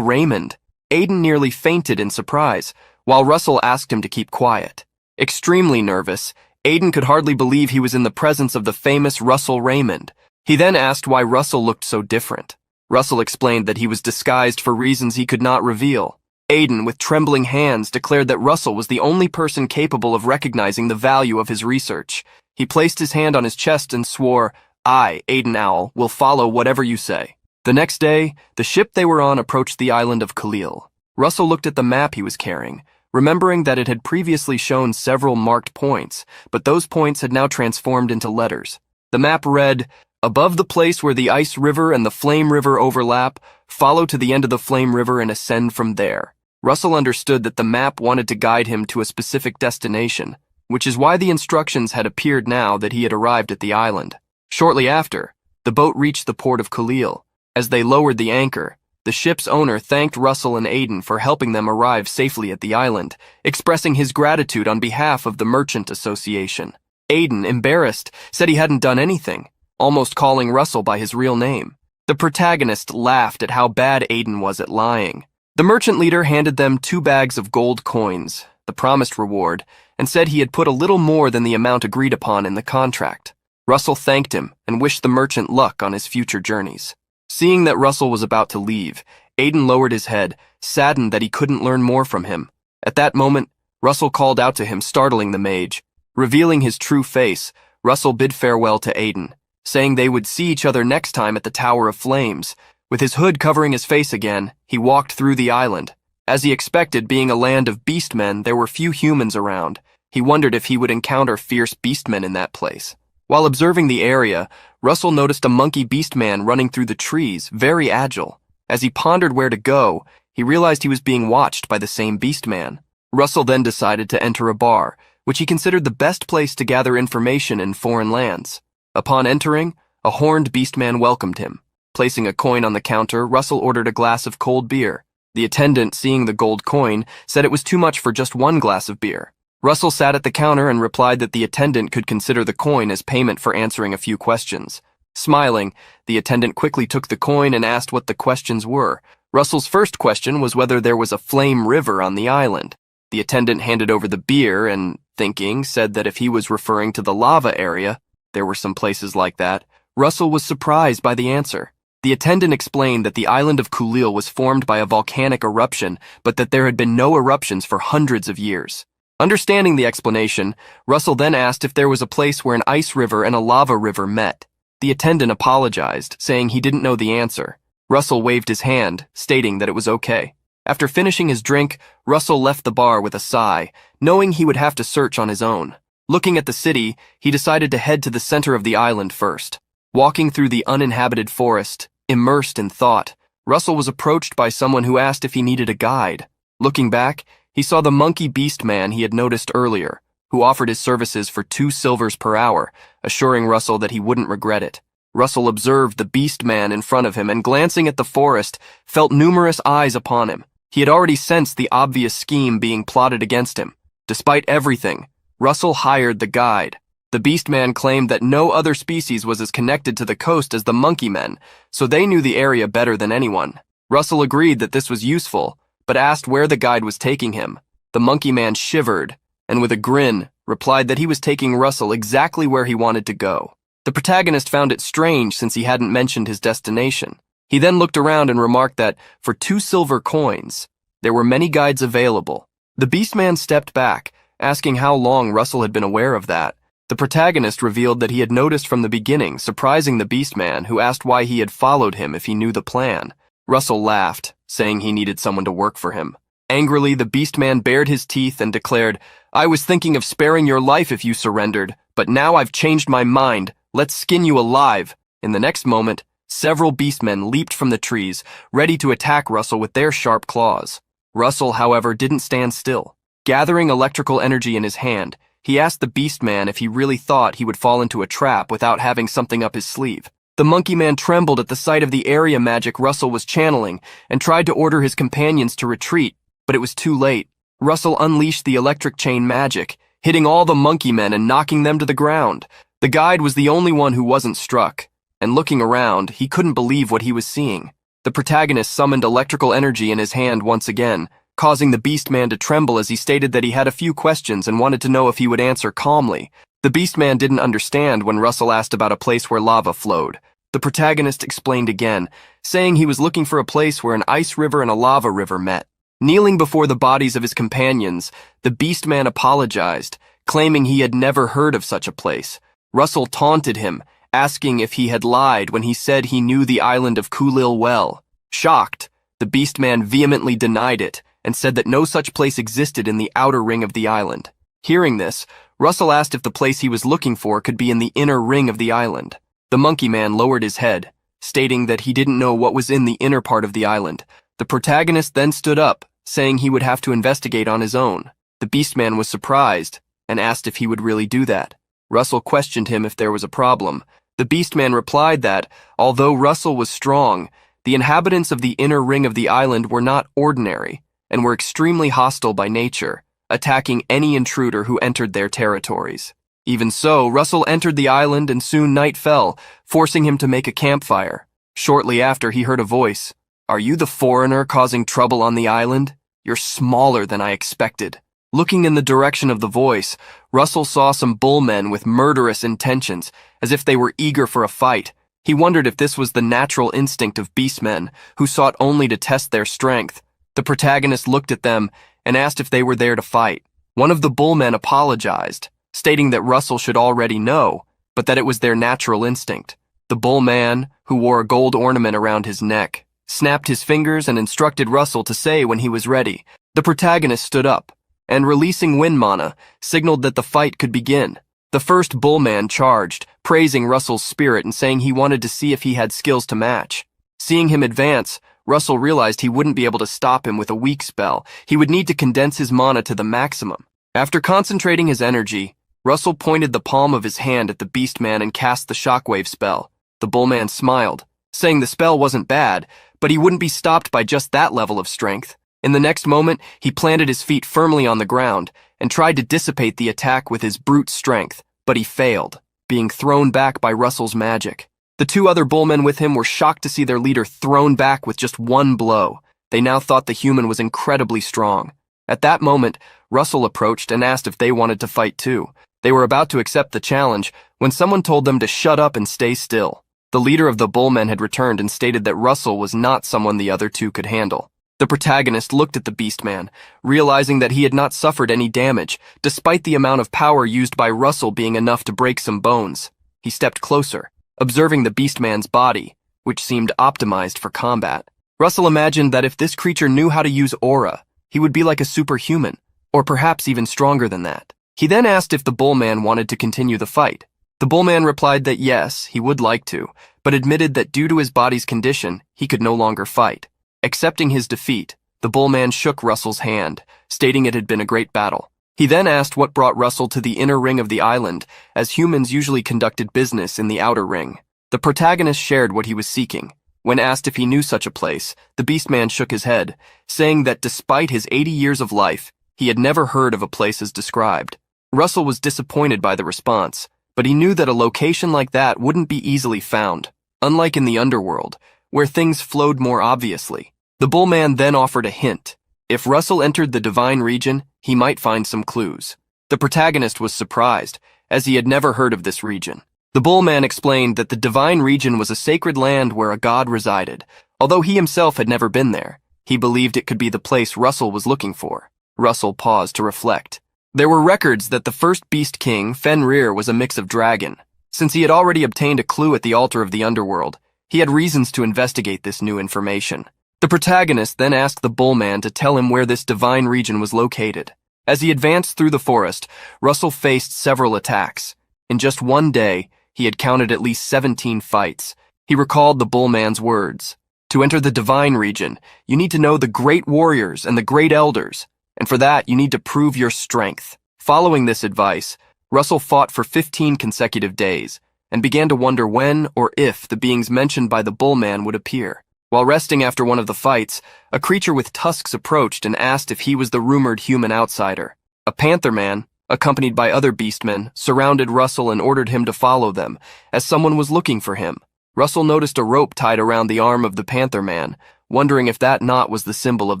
Raymond. Aiden nearly fainted in surprise, while Russell asked him to keep quiet. Extremely nervous, Aiden could hardly believe he was in the presence of the famous Russell Raymond. He then asked why Russell looked so different. Russell explained that he was disguised for reasons he could not reveal. Aiden, with trembling hands, declared that Russell was the only person capable of recognizing the value of his research. He placed his hand on his chest and swore, "I, Aiden Owl, will follow whatever you say." The next day, the ship they were on approached the island of Khalil. Russell looked at the map he was carrying, remembering that it had previously shown several marked points, but those points had now transformed into letters. The map read, "Above the place where the Ice River and the Flame River overlap, follow to the end of the Flame River and ascend from there." Russell understood that the map wanted to guide him to a specific destination, which is why the instructions had appeared now that he had arrived at the island. Shortly after, the boat reached the port of Khalil. As they lowered the anchor, the ship's owner thanked Russell and Aiden for helping them arrive safely at the island, expressing his gratitude on behalf of the Merchant Association. Aiden, embarrassed, said he hadn't done anything, almost calling Russell by his real name. The protagonist laughed at how bad Aiden was at lying. The merchant leader handed them 2 bags of gold coins, the promised reward, and said he had put a little more than the amount agreed upon in the contract. Russell thanked him and wished the merchant luck on his future journeys. Seeing that Russell was about to leave, Aiden lowered his head, saddened that he couldn't learn more from him. At that moment, Russell called out to him, startling the mage. Revealing his true face, Russell bid farewell to Aiden, saying they would see each other next time at the Tower of Flames. With his hood covering his face again, he walked through the island. As he expected, being a land of beastmen, there were few humans around. He wondered if he would encounter fierce beastmen in that place. While observing the area, Russell noticed a monkey beastman running through the trees, very agile. As he pondered where to go, he realized he was being watched by the same beastman. Russell then decided to enter a bar, which he considered the best place to gather information in foreign lands. Upon entering, a horned beastman welcomed him. Placing a coin on the counter, Russell ordered a glass of cold beer. The attendant, seeing the gold coin, said it was too much for just 1 glass of beer. Russell sat at the counter and replied that the attendant could consider the coin as payment for answering a few questions. Smiling, the attendant quickly took the coin and asked what the questions were. Russell's first question was whether there was a flame river on the island. The attendant handed over the beer and, thinking, said that if he was referring to the lava area, there were some places like that. Russell was surprised by the answer. The attendant explained that the island of Khalil was formed by a volcanic eruption, but that there had been no eruptions for hundreds of years. Understanding the explanation, Russell then asked if there was a place where an ice river and a lava river met. The attendant apologized, saying he didn't know the answer. Russell waved his hand, stating that it was okay. After finishing his drink, Russell left the bar with a sigh, knowing he would have to search on his own. Looking at the city, he decided to head to the center of the island first. Walking through the uninhabited forest, immersed in thought, Russell was approached by someone who asked if he needed a guide. Looking back, he saw the monkey beast man he had noticed earlier, who offered his services for 2 silvers per hour, assuring Russell that he wouldn't regret it. Russell observed the beast man in front of him and, glancing at the forest, felt numerous eyes upon him. He had already sensed the obvious scheme being plotted against him. Despite everything, Russell hired the guide. The beastman claimed that no other species was as connected to the coast as the monkey men, so they knew the area better than anyone. Russell agreed that this was useful, but asked where the guide was taking him. The monkey man shivered, and with a grin, replied that he was taking Russell exactly where he wanted to go. The protagonist found it strange since he hadn't mentioned his destination. He then looked around and remarked that, for 2 silver coins, there were many guides available. The beastman stepped back, asking how long Russell had been aware of that. The protagonist revealed that he had noticed from the beginning, surprising the beastman, who asked why he had followed him if he knew the plan. Russell laughed, saying he needed someone to work for him. Angrily, the beastman bared his teeth and declared, "I was thinking of sparing your life if you surrendered, but now I've changed my mind. Let's skin you alive." In the next moment, several beastmen leaped from the trees, ready to attack Russell with their sharp claws. Russell, however, didn't stand still. Gathering electrical energy in his hand, he asked the beastman if he really thought he would fall into a trap without having something up his sleeve. The monkey man trembled at the sight of the area magic Russell was channeling and tried to order his companions to retreat, but it was too late. Russell unleashed the electric chain magic, hitting all the monkey men and knocking them to the ground. The guide was the only one who wasn't struck, and looking around, he couldn't believe what he was seeing. The protagonist summoned electrical energy in his hand once again, causing the beastman to tremble as he stated that he had a few questions and wanted to know if he would answer calmly. The beastman didn't understand when Russell asked about a place where lava flowed, The protagonist explained again, saying he was looking for a place where an ice river and a lava river met. Kneeling before the bodies of his companions, the beastman apologized, claiming he had never heard of such a place. Russell taunted him, asking if he had lied when he said he knew the island of Kulil well. Shocked, the beastman vehemently denied it and said that no such place existed in the outer ring of the island. Hearing this, Russell asked if the place he was looking for could be in the inner ring of the island. The monkey man lowered his head, stating that he didn't know what was in the inner part of the island. The protagonist then stood up, saying he would have to investigate on his own. The beastman was surprised and asked if he would really do that. Russell questioned him if there was a problem. The beastman replied that, although Russell was strong, the inhabitants of the inner ring of the island were not ordinary and were extremely hostile by nature, attacking any intruder who entered their territories. Even so, Russell entered the island and soon night fell, forcing him to make a campfire. Shortly after, he heard a voice. "Are you the foreigner causing trouble on the island? You're smaller than I expected." Looking in the direction of the voice, Russell saw some bullmen with murderous intentions, as if they were eager for a fight. He wondered if this was the natural instinct of beastmen, who sought only to test their strength. The protagonist looked at them and asked if they were there to fight. One of the bullmen apologized, stating that Russell should already know, but that it was their natural instinct. The bullman, who wore a gold ornament around his neck, snapped his fingers and instructed Russell to say when he was ready. The protagonist stood up, and releasing wind mana, signaled that the fight could begin. The first bullman charged, praising Russell's spirit and saying he wanted to see if he had skills to match. Seeing him advance, Russell realized he wouldn't be able to stop him with a weak spell. He would need to condense his mana to the maximum. After concentrating his energy, Russell pointed the palm of his hand at the beastman and cast the shockwave spell. The bullman smiled, saying the spell wasn't bad, but he wouldn't be stopped by just that level of strength. In the next moment, he planted his feet firmly on the ground and tried to dissipate the attack with his brute strength, but he failed, being thrown back by Russell's magic. The two other bullmen with him were shocked to see their leader thrown back with just one blow. They now thought the human was incredibly strong. At that moment, Russell approached and asked if they wanted to fight too. They were about to accept the challenge when someone told them to shut up and stay still. The leader of the bullmen had returned and stated that Russell was not someone the other two could handle. The protagonist looked at the beastman, realizing that he had not suffered any damage, despite the amount of power used by Russell being enough to break some bones. He stepped closer, observing the beastman's body, which seemed optimized for combat. Russell imagined that if this creature knew how to use aura, he would be like a superhuman, or perhaps even stronger than that. He then asked if the bullman wanted to continue the fight. The bullman replied that yes, he would like to, but admitted that due to his body's condition, he could no longer fight. Accepting his defeat, the bullman shook Russell's hand, stating it had been a great battle. He then asked what brought Russell to the inner ring of the island, as humans usually conducted business in the outer ring. The protagonist shared what he was seeking. When asked if he knew such a place, the beastman shook his head, saying that despite his 80 years of life, he had never heard of a place as described. Russell was disappointed by the response, but he knew that a location like that wouldn't be easily found, unlike in the underworld, where things flowed more obviously. The bullman then offered a hint. If Russell entered the divine region, he might find some clues. The protagonist was surprised, as he had never heard of this region. The bullman explained that the divine region was a sacred land where a god resided. Although he himself had never been there, he believed it could be the place Russell was looking for. Russell paused to reflect. There were records that the first beast king, Fenrir, was a mix of dragon. Since he had already obtained a clue at the altar of the underworld, he had reasons to investigate this new information. The protagonist then asked the bullman to tell him where this divine region was located. As he advanced through the forest, Russell faced several attacks. In just one day, he had counted at least 17 fights. He recalled the bullman's words. To enter the divine region, you need to know the great warriors and the great elders, and for that, you need to prove your strength. Following this advice, Russell fought for 15 consecutive days, and began to wonder when or if the beings mentioned by the bullman would appear. While resting after one of the fights, a creature with tusks approached and asked if he was the rumored human outsider. A panther man, accompanied by other beastmen, surrounded Russell and ordered him to follow them, as someone was looking for him. Russell noticed a rope tied around the arm of the panther man, wondering if that knot was the symbol of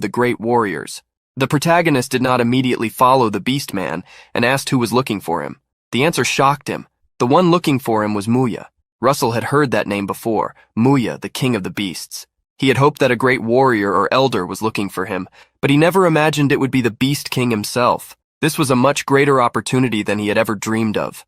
the great warriors. The protagonist did not immediately follow the beastman and asked who was looking for him. The answer shocked him. The one looking for him was Muya. Russell had heard that name before, Muya, the king of the beasts. He had hoped that a great warrior or elder was looking for him, but he never imagined it would be the Beast King himself. This was a much greater opportunity than he had ever dreamed of.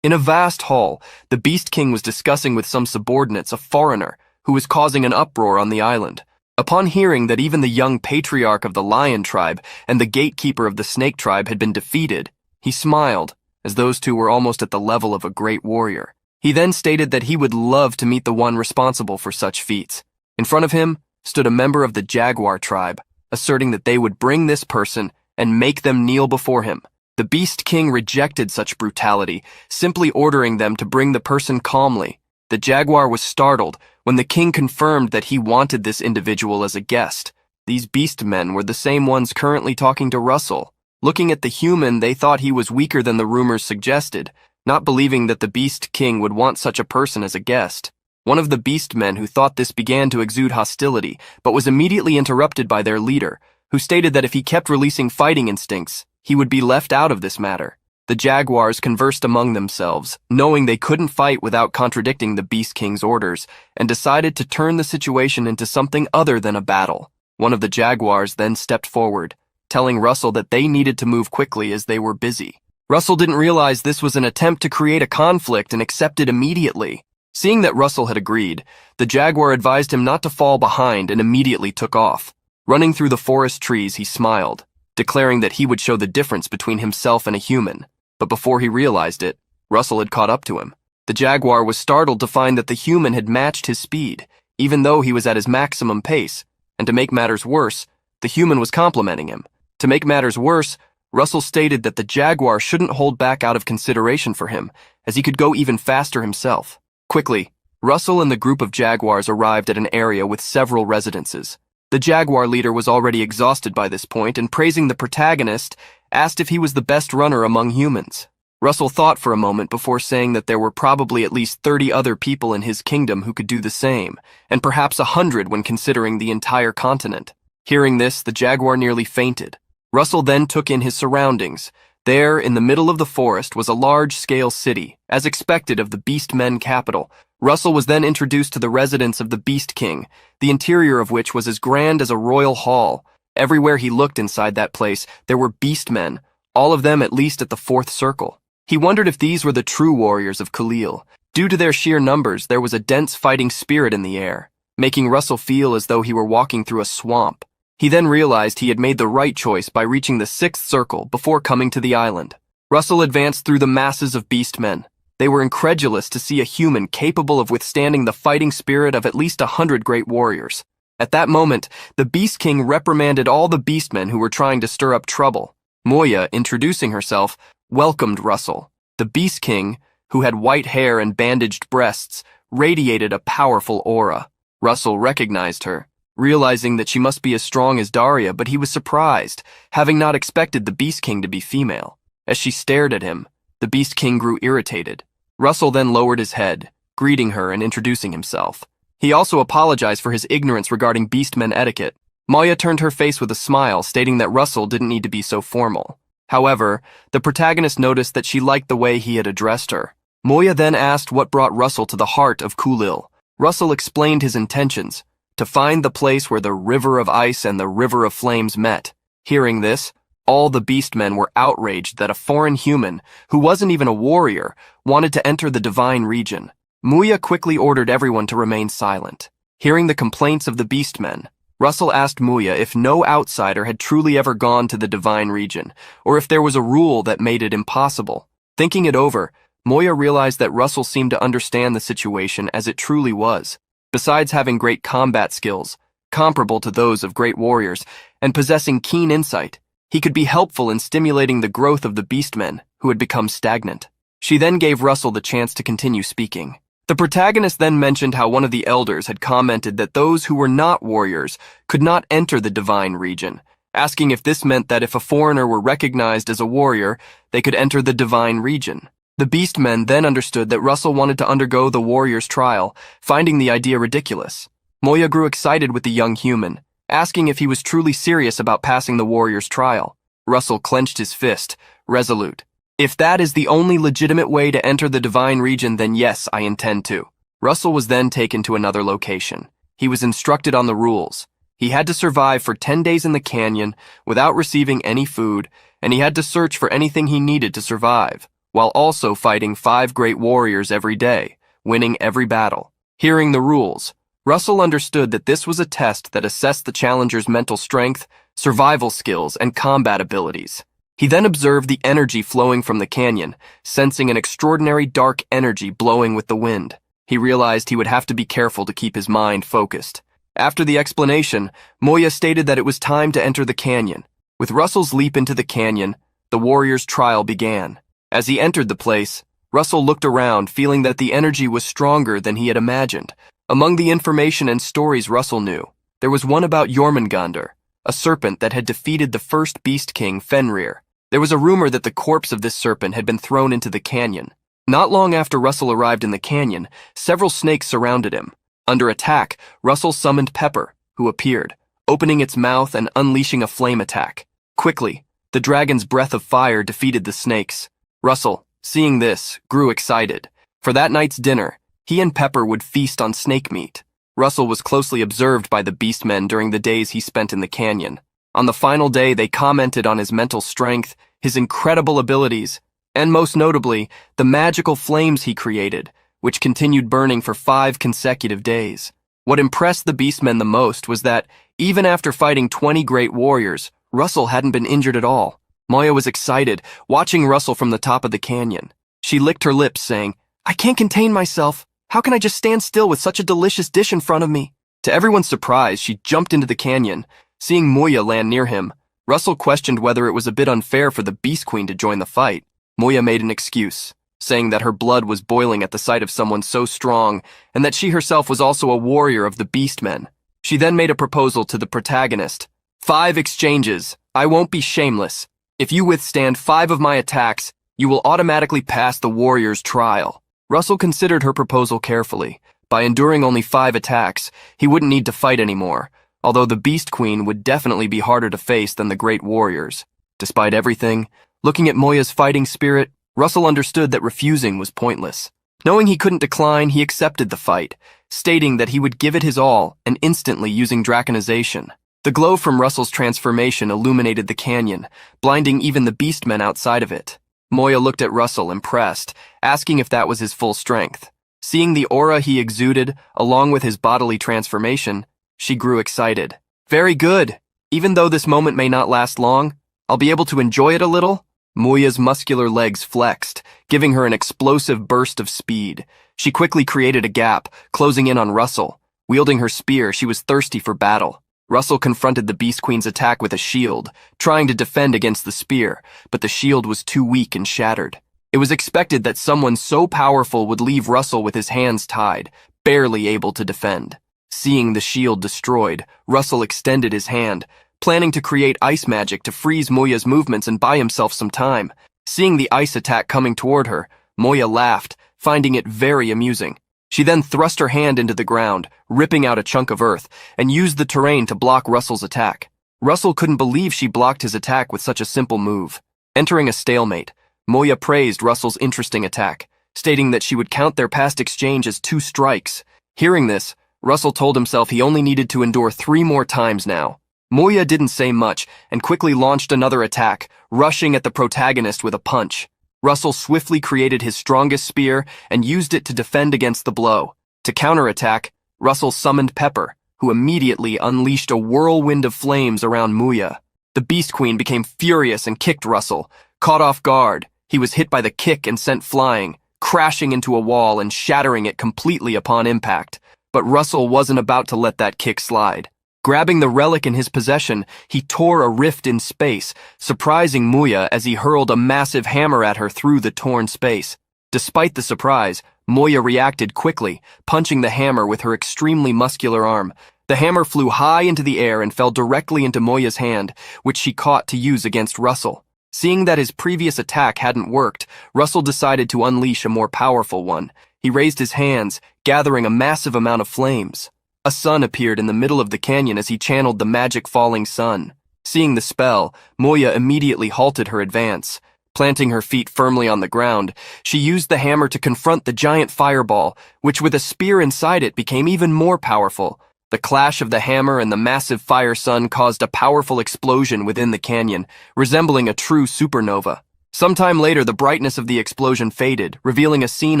In a vast hall, the Beast King was discussing with some subordinates a foreigner who was causing an uproar on the island. Upon hearing that even the young patriarch of the lion tribe and the gatekeeper of the snake tribe had been defeated, he smiled, as those two were almost at the level of a great warrior. He then stated that he would love to meet the one responsible for such feats. In front of him stood a member of the jaguar tribe, asserting that they would bring this person and make them kneel before him. The Beast King rejected such brutality, simply ordering them to bring the person calmly. The jaguar was startled when the king confirmed that he wanted this individual as a guest. These beast men were the same ones currently talking to Russell. Looking at the human, they thought he was weaker than the rumors suggested, not believing that the Beast King would want such a person as a guest. One of the beast men who thought this began to exude hostility, but was immediately interrupted by their leader, who stated that if he kept releasing fighting instincts, he would be left out of this matter. The jaguars conversed among themselves, knowing they couldn't fight without contradicting the Beast King's orders, and decided to turn the situation into something other than a battle. One of the jaguars then stepped forward, telling Russell that they needed to move quickly as they were busy. Russell didn't realize this was an attempt to create a conflict and accepted immediately. Seeing that Russell had agreed, the jaguar advised him not to fall behind and immediately took off. Running through the forest trees, he smiled, declaring that he would show the difference between himself and a human. But before he realized it, Russell had caught up to him. The jaguar was startled to find that the human had matched his speed, even though he was at his maximum pace. And to make matters worse, the human was complimenting him. To make matters worse, Russell stated that the jaguar shouldn't hold back out of consideration for him, as he could go even faster himself. Quickly, Russell and the group of jaguars arrived at an area with several residences. The jaguar leader was already exhausted by this point and, praising the protagonist, asked if he was the best runner among humans. Russell thought for a moment before saying that there were probably at least 30 other people in his kingdom who could do the same, and perhaps 100 when considering the entire continent. Hearing this, the jaguar nearly fainted. Russell then took in his surroundings. There, in the middle of the forest, was a large-scale city, as expected of the Beastmen capital. Russell was then introduced to the residence of the Beast King, the interior of which was as grand as a royal hall. Everywhere he looked inside that place, there were beastmen, all of them at least at the fourth circle. He wondered if these were the true warriors of Khalil. Due to their sheer numbers, there was a dense fighting spirit in the air, making Russell feel as though he were walking through a swamp. He then realized he had made the right choice by reaching the sixth circle before coming to the island. Russell advanced through the masses of beastmen. They were incredulous to see a human capable of withstanding the fighting spirit of at least 100 great warriors. At that moment, the Beast King reprimanded all the beastmen who were trying to stir up trouble. Moya, introducing herself, welcomed Russell. The Beast King, who had white hair and bandaged breasts, radiated a powerful aura. Russell recognized her, realizing that she must be as strong as Daria, but he was surprised, having not expected the Beast King to be female. As she stared at him, the Beast King grew irritated. Russell then lowered his head, greeting her and introducing himself. He also apologized for his ignorance regarding beastmen etiquette. Moya turned her face with a smile, stating that Russell didn't need to be so formal. However, the protagonist noticed that she liked the way he had addressed her. Moya then asked what brought Russell to the heart of Khalil. Russell explained his intentions, to find the place where the river of ice and the river of flames met. Hearing this, all the beastmen were outraged that a foreign human, who wasn't even a warrior, wanted to enter the divine region. Moya quickly ordered everyone to remain silent. Hearing the complaints of the beastmen, Russell asked Moya if no outsider had truly ever gone to the divine region, or if there was a rule that made it impossible. Thinking it over, Moya realized that Russell seemed to understand the situation as it truly was. Besides having great combat skills, comparable to those of great warriors, and possessing keen insight, he could be helpful in stimulating the growth of the beastmen, who had become stagnant. She then gave Russell the chance to continue speaking. The protagonist then mentioned how one of the elders had commented that those who were not warriors could not enter the divine region, asking if this meant that if a foreigner were recognized as a warrior, they could enter the divine region. The beastmen then understood that Russell wanted to undergo the warrior's trial, finding the idea ridiculous. Moya grew excited with the young human, asking if he was truly serious about passing the warrior's trial. Russell clenched his fist, resolute. If that is the only legitimate way to enter the divine region, then yes, I intend to. Russell was then taken to another location. He was instructed on the rules. He had to survive for 10 days in the canyon without receiving any food, and he had to search for anything he needed to survive, while also fighting 5 great warriors every day, winning every battle. Hearing the rules, Russell understood that this was a test that assessed the challenger's mental strength, survival skills, and combat abilities. He then observed the energy flowing from the canyon, sensing an extraordinary dark energy blowing with the wind. He realized he would have to be careful to keep his mind focused. After the explanation, Moya stated that it was time to enter the canyon. With Russell's leap into the canyon, the warrior's trial began. As he entered the place, Russell looked around, feeling that the energy was stronger than he had imagined. Among the information and stories Russell knew, there was one about Jormungandr, a serpent that had defeated the first beast king, Fenrir. There was a rumor that the corpse of this serpent had been thrown into the canyon. Not long after Russell arrived in the canyon, several snakes surrounded him. Under attack, Russell summoned Pepper, who appeared, opening its mouth and unleashing a flame attack. Quickly, the dragon's breath of fire defeated the snakes. Russell, seeing this, grew excited. For that night's dinner, he and Pepper would feast on snake meat. Russell was closely observed by the beastmen during the days he spent in the canyon. On the final day, they commented on his mental strength, his incredible abilities, and most notably, the magical flames he created, which continued burning for 5 consecutive days. What impressed the beastmen the most was that, even after fighting 20 great warriors, Russell hadn't been injured at all. Moya was excited, watching Russell from the top of the canyon. She licked her lips, saying, "I can't contain myself. How can I just stand still with such a delicious dish in front of me?" To everyone's surprise, she jumped into the canyon. Seeing Moya land near him, Russell questioned whether it was a bit unfair for the Beast Queen to join the fight. Moya made an excuse, saying that her blood was boiling at the sight of someone so strong, and that she herself was also a warrior of the Beastmen. She then made a proposal to the protagonist. 5 exchanges. I won't be shameless. If you withstand 5 of my attacks, you will automatically pass the warrior's trial. Russell considered her proposal carefully. By enduring only 5 attacks, he wouldn't need to fight anymore, although the Beast Queen would definitely be harder to face than the great warriors. Despite everything, looking at Moya's fighting spirit, Russell understood that refusing was pointless. Knowing he couldn't decline, he accepted the fight, stating that he would give it his all and instantly using Dragonification. The glow from Russell's transformation illuminated the canyon, blinding even the beastmen outside of it. Moya looked at Russell, impressed, asking if that was his full strength. Seeing the aura he exuded, along with his bodily transformation, she grew excited. Very good. Even though this moment may not last long, I'll be able to enjoy it a little. Moya's muscular legs flexed, giving her an explosive burst of speed. She quickly created a gap, closing in on Russell. Wielding her spear, she was thirsty for battle. Russell confronted the Beast Queen's attack with a shield, trying to defend against the spear, but the shield was too weak and shattered. It was expected that someone so powerful would leave Russell with his hands tied, barely able to defend. Seeing the shield destroyed, Russell extended his hand, planning to create ice magic to freeze Moya's movements and buy himself some time. Seeing the ice attack coming toward her, Moya laughed, finding it very amusing. She then thrust her hand into the ground, ripping out a chunk of earth, and used the terrain to block Russell's attack. Russell couldn't believe she blocked his attack with such a simple move. Entering a stalemate, Moya praised Russell's interesting attack, stating that she would count their past exchange as 2 strikes. Hearing this, Russell told himself he only needed to endure 3 more times now. Moya didn't say much and quickly launched another attack, rushing at the protagonist with a punch. Russell swiftly created his strongest spear and used it to defend against the blow. To counterattack, Russell summoned Pepper, who immediately unleashed a whirlwind of flames around Moya. The Beast Queen became furious and kicked Russell. Caught off guard, he was hit by the kick and sent flying, crashing into a wall and shattering it completely upon impact. But Russell wasn't about to let that kick slide. Grabbing the relic in his possession, he tore a rift in space, surprising Moya as he hurled a massive hammer at her through the torn space. Despite the surprise, Moya reacted quickly, punching the hammer with her extremely muscular arm. The hammer flew high into the air and fell directly into Moya's hand, which she caught to use against Russell. Seeing that his previous attack hadn't worked, Russell decided to unleash a more powerful one. He raised his hands, gathering a massive amount of flames. A sun appeared in the middle of the canyon as he channeled the magic falling sun. Seeing the spell, Moya immediately halted her advance. Planting her feet firmly on the ground, she used the hammer to confront the giant fireball, which with a spear inside it became even more powerful. The clash of the hammer and the massive fire sun caused a powerful explosion within the canyon, resembling a true supernova. Sometime later, the brightness of the explosion faded, revealing a scene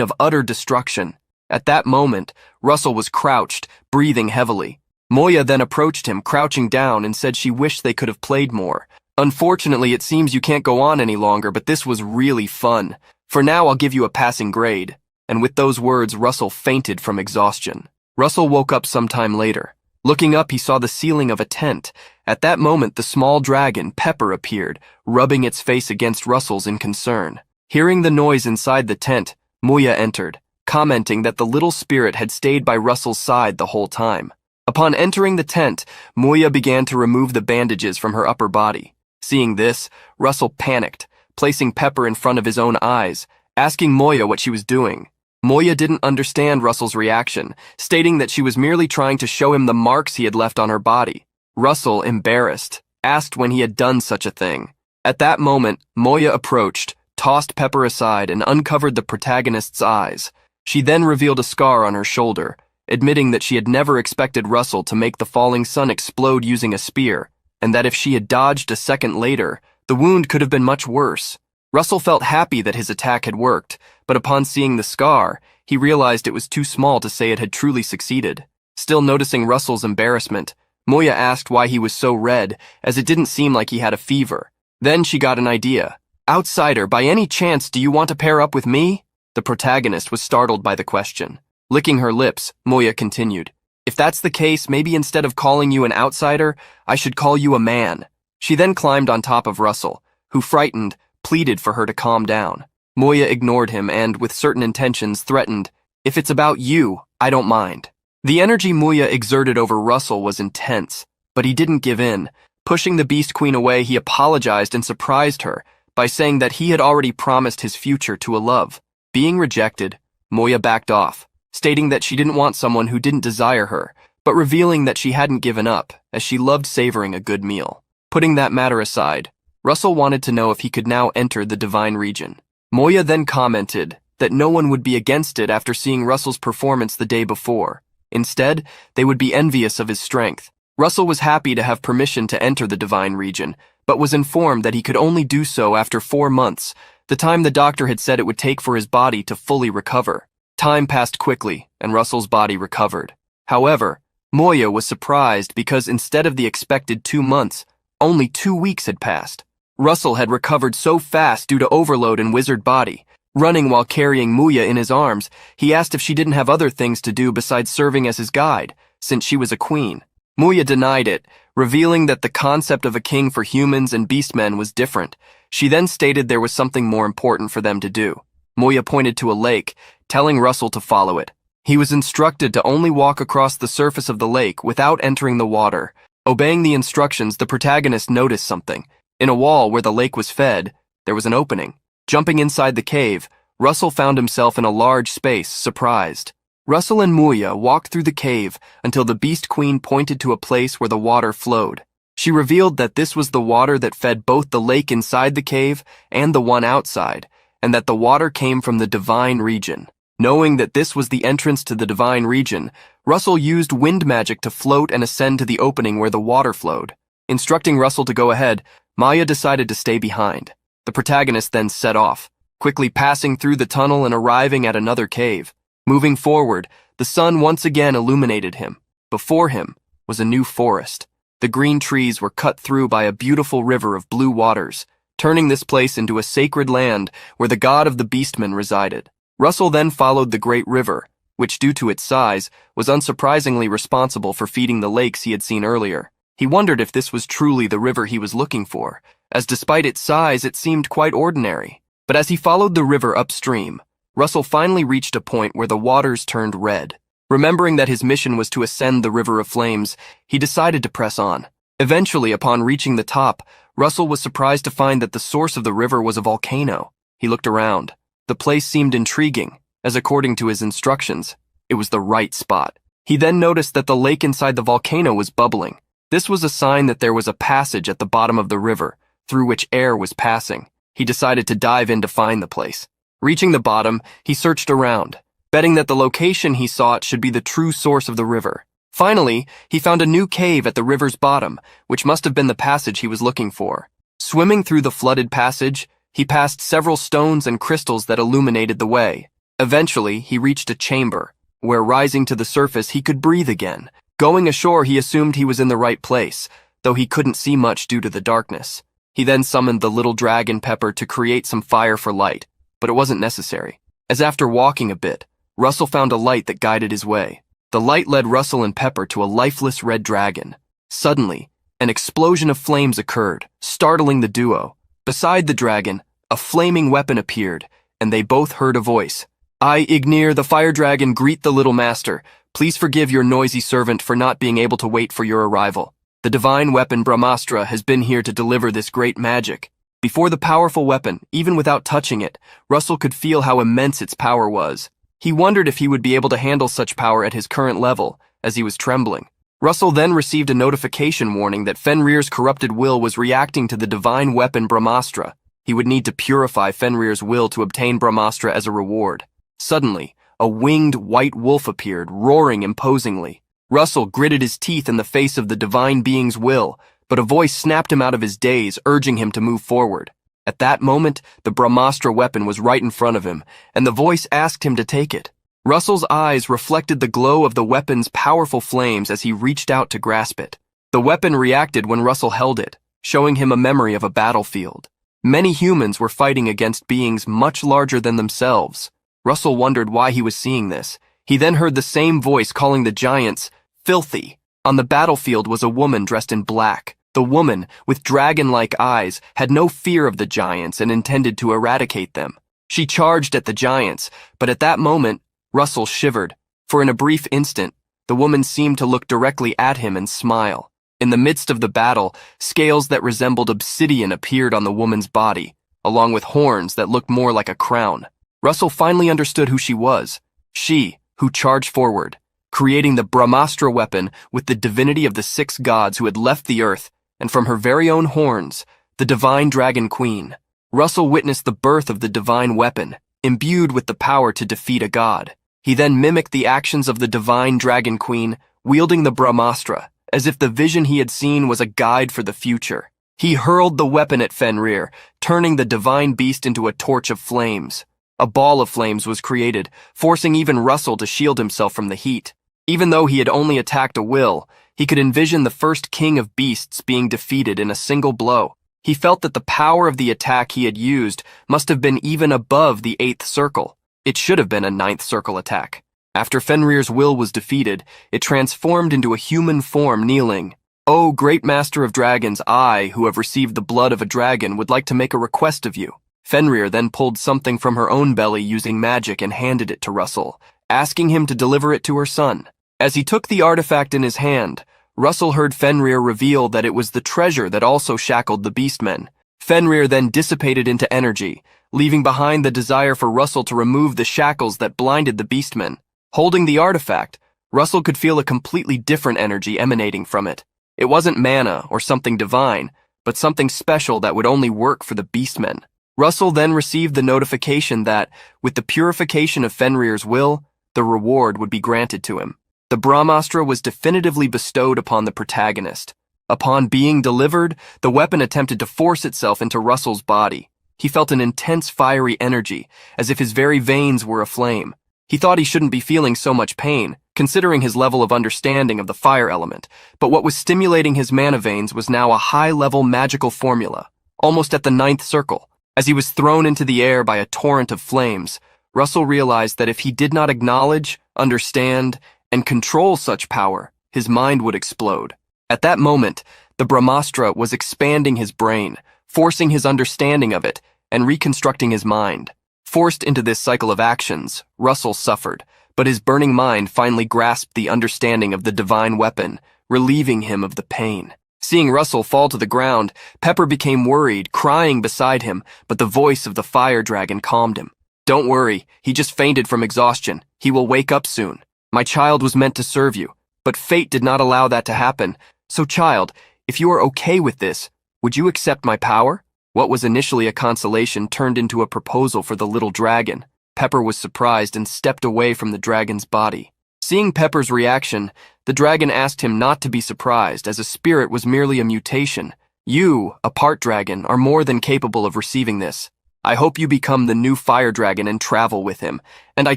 of utter destruction. At that moment, Russell was crouched, breathing heavily. Moya then approached him, crouching down, and said she wished they could have played more. Unfortunately, it seems you can't go on any longer, but this was really fun. For now, I'll give you a passing grade. And with those words, Russell fainted from exhaustion. Russell woke up sometime later. Looking up, he saw the ceiling of a tent. At that moment, the small dragon, Pepper, appeared, rubbing its face against Russell's in concern. Hearing the noise inside the tent, Moya entered, commenting that the little spirit had stayed by Russell's side the whole time. Upon entering the tent, Moya began to remove the bandages from her upper body. Seeing this, Russell panicked, placing Pepper in front of his own eyes, asking Moya what she was doing. Moya didn't understand Russell's reaction, stating that she was merely trying to show him the marks he had left on her body. Russell, embarrassed, asked when he had done such a thing. At that moment, Moya approached, tossed Pepper aside, and uncovered the protagonist's eyes. She then revealed a scar on her shoulder, admitting that she had never expected Russell to make the falling sun explode using a spear, and that if she had dodged a second later, the wound could have been much worse. Russell felt happy that his attack had worked, but upon seeing the scar, he realized it was too small to say it had truly succeeded. Still noticing Russell's embarrassment, Moya asked why he was so red, as it didn't seem like he had a fever. Then she got an idea. "Outsider, by any chance, do you want to pair up with me?" The protagonist was startled by the question. Licking her lips, Moya continued, "If that's the case, maybe instead of calling you an outsider, I should call you a man." She then climbed on top of Russell, who, frightened, pleaded for her to calm down. Moya ignored him and, with certain intentions, threatened, "If it's about you, I don't mind." The energy Moya exerted over Russell was intense, but he didn't give in. Pushing the Beast Queen away, he apologized and surprised her by saying that he had already promised his future to a love. Being rejected, Moya backed off, stating that she didn't want someone who didn't desire her, but revealing that she hadn't given up, as she loved savoring a good meal. Putting that matter aside, Russell wanted to know if he could now enter the divine region. Moya then commented that no one would be against it after seeing Russell's performance the day before. Instead, they would be envious of his strength. Russell was happy to have permission to enter the divine region, but was informed that he could only do so after 4 months, the time the doctor had said it would take for his body to fully recover. Time passed quickly, and Russell's body recovered. However, Moya was surprised because instead of the expected 2 months, only 2 weeks had passed. Russell had recovered so fast due to overload in wizard body. Running while carrying Moya in his arms, he asked if she didn't have other things to do besides serving as his guide, since she was a queen. Moya denied it, revealing that the concept of a king for humans and beastmen was different. She then stated there was something more important for them to do. Moya pointed to a lake, telling Russell to follow it. He was instructed to only walk across the surface of the lake without entering the water. Obeying the instructions, the protagonist noticed something. In a wall where the lake was fed, there was an opening. Jumping inside the cave, Russell found himself in a large space, surprised. Russell and Moya walked through the cave until the Beast Queen pointed to a place where the water flowed. She revealed that this was the water that fed both the lake inside the cave and the one outside, and that the water came from the divine region. Knowing that this was the entrance to the divine region, Russell used wind magic to float and ascend to the opening where the water flowed. Instructing Russell to go ahead, Moya decided to stay behind. The protagonist then set off, quickly passing through the tunnel and arriving at another cave. Moving forward, the sun once again illuminated him. Before him was a new forest. The green trees were cut through by a beautiful river of blue waters, turning this place into a sacred land where the god of the beastmen resided. Russell then followed the great river, which due to its size was unsurprisingly responsible for feeding the lakes he had seen earlier. He wondered if this was truly the river he was looking for, as despite its size it seemed quite ordinary. But as he followed the river upstream, Russell finally reached a point where the waters turned red. Remembering that his mission was to ascend the River of Flames, he decided to press on. Eventually, upon reaching the top, Russell was surprised to find that the source of the river was a volcano. He looked around. The place seemed intriguing, as according to his instructions, it was the right spot. He then noticed that the lake inside the volcano was bubbling. This was a sign that there was a passage at the bottom of the river, through which air was passing. he decided to dive in to find the place. Reaching the bottom, he searched around, betting that the location he sought should be the true source of the river. Finally, he found a new cave at the river's bottom, which must have been the passage he was looking for. Swimming through the flooded passage, he passed several stones and crystals that illuminated the way. Eventually, he reached a chamber, where rising to the surface he could breathe again. Going ashore, he assumed he was in the right place, though he couldn't see much due to the darkness. He then summoned the little dragon Pepper to create some fire for light, but it wasn't necessary, as after walking a bit, Russell found a light that guided his way. The light led Russell and Pepper to a lifeless red dragon. Suddenly, an explosion of flames occurred, startling the duo. Beside the dragon, a flaming weapon appeared, and they both heard a voice. "I, Ignir, the fire dragon, greet the little master. Please forgive your noisy servant for not being able to wait for your arrival. The divine weapon Brahmastra has been here to deliver this great magic." Before the powerful weapon, even without touching it, Russell could feel how immense its power was. He wondered if he would be able to handle such power at his current level, as he was trembling. Russell then received a notification warning that Fenrir's corrupted will was reacting to the divine weapon Brahmastra. He would need to purify Fenrir's will to obtain Brahmastra as a reward. Suddenly, a winged white wolf appeared, roaring imposingly. Russell gritted his teeth in the face of the divine being's will, but a voice snapped him out of his daze, urging him to move forward. At that moment, the Brahmastra weapon was right in front of him, and the voice asked him to take it. Russell's eyes reflected the glow of the weapon's powerful flames as he reached out to grasp it. The weapon reacted when Russell held it, showing him a memory of a battlefield. Many humans were fighting against beings much larger than themselves. Russell wondered why he was seeing this. He then heard the same voice calling the giants filthy. On the battlefield was a woman dressed in black. The woman, with dragon-like eyes, had no fear of the giants and intended to eradicate them. She charged at the giants, but at that moment, Russell shivered, for in a brief instant, the woman seemed to look directly at him and smile. In the midst of the battle, scales that resembled obsidian appeared on the woman's body, along with horns that looked more like a crown. Russell finally understood who she was. She, who charged forward, creating the Brahmastra weapon with the divinity of the 6 gods who had left the earth, and from her very own horns, the divine dragon queen. Russell witnessed the birth of the divine weapon, imbued with the power to defeat a god. He then mimicked the actions of the divine dragon queen, wielding the Brahmastra, as if the vision he had seen was a guide for the future. He hurled the weapon at Fenrir, turning the divine beast into a torch of flames. A ball of flames was created, forcing even Russell to shield himself from the heat. Even though he had only attacked a will, he could envision the first king of beasts being defeated in a single blow. He felt that the power of the attack he had used must have been even above the 8th circle. It should have been a 9th circle attack. After Fenrir's will was defeated, it transformed into a human form kneeling. "O great master of dragons, I, who have received the blood of a dragon, would like to make a request of you." Fenrir then pulled something from her own belly using magic and handed it to Russell, asking him to deliver it to her son. As he took the artifact in his hand, Russell heard Fenrir reveal that it was the treasure that also shackled the beastmen. Fenrir then dissipated into energy, leaving behind the desire for Russell to remove the shackles that blinded the beastmen. Holding the artifact, Russell could feel a completely different energy emanating from it. It wasn't mana or something divine, but something special that would only work for the beastmen. Russell then received the notification that, with the purification of Fenrir's will, the reward would be granted to him. The Brahmastra was definitively bestowed upon the protagonist. Upon being delivered, the weapon attempted to force itself into Russell's body. He felt an intense fiery energy, as if his very veins were aflame. He thought he shouldn't be feeling so much pain, considering his level of understanding of the fire element, but what was stimulating his mana veins was now a high-level magical formula, almost at the 9th circle. As he was thrown into the air by a torrent of flames, Russell realized that if he did not acknowledge, understand, and control such power, his mind would explode. At that moment, the Brahmastra was expanding his brain, forcing his understanding of it, and reconstructing his mind. Forced into this cycle of actions, Russell suffered, but his burning mind finally grasped the understanding of the divine weapon, relieving him of the pain. Seeing Russell fall to the ground, Pepper became worried, crying beside him, but the voice of the fire dragon calmed him. "Don't worry, he just fainted from exhaustion. He will wake up soon. My child was meant to serve you, but fate did not allow that to happen. So child, if you are okay with this, would you accept my power?" What was initially a consolation turned into a proposal for the little dragon. Pepper was surprised and stepped away from the dragon's body. Seeing Pepper's reaction, the dragon asked him not to be surprised, as a spirit was merely a mutation. You, a part dragon, are more than capable of receiving this. I hope you become the new fire dragon and travel with him, and I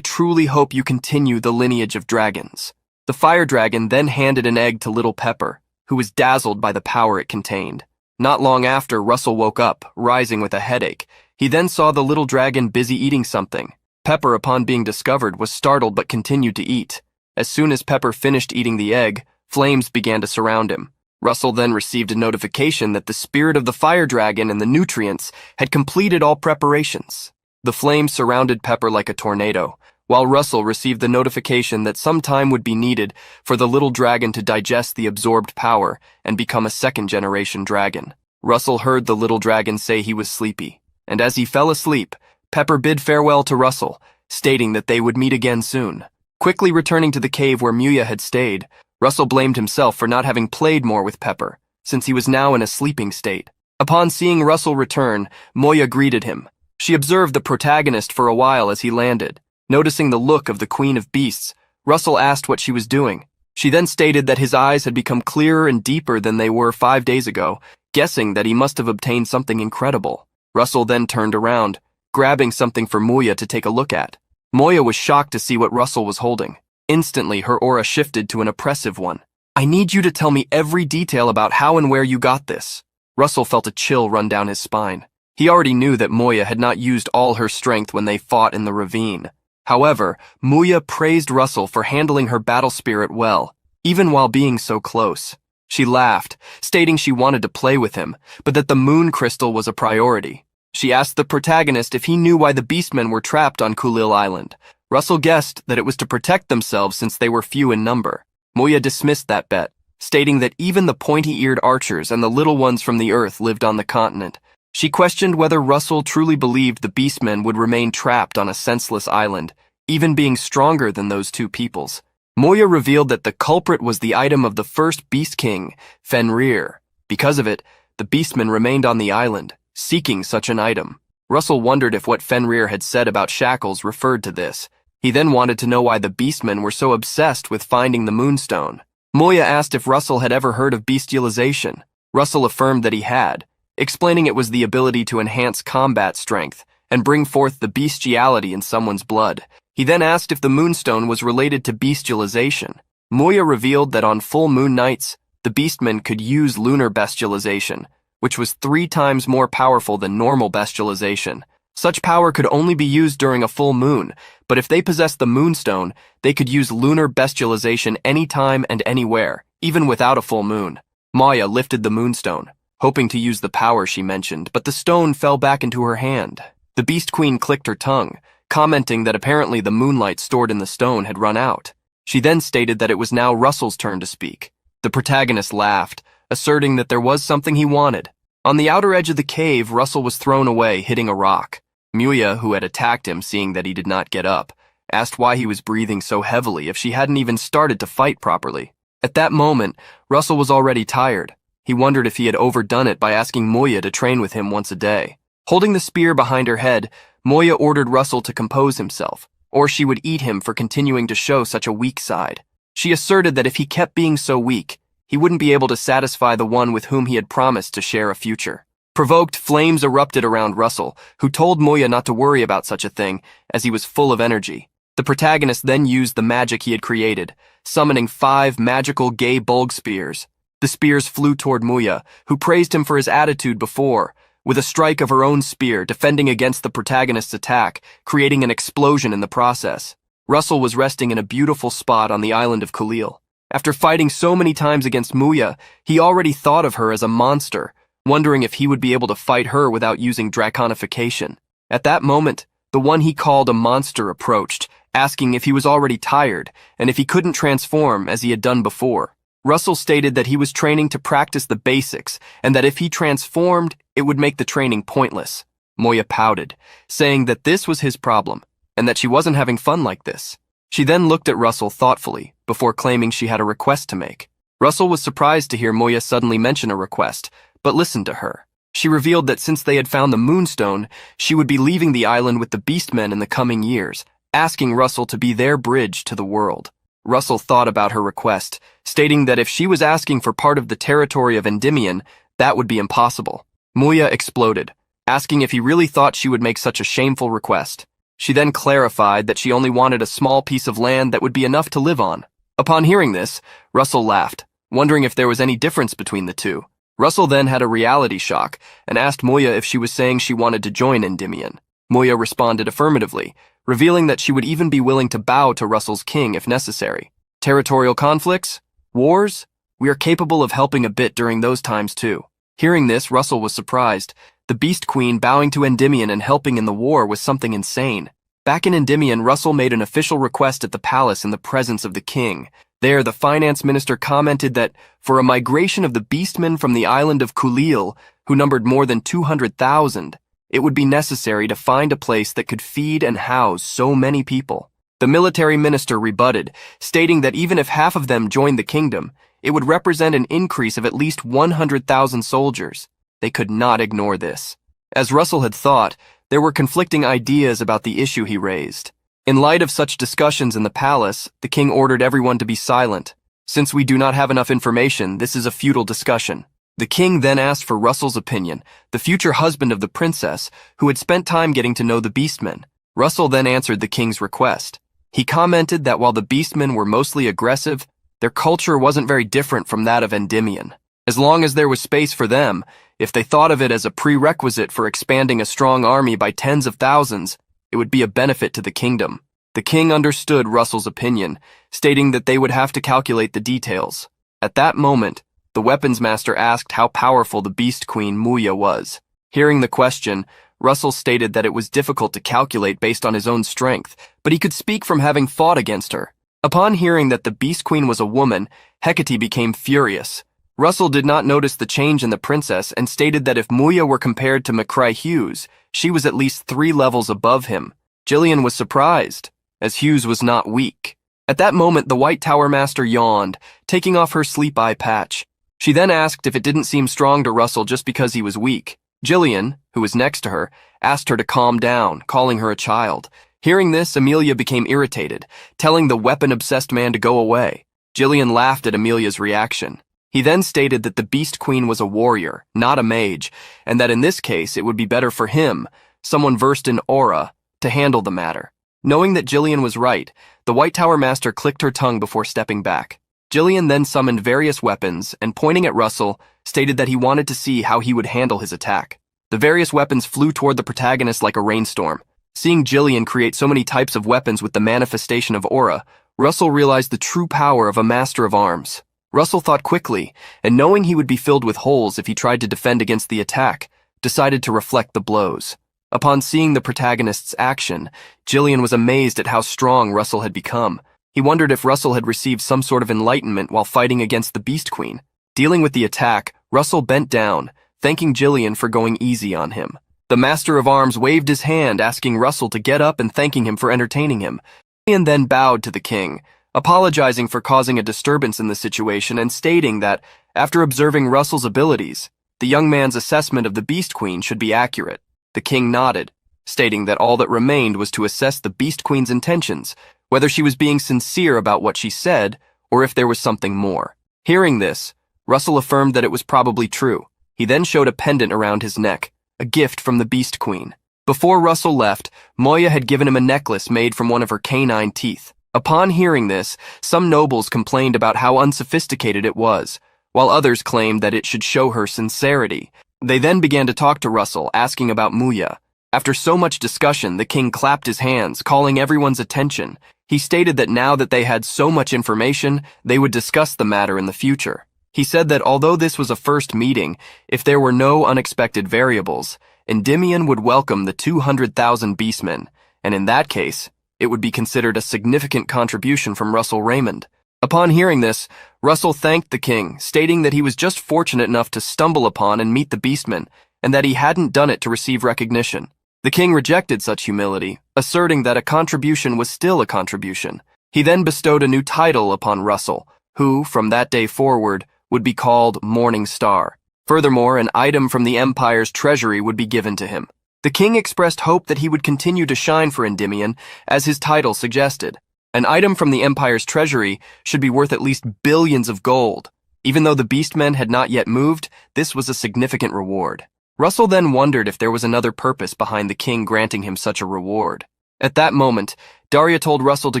truly hope you continue the lineage of dragons. The fire dragon then handed an egg to little Pepper, who was dazzled by the power it contained. Not long after, Russell woke up, rising with a headache. He then saw the little dragon busy eating something. Pepper, upon being discovered, was startled but continued to eat. As soon as Pepper finished eating the egg, flames began to surround him. Russell then received a notification that the spirit of the fire dragon and the nutrients had completed all preparations. The flames surrounded Pepper like a tornado, while Russell received the notification that some time would be needed for the little dragon to digest the absorbed power and become a second-generation dragon. Russell heard the little dragon say he was sleepy, and as he fell asleep, Pepper bid farewell to Russell, stating that they would meet again soon. Quickly returning to the cave where Muya had stayed, Russell blamed himself for not having played more with Pepper, since he was now in a sleeping state. Upon seeing Russell return, Moya greeted him. She observed the protagonist for a while as he landed. Noticing the look of the Queen of Beasts, Russell asked what she was doing. She then stated that his eyes had become clearer and deeper than they were 5 days ago, guessing that he must have obtained something incredible. Russell then turned around, grabbing something for Moya to take a look at. Moya was shocked to see what Russell was holding. Instantly, her aura shifted to an oppressive one. I need you to tell me every detail about how and where you got this. Russell felt a chill run down his spine. He already knew that Moya had not used all her strength when they fought in the ravine. However, Moya praised Russell for handling her battle spirit well, even while being so close. She laughed, stating she wanted to play with him, but that the moon crystal was a priority. She asked the protagonist if he knew why the beastmen were trapped on Kulil Island. Russell guessed that it was to protect themselves since they were few in number. Moya dismissed that bet, stating that even the pointy-eared archers and the little ones from the earth lived on the continent. She questioned whether Russell truly believed the beastmen would remain trapped on a senseless island, even being stronger than those two peoples. Moya revealed that the culprit was the item of the first beast king, Fenrir. Because of it, the beastmen remained on the island, seeking such an item. Russell wondered if what Fenrir had said about shackles referred to this. He then wanted to know why the beastmen were so obsessed with finding the moonstone. Moya asked if Russell had ever heard of bestialization. Russell affirmed that he had, explaining it was the ability to enhance combat strength and bring forth the bestiality in someone's blood. He then asked if the moonstone was related to bestialization. Moya revealed that on full moon nights, the beastmen could use lunar bestialization, which was 3 times more powerful than normal bestialization. Such power could only be used during a full moon, but if they possessed the moonstone, they could use lunar bestialization anytime and anywhere, even without a full moon. Maya lifted the moonstone, hoping to use the power she mentioned, but the stone fell back into her hand. The Beast Queen clicked her tongue, commenting that apparently the moonlight stored in the stone had run out. She then stated that it was now Russell's turn to speak. The protagonist laughed, asserting that there was something he wanted. On the outer edge of the cave, Russell was thrown away, hitting a rock. Muya, who had attacked him, seeing that he did not get up, asked why he was breathing so heavily if she hadn't even started to fight properly. At that moment, Russell was already tired. He wondered if he had overdone it by asking Moya to train with him once a day. Holding the spear behind her head, Moya ordered Russell to compose himself, or she would eat him for continuing to show such a weak side. She asserted that if he kept being so weak, he wouldn't be able to satisfy the one with whom he had promised to share a future. Provoked, flames erupted around Russell, who told Moya not to worry about such a thing, as he was full of energy. The protagonist then used the magic he had created, summoning 5 magical gay bulg spears. The spears flew toward Moya, who praised him for his attitude before, with a strike of her own spear defending against the protagonist's attack, creating an explosion in the process. Russell was resting in a beautiful spot on the island of Kulil. After fighting so many times against Moya, he already thought of her as a monster, wondering if he would be able to fight her without using Dragonification. At that moment, the one he called a monster approached, asking if he was already tired and if he couldn't transform as he had done before. Russell stated that he was training to practice the basics and that if he transformed, it would make the training pointless. Moya pouted, saying that this was his problem and that she wasn't having fun like this. She then looked at Russell thoughtfully before claiming she had a request to make. Russell was surprised to hear Moya suddenly mention a request, but listened to her. She revealed that since they had found the Moonstone, she would be leaving the island with the Beastmen in the coming years, asking Russell to be their bridge to the world. Russell thought about her request, stating that if she was asking for part of the territory of Endymion, that would be impossible. Muya exploded, asking if he really thought she would make such a shameful request. She then clarified that she only wanted a small piece of land that would be enough to live on. Upon hearing this, Russell laughed, wondering if there was any difference between the two. Russell then had a reality shock and asked Muya if she was saying she wanted to join Endymion. Muya responded affirmatively, revealing that she would even be willing to bow to Russell's king if necessary. Territorial conflicts? Wars? We are capable of helping a bit during those times too. Hearing this, Russell was surprised. The Beast Queen bowing to Endymion and helping in the war was something insane. Back in Endymion, Russell made an official request at the palace in the presence of the king. There, the finance minister commented that for a migration of the beastmen from the island of Kulil, who numbered more than 200,000, it would be necessary to find a place that could feed and house so many people. The military minister rebutted, stating that even if half of them joined the kingdom, it would represent an increase of at least 100,000 soldiers. They could not ignore this. As Russell had thought, there were conflicting ideas about the issue he raised. In light of such discussions in the palace, the king ordered everyone to be silent. Since we do not have enough information, this is a futile discussion. The king then asked for Russell's opinion, the future husband of the princess, who had spent time getting to know the beastmen. Russell then answered the king's request. He commented that while the beastmen were mostly aggressive, their culture wasn't very different from that of Endymion. As long as there was space for them, if they thought of it as a prerequisite for expanding a strong army by tens of thousands, it would be a benefit to the kingdom. The king understood Russell's opinion, stating that they would have to calculate the details. At that moment, the weapons master asked how powerful the Beast Queen Muya was. Hearing the question, Russell stated that it was difficult to calculate based on his own strength, but he could speak from having fought against her. Upon hearing that the Beast Queen was a woman, Hecate became furious. Russell did not notice the change in the princess and stated that if Muya were compared to McCray Hughes, she was at least 3 levels above him. Jillian was surprised, as Hughes was not weak. At that moment, the White Tower Master yawned, taking off her sleep eye patch. She then asked if it didn't seem strong to Russell just because he was weak. Jillian, who was next to her, asked her to calm down, calling her a child. Hearing this, Amelia became irritated, telling the weapon-obsessed man to go away. Jillian laughed at Amelia's reaction. He then stated that the Beast Queen was a warrior, not a mage, and that in this case it would be better for him, someone versed in aura, to handle the matter. Knowing that Jillian was right, the White Tower Master clicked her tongue before stepping back. Jillian then summoned various weapons and, pointing at Russell, stated that he wanted to see how he would handle his attack. The various weapons flew toward the protagonist like a rainstorm. Seeing Jillian create so many types of weapons with the manifestation of aura, Russell realized the true power of a master of arms. Russell thought quickly, and knowing he would be filled with holes if he tried to defend against the attack, decided to reflect the blows. Upon seeing the protagonist's action, Jillian was amazed at how strong Russell had become. He wondered if Russell had received some sort of enlightenment while fighting against the Beast Queen. Dealing with the attack, Russell bent down, thanking Jillian for going easy on him. The Master of Arms waved his hand, asking Russell to get up and thanking him for entertaining him. Jillian then bowed to the king, apologizing for causing a disturbance in the situation and stating that, after observing Russell's abilities, the young man's assessment of the Beast Queen should be accurate. The king nodded, stating that all that remained was to assess the Beast Queen's intentions, whether she was being sincere about what she said or if there was something more. Hearing this, Russell affirmed that it was probably true. He then showed a pendant around his neck, a gift from the Beast Queen. Before Russell left, Moya had given him a necklace made from one of her canine teeth. Upon hearing this, some nobles complained about how unsophisticated it was, while others claimed that it should show her sincerity. They then began to talk to Russell, asking about Muya. After so much discussion, the king clapped his hands, calling everyone's attention. He stated that now that they had so much information, they would discuss the matter in the future. He said that although this was a first meeting, if there were no unexpected variables, Endymion would welcome the 200,000 beastmen, and in that case, it would be considered a significant contribution from Russell Raymond. Upon hearing this, Russell thanked the king, stating that he was just fortunate enough to stumble upon and meet the beastmen, and that he hadn't done it to receive recognition. The king rejected such humility, asserting that a contribution was still a contribution. He then bestowed a new title upon Russell, who, from that day forward, would be called Morning Star. Furthermore, an item from the Empire's treasury would be given to him. The king expressed hope that he would continue to shine for Endymion, as his title suggested. An item from the Empire's treasury should be worth at least billions of gold. Even though the beastmen had not yet moved, this was a significant reward. Russell then wondered if there was another purpose behind the king granting him such a reward. At that moment, Daria told Russell to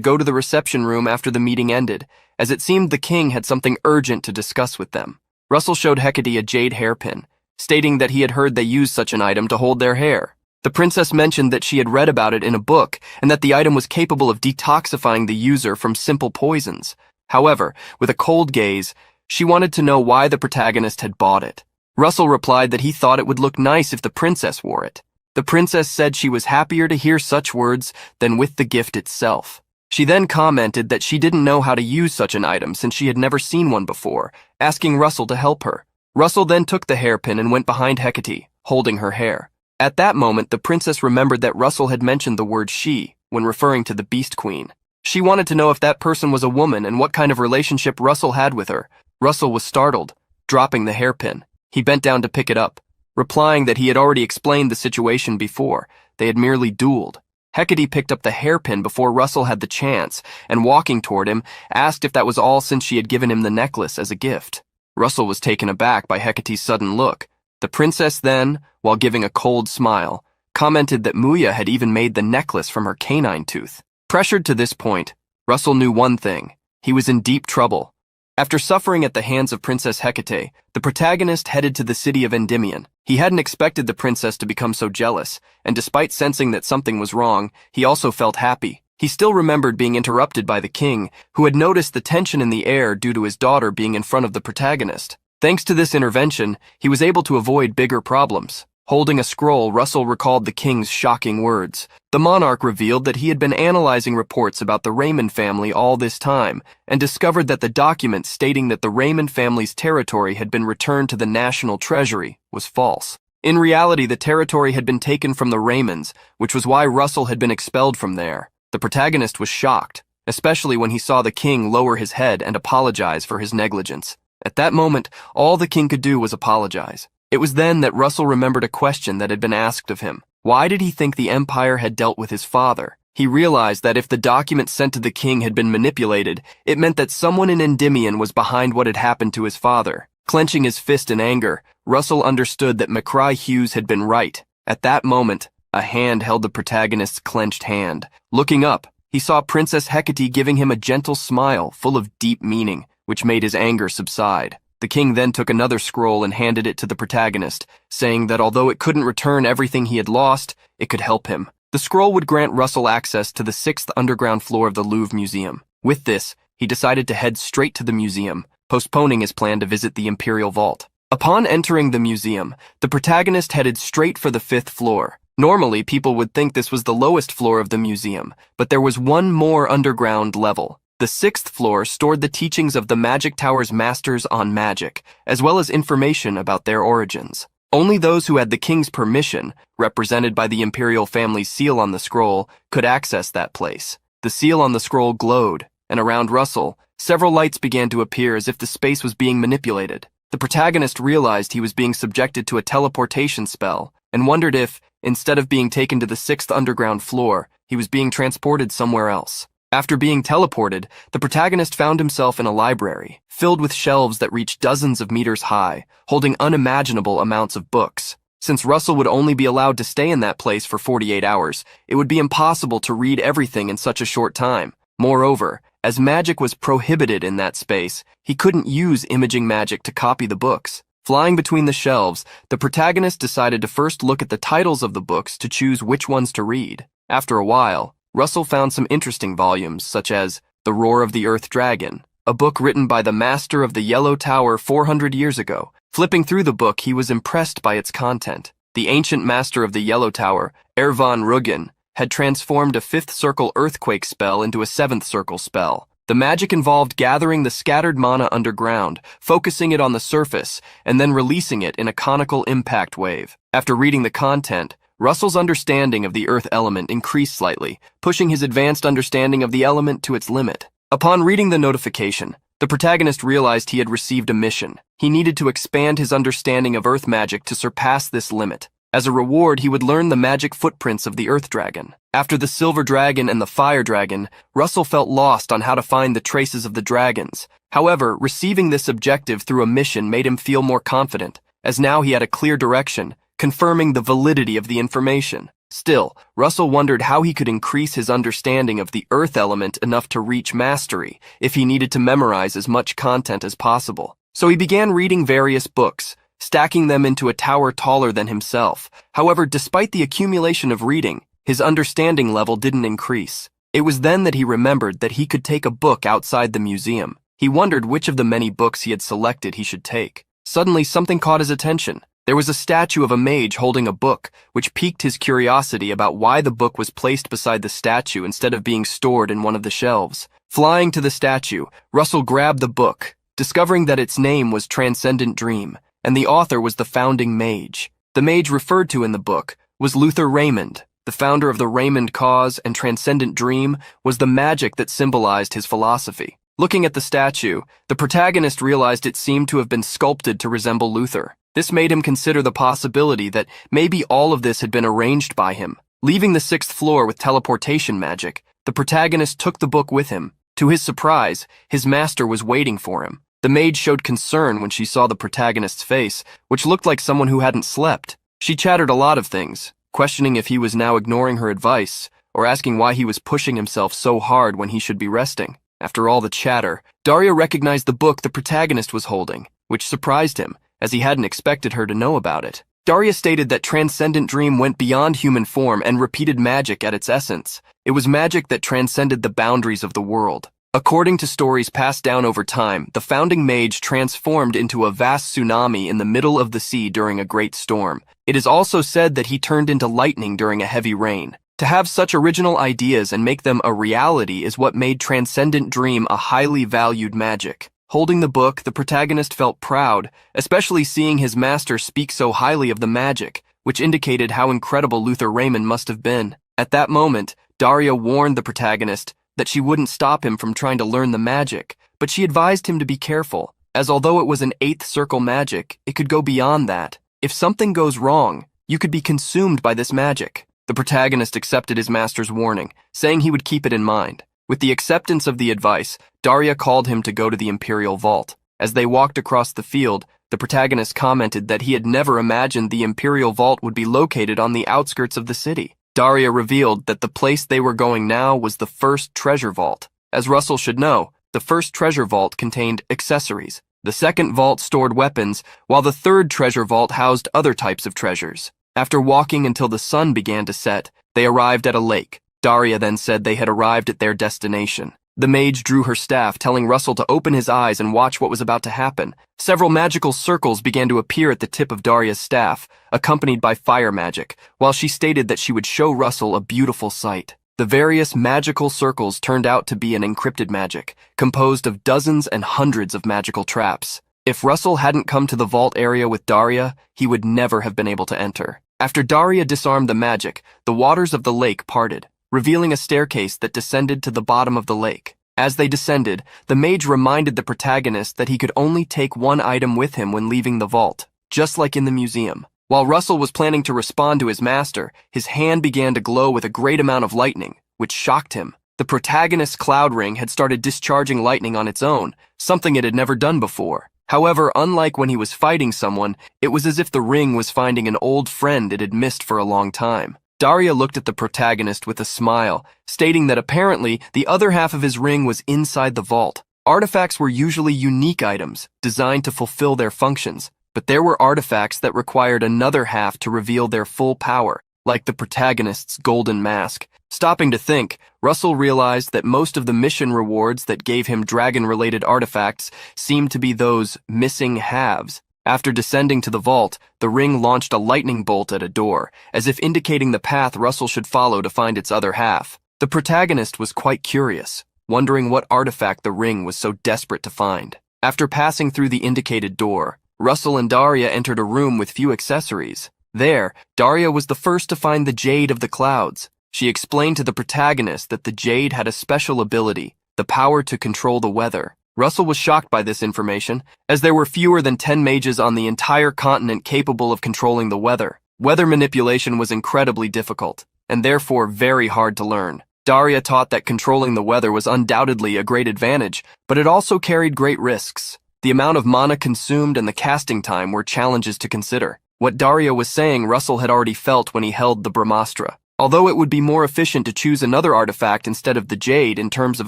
go to the reception room after the meeting ended, as it seemed the king had something urgent to discuss with them. Russell showed Hecate a jade hairpin, stating that he had heard they used such an item to hold their hair. The princess mentioned that she had read about it in a book and that the item was capable of detoxifying the user from simple poisons. However, with a cold gaze, she wanted to know why the protagonist had bought it. Russell replied that he thought it would look nice if the princess wore it. The princess said she was happier to hear such words than with the gift itself. She then commented that she didn't know how to use such an item since she had never seen one before, asking Russell to help her. Russell then took the hairpin and went behind Hecate, holding her hair. At that moment, the princess remembered that Russell had mentioned the word she when referring to the Beast Queen. She wanted to know if that person was a woman and what kind of relationship Russell had with her. Russell was startled, dropping the hairpin. He bent down to pick it up, replying that he had already explained the situation before. They had merely dueled. Hecate picked up the hairpin before Russell had the chance, and walking toward him, asked if that was all since she had given him the necklace as a gift. Russell was taken aback by Hecate's sudden look. The princess then, while giving a cold smile, commented that Muya had even made the necklace from her canine tooth. Pressured to this point, Russell knew one thing. He was in deep trouble. After suffering at the hands of Princess Hecate, the protagonist headed to the city of Endymion. He hadn't expected the princess to become so jealous, and despite sensing that something was wrong, he also felt happy. He still remembered being interrupted by the king, who had noticed the tension in the air due to his daughter being in front of the protagonist. Thanks to this intervention, he was able to avoid bigger problems. Holding a scroll, Russell recalled the king's shocking words. The monarch revealed that he had been analyzing reports about the Raymond family all this time, and discovered that the document stating that the Raymond family's territory had been returned to the national treasury was false. In reality, the territory had been taken from the Raymonds, which was why Russell had been expelled from there. The protagonist was shocked, especially when he saw the king lower his head and apologize for his negligence. At that moment, all the king could do was apologize. It was then that Russell remembered a question that had been asked of him. Why did he think the Empire had dealt with his father? He realized that if the document sent to the king had been manipulated, it meant that someone in Endymion was behind what had happened to his father. Clenching his fist in anger, Russell understood that McCry Hughes had been right. At that moment, a hand held the protagonist's clenched hand. Looking up, he saw Princess Hecate giving him a gentle smile full of deep meaning, which made his anger subside. The king then took another scroll and handed it to the protagonist, saying that although it couldn't return everything he had lost, it could help him. The scroll would grant Russell access to the 6th underground floor of the Louvre Museum. With this, he decided to head straight to the museum, postponing his plan to visit the Imperial Vault. Upon entering the museum, the protagonist headed straight for the 5th floor. Normally, people would think this was the lowest floor of the museum, but there was one more underground level. The 6th floor stored the teachings of the Magic Tower's masters on magic, as well as information about their origins. Only those who had the king's permission, represented by the imperial family's seal on the scroll, could access that place. The seal on the scroll glowed, and around Russell, several lights began to appear as if the space was being manipulated. The protagonist realized he was being subjected to a teleportation spell, and wondered if, instead of being taken to the 6th underground floor, he was being transported somewhere else. After being teleported, the protagonist found himself in a library, filled with shelves that reached dozens of meters high, holding unimaginable amounts of books. Since Russell would only be allowed to stay in that place for 48 hours, it would be impossible to read everything in such a short time. Moreover, as magic was prohibited in that space, he couldn't use imaging magic to copy the books. Flying between the shelves, the protagonist decided to first look at the titles of the books to choose which ones to read. After a while, Russell found some interesting volumes, such as The Roar of the Earth Dragon, a book written by the master of the Yellow Tower 400 years ago. Flipping through the book, he was impressed by its content. The ancient master of the Yellow Tower, Ervan Rugen, had transformed a 5th circle earthquake spell into a 7th circle spell. The magic involved gathering the scattered mana underground, focusing it on the surface, and then releasing it in a conical impact wave. After reading the content, Russell's understanding of the earth element increased slightly, pushing his advanced understanding of the element to its limit. Upon reading the notification, The protagonist realized he had received a mission. He needed to expand his understanding of earth magic to surpass this limit. As a reward, he would learn the magic footprints of the earth dragon. After the silver dragon and the fire dragon, Russell felt lost on how to find the traces of the dragons. However, receiving this objective through a mission made him feel more confident, as now he had a clear direction, confirming the validity of the information. Still, Russell wondered how he could increase his understanding of the earth element enough to reach mastery if he needed to memorize as much content as possible. So he began reading various books, stacking them into a tower taller than himself. However, despite the accumulation of reading, his understanding level didn't increase. It was then that he remembered that he could take a book outside the museum. He wondered which of the many books he had selected he should take. Suddenly, something caught his attention. There was a statue of a mage holding a book, which piqued his curiosity about why the book was placed beside the statue instead of being stored in one of the shelves. Flying to the statue, Russell grabbed the book, discovering that its name was Transcendent Dream, and the author was the founding mage. The mage referred to in the book was Luther Raymond. The founder of the Raymond cause and Transcendent Dream was the magic that symbolized his philosophy. Looking at the statue, the protagonist realized it seemed to have been sculpted to resemble Luther. This made him consider the possibility that maybe all of this had been arranged by him. Leaving the 6th floor with teleportation magic, the protagonist took the book with him. To his surprise, his master was waiting for him. The maid showed concern when she saw the protagonist's face, which looked like someone who hadn't slept. She chattered a lot of things, questioning if he was now ignoring her advice, or asking why he was pushing himself so hard when he should be resting. After all the chatter, Daria recognized the book the protagonist was holding, which surprised him, as he hadn't expected her to know about it. Daria stated that Transcendent Dream went beyond human form and repeated magic at its essence. It was magic that transcended the boundaries of the world. According to stories passed down over time, the founding mage transformed into a vast tsunami in the middle of the sea during a great storm. It is also said that he turned into lightning during a heavy rain. To have such original ideas and make them a reality is what made Transcendent Dream a highly valued magic. Holding the book, the protagonist felt proud, especially seeing his master speak so highly of the magic, which indicated how incredible Luther Raymond must have been. At that moment, Daria warned the protagonist that she wouldn't stop him from trying to learn the magic, but she advised him to be careful, as although it was an 8th circle magic, it could go beyond that. If something goes wrong, you could be consumed by this magic. The protagonist accepted his master's warning, saying he would keep it in mind. With the acceptance of the advice, Daria called him to go to the Imperial Vault. As they walked across the field, the protagonist commented that he had never imagined the Imperial Vault would be located on the outskirts of the city. Daria revealed that the place they were going now was the first treasure vault. As Russell should know, the first treasure vault contained accessories. The second vault stored weapons, while the third treasure vault housed other types of treasures. After walking until the sun began to set, they arrived at a lake. Daria then said they had arrived at their destination. The mage drew her staff, telling Russell to open his eyes and watch what was about to happen. Several magical circles began to appear at the tip of Daria's staff, accompanied by fire magic, while she stated that she would show Russell a beautiful sight. The various magical circles turned out to be an encrypted magic, composed of dozens and hundreds of magical traps. If Russell hadn't come to the vault area with Daria, he would never have been able to enter. After Daria disarmed the magic, the waters of the lake parted, revealing a staircase that descended to the bottom of the lake. As they descended, the mage reminded the protagonist that he could only take one item with him when leaving the vault, just like in the museum. While Russell was planning to respond to his master, his hand began to glow with a great amount of lightning, which shocked him. The protagonist's cloud ring had started discharging lightning on its own, something it had never done before. However, unlike when he was fighting someone, it was as if the ring was finding an old friend it had missed for a long time. Daria looked at the protagonist with a smile, stating that apparently the other half of his ring was inside the vault. Artifacts were usually unique items, designed to fulfill their functions, but there were artifacts that required another half to reveal their full power, like the protagonist's golden mask. Stopping to think, Russell realized that most of the mission rewards that gave him dragon-related artifacts seemed to be those missing halves. After descending to the vault, the ring launched a lightning bolt at a door, as if indicating the path Russell should follow to find its other half. The protagonist was quite curious, wondering what artifact the ring was so desperate to find. After passing through the indicated door, Russell and Daria entered a room with few accessories. There, Daria was the first to find the Jade of the Clouds. She explained to the protagonist that the Jade had a special ability, the power to control the weather. Russell was shocked by this information, as there were fewer than 10 mages on the entire continent capable of controlling the weather. Weather manipulation was incredibly difficult, and therefore very hard to learn. Daria taught that controlling the weather was undoubtedly a great advantage, but it also carried great risks. The amount of mana consumed and the casting time were challenges to consider. What Daria was saying Russell had already felt when he held the Brahmastra. Although it would be more efficient to choose another artifact instead of the jade in terms of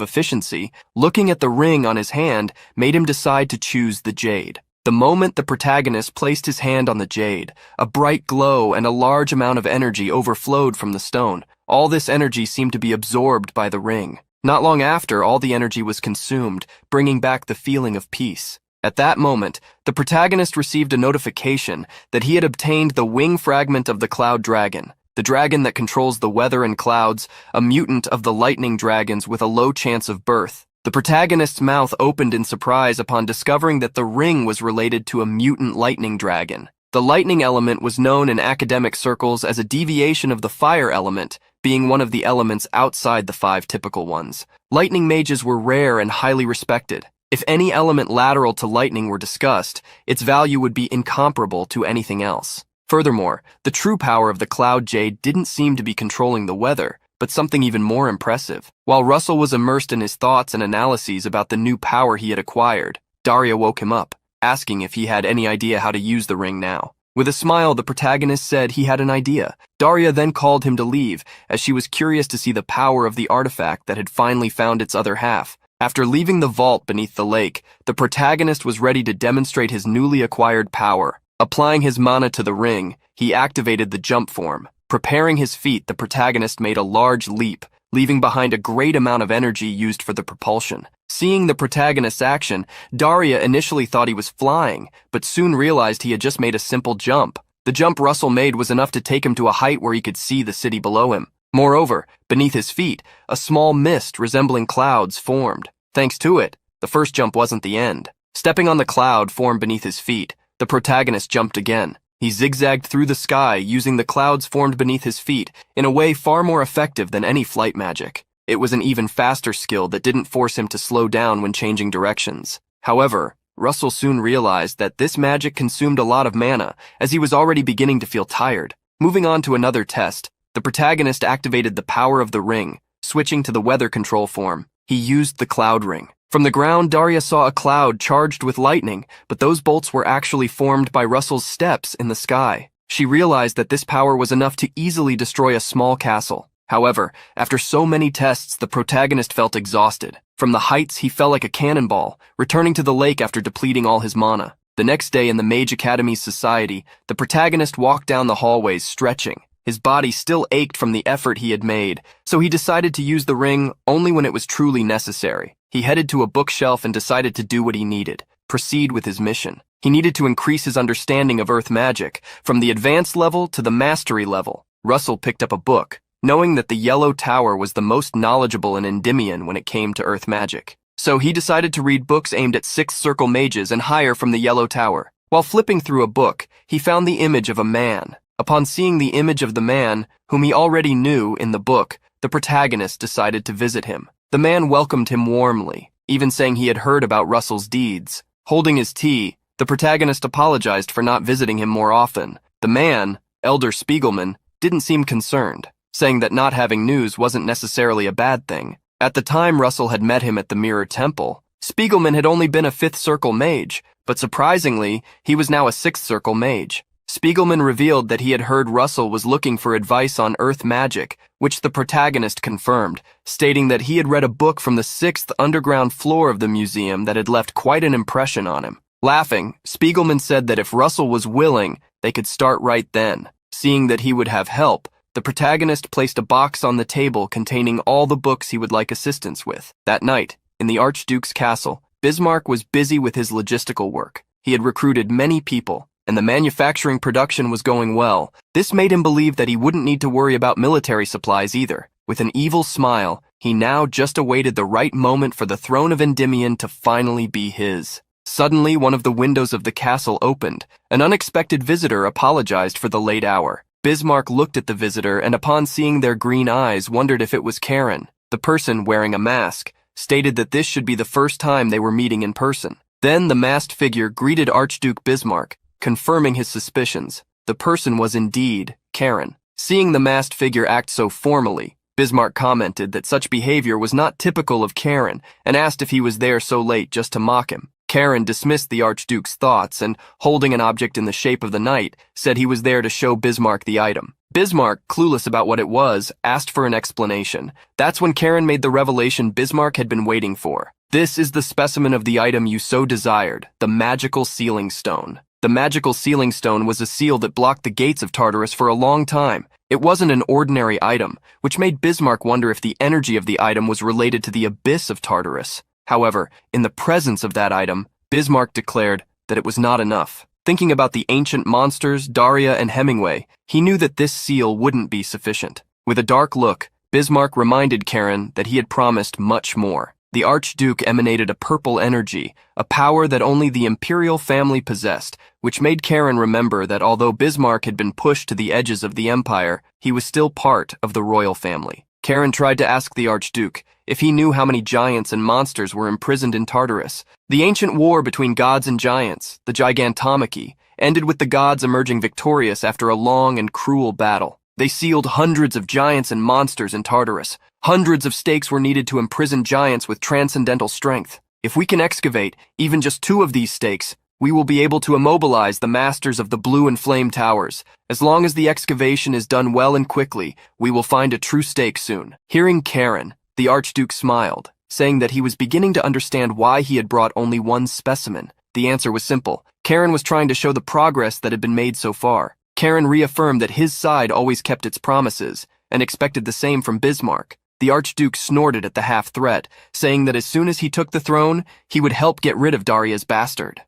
efficiency, looking at the ring on his hand made him decide to choose the jade. The moment the protagonist placed his hand on the jade, a bright glow and a large amount of energy overflowed from the stone. All this energy seemed to be absorbed by the ring. Not long after, all the energy was consumed, bringing back the feeling of peace. At that moment, the protagonist received a notification that he had obtained the wing fragment of the cloud dragon, the dragon that controls the weather and clouds, a mutant of the lightning dragons with a low chance of birth. The protagonist's mouth opened in surprise upon discovering that the ring was related to a mutant lightning dragon. The lightning element was known in academic circles as a deviation of the fire element, being one of the elements outside the 5 typical ones. Lightning mages were rare and highly respected. If any element lateral to lightning were discussed, its value would be incomparable to anything else. Furthermore, the true power of the Cloud Jade didn't seem to be controlling the weather, but something even more impressive. While Russell was immersed in his thoughts and analyses about the new power he had acquired, Daria woke him up, asking if he had any idea how to use the ring now. With a smile, the protagonist said he had an idea. Daria then called him to leave, as she was curious to see the power of the artifact that had finally found its other half. After leaving the vault beneath the lake, the protagonist was ready to demonstrate his newly acquired power. Applying his mana to the ring, he activated the jump form. Preparing his feet, the protagonist made a large leap, leaving behind a great amount of energy used for the propulsion. Seeing the protagonist's action, Daria initially thought he was flying, but soon realized he had just made a simple jump. The jump Russell made was enough to take him to a height where he could see the city below him. Moreover, beneath his feet, a small mist resembling clouds formed. Thanks to it, the first jump wasn't the end. Stepping on the cloud formed beneath his feet, the protagonist jumped again. He zigzagged through the sky using the clouds formed beneath his feet in a way far more effective than any flight magic. It was an even faster skill that didn't force him to slow down when changing directions. However, Russell soon realized that this magic consumed a lot of mana, as he was already beginning to feel tired. Moving on to another test, the protagonist activated the power of the ring, switching to the weather control form. He used the cloud ring. From the ground, Daria saw a cloud charged with lightning, but those bolts were actually formed by Russell's steps in the sky. She realized that this power was enough to easily destroy a small castle. However, after so many tests, the protagonist felt exhausted. From the heights, he fell like a cannonball, returning to the lake after depleting all his mana. The next day in the Mage Academy's society, the protagonist walked down the hallways stretching. His body still ached from the effort he had made, so he decided to use the ring only when it was truly necessary. He headed to a bookshelf and decided to do what he needed, proceed with his mission. He needed to increase his understanding of earth magic, from the advanced level to the mastery level. Russell picked up a book, knowing that the Yellow Tower was the most knowledgeable in Endymion when it came to earth magic. So he decided to read books aimed at 6th Circle mages and higher from the Yellow Tower. While flipping through a book, he found the image of a man. Upon seeing the image of the man, whom he already knew in the book, the protagonist decided to visit him. The man welcomed him warmly, even saying he had heard about Russell's deeds. Holding his tea, the protagonist apologized for not visiting him more often. The man, Elder Spiegelman, didn't seem concerned, saying that not having news wasn't necessarily a bad thing. At the time Russell had met him at the Mirror Temple, Spiegelman had only been a 5th Circle mage, but surprisingly, he was now a 6th Circle mage. Spiegelman revealed that he had heard Russell was looking for advice on earth magic, which the protagonist confirmed, stating that he had read a book from the 6th underground floor of the museum that had left quite an impression on him. Laughing, Spiegelman said that if Russell was willing, they could start right then. Seeing that he would have help, the protagonist placed a box on the table containing all the books he would like assistance with. That night, in the Archduke's castle, Bismarck was busy with his logistical work. He had recruited many people, and the manufacturing production was going well. This made him believe that he wouldn't need to worry about military supplies either. With an evil smile, he now just awaited the right moment for the throne of Endymion to finally be his. Suddenly, one of the windows of the castle opened. An unexpected visitor apologized for the late hour. Bismarck looked at the visitor and upon seeing their green eyes wondered if it was Karen. The person, wearing a mask, stated that this should be the first time they were meeting in person. Then the masked figure greeted Archduke Bismarck, confirming his suspicions. The person was indeed Karen. Seeing the masked figure act so formally, Bismarck commented that such behavior was not typical of Karen and asked if he was there so late just to mock him. Karen dismissed the Archduke's thoughts and, holding an object in the shape of the knight, said he was there to show Bismarck the item. Bismarck, clueless about what it was, asked for an explanation. That's when Karen made the revelation Bismarck had been waiting for. This is the specimen of the item you so desired, the magical sealing stone. The magical sealing stone was a seal that blocked the gates of Tartarus for a long time. It wasn't an ordinary item, which made Bismarck wonder if the energy of the item was related to the abyss of Tartarus. However, in the presence of that item, Bismarck declared that it was not enough. Thinking about the ancient monsters, Daria and Hemingway, he knew that this seal wouldn't be sufficient. With a dark look, Bismarck reminded Karen that he had promised much more. The Archduke emanated a purple energy, a power that only the imperial family possessed, which made Karen remember that although Bismarck had been pushed to the edges of the empire, he was still part of the royal family. Karen tried to ask the Archduke if he knew how many giants and monsters were imprisoned in Tartarus. The ancient war between gods and giants, the Gigantomachy, ended with the gods emerging victorious after a long and cruel battle. They sealed hundreds of giants and monsters in Tartarus. Hundreds of stakes were needed to imprison giants with transcendental strength. If we can excavate even just 2 of these stakes, we will be able to immobilize the masters of the Blue and Flame Towers. As long as the excavation is done well and quickly, we will find a true stake soon. Hearing Karen, the Archduke smiled, saying that he was beginning to understand why he had brought only one specimen. The answer was simple. Karen was trying to show the progress that had been made so far. Karen reaffirmed that his side always kept its promises, and expected the same from Bismarck. The Archduke snorted at the half-threat, saying that as soon as he took the throne, he would help get rid of Daria's bastard.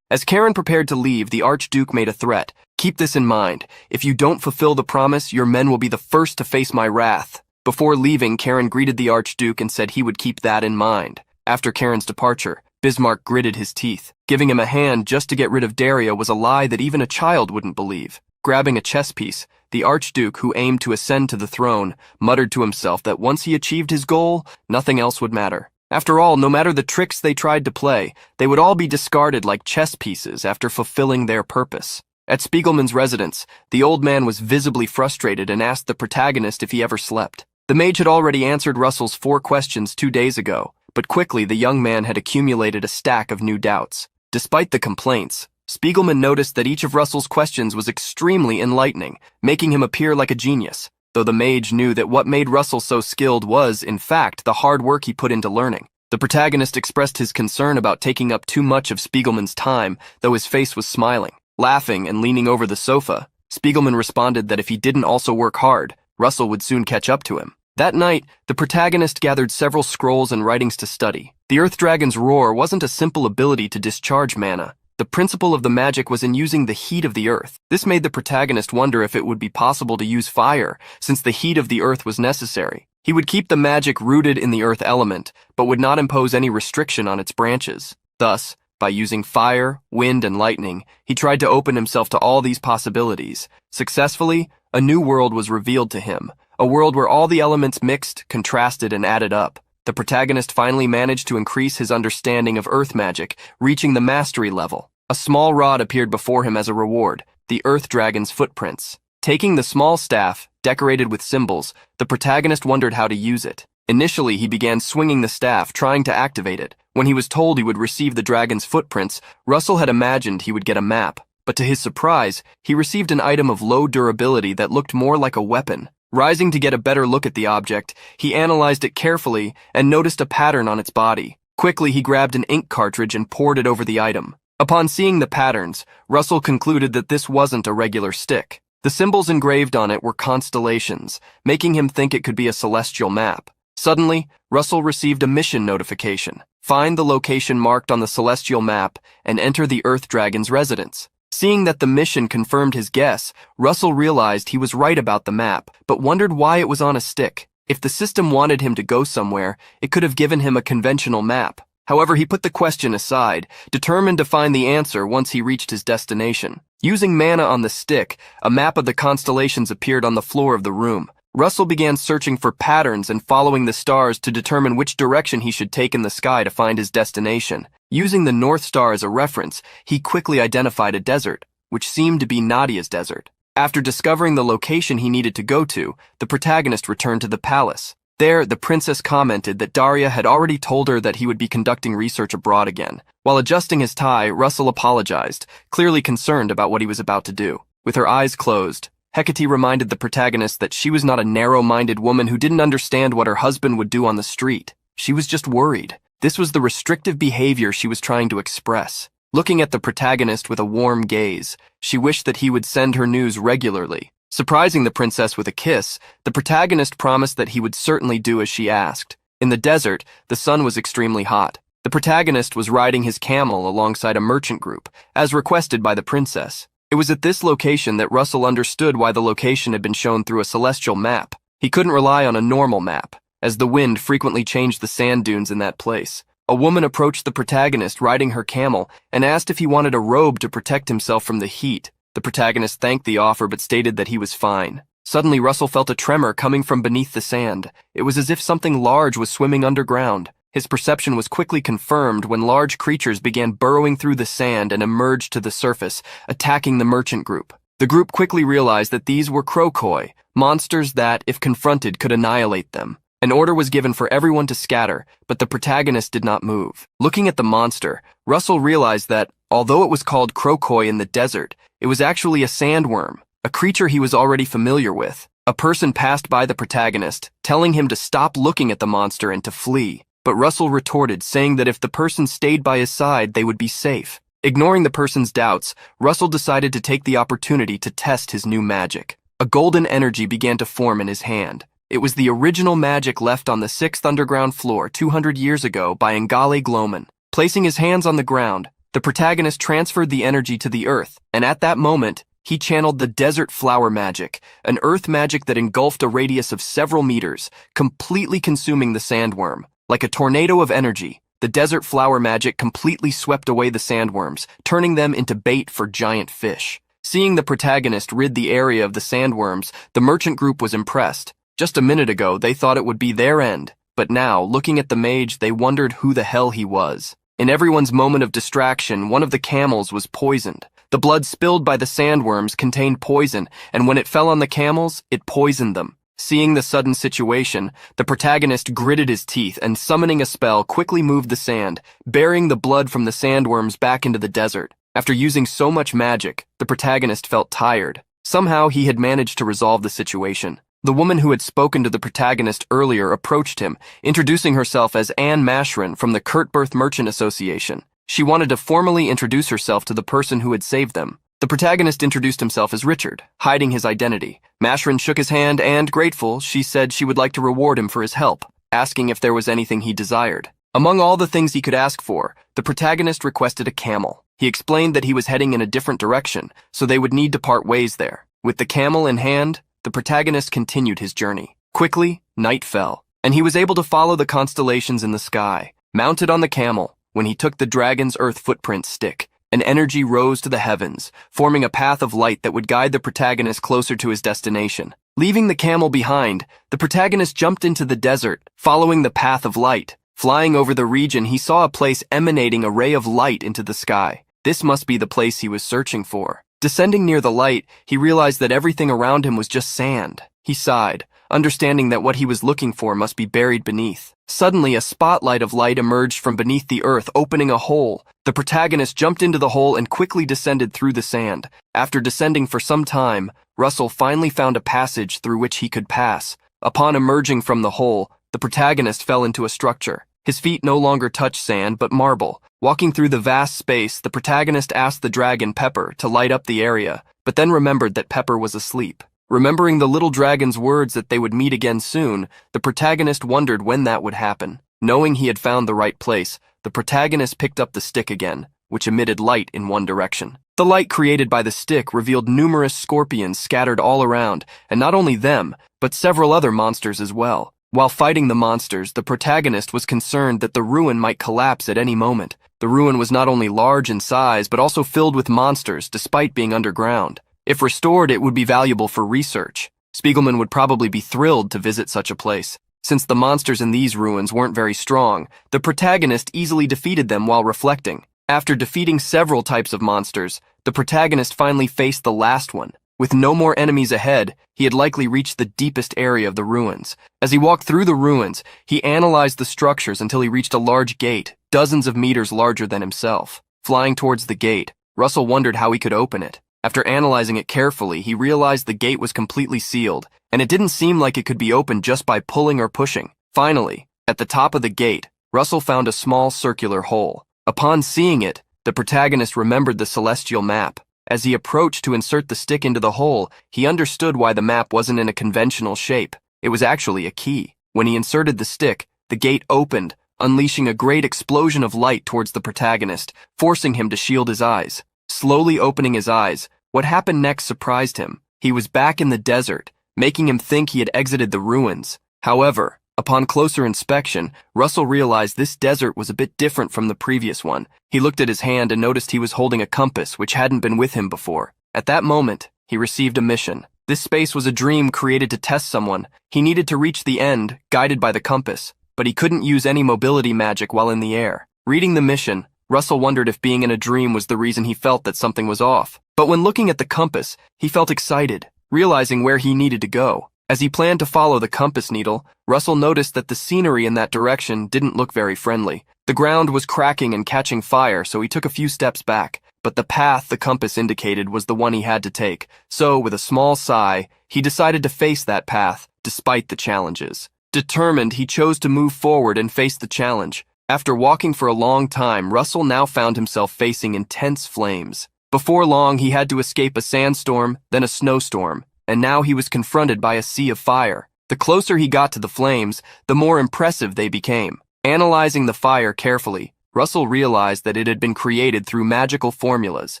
As Karen prepared to leave, the Archduke made a threat. Keep this in mind. If you don't fulfill the promise, your men will be the first to face my wrath. Before leaving, Karen greeted the Archduke and said he would keep that in mind. After Karen's departure, Bismarck gritted his teeth. Giving him a hand just to get rid of Daria was a lie that even a child wouldn't believe. Grabbing a chess piece, the Archduke, who aimed to ascend to the throne, muttered to himself that once he achieved his goal, nothing else would matter. After all, no matter the tricks they tried to play, they would all be discarded like chess pieces after fulfilling their purpose. At Spiegelman's residence, the old man was visibly frustrated and asked the protagonist if he ever slept. The mage had already answered Russell's 4 questions 2 days ago, but quickly the young man had accumulated a stack of new doubts. Despite the complaints, Spiegelman noticed that each of Russell's questions was extremely enlightening, making him appear like a genius, though the mage knew that what made Russell so skilled was, in fact, the hard work he put into learning. The protagonist expressed his concern about taking up too much of Spiegelman's time, though his face was smiling. Laughing and leaning over the sofa, Spiegelman responded that if he didn't also work hard, Russell would soon catch up to him. That night, the protagonist gathered several scrolls and writings to study. The Earth Dragon's roar wasn't a simple ability to discharge mana. The principle of the magic was in using the heat of the earth. This made the protagonist wonder if it would be possible to use fire, since the heat of the earth was necessary. He would keep the magic rooted in the earth element, but would not impose any restriction on its branches. Thus, by using fire, wind, and lightning, he tried to open himself to all these possibilities. Successfully, a new world was revealed to him, a world where all the elements mixed, contrasted, and added up. The protagonist finally managed to increase his understanding of earth magic, reaching the mastery level. A small rod appeared before him as a reward, the Earth Dragon's footprints. Taking the small staff, decorated with symbols, the protagonist wondered how to use it. Initially, he began swinging the staff, trying to activate it. When he was told he would receive the dragon's footprints, Russell had imagined he would get a map. But to his surprise, he received an item of low durability that looked more like a weapon. Rising to get a better look at the object, he analyzed it carefully and noticed a pattern on its body. Quickly, he grabbed an ink cartridge and poured it over the item. Upon seeing the patterns, Russell concluded that this wasn't a regular stick. The symbols engraved on it were constellations, making him think it could be a celestial map. Suddenly, Russell received a mission notification. Find the location marked on the celestial map and enter the Earth Dragon's residence. Seeing that the mission confirmed his guess, Russell realized he was right about the map, but wondered why it was on a stick. If the system wanted him to go somewhere, it could have given him a conventional map. However, he put the question aside, determined to find the answer once he reached his destination. Using mana on the stick, a map of the constellations appeared on the floor of the room. Russell began searching for patterns and following the stars to determine which direction he should take in the sky to find his destination. Using the North Star as a reference, he quickly identified a desert, which seemed to be Nadia's desert. After discovering the location he needed to go to, the protagonist returned to the palace. There, the princess commented that Daria had already told her that he would be conducting research abroad again. While adjusting his tie, Russell apologized, clearly concerned about what he was about to do. With her eyes closed, Hecate reminded the protagonist that she was not a narrow-minded woman who didn't understand what her husband would do on the street. She was just worried. This was the restrictive behavior she was trying to express. Looking at the protagonist with a warm gaze, she wished that he would send her news regularly. Surprising the princess with a kiss, the protagonist promised that he would certainly do as she asked. In the desert, the sun was extremely hot. The protagonist was riding his camel alongside a merchant group, as requested by the princess. It was at this location that Russell understood why the location had been shown through a celestial map. He couldn't rely on a normal map, as the wind frequently changed the sand dunes in that place. A woman approached the protagonist riding her camel and asked if he wanted a robe to protect himself from the heat. The protagonist thanked the offer but stated that he was fine. Suddenly, Russell felt a tremor coming from beneath the sand. It was as if something large was swimming underground. His perception was quickly confirmed when large creatures began burrowing through the sand and emerged to the surface, attacking the merchant group. The group quickly realized that these were krokoi, monsters that, if confronted, could annihilate them. An order was given for everyone to scatter, but the protagonist did not move. Looking at the monster, Russell realized that, although it was called krokoi in the desert, it was actually a sandworm, a creature he was already familiar with. A person passed by the protagonist, telling him to stop looking at the monster and to flee. But Russell retorted, saying that if the person stayed by his side, they would be safe. Ignoring the person's doubts, Russell decided to take the opportunity to test his new magic. A golden energy began to form in his hand. It was the original magic left on the 6th underground floor 200 years ago by Ngale Gloman. Placing his hands on the ground, the protagonist transferred the energy to the earth, and at that moment, he channeled the desert flower magic, an earth magic that engulfed a radius of several meters, completely consuming the sandworm. Like a tornado of energy, the desert flower magic completely swept away the sandworms, turning them into bait for giant fish. Seeing the protagonist rid the area of the sandworms, the merchant group was impressed. Just a minute ago, they thought it would be their end, but now, looking at the mage, they wondered who the hell he was. In everyone's moment of distraction, one of the camels was poisoned. The blood spilled by the sandworms contained poison, and when it fell on the camels, it poisoned them. Seeing the sudden situation, the protagonist gritted his teeth and, summoning a spell, quickly moved the sand, burying the blood from the sandworms back into the desert. After using so much magic, the protagonist felt tired. Somehow, he had managed to resolve the situation. The woman who had spoken to the protagonist earlier approached him, introducing herself as Anne Mashrin from the Kurtbirth Merchant Association. She wanted to formally introduce herself to the person who had saved them. The protagonist introduced himself as Richard, hiding his identity. Mashrin shook his hand and, grateful, she said she would like to reward him for his help, asking if there was anything he desired. Among all the things he could ask for, the protagonist requested a camel. He explained that he was heading in a different direction, so they would need to part ways there. With the camel in hand, the protagonist continued his journey. Quickly, night fell, and he was able to follow the constellations in the sky. Mounted on the camel, when he took the dragon's earth footprint stick, an energy rose to the heavens, forming a path of light that would guide the protagonist closer to his destination. Leaving the camel behind, the protagonist jumped into the desert, following the path of light. Flying over the region, he saw a place emanating a ray of light into the sky. This must be the place he was searching for. Descending near the light, he realized that everything around him was just sand. He sighed, understanding that what he was looking for must be buried beneath. Suddenly, a spotlight of light emerged from beneath the earth, opening a hole. The protagonist jumped into the hole and quickly descended through the sand. After descending for some time, Russell finally found a passage through which he could pass. Upon emerging from the hole, the protagonist fell into a structure. His feet no longer touched sand, but marble. Walking through the vast space, the protagonist asked the dragon Pepper to light up the area, but then remembered that Pepper was asleep. Remembering the little dragon's words that they would meet again soon, the protagonist wondered when that would happen. Knowing he had found the right place, the protagonist picked up the stick again, which emitted light in one direction. The light created by the stick revealed numerous scorpions scattered all around, and not only them, but several other monsters as well. While fighting the monsters, the protagonist was concerned that the ruin might collapse at any moment. The ruin was not only large in size, but also filled with monsters, despite being underground. If restored, it would be valuable for research. Spiegelman would probably be thrilled to visit such a place. Since the monsters in these ruins weren't very strong, the protagonist easily defeated them while reflecting. After defeating several types of monsters, the protagonist finally faced the last one. With no more enemies ahead, he had likely reached the deepest area of the ruins. As he walked through the ruins, he analyzed the structures until he reached a large gate, dozens of meters larger than himself. Flying towards the gate, Russell wondered how he could open it. After analyzing it carefully, he realized the gate was completely sealed, and it didn't seem like it could be opened just by pulling or pushing. Finally, at the top of the gate, Russell found a small circular hole. Upon seeing it, the protagonist remembered the celestial map. As he approached to insert the stick into the hole, he understood why the map wasn't in a conventional shape. It was actually a key. When he inserted the stick, the gate opened, unleashing a great explosion of light towards the protagonist, forcing him to shield his eyes. Slowly opening his eyes, what happened next surprised him. He was back in the desert, making him think he had exited the ruins. However, upon closer inspection, Russell realized this desert was a bit different from the previous one. He looked at his hand and noticed he was holding a compass which hadn't been with him before. At that moment, he received a mission. This space was a dream created to test someone. He needed to reach the end, guided by the compass, but he couldn't use any mobility magic while in the air. Reading the mission, Russell wondered if being in a dream was the reason he felt that something was off. But when looking at the compass, he felt excited, realizing where he needed to go. As he planned to follow the compass needle, Russell noticed that the scenery in that direction didn't look very friendly. The ground was cracking and catching fire, so he took a few steps back. But the path the compass indicated was the one he had to take. So, with a small sigh, he decided to face that path, despite the challenges. Determined, he chose to move forward and face the challenge. After walking for a long time, Russell now found himself facing intense flames. Before long, he had to escape a sandstorm, then a snowstorm, and now he was confronted by a sea of fire. The closer he got to the flames, the more impressive they became. Analyzing the fire carefully, Russell realized that it had been created through magical formulas.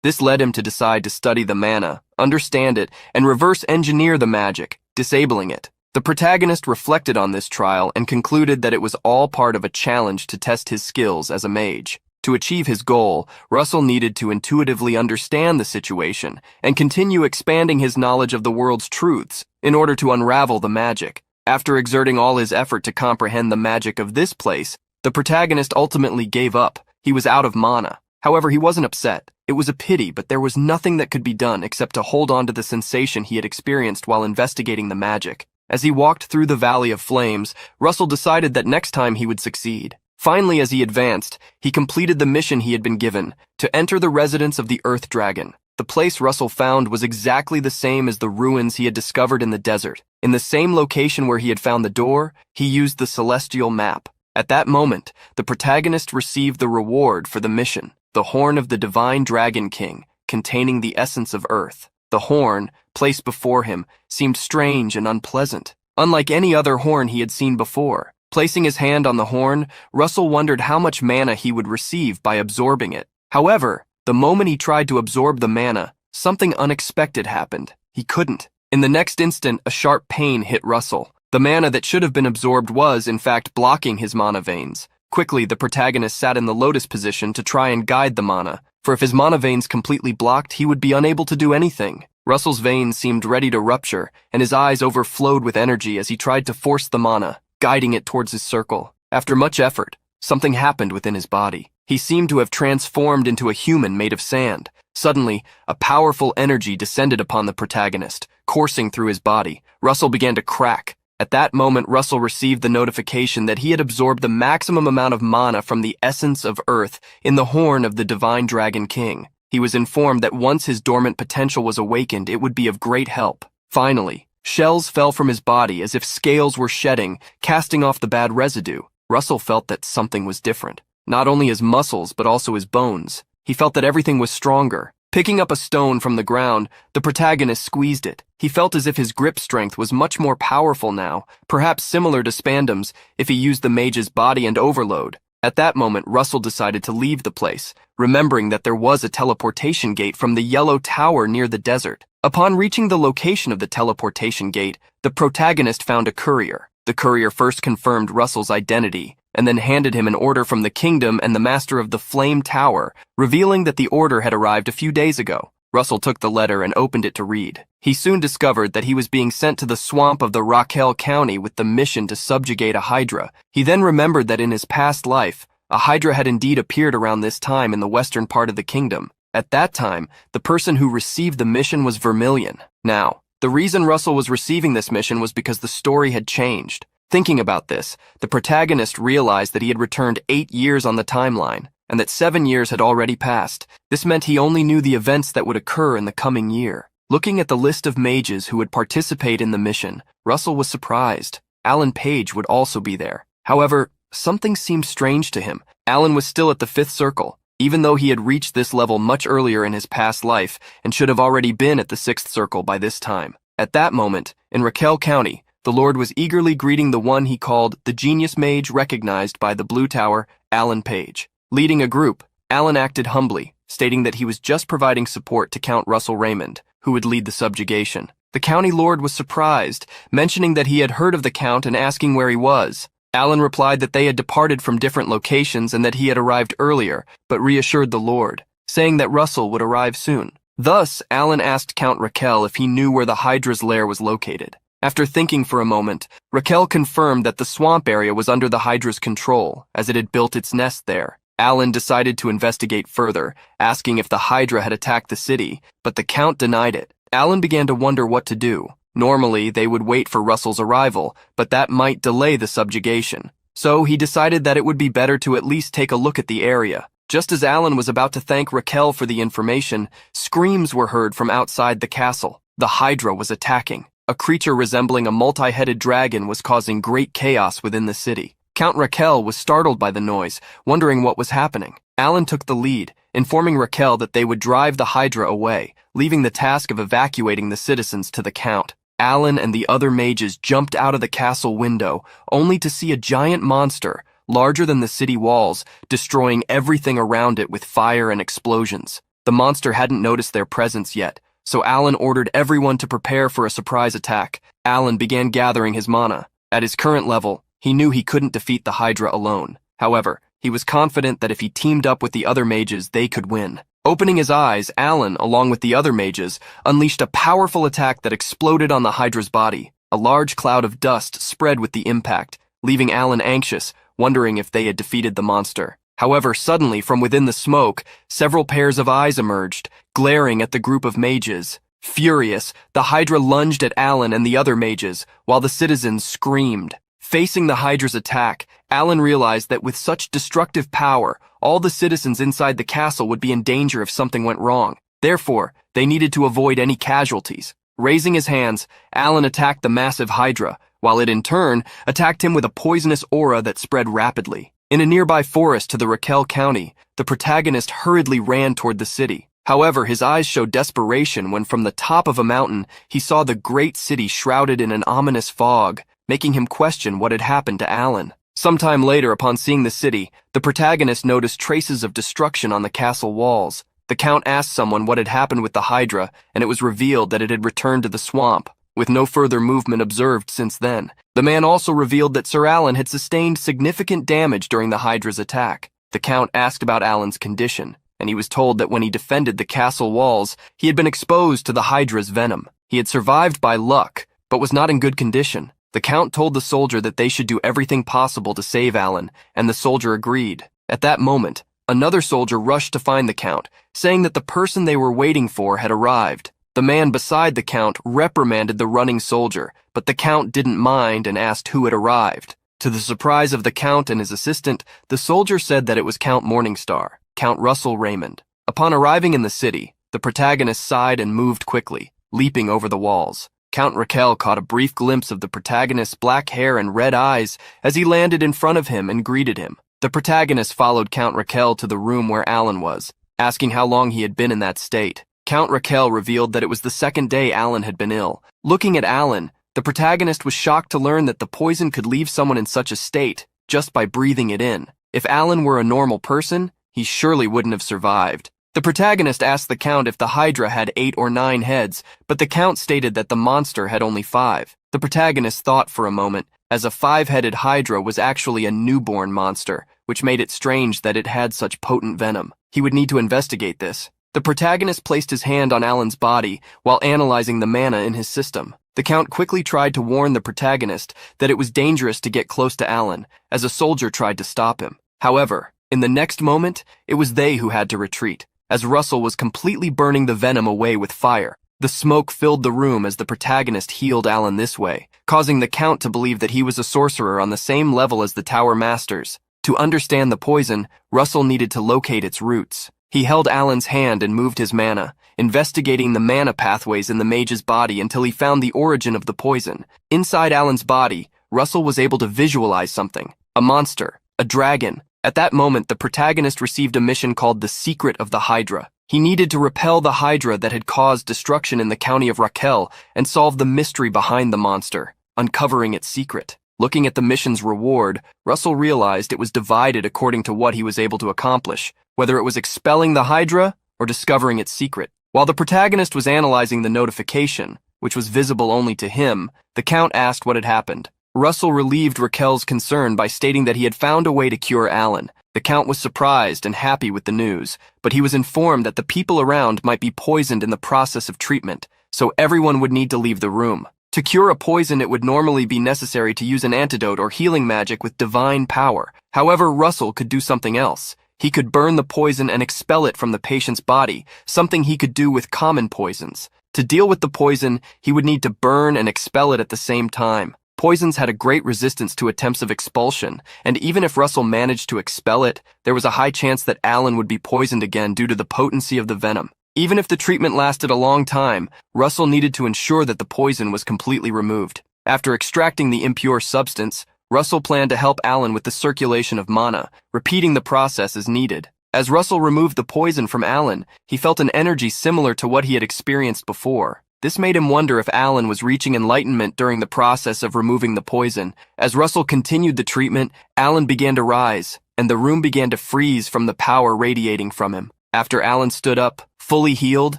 This led him to decide to study the mana, understand it, and reverse engineer the magic, disabling it. The protagonist reflected on this trial and concluded that it was all part of a challenge to test his skills as a mage. To achieve his goal, Russell needed to intuitively understand the situation and continue expanding his knowledge of the world's truths in order to unravel the magic. After exerting all his effort to comprehend the magic of this place, the protagonist ultimately gave up. He was out of mana. However, he wasn't upset. It was a pity, but there was nothing that could be done except to hold on to the sensation he had experienced while investigating the magic. As he walked through the Valley of Flames, Russell decided that next time he would succeed. Finally, as he advanced, he completed the mission he had been given, to enter the residence of the Earth Dragon. The place Russell found was exactly the same as the ruins he had discovered in the desert. In the same location where he had found the door, he used the celestial map. At that moment, the protagonist received the reward for the mission, the horn of the divine Dragon King, containing the essence of Earth. The horn, placed before him, seemed strange and unpleasant, unlike any other horn he had seen before. Placing his hand on the horn, Russell wondered how much mana he would receive by absorbing it. However, the moment he tried to absorb the mana, something unexpected happened. He couldn't. In the next instant, a sharp pain hit Russell. The mana that should have been absorbed was, in fact, blocking his mana veins. Quickly, the protagonist sat in the lotus position to try and guide the mana, for if his mana veins completely blocked, he would be unable to do anything. Russell's veins seemed ready to rupture, and his eyes overflowed with energy as he tried to force the mana, guiding it towards his circle. After much effort, something happened within his body. He seemed to have transformed into a human made of sand. Suddenly, a powerful energy descended upon the protagonist, coursing through his body. Russell began to crack. At that moment, Russell received the notification that he had absorbed the maximum amount of mana from the essence of Earth in the horn of the divine Dragon King. He was informed that once his dormant potential was awakened, it would be of great help. Finally, shells fell from his body as if scales were shedding, casting off the bad residue. Russell felt that something was different. Not only his muscles, but also his bones. He felt that everything was stronger. Picking up a stone from the ground, the protagonist squeezed it. He felt as if his grip strength was much more powerful now, perhaps similar to Spandam's if he used the mage's body and overload. At that moment, Russell decided to leave the place, remembering that there was a teleportation gate from the yellow tower near the desert. Upon reaching the location of the teleportation gate, the protagonist found a courier. The courier first confirmed Russell's identity, and then handed him an order from the kingdom and the master of the Flame Tower, revealing that the order had arrived a few days ago. Russell took the letter and opened it to read. He soon discovered that he was being sent to the swamp of the Raquel County with the mission to subjugate a hydra. He then remembered that in his past life, a hydra had indeed appeared around this time in the western part of the kingdom. At that time, the person who received the mission was Vermilion. Now, the reason Russell was receiving this mission was because the story had changed. Thinking about this, the protagonist realized that he had returned 8 years on the timeline, and that 7 years had already passed. This meant he only knew the events that would occur in the coming year. Looking at the list of mages who would participate in the mission, Russell was surprised. Alan Page would also be there. However, something seemed strange to him. Alan was still at the 5th circle, even though he had reached this level much earlier in his past life and should have already been at the 6th circle by this time. At that moment, in Raquel County, the Lord was eagerly greeting the one he called the genius mage recognized by the Blue Tower, Alan Page. Leading a group, Alan acted humbly, stating that he was just providing support to Count Russell Raymond, who would lead the subjugation. The county lord was surprised, mentioning that he had heard of the count and asking where he was. Alan replied that they had departed from different locations and that he had arrived earlier, but reassured the lord, saying that Russell would arrive soon. Thus, Alan asked Count Raquel if he knew where the Hydra's lair was located. After thinking for a moment, Raquel confirmed that the swamp area was under the Hydra's control, as it had built its nest there. Alan decided to investigate further, asking if the Hydra had attacked the city, but the Count denied it. Alan began to wonder what to do. Normally, they would wait for Russell's arrival, but that might delay the subjugation. So he decided that it would be better to at least take a look at the area. Just as Alan was about to thank Raquel for the information, screams were heard from outside the castle. The Hydra was attacking. A creature resembling a multi-headed dragon was causing great chaos within the city. Count Raquel was startled by the noise, wondering what was happening. Alan took the lead, informing Raquel that they would drive the Hydra away, leaving the task of evacuating the citizens to the Count. Alan and the other mages jumped out of the castle window, only to see a giant monster, larger than the city walls, destroying everything around it with fire and explosions. The monster hadn't noticed their presence yet, so Alan ordered everyone to prepare for a surprise attack. Alan began gathering his mana. At his current level, he knew he couldn't defeat the Hydra alone. However, he was confident that if he teamed up with the other mages, they could win. Opening his eyes, Alan, along with the other mages, unleashed a powerful attack that exploded on the Hydra's body. A large cloud of dust spread with the impact, leaving Alan anxious, wondering if they had defeated the monster. However, suddenly, from within the smoke, several pairs of eyes emerged, glaring at the group of mages. Furious, the Hydra lunged at Alan and the other mages, while the citizens screamed. Facing the Hydra's attack, Alan realized that with such destructive power, all the citizens inside the castle would be in danger if something went wrong. Therefore, they needed to avoid any casualties. Raising his hands, Alan attacked the massive Hydra, while it in turn attacked him with a poisonous aura that spread rapidly. In a nearby forest to the Raquel County, the protagonist hurriedly ran toward the city. However, his eyes showed desperation when from the top of a mountain, he saw the great city shrouded in an ominous fog, making him question what had happened to Alan. Sometime later, upon seeing the city, the protagonist noticed traces of destruction on the castle walls. The Count asked someone what had happened with the Hydra, and it was revealed that it had returned to the swamp, with no further movement observed since then. The man also revealed that Sir Alan had sustained significant damage during the Hydra's attack. The Count asked about Alan's condition, and he was told that when he defended the castle walls, he had been exposed to the Hydra's venom. He had survived by luck, but was not in good condition. The Count told the soldier that they should do everything possible to save Alan, and the soldier agreed. At that moment, another soldier rushed to find the Count, saying that the person they were waiting for had arrived. The man beside the Count reprimanded the running soldier, but the Count didn't mind and asked who had arrived. To the surprise of the Count and his assistant, the soldier said that it was Count Morningstar, Count Russell Raymond. Upon arriving in the city, the protagonist sighed and moved quickly, leaping over the walls. Count Raquel caught a brief glimpse of the protagonist's black hair and red eyes as he landed in front of him and greeted him. The protagonist followed Count Raquel to the room where Alan was, asking how long he had been in that state. Count Raquel revealed that it was the second day Alan had been ill. Looking at Alan, the protagonist was shocked to learn that the poison could leave someone in such a state just by breathing it in. If Alan were a normal person, he surely wouldn't have survived. The protagonist asked the Count if the Hydra had 8 or 9 heads, but the Count stated that the monster had only 5. The protagonist thought for a moment, as a 5-headed Hydra was actually a newborn monster, which made it strange that it had such potent venom. He would need to investigate this. The protagonist placed his hand on Alan's body while analyzing the mana in his system. The Count quickly tried to warn the protagonist that it was dangerous to get close to Alan, as a soldier tried to stop him. However, in the next moment, it was they who had to retreat, as Russell was completely burning the venom away with fire. The smoke filled the room as the protagonist healed Alan this way, causing the Count to believe that he was a sorcerer on the same level as the Tower Masters. To understand the poison, Russell needed to locate its roots. He held Alan's hand and moved his mana, investigating the mana pathways in the mage's body until he found the origin of the poison. Inside Alan's body, Russell was able to visualize something: a monster, a dragon. At that moment, the protagonist received a mission called the Secret of the Hydra. He needed to repel the Hydra that had caused destruction in the county of Raquel and solve the mystery behind the monster, uncovering its secret. Looking at the mission's reward, Russell realized it was divided according to what he was able to accomplish, whether it was expelling the Hydra or discovering its secret. While the protagonist was analyzing the notification, which was visible only to him, the Count asked what had happened. Russell relieved Raquel's concern by stating that he had found a way to cure Alan. The Count was surprised and happy with the news, but he was informed that the people around might be poisoned in the process of treatment, so everyone would need to leave the room. To cure a poison, it would normally be necessary to use an antidote or healing magic with divine power. However, Russell could do something else. He could burn the poison and expel it from the patient's body, something he could do with common poisons. To deal with the poison, he would need to burn and expel it at the same time. Poisons had a great resistance to attempts of expulsion, and even if Russell managed to expel it, there was a high chance that Alan would be poisoned again due to the potency of the venom. Even if the treatment lasted a long time, Russell needed to ensure that the poison was completely removed. After extracting the impure substance, Russell planned to help Alan with the circulation of mana, repeating the process as needed. As Russell removed the poison from Alan, he felt an energy similar to what he had experienced before. This made him wonder if Alan was reaching enlightenment during the process of removing the poison. As Russell continued the treatment, Alan began to rise, and the room began to freeze from the power radiating from him. After Alan stood up, fully healed,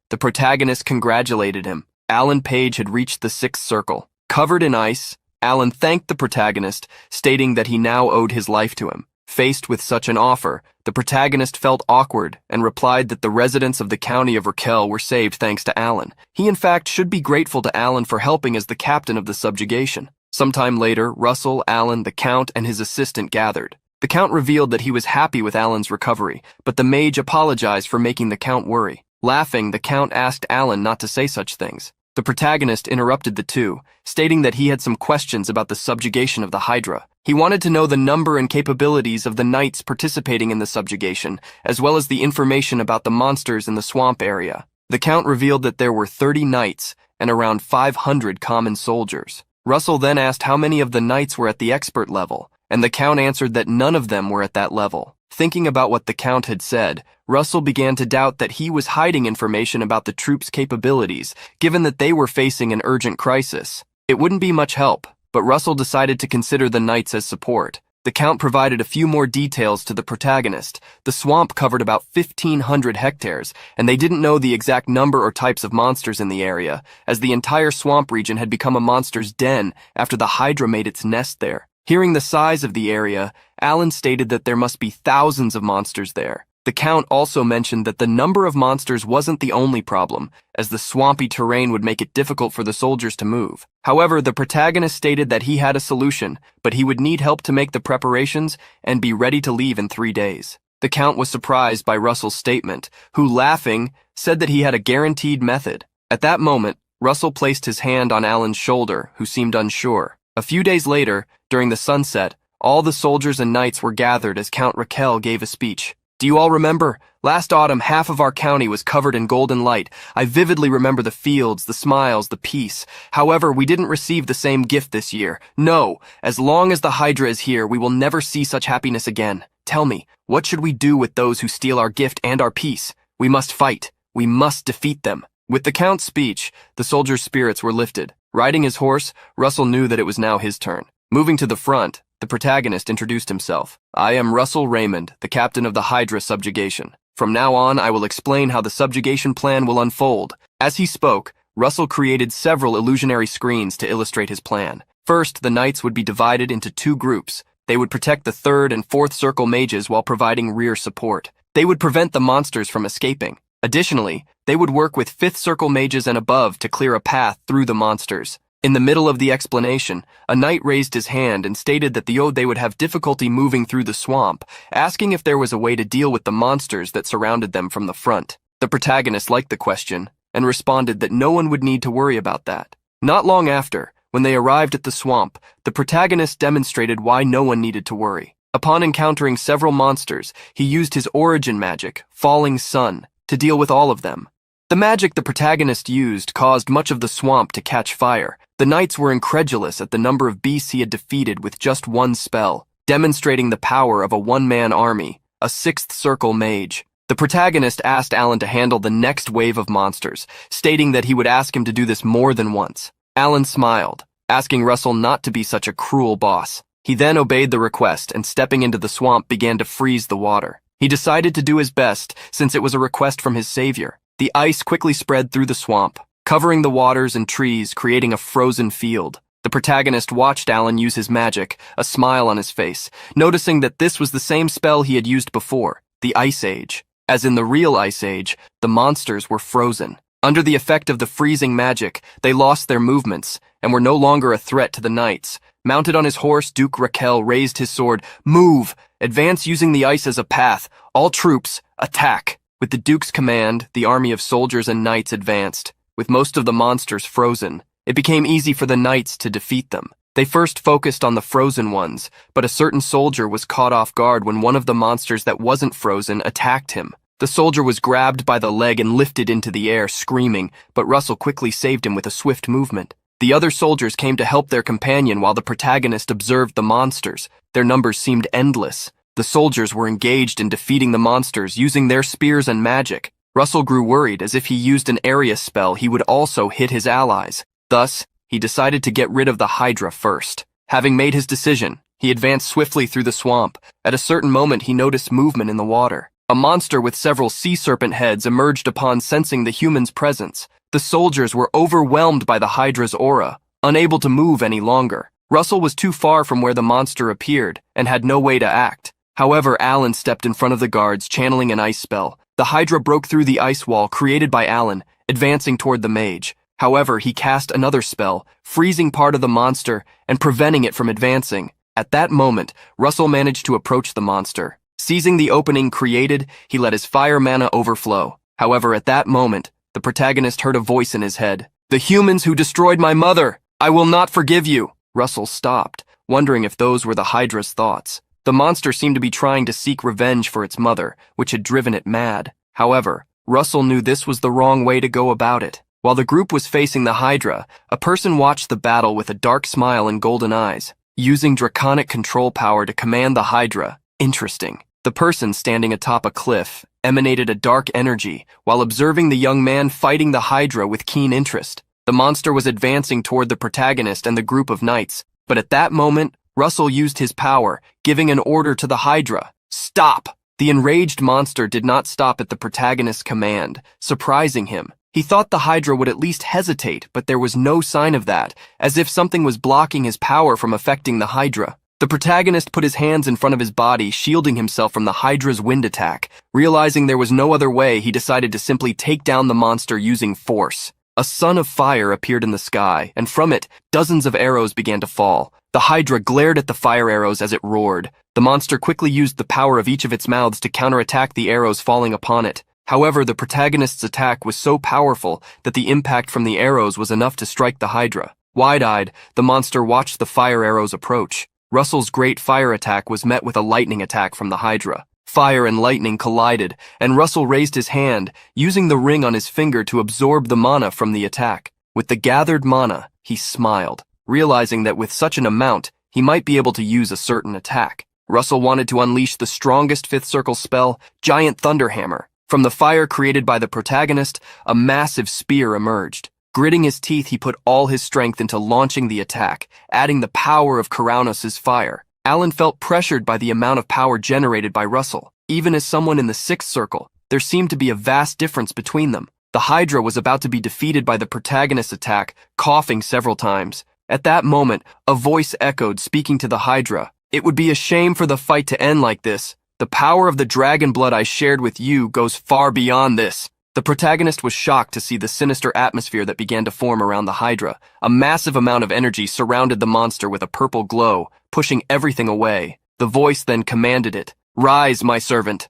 the protagonist congratulated him. Alan Page had reached the 6th circle. Covered in ice, Alan thanked the protagonist, stating that he now owed his life to him. Faced with such an offer, the protagonist felt awkward and replied that the residents of the county of Raquel were saved thanks to Alan. He in fact should be grateful to Alan for helping as the captain of the subjugation. Sometime later, Russell, Alan, the Count, and his assistant gathered. The Count revealed that he was happy with Alan's recovery, but the mage apologized for making the Count worry. Laughing, the Count asked Alan not to say such things. The protagonist interrupted the two, stating that he had some questions about the subjugation of the Hydra. He wanted to know the number and capabilities of the knights participating in the subjugation, as well as the information about the monsters in the swamp area. The Count revealed that there were 30 knights and around 500 common soldiers. Russell then asked how many of the knights were at the expert level, and the Count answered that none of them were at that level. Thinking about what the Count had said, Russell began to doubt that he was hiding information about the troops' capabilities, given that they were facing an urgent crisis. It wouldn't be much help, but Russell decided to consider the knights as support. The Count provided a few more details to the protagonist. The swamp covered about 1,500 hectares, and they didn't know the exact number or types of monsters in the area, as the entire swamp region had become a monster's den after the Hydra made its nest there. Hearing the size of the area, Alan stated that there must be thousands of monsters there. The Count also mentioned that the number of monsters wasn't the only problem, as the swampy terrain would make it difficult for the soldiers to move. However, the protagonist stated that he had a solution, but he would need help to make the preparations and be ready to leave in 3 days. The Count was surprised by Russell's statement, who, laughing, said that he had a guaranteed method. At that moment, Russell placed his hand on Alan's shoulder, who seemed unsure. A few days later, during the sunset, all the soldiers and knights were gathered as Count Raquel gave a speech. Do you all remember? Last autumn, half of our county was covered in golden light. I vividly remember the fields, the smiles, the peace. However, we didn't receive the same gift this year. No, as long as the Hydra is here, we will never see such happiness again. Tell me, what should we do with those who steal our gift and our peace? We must fight. We must defeat them. With the Count's speech, the soldiers' spirits were lifted. Riding his horse, Russell knew that it was now his turn. Moving to the front, the protagonist introduced himself. I am Russell Raymond, the captain of the Hydra subjugation. From now on, I will explain how the subjugation plan will unfold. As he spoke, Russell created several illusionary screens to illustrate his plan. First, the knights would be divided into 2 groups. They would protect the 3rd and 4th circle mages while providing rear support. They would prevent the monsters from escaping. Additionally, they would work with 5th circle mages and above to clear a path through the monsters. In the middle of the explanation, a knight raised his hand and stated that they would have difficulty moving through the swamp, asking if there was a way to deal with the monsters that surrounded them from the front. The protagonist liked the question and responded that no one would need to worry about that. Not long after, when they arrived at the swamp, the protagonist demonstrated why no one needed to worry. Upon encountering several monsters, he used his origin magic, Falling Sun, to deal with all of them. The magic the protagonist used caused much of the swamp to catch fire. The knights were incredulous at the number of beasts he had defeated with just one spell, demonstrating the power of a one-man army, a 6th circle mage. The protagonist asked Alan to handle the next wave of monsters, stating that he would ask him to do this more than once. Alan smiled, asking Russell not to be such a cruel boss. He then obeyed the request and, stepping into the swamp, began to freeze the water. He decided to do his best since it was a request from his savior. The ice quickly spread through the swamp, covering the waters and trees, creating a frozen field. The protagonist watched Alan use his magic, a smile on his face, noticing that this was the same spell he had used before, the Ice Age. As in the real Ice Age, the monsters were frozen. Under the effect of the freezing magic, they lost their movements and were no longer a threat to the knights. Mounted on his horse, Duke Raquel raised his sword. Move! Advance using the ice as a path. All troops, attack! With the Duke's command, the army of soldiers and knights advanced. With most of the monsters frozen, it became easy for the knights to defeat them. They first focused on the frozen ones, but a certain soldier was caught off guard when one of the monsters that wasn't frozen attacked him. The soldier was grabbed by the leg and lifted into the air, screaming, but Russell quickly saved him with a swift movement. The other soldiers came to help their companion while the protagonist observed the monsters. Their numbers seemed endless. The soldiers were engaged in defeating the monsters using their spears and magic. Russell grew worried, as if he used an area spell he would also hit his allies. Thus, he decided to get rid of the Hydra first. Having made his decision, he advanced swiftly through the swamp. At a certain moment, he noticed movement in the water. A monster with several sea serpent heads emerged upon sensing the human's presence. The soldiers were overwhelmed by the Hydra's aura, unable to move any longer. Russell was too far from where the monster appeared and had no way to act. However, Alan stepped in front of the guards, channeling an ice spell. The Hydra broke through the ice wall created by Alan, advancing toward the mage. However, he cast another spell, freezing part of the monster and preventing it from advancing. At that moment, Russell managed to approach the monster. Seizing the opening created, he let his fire mana overflow. However, at that moment, the protagonist heard a voice in his head. "The humans who destroyed my mother! I will not forgive you!" Russell stopped, wondering if those were the Hydra's thoughts. The monster seemed to be trying to seek revenge for its mother, which had driven it mad. However, Russell knew this was the wrong way to go about it. While the group was facing the Hydra, a person watched the battle with a dark smile and golden eyes, using draconic control power to command the Hydra. Interesting. The person standing atop a cliff emanated a dark energy while observing the young man fighting the Hydra with keen interest. The monster was advancing toward the protagonist and the group of knights, but at that moment, Russell used his power, giving an order to the Hydra. "Stop!" The enraged monster did not stop at the protagonist's command, surprising him. He thought the Hydra would at least hesitate, but there was no sign of that, as if something was blocking his power from affecting the Hydra. The protagonist put his hands in front of his body, shielding himself from the Hydra's wind attack. Realizing there was no other way, he decided to simply take down the monster using force. A sun of fire appeared in the sky, and from it, dozens of arrows began to fall. The Hydra glared at the fire arrows as it roared. The monster quickly used the power of each of its mouths to counterattack the arrows falling upon it. However, the protagonist's attack was so powerful that the impact from the arrows was enough to strike the Hydra. Wide-eyed, the monster watched the fire arrows approach. Russell's great fire attack was met with a lightning attack from the Hydra. Fire and lightning collided, and Russell raised his hand, using the ring on his finger to absorb the mana from the attack. With the gathered mana, he smiled, realizing that with such an amount, he might be able to use a certain attack. Russell wanted to unleash the strongest 5th circle spell, Giant Thunderhammer. From the fire created by the protagonist, a massive spear emerged. Gritting his teeth, he put all his strength into launching the attack, adding the power of Karanos' fire. Alan felt pressured by the amount of power generated by Russell. Even as someone in the 6th circle, there seemed to be a vast difference between them. The Hydra was about to be defeated by the protagonist's attack, coughing several times. At that moment, a voice echoed, speaking to the Hydra. "It would be a shame for the fight to end like this. The power of the dragon blood I shared with you goes far beyond this." The protagonist was shocked to see the sinister atmosphere that began to form around the Hydra. A massive amount of energy surrounded the monster with a purple glow, pushing everything away. The voice then commanded it, "Rise, my servant."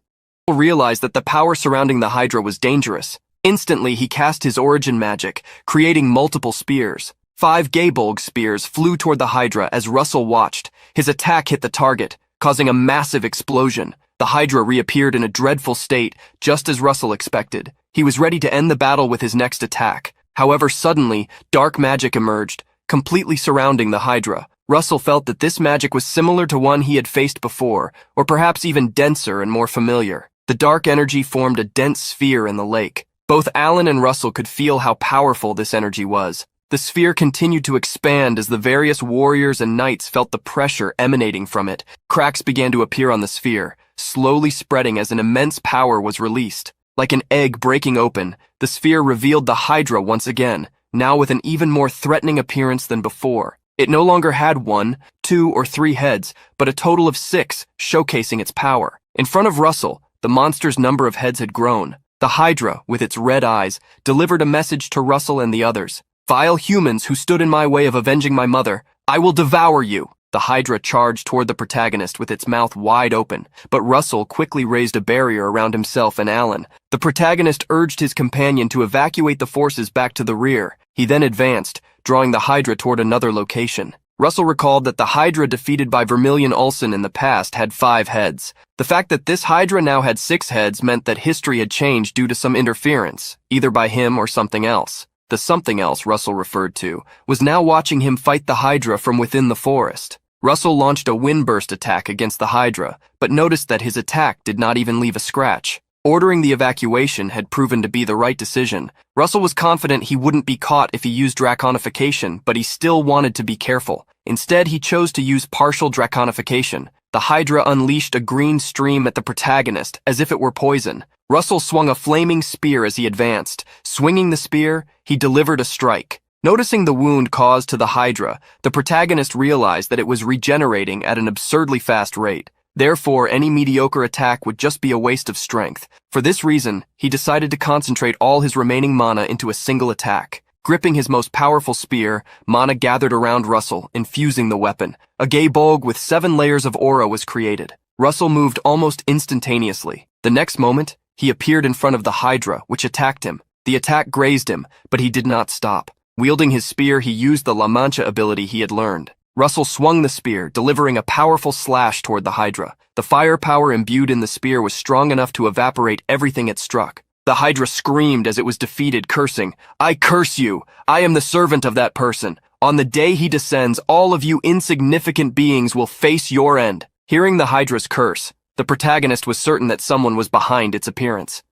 Russell realized that the power surrounding the Hydra was dangerous. Instantly, he cast his origin magic, creating multiple spears. 5 Gaybolg spears flew toward the Hydra as Russell watched. His attack hit the target, causing a massive explosion. The Hydra reappeared in a dreadful state, just as Russell expected. He was ready to end the battle with his next attack. However, suddenly, dark magic emerged, completely surrounding the Hydra. Russell felt that this magic was similar to one he had faced before, or perhaps even denser and more familiar. The dark energy formed a dense sphere in the lake. Both Alan and Russell could feel how powerful this energy was. The sphere continued to expand as the various warriors and knights felt the pressure emanating from it. Cracks began to appear on the sphere, slowly spreading as an immense power was released. Like an egg breaking open, the sphere revealed the Hydra once again, now with an even more threatening appearance than before. It no longer had 1, 2, or 3 heads, but a total of 6, showcasing its power. In front of Russell, the monster's number of heads had grown. The Hydra, with its red eyes, delivered a message to Russell and the others. "Vile humans who stood in my way of avenging my mother, I will devour you." The Hydra charged toward the protagonist with its mouth wide open, but Russell quickly raised a barrier around himself and Alan. The protagonist urged his companion to evacuate the forces back to the rear. He then advanced, drawing the Hydra toward another location. Russell recalled that the Hydra defeated by Vermilion Olsen in the past had 5 heads. The fact that this Hydra now had 6 heads meant that history had changed due to some interference, either by him or something else. The something else Russell referred to was now watching him fight the Hydra from within the forest. Russell launched a windburst attack against the Hydra, but noticed that his attack did not even leave a scratch. Ordering the evacuation had proven to be the right decision. Russell was confident he wouldn't be caught if he used Dragonification, but he still wanted to be careful. Instead, he chose to use partial Dragonification. The Hydra unleashed a green stream at the protagonist, as if it were poison. Russell swung a flaming spear as he advanced. Swinging the spear, he delivered a strike. Noticing the wound caused to the Hydra, the protagonist realized that it was regenerating at an absurdly fast rate. Therefore, any mediocre attack would just be a waste of strength. For this reason, he decided to concentrate all his remaining mana into a single attack. Gripping his most powerful spear, mana gathered around Russell, infusing the weapon. A Gaybolg with 7 layers of aura was created. Russell moved almost instantaneously. The next moment, he appeared in front of the Hydra, which attacked him. The attack grazed him, but he did not stop. Wielding his spear, he used the La Mancha ability he had learned. Russell swung the spear, delivering a powerful slash toward the Hydra. The firepower imbued in the spear was strong enough to evaporate everything it struck. The Hydra screamed as it was defeated, cursing, "I curse you! I am the servant of that person. On the day he descends, all of you insignificant beings will face your end." Hearing the Hydra's curse, the protagonist was certain that someone was behind its appearance.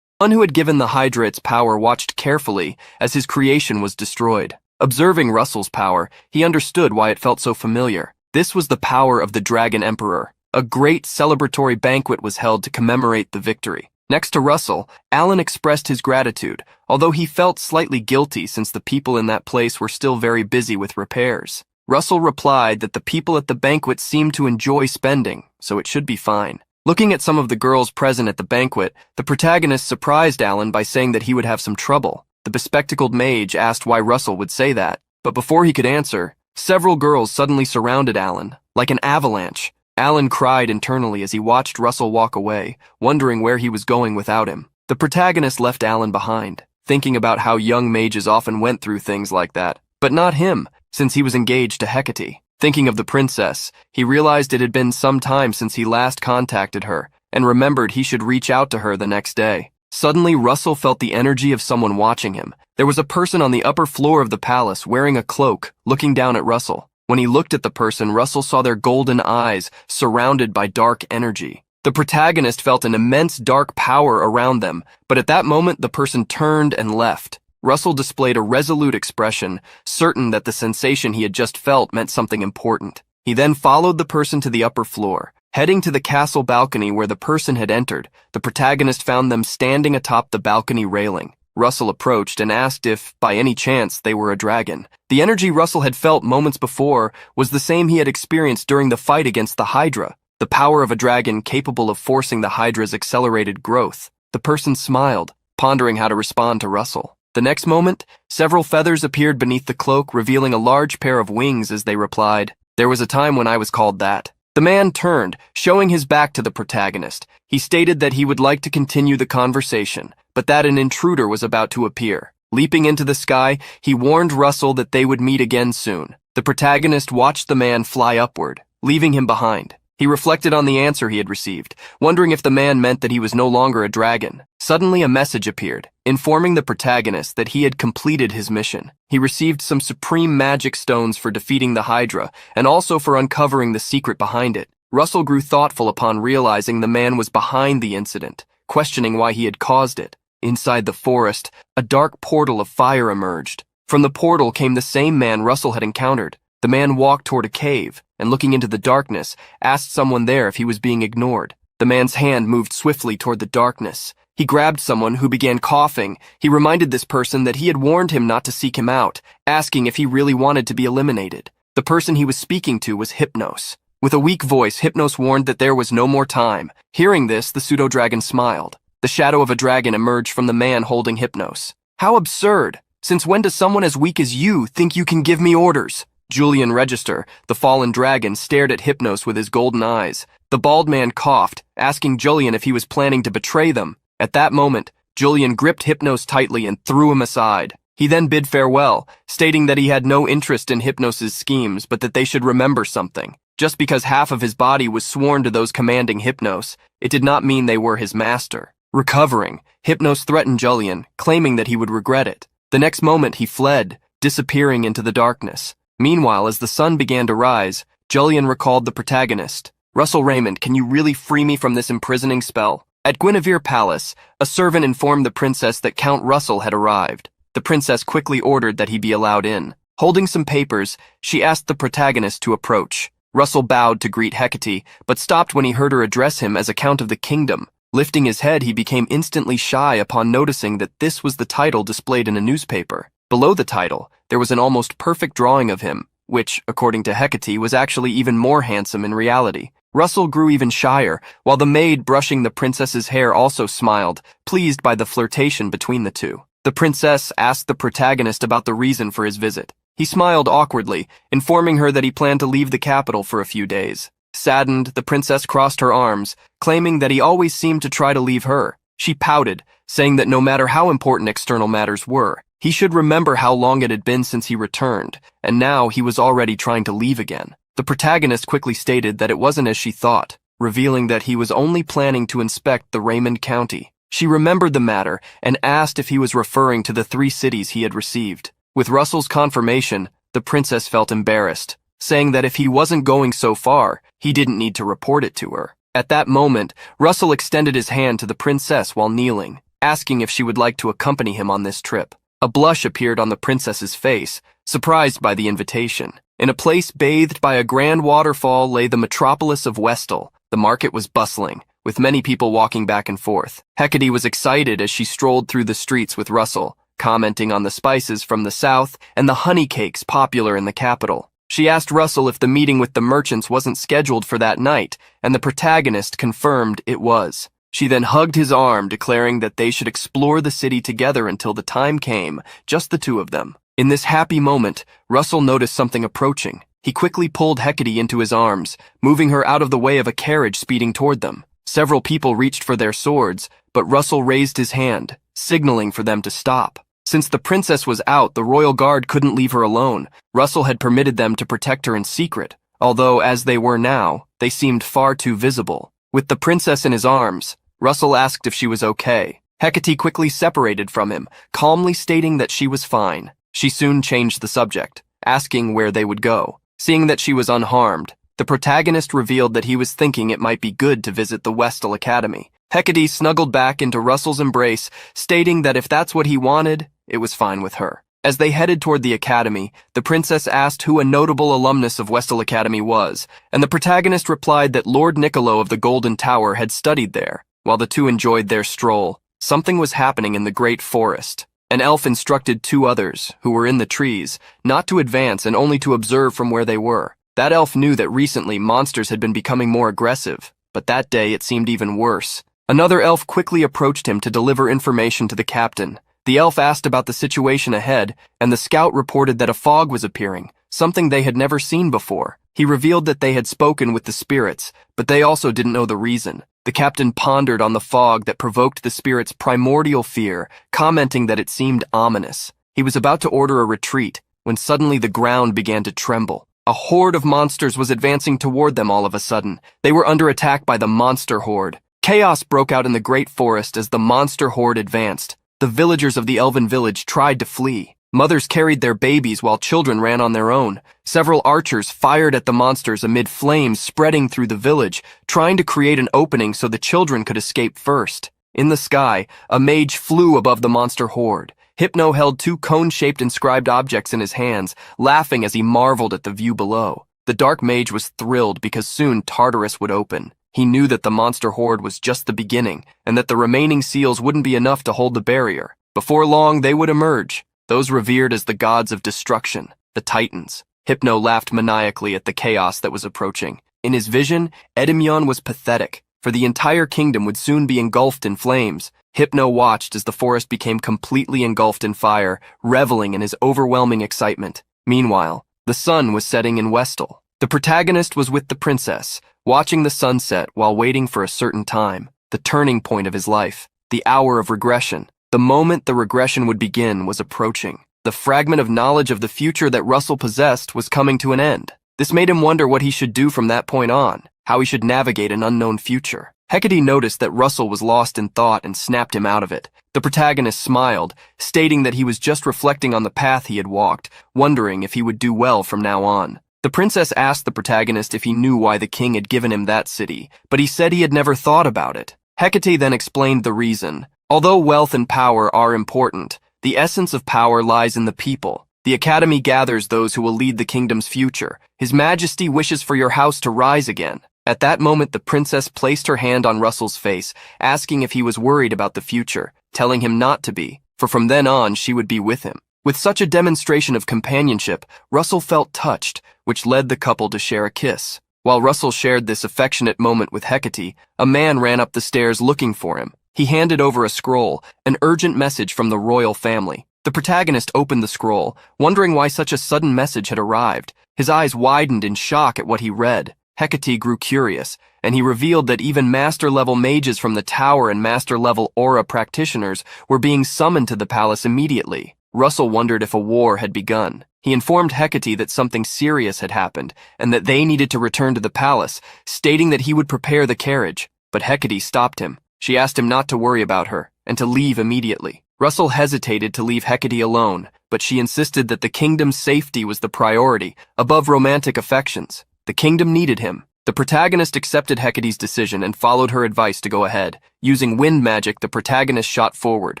One who had given the Hydra its power watched carefully as his creation was destroyed. Observing Russell's power, he understood why it felt so familiar. This was the power of the Dragon Emperor. A great celebratory banquet was held to commemorate the victory. Next to Russell, Alan expressed his gratitude, although he felt slightly guilty since the people in that place were still very busy with repairs. Russell replied that the people at the banquet seemed to enjoy spending, so it should be fine. Looking at some of the girls present at the banquet, the protagonist surprised Alan by saying that he would have some trouble. The bespectacled mage asked why Russell would say that, but before he could answer, several girls suddenly surrounded Alan, like an avalanche. Alan cried internally as he watched Russell walk away, wondering where he was going without him. The protagonist left Alan behind, thinking about how young mages often went through things like that, but not him, since he was engaged to Hecate. Thinking of the princess, he realized it had been some time since he last contacted her, and remembered he should reach out to her the next day. Suddenly, Russell felt the energy of someone watching him. There was a person on the upper floor of the palace wearing a cloak, looking down at Russell. When he looked at the person, Russell saw their golden eyes, surrounded by dark energy. The protagonist felt an immense dark power around them, but at that moment the person turned and left. Russell displayed a resolute expression, certain that the sensation he had just felt meant something important. He then followed the person to the upper floor. Heading to the castle balcony where the person had entered, the protagonist found them standing atop the balcony railing. Russell approached and asked if, by any chance, they were a dragon. The energy Russell had felt moments before was the same he had experienced during the fight against the Hydra, the power of a dragon capable of forcing the Hydra's accelerated growth. The person smiled, pondering how to respond to Russell. The next moment, several feathers appeared beneath the cloak, revealing a large pair of wings as they replied, "There was a time when I was called that." The man turned, showing his back to the protagonist. He stated that he would like to continue the conversation, but that an intruder was about to appear. Leaping into the sky, he warned Russell that they would meet again soon. The protagonist watched the man fly upward, leaving him behind. He reflected on the answer he had received, wondering if the man meant that he was no longer a dragon. Suddenly, a message appeared, informing the protagonist that he had completed his mission. He received some supreme magic stones for defeating the Hydra, and also for uncovering the secret behind it. Russell grew thoughtful upon realizing the man was behind the incident, questioning why he had caused it. Inside the forest, a dark portal of fire emerged. From the portal came the same man Russell had encountered. The man walked toward a cave, and looking into the darkness, asked someone there if he was being ignored. The man's hand moved swiftly toward the darkness. He grabbed someone who began coughing. He reminded this person that he had warned him not to seek him out, asking if he really wanted to be eliminated. The person he was speaking to was Hypnos. With a weak voice, Hypnos warned that there was no more time. Hearing this, the pseudo-dragon smiled. The shadow of a dragon emerged from the man holding Hypnos. "How absurd! Since when does someone as weak as you think you can give me orders?" Julian Register, the fallen dragon, stared at Hypnos with his golden eyes. The bald man coughed, asking Julian if he was planning to betray them. At that moment, Julian gripped Hypnos tightly and threw him aside. He then bid farewell, stating that he had no interest in Hypnos' schemes, but that they should remember something. Just because half of his body was sworn to those commanding Hypnos, it did not mean they were his master. Recovering, Hypnos threatened Julian, claiming that he would regret it. The next moment, he fled, disappearing into the darkness. Meanwhile, as the sun began to rise, Julian recalled the protagonist. "Russell Raymond, can you really free me from this imprisoning spell?" At Guinevere Palace, a servant informed the princess that Count Russell had arrived. The princess quickly ordered that he be allowed in. Holding some papers, she asked the protagonist to approach. Russell bowed to greet Hecate, but stopped when he heard her address him as a Count of the Kingdom. Lifting his head, he became instantly shy upon noticing that this was the title displayed in a newspaper. Below the title, there was an almost perfect drawing of him, which, according to Hecate, was actually even more handsome in reality. Russell grew even shyer, while the maid brushing the princess's hair also smiled, pleased by the flirtation between the two. The princess asked the protagonist about the reason for his visit. He smiled awkwardly, informing her that he planned to leave the capital for a few days. Saddened, the princess crossed her arms, claiming that he always seemed to try to leave her. She pouted, saying that no matter how important external matters were, he should remember how long it had been since he returned, and now he was already trying to leave again. The protagonist quickly stated that it wasn't as she thought, revealing that he was only planning to inspect the Raymond County. She remembered the matter and asked if he was referring to the 3 cities he had received. With Russell's confirmation, the princess felt embarrassed, saying that if he wasn't going so far, he didn't need to report it to her. At that moment, Russell extended his hand to the princess while kneeling, asking if she would like to accompany him on this trip. A blush appeared on the princess's face, surprised by the invitation. In a place bathed by a grand waterfall lay the metropolis of Westel. The market was bustling, with many people walking back and forth. Hecate was excited as she strolled through the streets with Russell, commenting on the spices from the south and the honey cakes popular in the capital. She asked Russell if the meeting with the merchants wasn't scheduled for that night, and the protagonist confirmed it was. She then hugged his arm, declaring that they should explore the city together until the time came, just the two of them. In this happy moment, Russell noticed something approaching. He quickly pulled Hecate into his arms, moving her out of the way of a carriage speeding toward them. Several people reached for their swords, but Russell raised his hand, signaling for them to stop. Since the princess was out, the royal guard couldn't leave her alone. Russell had permitted them to protect her in secret, although, as they were now, they seemed far too visible. With the princess in his arms, Russell asked if she was okay. Hecate quickly separated from him, calmly stating that she was fine. She soon changed the subject, asking where they would go. Seeing that she was unharmed, the protagonist revealed that he was thinking it might be good to visit the Westel Academy. Hecate snuggled back into Russell's embrace, stating that if that's what he wanted, it was fine with her. As they headed toward the academy, the princess asked who a notable alumnus of Westel Academy was, and the protagonist replied that Lord Niccolo of the Golden Tower had studied there. While the two enjoyed their stroll, something was happening in the great forest. An elf instructed 2 others, who were in the trees, not to advance and only to observe from where they were. That elf knew that recently monsters had been becoming more aggressive, but that day it seemed even worse. Another elf quickly approached him to deliver information to the captain. The elf asked about the situation ahead, and the scout reported that a fog was appearing, something they had never seen before. He revealed that they had spoken with the spirits, but they also didn't know the reason. The captain pondered on the fog that provoked the spirits' primordial fear, commenting that it seemed ominous. He was about to order a retreat, when suddenly the ground began to tremble. A horde of monsters was advancing toward them all of a sudden. They were under attack by the monster horde. Chaos broke out in the great forest as the monster horde advanced. The villagers of the Elven village tried to flee. Mothers carried their babies while children ran on their own. Several archers fired at the monsters amid flames spreading through the village, trying to create an opening so the children could escape first. In the sky, a mage flew above the monster horde. Hypno held two cone-shaped inscribed objects in his hands, laughing as he marveled at the view below. The dark mage was thrilled because soon Tartarus would open. He knew that the monster horde was just the beginning, and that the remaining seals wouldn't be enough to hold the barrier. Before long, they would emerge, those revered as the gods of destruction, the Titans. Hypno laughed maniacally at the chaos that was approaching. In his vision, Endymion was pathetic, for the entire kingdom would soon be engulfed in flames. Hypno watched as the forest became completely engulfed in fire, reveling in his overwhelming excitement. Meanwhile, the sun was setting in Westel. The protagonist was with the princess, watching the sunset while waiting for a certain time, the turning point of his life, the hour of regression. The moment the regression would begin was approaching. The fragment of knowledge of the future that Russell possessed was coming to an end. This made him wonder what he should do from that point on, how he should navigate an unknown future. Hecate noticed that Russell was lost in thought and snapped him out of it. The protagonist smiled, stating that he was just reflecting on the path he had walked, wondering if he would do well from now on. The princess asked the protagonist if he knew why the king had given him that city, but he said he had never thought about it. Hecate then explained the reason. Although wealth and power are important, the essence of power lies in the people. The Academy gathers those who will lead the kingdom's future. His Majesty wishes for your house to rise again. At that moment, the princess placed her hand on Russell's face, asking if he was worried about the future, telling him not to be, for from then on she would be with him. With such a demonstration of companionship, Russell felt touched, which led the couple to share a kiss. While Russell shared this affectionate moment with Hecate, a man ran up the stairs looking for him. He handed over a scroll, an urgent message from the royal family. The protagonist opened the scroll, wondering why such a sudden message had arrived. His eyes widened in shock at what he read. Hecate grew curious, and he revealed that even master-level mages from the tower and master-level aura practitioners were being summoned to the palace immediately. Russell wondered if a war had begun. He informed Hecate that something serious had happened, and that they needed to return to the palace, stating that he would prepare the carriage. But Hecate stopped him. She asked him not to worry about her, and to leave immediately. Russell hesitated to leave Hecate alone, but she insisted that the kingdom's safety was the priority, above romantic affections. The kingdom needed him. The protagonist accepted Hecate's decision and followed her advice to go ahead. Using wind magic, the protagonist shot forward.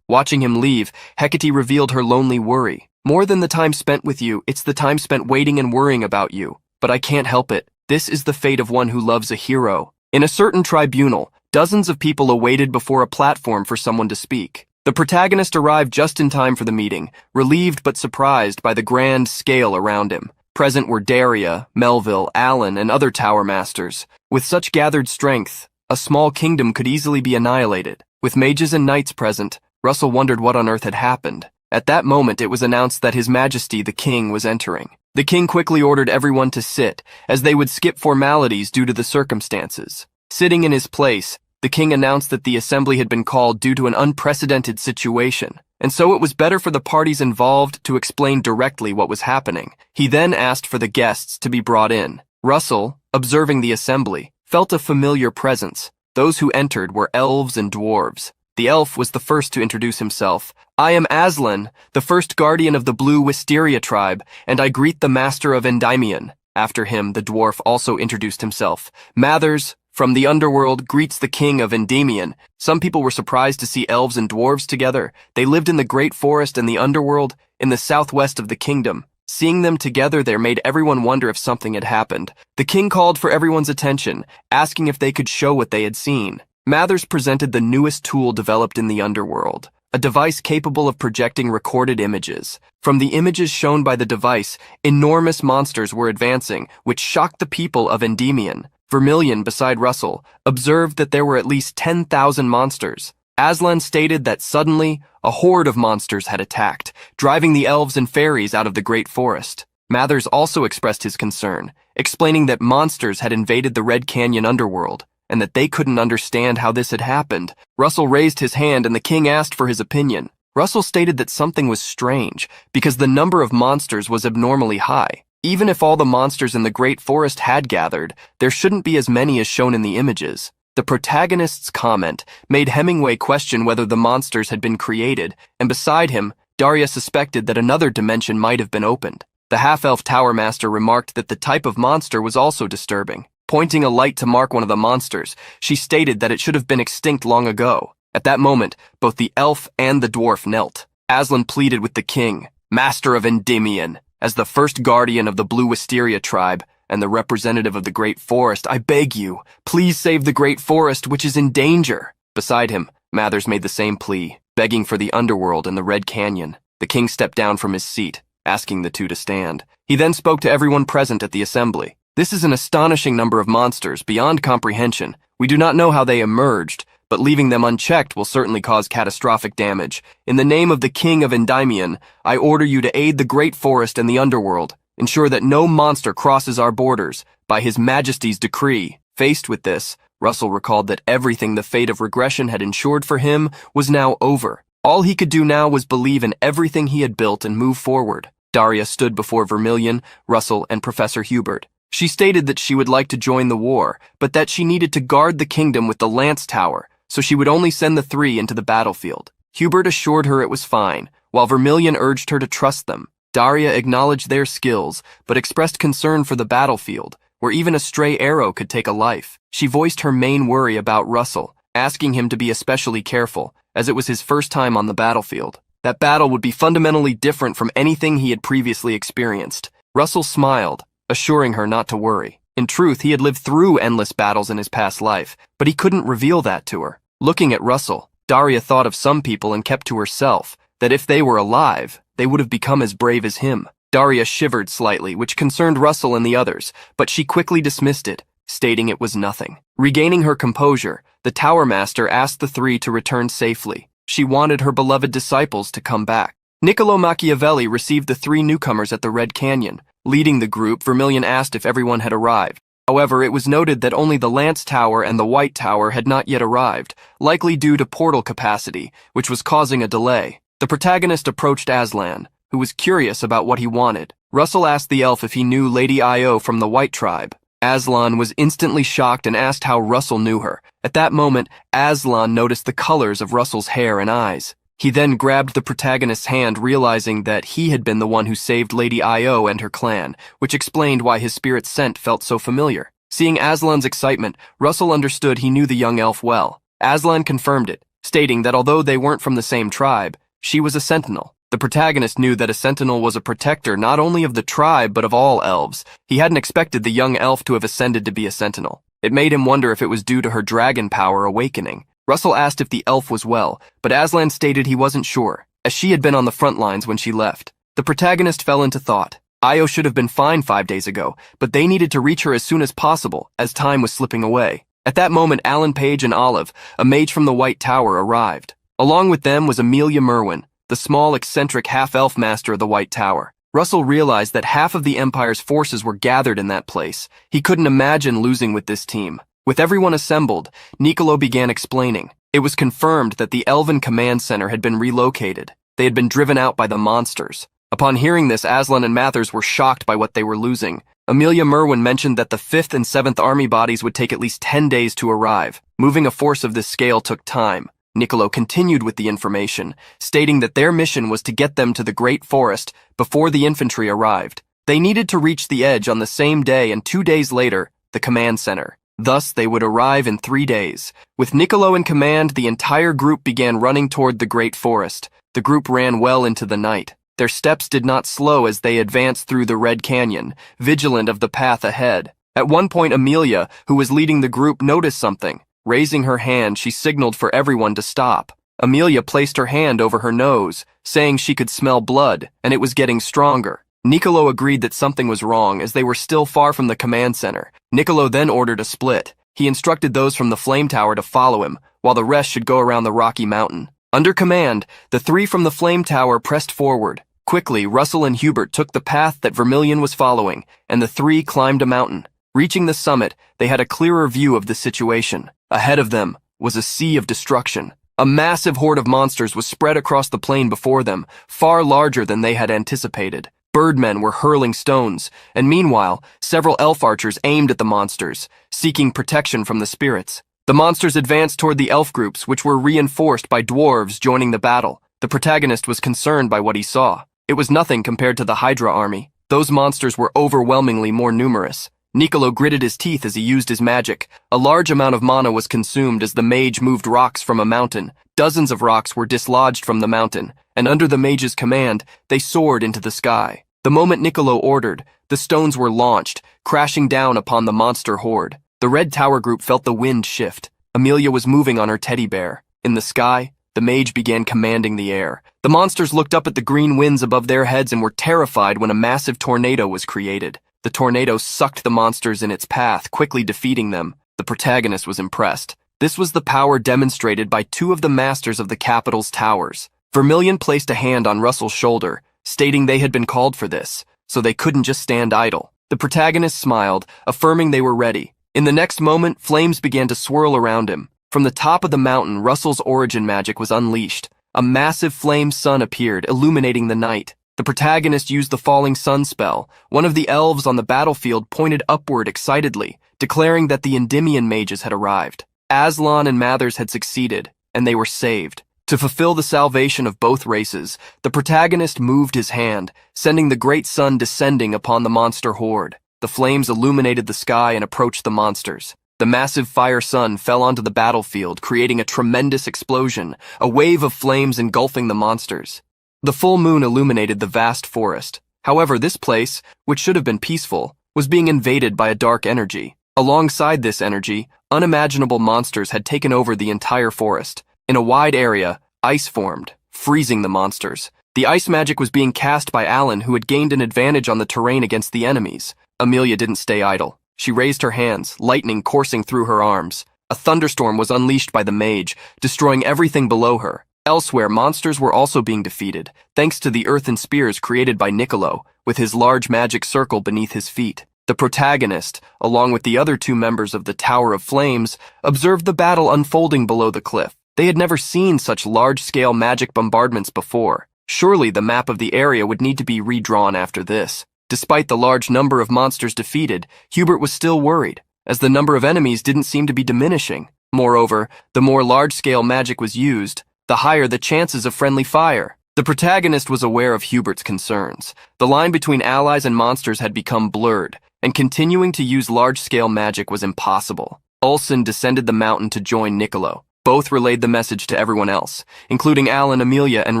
Watching him leave, Hecate revealed her lonely worry. More than the time spent with you, it's the time spent waiting and worrying about you. But I can't help it. This is the fate of one who loves a hero. In a certain tribunal, dozens of people awaited before a platform for someone to speak. The protagonist arrived just in time for the meeting, relieved but surprised by the grand scale around him. Present were Daria, Melville, Alan, and other tower masters. With such gathered strength, a small kingdom could easily be annihilated. With mages and knights present, Russell wondered what on earth had happened. At that moment, it was announced that His Majesty the King was entering. The king quickly ordered everyone to sit, as they would skip formalities due to the circumstances. Sitting in his place, the king announced that the assembly had been called due to an unprecedented situation, and so it was better for the parties involved to explain directly what was happening. He then asked for the guests to be brought in. Russell, observing the assembly, felt a familiar presence. Those who entered were elves and dwarves. The elf was the first to introduce himself. I am Aslan, the first guardian of the Blue Wisteria tribe, and I greet the master of Endymion. After him, the dwarf also introduced himself. Mathers, from the underworld, greets the king of Endymion. Some people were surprised to see elves and dwarves together. They lived in the great forest and the underworld, in the southwest of the kingdom. Seeing them together there made everyone wonder if something had happened. The king called for everyone's attention, asking if they could show what they had seen. Mathers presented the newest tool developed in the underworld, a device capable of projecting recorded images. From the images shown by the device, enormous monsters were advancing, which shocked the people of Endymion. Vermilion, beside Russell, observed that there were at least 10,000 monsters. Aslan stated that suddenly, a horde of monsters had attacked, driving the elves and fairies out of the great forest. Mathers also expressed his concern, explaining that monsters had invaded the Red Canyon underworld, and that they couldn't understand how this had happened. Russell raised his hand and the king asked for his opinion. Russell stated that something was strange, because the number of monsters was abnormally high. Even if all the monsters in the Great Forest had gathered, there shouldn't be as many as shown in the images. The protagonist's comment made Hemingway question whether the monsters had been created, and beside him, Daria suspected that another dimension might have been opened. The half-elf tower master remarked that the type of monster was also disturbing. Pointing a light to mark one of the monsters, she stated that it should have been extinct long ago. At that moment, both the elf and the dwarf knelt. Aslan pleaded with the king, master of Endymion, as the first guardian of the Blue Wisteria tribe and the representative of the Great Forest, I beg you, please save the Great Forest, which is in danger. Beside him, Mathers made the same plea, begging for the underworld and the Red Canyon. The king stepped down from his seat, asking the two to stand. He then spoke to everyone present at the assembly. This is an astonishing number of monsters, beyond comprehension. We do not know how they emerged, but leaving them unchecked will certainly cause catastrophic damage. In the name of the king of Endymion, I order you to aid the Great Forest and the underworld. Ensure that no monster crosses our borders, by his majesty's decree. Faced with this, Russell recalled that everything the fate of regression had ensured for him was now over. All he could do now was believe in everything he had built and move forward. Daria stood before Vermilion, Russell, and Professor Hubert. She stated that she would like to join the war, but that she needed to guard the kingdom with the Lance Tower, so she would only send the three into the battlefield. Hubert assured her it was fine, while Vermilion urged her to trust them. Daria acknowledged their skills, but expressed concern for the battlefield, where even a stray arrow could take a life. She voiced her main worry about Russell, asking him to be especially careful, as it was his first time on the battlefield. That battle would be fundamentally different from anything he had previously experienced. Russell smiled, assuring her not to worry. In truth, he had lived through endless battles in his past life, but he couldn't reveal that to her. Looking at Russell, Daria thought of some people and kept to herself, that if they were alive, they would have become as brave as him. Daria shivered slightly, which concerned Russell and the others, but she quickly dismissed it, stating it was nothing. Regaining her composure, the Tower Master asked the three to return safely. She wanted her beloved disciples to come back. Niccolo Machiavelli received the three newcomers at the Red Canyon. Leading the group, Vermilion asked if everyone had arrived. However, it was noted that only the Lance Tower and the White Tower had not yet arrived, likely due to portal capacity, which was causing a delay. The protagonist approached Aslan, who was curious about what he wanted. Russell asked the elf if he knew Lady Io from the White Tribe. Aslan was instantly shocked and asked how Russell knew her. At that moment, Aslan noticed the colors of Russell's hair and eyes. He then grabbed the protagonist's hand, realizing that he had been the one who saved Lady Io and her clan, which explained why his spirit's scent felt so familiar. Seeing Aslan's excitement, Russell understood he knew the young elf well. Aslan confirmed it, stating that although they weren't from the same tribe, she was a sentinel. The protagonist knew that a sentinel was a protector not only of the tribe but of all elves. He hadn't expected the young elf to have ascended to be a sentinel. It made him wonder if it was due to her dragon power awakening. Russell asked if the elf was well, but Aslan stated he wasn't sure, as she had been on the front lines when she left. The protagonist fell into thought. Io should have been fine 5 days ago, but they needed to reach her as soon as possible, as time was slipping away. At that moment, Alan Page and Olive, a mage from the White Tower, arrived. Along with them was Amelia Merwin, the small, eccentric half-elf master of the White Tower. Russell realized that half of the Empire's forces were gathered in that place. He couldn't imagine losing with this team. With everyone assembled, Niccolo began explaining. It was confirmed that the Elven command center had been relocated. They had been driven out by the monsters. Upon hearing this, Aslan and Mathers were shocked by what they were losing. Amelia Merwin mentioned that the 5th and 7th army bodies would take at least 10 days to arrive. Moving a force of this scale took time. Niccolo continued with the information, stating that their mission was to get them to the Great Forest before the infantry arrived. They needed to reach the edge on the same day, and 2 days later, the command center. Thus, they would arrive in 3 days. With Niccolo in command, the entire group began running toward the Great Forest. The group ran well into the night. Their steps did not slow as they advanced through the Red Canyon, vigilant of the path ahead. At one point, Amelia, who was leading the group, noticed something. Raising her hand, she signaled for everyone to stop. Amelia placed her hand over her nose, saying she could smell blood, and it was getting stronger. Niccolo agreed that something was wrong as they were still far from the command center. Niccolo then ordered a split. He instructed those from the flame tower to follow him, while the rest should go around the rocky mountain. Under command, the three from the flame tower pressed forward. Quickly, Russell and Hubert took the path that Vermilion was following, and the three climbed a mountain. Reaching the summit, they had a clearer view of the situation. Ahead of them was a sea of destruction. A massive horde of monsters was spread across the plain before them, far larger than they had anticipated. Birdmen were hurling stones, and meanwhile, several elf archers aimed at the monsters, seeking protection from the spirits. The monsters advanced toward the elf groups, which were reinforced by dwarves joining the battle. The protagonist was concerned by what he saw. It was nothing compared to the Hydra army. Those monsters were overwhelmingly more numerous. Niccolo gritted his teeth as he used his magic. A large amount of mana was consumed as the mage moved rocks from a mountain. Dozens of rocks were dislodged from the mountain, and under the mage's command, they soared into the sky. The moment Niccolo ordered, the stones were launched, crashing down upon the monster horde. The Red Tower group felt the wind shift. Amelia was moving on her teddy bear. In the sky, the mage began commanding the air. The monsters looked up at the green winds above their heads and were terrified when a massive tornado was created. The tornado sucked the monsters in its path, quickly defeating them. The protagonist was impressed. This was the power demonstrated by two of the masters of the capital's towers. Vermilion placed a hand on Russell's shoulder, stating they had been called for this, so they couldn't just stand idle. The protagonist smiled, affirming they were ready. In the next moment, flames began to swirl around him. From the top of the mountain, Russell's origin magic was unleashed. A massive flame sun appeared, illuminating the night. The protagonist used the falling sun spell. One of the elves on the battlefield pointed upward excitedly, declaring that the Endymion mages had arrived. Aslan and Mathers had succeeded, and they were saved. To fulfill the salvation of both races, the protagonist moved his hand, sending the great sun descending upon the monster horde. The flames illuminated the sky and approached the monsters. The massive fire sun fell onto the battlefield, creating a tremendous explosion, a wave of flames engulfing the monsters. The full moon illuminated the vast forest. However, this place, which should have been peaceful, was being invaded by a dark energy. Alongside this energy, unimaginable monsters had taken over the entire forest. In a wide area, ice formed, freezing the monsters. The ice magic was being cast by Alan, who had gained an advantage on the terrain against the enemies. Amelia didn't stay idle. She raised her hands, lightning coursing through her arms. A thunderstorm was unleashed by the mage, destroying everything below her. Elsewhere, monsters were also being defeated, thanks to the earthen spears created by Niccolo, with his large magic circle beneath his feet. The protagonist, along with the other two members of the Tower of Flames, observed the battle unfolding below the cliff. They had never seen such large-scale magic bombardments before. Surely the map of the area would need to be redrawn after this. Despite the large number of monsters defeated, Hubert was still worried, as the number of enemies didn't seem to be diminishing. Moreover, the more large-scale magic was used, the higher the chances of friendly fire. The protagonist was aware of Hubert's concerns. The line between allies and monsters had become blurred, and continuing to use large-scale magic was impossible. Ulson descended the mountain to join Niccolo. Both relayed the message to everyone else, including Alan, Amelia, and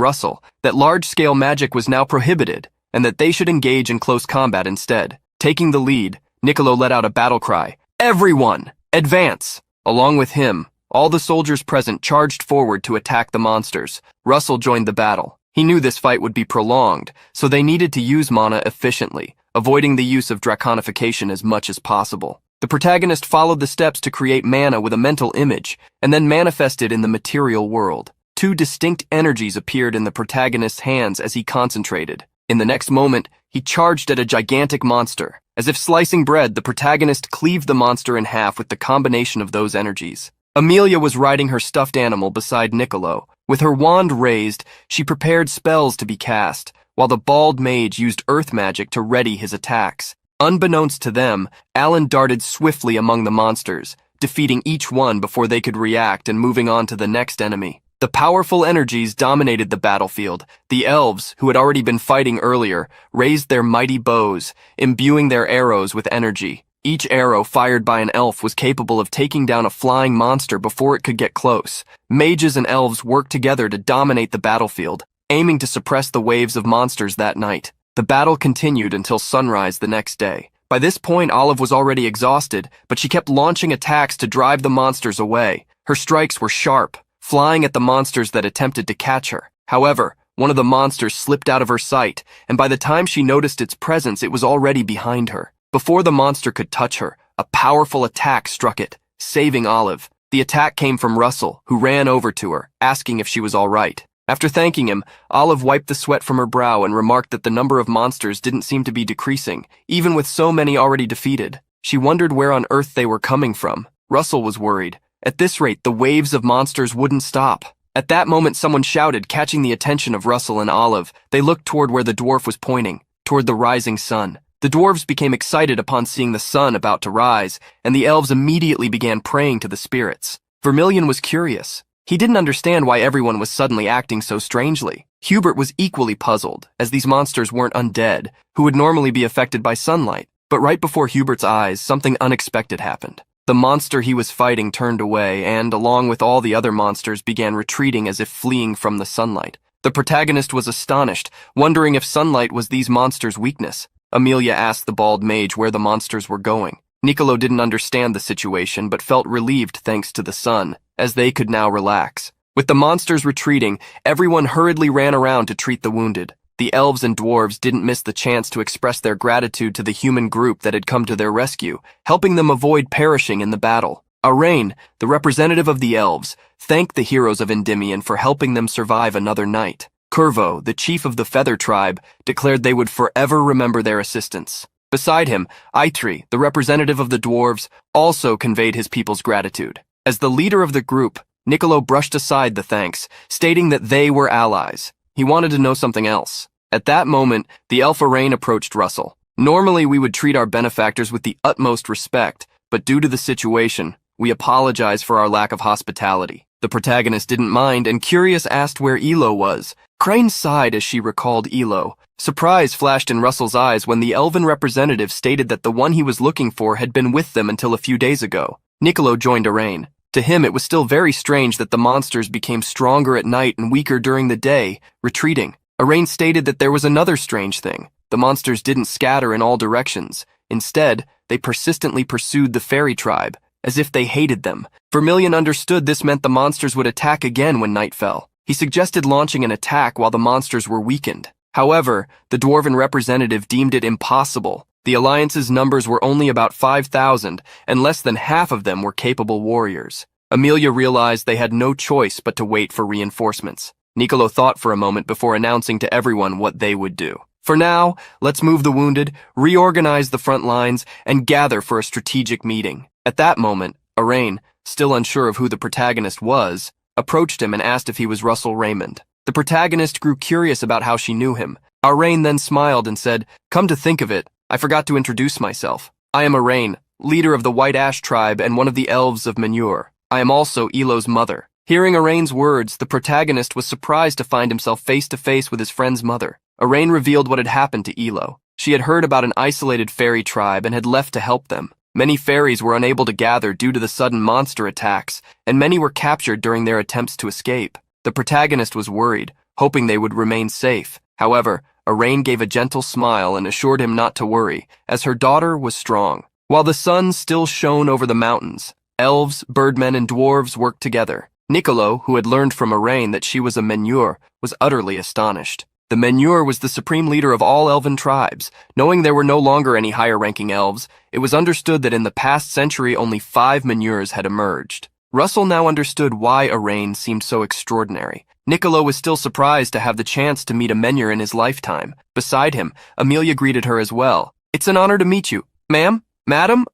Russell, that large-scale magic was now prohibited, and that they should engage in close combat instead. Taking the lead, Niccolo let out a battle cry, "Everyone, advance!" Along with him, all the soldiers present charged forward to attack the monsters. Russell joined the battle. He knew this fight would be prolonged, so they needed to use mana efficiently, avoiding the use of Dragonification as much as possible. The protagonist followed the steps to create mana with a mental image, and then manifested in the material world. Two distinct energies appeared in the protagonist's hands as he concentrated. In the next moment, he charged at a gigantic monster. As if slicing bread, the protagonist cleaved the monster in half with the combination of those energies. Amelia was riding her stuffed animal beside Niccolo. With her wand raised, she prepared spells to be cast, while the bald mage used earth magic to ready his attacks. Unbeknownst to them, Alan darted swiftly among the monsters, defeating each one before they could react and moving on to the next enemy. The powerful energies dominated the battlefield. The elves, who had already been fighting earlier, raised their mighty bows, imbuing their arrows with energy. Each arrow fired by an elf was capable of taking down a flying monster before it could get close. Mages and elves worked together to dominate the battlefield, aiming to suppress the waves of monsters that night. The battle continued until sunrise the next day. By this point, Olive was already exhausted, but she kept launching attacks to drive the monsters away. Her strikes were sharp, flying at the monsters that attempted to catch her. However, one of the monsters slipped out of her sight, and by the time she noticed its presence, it was already behind her. Before the monster could touch her, a powerful attack struck it, saving Olive. The attack came from Russell, who ran over to her, asking if she was all right. After thanking him, Olive wiped the sweat from her brow and remarked that the number of monsters didn't seem to be decreasing, even with so many already defeated. She wondered where on earth they were coming from. Russell was worried. At this rate, the waves of monsters wouldn't stop. At that moment, someone shouted, catching the attention of Russell and Olive. They looked toward where the dwarf was pointing, toward the rising sun. The dwarves became excited upon seeing the sun about to rise, and the elves immediately began praying to the spirits. Vermilion was curious. He didn't understand why everyone was suddenly acting so strangely. Hubert was equally puzzled, as these monsters weren't undead, who would normally be affected by sunlight. But right before Hubert's eyes, something unexpected happened. The monster he was fighting turned away and, along with all the other monsters, began retreating as if fleeing from the sunlight. The protagonist was astonished, wondering if sunlight was these monsters' weakness. Amelia asked the bald mage where the monsters were going. Niccolo didn't understand the situation, but felt relieved thanks to the sun, as they could now relax. With the monsters retreating, everyone hurriedly ran around to treat the wounded. The elves and dwarves didn't miss the chance to express their gratitude to the human group that had come to their rescue, helping them avoid perishing in the battle. Arain, the representative of the elves, thanked the heroes of Endymion for helping them survive another night. Curvo, the chief of the Feather tribe, declared they would forever remember their assistance. Beside him, Eitri, the representative of the dwarves, also conveyed his people's gratitude. As the leader of the group, Niccolo brushed aside the thanks, stating that they were allies. He wanted to know something else. At that moment, the elf Arain approached Russell. Normally, we would treat our benefactors with the utmost respect, but due to the situation, we apologize for our lack of hospitality. The protagonist didn't mind and, curious, asked where Elo was. Crane sighed as she recalled Elo. Surprise flashed in Russell's eyes when the elven representative stated that the one he was looking for had been with them until a few days ago. Niccolo joined Arain. To him, it was still very strange that the monsters became stronger at night and weaker during the day, retreating. Arain stated that there was another strange thing. The monsters didn't scatter in all directions. Instead, they persistently pursued the fairy tribe, as if they hated them. Vermilion understood this meant the monsters would attack again when night fell. He suggested launching an attack while the monsters were weakened. However, the dwarven representative deemed it impossible. The Alliance's numbers were only about 5,000, and less than half of them were capable warriors. Amelia realized they had no choice but to wait for reinforcements. Niccolo thought for a moment before announcing to everyone what they would do. For now, let's move the wounded, reorganize the front lines, and gather for a strategic meeting. At that moment, Arain, still unsure of who the protagonist was, approached him and asked if he was Russell Raymond. The protagonist grew curious about how she knew him. Arain then smiled and said, "Come to think of it, I forgot to introduce myself. I am Arain, leader of the White Ash tribe and one of the elves of Manhwa. I am also Elo's mother." Hearing Arain's words, the protagonist was surprised to find himself face to face with his friend's mother. Arain revealed what had happened to Elo. She had heard about an isolated fairy tribe and had left to help them. Many fairies were unable to gather due to the sudden monster attacks, and many were captured during their attempts to escape. The protagonist was worried, hoping they would remain safe. However, Arain gave a gentle smile and assured him not to worry, as her daughter was strong. While the sun still shone over the mountains, elves, birdmen, and dwarves worked together. Niccolo, who had learned from Arain that she was a menhir, was utterly astonished. The menhir was the supreme leader of all elven tribes. Knowing there were no longer any higher-ranking elves, it was understood that in the past century only 5 menhirs had emerged. Russell now understood why Arain seemed so extraordinary. Niccolo was still surprised to have the chance to meet a menhir in his lifetime. Beside him, Amelia greeted her as well. "It's an honor to meet you. Ma'am? Madam?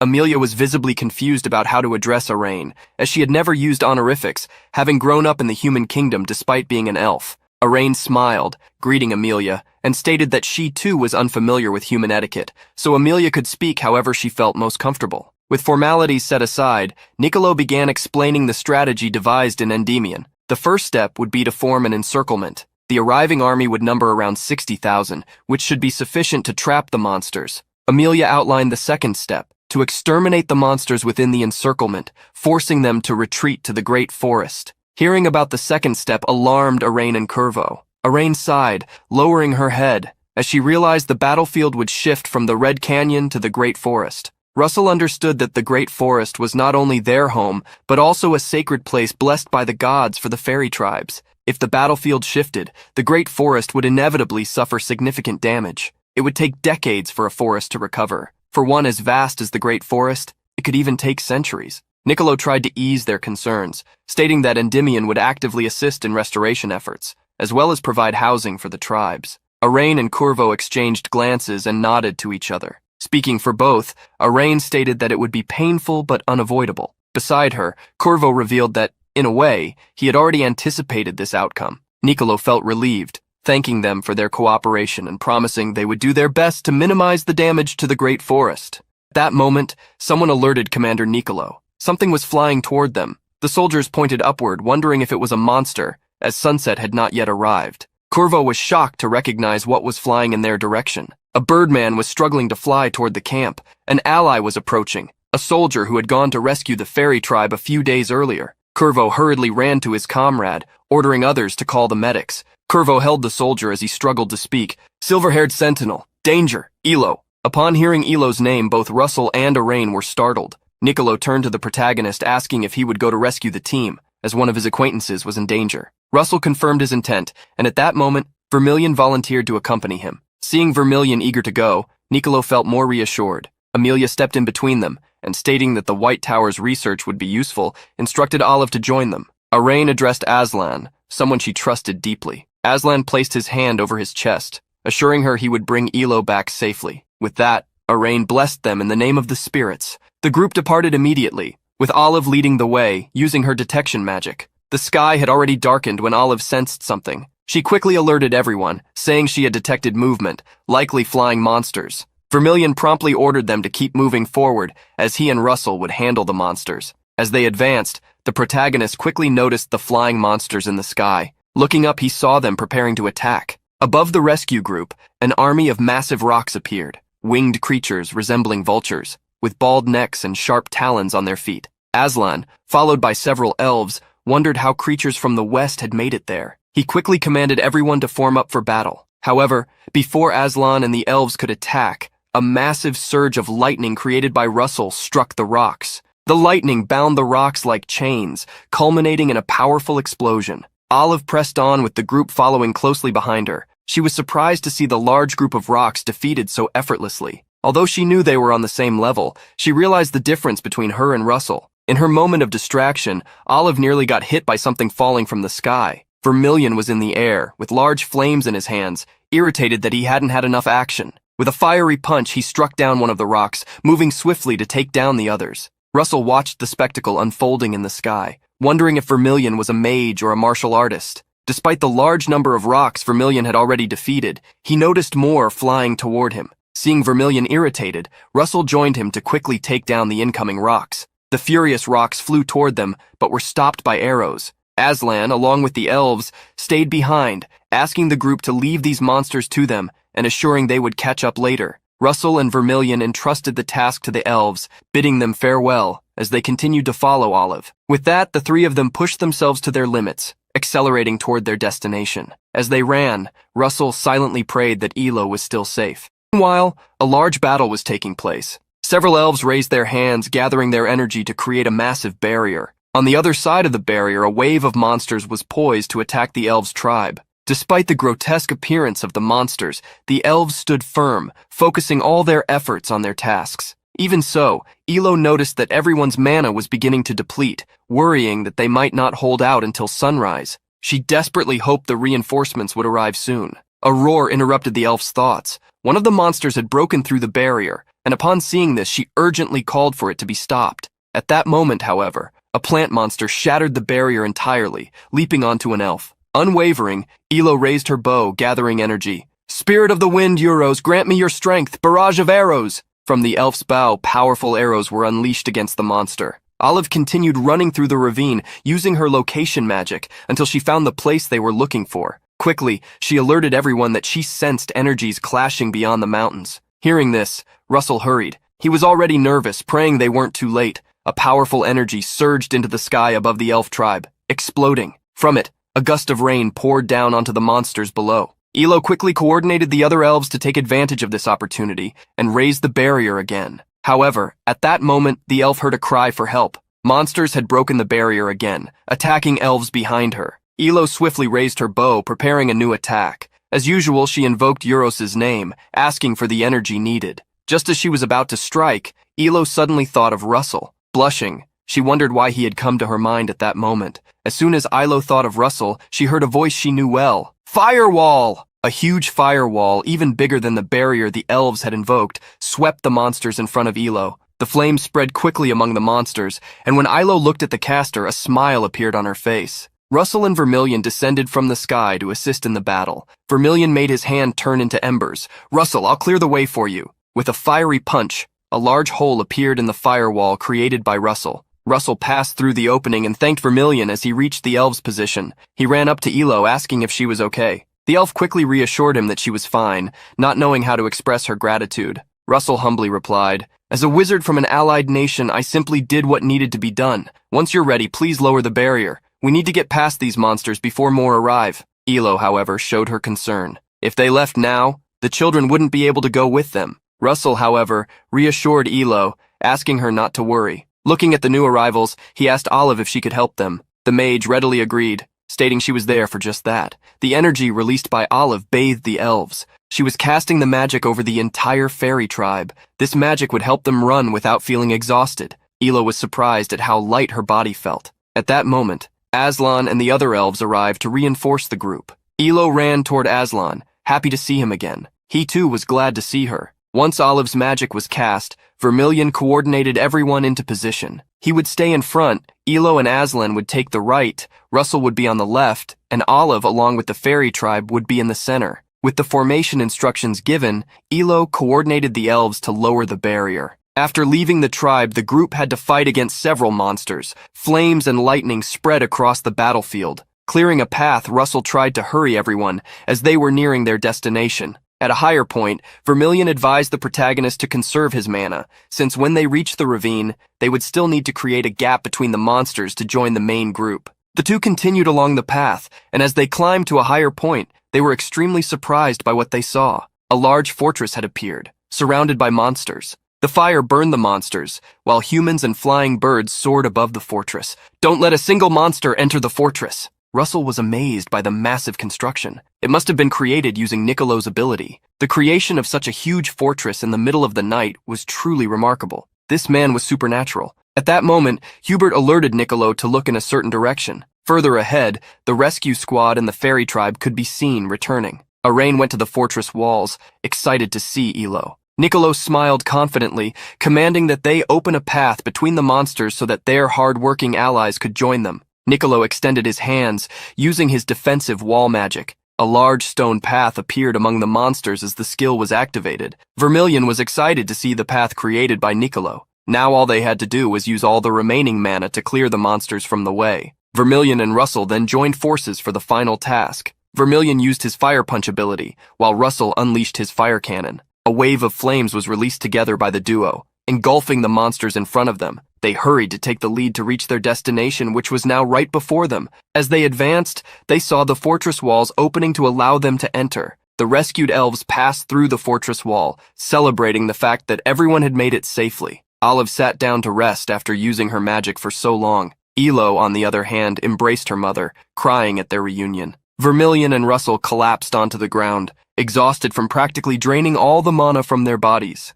Amelia was visibly confused about how to address Arain, as she had never used honorifics, having grown up in the human kingdom despite being an elf. Arain smiled, greeting Amelia, and stated that she too was unfamiliar with human etiquette, so Amelia could speak however she felt most comfortable. With formalities set aside, Niccolo began explaining the strategy devised in Endymion. The first step would be to form an encirclement. The arriving army would number around 60,000, which should be sufficient to trap the monsters. Amelia outlined the second step, to exterminate the monsters within the encirclement, forcing them to retreat to the great forest. Hearing about the second step alarmed Arain and Curvo. Arain sighed, lowering her head, as she realized the battlefield would shift from the Red Canyon to the Great Forest. Russell understood that the Great Forest was not only their home, but also a sacred place blessed by the gods for the fairy tribes. If the battlefield shifted, the Great Forest would inevitably suffer significant damage. It would take decades for a forest to recover. For one as vast as the Great Forest, it could even take centuries. Niccolo tried to ease their concerns, stating that Endymion would actively assist in restoration efforts, as well as provide housing for the tribes. Arain and Corvo exchanged glances and nodded to each other. Speaking for both, Arain stated that it would be painful but unavoidable. Beside her, Corvo revealed that, in a way, he had already anticipated this outcome. Niccolo felt relieved, thanking them for their cooperation and promising they would do their best to minimize the damage to the Great Forest. At that moment, someone alerted Commander Niccolo. Something was flying toward them. The soldiers pointed upward, wondering if it was a monster, as sunset had not yet arrived. Corvo was shocked to recognize what was flying in their direction. A birdman was struggling to fly toward the camp. An ally was approaching, a soldier who had gone to rescue the fairy tribe a few days earlier. Corvo hurriedly ran to his comrade, ordering others to call the medics. Corvo held the soldier as he struggled to speak. Silver-haired sentinel. Danger. Elo. Upon hearing Elo's name, both Russell and Arain were startled. Niccolo turned to the protagonist, asking if he would go to rescue the team, as one of his acquaintances was in danger. Russell confirmed his intent, and at that moment, Vermilion volunteered to accompany him. Seeing Vermilion eager to go, Niccolo felt more reassured. Amelia stepped in between them, and stating that the White Tower's research would be useful, instructed Olive to join them. Arain addressed Aslan, someone she trusted deeply. Aslan placed his hand over his chest, assuring her he would bring Elo back safely. With that, Arain blessed them in the name of the spirits. The group departed immediately, with Olive leading the way, using her detection magic. The sky had already darkened when Olive sensed something. She quickly alerted everyone, saying she had detected movement, likely flying monsters. Vermilion promptly ordered them to keep moving forward, as he and Russell would handle the monsters. As they advanced, the protagonist quickly noticed the flying monsters in the sky. Looking up, he saw them preparing to attack. Above the rescue group, an army of massive rocks appeared, winged creatures resembling vultures, with bald necks and sharp talons on their feet. Aslan, followed by several elves, wondered how creatures from the west had made it there. He quickly commanded everyone to form up for battle. However, before Aslan and the elves could attack, a massive surge of lightning created by Russell struck the rocks. The lightning bound the rocks like chains, culminating in a powerful explosion. Olive pressed on with the group following closely behind her. She was surprised to see the large group of rocks defeated so effortlessly. Although she knew they were on the same level, she realized the difference between her and Russell. In her moment of distraction, Olive nearly got hit by something falling from the sky. Vermilion was in the air, with large flames in his hands, irritated that he hadn't had enough action. With a fiery punch, he struck down one of the rocks, moving swiftly to take down the others. Russell watched the spectacle unfolding in the sky, wondering if Vermilion was a mage or a martial artist. Despite the large number of rocks Vermilion had already defeated, he noticed more flying toward him. Seeing Vermilion irritated, Russell joined him to quickly take down the incoming rocks. The furious rocks flew toward them, but were stopped by arrows. Aslan, along with the elves, stayed behind, asking the group to leave these monsters to them and assuring they would catch up later. Russell and Vermilion entrusted the task to the elves, bidding them farewell as they continued to follow Olive. With that, the three of them pushed themselves to their limits, accelerating toward their destination. As they ran, Russell silently prayed that Elo was still safe. Meanwhile, a large battle was taking place. Several elves raised their hands, gathering their energy to create a massive barrier. On the other side of the barrier, a wave of monsters was poised to attack the elves' tribe. Despite the grotesque appearance of the monsters, the elves stood firm, focusing all their efforts on their tasks. Even so, Elo noticed that everyone's mana was beginning to deplete, worrying that they might not hold out until sunrise. She desperately hoped the reinforcements would arrive soon. A roar interrupted the elf's thoughts. One of the monsters had broken through the barrier, and upon seeing this, she urgently called for it to be stopped. At that moment, however, a plant monster shattered the barrier entirely, leaping onto an elf. Unwavering, Elo raised her bow, gathering energy. "Spirit of the wind, Euros, grant me your strength, barrage of arrows!" From the elf's bow, powerful arrows were unleashed against the monster. Olive continued running through the ravine, using her location magic, until she found the place they were looking for. Quickly, she alerted everyone that she sensed energies clashing beyond the mountains. Hearing this, Russell hurried. He was already nervous, praying they weren't too late. A powerful energy surged into the sky above the elf tribe, exploding. From it, a gust of rain poured down onto the monsters below. Elo quickly coordinated the other elves to take advantage of this opportunity and raise the barrier again. However, at that moment, the elf heard a cry for help. Monsters had broken the barrier again, attacking elves behind her. Elo swiftly raised her bow, preparing a new attack. As usual, she invoked Euros's name, asking for the energy needed. Just as she was about to strike, Elo suddenly thought of Russell. Blushing, she wondered why he had come to her mind at that moment. As soon as Ilo thought of Russell, she heard a voice she knew well. Firewall! A huge firewall, even bigger than the barrier the elves had invoked, swept the monsters in front of Elo. The flames spread quickly among the monsters, and when Ilo looked at the caster, a smile appeared on her face. Russell and Vermilion descended from the sky to assist in the battle. Vermilion made his hand turn into embers. "Russell, I'll clear the way for you." With a fiery punch, a large hole appeared in the firewall created by Russell. Russell passed through the opening and thanked Vermilion as he reached the elf's position. He ran up to Elo asking if she was okay. The elf quickly reassured him that she was fine, not knowing how to express her gratitude. Russell humbly replied, "As a wizard from an allied nation, I simply did what needed to be done. Once you're ready, please lower the barrier. We need to get past these monsters before more arrive." Elo, however, showed her concern. If they left now, the children wouldn't be able to go with them. Russell, however, reassured Elo, asking her not to worry. Looking at the new arrivals, he asked Olive if she could help them. The mage readily agreed, stating she was there for just that. The energy released by Olive bathed the elves. She was casting the magic over the entire fairy tribe. This magic would help them run without feeling exhausted. Elo was surprised at how light her body felt. At that moment, Aslan and the other elves arrived to reinforce the group. Elo ran toward Aslan, happy to see him again. He too was glad to see her. Once Olive's magic was cast, Vermilion coordinated everyone into position. He would stay in front, Elo and Aslan would take the right, Russell would be on the left, and Olive, along with the fairy tribe, would be in the center. With the formation instructions given, Elo coordinated the elves to lower the barrier. After leaving the tribe, the group had to fight against several monsters. Flames and lightning spread across the battlefield. Clearing a path, Russell tried to hurry everyone, as they were nearing their destination. At a higher point, Vermilion advised the protagonist to conserve his mana, since when they reached the ravine, they would still need to create a gap between the monsters to join the main group. The two continued along the path, and as they climbed to a higher point, they were extremely surprised by what they saw. A large fortress had appeared, surrounded by monsters. The fire burned the monsters, while humans and flying birds soared above the fortress. "Don't let a single monster enter the fortress." Russell was amazed by the massive construction. It must have been created using Nicolo's ability. The creation of such a huge fortress in the middle of the night was truly remarkable. This man was supernatural. At that moment, Hubert alerted Nicolo to look in a certain direction. Further ahead, the rescue squad and the fairy tribe could be seen returning. Arain went to the fortress walls, excited to see Elo. Nicolo smiled confidently, commanding that they open a path between the monsters so that their hard-working allies could join them. Nicolo extended his hands, using his defensive wall magic. A large stone path appeared among the monsters as the skill was activated. Vermilion was excited to see the path created by Nicolo. Now all they had to do was use all the remaining mana to clear the monsters from the way. Vermilion and Russell then joined forces for the final task. Vermilion used his fire punch ability, while Russell unleashed his fire cannon. A wave of flames was released together by the duo, engulfing the monsters in front of them. They hurried to take the lead to reach their destination, which was now right before them. As they advanced, they saw the fortress walls opening to allow them to enter. The rescued elves passed through the fortress wall, celebrating the fact that everyone had made it safely. Olive sat down to rest after using her magic for so long. Elo, on the other hand, embraced her mother, crying at their reunion. Vermilion and Russell collapsed onto the ground, exhausted from practically draining all the mana from their bodies.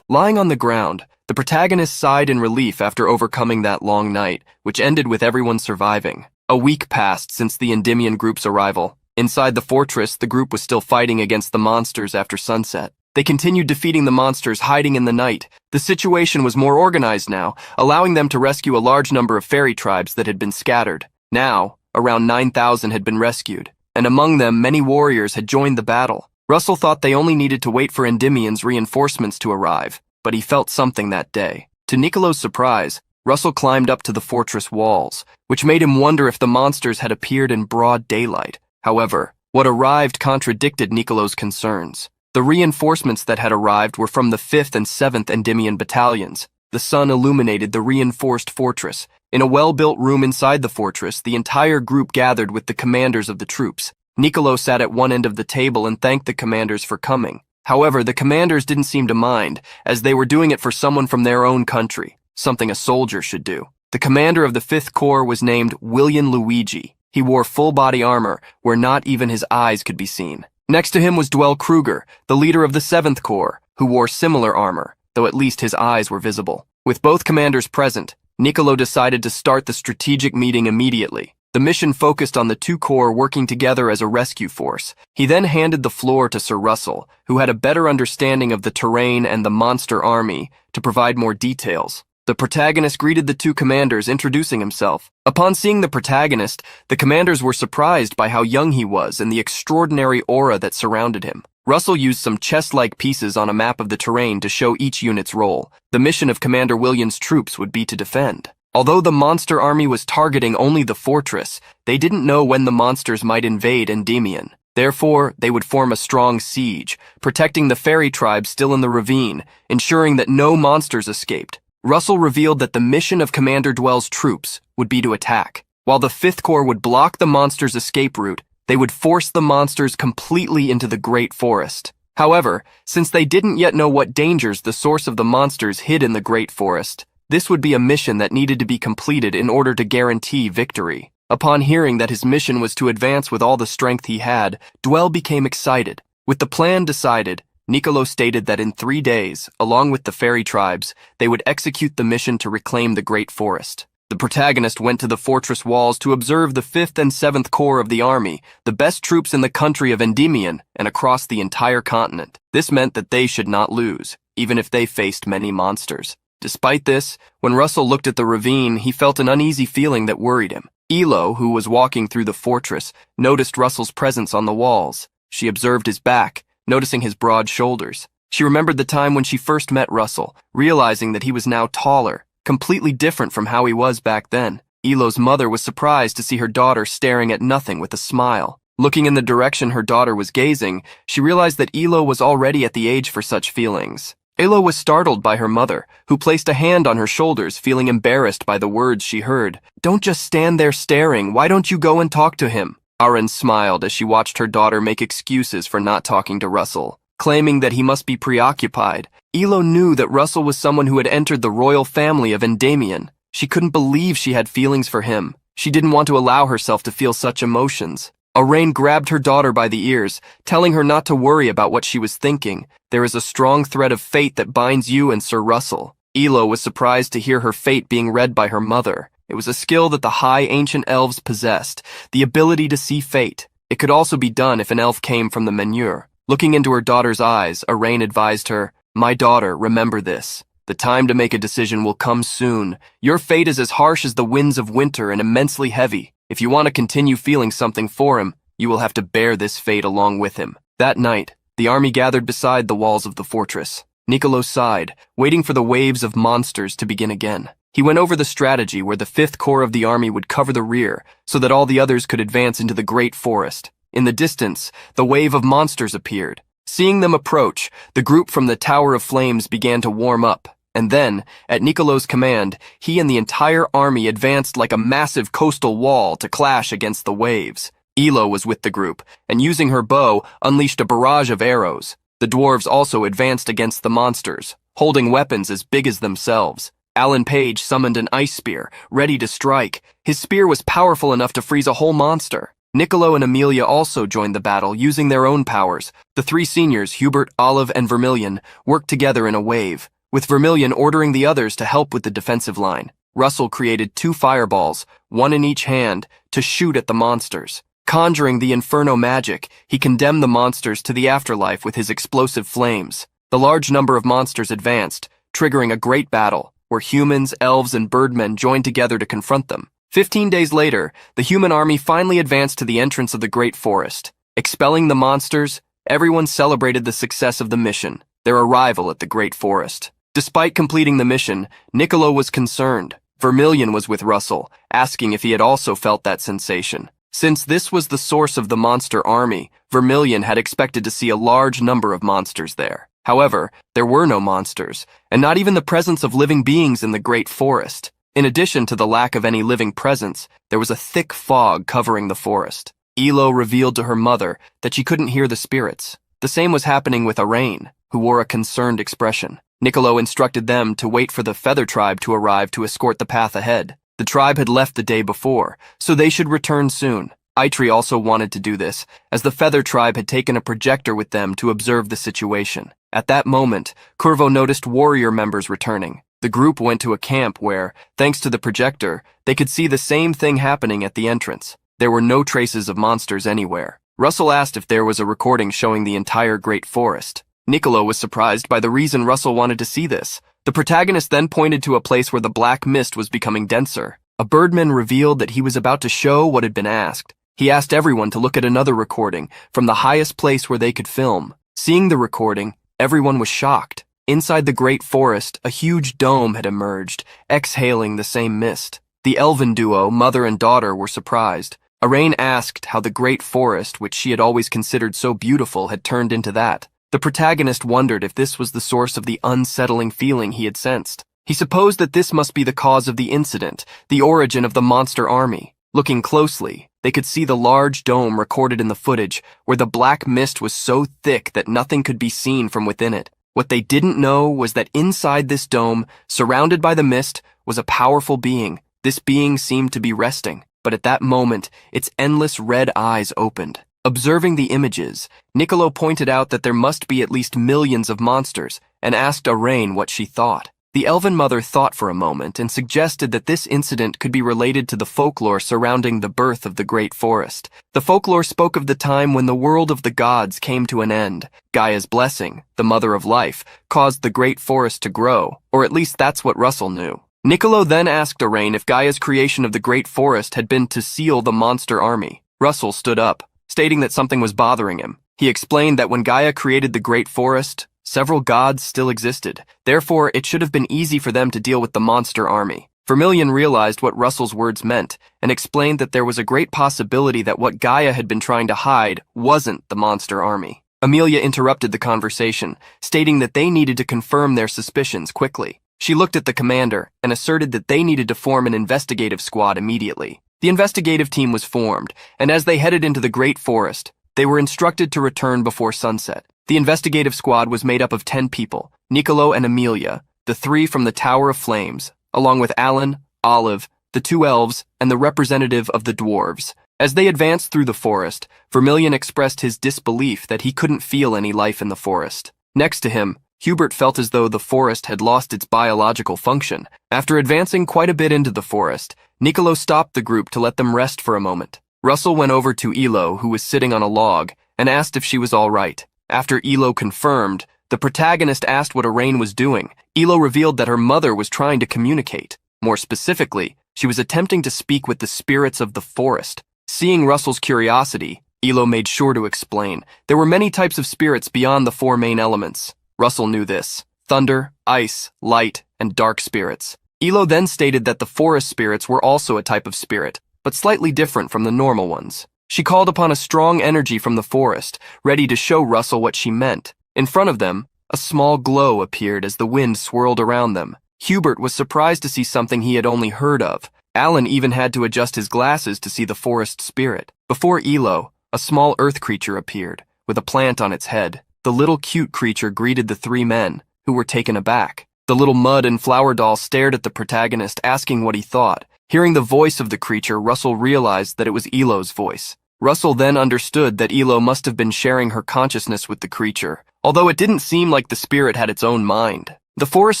Lying on the ground, the protagonist sighed in relief after overcoming that long night, which ended with everyone surviving. A week passed since the Endymion group's arrival. Inside the fortress, the group was still fighting against the monsters after sunset. They continued defeating the monsters hiding in the night. The situation was more organized now, allowing them to rescue a large number of fairy tribes that had been scattered. Now, around 9,000 had been rescued, and among them many warriors had joined the battle. Russell thought they only needed to wait for Endymion's reinforcements to arrive, but he felt something that day. To Nicolo's surprise, Russell climbed up to the fortress walls, which made him wonder if the monsters had appeared in broad daylight. However, what arrived contradicted Nicolo's concerns. The reinforcements that had arrived were from the 5th and 7th Endymion battalions. The sun illuminated the reinforced fortress. In a well-built room inside the fortress, the entire group gathered with the commanders of the troops. Nicolo sat at one end of the table and thanked the commanders for coming. However, the commanders didn't seem to mind, as they were doing it for someone from their own country, something a soldier should do. The commander of the 5th Corps was named William Luigi. He wore full-body armor, where not even his eyes could be seen. Next to him was Duel Kruger, the leader of the 7th Corps, who wore similar armor, though at least his eyes were visible. With both commanders present, Niccolo decided to start the strategic meeting immediately. The mission focused on the two corps working together as a rescue force. He then handed the floor to Sir Russell, who had a better understanding of the terrain and the monster army, to provide more details. The protagonist greeted the two commanders, introducing himself. Upon seeing the protagonist, the commanders were surprised by how young he was and the extraordinary aura that surrounded him. Russell used some chess-like pieces on a map of the terrain to show each unit's role. The mission of Commander William's troops would be to defend. Although the monster army was targeting only the fortress, they didn't know when the monsters might invade Endymion. Therefore, they would form a strong siege, protecting the fairy tribe still in the ravine, ensuring that no monsters escaped. Russell revealed that the mission of Commander Dwell's troops would be to attack. While the 5th Corps would block the monsters' escape route, they would force the monsters completely into the Great Forest. However, since they didn't yet know what dangers the source of the monsters hid in the Great Forest, this would be a mission that needed to be completed in order to guarantee victory. Upon hearing that his mission was to advance with all the strength he had, Dwell became excited. With the plan decided, Niccolo stated that in 3 days, along with the fairy tribes, they would execute the mission to reclaim the Great Forest. The protagonist went to the fortress walls to observe the 5th and 7th Corps of the army, the best troops in the country of Endymion and across the entire continent. This meant that they should not lose, even if they faced many monsters. Despite this, when Russell looked at the ravine, he felt an uneasy feeling that worried him. Elo, who was walking through the fortress, noticed Russell's presence on the walls. She observed his back, noticing his broad shoulders. She remembered the time when she first met Russell, realizing that he was now taller, completely different from how he was back then. Elo's mother was surprised to see her daughter staring at nothing with a smile. Looking in the direction her daughter was gazing, she realized that Elo was already at the age for such feelings. Elo was startled by her mother, who placed a hand on her shoulders, feeling embarrassed by the words she heard. "Don't just stand there staring, why don't you go and talk to him?" Aaron smiled as she watched her daughter make excuses for not talking to Russell, claiming that he must be preoccupied. Elo knew that Russell was someone who had entered the royal family of Endymion. She couldn't believe she had feelings for him. She didn't want to allow herself to feel such emotions. Arain grabbed her daughter by the ears, telling her not to worry about what she was thinking. There is a strong thread of fate that binds you and Sir Russell. Elo was surprised to hear her fate being read by her mother. It was a skill that the high ancient elves possessed, the ability to see fate. It could also be done if an elf came from the menure. Looking into her daughter's eyes, Arain advised her, "My daughter, remember this. The time to make a decision will come soon. Your fate is as harsh as the winds of winter and immensely heavy. If you want to continue feeling something for him, you will have to bear this fate along with him." That night, the army gathered beside the walls of the fortress. Niccolo sighed, waiting for the waves of monsters to begin again. He went over the strategy where the 5th Corps of the army would cover the rear so that all the others could advance into the Great Forest. In the distance, the wave of monsters appeared. Seeing them approach, the group from the Tower of Flames began to warm up, and then, at Niccolo's command, he and the entire army advanced like a massive coastal wall to clash against the waves. Elo was with the group, and using her bow, unleashed a barrage of arrows. The dwarves also advanced against the monsters, holding weapons as big as themselves. Alan Page summoned an ice spear, ready to strike. His spear was powerful enough to freeze a whole monster. Niccolo and Amelia also joined the battle, using their own powers. The 3 seniors, Hubert, Olive, and Vermilion, worked together in a wave, with Vermilion ordering the others to help with the defensive line. Russell created 2 fireballs, one in each hand, to shoot at the monsters. Conjuring the Inferno magic, he condemned the monsters to the afterlife with his explosive flames. The large number of monsters advanced, triggering a great battle, where humans, elves, and birdmen joined together to confront them. 15 days later, the human army finally advanced to the entrance of the Great Forest. Expelling the monsters, everyone celebrated the success of the mission, their arrival at the Great Forest. Despite completing the mission, Niccolo was concerned. Vermilion was with Russell, asking if he had also felt that sensation. Since this was the source of the monster army, Vermilion had expected to see a large number of monsters there. However, there were no monsters, and not even the presence of living beings in the Great Forest. In addition to the lack of any living presence, there was a thick fog covering the forest. Elo revealed to her mother that she couldn't hear the spirits. The same was happening with Arain, who wore a concerned expression. Niccolo instructed them to wait for the Feather Tribe to arrive to escort the path ahead. The tribe had left the day before, so they should return soon. Eitri also wanted to do this, as the Feather Tribe had taken a projector with them to observe the situation. At that moment, Curvo noticed warrior members returning. The group went to a camp where, thanks to the projector, they could see the same thing happening at the entrance. There were no traces of monsters anywhere. Russell asked if there was a recording showing the entire Great Forest. Niccolo was surprised by the reason Russell wanted to see this. The protagonist then pointed to a place where the black mist was becoming denser. A birdman revealed that he was about to show what had been asked. He asked everyone to look at another recording from the highest place where they could film. Seeing the recording, everyone was shocked. Inside the Great Forest, a huge dome had emerged, exhaling the same mist. The Elven duo, mother and daughter, were surprised. Arain asked how the Great Forest, which she had always considered so beautiful, had turned into that. The protagonist wondered if this was the source of the unsettling feeling he had sensed. He supposed that this must be the cause of the incident, the origin of the monster army. Looking closely, they could see the large dome recorded in the footage, where the black mist was so thick that nothing could be seen from within it. What they didn't know was that inside this dome, surrounded by the mist, was a powerful being. This being seemed to be resting, but at that moment, its endless red eyes opened. Observing the images, Niccolo pointed out that there must be at least millions of monsters, and asked Arain what she thought. The Elven mother thought for a moment and suggested that this incident could be related to the folklore surrounding the birth of the Great Forest. The folklore spoke of the time when the world of the gods came to an end. Gaia's blessing, the mother of life, caused the Great Forest to grow, or at least that's what Russell knew. Niccolo then asked Arain if Gaia's creation of the Great Forest had been to seal the monster army. Russell stood up, stating that something was bothering him. He explained that when Gaia created the Great Forest, several gods still existed. Therefore, it should have been easy for them to deal with the monster army. Vermilion realized what Russell's words meant and explained that there was a great possibility that what Gaia had been trying to hide wasn't the monster army. Amelia interrupted the conversation, stating that they needed to confirm their suspicions quickly. She looked at the commander and asserted that they needed to form an investigative squad immediately. The investigative team was formed, and as they headed into the Great Forest, they were instructed to return before sunset. The investigative squad was made up of 10 people, Niccolo and Amelia, the 3 from the Tower of Flames, along with Alan, Olive, the 2 elves, and the representative of the dwarves. As they advanced through the forest, Vermilion expressed his disbelief that he couldn't feel any life in the forest. Next to him, Hubert felt as though the forest had lost its biological function. After advancing quite a bit into the forest, Niccolo stopped the group to let them rest for a moment. Russell went over to Elo, who was sitting on a log, and asked if she was all right. After Elo confirmed, the protagonist asked what Arain was doing. Elo revealed that her mother was trying to communicate. More specifically, she was attempting to speak with the spirits of the forest. Seeing Russell's curiosity, Elo made sure to explain. There were many types of spirits beyond the 4 main elements. Russell knew this: thunder, ice, light, and dark spirits. Elo then stated that the forest spirits were also a type of spirit, but slightly different from the normal ones. She called upon a strong energy from the forest, ready to show Russell what she meant. In front of them, a small glow appeared as the wind swirled around them. Hubert was surprised to see something he had only heard of. Alan even had to adjust his glasses to see the forest spirit. Before Elo, a small earth creature appeared, with a plant on its head. The little cute creature greeted the 3 men, who were taken aback. The little mud and flower doll stared at the protagonist, asking what he thought. Hearing the voice of the creature, Russell realized that it was Elo's voice. Russell then understood that Elo must have been sharing her consciousness with the creature, although it didn't seem like the spirit had its own mind. The forest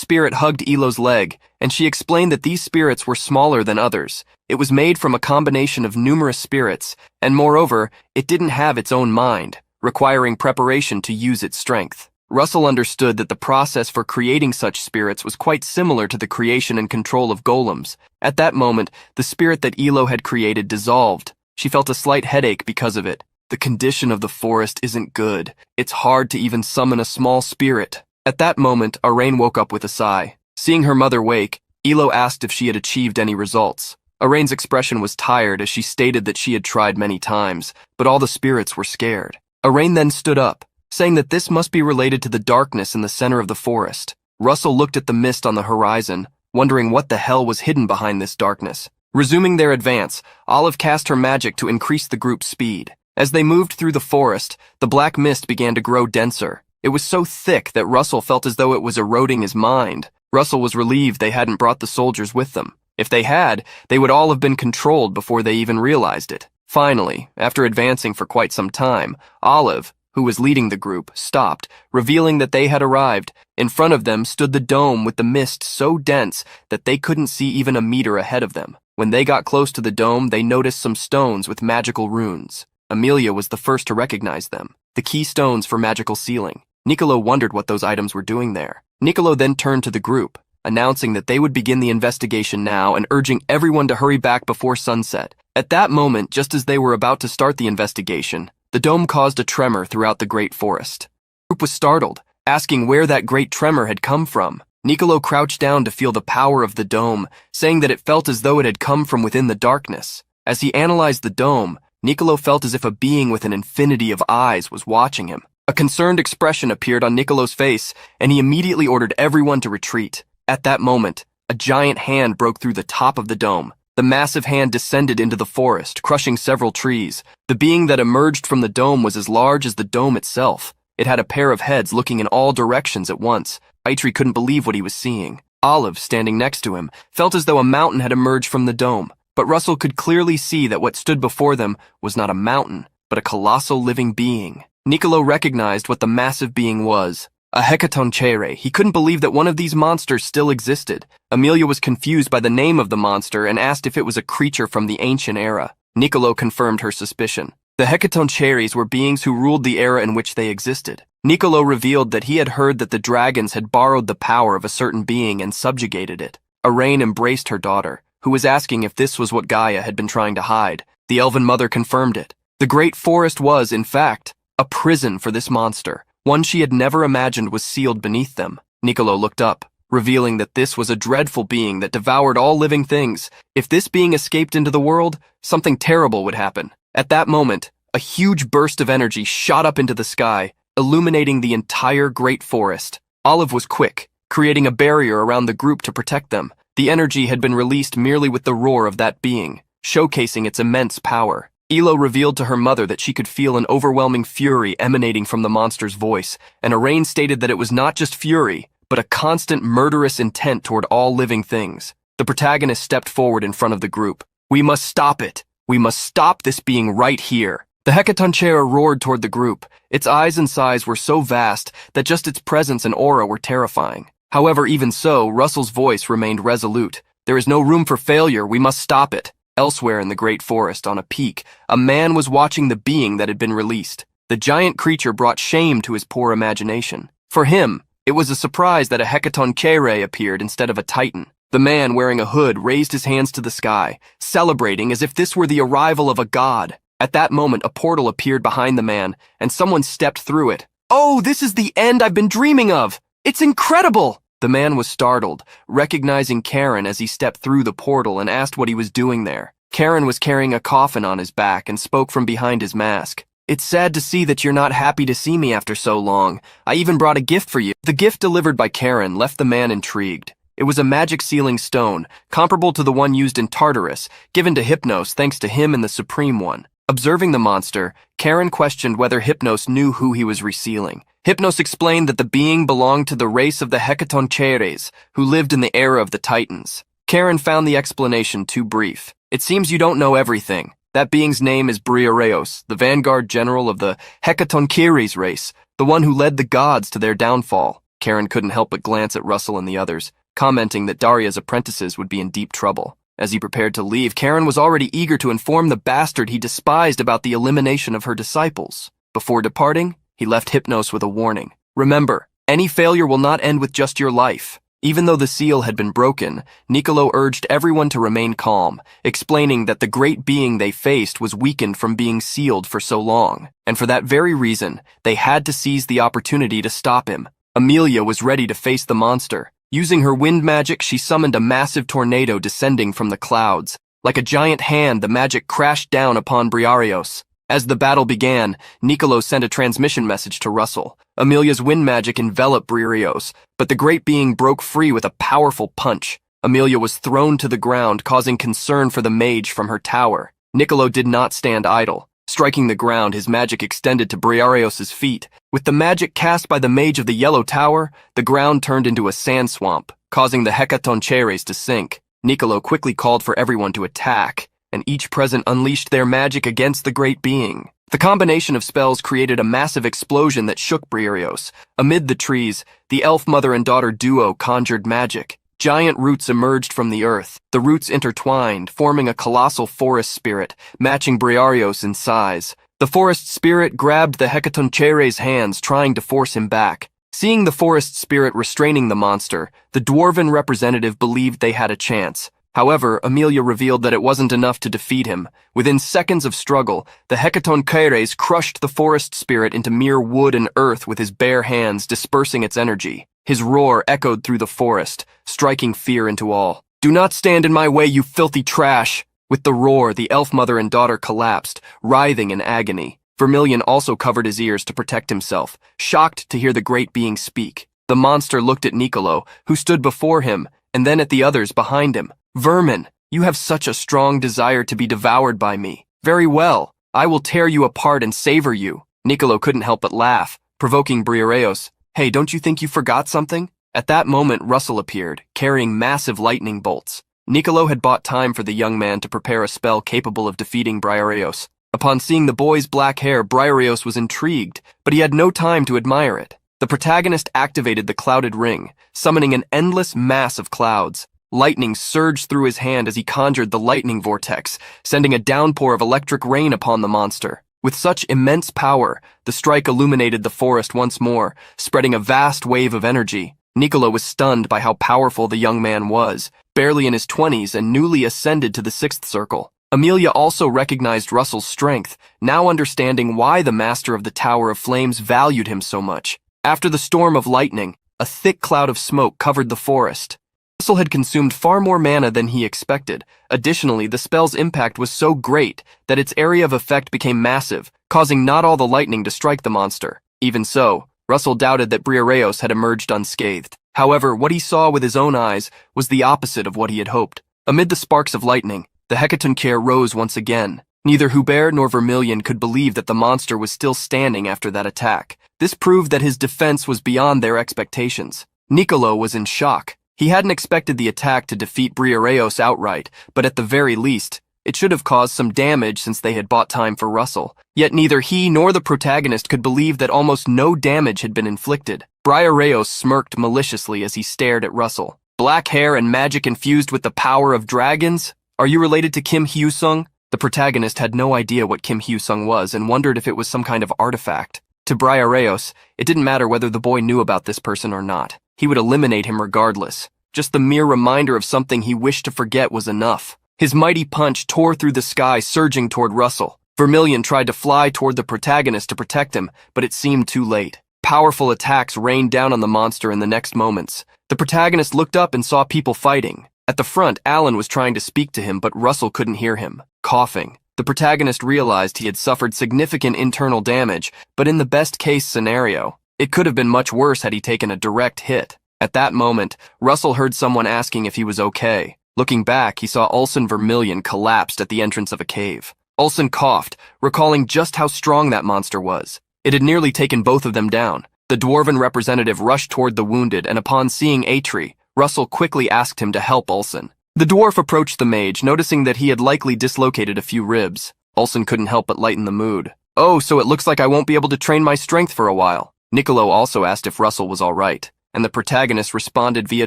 spirit hugged Elo's leg, and she explained that these spirits were smaller than others. It was made from a combination of numerous spirits, and moreover, it didn't have its own mind, requiring preparation to use its strength. Russell understood that the process for creating such spirits was quite similar to the creation and control of golems. At that moment, the spirit that Elo had created dissolved. She felt a slight headache because of it. The condition of the forest isn't good. It's hard to even summon a small spirit. At that moment, Arain woke up with a sigh. Seeing her mother wake, Elo asked if she had achieved any results. Arain's expression was tired as she stated that she had tried many times, but all the spirits were scared. Arain then stood up, saying that this must be related to the darkness in the center of the forest. Russell looked at the mist on the horizon, wondering what the hell was hidden behind this darkness. Resuming their advance, Olive cast her magic to increase the group's speed. As they moved through the forest, the black mist began to grow denser. It was so thick that Russell felt as though it was eroding his mind. Russell was relieved they hadn't brought the soldiers with them. If they had, they would all have been controlled before they even realized it. Finally, after advancing for quite some time, Olive, who was leading the group, stopped, revealing that they had arrived. In front of them stood the dome with the mist so dense that they couldn't see even a meter ahead of them. When they got close to the dome, they noticed some stones with magical runes. Amelia was the first to recognize them, the key stones for magical sealing. Niccolo wondered what those items were doing there. Niccolo then turned to the group, announcing that they would begin the investigation now and urging everyone to hurry back before sunset. At that moment, just as they were about to start the investigation, the dome caused a tremor throughout the great forest. The group was startled, asking where that great tremor had come from. Niccolo crouched down to feel the power of the dome, saying that it felt as though it had come from within the darkness. As he analyzed the dome, Niccolo felt as if a being with an infinity of eyes was watching him. A concerned expression appeared on Niccolo's face, and he immediately ordered everyone to retreat. At that moment, a giant hand broke through the top of the dome. The massive hand descended into the forest, crushing several trees. The being that emerged from the dome was as large as the dome itself. It had a pair of heads looking in all directions at once. Eitri couldn't believe what he was seeing. Olive, standing next to him, felt as though a mountain had emerged from the dome, but Russell could clearly see that what stood before them was not a mountain, but a colossal living being. Niccolo recognized what the massive being was. A hecatonchere. He couldn't believe that one of these monsters still existed. Amelia was confused by the name of the monster and asked if it was a creature from the ancient era. Niccolo confirmed her suspicion. The hecatoncheres were beings who ruled the era in which they existed. Niccolo revealed that he had heard that the dragons had borrowed the power of a certain being and subjugated it. Arain embraced her daughter, who was asking if this was what Gaia had been trying to hide. The elven mother confirmed it. The great forest was, in fact, a prison for this monster. One she had never imagined was sealed beneath them. Niccolo looked up, revealing that this was a dreadful being that devoured all living things. If this being escaped into the world, something terrible would happen. At that moment, a huge burst of energy shot up into the sky, illuminating the entire great forest. Olive was quick, creating a barrier around the group to protect them. The energy had been released merely with the roar of that being, showcasing its immense power. Elo revealed to her mother that she could feel an overwhelming fury emanating from the monster's voice, and Arain stated that it was not just fury, but a constant murderous intent toward all living things. The protagonist stepped forward in front of the group. "We must stop it. We must stop this being right here." The hecatonchere roared toward the group. Its eyes and size were so vast that just its presence and aura were terrifying. However, even so, Russell's voice remained resolute. "There is no room for failure. We must stop it." Elsewhere in the great forest, on a peak, a man was watching the being that had been released. The giant creature brought shame to his poor imagination. For him, it was a surprise that a hecatonchere appeared instead of a titan. The man, wearing a hood, raised his hands to the sky, celebrating as if this were the arrival of a god. At that moment, a portal appeared behind the man, and someone stepped through it. "Oh, this is the end I've been dreaming of! It's incredible!" The man was startled, recognizing Karen as he stepped through the portal and asked what he was doing there. Karen was carrying a coffin on his back and spoke from behind his mask. "It's sad to see that you're not happy to see me after so long. I even brought a gift for you." The gift delivered by Karen left the man intrigued. It was a magic sealing stone, comparable to the one used in Tartarus, given to Hypnos thanks to him and the Supreme One. Observing the monster, Karen questioned whether Hypnos knew who he was resealing. Hypnos explained that the being belonged to the race of the Hecatoncheres, who lived in the era of the Titans. Karen found the explanation too brief. "It seems you don't know everything. That being's name is Brielvc, the vanguard general of the Hecatoncheres race, the one who led the gods to their downfall." Karen couldn't help but glance at Russell and the others, commenting that Daria's apprentices would be in deep trouble. As he prepared to leave, Karen was already eager to inform the bastard he despised about the elimination of her disciples. Before departing, he left Hypnos with a warning. "Remember, any failure will not end with just your life." Even though the seal had been broken, Niccolo urged everyone to remain calm, explaining that the great being they faced was weakened from being sealed for so long, and for that very reason, they had to seize the opportunity to stop him. Amelia was ready to face the monster. Using her wind magic, she summoned a massive tornado descending from the clouds. Like a giant hand, the magic crashed down upon Brielvc. As the battle began, Niccolo sent a transmission message to Russell. Amelia's wind magic enveloped Brielvc, but the great being broke free with a powerful punch. Amelia was thrown to the ground, causing concern for the mage from her tower. Niccolo did not stand idle. Striking the ground, his magic extended to Brielvc's feet. With the magic cast by the mage of the Yellow Tower, the ground turned into a sand swamp, causing the Hecatoncheres to sink. Niccolo quickly called for everyone to attack. and each present unleashed their magic against the great being. The combination of spells created a massive explosion that shook Brielvc. Amid the trees, the elf mother and daughter duo conjured magic. Giant roots emerged from the earth. The roots intertwined, forming a colossal forest spirit, matching Brielvc in size. The forest spirit grabbed the Hecatonchere's hands, trying to force him back. Seeing the forest spirit restraining the monster, the dwarven representative believed they had a chance. However, Amelia revealed that it wasn't enough to defeat him. Within seconds of struggle, the Hecatoncheres crushed the forest spirit into mere wood and earth with his bare hands, dispersing its energy. His roar echoed through the forest, striking fear into all. "Do not stand in my way, you filthy trash!" With the roar, the elf mother and daughter collapsed, writhing in agony. Vermilion also covered his ears to protect himself, shocked to hear the great being speak. The monster looked at Nicolo, who stood before him, and then at the others behind him. "Vermin, you have such a strong desire to be devoured by me. Very well, I will tear you apart and savor you." Nicolo couldn't help but laugh, provoking Brielvc. "Hey, don't you think you forgot something?" At that moment, Russell appeared, carrying massive lightning bolts. Nicolo had bought time for the young man to prepare a spell capable of defeating Brielvc. Upon seeing the boy's black hair, Brielvc was intrigued, but he had no time to admire it. The protagonist activated the clouded ring, summoning an endless mass of clouds. Lightning surged through his hand as he conjured the lightning vortex, sending a downpour of electric rain upon the monster. With such immense power, the strike illuminated the forest once more, spreading a vast wave of energy. Nicolo was stunned by how powerful the young man was, barely in his 20s and newly ascended to the 6th circle. Amelia also recognized Russell's strength, now understanding why the master of the Tower of Flames valued him so much. After the storm of lightning, a thick cloud of smoke covered the forest. Russell had consumed far more mana than he expected. Additionally, the spell's impact was so great that its area of effect became massive, causing not all the lightning to strike the monster. Even so, Russell doubted that Brielvc had emerged unscathed. However, what he saw with his own eyes was the opposite of what he had hoped. Amid the sparks of lightning, the Hecatoncheir rose once again. Neither Hubert nor Vermilion could believe that the monster was still standing after that attack. This proved that his defense was beyond their expectations. Nicolo was in shock. He hadn't expected the attack to defeat Brielvc outright, but at the very least, it should have caused some damage since they had bought time for Russell. Yet neither he nor the protagonist could believe that almost no damage had been inflicted. Brielvc smirked maliciously as he stared at Russell. "Black hair and magic infused with the power of dragons? Are you related to Kim Hyusung?" The protagonist had no idea what Kim Hyusung was and wondered if it was some kind of artifact. To Brielvc, it didn't matter whether the boy knew about this person or not. He would eliminate him regardless. Just the mere reminder of something he wished to forget was enough. His mighty punch tore through the sky, surging toward Russell. Vermilion tried to fly toward the protagonist to protect him, but it seemed too late. Powerful attacks rained down on the monster in the next moments. The protagonist looked up and saw people fighting. At the front, Alan was trying to speak to him, but Russell couldn't hear him. Coughing, the protagonist realized he had suffered significant internal damage, but in the best-case scenario, it could have been much worse had he taken a direct hit. At that moment, Russell heard someone asking if he was okay. Looking back, he saw Ulson Vermilion collapsed at the entrance of a cave. Ulson coughed, recalling just how strong that monster was. It had nearly taken both of them down. The dwarven representative rushed toward the wounded, and upon seeing Atri, Russell quickly asked him to help Ulson. The dwarf approached the mage, noticing that he had likely dislocated a few ribs. Ulson couldn't help but lighten the mood. "Oh, so it looks like I won't be able to train my strength for a while." Nicolo also asked if Russell was all right, and the protagonist responded via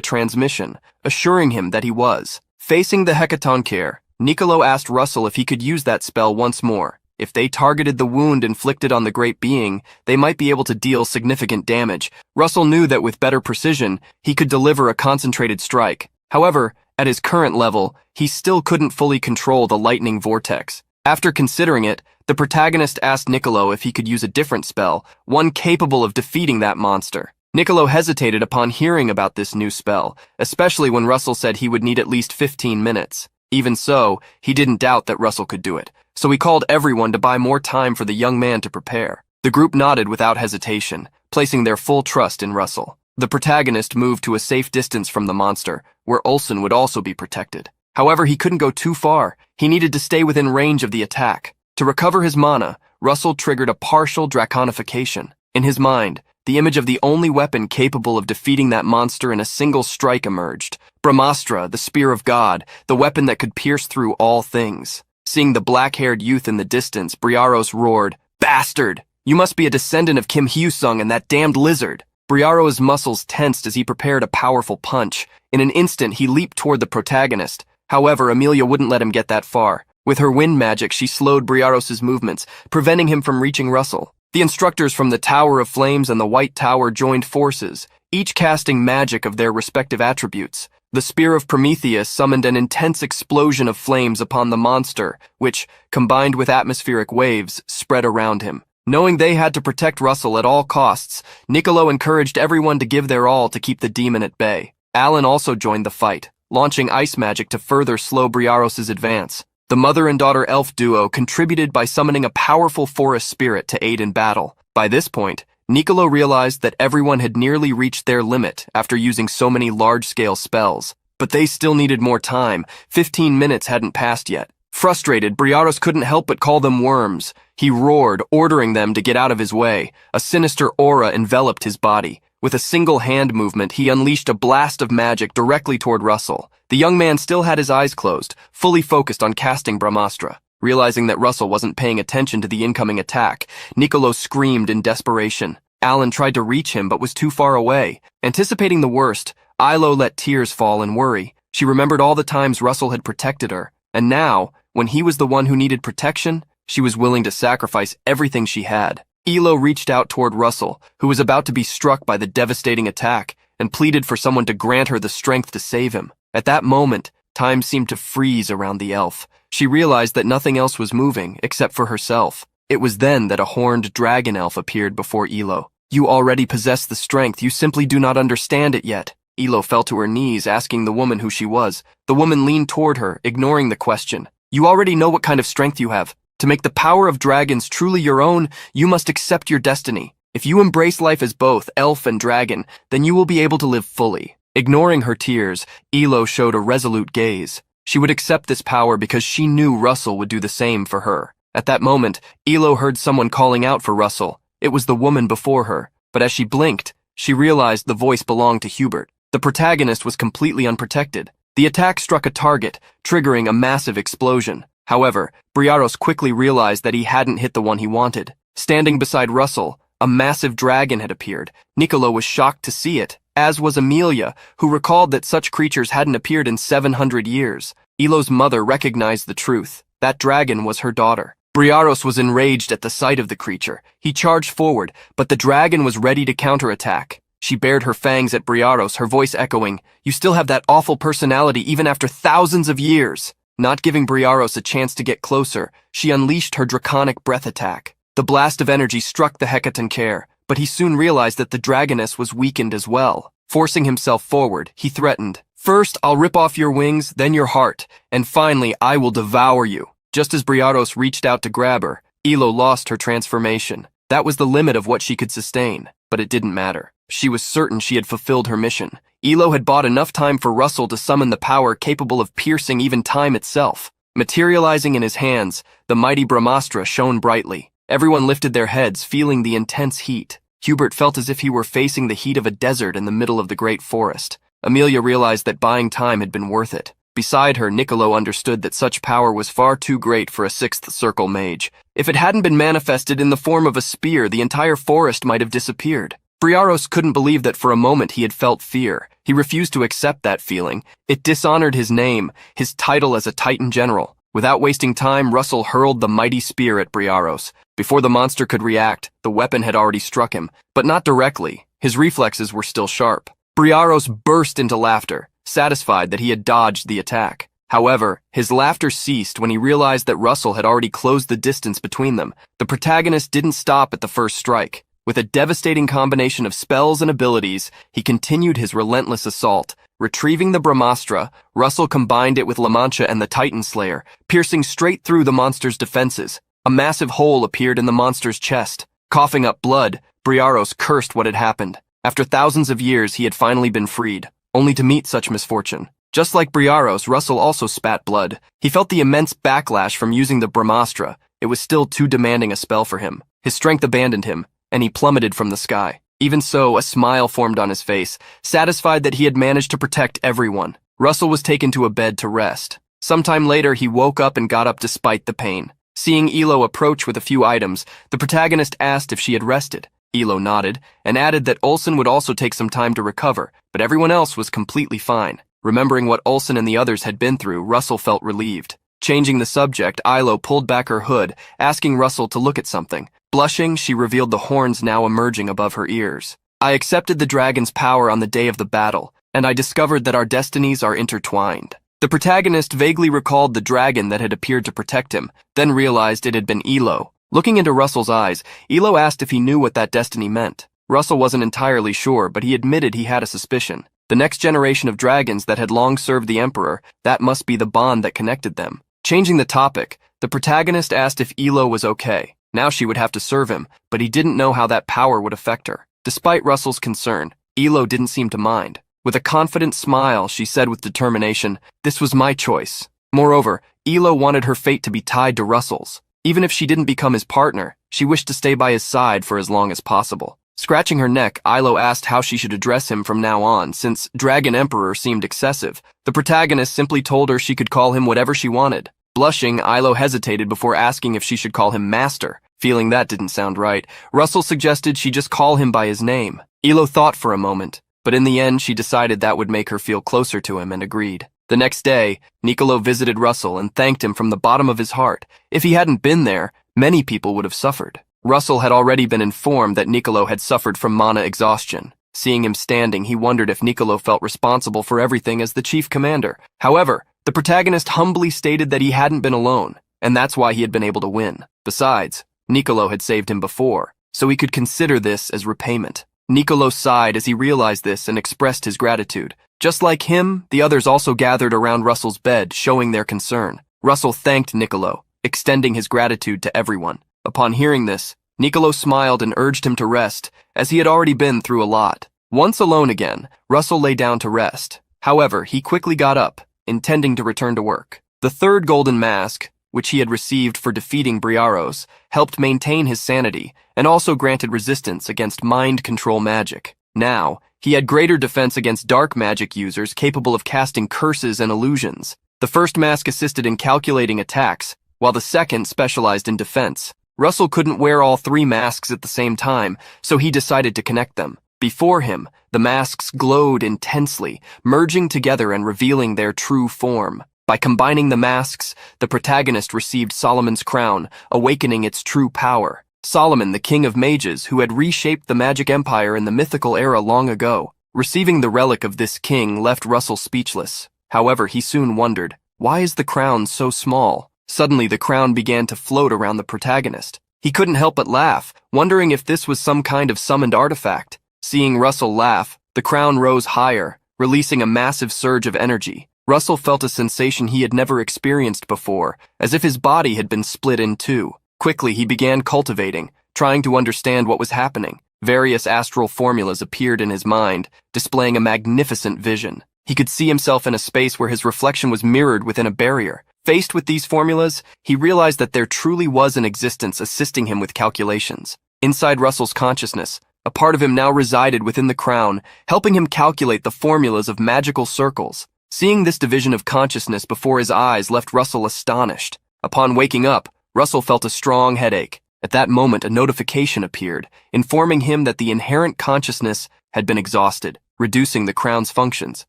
transmission, assuring him that he was. Facing the Hecatoncheir, Nicolo asked Russell if he could use that spell once more. If they targeted the wound inflicted on the great being, they might be able to deal significant damage. Russell knew that with better precision, he could deliver a concentrated strike. However, at his current level, he still couldn't fully control the lightning vortex. After considering it, the protagonist asked Nicolo if he could use a different spell, one capable of defeating that monster. Nicolo hesitated upon hearing about this new spell, especially when Russell said he would need at least 15 minutes. Even so, he didn't doubt that Russell could do it, so he called everyone to buy more time for the young man to prepare. The group nodded without hesitation, placing their full trust in Russell. The protagonist moved to a safe distance from the monster, where Ulson would also be protected. However, he couldn't go too far. He needed to stay within range of the attack. To recover his mana, Russell triggered a partial Dragonification. In his mind, the image of the only weapon capable of defeating that monster in a single strike emerged. Brahmastra, the spear of God, the weapon that could pierce through all things. Seeing the black-haired youth in the distance, Briaros roared, "Bastard! You must be a descendant of Kim Hyusung and that damned lizard." Briaros' muscles tensed as he prepared a powerful punch. In an instant, he leaped toward the protagonist. However, Amelia wouldn't let him get that far. With her wind magic, she slowed Briaros' movements, preventing him from reaching Russell. The instructors from the Tower of Flames and the White Tower joined forces, each casting magic of their respective attributes. The Spear of Prometheus summoned an intense explosion of flames upon the monster, which, combined with atmospheric waves, spread around him. Knowing they had to protect Russell at all costs, Niccolo encouraged everyone to give their all to keep the demon at bay. Alan also joined the fight, launching ice magic to further slow Briaros' advance. The mother and daughter elf duo contributed by summoning a powerful forest spirit to aid in battle. By this point, Niccolo realized that everyone had nearly reached their limit after using so many large-scale spells. But they still needed more time. 15 minutes hadn't passed yet. Frustrated, Briaros couldn't help but call them worms. He roared, ordering them to get out of his way. A sinister aura enveloped his body. With a single hand movement, he unleashed a blast of magic directly toward Russell. The young man still had his eyes closed, fully focused on casting Brahmastra. Realizing that Russell wasn't paying attention to the incoming attack, Niccolo screamed in desperation. Alan tried to reach him but was too far away. Anticipating the worst, Ilo let tears fall in worry. She remembered all the times Russell had protected her, and now, when he was the one who needed protection, she was willing to sacrifice everything she had. Ilo reached out toward Russell, who was about to be struck by the devastating attack, and pleaded for someone to grant her the strength to save him. At that moment, time seemed to freeze around the elf. She realized that nothing else was moving, except for herself. It was then that a horned dragon elf appeared before Ilo. "You already possess the strength, you simply do not understand it yet." Ilo fell to her knees, asking the woman who she was. The woman leaned toward her, ignoring the question. "You already know what kind of strength you have. To make the power of dragons truly your own, you must accept your destiny. If you embrace life as both elf and dragon, then you will be able to live fully." Ignoring her tears, Ilo showed a resolute gaze. She would accept this power because she knew Russell would do the same for her. At that moment, Ilo heard someone calling out for Russell. It was the woman before her, but as she blinked, she realized the voice belonged to Hubert. The protagonist was completely unprotected. The attack struck a target, triggering a massive explosion. However, Briaros quickly realized that he hadn't hit the one he wanted. Standing beside Russell, a massive dragon had appeared. Niccolo was shocked to see it, as was Amelia, who recalled that such creatures hadn't appeared in 700 years. Ilo's mother recognized the truth. That dragon was her daughter. Briaros was enraged at the sight of the creature. He charged forward, but the dragon was ready to counterattack. She bared her fangs at Briaros, her voice echoing, "You still have that awful personality even after thousands of years." Not giving Briaros a chance to get closer, she unleashed her draconic breath attack. The blast of energy struck the Hecatoncheir, but he soon realized that the dragoness was weakened as well. Forcing himself forward, he threatened, "First, I'll rip off your wings, then your heart, and finally, I will devour you." Just as Briaros reached out to grab her, Ilo lost her transformation. That was the limit of what she could sustain, but it didn't matter. She was certain she had fulfilled her mission. Ilo had bought enough time for Russell to summon the power capable of piercing even time itself. Materializing in his hands, the mighty Brahmastra shone brightly. Everyone lifted their heads, feeling the intense heat. Hubert felt as if he were facing the heat of a desert in the middle of the great forest. Amelia realized that buying time had been worth it. Beside her, Niccolo understood that such power was far too great for a sixth circle mage. If it hadn't been manifested in the form of a spear, the entire forest might have disappeared. Briaros couldn't believe that for a moment he had felt fear. He refused to accept that feeling. It dishonored his name, his title as a Titan general. Without wasting time, Russell hurled the mighty spear at Briaros. Before the monster could react, the weapon had already struck him, but not directly. His reflexes were still sharp. Briaros burst into laughter, satisfied that he had dodged the attack. However, his laughter ceased when he realized that Russell had already closed the distance between them. The protagonist didn't stop at the first strike. With a devastating combination of spells and abilities, he continued his relentless assault. Retrieving the Brahmastra, Russell combined it with La Mancha and the Titan Slayer, piercing straight through the monster's defenses. A massive hole appeared in the monster's chest. Coughing up blood, Briaros cursed what had happened. After thousands of years, he had finally been freed, only to meet such misfortune. Just like Briaros, Russell also spat blood. He felt the immense backlash from using the Brahmastra. It was still too demanding a spell for him. His strength abandoned him, and he plummeted from the sky. Even so, a smile formed on his face, satisfied that he had managed to protect everyone. Russell was taken to a bed to rest. Sometime later, he woke up and got up despite the pain. Seeing Elo approach with a few items, the protagonist asked if she had rested. Elo nodded, and added that Olsen would also take some time to recover, but everyone else was completely fine. Remembering what Olsen and the others had been through, Russell felt relieved. Changing the subject, Ilo pulled back her hood, asking Russell to look at something. Blushing, she revealed the horns now emerging above her ears. I accepted the dragon's power on the day of the battle, and I discovered that our destinies are intertwined. The protagonist vaguely recalled the dragon that had appeared to protect him, then realized it had been Elo. Looking into Russell's eyes, Elo asked if he knew what that destiny meant. Russell wasn't entirely sure, but he admitted he had a suspicion. The next generation of dragons that had long served the Emperor, that must be the bond that connected them. Changing the topic, the protagonist asked if Elo was okay. Now she would have to serve him, but he didn't know how that power would affect her. Despite Russell's concern, Elo didn't seem to mind. With a confident smile, she said with determination, "This was my choice." Moreover, Elo wanted her fate to be tied to Russell's. Even if she didn't become his partner, she wished to stay by his side for as long as possible. Scratching her neck, Ilo asked how she should address him from now on, since Dragon Emperor seemed excessive. The protagonist simply told her she could call him whatever she wanted. Blushing, Ilo hesitated before asking if she should call him Master. Feeling that didn't sound right, Russell suggested she just call him by his name. Ilo thought for a moment, but in the end she decided that would make her feel closer to him and agreed. The next day, Niccolo visited Russell and thanked him from the bottom of his heart. If he hadn't been there, many people would have suffered. Russell had already been informed that Niccolo had suffered from mana exhaustion. Seeing him standing, he wondered if Niccolo felt responsible for everything as the chief commander. However, the protagonist humbly stated that he hadn't been alone, and that's why he had been able to win. Besides, Niccolo had saved him before, so he could consider this as repayment. Niccolo sighed as he realized this and expressed his gratitude. Just like him, the others also gathered around Russell's bed, showing their concern. Russell thanked Niccolo, extending his gratitude to everyone. Upon hearing this, Niccolo smiled and urged him to rest, as he had already been through a lot. Once alone again, Russell lay down to rest. However, he quickly got up, intending to return to work. The third golden mask, which he had received for defeating Briaros, helped maintain his sanity, and also granted resistance against mind control magic. Now, he had greater defense against dark magic users capable of casting curses and illusions. The first mask assisted in calculating attacks, while the second specialized in defense. Russell couldn't wear all three masks at the same time, so he decided to connect them. Before him, the masks glowed intensely, merging together and revealing their true form. By combining the masks, the protagonist received Solomon's crown, awakening its true power. Solomon, the king of mages, who had reshaped the magic empire in the mythical era long ago. Receiving the relic of this king left Russell speechless. However, he soon wondered, why is the crown so small? Suddenly, the crown began to float around the protagonist. He couldn't help but laugh, wondering if this was some kind of summoned artifact. Seeing Russell laugh, the crown rose higher, releasing a massive surge of energy. Russell felt a sensation he had never experienced before, as if his body had been split in two. Quickly, he began cultivating, trying to understand what was happening. Various astral formulas appeared in his mind, displaying a magnificent vision. He could see himself in a space where his reflection was mirrored within a barrier. Faced with these formulas, he realized that there truly was an existence assisting him with calculations. Inside Russell's consciousness, a part of him now resided within the crown, helping him calculate the formulas of magical circles. Seeing this division of consciousness before his eyes left Russell astonished. Upon waking up, Russell felt a strong headache. At that moment, a notification appeared, informing him that the inherent consciousness had been exhausted, reducing the crown's functions.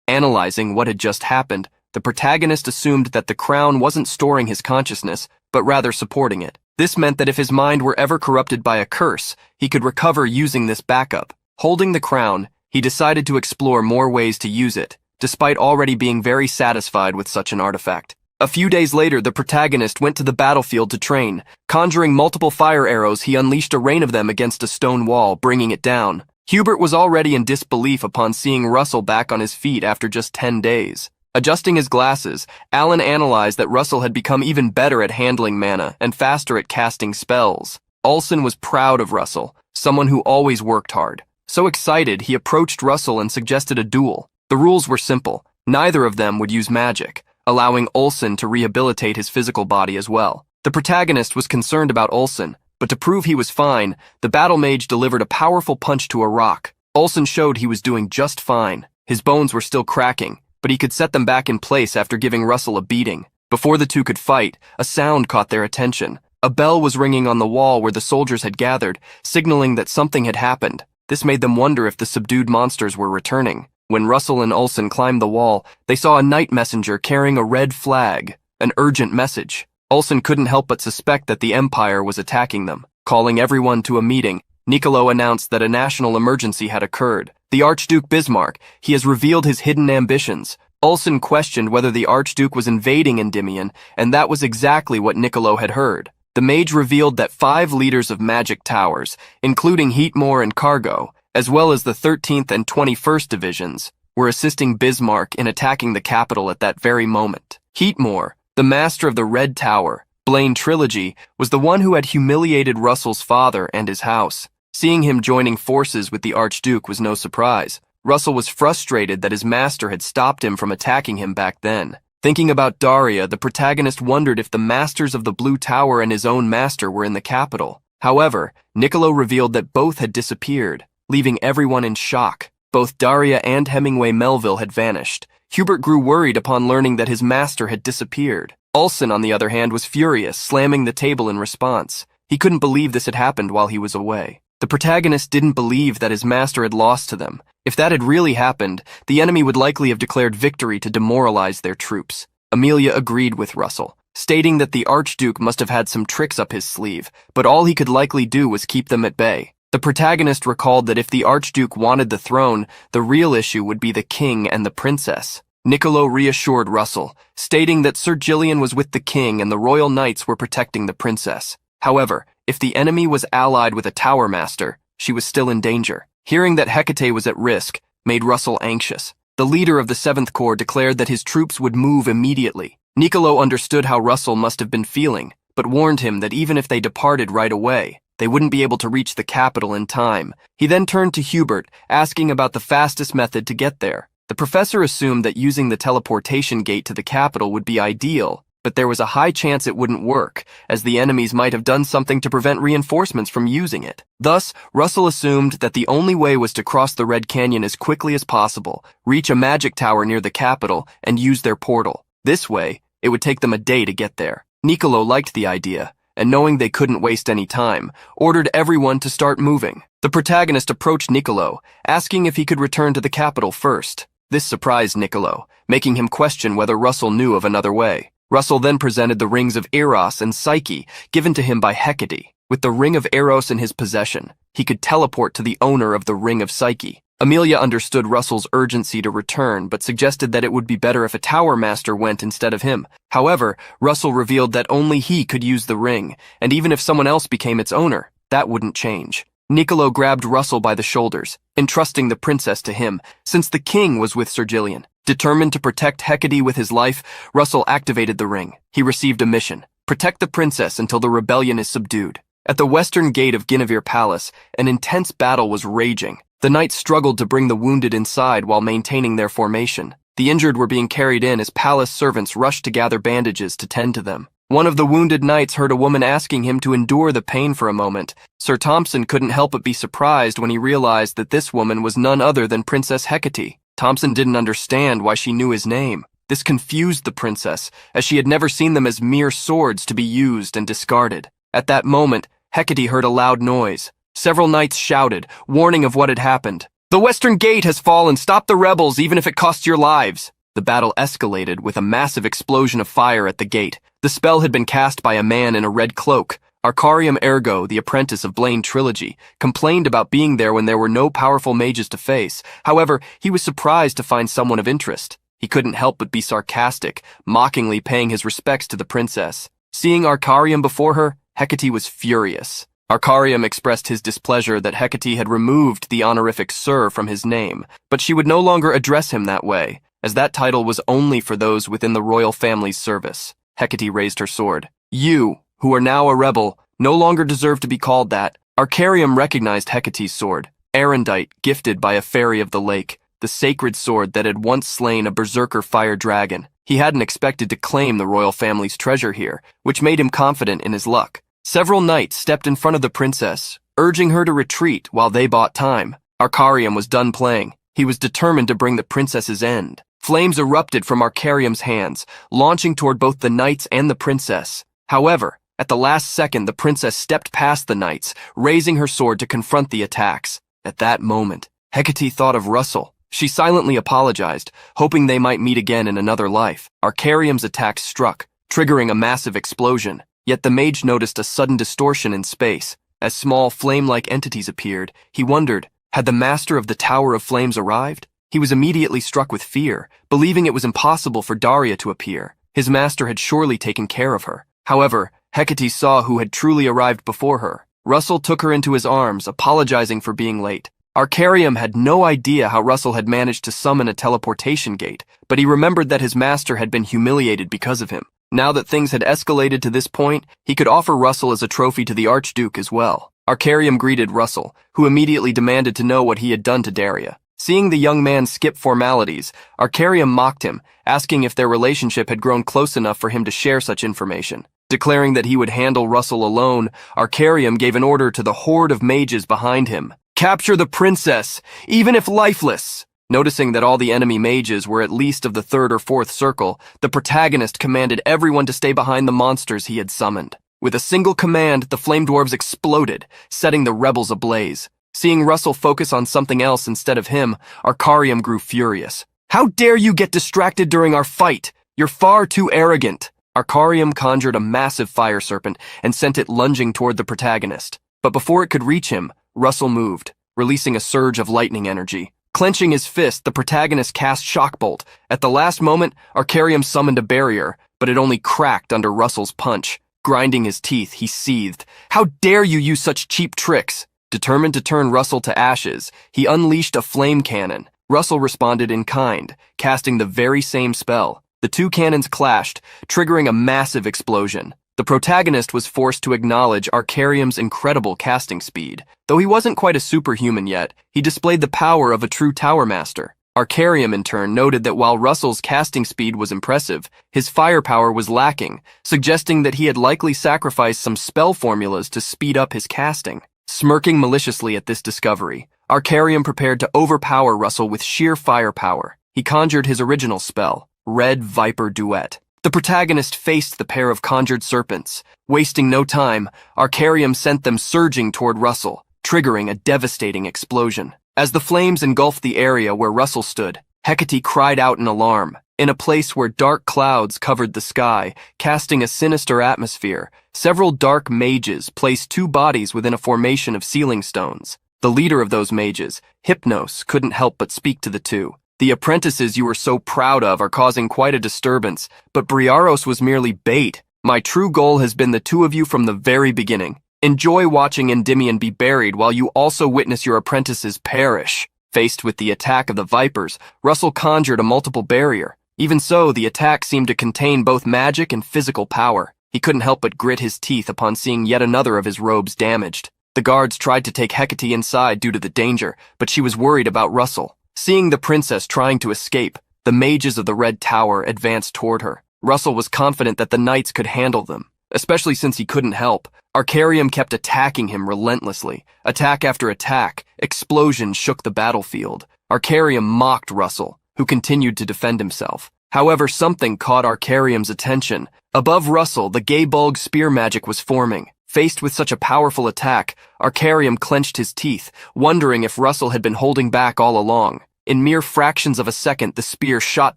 Analyzing what had just happened, the protagonist assumed that the crown wasn't storing his consciousness, but rather supporting it. This meant that if his mind were ever corrupted by a curse, he could recover using this backup. Holding the crown, he decided to explore more ways to use it, despite already being very satisfied with such an artifact. A few days later, the protagonist went to the battlefield to train. Conjuring multiple fire arrows, he unleashed a rain of them against a stone wall, bringing it down. Hubert was already in disbelief upon seeing Russell back on his feet after just 10 days. Adjusting his glasses, Alan analyzed that Russell had become even better at handling mana and faster at casting spells. Olsen was proud of Russell, someone who always worked hard. So excited, he approached Russell and suggested a duel. The rules were simple. Neither of them would use magic, allowing Olsen to rehabilitate his physical body as well. The protagonist was concerned about Olsen, but to prove he was fine, the battle mage delivered a powerful punch to a rock. Olsen showed he was doing just fine. His bones were still cracking, but he could set them back in place after giving Russell a beating. Before the two could fight, a sound caught their attention. A bell was ringing on the wall where the soldiers had gathered, signaling that something had happened. This made them wonder if the subdued monsters were returning. When Russell and Ulson climbed the wall, they saw a night messenger carrying a red flag, an urgent message. Ulson couldn't help but suspect that the Empire was attacking them. Calling everyone to a meeting, Niccolo announced that a national emergency had occurred. The Archduke Bismarck, he has revealed his hidden ambitions. Ulson questioned whether the Archduke was invading Endymion, and that was exactly what Niccolo had heard. The mage revealed that 5 leaders of magic towers, including Heatmore and Cargo, as well as the 13th and 21st divisions, were assisting Bismarck in attacking the capital at that very moment. Heatmore, the master of the Red Tower, Blaine Trilogy, was the one who had humiliated Russell's father and his house. Seeing him joining forces with the Archduke was no surprise. Russell was frustrated that his master had stopped him from attacking him back then. Thinking about Daria, the protagonist wondered if the masters of the Blue Tower and his own master were in the capital. However, Niccolo revealed that both had disappeared, leaving everyone in shock. Both Daria and Hemingway Melville had vanished. Hubert grew worried upon learning that his master had disappeared. Ulson, on the other hand, was furious, slamming the table in response. He couldn't believe this had happened while he was away. The protagonist didn't believe that his master had lost to them. If that had really happened, the enemy would likely have declared victory to demoralize their troops. Amelia agreed with Russell, stating that the Archduke must have had some tricks up his sleeve, but all he could likely do was keep them at bay. The protagonist recalled that if the Archduke wanted the throne, the real issue would be the king and the princess. Niccolo reassured Russell, stating that Sir Gillian was with the king and the royal knights were protecting the princess. However, if the enemy was allied with a tower master, she was still in danger. Hearing that Hecate was at risk made Russell anxious. The leader of the 7th Corps declared that his troops would move immediately. Niccolo understood how Russell must have been feeling, but warned him that even if they departed right away, they wouldn't be able to reach the capital in time. He then turned to Hubert, asking about the fastest method to get there. The professor assumed that using the teleportation gate to the capital would be ideal, but there was a high chance it wouldn't work, as the enemies might have done something to prevent reinforcements from using it. Thus, Russell assumed that the only way was to cross the Red Canyon as quickly as possible, reach a magic tower near the capital, and use their portal. This way, it would take them a day to get there. Niccolo liked the idea, and knowing they couldn't waste any time, ordered everyone to start moving. The protagonist approached Niccolo, asking if he could return to the capital first. This surprised Niccolo, making him question whether Russell knew of another way. Russell then presented the rings of Eros and Psyche, given to him by Hecate. With the ring of Eros in his possession, he could teleport to the owner of the ring of Psyche. Amelia understood Russell's urgency to return, but suggested that it would be better if a tower master went instead of him. However, Russell revealed that only he could use the ring, and even if someone else became its owner, that wouldn't change. Niccolo grabbed Russell by the shoulders, entrusting the princess to him, since the king was with Sir Gillian. Determined to protect Hecate with his life, Russell activated the ring. He received a mission: protect the princess until the rebellion is subdued. At the western gate of Guinevere Palace, an intense battle was raging. The knights struggled to bring the wounded inside while maintaining their formation. The injured were being carried in as palace servants rushed to gather bandages to tend to them. One of the wounded knights heard a woman asking him to endure the pain for a moment. Sir Thompson couldn't help but be surprised when he realized that this woman was none other than Princess Hecate. Thompson didn't understand why she knew his name. This confused the princess, as she had never seen them as mere swords to be used and discarded. At that moment, Hecate heard a loud noise. Several knights shouted, warning of what had happened. "The western gate has fallen! Stop the rebels, even if it costs your lives!" The battle escalated with a massive explosion of fire at the gate. The spell had been cast by a man in a red cloak. Arcarium Ergo, the apprentice of Blaine Trilogy, complained about being there when there were no powerful mages to face. However, he was surprised to find someone of interest. He couldn't help but be sarcastic, mockingly paying his respects to the princess. Seeing Arcarium before her, Hecate was furious. Arcarium expressed his displeasure that Hecate had removed the honorific Sir from his name, but she would no longer address him that way, as that title was only for those within the royal family's service. Hecate raised her sword. "You, who are now a rebel, no longer deserve to be called that." Arcarium recognized Hecate's sword, Arendite, gifted by a fairy of the lake, the sacred sword that had once slain a berserker fire dragon. He hadn't expected to claim the royal family's treasure here, which made him confident in his luck. Several knights stepped in front of the princess, urging her to retreat while they bought time. Arcarium was done playing. He was determined to bring the princess's end. Flames erupted from Arcarium's hands, launching toward both the knights and the princess. However, at the last second, the princess stepped past the knights, raising her sword to confront the attacks. At that moment, Hecate thought of Russell. She silently apologized, hoping they might meet again in another life. Arcarium's attack struck, triggering a massive explosion. Yet the mage noticed a sudden distortion in space. As small flame-like entities appeared, he wondered, had the master of the Tower of Flames arrived? He was immediately struck with fear, believing it was impossible for Daria to appear. His master had surely taken care of her. However, Hecate saw who had truly arrived before her. Russell took her into his arms, apologizing for being late. Arcarium had no idea how Russell had managed to summon a teleportation gate, but he remembered that his master had been humiliated because of him. Now that things had escalated to this point, he could offer Russell as a trophy to the Archduke as well. Arcarium greeted Russell, who immediately demanded to know what he had done to Daria. Seeing the young man skip formalities, Arcarium mocked him, asking if their relationship had grown close enough for him to share such information. Declaring that he would handle Russell alone, Arcarium gave an order to the horde of mages behind him. Capture the princess, even if lifeless! Noticing that all the enemy mages were at least of the third or fourth circle, the protagonist commanded everyone to stay behind the monsters he had summoned. With a single command, the flame dwarves exploded, setting the rebels ablaze. Seeing Russell focus on something else instead of him, Arcarium grew furious. How dare you get distracted during our fight? You're far too arrogant. Arcarium conjured a massive fire serpent and sent it lunging toward the protagonist. But before it could reach him, Russell moved, releasing a surge of lightning energy. Clenching his fist, the protagonist cast Shockbolt. At the last moment, Arcarium summoned a barrier, but it only cracked under Russell's punch. Grinding his teeth, he seethed. How dare you use such cheap tricks? Determined to turn Russell to ashes, he unleashed a flame cannon. Russell responded in kind, casting the very same spell. The two cannons clashed, triggering a massive explosion. The protagonist was forced to acknowledge Arcarium's incredible casting speed. Though he wasn't quite a superhuman yet, he displayed the power of a true tower master. Arcarium, in turn, noted that while Russell's casting speed was impressive, his firepower was lacking, suggesting that he had likely sacrificed some spell formulas to speed up his casting. Smirking maliciously at this discovery, Arcarium prepared to overpower Russell with sheer firepower. He conjured his original spell, Red Viper Duet. The protagonist faced the pair of conjured serpents. Wasting no time, Arcarium sent them surging toward Russell, triggering a devastating explosion. As the flames engulfed the area where Russell stood, Hecate cried out in alarm. In a place where dark clouds covered the sky, casting a sinister atmosphere, several dark mages placed two bodies within a formation of sealing stones. The leader of those mages, Hypnos, couldn't help but speak to the two. The apprentices you were so proud of are causing quite a disturbance, but Briaros was merely bait. My true goal has been the two of you from the very beginning. Enjoy watching Endymion be buried while you also witness your apprentices perish. Faced with the attack of the Vipers, Russell conjured a multiple barrier. Even so, the attack seemed to contain both magic and physical power. He couldn't help but grit his teeth upon seeing yet another of his robes damaged. The guards tried to take Hecate inside due to the danger, but she was worried about Russell. Seeing the princess trying to escape, the mages of the Red Tower advanced toward her. Russell was confident that the knights could handle them, especially since he couldn't help. Arcarium kept attacking him relentlessly. Attack after attack, explosions shook the battlefield. Arcarium mocked Russell, who continued to defend himself. However, something caught Arcarium's attention. Above Russell, the Gaebulg spear magic was forming. Faced with such a powerful attack, Arcarium clenched his teeth, wondering if Russell had been holding back all along. In mere fractions of a second, the spear shot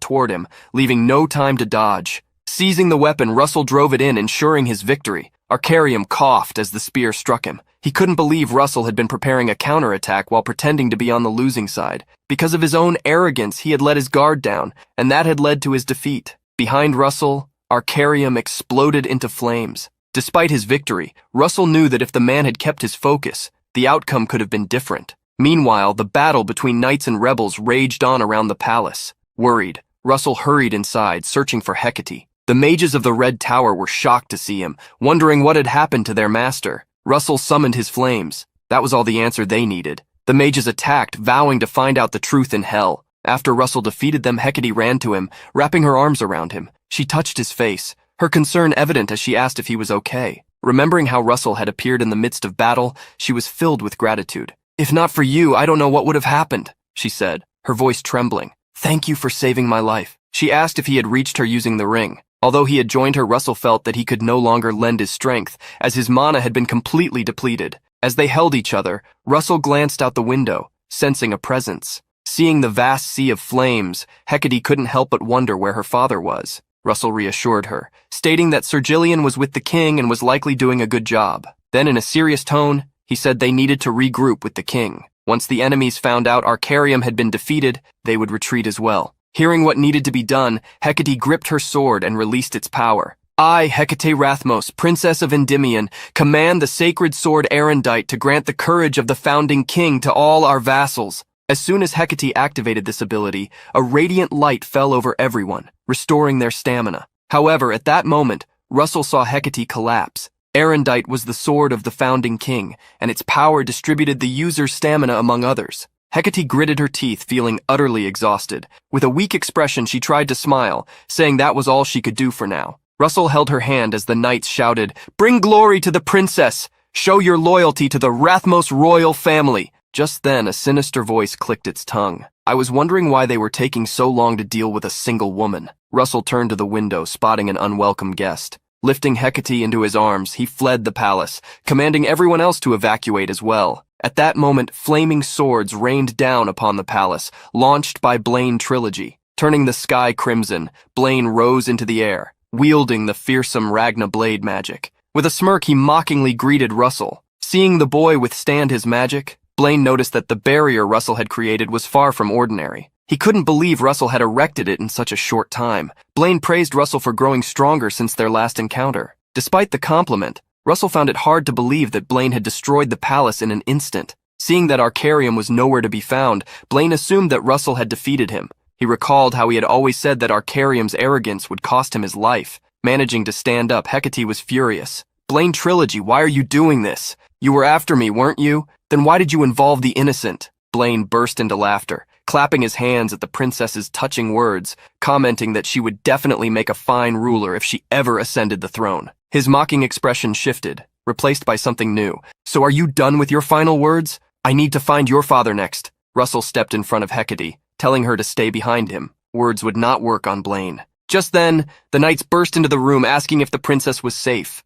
toward him, leaving no time to dodge. Seizing the weapon, Russell drove it in, ensuring his victory. Arcarium coughed as the spear struck him. He couldn't believe Russell had been preparing a counterattack while pretending to be on the losing side. Because of his own arrogance, he had let his guard down, and that had led to his defeat. Behind Russell, Arcarium exploded into flames. Despite his victory, Russell knew that if the man had kept his focus, the outcome could have been different. Meanwhile, the battle between knights and rebels raged on around the palace. Worried, Russell hurried inside, searching for Hecate. The mages of the Red Tower were shocked to see him, wondering what had happened to their master. Russell summoned his flames. That was all the answer they needed. The mages attacked, vowing to find out the truth in hell. After Russell defeated them, Hecate ran to him, wrapping her arms around him. She touched his face, her concern evident as she asked if he was okay. Remembering how Russell had appeared in the midst of battle, she was filled with gratitude. "If not for you, I don't know what would have happened," she said, her voice trembling. "Thank you for saving my life." She asked if he had reached her using the ring. Although he had joined her, Russell felt that he could no longer lend his strength, as his mana had been completely depleted. As they held each other, Russell glanced out the window, sensing a presence. Seeing the vast sea of flames, Hecate couldn't help but wonder where her father was. Russell reassured her, stating that Sir Gillian was with the king and was likely doing a good job. Then in a serious tone, he said they needed to regroup with the king. Once the enemies found out Arcarium had been defeated, they would retreat as well. Hearing what needed to be done, Hecate gripped her sword and released its power. "I, Hecate Rathmos, Princess of Endymion, command the sacred sword Erendite to grant the courage of the founding king to all our vassals." As soon as Hecate activated this ability, a radiant light fell over everyone, restoring their stamina. However, at that moment, Russell saw Hecate collapse. Erendite was the sword of the founding king, and its power distributed the user's stamina among others. Hecate gritted her teeth, feeling utterly exhausted. With a weak expression, she tried to smile, saying that was all she could do for now. Russell held her hand as the knights shouted, "Bring glory to the princess! Show your loyalty to the Rathmos royal family!" Just then, a sinister voice clicked its tongue. I was wondering why they were taking so long to deal with a single woman. Russell turned to the window, spotting an unwelcome guest. Lifting Hecate into his arms, he fled the palace, commanding everyone else to evacuate as well. At that moment, flaming swords rained down upon the palace, launched by Blaine Trilogy. Turning the sky crimson, Blaine rose into the air, wielding the fearsome Ragna blade magic. With a smirk, he mockingly greeted Russell. Seeing the boy withstand his magic, Blaine noticed that the barrier Russell had created was far from ordinary. He couldn't believe Russell had erected it in such a short time. Blaine praised Russell for growing stronger since their last encounter. Despite the compliment, Russell found it hard to believe that Blaine had destroyed the palace in an instant. Seeing that Arcarium was nowhere to be found, Blaine assumed that Russell had defeated him. He recalled how he had always said that Arcarium's arrogance would cost him his life. Managing to stand up, Hecate was furious. "Blaine Trilogy, why are you doing this? You were after me, weren't you? Then why did you involve the innocent?" Blaine burst into laughter, clapping his hands at the princess's touching words, commenting that she would definitely make a fine ruler if she ever ascended the throne. His mocking expression shifted, replaced by something new. "So are you done with your final words? I need to find your father next." Russell stepped in front of Hecate, telling her to stay behind him. Words would not work on Blaine. Just then, the knights burst into the room asking if the princess was safe.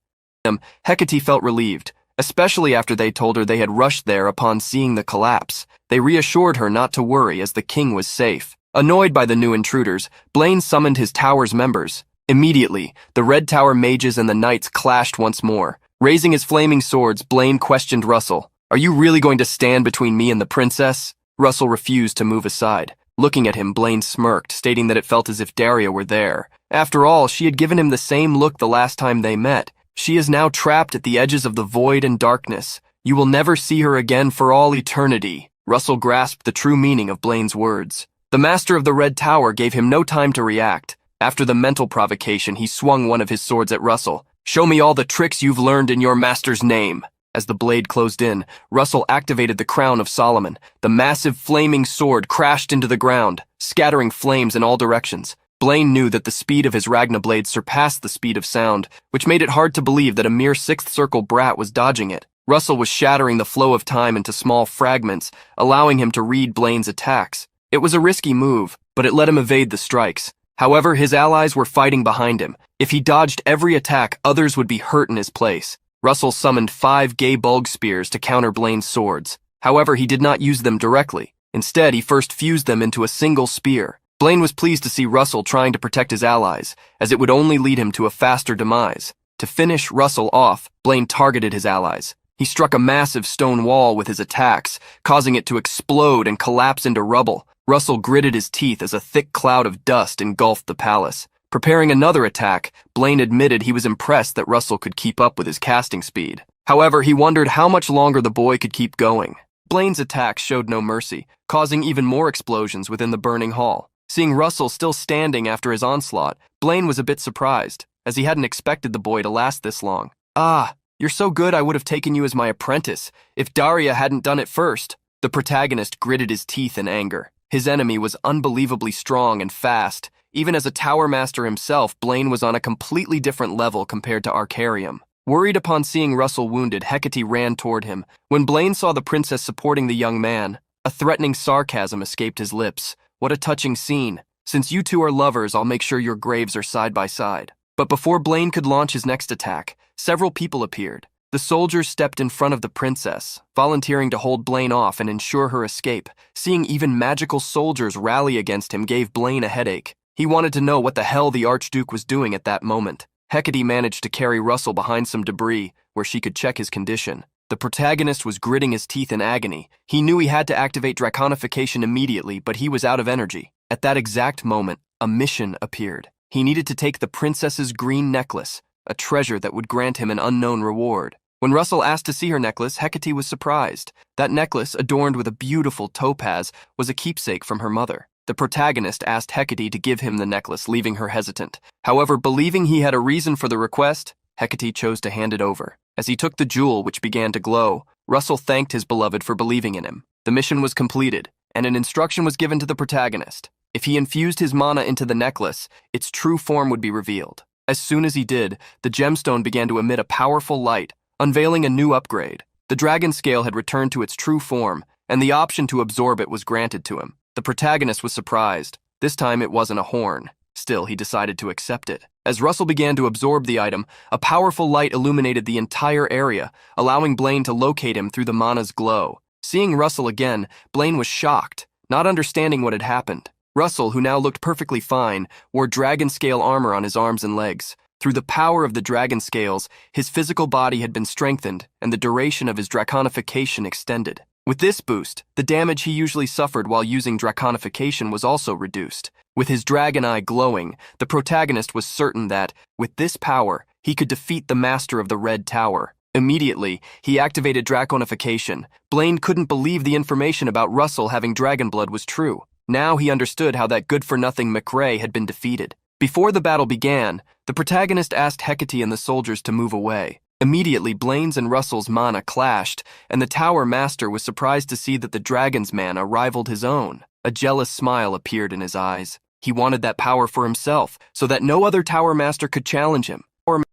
Hecate felt relieved, especially after they told her they had rushed there upon seeing the collapse. They reassured her not to worry as the king was safe. Annoyed by the new intruders, Blaine summoned his tower's members. Immediately, the Red Tower mages and the knights clashed once more. Raising his flaming swords, Blaine questioned Russell. "Are you really going to stand between me and the princess?" Russell refused to move aside. Looking at him, Blaine smirked, stating that it felt as if Daria were there. After all, she had given him the same look the last time they met. She is now trapped at the edges of the void and darkness. You will never see her again for all eternity. Russell grasped the true meaning of Blaine's words. The master of the Red Tower gave him no time to react. After the mental provocation, he swung one of his swords at Russell. "Show me all the tricks you've learned in your master's name." As the blade closed in, Russell activated the Crown of Solomon. The massive flaming sword crashed into the ground, scattering flames in all directions. Blaine knew that the speed of his Ragna blade surpassed the speed of sound, which made it hard to believe that a mere sixth circle brat was dodging it. Russell was shattering the flow of time into small fragments, allowing him to read Blaine's attacks. It was a risky move, but it let him evade the strikes. However, his allies were fighting behind him. If he dodged every attack, others would be hurt in his place. Russell summoned 5 gay bulg spears to counter Blaine's swords. However, he did not use them directly. Instead, he first fused them into a single spear. Blaine was pleased to see Russell trying to protect his allies, as it would only lead him to a faster demise. To finish Russell off, Blaine targeted his allies. He struck a massive stone wall with his attacks, causing it to explode and collapse into rubble. Russell gritted his teeth as a thick cloud of dust engulfed the palace. Preparing another attack, Blaine admitted he was impressed that Russell could keep up with his casting speed. However, he wondered how much longer the boy could keep going. Blaine's attacks showed no mercy, causing even more explosions within the burning hall. Seeing Russell still standing after his onslaught, Blaine was a bit surprised, as he hadn't expected the boy to last this long. "Ah, you're so good I would have taken you as my apprentice, if Daria hadn't done it first." The protagonist gritted his teeth in anger. His enemy was unbelievably strong and fast. Even as a tower master himself, Blaine was on a completely different level compared to Arcarium. Worried upon seeing Russell wounded, Hecate ran toward him. When Blaine saw the princess supporting the young man, a threatening sarcasm escaped his lips. What a touching scene. Since you two are lovers, I'll make sure your graves are side by side. But before Blaine could launch his next attack, several people appeared. The soldiers stepped in front of the princess, volunteering to hold Blaine off and ensure her escape. Seeing even magical soldiers rally against him gave Blaine a headache. He wanted to know what the hell the Archduke was doing at that moment. Hecate managed to carry Russell behind some debris where she could check his condition. The protagonist was gritting his teeth in agony. He knew he had to activate Dragonification immediately, but he was out of energy. At that exact moment, a mission appeared. He needed to take the princess's green necklace, a treasure that would grant him an unknown reward. When Russell asked to see her necklace, Hecate was surprised. That necklace, adorned with a beautiful topaz, was a keepsake from her mother. The protagonist asked Hecate to give him the necklace, leaving her hesitant. However, believing he had a reason for the request, Hecate chose to hand it over. As he took the jewel, which began to glow, Russell thanked his beloved for believing in him. The mission was completed, and an instruction was given to the protagonist. If he infused his mana into the necklace, its true form would be revealed. As soon as he did, the gemstone began to emit a powerful light, unveiling a new upgrade. The dragon scale had returned to its true form, and the option to absorb it was granted to him. The protagonist was surprised. This time it wasn't a horn. Still, he decided to accept it. As Russell began to absorb the item, a powerful light illuminated the entire area, allowing Blaine to locate him through the mana's glow. Seeing Russell again, Blaine was shocked, not understanding what had happened. Russell, who now looked perfectly fine, wore dragon scale armor on his arms and legs. Through the power of the dragon scales, his physical body had been strengthened and the duration of his Dragonification extended. With this boost, the damage he usually suffered while using Dragonification was also reduced. With his dragon eye glowing, the protagonist was certain that, with this power, he could defeat the master of the Red Tower. Immediately, he activated Dragonification. Blaine couldn't believe the information about Russell having dragon blood was true. Now he understood how that good-for-nothing McRae had been defeated. Before the battle began, the protagonist asked Hecate and the soldiers to move away. Immediately, Blaine's and Russell's mana clashed, and the Tower Master was surprised to see that the dragon's mana rivaled his own. A jealous smile appeared in his eyes. He wanted that power for himself, so that no other Tower Master could challenge him.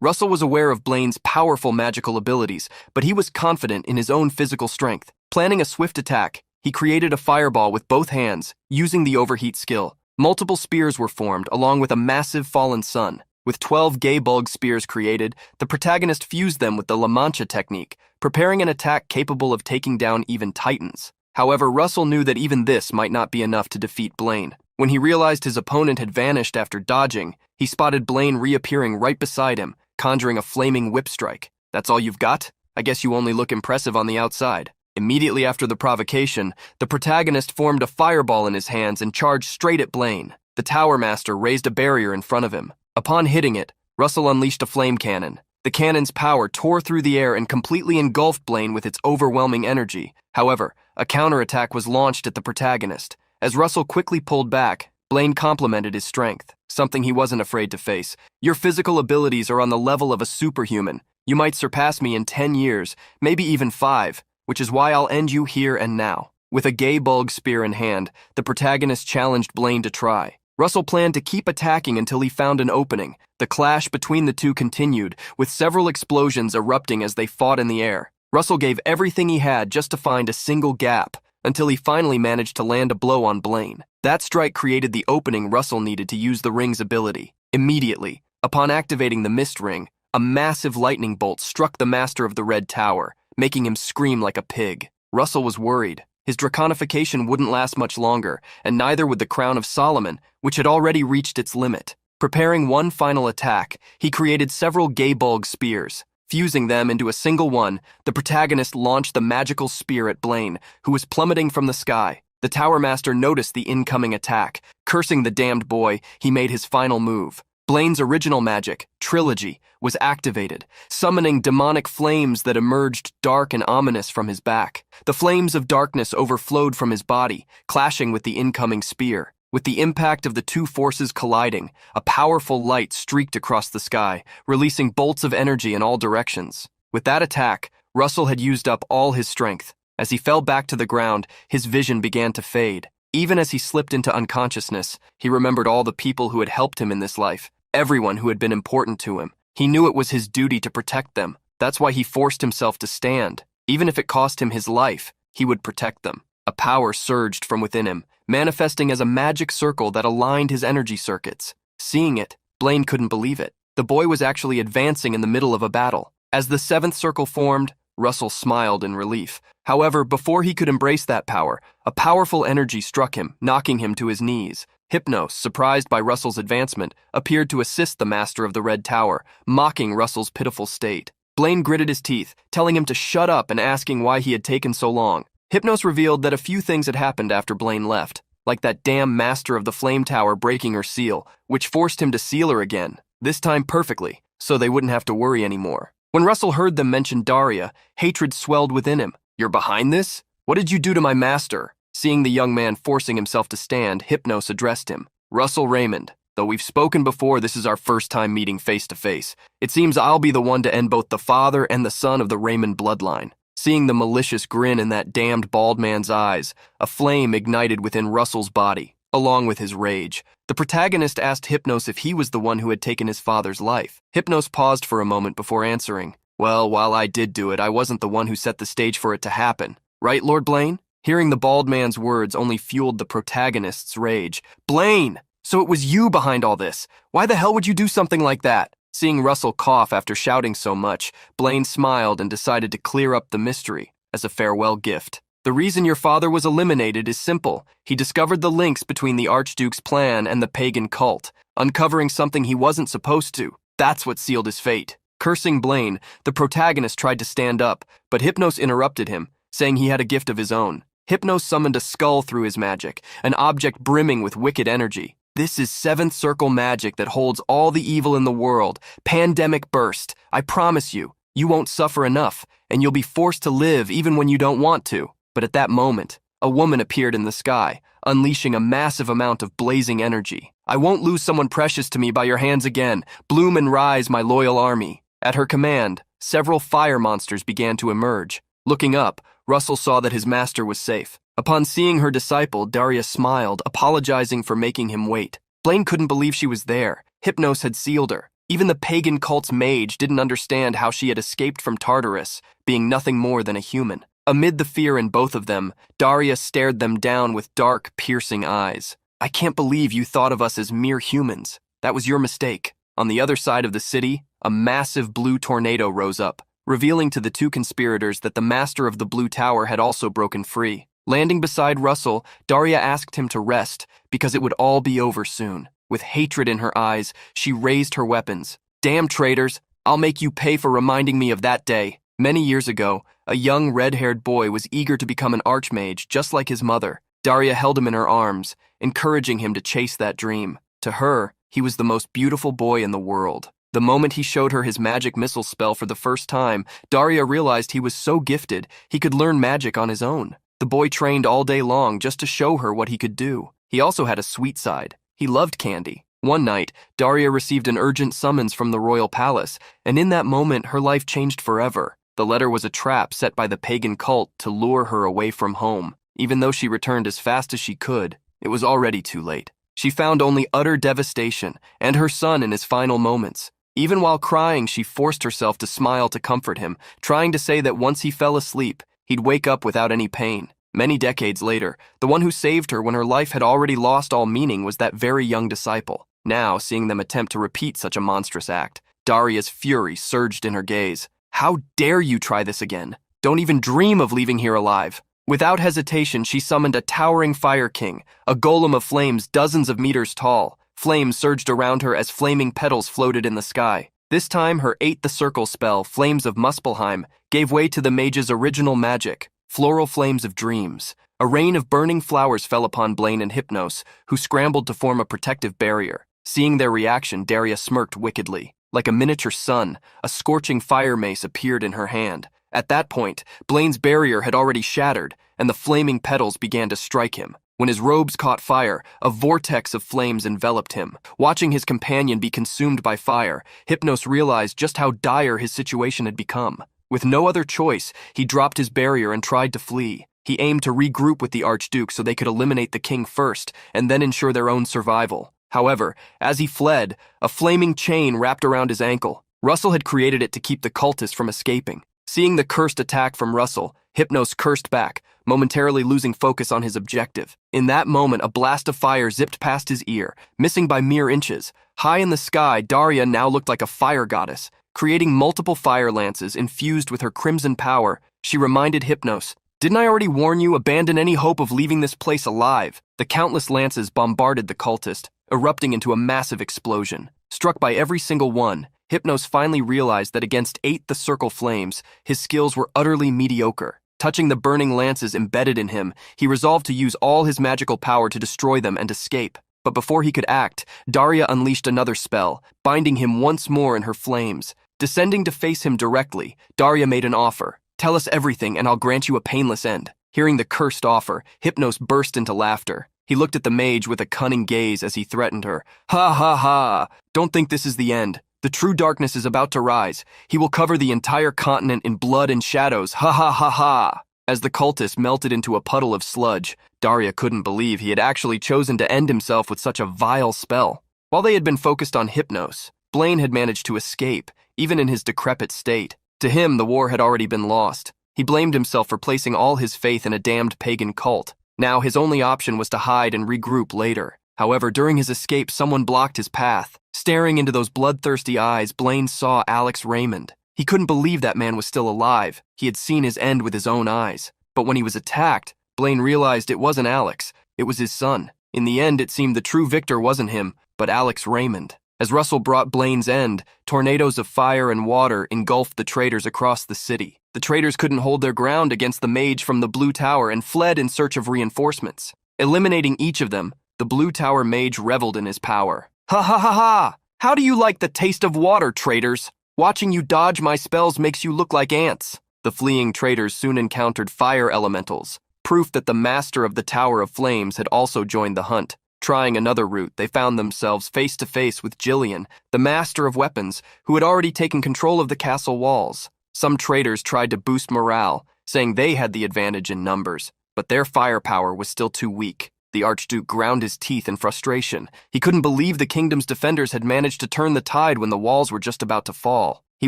Russell was aware of Blaine's powerful magical abilities, but he was confident in his own physical strength. Planning a swift attack, he created a fireball with both hands, using the overheat skill. Multiple spears were formed, along with a massive fallen sun. With 12 gay bulg spears created, the protagonist fused them with the La Mancha technique, preparing an attack capable of taking down even titans. However, Russell knew that even this might not be enough to defeat Blaine. When he realized his opponent had vanished after dodging, he spotted Blaine reappearing right beside him, conjuring a flaming whip strike. That's all you've got? I guess you only look impressive on the outside. Immediately after the provocation, the protagonist formed a fireball in his hands and charged straight at Blaine. The Tower Master raised a barrier in front of him. Upon hitting it, Russell unleashed a flame cannon. The cannon's power tore through the air and completely engulfed Blaine with its overwhelming energy. However, a counterattack was launched at the protagonist. As Russell quickly pulled back, Blaine complimented his strength, something he wasn't afraid to face. Your physical abilities are on the level of a superhuman. You might surpass me in 10 years, maybe even 5, which is why I'll end you here and now. With a gay bulg spear in hand, the protagonist challenged Blaine to try. Russell planned to keep attacking until he found an opening. The clash between the two continued, with several explosions erupting as they fought in the air. Russell gave everything he had just to find a single gap, until he finally managed to land a blow on Blaine. That strike created the opening Russell needed to use the ring's ability. Immediately, upon activating the mist ring, a massive lightning bolt struck the master of the Red Tower, making him scream like a pig. Russell was worried. His Dragonification wouldn't last much longer, and neither would the Crown of Solomon, which had already reached its limit. Preparing one final attack, he created several gay bulg spears. Fusing them into a single one, the protagonist launched the magical spear at Blaine, who was plummeting from the sky. The Tower Master noticed the incoming attack. Cursing the damned boy, he made his final move. Blaine's original magic, Trilogy, was activated, summoning demonic flames that emerged dark and ominous from his back. The flames of darkness overflowed from his body, clashing with the incoming spear. With the impact of the two forces colliding, a powerful light streaked across the sky, releasing bolts of energy in all directions. With that attack, Russell had used up all his strength. As he fell back to the ground, his vision began to fade. Even as he slipped into unconsciousness, he remembered all the people who had helped him in this life, everyone who had been important to him. He knew it was his duty to protect them. That's why he forced himself to stand. Even if it cost him his life, he would protect them. A power surged from within him, manifesting as a magic circle that aligned his energy circuits. Seeing it, Blaine couldn't believe it. The boy was actually advancing in the middle of a battle. As the seventh circle formed, Russell smiled in relief. However, before he could embrace that power, a powerful energy struck him, knocking him to his knees. Hypnos, surprised by Russell's advancement, appeared to assist the master of the Red Tower, mocking Russell's pitiful state. Blaine gritted his teeth, telling him to shut up and asking why he had taken so long. Hypnos revealed that a few things had happened after Blaine left, like that damn master of the Flame Tower breaking her seal, which forced him to seal her again, this time perfectly, so they wouldn't have to worry anymore. When Russell heard them mention Daria, hatred swelled within him. "You're behind this? What did you do to my master?" Seeing the young man forcing himself to stand, Hypnos addressed him. "Russell Raymond, though we've spoken before, this is our first time meeting face to face. It seems I'll be the one to end both the father and the son of the Raymond bloodline." Seeing the malicious grin in that damned bald man's eyes, a flame ignited within Russell's body, along with his rage. The protagonist asked Hypnos if he was the one who had taken his father's life. Hypnos paused for a moment before answering. "Well, while I did do it, I wasn't the one who set the stage for it to happen. Right, Lord Blaine?" Hearing the bald man's words only fueled the protagonist's rage. "Blaine! So it was you behind all this. Why the hell would you do something like that?" Seeing Russell cough after shouting so much, Blaine smiled and decided to clear up the mystery as a farewell gift. "The reason your father was eliminated is simple. He discovered the links between the Archduke's plan and the pagan cult, uncovering something he wasn't supposed to. That's what sealed his fate." Cursing Blaine, the protagonist tried to stand up, but Hypnos interrupted him, saying he had a gift of his own. Hypnos summoned a skull through his magic, an object brimming with wicked energy. "This is seventh circle magic that holds all the evil in the world. Pandemic burst. I promise you, you won't suffer enough, and you'll be forced to live even when you don't want to." But at that moment, a woman appeared in the sky, unleashing a massive amount of blazing energy. "I won't lose someone precious to me by your hands again. Bloom and rise, my loyal army." At her command, several fire monsters began to emerge. Looking up, Russell saw that his master was safe. Upon seeing her disciple, Daria smiled, apologizing for making him wait. Blaine couldn't believe she was there. Hypnos had sealed her. Even the pagan cult's mage didn't understand how she had escaped from Tartarus, being nothing more than a human. Amid the fear in both of them, Daria stared them down with dark, piercing eyes. "I can't believe you thought of us as mere humans. That was your mistake." On the other side of the city, a massive blue tornado rose up, revealing to the two conspirators that the master of the Blue Tower had also broken free. Landing beside Russell, Daria asked him to rest because it would all be over soon. With hatred in her eyes, she raised her weapons. "Damn traitors, I'll make you pay for reminding me of that day." Many years ago, a young red-haired boy was eager to become an archmage just like his mother. Daria held him in her arms, encouraging him to chase that dream. To her, he was the most beautiful boy in the world. The moment he showed her his magic missile spell for the first time, Daria realized he was so gifted he could learn magic on his own. The boy trained all day long just to show her what he could do. He also had a sweet side. He loved candy. One night, Daria received an urgent summons from the royal palace, and in that moment, her life changed forever. The letter was a trap set by the pagan cult to lure her away from home. Even though she returned as fast as she could, it was already too late. She found only utter devastation and her son in his final moments. Even while crying, she forced herself to smile to comfort him, trying to say that once he fell asleep, he'd wake up without any pain. Many decades later, the one who saved her when her life had already lost all meaning was that very young disciple. Now, seeing them attempt to repeat such a monstrous act, Daria's fury surged in her gaze. "How dare you try this again? Don't even dream of leaving here alive." Without hesitation, she summoned a towering fire king, a golem of flames dozens of meters tall. Flames surged around her as flaming petals floated in the sky. This time, her Eight the Circle spell, Flames of Muspelheim, gave way to the mage's original magic, Floral Flames of Dreams. A rain of burning flowers fell upon Blaine and Hypnos, who scrambled to form a protective barrier. Seeing their reaction, Daria smirked wickedly. Like a miniature sun, a scorching fire mace appeared in her hand. At that point, Blaine's barrier had already shattered, and the flaming petals began to strike him. When his robes caught fire, a vortex of flames enveloped him. Watching his companion be consumed by fire, Hypnos realized just how dire his situation had become. With no other choice, he dropped his barrier and tried to flee. He aimed to regroup with the Archduke so they could eliminate the king first, and then ensure their own survival. However, as he fled, a flaming chain wrapped around his ankle. Russell had created it to keep the cultist from escaping. Seeing the cursed attack from Russell, Hypnos cursed back, momentarily losing focus on his objective. In that moment, a blast of fire zipped past his ear, missing by mere inches. High in the sky, Daria now looked like a fire goddess, creating multiple fire lances infused with her crimson power. She reminded Hypnos, "Didn't I already warn you? Abandon any hope of leaving this place alive." The countless lances bombarded the cultist, erupting into a massive explosion. Struck by every single one, Hypnos finally realized that against 8 the circle flames, his skills were utterly mediocre. Touching the burning lances embedded in him, he resolved to use all his magical power to destroy them and escape. But before he could act, Daria unleashed another spell, binding him once more in her flames. Descending to face him directly, Daria made an offer. "Tell us everything and I'll grant you a painless end." Hearing the cursed offer, Hypnos burst into laughter. He looked at the mage with a cunning gaze as he threatened her. "Ha ha ha! Don't think this is the end. The true darkness is about to rise. He will cover the entire continent in blood and shadows. Ha ha ha ha!" As the cultist melted into a puddle of sludge, Daria couldn't believe he had actually chosen to end himself with such a vile spell. While they had been focused on Hypnos, Blaine had managed to escape, even in his decrepit state. To him, the war had already been lost. He blamed himself for placing all his faith in a damned pagan cult. Now his only option was to hide and regroup later. However, during his escape, someone blocked his path. Staring into those bloodthirsty eyes, Blaine saw Alex Raymond. He couldn't believe that man was still alive. He had seen his end with his own eyes. But when he was attacked, Blaine realized it wasn't Alex. It was his son. In the end, it seemed the true victor wasn't him, but Alex Raymond. As Russell brought Blaine's end, tornadoes of fire and water engulfed the traitors across the city. The traitors couldn't hold their ground against the mage from the Blue Tower and fled in search of reinforcements. Eliminating each of them, the Blue Tower mage reveled in his power. "Ha ha ha ha! How do you like the taste of water, traitors? Watching you dodge my spells makes you look like ants." The fleeing traitors soon encountered fire elementals, proof that the master of the Tower of Flames had also joined the hunt. Trying another route, they found themselves face to face with Jillian, the master of weapons, who had already taken control of the castle walls. Some traitors tried to boost morale, saying they had the advantage in numbers, but their firepower was still too weak. The Archduke ground his teeth in frustration. He couldn't believe the kingdom's defenders had managed to turn the tide when the walls were just about to fall. He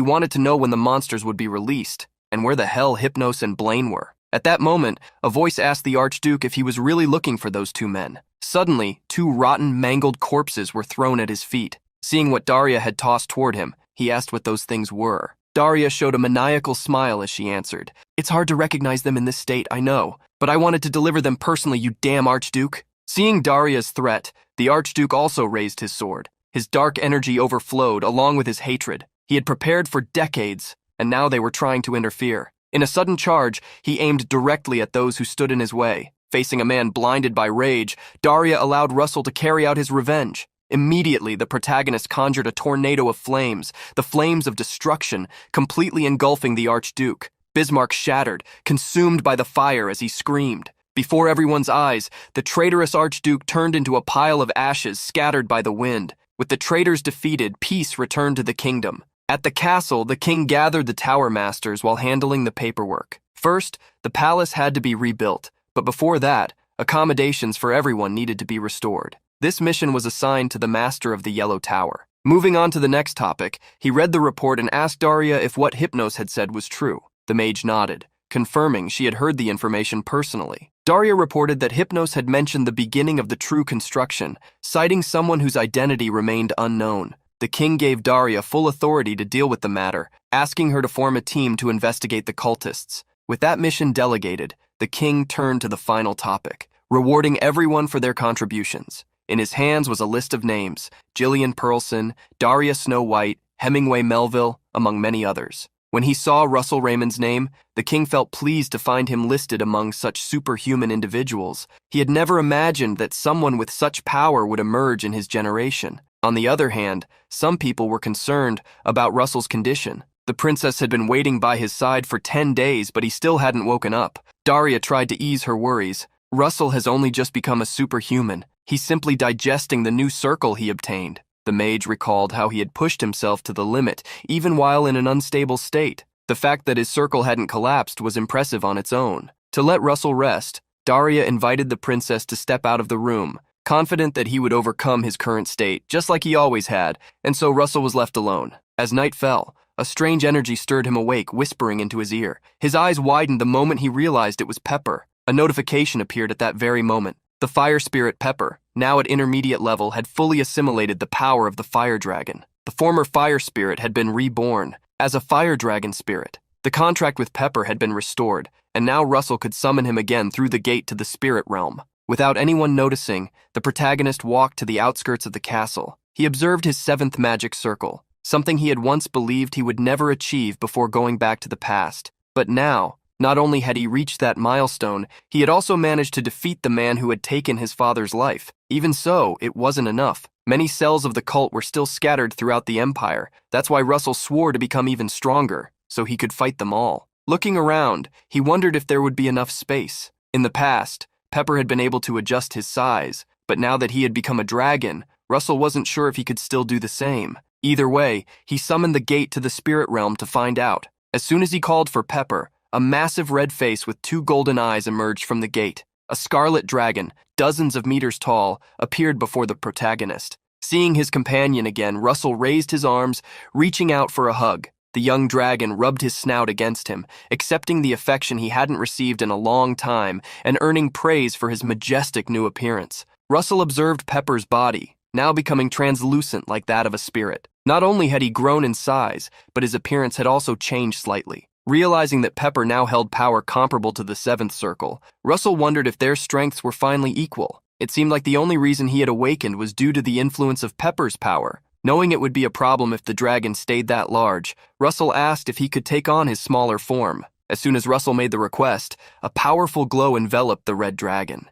wanted to know when the monsters would be released, and where the hell Hypnos and Blaine were. At that moment, a voice asked the Archduke if he was really looking for those two men. Suddenly, 2 rotten, mangled corpses were thrown at his feet. Seeing what Daria had tossed toward him, he asked what those things were. Daria showed a maniacal smile as she answered, "It's hard to recognize them in this state, I know, but I wanted to deliver them personally, you damn Archduke." Seeing Daria's threat, the Archduke also raised his sword. His dark energy overflowed along with his hatred. He had prepared for decades, and now they were trying to interfere. In a sudden charge, he aimed directly at those who stood in his way. Facing a man blinded by rage, Daria allowed Russell to carry out his revenge. Immediately, the protagonist conjured a tornado of flames, the flames of destruction, completely engulfing the Archduke. Bismarck shattered, consumed by the fire as he screamed. Before everyone's eyes, the traitorous Archduke turned into a pile of ashes scattered by the wind. With the traitors defeated, peace returned to the kingdom. At the castle, the king gathered the tower masters while handling the paperwork. First, the palace had to be rebuilt, but before that, accommodations for everyone needed to be restored. This mission was assigned to the master of the Yellow Tower. Moving on to the next topic, he read the report and asked Daria if what Hypnos had said was true. The mage nodded, confirming she had heard the information personally. Daria reported that Hypnos had mentioned the beginning of the true construction, citing someone whose identity remained unknown. The king gave Daria full authority to deal with the matter, asking her to form a team to investigate the cultists. With that mission delegated, the king turned to the final topic, rewarding everyone for their contributions. In his hands was a list of names: Gillian Pearlson, Daria Snow White, Hemingway Melville, among many others. When he saw Russell Raymond's name, the king felt pleased to find him listed among such superhuman individuals. He had never imagined that someone with such power would emerge in his generation. On the other hand, some people were concerned about Russell's condition. The princess had been waiting by his side for 10 days, but he still hadn't woken up. Daria tried to ease her worries. Russell has only just become a superhuman. He's simply digesting the new circle he obtained. The mage recalled how he had pushed himself to the limit, even while in an unstable state. The fact that his circle hadn't collapsed was impressive on its own. To let Russell rest, Daria invited the princess to step out of the room, confident that he would overcome his current state, just like he always had, and so Russell was left alone. As night fell, a strange energy stirred him awake, whispering into his ear. His eyes widened the moment he realized it was Pepper. A notification appeared at that very moment. The fire spirit Pepper, now at intermediate level, had fully assimilated the power of the fire dragon. The former fire spirit had been reborn as a fire dragon spirit. The contract with Pepper had been restored, and now Russell could summon him again through the gate to the spirit realm. Without anyone noticing, the protagonist walked to the outskirts of the castle. He observed his 7th magic circle, something he had once believed he would never achieve before going back to the past. But now, not only had he reached that milestone, he had also managed to defeat the man who had taken his father's life. Even so, it wasn't enough. Many cells of the cult were still scattered throughout the empire. That's why Russell swore to become even stronger, so he could fight them all. Looking around, he wondered if there would be enough space. In the past, Pepper had been able to adjust his size, but now that he had become a dragon, Russell wasn't sure if he could still do the same. Either way, he summoned the gate to the spirit realm to find out. As soon as he called for Pepper, a massive red face with 2 golden eyes emerged from the gate. A scarlet dragon, dozens of meters tall, appeared before the protagonist. Seeing his companion again, Russell raised his arms, reaching out for a hug. The young dragon rubbed his snout against him, accepting the affection he hadn't received in a long time and earning praise for his majestic new appearance. Russell observed Pepper's body, now becoming translucent like that of a spirit. Not only had he grown in size, but his appearance had also changed slightly. Realizing that Pepper now held power comparable to the 7th circle, Russell wondered if their strengths were finally equal. It seemed like the only reason he had awakened was due to the influence of Pepper's power. Knowing it would be a problem if the dragon stayed that large, Russell asked if he could take on his smaller form. As soon as Russell made the request, a powerful glow enveloped the red dragon.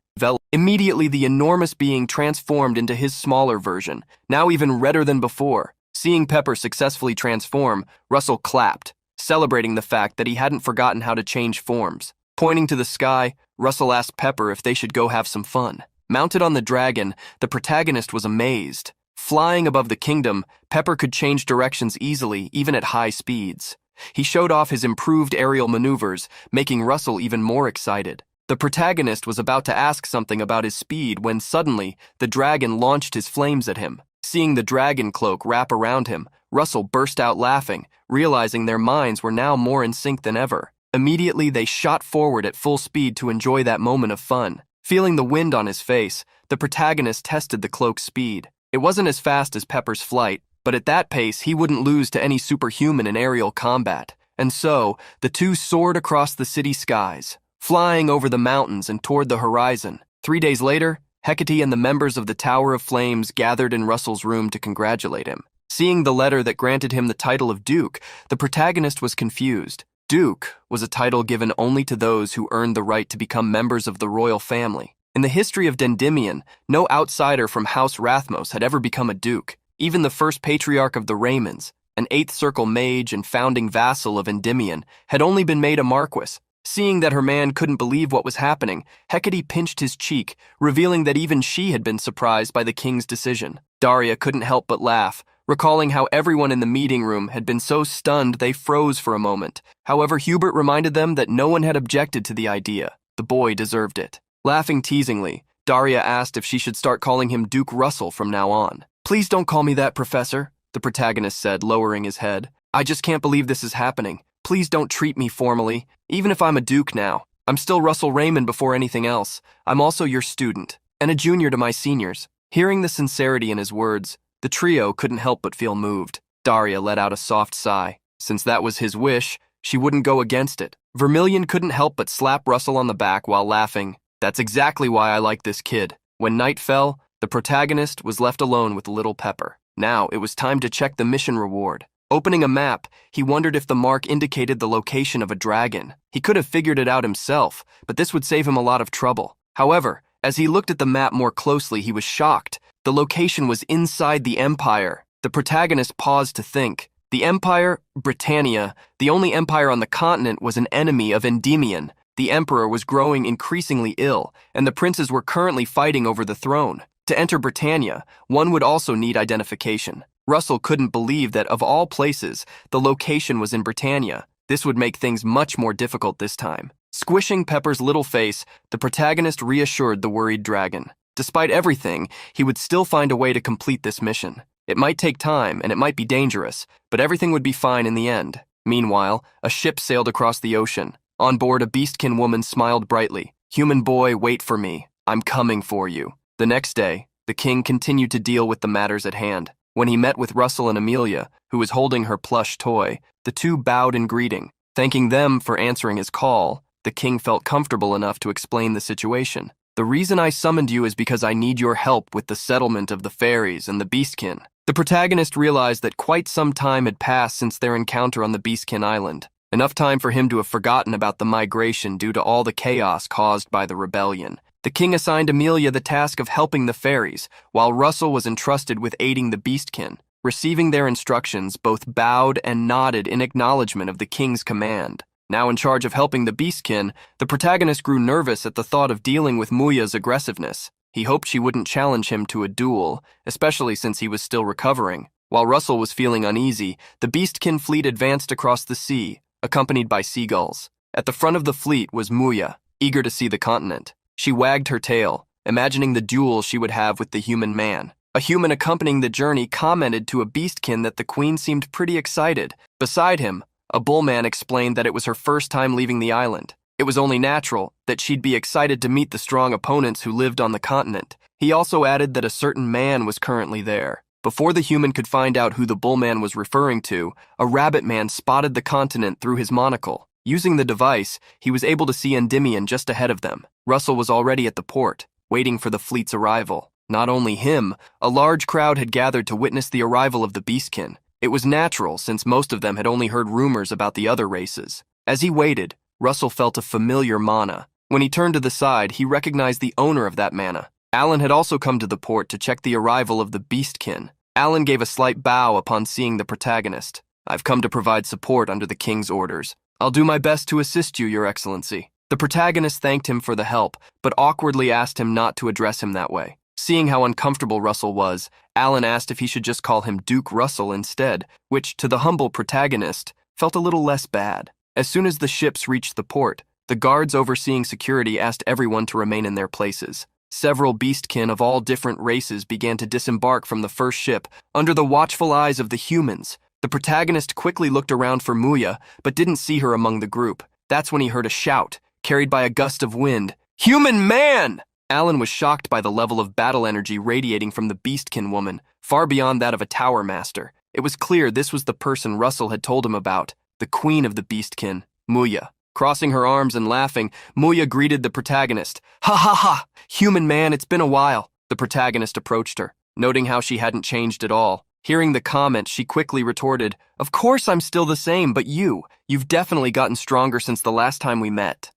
Immediately, the enormous being transformed into his smaller version, now even redder than before. Seeing Pepper successfully transform, Russell clapped, celebrating the fact that he hadn't forgotten how to change forms. Pointing to the sky, Russell asked Pepper if they should go have some fun. Mounted on the dragon, the protagonist was amazed. Flying above the kingdom, Pepper could change directions easily, even at high speeds. He showed off his improved aerial maneuvers, making Russell even more excited. The protagonist was about to ask something about his speed when suddenly, the dragon launched his flames at him. Seeing the dragon cloak wrap around him, Russell burst out laughing, realizing their minds were now more in sync than ever. Immediately, they shot forward at full speed to enjoy that moment of fun. Feeling the wind on his face, the protagonist tested the cloak's speed. It wasn't as fast as Pepper's flight, but at that pace, he wouldn't lose to any superhuman in aerial combat. And so, the two soared across the city skies, flying over the mountains and toward the horizon. 3 days later, Hecate and the members of the Tower of Flames gathered in Russell's room to congratulate him. Seeing the letter that granted him the title of Duke, the protagonist was confused. Duke was a title given only to those who earned the right to become members of the royal family. In the history of Dendymion, no outsider from House Rathmos had ever become a duke. Even the first patriarch of the Raymonds, an 8th circle mage and founding vassal of Endymion, had only been made a marquis. Seeing that her man couldn't believe what was happening, Hecate pinched his cheek, revealing that even she had been surprised by the king's decision. Daria couldn't help but laugh, recalling how everyone in the meeting room had been so stunned they froze for a moment. However, Hubert reminded them that no one had objected to the idea. The boy deserved it. Laughing teasingly, Daria asked if she should start calling him Duke Russell from now on. "Please don't call me that, Professor," the protagonist said, lowering his head. "I just can't believe this is happening. Please don't treat me formally. Even if I'm a duke now, I'm still Russell Raymond before anything else. I'm also your student, and a junior to my seniors." Hearing the sincerity in his words, the trio couldn't help but feel moved. Daria let out a soft sigh. Since that was his wish, she wouldn't go against it. Vermilion couldn't help but slap Russell on the back while laughing. "That's exactly why I like this kid." When night fell, the protagonist was left alone with little Pepper. Now it was time to check the mission reward. Opening a map, he wondered if the mark indicated the location of a dragon. He could have figured it out himself, but this would save him a lot of trouble. However, as he looked at the map more closely, he was shocked. The location was inside the Empire. The protagonist paused to think. The Empire, Britannia, the only empire on the continent, was an enemy of Endymion. The emperor was growing increasingly ill, and the princes were currently fighting over the throne. To enter Britannia, one would also need identification. Russell couldn't believe that, of all places, the location was in Britannia. This would make things much more difficult this time. Squishing Pepper's little face, the protagonist reassured the worried dragon. Despite everything, he would still find a way to complete this mission. It might take time, and it might be dangerous, but everything would be fine in the end. Meanwhile, a ship sailed across the ocean. On board, a beastkin woman smiled brightly. "Human boy, wait for me. I'm coming for you." The next day, the king continued to deal with the matters at hand. When he met with Russell and Amelia, who was holding her plush toy, the two bowed in greeting. Thanking them for answering his call, the king felt comfortable enough to explain the situation. "The reason I summoned you is because I need your help with the settlement of the fairies and the beastkin." The protagonist realized that quite some time had passed since their encounter on the Beastkin Island, enough time for him to have forgotten about the migration due to all the chaos caused by the rebellion. The king assigned Amelia the task of helping the fairies, while Russell was entrusted with aiding the beastkin. Receiving their instructions, both bowed and nodded in acknowledgement of the king's command. Now in charge of helping the beastkin, the protagonist grew nervous at the thought of dealing with Muya's aggressiveness. He hoped she wouldn't challenge him to a duel, especially since he was still recovering. While Russell was feeling uneasy, the beastkin fleet advanced across the sea, accompanied by seagulls. At the front of the fleet was Muya, eager to see the continent. She wagged her tail, imagining the duel she would have with the human man. A human accompanying the journey commented to a beastkin that the queen seemed pretty excited. Beside him, a bullman explained that it was her first time leaving the island. It was only natural that she'd be excited to meet the strong opponents who lived on the continent. He also added that a certain man was currently there. Before the human could find out who the bullman was referring to, a rabbit man spotted the continent through his monocle. Using the device, he was able to see Endymion just ahead of them. Russell was already at the port, waiting for the fleet's arrival. Not only him, a large crowd had gathered to witness the arrival of the beastkin. It was natural, since most of them had only heard rumors about the other races. As he waited, Russell felt a familiar mana. When he turned to the side, he recognized the owner of that mana. Alan had also come to the port to check the arrival of the beastkin. Alan gave a slight bow upon seeing the protagonist. "I've come to provide support under the king's orders. I'll do my best to assist you, Your Excellency." The protagonist thanked him for the help, but awkwardly asked him not to address him that way. Seeing how uncomfortable Russell was, Alan asked if he should just call him Duke Russell instead, which, to the humble protagonist, felt a little less bad. As soon as the ships reached the port, the guards overseeing security asked everyone to remain in their places. Several beastkin of all different races began to disembark from the first ship under the watchful eyes of the humans. The protagonist quickly looked around for Muya, but didn't see her among the group. That's when he heard a shout, carried by a gust of wind. "Human man!" Alan was shocked by the level of battle energy radiating from the beastkin woman, far beyond that of a tower master. It was clear this was the person Russell had told him about, the queen of the beastkin, Muya. Crossing her arms and laughing, Muya greeted the protagonist. "Ha ha ha! Human man, it's been a while." The protagonist approached her, noting how she hadn't changed at all. Hearing the comment, she quickly retorted, "Of course I'm still the same, but you've definitely gotten stronger since the last time we met."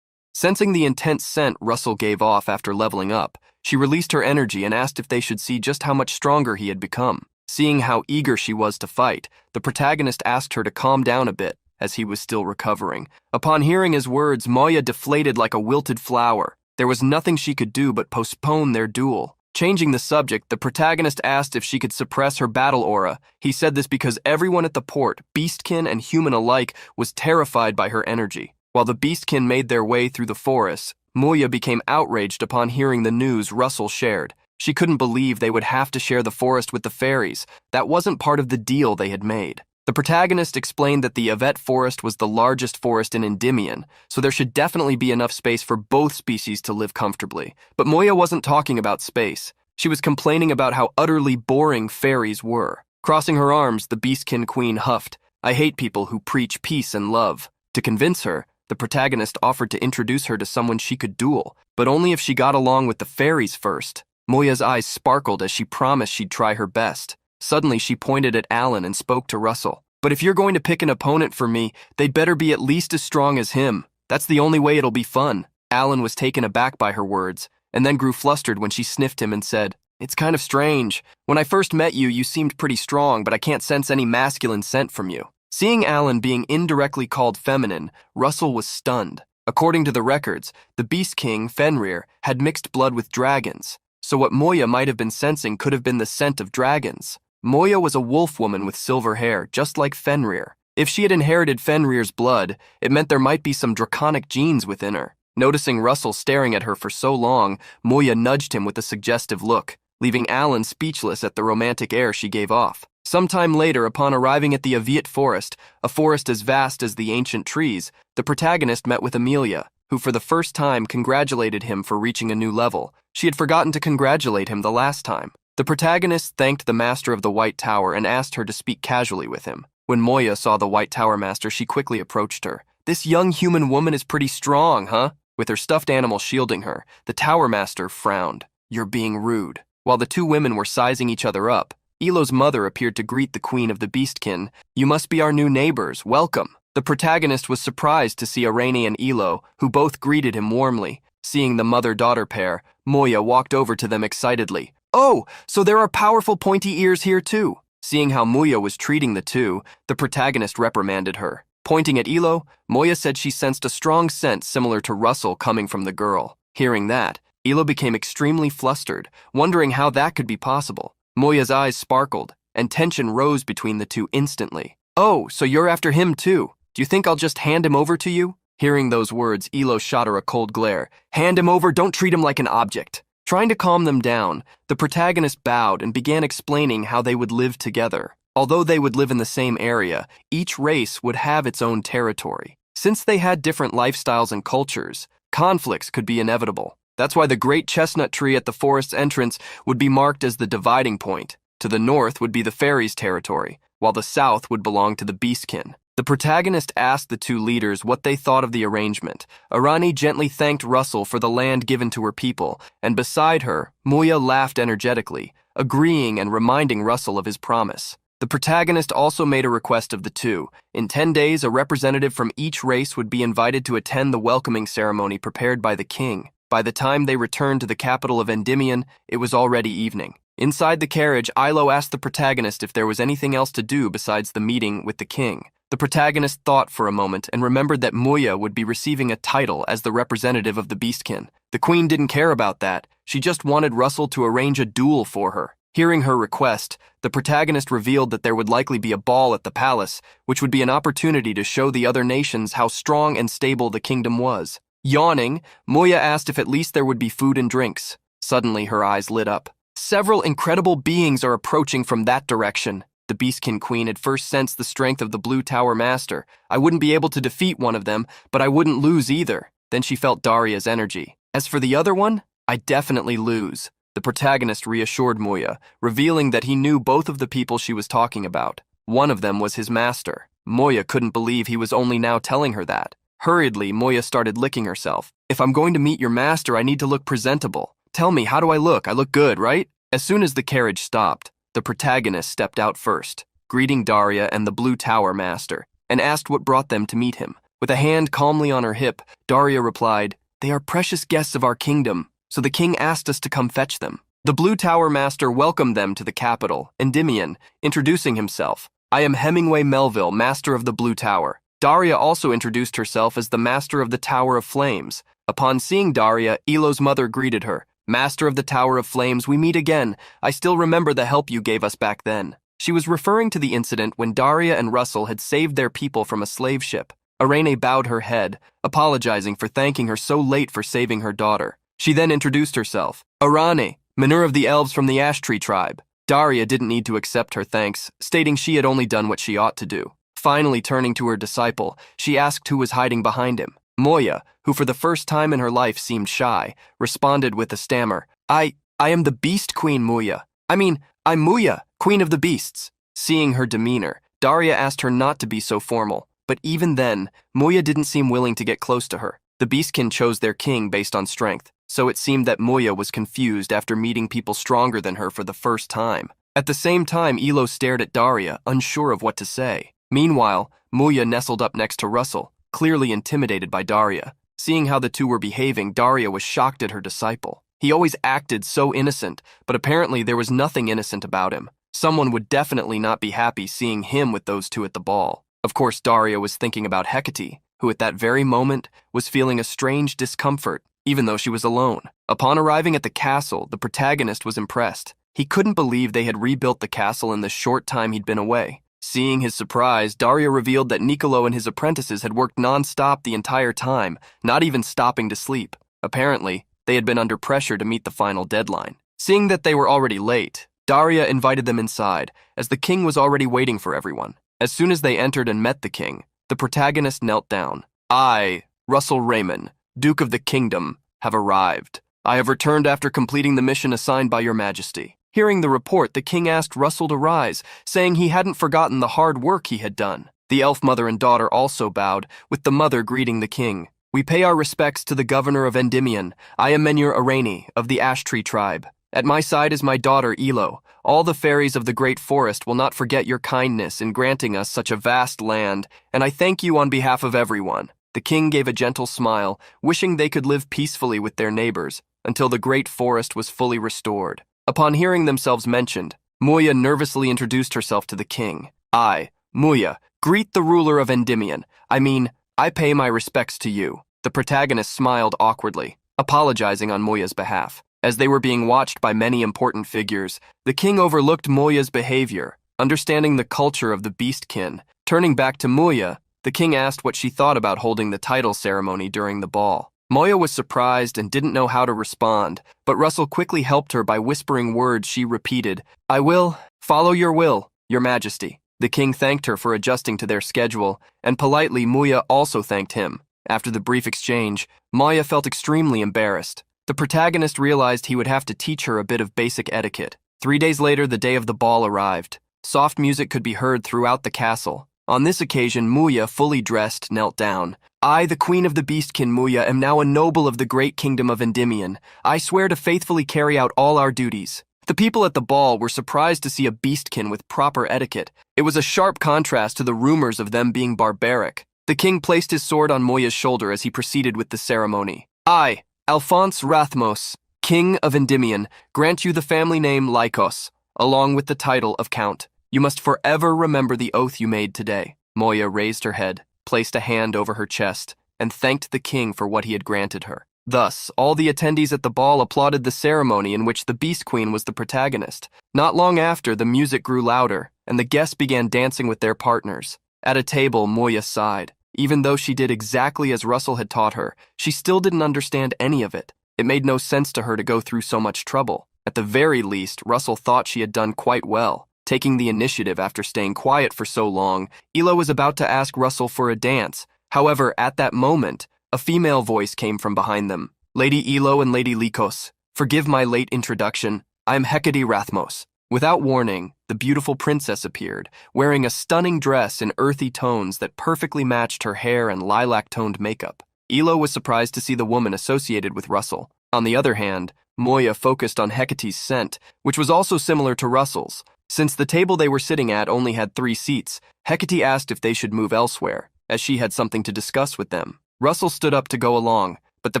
Sensing the intense scent Russell gave off after leveling up, she released her energy and asked if they should see just how much stronger he had become. Seeing how eager she was to fight, the protagonist asked her to calm down a bit, as he was still recovering. Upon hearing his words, Moya deflated like a wilted flower. There was nothing she could do but postpone their duel. Changing the subject, the protagonist asked if she could suppress her battle aura. He said this because everyone at the port, beastkin and human alike, was terrified by her energy. While the beastkin made their way through the forest, Moya became outraged upon hearing the news Russell shared. She couldn't believe they would have to share the forest with the fairies. That wasn't part of the deal they had made. The protagonist explained that the Yvette forest was the largest forest in Endymion, so there should definitely be enough space for both species to live comfortably. But Moya wasn't talking about space. She was complaining about how utterly boring fairies were. Crossing her arms, the beastkin queen huffed, "I hate people who preach peace and love." To convince her, the protagonist offered to introduce her to someone she could duel, but only if she got along with the fairies first. Moya's eyes sparkled as she promised she'd try her best. Suddenly, she pointed at Alan and spoke to Russell. "But if you're going to pick an opponent for me, they'd better be at least as strong as him. That's the only way it'll be fun." Alan was taken aback by her words, and then grew flustered when she sniffed him and said, "It's kind of strange. When I first met you, you seemed pretty strong, but I can't sense any masculine scent from you." Seeing Alan being indirectly called feminine, Russell was stunned. According to the records, the Beast King, Fenrir, had mixed blood with dragons, so what Moya might have been sensing could have been the scent of dragons. Moya was a wolf woman with silver hair, just like Fenrir. If she had inherited Fenrir's blood, it meant there might be some draconic genes within her. Noticing Russell staring at her for so long, Moya nudged him with a suggestive look, leaving Alan speechless at the romantic air she gave off. Sometime later, upon arriving at the Yvette forest, a forest as vast as the ancient trees, the protagonist met with Amelia, who for the first time congratulated him for reaching a new level. She had forgotten to congratulate him the last time. The protagonist thanked the master of the White Tower and asked her to speak casually with him. When Moya saw the White Tower master, she quickly approached her. "This young human woman is pretty strong, huh?" With her stuffed animal shielding her, the Tower master frowned. "You're being rude." While the two women were sizing each other up, Elo's mother appeared to greet the queen of the beastkin. "You must be our new neighbors. Welcome." The protagonist was surprised to see Irene and Elo, who both greeted him warmly. Seeing the mother-daughter pair, Moya walked over to them excitedly. "Oh, so there are powerful pointy ears here too." Seeing how Moya was treating the two, the protagonist reprimanded her. Pointing at Elo, Moya said she sensed a strong scent similar to Russell coming from the girl. Hearing that, Elo became extremely flustered, wondering how that could be possible. Moya's eyes sparkled, and tension rose between the two instantly. "Oh, so you're after him too? Do you think I'll just hand him over to you?" Hearing those words, Elo shot her a cold glare. "Hand him over, don't treat him like an object." Trying to calm them down, the protagonist bowed and began explaining how they would live together. Although they would live in the same area, each race would have its own territory. Since they had different lifestyles and cultures, conflicts could be inevitable. That's why the great chestnut tree at the forest's entrance would be marked as the dividing point. To the north would be the fairies' territory, while the south would belong to the beastkin. The protagonist asked the two leaders what they thought of the arrangement. Irani gently thanked Russell for the land given to her people, and beside her, Moya laughed energetically, agreeing and reminding Russell of his promise. The protagonist also made a request of the two. In 10 days, a representative from each race would be invited to attend the welcoming ceremony prepared by the king. By the time they returned to the capital of Endymion, it was already evening. Inside the carriage, Ilo asked the protagonist if there was anything else to do besides the meeting with the king. The protagonist thought for a moment and remembered that Moya would be receiving a title as the representative of the beastkin. The queen didn't care about that. She just wanted Russell to arrange a duel for her. Hearing her request, the protagonist revealed that there would likely be a ball at the palace, which would be an opportunity to show the other nations how strong and stable the kingdom was. Yawning, Moya asked if at least there would be food and drinks. Suddenly, her eyes lit up. "Several incredible beings are approaching from that direction." The Beastkin Queen had first sensed the strength of the Blue Tower Master. "I wouldn't be able to defeat one of them, but I wouldn't lose either." Then she felt Daria's energy. "As for the other one, I definitely lose." The protagonist reassured Moya, revealing that he knew both of the people she was talking about. One of them was his master. Moya couldn't believe he was only now telling her that. Hurriedly, Moya started licking herself. "If I'm going to meet your master, I need to look presentable. Tell me, how do I look? I look good, right?" As soon as the carriage stopped, the protagonist stepped out first, greeting Daria and the Blue Tower Master, and asked what brought them to meet him. With a hand calmly on her hip, Daria replied, "They are precious guests of our kingdom, so the king asked us to come fetch them." The Blue Tower Master welcomed them to the capital, Endymion, introducing himself. "I am Hemingway Melville, Master of the Blue Tower." Daria also introduced herself as the Master of the Tower of Flames. Upon seeing Daria, Elo's mother greeted her. "Master of the Tower of Flames, we meet again. I still remember the help you gave us back then." She was referring to the incident when Daria and Russell had saved their people from a slave ship. Irene bowed her head, apologizing for thanking her so late for saving her daughter. She then introduced herself. "Irene, Manure of the Elves from the Ash Tree tribe." Daria didn't need to accept her thanks, stating she had only done what she ought to do. Finally turning to her disciple, she asked who was hiding behind him. Moya, who for the first time in her life seemed shy, responded with a stammer. I am the Beast Queen Moya. I'm Moya, Queen of the Beasts." Seeing her demeanor, Daria asked her not to be so formal, but even then, Moya didn't seem willing to get close to her. The Beastkin chose their king based on strength, so it seemed that Moya was confused after meeting people stronger than her for the first time. At the same time, Elo stared at Daria, unsure of what to say. Meanwhile, Moya nestled up next to Russell, clearly intimidated by Daria. Seeing how the two were behaving, Daria was shocked at her disciple. He always acted so innocent, but apparently there was nothing innocent about him. Someone would definitely not be happy seeing him with those two at the ball. Of course, Daria was thinking about Hecate, who at that very moment was feeling a strange discomfort, even though she was alone. Upon arriving at the castle, the protagonist was impressed. He couldn't believe they had rebuilt the castle in the short time he'd been away. Seeing his surprise, Daria revealed that Nicolo and his apprentices had worked non-stop the entire time, not even stopping to sleep. Apparently, they had been under pressure to meet the final deadline. Seeing that they were already late, Daria invited them inside, as the king was already waiting for everyone. As soon as they entered and met the king, the protagonist knelt down. "I, Russell Raymond, Duke of the Kingdom, have arrived. I have returned after completing the mission assigned by your majesty. Hearing the report, the king asked Russell to rise, saying he hadn't forgotten the hard work he had done. The elf mother and daughter also bowed, with the mother greeting the king. We pay our respects to the governor of Endymion. I am Menhwa Arani, of the Ash Tree tribe. At my side is my daughter, Elo. All the fairies of the great forest will not forget your kindness in granting us such a vast land, and I thank you on behalf of everyone. The king gave a gentle smile, wishing they could live peacefully with their neighbors, until the great forest was fully restored. Upon hearing themselves mentioned, Muya nervously introduced herself to the king. I, Muya, greet the ruler of Endymion. I pay my respects to you. The protagonist smiled awkwardly, apologizing on Muya's behalf. As they were being watched by many important figures, the king overlooked Muya's behavior, understanding the culture of the beastkin. Turning back to Muya, the king asked what she thought about holding the title ceremony during the ball. Muya was surprised and didn't know how to respond, but Russell quickly helped her by whispering words she repeated. I will follow your will, your majesty. The king thanked her for adjusting to their schedule, and politely Muya also thanked him. After the brief exchange, Muya felt extremely embarrassed. The protagonist realized he would have to teach her a bit of basic etiquette. 3 days later, the day of the ball arrived. Soft music could be heard throughout the castle. On this occasion, Muya, fully dressed, knelt down. I, the queen of the beastkin Muya, am now a noble of the great kingdom of Endymion. I swear to faithfully carry out all our duties. The people at the ball were surprised to see a beastkin with proper etiquette. It was a sharp contrast to the rumors of them being barbaric. The king placed his sword on Muya's shoulder as he proceeded with the ceremony. I, Alphonse Rathmos, king of Endymion, grant you the family name Lycos, along with the title of count. You must forever remember the oath you made today. Muya raised her head, placed a hand over her chest, and thanked the king for what he had granted her. Thus, all the attendees at the ball applauded the ceremony in which the Beast Queen was the protagonist. Not long after, the music grew louder, and the guests began dancing with their partners. At a table, Muya sighed. Even though she did exactly as Russell had taught her, she still didn't understand any of it. It made no sense to her to go through so much trouble. At the very least, Russell thought she had done quite well. Taking the initiative after staying quiet for so long, Elo was about to ask Russell for a dance. However, at that moment, a female voice came from behind them. Lady Elo and Lady Lycos, forgive my late introduction. I am Hecate Rathmos. Without warning, the beautiful princess appeared, wearing a stunning dress in earthy tones that perfectly matched her hair and lilac-toned makeup. Elo was surprised to see the woman associated with Russell. On the other hand, Muya focused on Hecate's scent, which was also similar to Russell's. Since the table they were sitting at only had 3 seats, Hecate asked if they should move elsewhere, as she had something to discuss with them. Russell stood up to go along, but the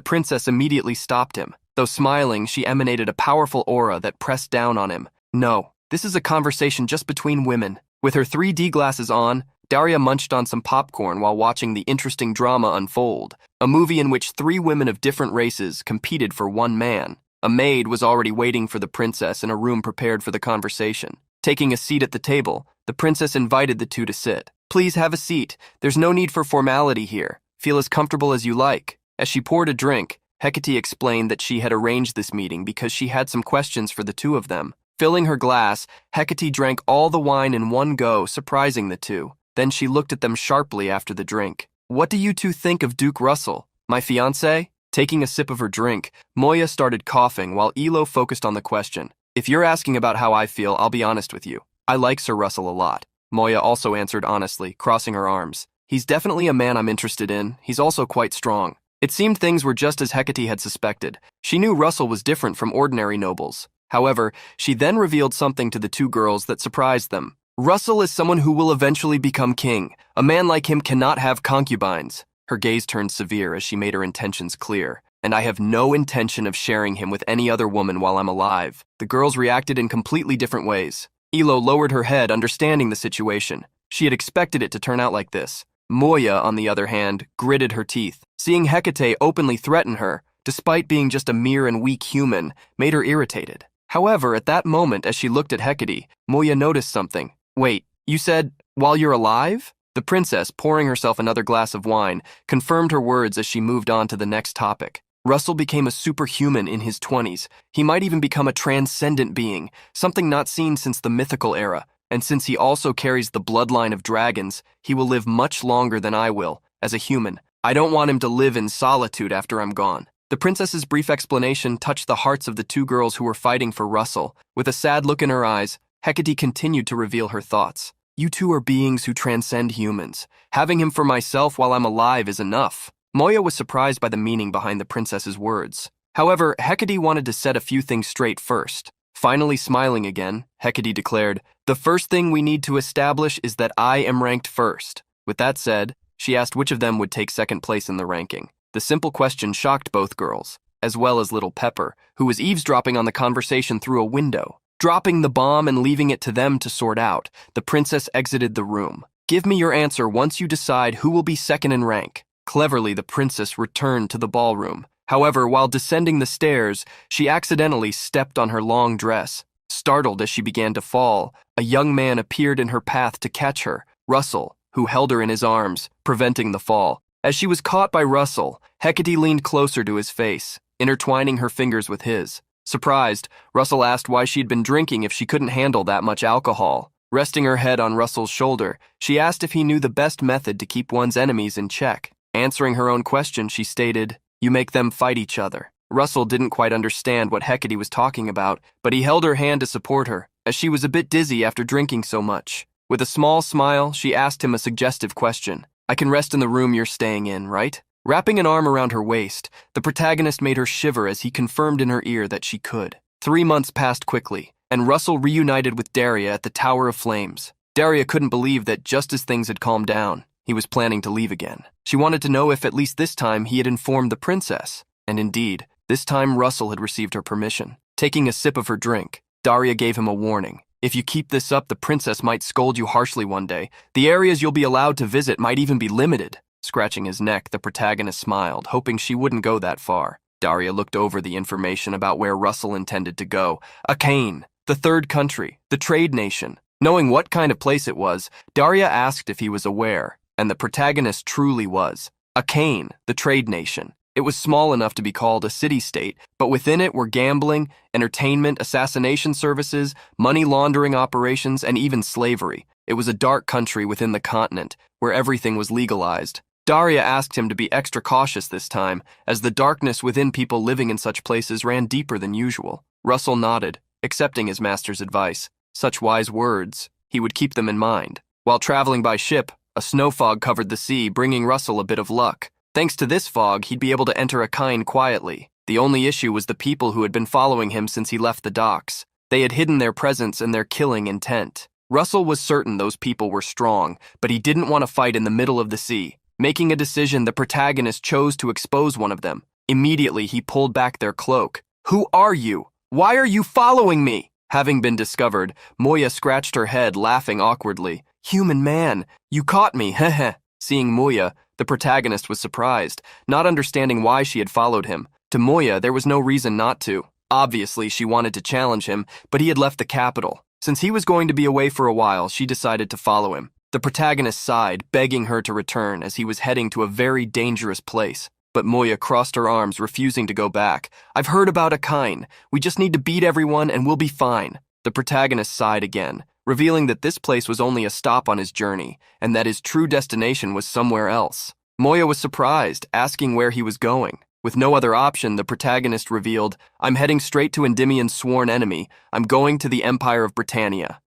princess immediately stopped him. Though smiling, she emanated a powerful aura that pressed down on him. No, this is a conversation just between women. With her 3D glasses on, Daria munched on some popcorn while watching the interesting drama unfold, a movie in which 3 women of different races competed for one man. A maid was already waiting for the princess in a room prepared for the conversation. Taking a seat at the table, the princess invited the two to sit. Please have a seat. There's no need for formality here. Feel as comfortable as you like. As she poured a drink, Hecate explained that she had arranged this meeting because she had some questions for the two of them. Filling her glass, Hecate drank all the wine in one go, surprising the two. Then she looked at them sharply after the drink. What do you two think of Duke Russell, my fiancé? Taking a sip of her drink, Muya started coughing while Elo focused on the question. If you're asking about how I feel, I'll be honest with you. I like Sir Russell a lot. Muya also answered honestly, crossing her arms. He's definitely a man I'm interested in. He's also quite strong. It seemed things were just as Hecate had suspected. She knew Russell was different from ordinary nobles. However, she then revealed something to the two girls that surprised them. Russell is someone who will eventually become king. A man like him cannot have concubines. Her gaze turned severe as she made her intentions clear. And I have no intention of sharing him with any other woman while I'm alive. The girls reacted in completely different ways. Elo lowered her head, understanding the situation. She had expected it to turn out like this. Muya, on the other hand, gritted her teeth. Seeing Hecate openly threaten her, despite being just a mere and weak human, made her irritated. However, at that moment, as she looked at Hecate, Muya noticed something. Wait, you said, while you're alive? The princess, pouring herself another glass of wine, confirmed her words as she moved on to the next topic. Russell became a superhuman in his 20s. He might even become a transcendent being, something not seen since the mythical era. And since he also carries the bloodline of dragons, he will live much longer than I will, as a human. I don't want him to live in solitude after I'm gone. The princess's brief explanation touched the hearts of the two girls who were fighting for Russell. With a sad look in her eyes, Hecate continued to reveal her thoughts. You two are beings who transcend humans. Having him for myself while I'm alive is enough. Moya was surprised by the meaning behind the princess's words. However, Hecate wanted to set a few things straight first. Finally smiling again, Hecate declared, "The first thing we need to establish is that I am ranked first." With that said, she asked which of them would take second place in the ranking. The simple question shocked both girls, as well as little Pepper, who was eavesdropping on the conversation through a window. Dropping the bomb and leaving it to them to sort out, the princess exited the room. Give me your answer once you decide who will be second in rank. Cleverly, the princess returned to the ballroom. However, while descending the stairs, she accidentally stepped on her long dress. Startled as she began to fall, a young man appeared in her path to catch her, Russell, who held her in his arms, preventing the fall. As she was caught by Russell, Hecate leaned closer to his face, intertwining her fingers with his. Surprised, Russell asked why she'd been drinking if she couldn't handle that much alcohol. Resting her head on Russell's shoulder, she asked if he knew the best method to keep one's enemies in check. Answering her own question, she stated, "You make them fight each other." Russell didn't quite understand what Hecate was talking about, but he held her hand to support her, as she was a bit dizzy after drinking so much. With a small smile, she asked him a suggestive question. "I can rest in the room you're staying in, right?" Wrapping an arm around her waist, the protagonist made her shiver as he confirmed in her ear that she could. 3 months passed quickly, and Russell reunited with Daria at the Tower of Flames. Daria couldn't believe that just as things had calmed down, he was planning to leave again. She wanted to know if at least this time he had informed the princess. And indeed, this time Russell had received her permission. Taking a sip of her drink, Daria gave him a warning. "If you keep this up, the princess might scold you harshly one day. The areas you'll be allowed to visit might even be limited." Scratching his neck, the protagonist smiled, hoping she wouldn't go that far. Daria looked over the information about where Russell intended to go. Akane, the third country, the trade nation. Knowing what kind of place it was, Daria asked if he was aware, and the protagonist truly was. Akane, the trade nation. It was small enough to be called a city-state, but within it were gambling, entertainment, assassination services, money laundering operations, and even slavery. It was a dark country within the continent, where everything was legalized. Daria asked him to be extra cautious this time, as the darkness within people living in such places ran deeper than usual. Russell nodded, accepting his master's advice. Such wise words, he would keep them in mind. While traveling by ship, a snow fog covered the sea, bringing Russell a bit of luck. Thanks to this fog, he'd be able to enter Akane quietly. The only issue was the people who had been following him since he left the docks. They had hidden their presence and their killing intent. Russell was certain those people were strong, but he didn't want to fight in the middle of the sea. Making a decision, the protagonist chose to expose one of them. Immediately, he pulled back their cloak. "Who are you? Why are you following me?" Having been discovered, Moya scratched her head, laughing awkwardly. "Human man, you caught me, heh." Seeing Moya, the protagonist was surprised, not understanding why she had followed him. To Moya, there was no reason not to. Obviously, she wanted to challenge him, but he had left the capital. Since he was going to be away for a while, she decided to follow him. The protagonist sighed, begging her to return as he was heading to a very dangerous place. But Moya crossed her arms, refusing to go back. "I've heard about Akane. We just need to beat everyone and we'll be fine." The protagonist sighed again, revealing that this place was only a stop on his journey, and that his true destination was somewhere else. Moya was surprised, asking where he was going. With no other option, the protagonist revealed, "I'm heading straight to Endymion's sworn enemy. I'm going to the Empire of Britannia."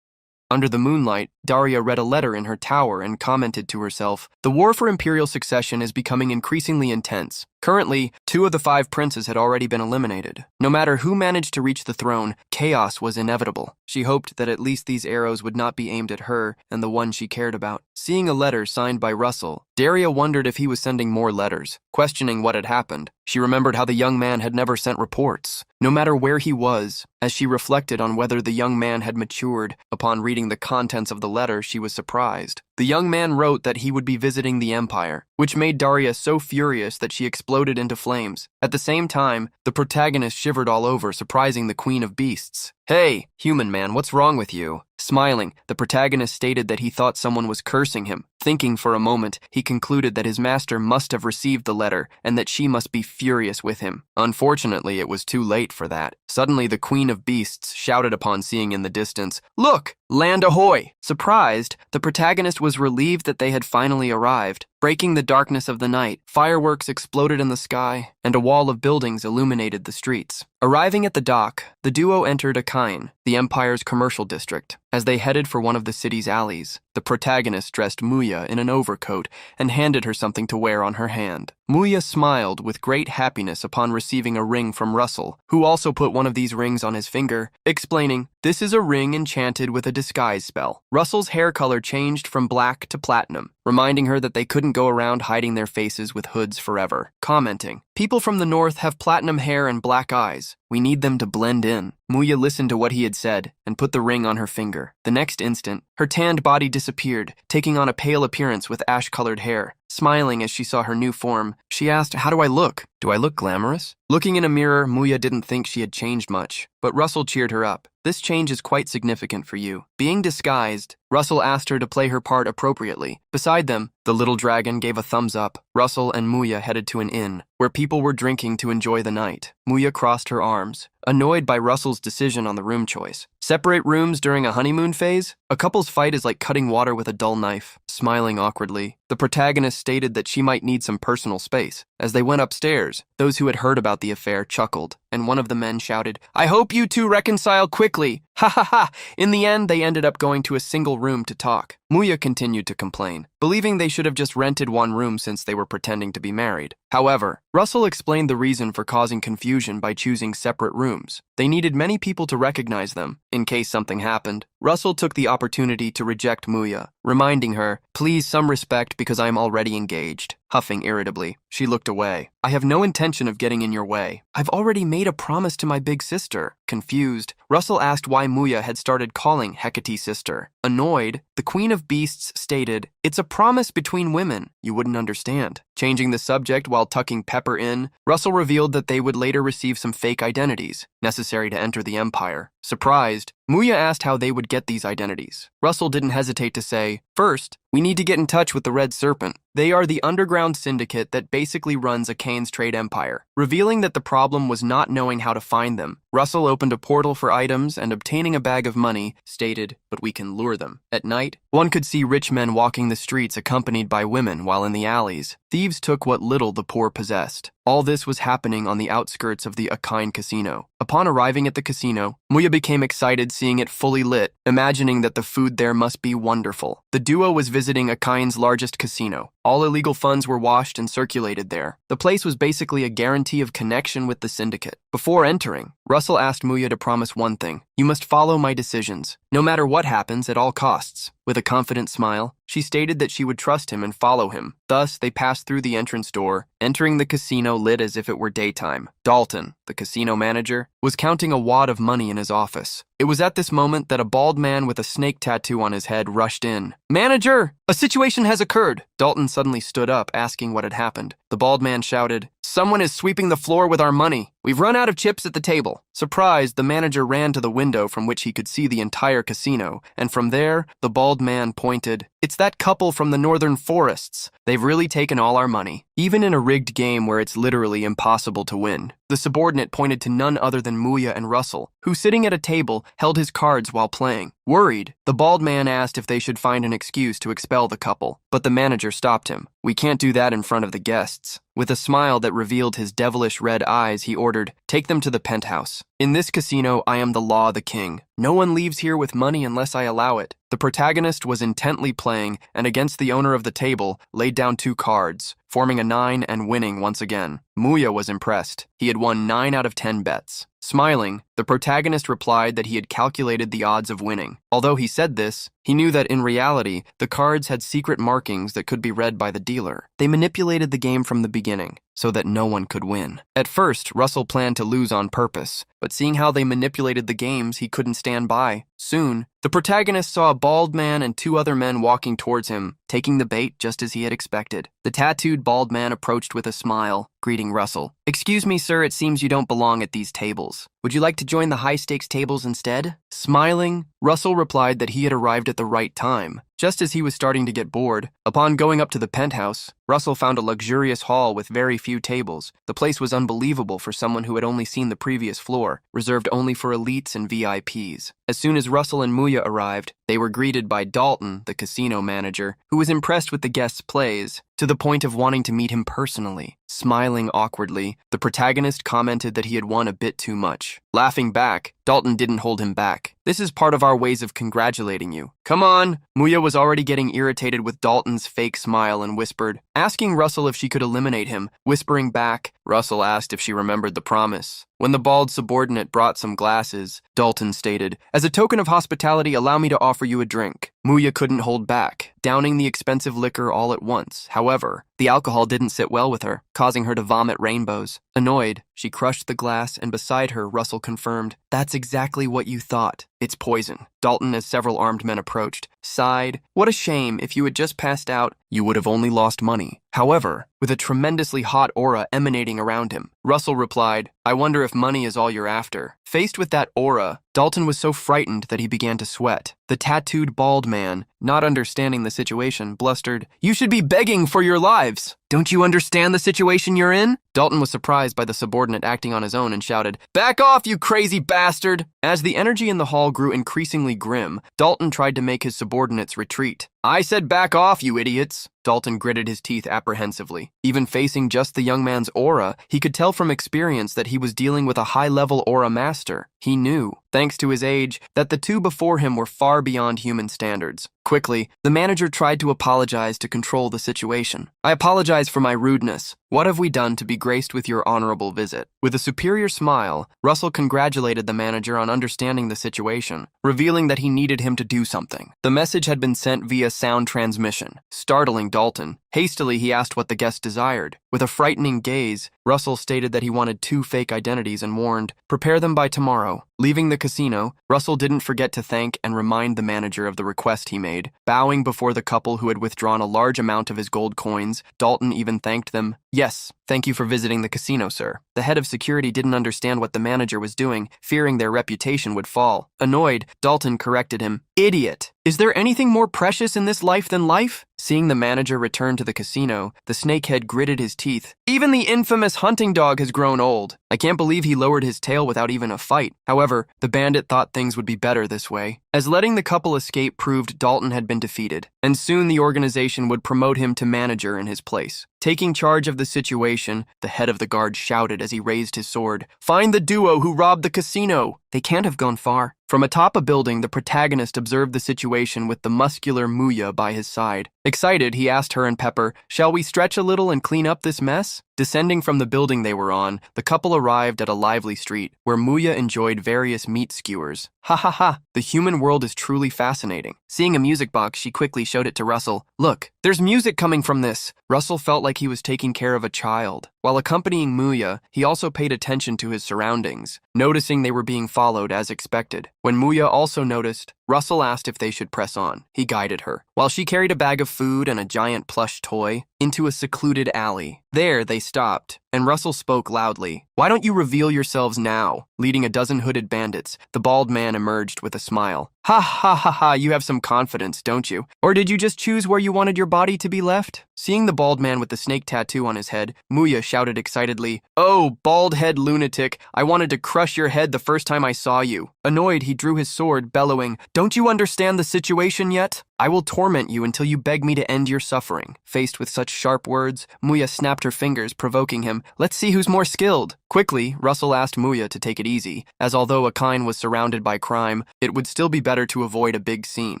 Under the moonlight, Daria read a letter in her tower and commented to herself, "The war for imperial succession is becoming increasingly intense. Currently, 2 of the 5 princes had already been eliminated. No matter who managed to reach the throne, chaos was inevitable. She hoped that at least these arrows would not be aimed at her and the one she cared about." Seeing a letter signed by Russell, Daria wondered if he was sending more letters. Questioning what had happened, she remembered how the young man had never sent reports. No matter where he was, as she reflected on whether the young man had matured, upon reading the contents of the letter, she was surprised. The young man wrote that he would be visiting the Empire, which made Daria so furious that she exploded into flames. At the same time, the protagonist shivered all over, surprising the Queen of Beasts. "Hey, human man, what's wrong with you?" Smiling, the protagonist stated that he thought someone was cursing him. Thinking for a moment, he concluded that his master must have received the letter and that she must be furious with him. Unfortunately, it was too late for that. Suddenly, the Queen of Beasts shouted upon seeing in the distance, "Look! Land ahoy!" Surprised, the protagonist was relieved that they had finally arrived. Breaking the darkness of the night, fireworks exploded in the sky, and a wall of buildings illuminated the streets. Arriving at the dock, the duo entered Akain, the Empire's commercial district. As they headed for one of the city's alleys, the protagonist dressed Muya in an overcoat and handed her something to wear on her hand. Muya smiled with great happiness upon receiving a ring from Russell, who also put one of these rings on his finger, explaining, "This is a ring enchanted with a disguise spell." Russell's hair color changed from black to platinum, reminding her that they couldn't go around hiding their faces with hoods forever, commenting, "People from the north have platinum hair and black eyes. We need them to blend in." Muya listened to what he had said and put the ring on her finger. The next instant, her tanned body disappeared, taking on a pale appearance with ash-colored hair. Smiling as she saw her new form, she asked, "How do I look? Do I look glamorous?" Looking in a mirror, Muya didn't think she had changed much, but Russell cheered her up. "This change is quite significant for you." Being disguised, Russell asked her to play her part appropriately. Beside them, the little dragon gave a thumbs up. Russell and Muya headed to an inn, where people were drinking to enjoy the night. Muya crossed her arms, annoyed by Russell's decision on the room choice. Separate rooms during a honeymoon phase? A couple's fight is like cutting water with a dull knife. Smiling awkwardly, the protagonist stated that she might need some personal space. As they went upstairs, those who had heard about the affair chuckled, and one of the men shouted, "I hope you two reconcile quickly. Ha ha ha." In the end, they ended up going to a single room to talk. Muya continued to complain, believing they should have just rented one room since they were pretending to be married. However, Russell explained the reason for causing confusion by choosing separate rooms. They needed many people to recognize them, in case something happened. Russell took the opportunity to reject Muya, reminding her, "Please, some respect because I am already engaged." Huffing irritably, she looked away. "I have no intention of getting in your way. I've already made a promise to my big sister." Confused, Russell asked why Muya had started calling Hecate sister. Annoyed, the Queen of Beasts stated, "It's a promise between women. You wouldn't understand." Changing the subject while tucking Pepper in, Russell revealed that they would later receive some fake identities, necessary to enter the Empire. Surprised, Muya asked how they would get these identities. Russell didn't hesitate to say, "First, we need to get in touch with the Red Serpent. They are the underground syndicate that basically runs Akain's trade empire." Revealing that the problem was not knowing how to find them, Russell opened a portal for items and, obtaining a bag of money, stated, "But we can lure them." At night, one could see rich men walking the streets accompanied by women, while in the alleys, thieves took what little the poor possessed. All this was happening on the outskirts of the Akain casino. Upon arriving at the casino, Muya became excited seeing it fully lit, imagining that the food there must be wonderful. The duo was visiting Akain's largest casino. All illegal funds were washed and circulated there. The place was basically a guarantee of connection with the syndicate. Before entering, Russell asked Muya to promise one thing: "You must follow my decisions, no matter what happens at all costs." With a confident smile, she stated that she would trust him and follow him. Thus, they passed through the entrance door, entering the casino lit as if it were daytime. Dalton, the casino manager, was counting a wad of money in his office. It was at this moment that a bald man with a snake tattoo on his head rushed in. "Manager, a situation has occurred." Dalton suddenly stood up, asking what had happened. The bald man shouted, "Someone is sweeping the floor with our money. We've run out of chips at the table." Surprised, the manager ran to the window from which he could see the entire casino, and from there, the bald man pointed, "It's that couple from the northern forests. They've really taken all our money." Even in a rigged game where it's literally impossible to win, the subordinate pointed to none other than Muya and Russell, who, sitting at a table, held his cards while playing. Worried, the bald man asked if they should find an excuse to expel the couple, but the manager stopped him. "We can't do that in front of the guests." With a smile that revealed his devilish red eyes, he ordered, "Take them to the penthouse. In this casino, I am the law, the king. No one leaves here with money unless I allow it." The protagonist was intently playing, and against the owner of the table, laid down 2 cards, forming a 9 and winning once again. Muya was impressed. He had won 9 out of 10 bets. Smiling, the protagonist replied that he had calculated the odds of winning. Although he said this, he knew that in reality, the cards had secret markings that could be read by the dealer. They manipulated the game from the beginning, so that no one could win. At first, Russell planned to lose on purpose, but seeing how they manipulated the games, he couldn't stand by. Soon, the protagonist saw a bald man and 2 other men walking towards him, taking the bait just as he had expected. The tattooed bald man approached with a smile, greeting Russell. "Excuse me, sir, it seems you don't belong at these tables. Would you like to join the high-stakes tables instead?" Smiling, Russell replied that he had arrived at the right time. Just as he was starting to get bored, upon going up to the penthouse, Russell found a luxurious hall with very few tables. The place was unbelievable for someone who had only seen the previous floor, reserved only for elites and VIPs. As soon as Russell and Muya arrived, they were greeted by Dalton, the casino manager, who was impressed with the guests' plays, to the point of wanting to meet him personally. Smiling awkwardly, the protagonist commented that he had won a bit too much. Laughing back, Dalton didn't hold him back. "This is part of our ways of congratulating you." "Come on." Muya was already getting irritated with Dalton's fake smile and whispered, asking Russell if she could eliminate him. Whispering back, Russell asked if she remembered the promise. When the bald subordinate brought some glasses, Dalton stated, "As a token of hospitality, allow me to offer you a drink." Muya couldn't hold back, downing the expensive liquor all at once. However, the alcohol didn't sit well with her, causing her to vomit rainbows. Annoyed, she crushed the glass, and beside her, Russell confirmed, "That's exactly what you thought. It's poison." Dalton, as several armed men approached, sighed, "What a shame. If you had just passed out, you would have only lost money." However, with a tremendously hot aura emanating around him, Russell replied, "I wonder if money is all you're after." Faced with that aura, Dalton was so frightened that he began to sweat. The tattooed bald man, not understanding the situation, blustered, "You should be begging for your lives. Don't you understand the situation you're in?" Dalton was surprised by the subordinate acting on his own and shouted, "Back off, you crazy bastard!" As the energy in the hall grew increasingly grim, Dalton tried to make his subordinates retreat. "I said back off, you idiots!" Dalton gritted his teeth apprehensively. Even facing just the young man's aura, he could tell from experience that he was dealing with a high-level aura master. He knew, thanks to his age, that the two before him were far beyond human standards. Quickly, the manager tried to apologize to control the situation. "I apologize for my rudeness. What have we done to be graced with your honorable visit?" With a superior smile, Russell congratulated the manager on understanding the situation, revealing that he needed him to do something. The message had been sent via sound transmission, startling Dalton. Hastily, he asked what the guest desired. With a frightening gaze, Russell stated that he wanted 2 fake identities and warned, "Prepare them by tomorrow." Leaving the casino, Russell didn't forget to thank and remind the manager of the request he made. Bowing before the couple who had withdrawn a large amount of his gold coins, Dalton even thanked them. "Yes, thank you for visiting the casino, sir." The head of security didn't understand what the manager was doing, fearing their reputation would fall. Annoyed, Dalton corrected him. "Idiot! Is there anything more precious in this life than life?" Seeing the manager return to the casino, the snakehead gritted his teeth. "Even the infamous hunting dog has grown old. I can't believe he lowered his tail without even a fight." However, the bandit thought things would be better this way, as letting the couple escape proved Dalton had been defeated, and soon the organization would promote him to manager in his place. Taking charge of the situation, the head of the guard shouted as he raised his sword, "Find the duo who robbed the casino!" They can't have gone far. From atop a building, the protagonist observed the situation with the muscular Muya by his side. Excited, he asked her and Pepper, "Shall we stretch a little and clean up this mess?" Descending from the building they were on, the couple arrived at a lively street, where Muya enjoyed various meat skewers. "Ha ha ha, the human world is truly fascinating." Seeing a music box, she quickly showed it to Russell. "Look, there's music coming from this." Russell felt like he was taking care of a child. While accompanying Muya, he also paid attention to his surroundings, noticing they were being followed as expected. When Muya also noticed, Russell asked if they should press on. He guided her, while she carried a bag of food and a giant plush toy, into a secluded alley. There, they stopped, and Russell spoke loudly. "Why don't you reveal yourselves now?" Leading a dozen hooded bandits, the bald man emerged with a smile. "Ha ha ha ha, you have some confidence, don't you? Or did you just choose where you wanted your body to be left?" Seeing the bald man with the snake tattoo on his head, Muya shouted excitedly, "Oh, bald head lunatic, I wanted to crush your head the first time I saw you." Annoyed, he drew his sword, bellowing, "Don't you understand the situation yet? I will torment you until you beg me to end your suffering." Faced with such sharp words, Muya snapped her fingers, provoking him. "Let's see who's more skilled." Quickly, Russell asked Muya to take it easy, as although Akine was surrounded by crime, it would still be better to avoid a big scene.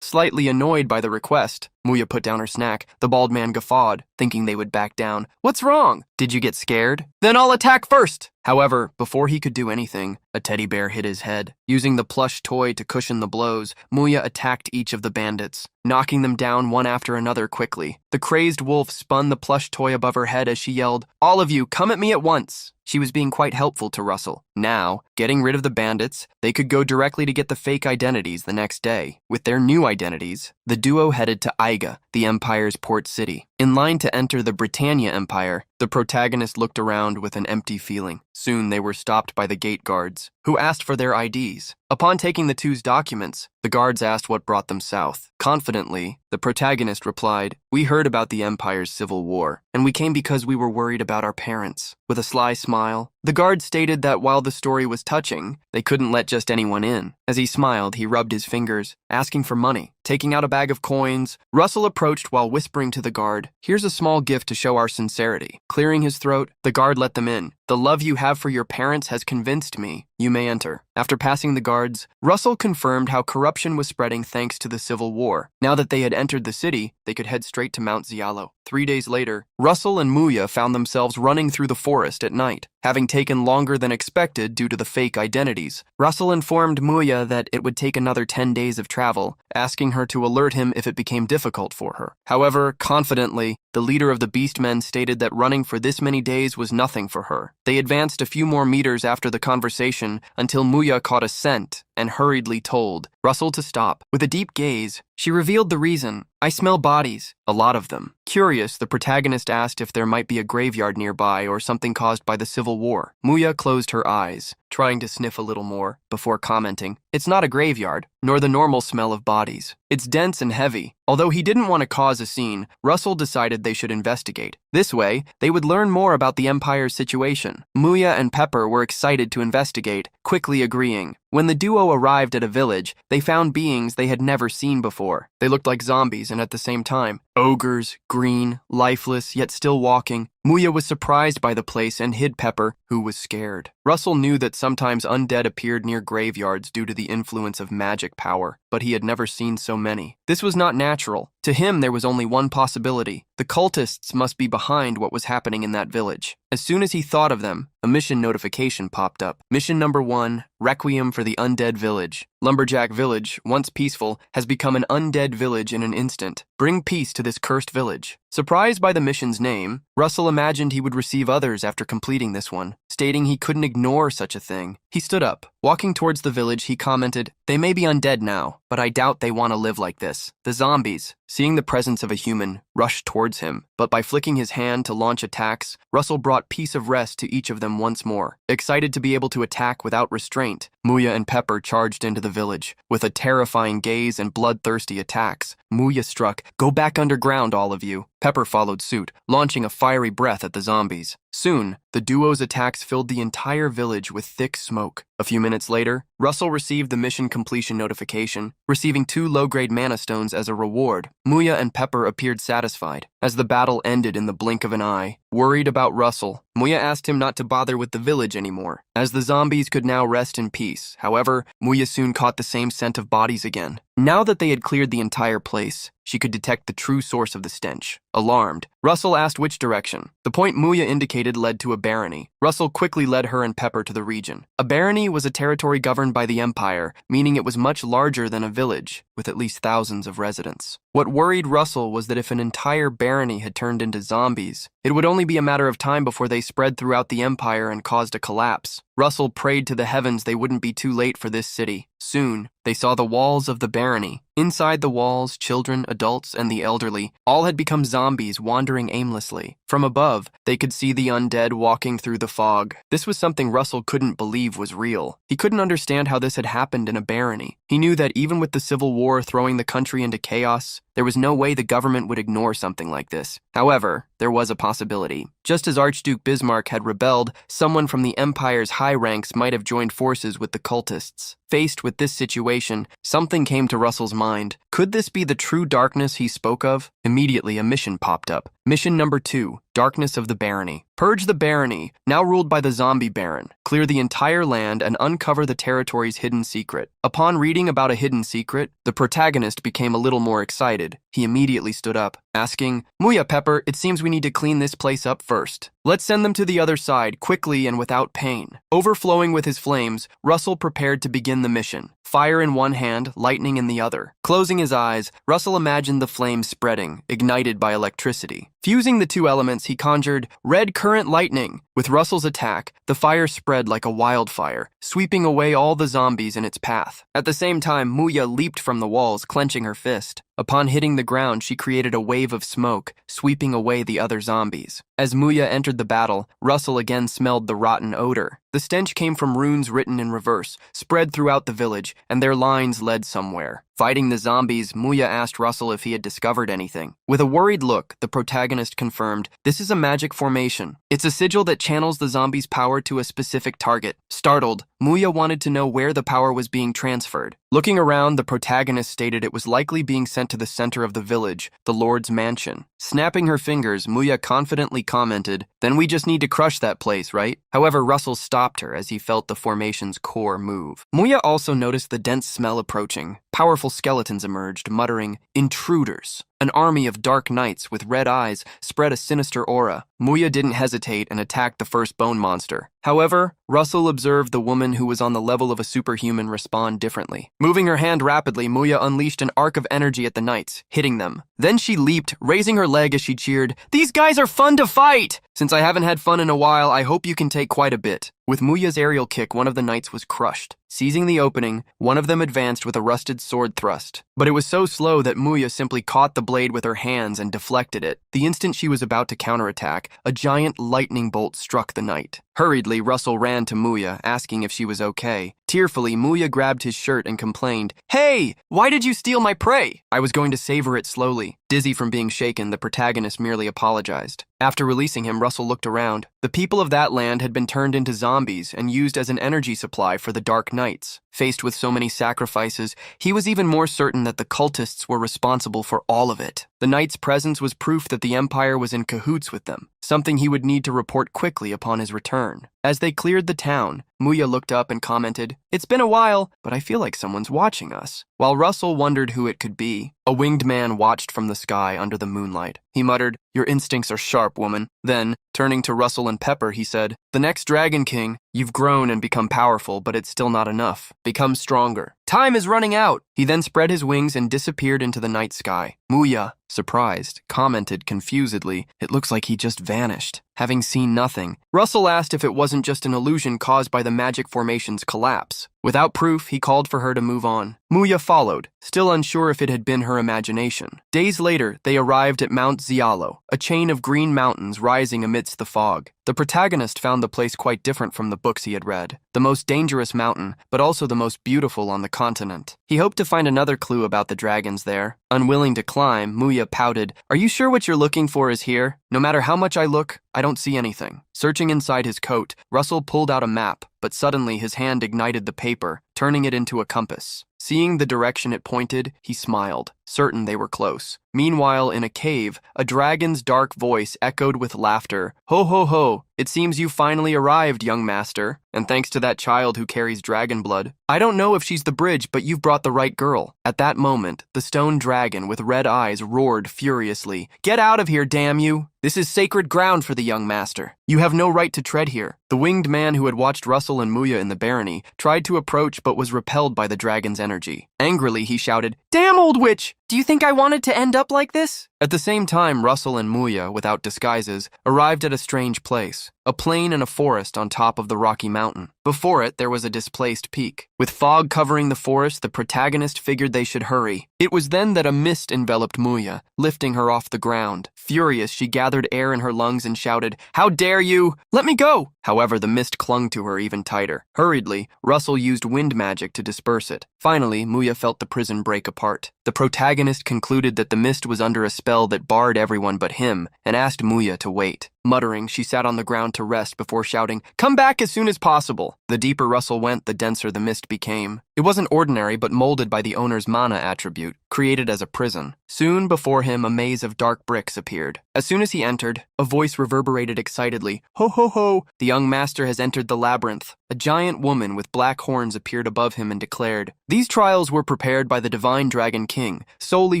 Slightly annoyed by the request, Muya put down her snack. The bald man guffawed, thinking they would back down. "What's wrong? Did you get scared? Then I'll attack first!" However, before he could do anything, a teddy bear hit his head. Using the plush toy to cushion the blows, Muya attacked each of the bandits, knocking them down one after another quickly. The crazed wolf spun the plush toy above her head as she yelled, "All of you, come at me at once!" She was being quite helpful to Russell. Now, getting rid of the bandits, they could go directly to get the fake identities the next day. With their new identities, the duo headed to Aiga, the Empire's port city. In line to enter the Britannia Empire, the protagonist looked around with an empty feeling. Soon they were stopped by the gate guards, who asked for their IDs. Upon taking the two's documents, the guards asked what brought them south. Confidently, the protagonist replied, "We heard about the Empire's civil war, and we came because we were worried about our parents." With a sly smile, the guard stated that while the story was touching, they couldn't let just anyone in. As he smiled, he rubbed his fingers, asking for money. Taking out a bag of coins, Russell approached while whispering to the guard, "Here's a small gift to show our sincerity." Clearing his throat, the guard let them in. "The love you have for your parents has convinced me. You may enter." After passing the guards, Russell confirmed how corruption was spreading thanks to the civil war. Now that they had entered the city, they could head straight to Mount Zialo. 3 days later, Russell and Muya found themselves running through the forest at night. Having taken longer than expected due to the fake identities, Russell informed Muya that it would take another 10 days of travel, asking her to alert him if it became difficult for her. However, confidently, the leader of the Beastmen stated that running for this many days was nothing for her. They advanced a few more meters after the conversation until Muya caught a scent and hurriedly told Russell to stop. With a deep gaze, she revealed the reason. "I smell bodies, a lot of them." Curious, the protagonist asked if there might be a graveyard nearby or something caused by the Civil War. Muya closed her eyes, trying to sniff a little more, before commenting, "It's not a graveyard, nor the normal smell of bodies. It's dense and heavy." Although he didn't want to cause a scene, Russell decided they should investigate. This way, they would learn more about the Empire's situation. Muya and Pepper were excited to investigate, quickly agreeing. When the duo arrived at a village, they found beings they had never seen before. They looked like zombies and at the same time, ogres, green, lifeless, yet still walking. Muya was surprised by the place and hid Pepper, who was scared. Russell knew that sometimes undead appeared near graveyards due to the influence of magic power, but he had never seen so many. This was not natural. To him, there was only one possibility. The cultists must be behind what was happening in that village. As soon as he thought of them, a mission notification popped up. Mission number 1, Requiem for the Undead Village. Lumberjack Village, once peaceful, has become an undead village in an instant. Bring peace to this cursed village. Surprised by the mission's name, Russell imagined he would receive others after completing this one, stating he couldn't ignore such a thing. He stood up. Walking towards the village, he commented, "They may be undead now, but I doubt they want to live like this." The zombies, seeing the presence of a human, rushed towards him, but by flicking his hand to launch attacks, Russell brought peace of rest to each of them once more. Excited to be able to attack without restraint, Muya and Pepper charged into the village. With a terrifying gaze and bloodthirsty attacks, Muya struck, "Go back underground, all of you." Pepper followed suit, launching a fiery breath at the zombies. Soon, the duo's attacks filled the entire village with thick smoke. A few minutes later, Russell received the mission completion notification, receiving 2 low-grade mana stones as a reward. Muya and Pepper appeared satisfied. As the battle ended in the blink of an eye, worried about Russell, Muya asked him not to bother with the village anymore, as the zombies could now rest in peace. However, Muya soon caught the same scent of bodies again. Now that they had cleared the entire place, she could detect the true source of the stench. Alarmed, Russell asked which direction. The point Muya indicated led to a barony. Russell quickly led her and Pepper to the region. A barony was a territory governed by the Empire, meaning it was much larger than a village, with at least thousands of residents. What worried Russell was that if an entire barony had turned into zombies, it would only be a matter of time before they spread throughout the Empire and caused a collapse. Russell prayed to the heavens they wouldn't be too late for this city. Soon, they saw the walls of the barony. Inside the walls, children, adults, and the elderly all had become zombies wandering aimlessly. From above, they could see the undead walking through the fog. This was something Russell couldn't believe was real. He couldn't understand how this had happened in a barony. He knew that even with the Civil War throwing the country into chaos, there was no way the government would ignore something like this. However, there was a possibility. Just as Archduke Bismarck had rebelled, someone from the Empire's high ranks might have joined forces with the cultists. Faced with this situation, something came to Russell's mind. Could this be the true darkness he spoke of? Immediately, a mission popped up. Mission number 2, Darkness of the Barony. Purge the barony, now ruled by the zombie baron. Clear the entire land and uncover the territory's hidden secret. Upon reading about a hidden secret, the protagonist became a little more excited. He immediately stood up, asking, "Muya, Pepper, it seems we need to clean this place up first. Let's send them to the other side, quickly and without pain." Overflowing with his flames, Russell prepared to begin the mission. Fire in one hand, lightning in the other. Closing his eyes, Russell imagined the flames spreading, ignited by electricity. Fusing the 2 elements, he conjured red current lightning. With Russell's attack, the fire spread like a wildfire, sweeping away all the zombies in its path. At the same time, Muya leaped from the walls, clenching her fist. Upon hitting the ground, she created a wave of smoke, sweeping away the other zombies. As Muya entered the battle, Russell again smelled the rotten odor. The The stench came from runes written in reverse, spread throughout the village, and their lines led somewhere. Fighting the zombies, Muya asked Russell if he had discovered anything. With a worried look, the protagonist confirmed, "This is a magic formation. It's a sigil that channels the zombies' power to a specific target." Startled, Muya wanted to know where the power was being transferred. Looking around, the protagonist stated it was likely being sent to the center of the village, the Lord's mansion. Snapping her fingers, Muya confidently commented, "Then we just need to crush that place, right?" However, Russell stopped her as he felt the formation's core move. Muya also noticed the dense smell approaching. Powerful skeletons emerged, muttering, "Intruders." An army of dark knights with red eyes spread a sinister aura. Muya didn't hesitate and attacked the first bone monster. However, Russell observed the woman who was on the level of a superhuman respond differently. Moving her hand rapidly, Muya unleashed an arc of energy at the knights, hitting them. Then she leaped, raising her leg as she cheered, "These guys are fun to fight! Since I haven't had fun in a while, I hope you can take quite a bit." With Muya's aerial kick, one of the knights was crushed. Seizing the opening, one of them advanced with a rusted sword thrust. But it was so slow that Muya simply caught the blade with her hands and deflected it. The instant she was about to counterattack, a giant lightning bolt struck the knight. Hurriedly, Russell ran to Muya, asking if she was okay. Tearfully, Muya grabbed his shirt and complained, "Hey, why did you steal my prey?" "I was going to savor it slowly." Dizzy from being shaken, the protagonist merely apologized. After releasing him, Russell looked around. The people of that land had been turned into zombies and used as an energy supply for the Dark Knights. Faced with so many sacrifices, he was even more certain that the cultists were responsible for all of it. The Knights' presence was proof that the Empire was in cahoots with them, something he would need to report quickly upon his return. As they cleared the town, Muya looked up and commented, "It's been a while, but I feel like someone's watching us." While Russell wondered who it could be, a winged man watched from the sky under the moonlight. He muttered, "Your instincts are sharp, woman." Then, turning to Russell and Pepper, he said, "The next Dragon King, you've grown and become powerful, but it's still not enough. Become stronger. Time is running out." He then spread his wings and disappeared into the night sky. Muya, surprised, commented confusedly, "It looks like he just vanished." Having seen nothing, Russell asked if it wasn't just an illusion caused by the magic formation's collapse. Without proof, he called for her to move on. Muya followed, still unsure if it had been her imagination. Days later, they arrived at Mount Zialo, a chain of green mountains rising amidst the fog. The protagonist found the place quite different from the books he had read. The most dangerous mountain, but also the most beautiful on the continent. He hoped to find another clue about the dragons there. Unwilling to climb, Muya pouted, "Are you sure what you're looking for is here? No matter how much I look, I don't see anything." Searching inside his coat, Russell pulled out a map, but suddenly his hand ignited the paper, turning it into a compass. Seeing the direction it pointed, he smiled, certain they were close. Meanwhile, in a cave, a dragon's dark voice echoed with laughter. "Ho ho ho, it seems you finally arrived, young master, and thanks to that child who carries dragon blood. I don't know if she's the bridge, but you've brought the right girl." At that moment, the stone dragon with red eyes roared furiously, "Get out of here, damn you! This is sacred ground for the young master. You have no right to tread here." The winged man who had watched Russell and Muya in the barony tried to approach but was repelled by the dragon's energy. Angrily, he shouted, "Damn old witch! Do you think I wanted to end up like this?" At the same time, Russell and Muya, without disguises, arrived at a strange place. A plain and a forest on top of the rocky mountain. Before it, there was a displaced peak. With fog covering the forest, the protagonist figured they should hurry. It was then that a mist enveloped Muya, lifting her off the ground. Furious, she gathered air in her lungs and shouted, "How dare you! Let me go!" However, the mist clung to her even tighter. Hurriedly, Russell used wind magic to disperse it. Finally, Muya felt the prison break apart. The protagonist concluded that the mist was under a spell that barred everyone but him, and asked Muya to wait. Muttering, she sat on the ground to rest before shouting, "Come back as soon as possible." The deeper Russell went, the denser the mist became. It wasn't ordinary, but molded by the owner's mana attribute, created as a prison. Soon before him, a maze of dark bricks appeared. As soon as he entered, a voice reverberated excitedly, "Ho ho ho! The young master has entered the labyrinth." A giant woman with black horns appeared above him and declared, "These trials were prepared by the divine Dragon King, solely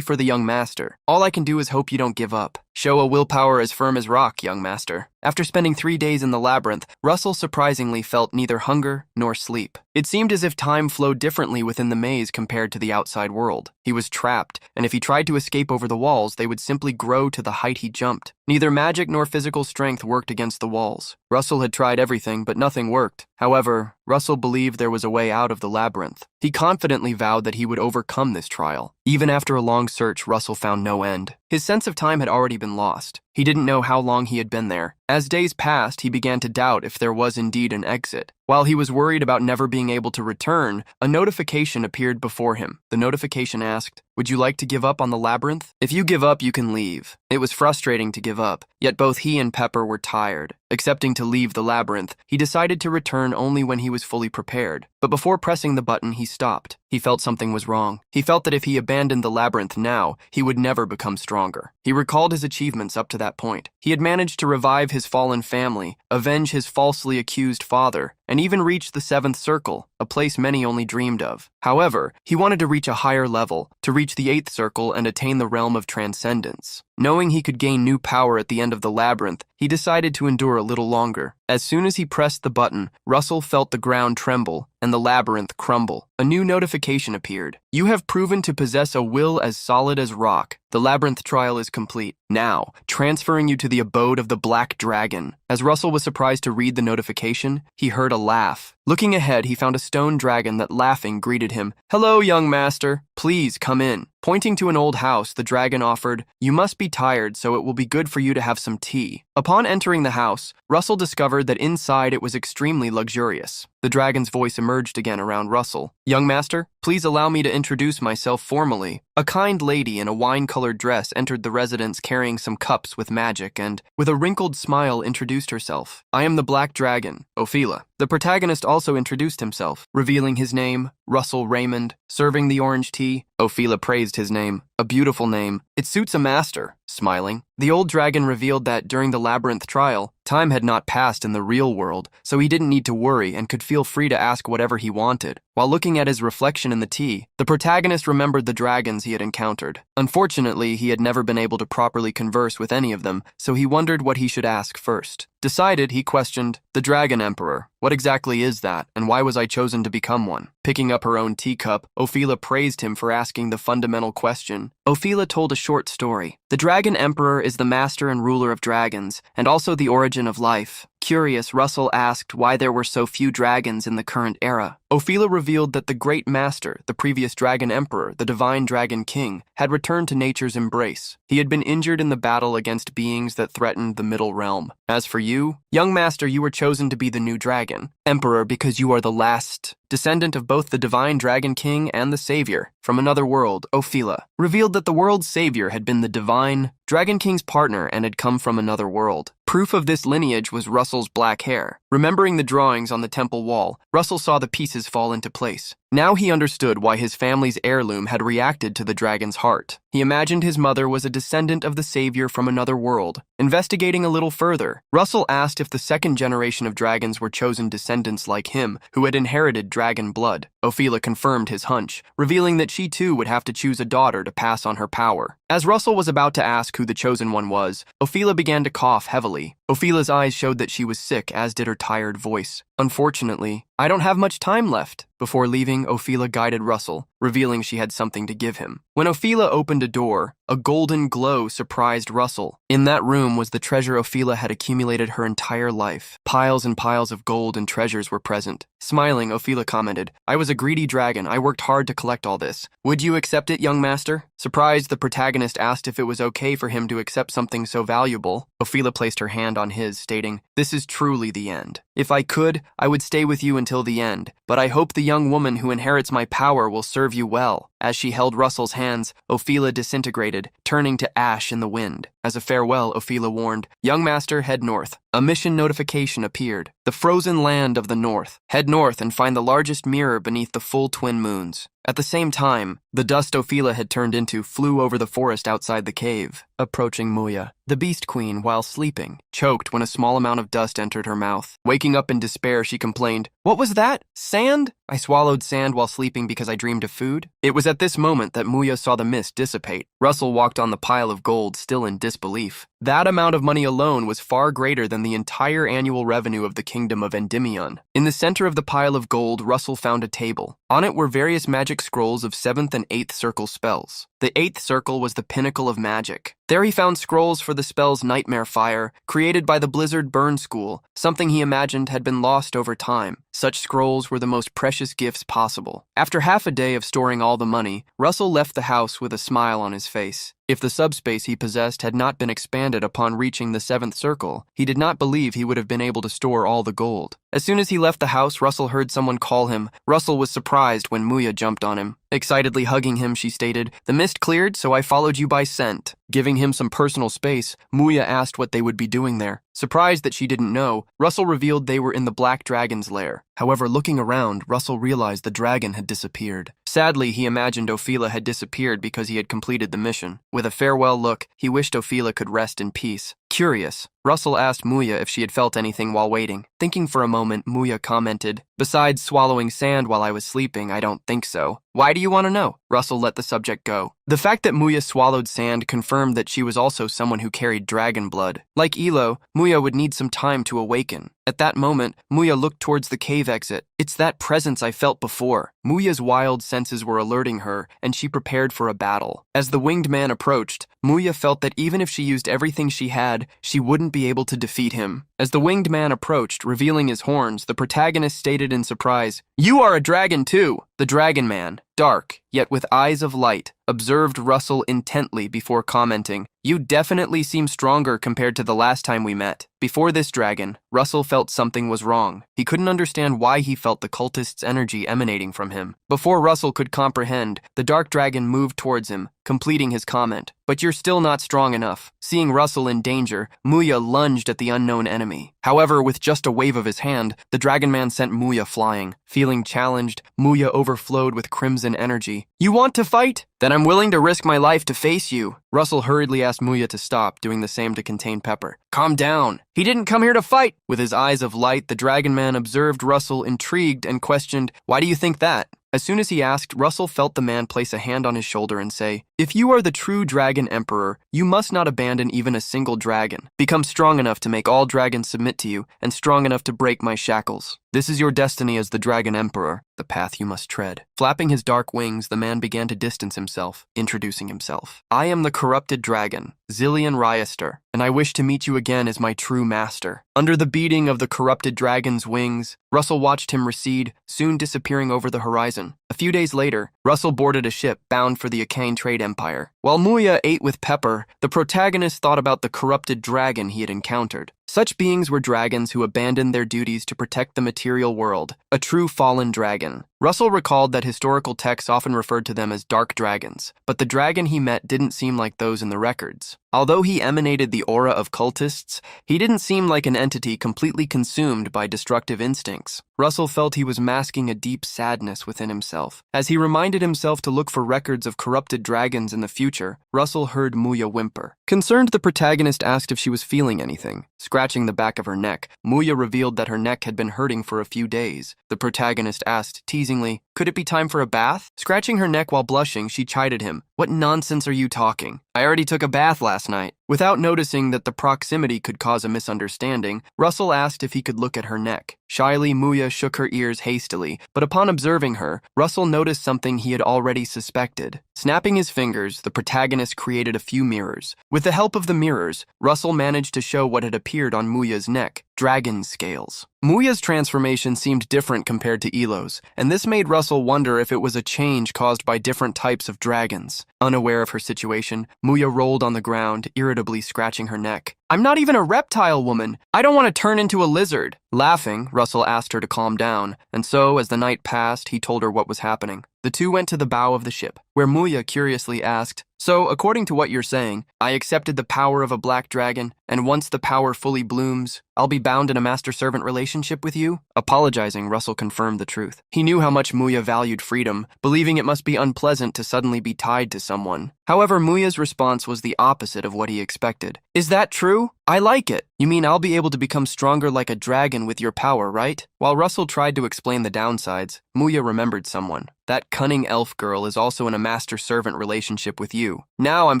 for the young master. All I can do is hope you don't give up. Show a willpower as firm as rock, young master." After spending 3 days in the labyrinth, Russell surprisingly felt neither hunger nor sleep. It seemed as if time flowed differently within the maze compared to the outside world. He was trapped, and if he tried to escape over the walls, they would simply grow to the height he jumped. Neither magic nor physical strength worked against the walls. Russell had tried everything, but nothing worked. However, Russell believed there was a way out of the labyrinth. He confidently vowed that he would overcome this trial. Even after a long search, Russell found no end. His sense of time had already been lost. He didn't know how long he had been there. As days passed, he began to doubt if there was indeed an exit. While he was worried about never being able to return, a notification appeared before him. The notification asked, "Would you like to give up on the labyrinth? If you give up, you can leave." It was frustrating to give up, yet both he and Pepper were tired. Accepting to leave the labyrinth, he decided to return only when he was fully prepared. But before pressing the button, he stopped. He felt something was wrong. He felt that if he abandoned the labyrinth now, he would never become stronger. He recalled his achievements up to that point. He had managed to revive his fallen family, avenge his falsely accused father, and even reach the 7th circle, a place many only dreamed of. However, he wanted to reach a higher level, to reach the 8th circle and attain the realm of transcendence. Knowing he could gain new power at the end of the labyrinth, he decided to endure a little longer. As soon as he pressed the button, Russell felt the ground tremble and the labyrinth crumble. A new notification appeared. "You have proven to possess a will as solid as rock. The labyrinth trial is complete. Now, transferring you to the abode of the Black Dragon." As Russell was surprised to read the notification, he heard a laugh. Looking ahead, he found a stone dragon that, laughing, greeted him. "Hello, young master. Please come in." Pointing to an old house, the dragon offered, "You must be tired, so it will be good for you to have some tea." Upon entering the house, Russell discovered that inside it was extremely luxurious. The dragon's voice emerged again around Russell. "Young master, please allow me to introduce myself formally." A kind lady in a wine-colored dress entered the residence carrying some cups with magic and, with a wrinkled smile, introduced herself. "I am the Black Dragon, Ophelia." The protagonist also introduced himself, revealing his name, Russell Raymond. Serving the orange tea, Ophelia praised his name. "A beautiful name. It suits a master." Smiling, the old dragon revealed that during the labyrinth trial, time had not passed in the real world, so he didn't need to worry and could feel free to ask whatever he wanted. While looking at his reflection in the tea, the protagonist remembered the dragons he had encountered. Unfortunately, he had never been able to properly converse with any of them, so he wondered what he should ask first. Decided, he questioned, "The Dragon Emperor, what exactly is that, and why was I chosen to become one?" Picking up her own teacup, Ophelia praised him for asking the fundamental question. Ophelia told a short story. The Dragon Emperor is the master and ruler of dragons, and also the origin of life. Curious, Russell asked why there were so few dragons in the current era. Ophelia revealed that the Great Master, the previous Dragon Emperor, the Divine Dragon King, had returned to nature's embrace. He had been injured in the battle against beings that threatened the Middle Realm. As for you, young master, you were chosen to be the new dragon, Emperor, because you are the last descendant of both the Divine Dragon King and the Savior from another world. Ophelia revealed that the world's savior had been the Divine Dragon King's partner and had come from another world. Proof of this lineage was Russell's black hair. Remembering the drawings on the temple wall, Russell saw the pieces fall into place. Now he understood why his family's heirloom had reacted to the dragon's heart. He imagined his mother was a descendant of the savior from another world. Investigating a little further, Russell asked if the second generation of dragons were chosen descendants like him, who had inherited dragon blood. Ophelia confirmed his hunch, revealing that she too would have to choose a daughter to pass on her power. As Russell was about to ask who the chosen one was, Ophelia began to cough heavily. Ophelia's eyes showed that she was sick, as did her tired voice. "Unfortunately, I don't have much time left." Before leaving, Ophelia guided Russell, revealing she had something to give him. When Ophelia opened a door, a golden glow surprised Russell. In that room was the treasure Ophelia had accumulated her entire life. Piles and piles of gold and treasures were present. Smiling, Ophelia commented, "I was a greedy dragon. I worked hard to collect all this. Would you accept it, young master?" Surprised, the protagonist asked if it was okay for him to accept something so valuable. Ophelia placed her hand on his, stating, "This is truly the end. If I could, I would stay with you until the end, but I hope the young woman who inherits my power will serve you well." As she held Russell's hands, Ophelia disintegrated, turning to ash in the wind. As a farewell, Ophelia warned, "Young master, head north." A mission notification appeared. "The frozen land of the north. Head north and find the largest mirror beneath the full twin moons." At the same time, the dust Ophelia had turned into flew over the forest outside the cave, approaching Muya. The Beast Queen, while sleeping, choked when a small amount of dust entered her mouth. Waking up in despair, she complained, "What was that? Sand? I swallowed sand while sleeping because I dreamed of food." It was at this moment that Muya saw the mist dissipate. Russell walked on the pile of gold, still in disbelief. That amount of money alone was far greater than the entire annual revenue of the kingdom of Endymion. In the center of the pile of gold, Russell found a table. On it were various magic scrolls of 7th and 8th circle spells. The 8th circle was the pinnacle of magic. There he found scrolls for the spell's Nightmare Fire, created by the Blizzard Burn School, something he imagined had been lost over time. Such scrolls were the most precious gifts possible. After half a day of storing all the money, Russell left the house with a smile on his face. If the subspace he possessed had not been expanded upon reaching the 7th circle, he did not believe he would have been able to store all the gold. As soon as he left the house, Russell heard someone call him. Russell was surprised when Muya jumped on him. Excitedly hugging him, she stated, "The mist cleared, so I followed you by scent." Giving him some personal space, Muya asked what they would be doing there. Surprised that she didn't know, Russell revealed they were in the Black Dragon's lair. However, looking around, Russell realized the dragon had disappeared. Sadly, he imagined Ophelia had disappeared because he had completed the mission. With a farewell look, he wished Ophelia could rest in peace. Curious, Russell asked Muya if she had felt anything while waiting. Thinking for a moment, Muya commented, "Besides swallowing sand while I was sleeping, I don't think so." "Why do you want to know?" Russell let the subject go. The fact that Muya swallowed sand confirmed that she was also someone who carried dragon blood. Like Elo, Muya would need some time to awaken. At that moment, Muya looked towards the cave exit. "It's that presence I felt before." Muya's wild senses were alerting her, and she prepared for a battle. As the winged man approached, Muya felt that even if she used everything she had, she wouldn't be able to defeat him. As the winged man approached, revealing his horns, the protagonist stated in surprise, "You are a dragon too!" The dragon man, dark, yet with eyes of light, observed Russell intently before commenting, "You definitely seem stronger compared to the last time we met." Before this dragon, Russell felt something was wrong. He couldn't understand why he felt the cultist's energy emanating from him. Before Russell could comprehend, the dark dragon moved towards him, completing his comment, "But you're still not strong enough." Seeing Russell in danger, Muya lunged at the unknown enemy. However, with just a wave of his hand, the dragon man sent Muya flying. Feeling challenged, Muya overflowed with crimson energy. "You want to fight? Then I'm willing to risk my life to face you." Russell hurriedly asked Muya to stop, doing the same to contain Pepper. "Calm down. He didn't come here to fight." With his eyes of light, the dragon man observed Russell intrigued and questioned, "Why do you think that?" As soon as he asked, Russell felt the man place a hand on his shoulder and say, "If you are the true dragon emperor, you must not abandon even a single dragon. Become strong enough to make all dragons submit to you, and strong enough to break my shackles. This is your destiny as the dragon emperor, the path you must tread." Flapping his dark wings, the man began to distance himself, introducing himself. "I am the corrupted dragon, Zillion Ryaster, and I wish to meet you again as my true master." Under the beating of the corrupted dragon's wings, Russell watched him recede, soon disappearing over the horizon. A few days later, Russell boarded a ship bound for the Akane trade empire. While Muya ate with Pepper, the protagonist thought about the corrupted dragon he had encountered. Such beings were dragons who abandoned their duties to protect the material world, a true fallen dragon. Russell recalled that historical texts often referred to them as dark dragons, but the dragon he met didn't seem like those in the records. Although he emanated the aura of cultists, he didn't seem like an entity completely consumed by destructive instincts. Russell felt he was masking a deep sadness within himself. As he reminded himself to look for records of corrupted dragons in the future, Russell heard Muya whimper. Concerned, the protagonist asked if she was feeling anything. Scratching the back of her neck, Muya revealed that her neck had been hurting for a few days. The protagonist asked, teasingly, "Could it be time for a bath?" Scratching her neck while blushing, she chided him. "What nonsense are you talking? I already took a bath last night." Without noticing that the proximity could cause a misunderstanding, Russell asked if he could look at her neck. Shyly, Muya shook her ears hastily, but upon observing her, Russell noticed something he had already suspected. Snapping his fingers, the protagonist created a few mirrors. With the help of the mirrors, Russell managed to show what had appeared on Muya's neck: dragon scales. Muya's transformation seemed different compared to Elo's, and this made Russell wonder if it was a change caused by different types of dragons. Unaware of her situation, Muya rolled on the ground, irritably scratching her neck. "I'm not even a reptile woman. I don't want to turn into a lizard." Laughing, Russell asked her to calm down, and so, as the night passed, he told her what was happening. The two went to the bow of the ship, where Muya curiously asked, "So, according to what you're saying, I accepted the power of a black dragon, and once the power fully blooms, I'll be bound in a master-servant relationship with you?" Apologizing, Russell confirmed the truth. He knew how much Muya valued freedom, believing it must be unpleasant to suddenly be tied to someone. However, Muya's response was the opposite of what he expected. "Is that true? I like it. You mean I'll be able to become stronger like a dragon with your power, right? While Russell tried to explain the downsides, Muya remembered someone. That cunning elf girl is also in a master-servant relationship with you. Now I'm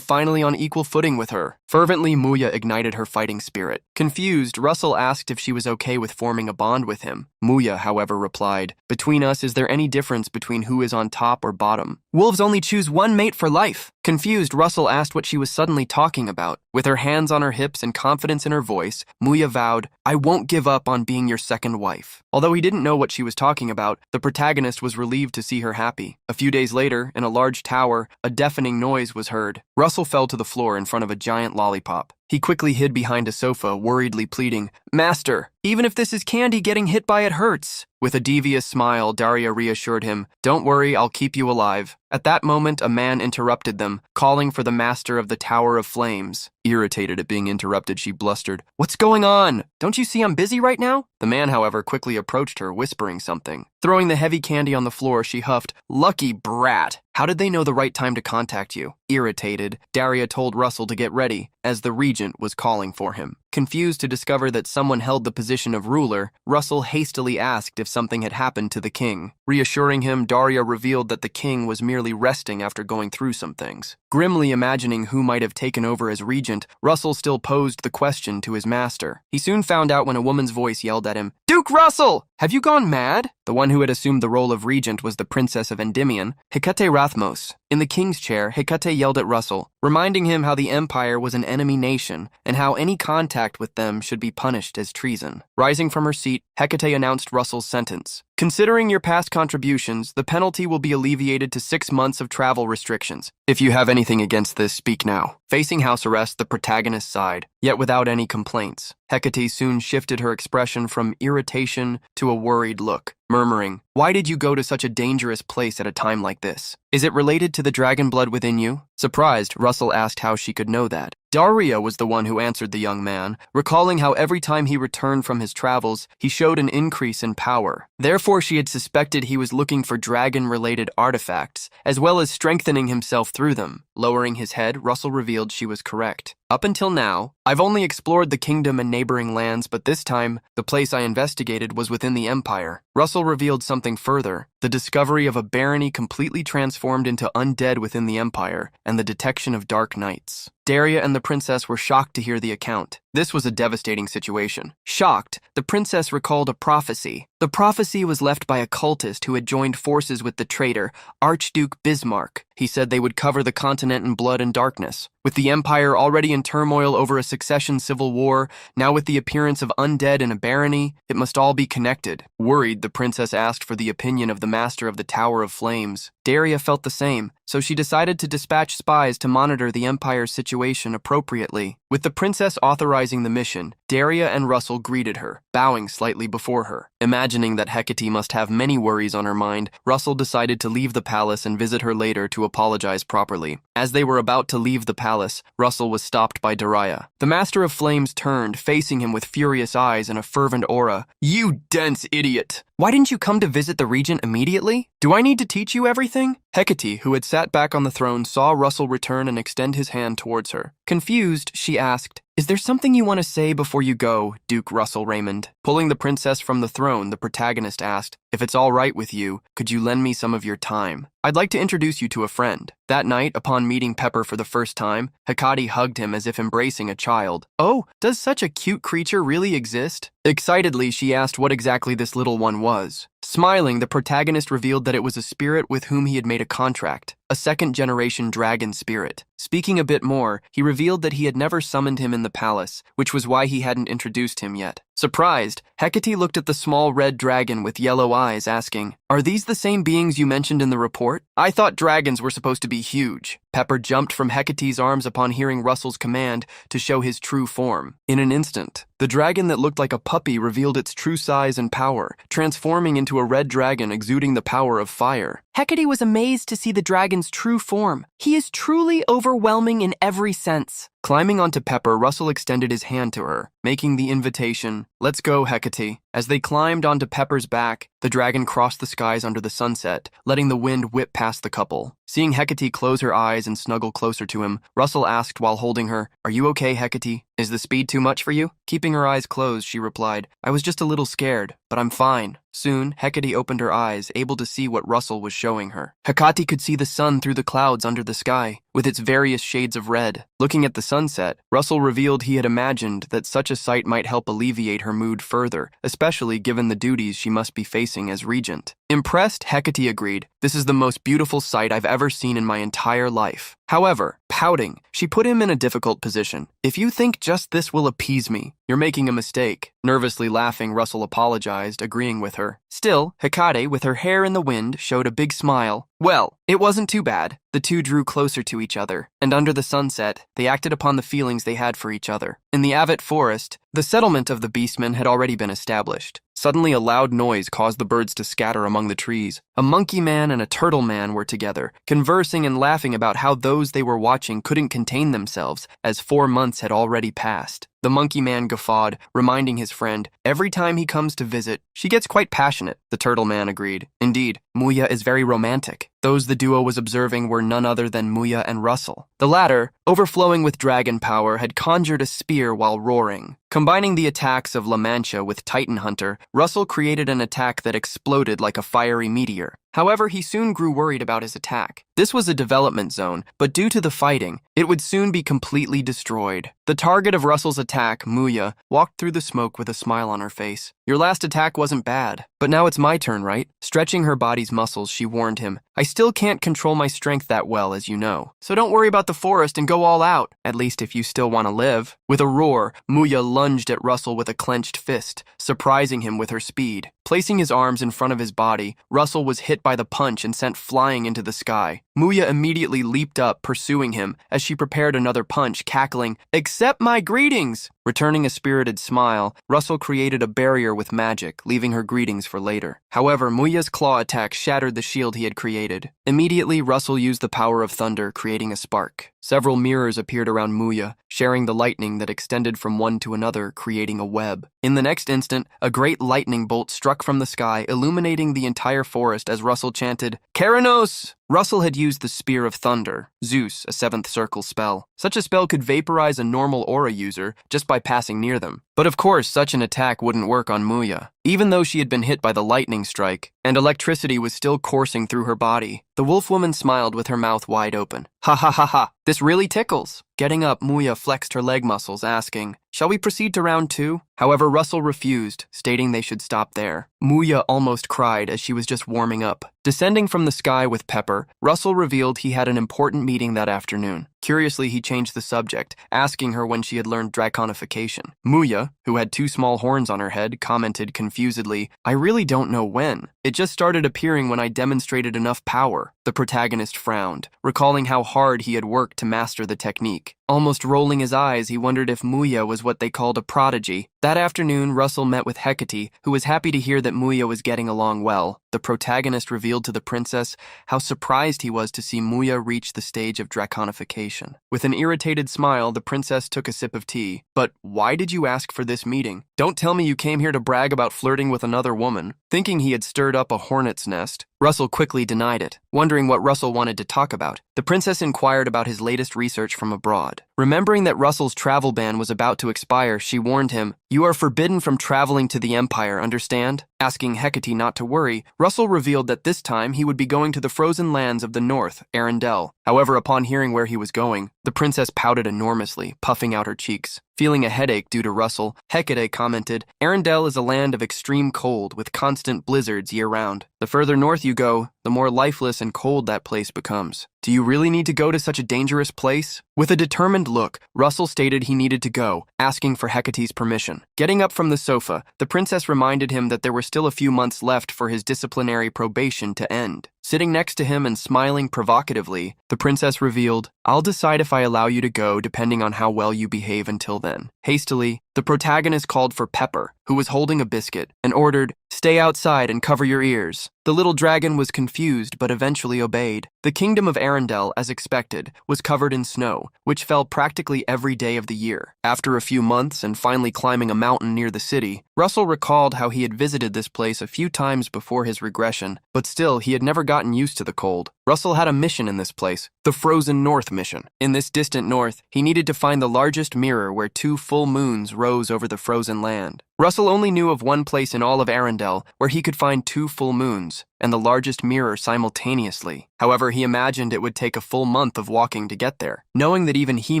finally on equal footing with her. Fervently, Muya ignited her fighting spirit. Confused, Russell asked if she was okay with forming a bond with him. Muya, however, replied, "Between us, is there any difference between who is on top or bottom? Wolves only choose one mate for life." Confused, Russell asked what she was suddenly talking about. With her hands on her hips and confidence in her voice, Muya vowed, "I won't give up on being your second wife." Although he didn't know what she was talking about, the protagonist was relieved to see her happy. A few days later, in a large tower, a deafening noise was heard. Russell fell to the floor in front of a giant lollipop. He quickly hid behind a sofa, worriedly pleading, "Master, even if this is candy, getting hit by it hurts." With a devious smile, Daria reassured him, "Don't worry, I'll keep you alive." At that moment, a man interrupted them, calling for the master of the Tower of Flames. Irritated at being interrupted, she blustered, "What's going on? Don't you see I'm busy right now?" The man, however, quickly approached her, whispering something. Throwing the heavy candy on the floor, she huffed, "Lucky brat! How did they know the right time to contact you?" Irritated, Daria told Russell to get ready, as the regent was calling for him. Confused to discover that someone held the position of ruler, Russell hastily asked if something had happened to the king. Reassuring him, Daria revealed that the king was merely resting after going through some things. Grimly imagining who might have taken over as regent, Russell still posed the question to his master. He soon found out when a woman's voice yelled at him, "Duke Russell! Have you gone mad?" The one who had assumed the role of regent was the princess of Endymion, Hecate Rathmos. In the king's chair, Hecate yelled at Russell, reminding him how the empire was an enemy nation and how any contact with them should be punished as treason. Rising from her seat, Hecate announced Russell's sentence. "Considering your past contributions, the penalty will be alleviated to 6 months of travel restrictions. If you have anything against this, speak now." Facing house arrest, the protagonist sighed, yet without any complaints. Hecate soon shifted her expression from irritation to a worried look, murmuring, "Why did you go to such a dangerous place at a time like this? Is it related to the dragon blood within you?" Surprised, Russell asked how she could know that. Daria was the one who answered the young man, recalling how every time he returned from his travels, he showed an increase in power. Therefore, she had suspected he was looking for dragon-related artifacts, as well as strengthening himself through them. Lowering his head, Russell revealed she was correct. "Up until now, I've only explored the kingdom and neighboring lands, but this time, the place I investigated was within the empire." Russell revealed something further, the discovery of a barony completely transformed into undead within the empire, and the detection of dark knights. Daria and the princess were shocked to hear the account. This was a devastating situation. Shocked, the princess recalled a prophecy. The prophecy was left by a cultist who had joined forces with the traitor, Archduke Bismarck. He said they would cover the continent in blood and darkness. With the empire already in turmoil over a succession civil war, now with the appearance of undead in a barony, it must all be connected. Worried, the princess asked for the opinion of the master of the Tower of Flames. Daria felt the same, so she decided to dispatch spies to monitor the empire's situation appropriately. With the princess authorizing the mission, Daria and Russell greeted her, bowing slightly before her. Imagining that Hecate must have many worries on her mind, Russell decided to leave the palace and visit her later to apologize properly. As they were about to leave the palace, Russell was stopped by Daria. The Master of Flames turned, facing him with furious eyes and a fervent aura. "You dense idiot! Why didn't you come to visit the regent immediately? Do I need to teach you everything?" Hecate, who had sat back on the throne, saw Russell return and extend his hand towards her. Confused, she asked, "Is there something you want to say before you go, Duke Russell Raymond?" Pulling the princess from the throne, the protagonist asked, "If it's all right with you, could you lend me some of your time? I'd like to introduce you to a friend." That night, upon meeting Pepper for the first time, Hecate hugged him as if embracing a child. "Oh, does such a cute creature really exist?" Excitedly, she asked what exactly this little one was. Smiling, the protagonist revealed that it was a spirit with whom he had made a contract, a second-generation dragon spirit. Speaking a bit more, he revealed that he had never summoned him in the palace, which was why he hadn't introduced him yet. Surprised, Hecate looked at the small red dragon with yellow eyes, asking, "Are these the same beings you mentioned in the report? I thought dragons were supposed to be huge." Pepper jumped from Hecate's arms upon hearing Russell's command to show his true form. In an instant, the dragon that looked like a puppy revealed its true size and power, transforming into a red dragon exuding the power of fire. Hecate was amazed to see the dragon's true form. "He is truly overwhelming in every sense." Climbing onto Pepper, Russell extended his hand to her, making the invitation, "Let's go, Hecate." As they climbed onto Pepper's back, the The dragon crossed the skies under the sunset, letting the wind whip past the couple. Seeing Hecate close her eyes and snuggle closer to him, Russell asked while holding her, "Are you okay, Hecate? Is the speed too much for you?" Keeping her eyes closed, she replied, "I was just a little scared, but I'm fine." Soon, Hecate opened her eyes, able to see what Russell was showing her. Hecate could see the sun through the clouds under the sky, with its various shades of red. Looking at the sunset, Russell revealed he had imagined that such a sight might help alleviate her mood further, especially given the duties she must be facing as regent. Impressed, Hecate agreed, "This is the most beautiful sight I've ever seen in my entire life." However, pouting, she put him in a difficult position. "If you think just this will appease me, you're making a mistake." Nervously laughing, Russell apologized, agreeing with her. Still, Hecate, with her hair in the wind, showed a big smile. Well, it wasn't too bad. The two drew closer to each other, and under the sunset, they acted upon the feelings they had for each other. In the Avet forest, the settlement of the beastmen had already been established. Suddenly, a loud noise caused the birds to scatter among the trees. A monkey man and a turtle man were together, conversing and laughing about how those they were watching couldn't contain themselves, as 4 months had already passed. The monkey man guffawed, reminding his friend, "Every time he comes to visit, she gets quite passionate." The turtle man agreed. Indeed, Muya is very romantic. Those the duo was observing were none other than Muya and Russell. The latter, overflowing with dragon power, had conjured a spear while roaring. Combining the attacks of La Mancha with Titan Hunter, Russell created an attack that exploded like a fiery meteor. However, he soon grew worried about his attack. This was a development zone, but due to the fighting, it would soon be completely destroyed. The target of Russell's attack, Muya, walked through the smoke with a smile on her face. "Your last attack wasn't bad, but now it's my turn, right?" Stretching her body's muscles, she warned him, "I still can't control my strength that well, as you know. So don't worry about the forest and go all out, at least if you still want to live." With a roar, Muya lunged at Russell with a clenched fist, surprising him with her speed. Placing his arms in front of his body, Russell was hit by the punch and sent flying into the sky. Muya immediately leaped up, pursuing him, as she prepared another punch, cackling, "Accept my greetings!" Returning a spirited smile, Russell created a barrier with magic, leaving her greetings for later. However, Muya's claw attack shattered the shield he had created. Immediately, Russell used the power of thunder, creating a spark. Several mirrors appeared around Muya, sharing the lightning that extended from one to another, creating a web. In the next instant, a great lightning bolt struck from the sky, illuminating the entire forest as Russell chanted, "Keranos!" Russell had used the Spear of Thunder, Zeus, a 7th circle spell. Such a spell could vaporize a normal aura user just by passing near them. But of course, such an attack wouldn't work on Muya. Even though she had been hit by the lightning strike, and electricity was still coursing through her body, the wolf woman smiled with her mouth wide open. "Ha ha ha ha, this really tickles." Getting up, Muya flexed her leg muscles, asking, "Shall we proceed to round 2? However, Russell refused, stating they should stop there. Muya almost cried as she was just warming up. Descending from the sky with Pepper, Russell revealed he had an important meeting that afternoon. Curiously, he changed the subject, asking her when she had learned Dragonification. Muya, who had 2 small horns on her head, commented confusedly, "I really don't know when. It just started appearing when I demonstrated enough power." The protagonist frowned, recalling how hard he had worked to master the technique. Almost rolling his eyes, he wondered if Muya was what they called a prodigy. That afternoon, Russell met with Hecate, who was happy to hear that Muya was getting along well. The protagonist revealed to the princess how surprised he was to see Muya reach the stage of Dragonification. With an irritated smile, the princess took a sip of tea. "But why did you ask for this meeting? Don't tell me you came here to brag about flirting with another woman." Thinking he had stirred up a hornet's nest, Russell quickly denied it, wondering what Russell wanted to talk about. The princess inquired about his latest research from abroad. Remembering that Russell's travel ban was about to expire, she warned him, "You are forbidden from traveling to the Empire, understand?" Asking Hecate not to worry, Russell revealed that this time he would be going to the frozen lands of the north, Arendelle. However, upon hearing where he was going, the princess pouted enormously, puffing out her cheeks. Feeling a headache due to Russell, Hecate commented, "Arendelle is a land of extreme cold with constant blizzards year-round. The further north you go, the more lifeless and cold that place becomes. Do you really need to go to such a dangerous place?" With a determined look, Russell stated he needed to go, asking for Hecate's permission. Getting up from the sofa, the princess reminded him that there were still a few months left for his disciplinary probation to end. Sitting next to him and smiling provocatively, the princess revealed, "I'll decide if I allow you to go depending on how well you behave until then." Hastily, the protagonist called for Pepper, who was holding a biscuit, and ordered, "Stay outside and cover your ears." The little dragon was confused but eventually obeyed. The kingdom of Arendelle, as expected, was covered in snow, which fell practically every day of the year. After a few months and finally climbing a mountain near the city, Russell recalled how he had visited this place a few times before his regression, but still he had never gotten used to the cold. Russell had a mission in this place, the Frozen North mission. In this distant north, he needed to find the largest mirror where 2 full moons rose over the frozen land. Russell only knew of one place in all of Arendelle where he could find 2 full moons and the largest mirror simultaneously. However, he imagined it would take a full month of walking to get there. Knowing that even he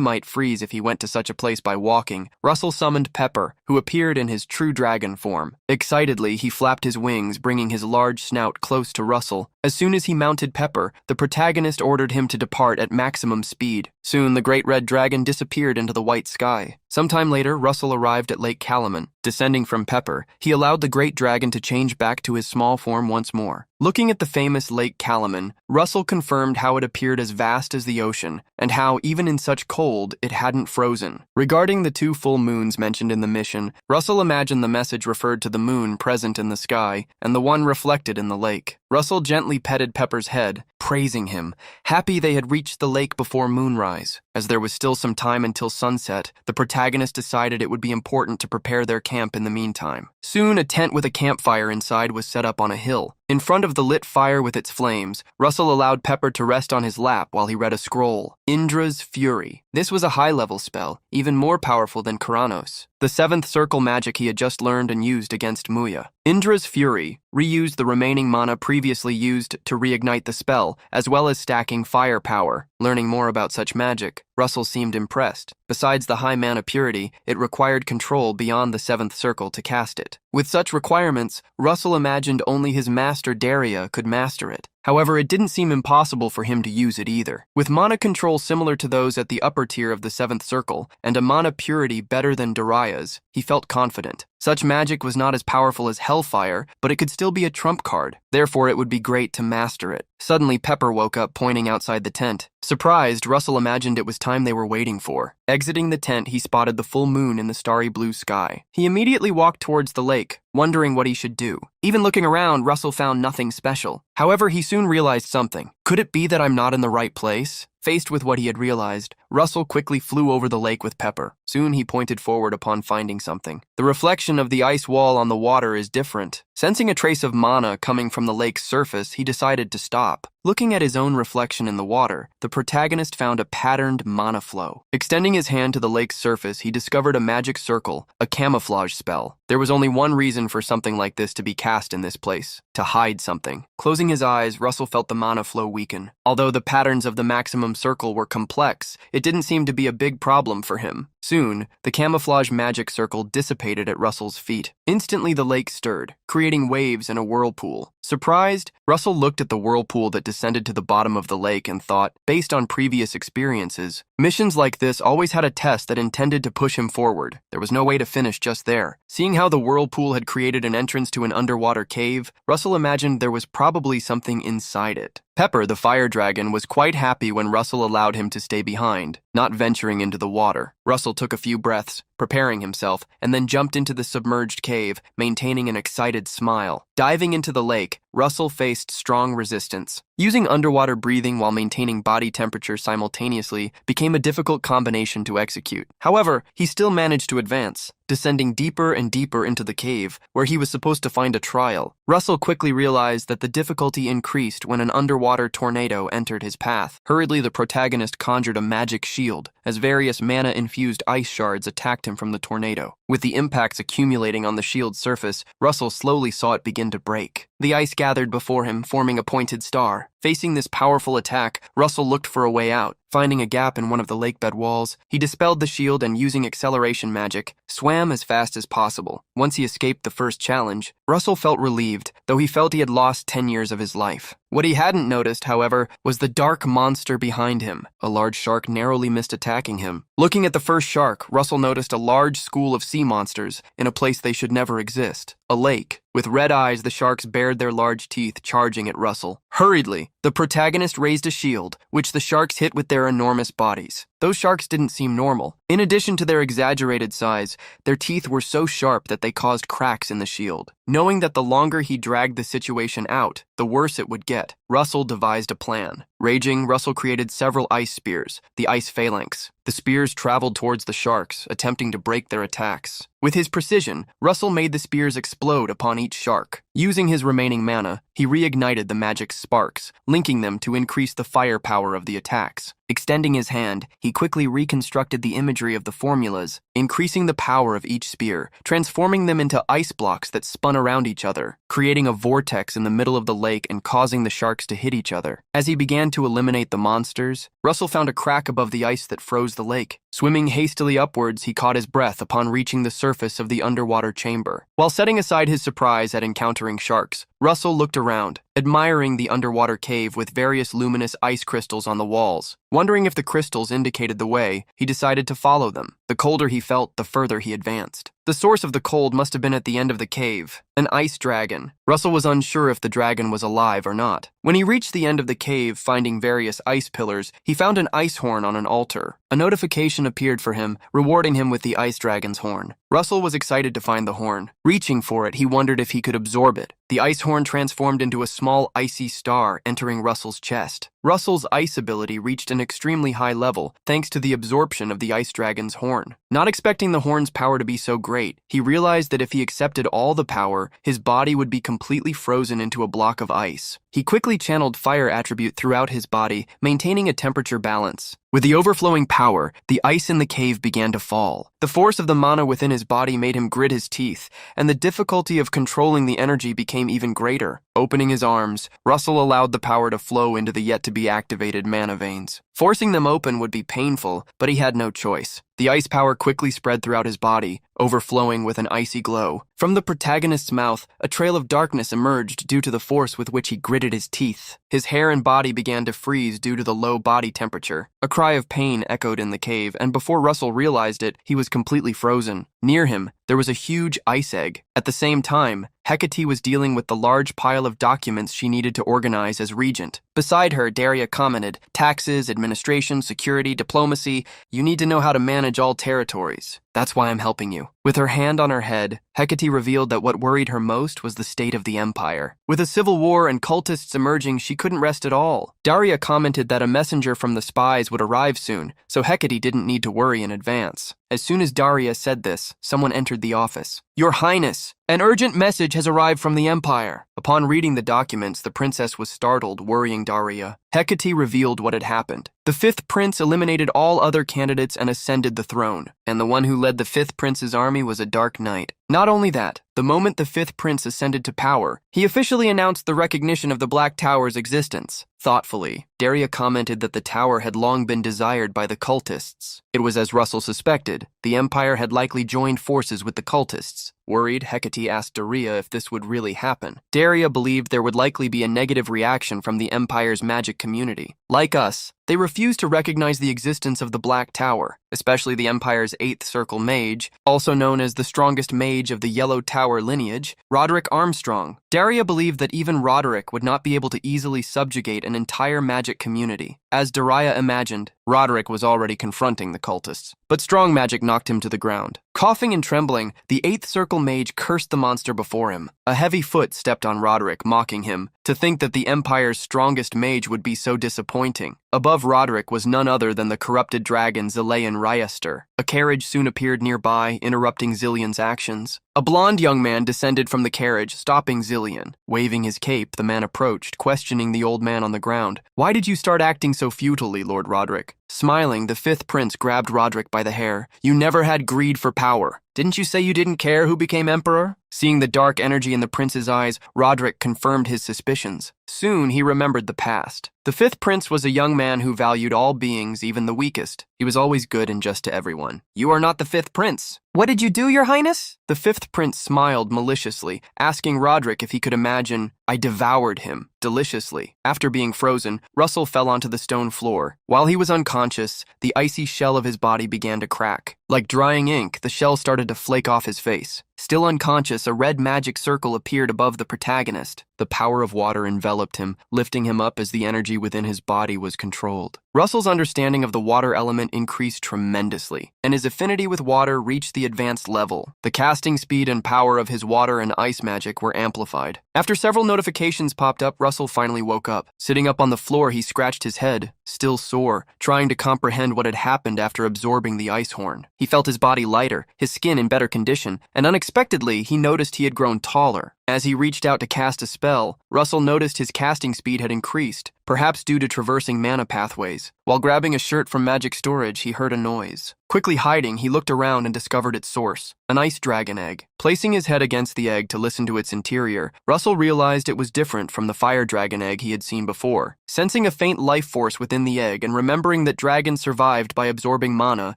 might freeze if he went to such a place by walking, Russell summoned Pepper, who appeared in his true dragon form. Excitedly, he flapped his wings, bringing his large snout close to Russell. As soon as he mounted Pepper, the protagonist ordered him to depart at maximum speed. Soon, the great red dragon disappeared into the white sky. Sometime later, Russell arrived at Lake Camelot. Descending from Pepper, he allowed the great dragon to change back to his small form once more. Looking at the famous Lake Camelot, Russell confirmed how it appeared as vast as the ocean, and how, even in such cold, it hadn't frozen. Regarding the 2 full moons mentioned in the mission, Russell imagined the message referred to the moon present in the sky, and the one reflected in the lake. Russell gently petted Pepper's head, praising him, happy they had reached the lake before moonrise. As there was still some time until sunset, the protagonist decided it would be important to prepare their camp in the meantime. Soon, a tent with a campfire inside was set up on a hill. In front of the lit fire with its flames, Russell allowed Pepper to rest on his lap while he read a scroll, Indra's Fury. This was a high-level spell, even more powerful than Kuranos, the 7th circle magic he had just learned and used against Muya. Indra's Fury reused the remaining mana previously used to reignite the spell, as well as stacking firepower. Learning more about such magic, Russell seemed impressed. Besides the high mana purity, it required control beyond the 7th circle to cast it. With such requirements, Russell imagined only his master Daria could master it. However, it didn't seem impossible for him to use it either. With mana control similar to those at the upper tier of the 7th circle, and a mana purity better than Daria's, he felt confident. Such magic was not as powerful as Hellfire, but it could still be a trump card. Therefore, it would be great to master it. Suddenly, Pepper woke up, pointing outside the tent. Surprised, Russell imagined it was time they were waiting for. Exiting the tent, he spotted the full moon in the starry blue sky. He immediately walked towards the lake, wondering what he should do. Even looking around, Russell found nothing special. However, he soon realized something. Could it be that I'm not in the right place? Faced with what he had realized, Russell quickly flew over the lake with Pepper. Soon he pointed forward upon finding something. The reflection of the ice wall on the water is different. Sensing a trace of mana coming from the lake's surface, he decided to stop. Looking at his own reflection in the water, the protagonist found a patterned mana flow. Extending his hand to the lake's surface, he discovered a magic circle, a camouflage spell. There was only one reason for something like this to be cast in this place: to hide something. Closing his eyes, Russell felt the mana flow weaken. Although the patterns of the maximum circle were complex, it didn't seem to be a big problem for him. Soon, the camouflage magic circle dissipated at Russell's feet. Instantly, the lake stirred, creating waves in a whirlpool. Surprised, Russell looked at the whirlpool that descended to the bottom of the lake and thought, based on previous experiences, missions like this always had a test that intended to push him forward. There was no way to finish just there. Seeing how the whirlpool had created an entrance to an underwater cave, Russell imagined there was probably something inside it. Pepper, the fire dragon, was quite happy when Russell allowed him to stay behind, not venturing into the water. Russell took a few breaths, preparing himself, and then jumped into the submerged cave, maintaining an excited smile. Diving into the lake, Russell faced strong resistance. Using underwater breathing while maintaining body temperature simultaneously became a difficult combination to execute. However, he still managed to advance, descending deeper and deeper into the cave, where he was supposed to find a trial. Russell quickly realized that the difficulty increased when an underwater tornado entered his path. Hurriedly, the protagonist conjured a magic shield, as various mana-infused ice shards attacked him from the tornado. With the impacts accumulating on the shield's surface, Russell slowly saw it begin to break. The ice gathered before him, forming a pointed star. Facing this powerful attack, Russell looked for a way out. Finding a gap in one of the lakebed walls, he dispelled the shield and, using acceleration magic, swam as fast as possible. Once he escaped the first challenge, Russell felt relieved, though he felt he had lost 10 years of his life. What he hadn't noticed, however, was the dark monster behind him. A large shark narrowly missed attacking him. Looking at the first shark, Russell noticed a large school of sea monsters in a place they should never exist: a lake. With red eyes, the sharks bared their large teeth, charging at Russell. Hurriedly, the protagonist raised a shield, which the sharks hit with their enormous bodies. Those sharks didn't seem normal. In addition to their exaggerated size, their teeth were so sharp that they caused cracks in the shield. Knowing that the longer he dragged the situation out, the worse it would get, Russell devised a plan. Raging, Russell created several ice spears, the ice phalanx. The spears traveled towards the sharks, attempting to break their attacks. With his precision, Russell made the spears explode upon each shark. Using his remaining mana, he reignited the magic sparks, linking them to increase the firepower of the attacks. Extending his hand, he quickly reconstructed the imagery of the formulas, increasing the power of each spear, transforming them into ice blocks that spun around each other, creating a vortex in the middle of the lake and causing the sharks to hit each other. As he began to eliminate the monsters, Russell found a crack above the ice that froze the lake. Swimming hastily upwards, he caught his breath upon reaching the surface of the underwater chamber. While setting aside his surprise at encountering sharks, Russell looked around, admiring the underwater cave with various luminous ice crystals on the walls. Wondering if the crystals indicated the way, he decided to follow them. The colder he felt, the further he advanced. The source of the cold must have been at the end of the cave, an ice dragon. Russell was unsure if the dragon was alive or not. When he reached the end of the cave, finding various ice pillars, he found an ice horn on an altar. A notification appeared for him, rewarding him with the ice dragon's horn. Russell was excited to find the horn. Reaching for it, he wondered if he could absorb it. The ice horn transformed into a small icy star, entering Russell's chest. Russell's ice ability reached an extremely high level, thanks to the absorption of the ice dragon's horn. Not expecting the horn's power to be so great, he realized that if he accepted all the power, his body would be completely frozen into a block of ice. He quickly channeled fire attribute throughout his body, maintaining a temperature balance. With the overflowing power, the ice in the cave began to fall. The force of the mana within his body made him grit his teeth, and the difficulty of controlling the energy became even greater. Opening his arms, Russell allowed the power to flow into the yet-to-be-activated mana veins. Forcing them open would be painful, but he had no choice. The ice power quickly spread throughout his body, overflowing with an icy glow. From the protagonist's mouth, a trail of darkness emerged due to the force with which he gritted his teeth. His hair and body began to freeze due to the low body temperature. A cry of pain echoed in the cave, and before Russell realized it, he was completely frozen. Near him, there was a huge ice egg. At the same time, Hecate was dealing with the large pile of documents she needed to organize as regent. Beside her, Daria commented, "Taxes, administration, security, diplomacy, you need to know how to manage all territories. That's why I'm helping you." With her hand on her head, Hecate revealed that what worried her most was the state of the empire. With a civil war and cultists emerging, she couldn't rest at all. Daria commented that a messenger from the spies would arrive soon, so Hecate didn't need to worry in advance. As soon as Daria said this, someone entered the office. "Your Highness, an urgent message has arrived from the Empire." Upon reading the documents, the princess was startled, worrying Daria. Hecate revealed what had happened. The fifth prince eliminated all other candidates and ascended the throne, and the one who led the fifth prince's army was a dark knight. Not only that, the moment the fifth prince ascended to power, he officially announced the recognition of the Black Tower's existence. Thoughtfully, Daria commented that the tower had long been desired by the cultists. It was as Russell suspected. The Empire had likely joined forces with the cultists. Worried, Hecate asked Daria if this would really happen. Daria believed there would likely be a negative reaction from the Empire's magic community. Like us, they refused to recognize the existence of the Black Tower, especially the Empire's 8th Circle mage, also known as the strongest mage of the Yellow Tower lineage, Roderick Armstrong. Daria believed that even Roderick would not be able to easily subjugate an entire magic community. As Daria imagined, Roderick was already confronting the cultists, but strong magic knocked him to the ground. Coughing and trembling, the 8th Circle mage cursed the monster before him. A heavy foot stepped on Roderick, mocking him. To think that the Empire's strongest mage would be so disappointing. Above Roderick was none other than the corrupted dragon Zilean Ryester. A carriage soon appeared nearby, interrupting Zillion's actions. A blonde young man descended from the carriage, stopping Zillion. Waving his cape, the man approached, questioning the old man on the ground. "Why did you start acting so futilely, Lord Roderick?" Smiling, the fifth prince grabbed Roderick by the hair. "You never had greed for power. Didn't you say you didn't care who became emperor?" Seeing the dark energy in the prince's eyes, Roderick confirmed his suspicions. Soon, he remembered the past. The fifth prince was a young man who valued all beings, even the weakest. He was always good and just to everyone. "You are not the fifth prince." "What did you do, your highness?" The fifth prince smiled maliciously, asking Roderick if he could imagine. "I devoured him, deliciously." After being frozen, Russell fell onto the stone floor. While he was unconscious, the icy shell of his body began to crack. Like drying ink, the shell started to flake off his face. Still unconscious, a red magic circle appeared above the protagonist. The power of water enveloped him, lifting him up as the energy within his body was controlled. Russell's understanding of the water element increased tremendously, and his affinity with water reached the advanced level. The casting speed and power of his water and ice magic were amplified. After several notifications popped up, Russell finally woke up. Sitting up on the floor, he scratched his head, still sore, trying to comprehend what had happened after absorbing the ice horn. He felt his body lighter, his skin in better condition, and unexpectedly, he noticed he had grown taller. As he reached out to cast a spell, Russell noticed his casting speed had increased, perhaps due to traversing mana pathways. While grabbing a shirt from magic storage, he heard a noise. Quickly hiding, he looked around and discovered its source, an ice dragon egg. Placing his head against the egg to listen to its interior, Russell realized it was different from the fire dragon egg he had seen before. Sensing a faint life force within the egg and remembering that dragons survived by absorbing mana,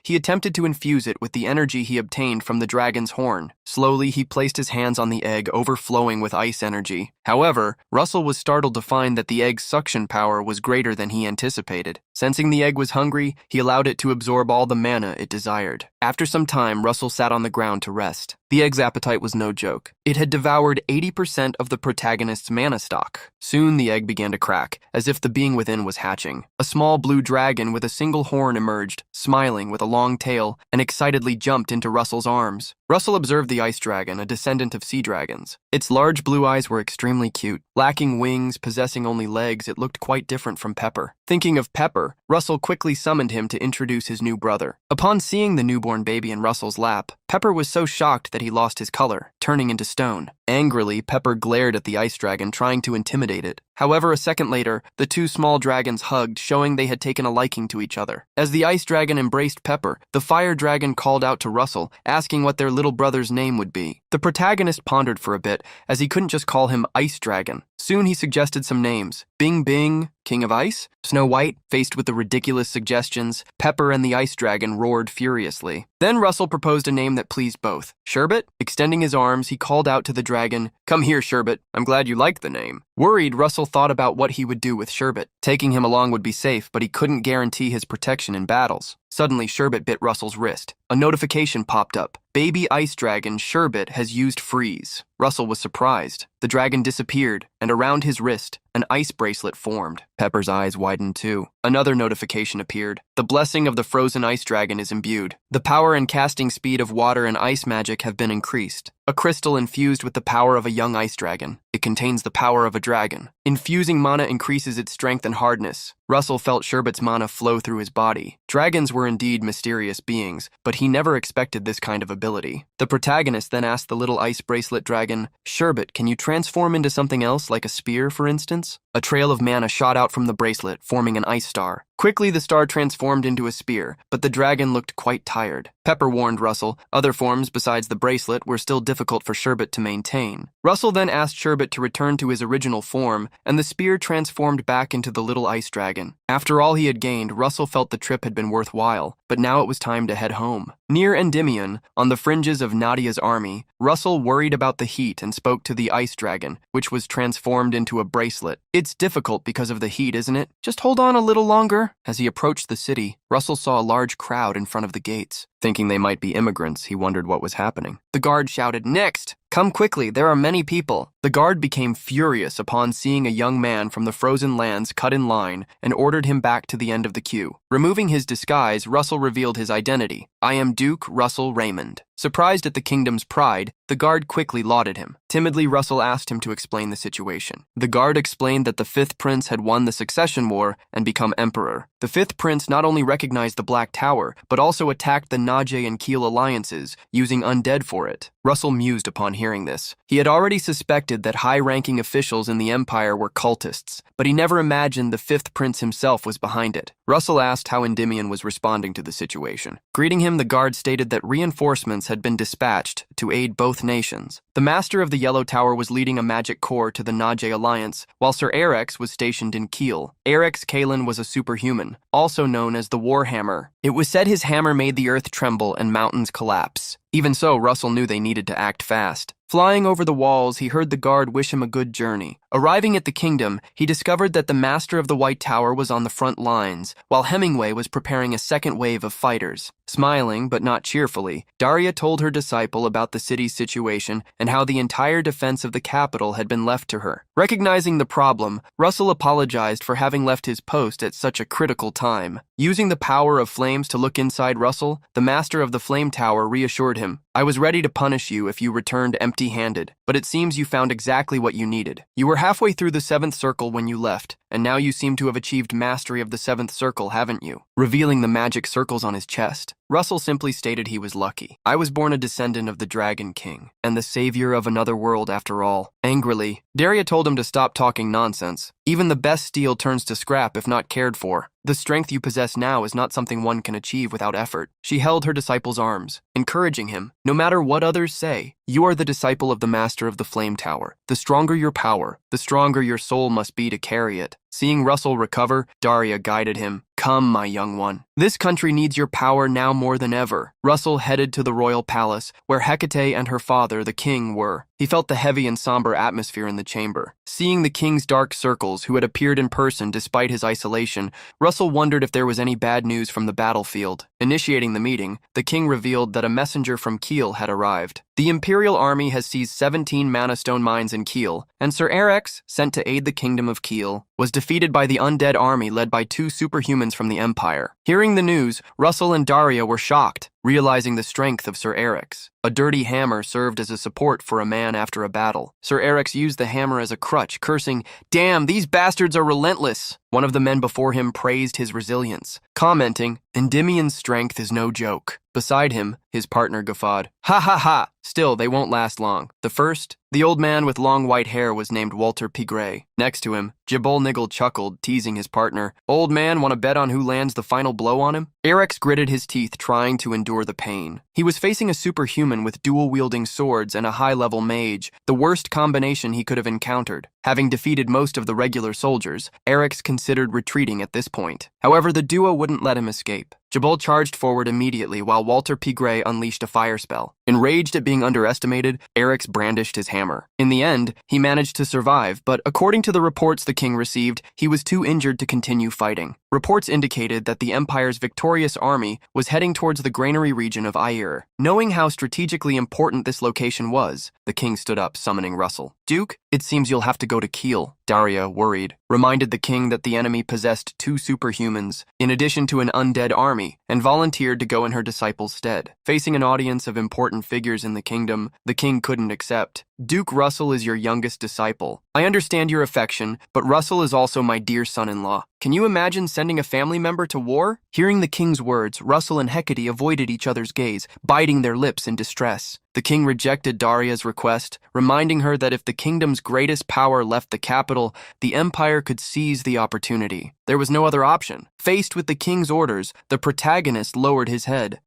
he attempted to infuse it with the energy he obtained from the dragon's horn. Slowly, he placed his hands on the egg, overflowing with ice energy. However, Russell was startled to find that the egg's suction power was greater than he anticipated. Sensing the egg was hungry, he allowed it to absorb all the mana it desired. After some time, Russell sat on the ground to rest. The egg's appetite was no joke. It had devoured 80% of the protagonist's mana stock. Soon the egg began to crack, as if the being within was hatching. A small blue dragon with a single horn emerged, smiling with a long tail, and excitedly jumped into Russell's arms. Russell observed the ice dragon, a descendant of sea dragons. Its large blue eyes were extremely cute. Lacking wings, possessing only legs, it looked quite different from Pepper. Thinking of Pepper, Russell quickly summoned him to introduce his new brother. Upon seeing the newborn baby in Russell's lap, Pepper was so shocked that he lost his color, turning into stone. Angrily, Pepper glared at the ice dragon, trying to intimidate it. However, a second later, the two small dragons hugged, showing they had taken a liking to each other. As the ice dragon embraced Pepper, the fire dragon called out to Russell, asking what their little brother's name would be. The protagonist pondered for a bit, as he couldn't just call him Ice Dragon. Soon he suggested some names. Bing Bing, King of Ice? Snow White? Faced with the ridiculous suggestions, Pepper and the ice dragon roared furiously. Then Russell proposed a name that pleased both. Sherbet? Extending his arms, he called out to the dragon, "Come here, Sherbet. I'm glad you like the name." Worried, Russell thought about what he would do with Sherbet. Taking him along would be safe, but he couldn't guarantee his protection in battles. Suddenly, Sherbet bit Russell's wrist. A notification popped up. Baby ice dragon Sherbet has used freeze. Russell was surprised. The dragon disappeared, and around his wrist, an ice bracelet formed. Pepper's eyes widened too. Another notification appeared. The blessing of the frozen ice dragon is imbued. The power and casting speed of water and ice magic have been increased. A crystal infused with the power of a young ice dragon. It contains the power of a dragon. Infusing mana increases its strength and hardness. Russell felt Sherbet's mana flow through his body. Dragons were indeed mysterious beings, but he never expected this kind of ability. The protagonist then asked the little ice bracelet dragon, "Sherbet, can you transform into something else, like a spear, for instance?" A trail of mana shot out from the bracelet, forming an ice star. Quickly, the star transformed into a spear, but the dragon looked quite tired. Pepper warned Russell other forms besides the bracelet were still difficult for Sherbet to maintain. Russell then asked Sherbet to return to his original form, and the spear transformed back into the little ice dragon. After all he had gained, Russell felt the trip had been worthwhile, but now it was time to head home. Near Endymion, on the fringes of Nadia's army, Russell worried about the heat and spoke to the ice dragon, which was transformed into a bracelet. "It's difficult because of the heat, isn't it? Just hold on a little longer." As he approached the city, Russell saw a large crowd in front of the gates. Thinking they might be immigrants, he wondered what was happening. The guard shouted, "Next! Come quickly, there are many people." The guard became furious upon seeing a young man from the frozen lands cut in line and ordered him back to the end of the queue. Removing his disguise, Russell revealed his identity. "I am Duke Russell Raymond." Surprised at the kingdom's pride, the guard quickly lauded him. Timidly, Russell asked him to explain the situation. The guard explained that the fifth prince had won the succession war and become emperor. The fifth prince not only recognized the Black Tower, but also attacked the Nage and Kiel alliances, using Undead for it. Russell mused upon hearing this. He had already suspected that high-ranking officials in the empire were cultists, but he never imagined the fifth prince himself was behind it. Russell asked how Endymion was responding to the situation. Greeting him, the guard stated that reinforcements had been dispatched to aid both nations. The master of the Yellow Tower was leading a magic corps to the Nage alliance, while Sir Erex was stationed in Kiel. Erex Kalin was a superhuman, also known as the Warhammer. It was said his hammer made the earth tremble and mountains collapse. Even so, Russell knew they needed to act fast. Flying over the walls, he heard the guard wish him a good journey. Arriving at the kingdom, he discovered that the master of the White Tower was on the front lines, while Hemingway was preparing a second wave of fighters. Smiling, but not cheerfully, Daria told her disciple about the city's situation and how the entire defense of the capital had been left to her. Recognizing the problem, Russell apologized for having left his post at such a critical time. Using the power of flames to look inside Russell, the master of the flame tower reassured him, "I was ready to punish you if you returned empty-handed, but it seems you found exactly what you needed. You were halfway through the 7th circle when you left, and now you seem to have achieved mastery of the 7th circle, haven't you?" Revealing the magic circles on his chest, Russell simply stated he was lucky. "I was born a descendant of the Dragon King, and the savior of another world after all." Angrily, Daria told him to stop talking nonsense. "Even the best steel turns to scrap if not cared for. The strength you possess now is not something one can achieve without effort." She held her disciple's arms, encouraging him, "No matter what others say, you are the disciple of the master of the flame tower. The stronger your power, the stronger your soul must be to carry it." Seeing Russell recover, Daria guided him. "Come, my young one. This country needs your power now more than ever." Russell headed to the royal palace, where Hecate and her father, the king, were. He felt the heavy and somber atmosphere in the chamber. Seeing the king's dark circles, who had appeared in person despite his isolation, Russell wondered if there was any bad news from the battlefield. Initiating the meeting, the king revealed that a messenger from Kiel had arrived. The Imperial army has seized 17 mana stone mines in Kiel, and Sir Erex, sent to aid the kingdom of Kiel, was defeated by the Undead army led by 2 superhumans from the Empire. Hearing the news, Russell and Daria were shocked, realizing the strength of Sir Erex. A dirty hammer served as a support for a man after a battle. Sir Erex used the hammer as a crutch, cursing, "Damn, these bastards are relentless." One of the men before him praised his resilience, commenting, "Endymion's strength is no joke." Beside him, his partner guffawed, "Ha ha ha! Still, they won't last long." The old man with long white hair was named Walter Pigray. Next to him, Jabol Niggle chuckled, teasing his partner, "Old man, want to bet on who lands the final blow on him?" Erex gritted his teeth, trying to endure the pain. He was facing a superhuman with dual-wielding swords and a high-level mage, the worst combination he could have encountered. Having defeated most of the regular soldiers, Erex considered retreating at this point. However, the duo wouldn't let him escape. Jabol charged forward immediately while Walter Pigray unleashed a fire spell. Enraged at being underestimated, Erex brandished his hammer. In the end, he managed to survive, but according to the reports the king received, he was too injured to continue fighting. Reports indicated that the Empire's victorious army was heading towards the granary region of Air. Knowing how strategically important this location was, the king stood up, summoning Russell. "Duke, it seems you'll have to go to Kiel." Daria, worried, reminded the king that the enemy possessed 2 superhumans, in addition to an undead army, and volunteered to go in her disciple's stead. Facing an audience of important figures in the kingdom, the king couldn't accept. "Duke Russell is your youngest disciple. I understand your affection, but Russell is also my dear son-in-law. Can you imagine sending a family member to war?" Hearing the king's words, Russell and Hecate avoided each other's gaze, biting their lips in distress. The king rejected Daria's request, reminding her that if the kingdom's greatest power left the capital, the Empire could seize the opportunity. There was no other option. Faced with the king's orders, the protagonist lowered his head.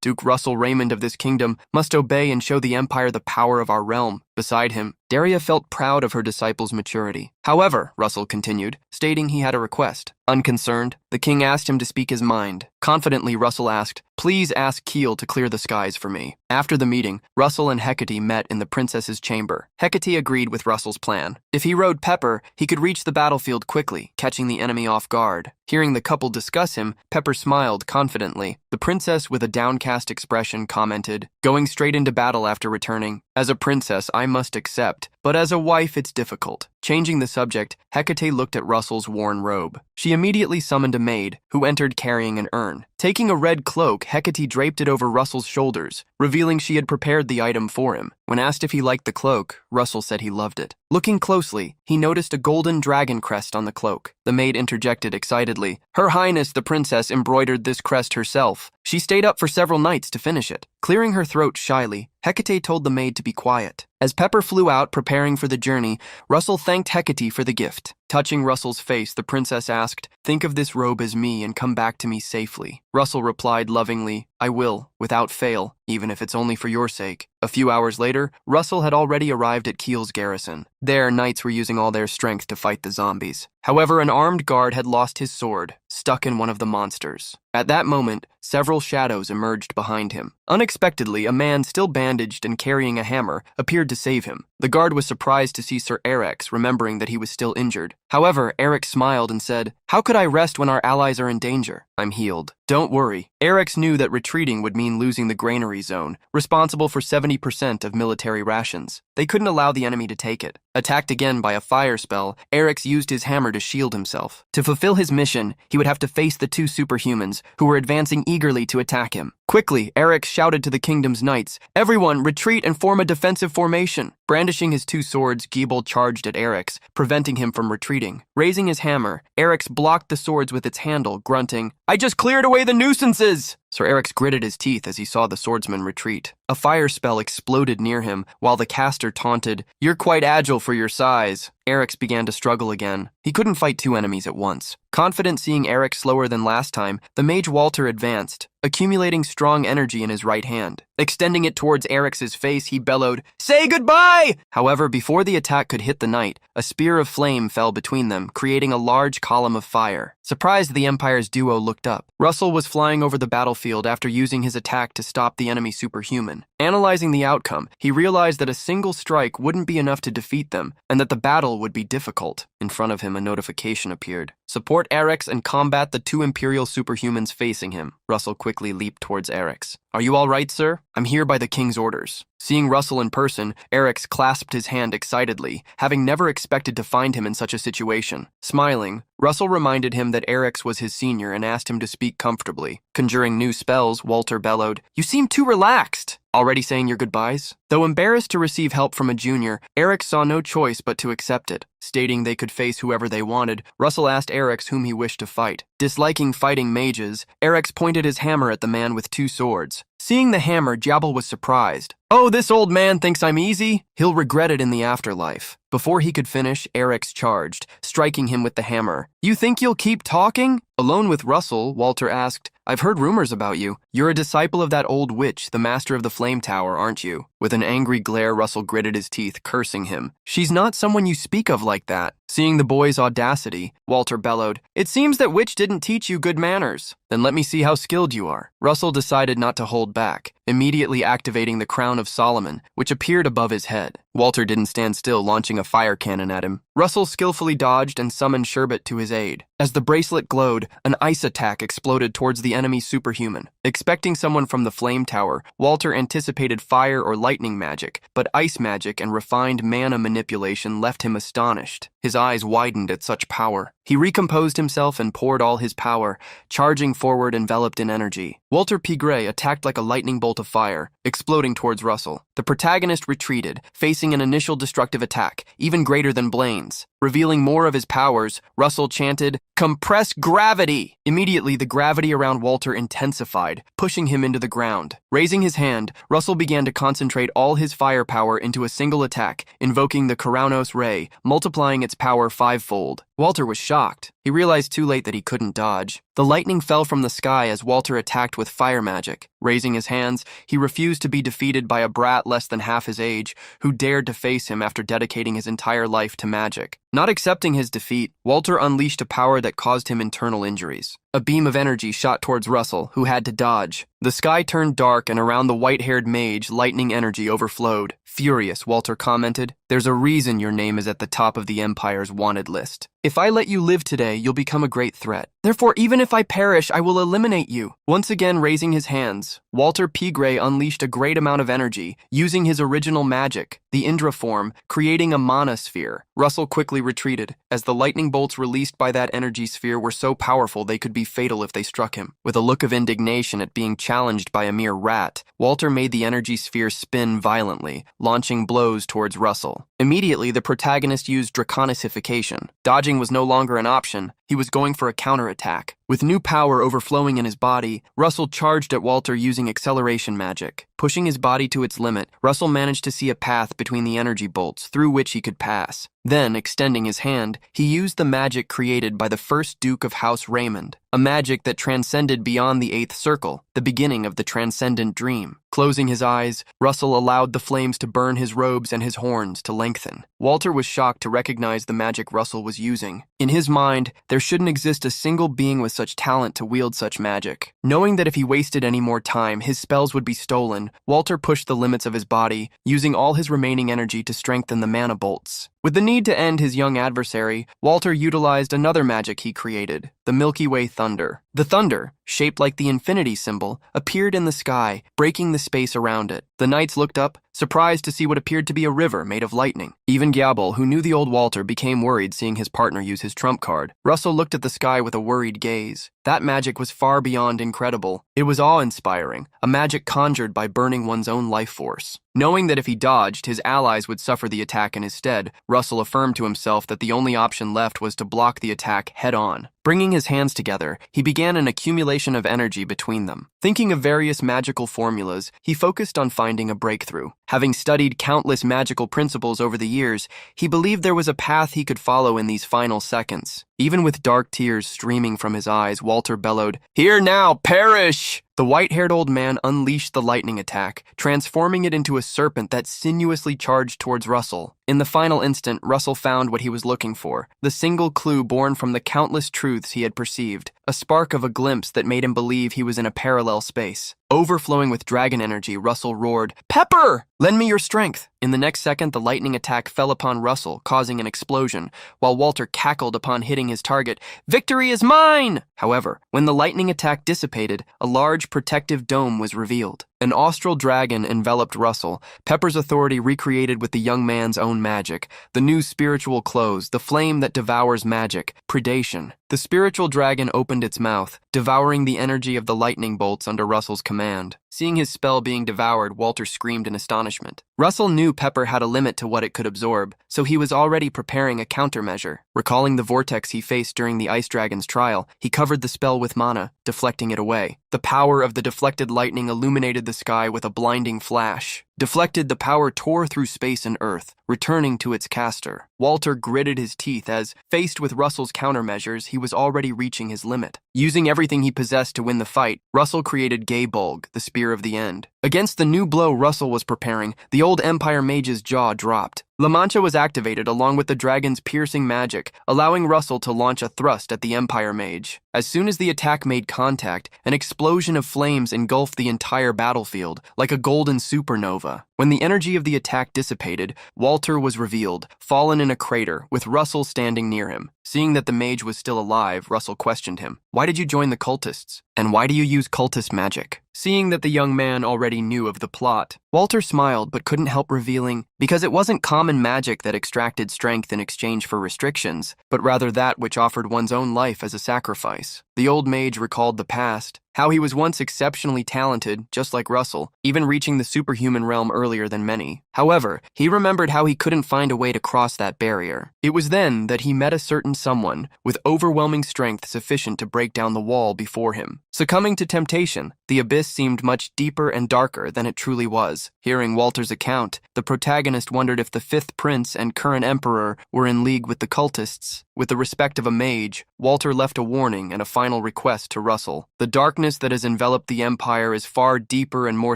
Duke Russell Raymond of this kingdom, must obey and show the Empire the power of our realm." Beside him, Daria felt proud of her disciple's maturity. "However," Russell continued, stating he had a request. Unconcerned, the king asked him to speak his mind. Confidently, Russell asked, "Please ask Kiel to clear the skies for me." After the meeting, Russell and Hecate met in the princess's chamber. Hecate agreed with Russell's plan. If he rode Pepper, he could reach the battlefield quickly, catching the enemy off guard. Hearing the couple discuss him, Pepper smiled confidently. The princess, with a downcast expression, commented, "Going straight into battle after returning. As a princess, I must accept, but as a wife, it's difficult." Changing the subject, Hecate looked at Russell's worn robe. She immediately summoned a maid, who entered carrying an urn. Taking a red cloak, Hecate draped it over Russell's shoulders, revealing she had prepared the item for him. When asked if he liked the cloak, Russell said he loved it. Looking closely, he noticed a golden dragon crest on the cloak. The maid interjected excitedly, "Her Highness the Princess embroidered this crest herself. She stayed up for several nights to finish it." Clearing her throat shyly, Hecate told the maid to be quiet. As Pepper flew out, preparing for the journey, Russell thanked Hecate for the gift. Touching Russell's face, the princess asked, "Think of this robe as me and come back to me safely." Russell replied lovingly, "I will, without fail, even if it's only for your sake." A few hours later, Russell had already arrived at Kiel's garrison. There, knights were using all their strength to fight the zombies. However, an armed guard had lost his sword, stuck in one of the monsters. At that moment, several shadows emerged behind him. Unexpectedly, a man still bandaged and carrying a hammer appeared to save him. The guard was surprised to see Sir Erex, remembering that he was still injured. However, Erex smiled and said, "How could I rest when our allies are in danger? I'm healed." "Don't Don't worry. Eric's knew that retreating would mean losing the granary zone, responsible for 70% of military rations. They couldn't allow the enemy to take it. Attacked again by a fire spell, Eric's used his hammer to shield himself. To fulfill his mission, he would have to face the two superhumans, who were advancing eagerly to attack him. Quickly, Eric shouted to the kingdom's knights, "Everyone, retreat and form a defensive formation." Brandishing his two swords, Giebel charged at Eric's, preventing him from retreating. Raising his hammer, Eric's blocked the swords with its handle, grunting, "I just cleared away the nuisances!" Sir Eric's gritted his teeth as he saw the swordsman retreat. A fire spell exploded near him, while the caster taunted, "You're quite agile for your size." Eric's began to struggle again. He couldn't fight two enemies at once. Confident seeing Eric slower than last time, the mage Walter advanced, accumulating strong energy in his right hand. Extending it towards Eric's face, he bellowed, "Say goodbye!" However, before the attack could hit the knight, a spear of flame fell between them, creating a large column of fire. Surprised, the Empire's duo looked up. Russell was flying over the battlefield after using his attack to stop the enemy superhuman. Analyzing the outcome, he realized that a single strike wouldn't be enough to defeat them, and that the battle would be difficult. In front of him, a notification appeared. Support Eric's and combat the two Imperial superhumans facing him. Russell quickly leaped towards Eric's. "Are you all right, sir? I'm here by the king's orders." Seeing Russell in person, Eric's clasped his hand excitedly, having never expected to find him in such a situation. Smiling, Russell reminded him that Eric's was his senior and asked him to speak comfortably. Conjuring new spells, Walter bellowed, "You seem too relaxed." Already saying your goodbyes? Though embarrassed to receive help from a junior, Eric saw no choice but to accept it. Stating they could face whoever they wanted, Russell asked Eric's whom he wished to fight. Disliking fighting mages, Eric's pointed his hammer at the man with two swords. Seeing the hammer, Jabal was surprised. "Oh, this old man thinks I'm easy? He'll regret it in the afterlife." Before he could finish, Eric's charged, striking him with the hammer. "You think you'll keep talking?" Alone with Russell, Walter asked, "I've heard rumors about you. You're a disciple of that old witch, the master of the flame tower, aren't you?" With an angry glare, Russell gritted his teeth, cursing him. "She's not someone you speak of like that." Seeing the boy's audacity, Walter bellowed, "It seems that witch didn't teach you good manners. Then let me see how skilled you are." Russell decided not to hold back, immediately activating the Crown of Solomon, which appeared above his head. Walter didn't stand still, launching a fire cannon at him. Russell skillfully dodged and summoned Hubert to his aid. As the bracelet glowed, an ice attack exploded towards the enemy superhuman. Expecting someone from the flame tower, Walter anticipated fire or lightning magic, but ice magic and refined mana manipulation left him astonished. His eyes widened at such power. He recomposed himself and poured all his power, charging forward enveloped in energy. Walter Pigray attacked like a lightning bolt of fire, exploding towards Russell. The protagonist retreated, facing an initial destructive attack, even greater than Blaine's. Revealing more of his powers, Russell chanted, "Compress gravity!" Immediately, the gravity around Walter intensified, pushing him into the ground. Raising his hand, Russell began to concentrate all his firepower into a single attack, invoking the Karanos Ray, multiplying its power fivefold. Walter was shocked. He realized too late that he couldn't dodge. The lightning fell from the sky as Walter attacked with fire magic. Raising his hands, he refused to be defeated by a brat less than half his age, who dared to face him after dedicating his entire life to magic. Not accepting his defeat, Walter unleashed a power that caused him internal injuries. A beam of energy shot towards Russell, who had to dodge. The sky turned dark, and around the white-haired mage, lightning energy overflowed. Furious, Walter commented, "There's a reason your name is at the top of the Empire's wanted list. If I let you live today, you'll become a great threat. Therefore, even if I perish, I will eliminate you." Once again raising his hands, Walter Pigray unleashed a great amount of energy, using his original magic, the Indra form, creating a mana sphere. Russell quickly retreated, as the lightning bolts released by that energy sphere were so powerful they could be fatal if they struck him. With a look of indignation at being challenged by a mere rat, Walter made the energy sphere spin violently, launching blows towards Russell. Immediately, the protagonist used Dragonification. Dodging was no longer an option. He was going for a counterattack. With new power overflowing in his body, Russell charged at Walter using acceleration magic. Pushing his body to its limit, Russell managed to see a path between the energy bolts through which he could pass. Then, extending his hand, he used the magic created by the first Duke of House Raymond, a magic that transcended beyond the eighth circle, the beginning of the transcendent dream. Closing his eyes, Russell allowed the flames to burn his robes and his horns to lengthen. Walter was shocked to recognize the magic Russell was using. In his mind, there shouldn't exist a single being with such talent to wield such magic. Knowing that if he wasted any more time, his spells would be stolen, Walter pushed the limits of his body, using all his remaining energy to strengthen the mana bolts. With the need to end his young adversary, Walter utilized another magic he created, the Milky Way thunder. The thunder, shaped like the infinity symbol, appeared in the sky, breaking the space around it. The knights looked up, surprised to see what appeared to be a river made of lightning. Even Gyabel, who knew the old Walter, became worried seeing his partner use his trump card. Russell looked at the sky with a worried gaze. That magic was far beyond incredible. It was awe-inspiring, a magic conjured by burning one's own life force. Knowing that if he dodged, his allies would suffer the attack in his stead, Russell affirmed to himself that the only option left was to block the attack head-on. Bringing his hands together, he began an accumulation of energy between them. Thinking of various magical formulas, he focused on finding a breakthrough. Having studied countless magical principles over the years, he believed there was a path he could follow in these final seconds. Even with dark tears streaming from his eyes, Walter bellowed, "Here now, perish!" The white-haired old man unleashed the lightning attack, transforming it into a serpent that sinuously charged towards Russell. In the final instant, Russell found what he was looking for, the single clue born from the countless truths he had perceived, a spark of a glimpse that made him believe he was in a parallel space. Overflowing with dragon energy, Russell roared, "Pepper! Lend me your strength!" In the next second, the lightning attack fell upon Russell, causing an explosion, while Walter cackled upon hitting his target, "Victory is mine!" However, when the lightning attack dissipated, a large protective dome was revealed. An austral dragon enveloped Russell, Pepper's authority recreated with the young man's own magic, the new spiritual close, the flame that devours magic, predation. The spiritual dragon opened its mouth, devouring the energy of the lightning bolts under Russell's command. Seeing his spell being devoured, Walter screamed in astonishment. Russell knew Pepper had a limit to what it could absorb, so he was already preparing a countermeasure. Recalling the vortex he faced during the ice dragon's trial, he covered the spell with mana, deflecting it away. The power of the deflected lightning illuminated the sky with a blinding flash. Deflected, the power tore through space and earth, returning to its caster. Walter gritted his teeth as, faced with Russell's countermeasures, he was already reaching his limit. Using everything he possessed to win the fight, Russell created Gabolg, the Spear of the End. Against the new blow Russell was preparing, the old Empire mage's jaw dropped. La Mancha was activated along with the dragon's piercing magic, allowing Russell to launch a thrust at the Empire mage. As soon as the attack made contact, an explosion of flames engulfed the entire battlefield, like a golden supernova. When the energy of the attack dissipated, Walter was revealed, fallen in a crater, with Russell standing near him. Seeing that the mage was still alive, Russell questioned him. "Why did you join the cultists? And why do you use cultist magic?" Seeing that the young man already knew of the plot, Walter smiled but couldn't help revealing, because it wasn't common magic that extracted strength in exchange for restrictions, but rather that which offered one's own life as a sacrifice. The old mage recalled the past, how he was once exceptionally talented, just like Russell, even reaching the superhuman realm earlier than many. However, he remembered how he couldn't find a way to cross that barrier. It was then that he met a certain someone with overwhelming strength sufficient to break down the wall before him. Succumbing to temptation, the abyss seemed much deeper and darker than it truly was. Hearing Walter's account, the protagonist wondered if the fifth prince and current emperor were in league with the cultists. With the respect of a mage, Walter left a warning and a final request to Russell. "The darkness that has enveloped the Empire is far deeper and more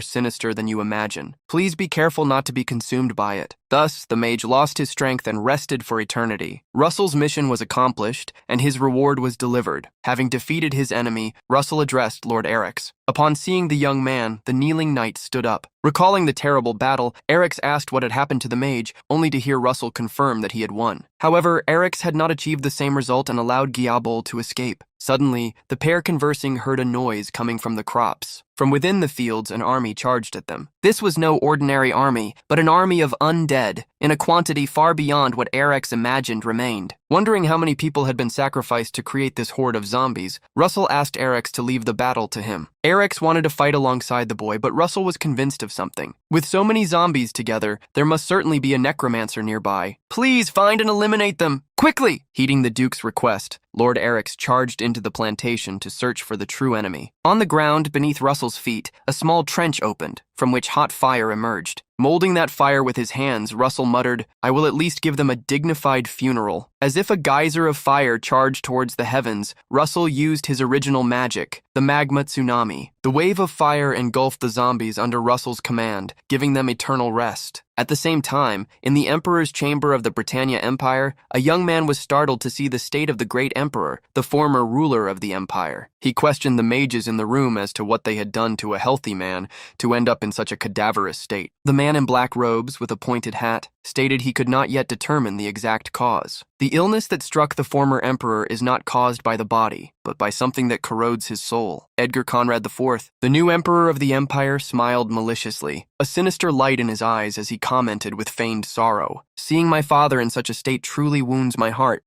sinister than you imagine. Please be careful not to be consumed by it." Thus, the mage lost his strength and rested for eternity. Russell's mission was accomplished, and his reward was delivered. Having defeated his enemy, Russell addressed Lord Eryx. Upon seeing the young man, the kneeling knight stood up. Recalling the terrible battle, Eryx asked what had happened to the mage, only to hear Russell confirm that he had won. However, Eryx had not achieved the same result and allowed Gyabel to escape. Suddenly, the pair conversing heard a noise coming from the crops. From within the fields, an army charged at them. This was no ordinary army, but an army of undead, in a quantity far beyond what Eryx imagined remained. Wondering how many people had been sacrificed to create this horde of zombies, Russell asked Eryx to leave the battle to him. Eryx wanted to fight alongside the boy, but Russell was convinced of something. With so many zombies together, there must certainly be a necromancer nearby. "Please find and eliminate them, quickly!" Heeding the Duke's request, Lord Eryx charged into the plantation to search for the true enemy. On the ground, beneath Russell's feet, a small trench opened, from which hot fire emerged. Molding that fire with his hands, Russell muttered, "I will at least give them a dignified funeral." As if a geyser of fire charged towards the heavens, Russell used his original magic, the magma tsunami. The wave of fire engulfed the zombies under Russell's command, giving them eternal rest. At the same time, in the Emperor's chamber of the Britannia Empire, a young man was startled to see the state of the great Emperor, the former ruler of the Empire. He questioned the mages in the room as to what they had done to a healthy man to end up in in such a cadaverous state. The man in black robes with a pointed hat stated he could not yet determine the exact cause. The illness that struck the former emperor is not caused by the body, but by something that corrodes his soul. Edgar Conrad IV, the new emperor of the empire, smiled maliciously, a sinister light in his eyes as he commented with feigned sorrow. Seeing my father in such a state truly wounds my heart.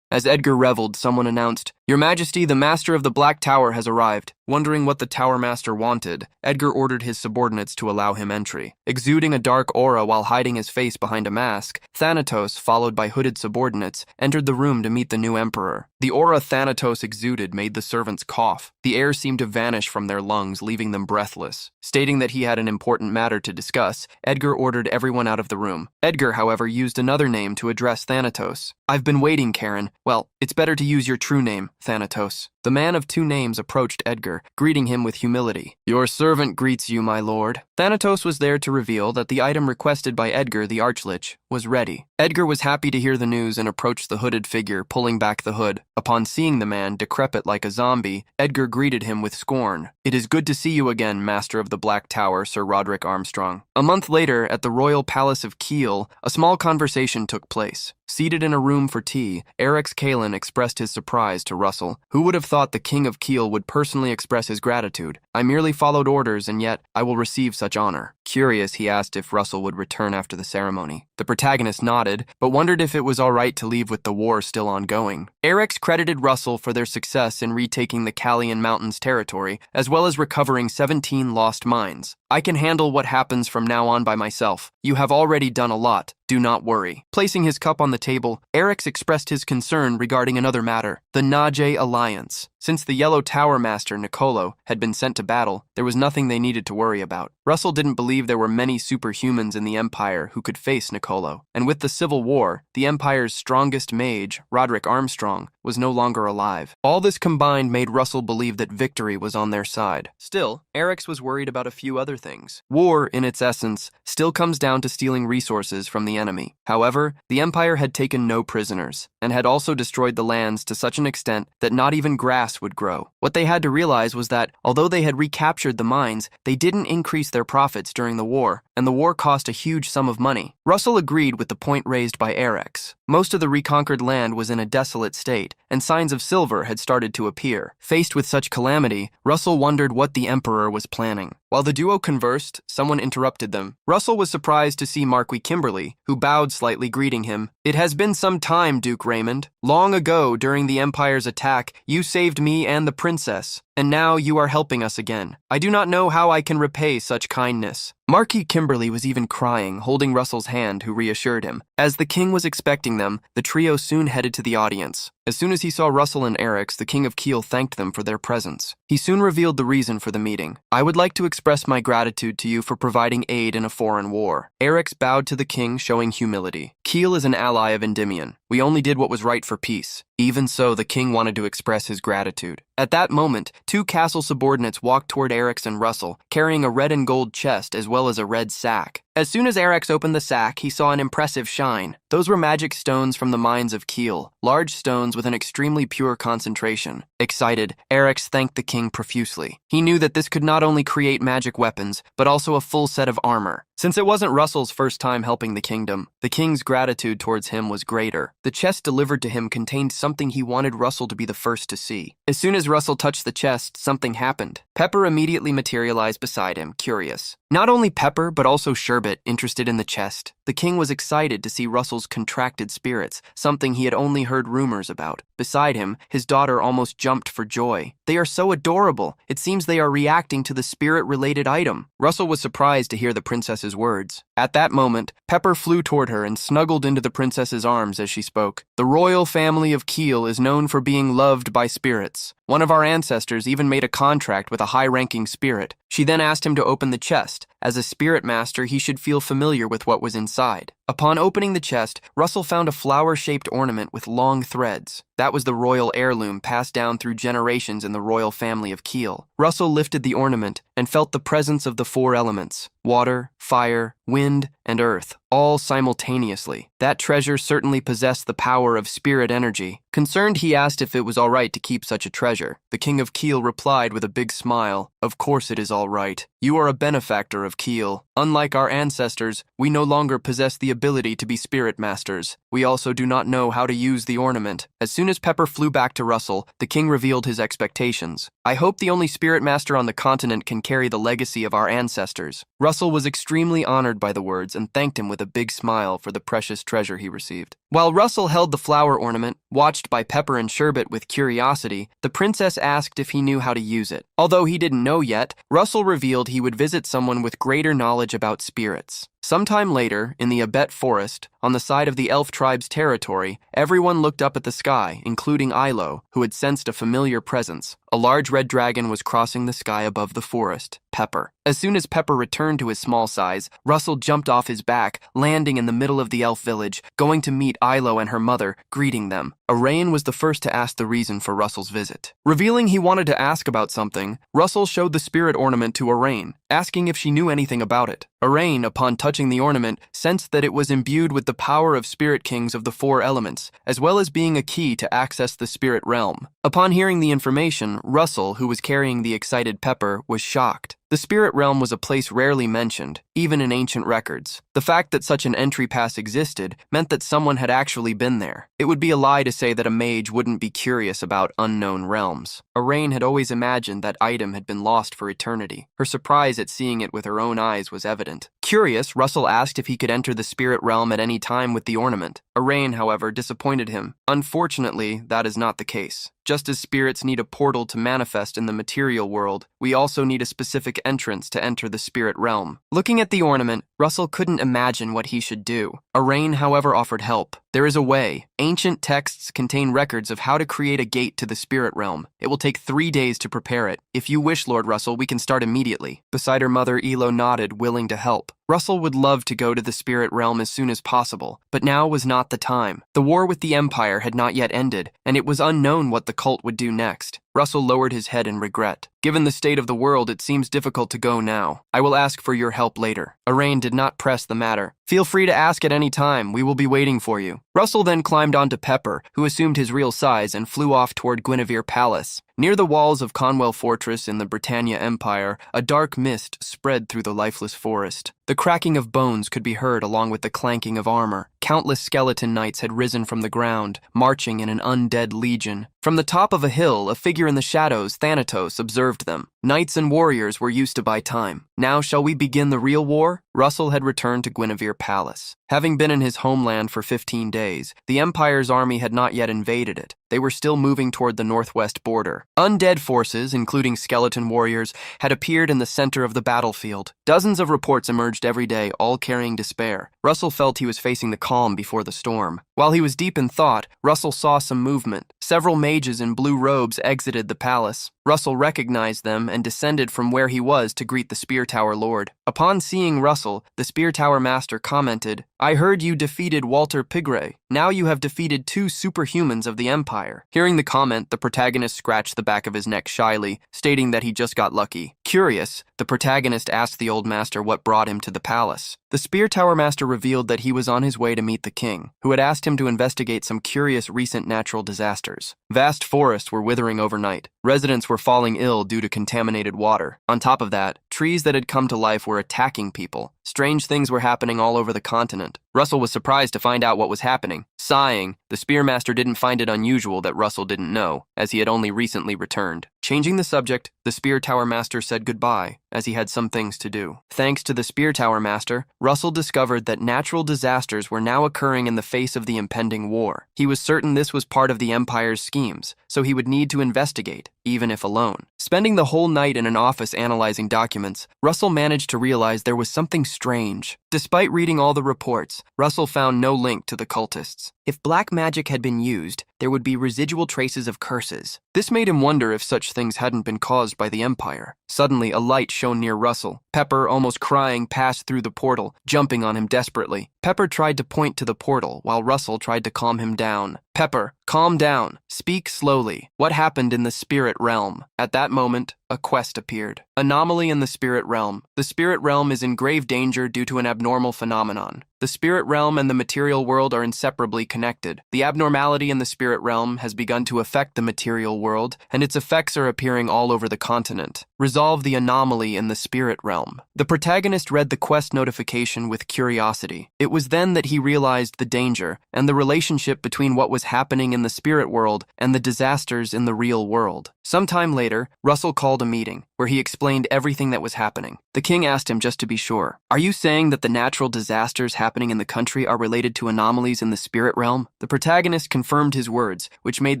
As Edgar reveled, someone announced, "Your Majesty, the Master of the Black Tower has arrived." Wondering what the Tower Master wanted, Edgar ordered his subordinates to allow him entry. Exuding a dark aura while hiding his face behind a mask, Thanatos, followed by hooded subordinates, entered the room to meet the new emperor. The aura Thanatos exuded made the servants cough. The air seemed to vanish from their lungs, leaving them breathless. Stating that he had an important matter to discuss, Edgar ordered everyone out of the room. Edgar, however, used another name to address Thanatos. "I've been waiting, Karen." "Well, it's better to use your true name, Thanatos." The man of two names approached Edgar, greeting him with humility. "Your servant greets you, my lord." Thanatos was there to reveal that the item requested by Edgar the Archlich was ready. Edgar was happy to hear the news and approached the hooded figure, pulling back the hood. Upon seeing the man, decrepit like a zombie, Edgar greeted him with scorn. "It is good to see you again, Master of the Black Tower, Sir Roderick Armstrong." A month later, at the Royal Palace of Kiel, a small conversation took place. Seated in a room for tea, Erix Kalen expressed his surprise to Russell. Who would have thought the King of Kiel would personally express his gratitude? "I merely followed orders, and yet I will receive such honor." Curious, he asked if Russell would return after the ceremony. The protagonist nodded, but wondered if it was all right to leave with the war still ongoing. Erix credited Russell for their success in retaking the Callian Mountains territory, as well as recovering 17 lost mines. "I can handle what happens from now on by myself. You have already done a lot. Do not worry." Placing his cup on the table, Erix expressed his concern regarding another matter, the Mage Alliance. Since the Yellow Tower Master, Nicolo, had been sent to battle, there was nothing they needed to worry about. Russell didn't believe there were many superhumans in the Empire who could face Nicolo, and with the Civil War, the Empire's strongest mage, Roderick Armstrong, was no longer alive. All this combined made Russell believe that victory was on their side. Still, Erix was worried about a few other things. War, in its essence, still comes down to stealing resources from the enemy. However, the Empire had taken no prisoners, and had also destroyed the lands to such an extent that not even grass would grow. What they had to realize was that, although they had recaptured the mines, they didn't increase their profits during the war, and the war cost a huge sum of money. Russell agreed with the point raised by Erix. Most of the reconquered land was in a desolate state, and signs of silver had started to appear. Faced with such calamity, Russell wondered what the Emperor was planning. While the duo conversed, someone interrupted them. Russell was surprised to see Marquis Kimberly, who bowed slightly, greeting him. "It has been some time, Duke Raymond. Long ago, during the Empire's attack, you saved me and the princess, and now you are helping us again. I do not know how I can repay such kindness." Marquis Kimberly was even crying, holding Russell's hand, who reassured him. As the king was expecting them, the trio soon headed to the audience. As soon as he saw Russell and Erix, the King of Kiel thanked them for their presence. He soon revealed the reason for the meeting. "I would like to express my gratitude to you for providing aid in a foreign war." Erix bowed to the king, showing humility. "Kiel is an ally of Endymion. We only did what was right for peace." Even so, the king wanted to express his gratitude. At that moment, two castle subordinates walked toward Erix and Russell, carrying a red and gold chest as well as a red sack. As soon as Erix opened the sack, he saw an impressive shine. Those were magic stones from the mines of Kiel, large stones with an extremely pure concentration. Excited, Erix thanked the king profusely. He knew that this could not only create magic weapons, but also a full set of armor. Since it wasn't Russell's first time helping the kingdom, the king's gratitude towards him was greater. The chest delivered to him contained something he wanted Russell to be the first to see. As soon as Russell touched the chest, something happened. Pepper immediately materialized beside him, curious. Not only Pepper, but also Sherbet, interested in the chest. The king was excited to see Russell's contracted spirits, something he had only heard rumors about. Beside him, his daughter almost jumped for joy. "They are so adorable. It seems they are reacting to the spirit-related item." Russell was surprised to hear the princess's words. At that moment, Pepper flew toward her and snuggled into the princess's arms as she spoke. "The royal family of Kiel is known for being loved by spirits. One of our ancestors even made a contract with a high-ranking spirit." She then asked him to open the chest. As a spirit master, he should feel familiar with what was inside. Upon opening the chest, Russell found a flower-shaped ornament with long threads. That was the royal heirloom passed down through generations in the royal family of Kiel. Russell lifted the ornament and felt the presence of the four elements: water, fire, wind, and earth, all simultaneously. That treasure certainly possessed the power of spirit energy. Concerned, he asked if it was all right to keep such a treasure. The King of Kiel replied with a big smile, Of course it is all right. You are a benefactor of Keel. Unlike our ancestors, we no longer possess the ability to be spirit masters. We also do not know how to use the ornament. As soon as Pepper flew back to Russell, the king revealed his expectations. I hope the only spirit master on the continent can carry the legacy of our ancestors. Russell was extremely honored by the words and thanked him with a big smile for the precious treasure he received. While Russell held the flower ornament, watched by Pepper and Sherbet with curiosity, the princess asked if he knew how to use it. Although he didn't know yet, Russell revealed he would visit someone with greater knowledge about spirits. Sometime later, in the Abet forest, on the side of the elf tribe's territory, everyone looked up at the sky, including Ilo, who had sensed a familiar presence. A large red dragon was crossing the sky above the forest. Pepper. As soon as Pepper returned to his small size, Russell jumped off his back, landing in the middle of the elf village, going to meet Ilo and her mother, greeting them. Arain was the first to ask the reason for Russell's visit. Revealing he wanted to ask about something, Russell showed the spirit ornament to Arain, asking if she knew anything about it. Arain, upon touching the ornament, sensed that it was imbued with the power of spirit kings of the four elements, as well as being a key to access the spirit realm. Upon hearing the information, Russell, who was carrying the excited Pepper, was shocked. The spirit realm was a place rarely mentioned, even in ancient records. The fact that such an entry pass existed meant that someone had actually been there. It would be a lie to say that a mage wouldn't be curious about unknown realms. Arain had always imagined that item had been lost for eternity. Her surprise at seeing it with her own eyes was evident. Curious, Russell asked if he could enter the spirit realm at any time with the ornament. Arain, however, disappointed him. Unfortunately, that is not the case. Just as spirits need a portal to manifest in the material world, we also need a specific entrance to enter the spirit realm. Looking at the ornament, Russell couldn't imagine what he should do. Arain, however, offered help. There is a way. Ancient texts contain records of how to create a gate to the spirit realm. It will take 3 days to prepare it. If you wish, Lord Russell, we can start immediately. Beside her mother, Elo nodded, willing to help. Russell would love to go to the spirit realm as soon as possible, but now was not the time. The war with the Empire had not yet ended, and it was unknown what the cult would do next. Russell lowered his head in regret. Given the state of the world, it seems difficult to go now. I will ask for your help later. Arain did not press the matter. Feel free to ask at any time. We will be waiting for you. Russell then climbed onto Pepper, who assumed his real size and flew off toward Guinevere Palace. Near the walls of Conwell Fortress in the Britannia Empire, a dark mist spread through the lifeless forest. The cracking of bones could be heard along with the clanking of armor. Countless skeleton knights had risen from the ground, marching in an undead legion. From the top of a hill, a figure in the shadows, Thanatos, observed them. Knights and warriors were used to buy time. Now shall we begin the real war? Russell had returned to Guinevere Palace. Having been in his homeland for 15 days, the Empire's army had not yet invaded it. They were still moving toward the northwest border. Undead forces, including skeleton warriors, had appeared in the center of the battlefield. Dozens of reports emerged every day, all carrying despair. Russell felt he was facing the calm before the storm. While he was deep in thought, Russell saw some movement. Several mages in blue robes exited the palace. Russell recognized them and descended from where he was to greet the Spear Tower Lord. Upon seeing Russell, the Spear Tower Master commented, "I heard you defeated Walter Pigray. Now you have defeated 2 superhumans of the Empire." Hearing the comment, the protagonist scratched the back of his neck shyly, stating that he just got lucky. Curious, the protagonist asked the old master what brought him to the palace. The Spear Tower Master revealed that he was on his way to meet the king, who had asked him to investigate some curious recent natural disasters. Vast forests were withering overnight. Residents were falling ill due to contaminated water. On top of that, trees that had come to life were attacking people. Strange things were happening all over the continent. Russell was surprised to find out what was happening. Sighing, the Spearmaster didn't find it unusual that Russell didn't know, as he had only recently returned. Changing the subject, the Spear Tower Master said goodbye, as he had some things to do. Thanks to the Spear Tower Master, Russell discovered that natural disasters were now occurring in the face of the impending war. He was certain this was part of the Empire's schemes, so he would need to investigate, even if alone. Spending the whole night in an office analyzing documents, Russell managed to realize there was something strange. Despite reading all the reports, Russell found no link to the cultists. If black magic had been used, there would be residual traces of curses. This made him wonder if such things hadn't been caused by the Empire. Suddenly, a light shone near Russell. Pepper, almost crying, passed through the portal, jumping on him desperately. Pepper tried to point to the portal, while Russell tried to calm him down. "Pepper, calm down. Speak slowly. What happened in the spirit realm?" At that moment, a quest appeared. Anomaly in the spirit realm. The spirit realm is in grave danger due to an abnormal phenomenon. The spirit realm and the material world are inseparably connected. The abnormality in the spirit realm has begun to affect the material world, and its effects are appearing all over the continent. Resolve the anomaly in the spirit realm. The protagonist read the quest notification with curiosity. It was then that he realized the danger and the relationship between what was happening in the spirit world and the disasters in the real world. Sometime later, Russell called a meeting where he explained everything that was happening. The king asked him just to be sure, "Are you saying that the natural disasters happening in the country are related to anomalies in the spirit realm?" The protagonist confirmed his words, which made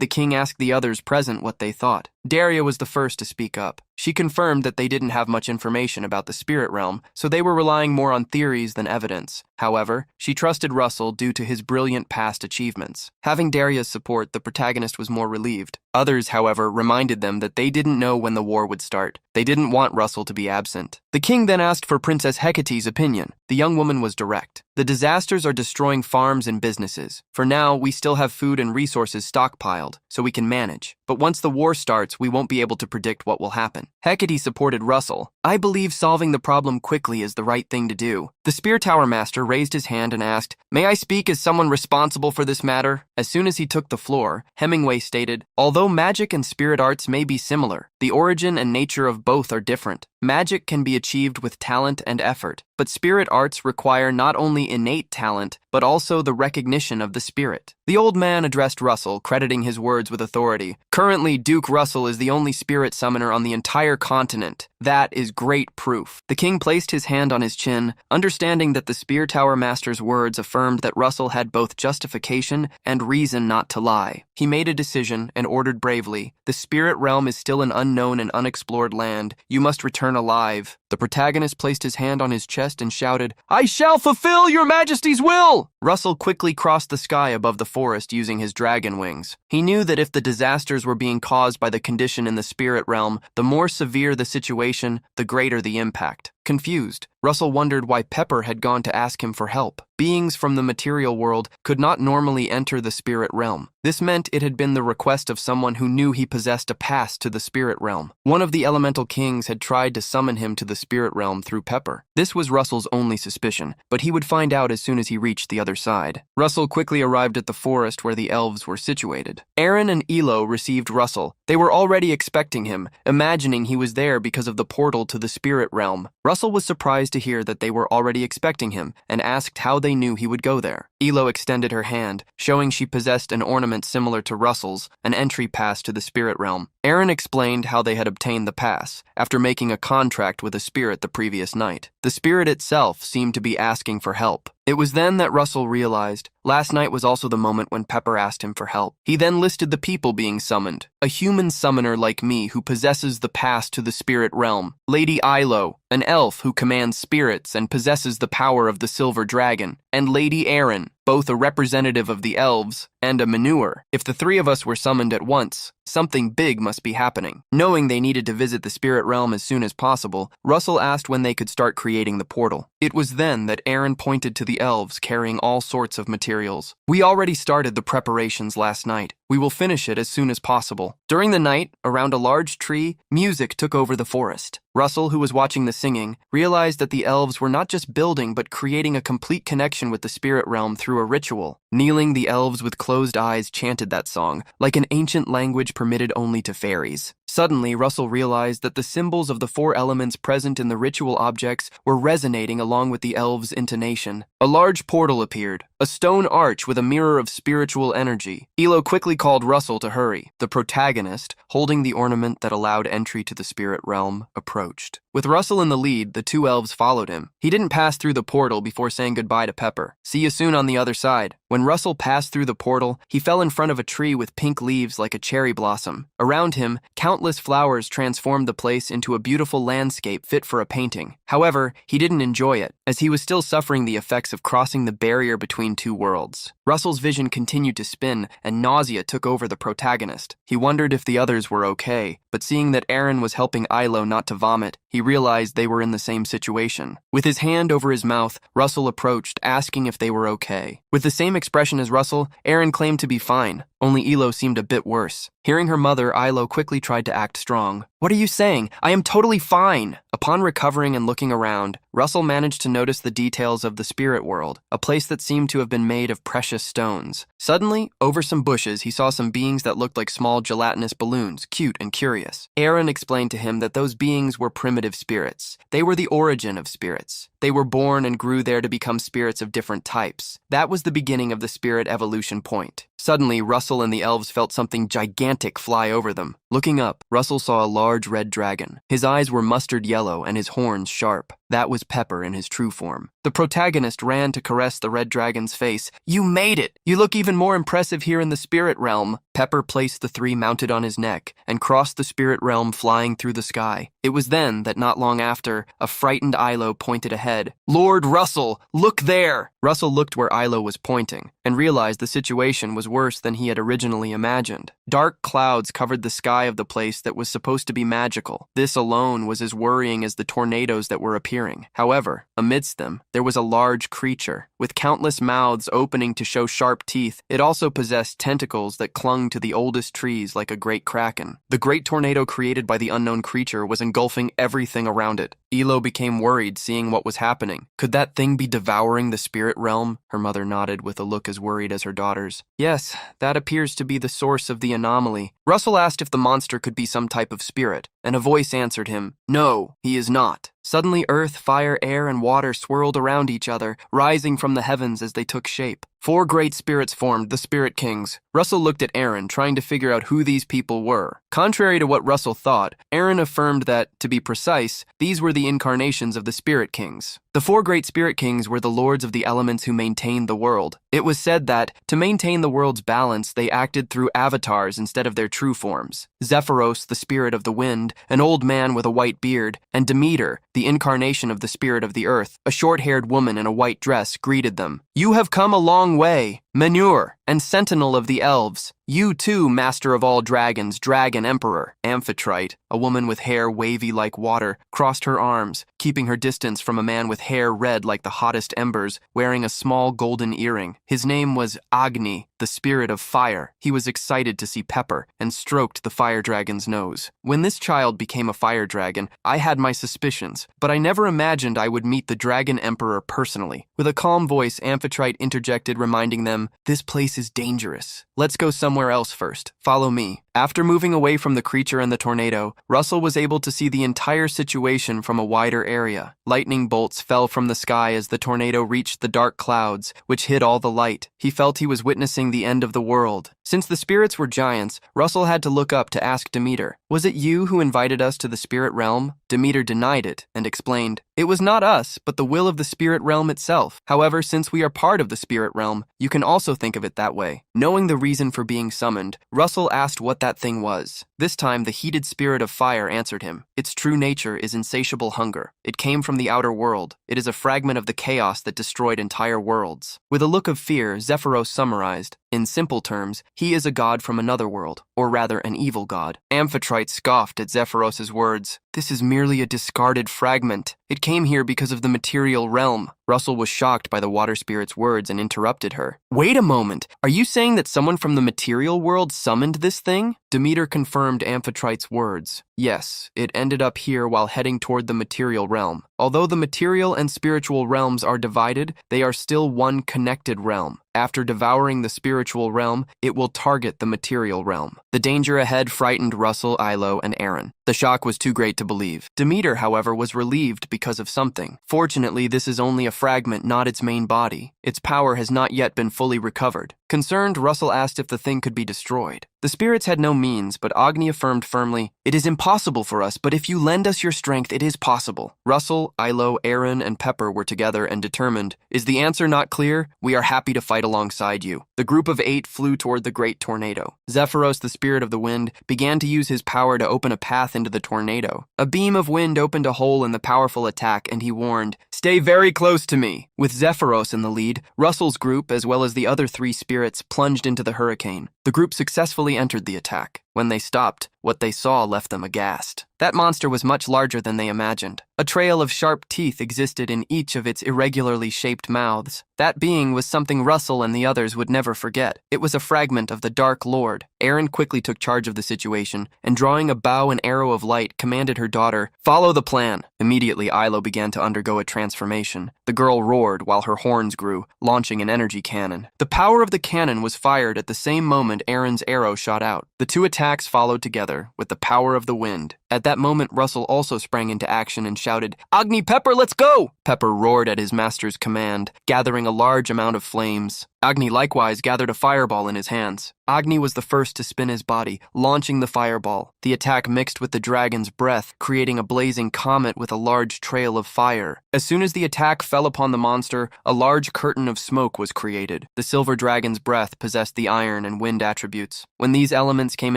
the king ask the others present what they thought. Daria was the first to speak up. She confirmed that they didn't have much information about the spirit realm, so they were relying more on theories than evidence. However, she trusted Russell due to his brilliant past achievements. Having Daria's support, the protagonist was more relieved. Others, however, reminded them that they didn't know when the war would start. They didn't want Russell to be absent. The king then asked for Princess Hecate's opinion. The young woman was direct. "The disasters are destroying farms and businesses. For now, we still have food and resources stockpiled, so we can manage. But once the war starts, we won't be able to predict what will happen." Hecate supported Russell. "I believe solving the problem quickly is the right thing to do." The Spear Tower Master raised his hand and asked, "May I speak as someone responsible for this matter?" As soon as he took the floor, Hemingway stated, "Although magic and spirit arts may be similar, the origin and nature of both are different. Magic can be achieved with talent and effort, but spirit arts require not only innate talent, but also the recognition of the spirit." The old man addressed Russell, crediting his words with authority. "Currently, Duke Russell is the only spirit summoner on the entire continent. That is great proof." The king placed his hand on his chin, understanding that the Spear Tower Master's words affirmed that Russell had both justification and reason not to lie. He made a decision and ordered bravely, "The spirit realm is still an unknown and unexplored land. You must return alive." The protagonist placed his hand on his chest and shouted, "I shall fulfill your majesty's will!" Russell quickly crossed the sky above the forest using his dragon wings. He knew that if the disasters were being caused by the condition in the spirit realm, the more severe the situation, the greater the impact. Confused, Russell wondered why Pepper had gone to ask him for help. Beings from the material world could not normally enter the spirit realm. This meant it had been the request of someone who knew he possessed a pass to the spirit realm. One of the elemental kings had tried to summon him to the spirit realm through Pepper. This was Russell's only suspicion, but he would find out as soon as he reached the other side. Russell quickly arrived at the forest where the elves were situated. Aaron and Elo received Russell. They were already expecting him, imagining he was there because of the portal to the spirit realm. Russell was surprised to hear that they were already expecting him and asked how they knew he would go there. Elo extended her hand, showing she possessed an ornament similar to Russell's, an entry pass to the spirit realm. Aaron explained how they had obtained the pass after making a contract with a spirit the previous night. The spirit itself seemed to be asking for help. It was then that Russell realized last night was also the moment when Pepper asked him for help. He then listed the people being summoned. A human summoner like me who possesses the pass to the spirit realm. Lady Ilo, an elf who commands spirits and possesses the power of the silver dragon. And Lady Aaron, both a representative of the elves and a manure. If the three of us were summoned at once, something big must be happening. Knowing they needed to visit the spirit realm as soon as possible, Russell asked when they could start creating the portal. It was then that Aaron pointed to the elves carrying all sorts of materials. "We already started the preparations last night. We will finish it as soon as possible." During the night, around a large tree, music took over the forest. Russell, who was watching the singing, realized that the elves were not just building but creating a complete connection with the spirit realm through a ritual. Kneeling, the elves with closed eyes chanted that song, like an ancient language permitted only to fairies. Suddenly, Russell realized that the symbols of the four elements present in the ritual objects were resonating along with the elves' intonation. A large portal appeared, a stone arch with a mirror of spiritual energy. Elo quickly called Russell to hurry. The protagonist, holding the ornament that allowed entry to the spirit realm, approached. With Russell in the lead, the two elves followed him. He didn't pass through the portal before saying goodbye to Pepper. "See you soon on the other side." When Russell passed through the portal, he fell in front of a tree with pink leaves like a cherry blossom. Around him, countless flowers transformed the place into a beautiful landscape fit for a painting. However, he didn't enjoy it, as he was still suffering the effects of crossing the barrier between two worlds. Russell's vision continued to spin, and nausea took over the protagonist. He wondered if the others were okay, but seeing that Aaron was helping Ilo not to vomit, he realized they were in the same situation. With his hand over his mouth, Russell approached, asking if they were okay. With the same expression as Russell, Aaron claimed to be fine, only Ilo seemed a bit worse. Hearing her mother, Ilo quickly tried to act strong. "What are you saying? I am totally fine." Upon recovering and looking around, Russell managed to notice the details of the spirit world, a place that seemed to have been made of precious stones. Suddenly, over some bushes, he saw some beings that looked like small gelatinous balloons, cute and curious. Aaron explained to him that those beings were primitive spirits. They were the origin of spirits. They were born and grew there to become spirits of different types. That was the beginning of the spirit evolution point. Suddenly, Russell and the elves felt something gigantic fly over them. Looking up, Russell saw a large red dragon. His eyes were mustard yellow and his horns sharp. That was Pepper in his true form. The protagonist ran to caress the red dragon's face. "You made it! You look even more impressive here in the spirit realm." Pepper placed the three mounted on his neck and crossed the spirit realm, flying through the sky. It was then that not long after, a frightened Ilo pointed ahead. "Lord Russell, look there!" Russell looked where Ilo was pointing and realized the situation was worse than he had originally imagined. Dark clouds covered the sky of the place that was supposed to be magical. This alone was as worrying as the tornadoes that were appearing. However, amidst them, there was a large creature, with countless mouths opening to show sharp teeth. It also possessed tentacles that clung to the oldest trees like a great kraken. The great tornado created by the unknown creature was engulfing everything around it. Ilo became worried seeing what was happening. Could that thing be devouring the spirit realm? Her mother nodded with a look as worried as her daughter's. "Yes, that appears to be the source of the anomaly." Russell asked if the monster could be some type of spirit, and a voice answered him, "No, he is not." Suddenly, earth, fire, air, and water swirled around each other, rising from the heavens as they took shape. 4 great spirits formed, the Spirit Kings. Russell looked at Aaron, trying to figure out who these people were. Contrary to what Russell thought, Aaron affirmed that, to be precise, these were the incarnations of the Spirit Kings. The 4 great Spirit Kings were the lords of the elements who maintained the world. It was said that, to maintain the world's balance, they acted through avatars instead of their true forms. Zephyros, the spirit of the wind, an old man with a white beard, and Demeter, the incarnation of the spirit of the earth, a short-haired woman in a white dress, greeted them. "You have come a long way, Manure, and sentinel of the elves. You too, master of all dragons, dragon emperor." Amphitrite, a woman with hair wavy like water, crossed her arms, keeping her distance from a man with hair red like the hottest embers, wearing a small golden earring. His name was Agni, the spirit of fire. He was excited to see Pepper and stroked the fire dragon's nose. "When this child became a fire dragon, I had my suspicions, but I never imagined I would meet the dragon emperor personally." With a calm voice, Amphitrite interjected, reminding them, "This place is dangerous. Let's go somewhere else first. Follow me." After moving away from the creature and the tornado, Russell was able to see the entire situation from a wider area. Lightning bolts fell from the sky as the tornado reached the dark clouds, which hid all the light. He felt he was witnessing the end of the world. Since the spirits were giants, Russell had to look up to ask Demeter, "Was it you who invited us to the spirit realm?" Demeter denied it and explained, "It was not us, but the will of the spirit realm itself. However, since we are part of the spirit realm, you can also think of it that way." Knowing the reason for being summoned, Russell asked what that thing was. This time, the heated spirit of fire answered him. "Its true nature is insatiable hunger. It came from the outer world. It is a fragment of the chaos that destroyed entire worlds." With a look of fear, Zephyros summarized, "In simple terms, he is a god from another world, or rather an evil god." Amphitrite scoffed at Zephyros's words. "This is merely a discarded fragment. It came here because of the material realm." Russell was shocked by the water spirit's words and interrupted her. "Wait a moment. Are you saying that someone from the material world summoned this thing?" Demeter confirmed Amphitrite's words. "Yes, it ended up here while heading toward the material realm. Although the material and spiritual realms are divided, they are still one connected realm. After devouring the spiritual realm, it will target the material realm." The danger ahead frightened Russell, Ilo, and Aaron. The shock was too great to believe. Demeter, however, was relieved because of something. Fortunately, this is only a fragment, not its main body. Its power has not yet been fully recovered. Concerned, Russell asked if the thing could be destroyed. The spirits had no means, but Agni affirmed firmly, "It is impossible for us, but if you lend us your strength, it is possible." Russell, Ilo, Aaron, and Pepper were together and determined. "Is the answer not clear? We are happy to fight alongside you." The group of 8 flew toward the great tornado. Zephyros, the spirit of the wind, began to use his power to open a path into the tornado. A beam of wind opened a hole in the powerful attack, and he warned, "Stay very close to me." With Zephyros in the lead, Russell's group, as well as the other 3 spirits, plunged into the hurricane. The group successfully entered the attack. When they stopped, what they saw left them aghast. That monster was much larger than they imagined. A trail of sharp teeth existed in each of its irregularly shaped mouths. That being was something Russell and the others would never forget. It was a fragment of the Dark Lord. Erin quickly took charge of the situation, and drawing a bow and arrow of light, commanded her daughter, "Follow the plan." Immediately, Ilo began to undergo a transformation. The girl roared while her horns grew, launching an energy cannon. The power of the cannon was fired at the same moment Erin's arrow shot out. The two attacks followed together, with the power of the wind. At that moment, Russell also sprang into action and shouted, "Agni Pepper, let's go!" Pepper roared at his master's command, gathering a large amount of flames. Agni likewise gathered a fireball in his hands. Agni was the first to spin his body, launching the fireball. The attack mixed with the dragon's breath, creating a blazing comet with a large trail of fire. As soon as the attack fell upon the monster, a large curtain of smoke was created. The silver dragon's breath possessed the iron and wind attributes. When these elements came